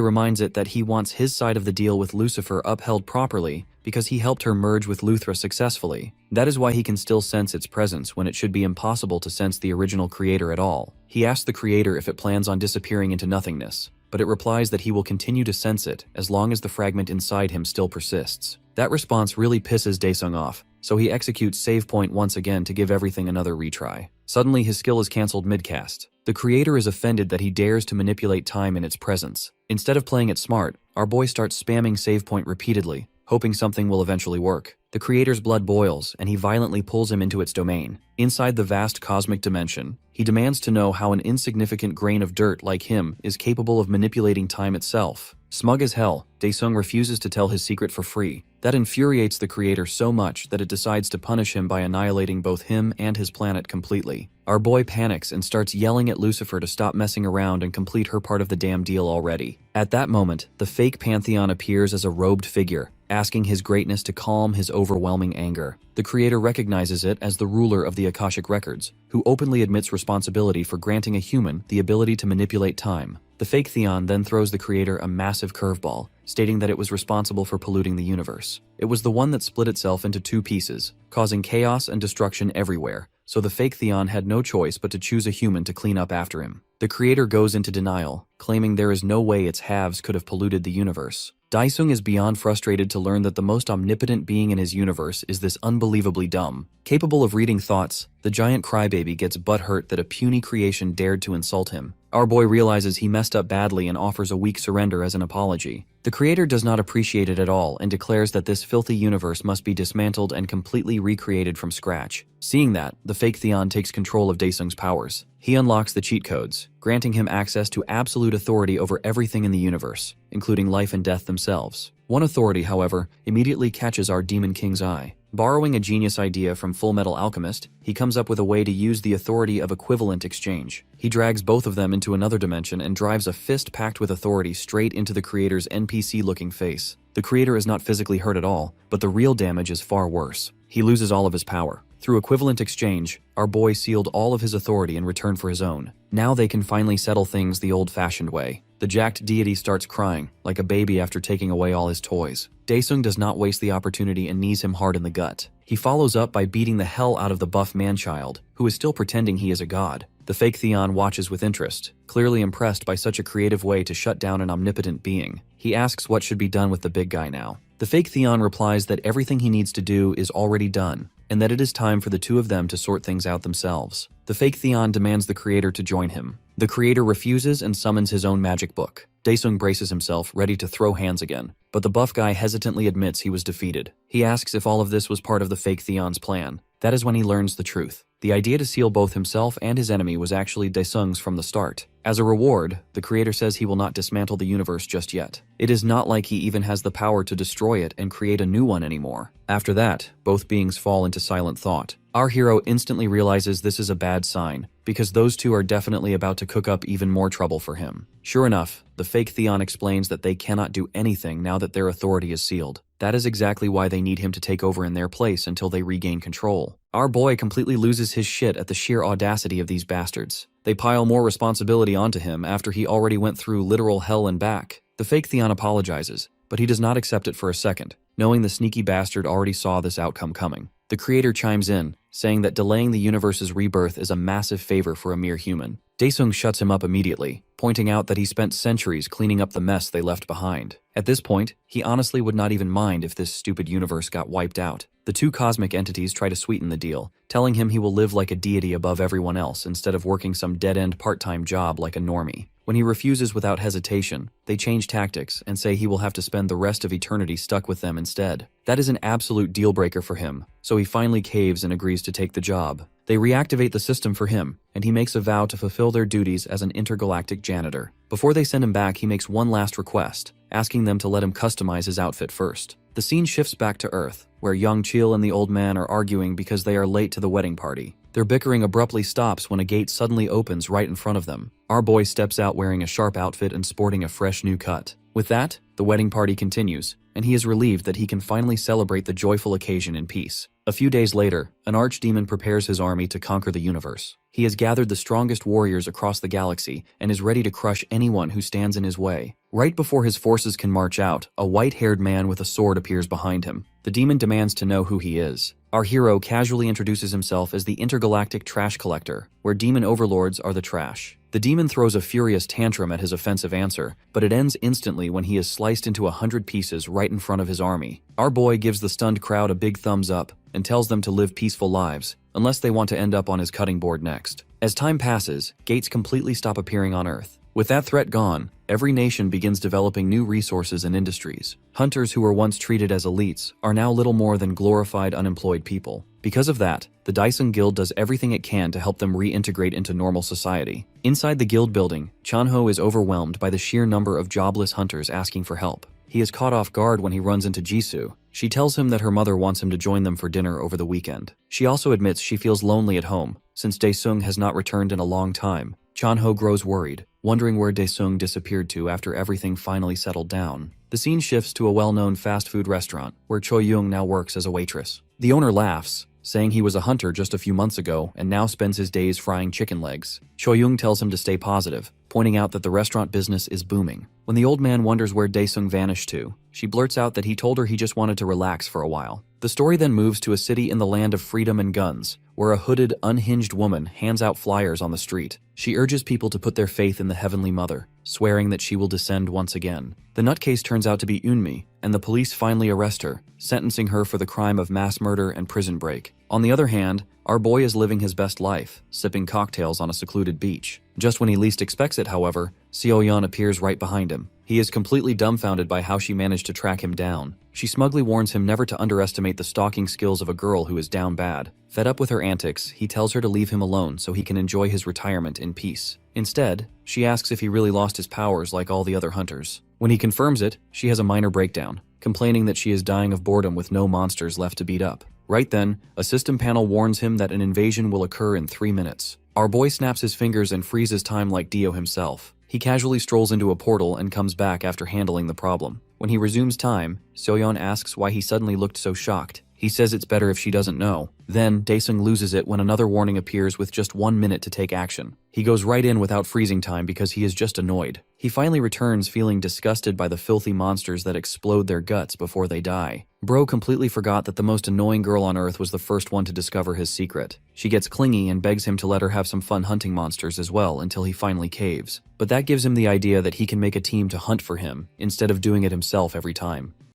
Speaker 1: reminds it that he wants his side of the deal with Lucifer upheld properly because he helped her merge with Luthra successfully. That is why he can still sense its presence when it should be impossible to sense the original creator at all. He asks the creator if it plans on disappearing into nothingness, but it replies that he will continue to sense it as long as the fragment inside him still persists. That response really pisses Daesung off, so he executes save point once again to give everything another retry. Suddenly, his skill is cancelled mid-cast. The creator is offended that he dares to manipulate time in its presence. Instead of playing it smart, our boy starts spamming save point repeatedly, hoping something will eventually work. The creator's blood boils, and he violently pulls him into its domain. Inside the vast cosmic dimension, he demands to know how an insignificant grain of dirt like him is capable of manipulating time itself. Smug as hell, Daesung refuses to tell his secret for free. That infuriates the creator so much that it decides to punish him by annihilating both him and his planet completely. Our boy panics and starts yelling at Lucifer to stop messing around and complete her part of the damn deal already. At that moment, the fake Pantheon appears as a robed figure, asking his greatness to calm his overwhelming anger. The creator recognizes it as the ruler of the Akashic Records, who openly admits responsibility for granting a human the ability to manipulate time. The fake Theon then throws the creator a massive curveball, stating that it was responsible for polluting the universe. It was the one that split itself into 2 pieces, causing chaos and destruction everywhere, so the fake Theon had no choice but to choose a human to clean up after him. The creator goes into denial, claiming there is no way its halves could have polluted the universe. Daesung is beyond frustrated to learn that the most omnipotent being in his universe is this unbelievably dumb. Capable of reading thoughts, the giant crybaby gets butthurt that a puny creation dared to insult him. Our boy realizes he messed up badly and offers a weak surrender as an apology. The creator does not appreciate it at all and declares that this filthy universe must be dismantled and completely recreated from scratch. Seeing that, the fake Theon takes control of Daesung's powers. He unlocks the cheat codes, granting him access to absolute authority over everything in the universe, including life and death themselves. One authority, however, immediately catches our Demon King's eye. Borrowing a genius idea from Full Metal Alchemist, he comes up with a way to use the authority of equivalent exchange. He drags both of them into another dimension and drives a fist packed with authority straight into the creator's NPC-looking face. The creator is not physically hurt at all, but the real damage is far worse. He loses all of his power. Through equivalent exchange, our boy sealed all of his authority in return for his own. Now they can finally settle things the old-fashioned way. The jacked deity starts crying, like a baby after taking away all his toys. Daesung does not waste the opportunity and knees him hard in the gut. He follows up by beating the hell out of the buff man-child, who is still pretending he is a god. The fake Theon watches with interest, clearly impressed by such a creative way to shut down an omnipotent being. He asks what should be done with the big guy now. The fake Theon replies that everything he needs to do is already done, and that it is time for the two of them to sort things out themselves. The fake Theon demands the creator to join him. The creator refuses and summons his own magic book. Daesung braces himself, ready to throw hands again, but the buff guy hesitantly admits he was defeated. He asks if all of this was part of the fake Theon's plan. That is when he learns the truth. The idea to seal both himself and his enemy was actually Daesung's from the start. As a reward, the creator says he will not dismantle the universe just yet. It is not like he even has the power to destroy it and create a new one anymore. After that, both beings fall into silent thought. Our hero instantly realizes this is a bad sign, because those two are definitely about to cook up even more trouble for him. Sure enough, the fake Theon explains that they cannot do anything now that their authority is sealed. That is exactly why they need him to take over in their place until they regain control. Our boy completely loses his shit at the sheer audacity of these bastards. They pile more responsibility onto him after he already went through literal hell and back. The fake Theon apologizes, but he does not accept it for a second, knowing the sneaky bastard already saw this outcome coming. The creator chimes in, saying that delaying the universe's rebirth is a massive favor for a mere human. Daesung shuts him up immediately, pointing out that he spent centuries cleaning up the mess they left behind. At this point, he honestly would not even mind if this stupid universe got wiped out. The two cosmic entities try to sweeten the deal, telling him he will live like a deity above everyone else instead of working some dead-end part-time job like a normie. When he refuses without hesitation, they change tactics and say he will have to spend the rest of eternity stuck with them instead. That is an absolute deal-breaker for him, so he finally caves and agrees to take the job. They reactivate the system for him, and he makes a vow to fulfill their duties as an intergalactic janitor. Before they send him back, he makes one last request, asking them to let him customize his outfit first. The scene shifts back to Earth, where Young Chil and the old man are arguing because they are late to the wedding party. Their bickering abruptly stops when a gate suddenly opens right in front of them. Our boy steps out wearing a sharp outfit and sporting a fresh new cut. With that, the wedding party continues, and he is relieved that he can finally celebrate the joyful occasion in peace. A few days later, an archdemon prepares his army to conquer the universe. He has gathered the strongest warriors across the galaxy and is ready to crush anyone who stands in his way. Right before his forces can march out, a white-haired man with a sword appears behind him. The demon demands to know who he is. Our hero casually introduces himself as the intergalactic trash collector, where demon overlords are the trash. The demon throws a furious tantrum at his offensive answer, but it ends instantly when he is sliced into 100 pieces right in front of his army. Our boy gives the stunned crowd a big thumbs up and tells them to live peaceful lives, unless they want to end up on his cutting board next. As time passes, gates completely stop appearing on Earth. With that threat gone, every nation begins developing new resources and industries. Hunters who were once treated as elites are now little more than glorified unemployed people. Because of that, the Daesung Guild does everything it can to help them reintegrate into normal society. Inside the guild building, Chanho is overwhelmed by the sheer number of jobless hunters asking for help. He is caught off guard when he runs into Jisoo. She tells him that her mother wants him to join them for dinner over the weekend. She also admits she feels lonely at home, since Daesung has not returned in a long time. Chanho grows worried, wondering where Daesung disappeared to after everything finally settled down. The scene shifts to a well-known fast food restaurant, where Cho-young now works as a waitress. The owner laughs, saying he was a hunter just a few months ago and now spends his days frying chicken legs. Cho-young tells him to stay positive, pointing out that the restaurant business is booming. When the old man wonders where Daesung vanished to, she blurts out that he told her he just wanted to relax for a while. The story then moves to a city in the land of freedom and guns, where a hooded, unhinged woman hands out flyers on the street. She urges people to put their faith in the Heavenly Mother, swearing that she will descend once again. The nutcase turns out to be Eunmi, and the police finally arrest her, sentencing her for the crime of mass murder and prison break. On the other hand, our boy is living his best life, sipping cocktails on a secluded beach. Just when he least expects it, however, Seo-yeon appears right behind him. He is completely dumbfounded by how she managed to track him down. She smugly warns him never to underestimate the stalking skills of a girl who is down bad. Fed up with her antics, he tells her to leave him alone so he can enjoy his retirement in peace. Instead, she asks if he really lost his powers like all the other hunters. When he confirms it, she has a minor breakdown, complaining that she is dying of boredom with no monsters left to beat up. Right then, a system panel warns him that an invasion will occur in 3 minutes. Our boy snaps his fingers and freezes time like Dio himself. He casually strolls into a portal and comes back after handling the problem. When he resumes time, Seo-yeon asks why he suddenly looked so shocked. He says it's better if she doesn't know. Then, Daesung loses it when another warning appears with just 1 minute to take action. He goes right in without freezing time because he is just annoyed. He finally returns feeling disgusted by the filthy monsters that explode their guts before they die. Bro completely forgot that the most annoying girl on Earth was the first one to discover his secret. She gets clingy and begs him to let her have some fun hunting monsters as well until he finally caves. But that gives him the idea that he can make a team to hunt for him, instead of doing it himself every time.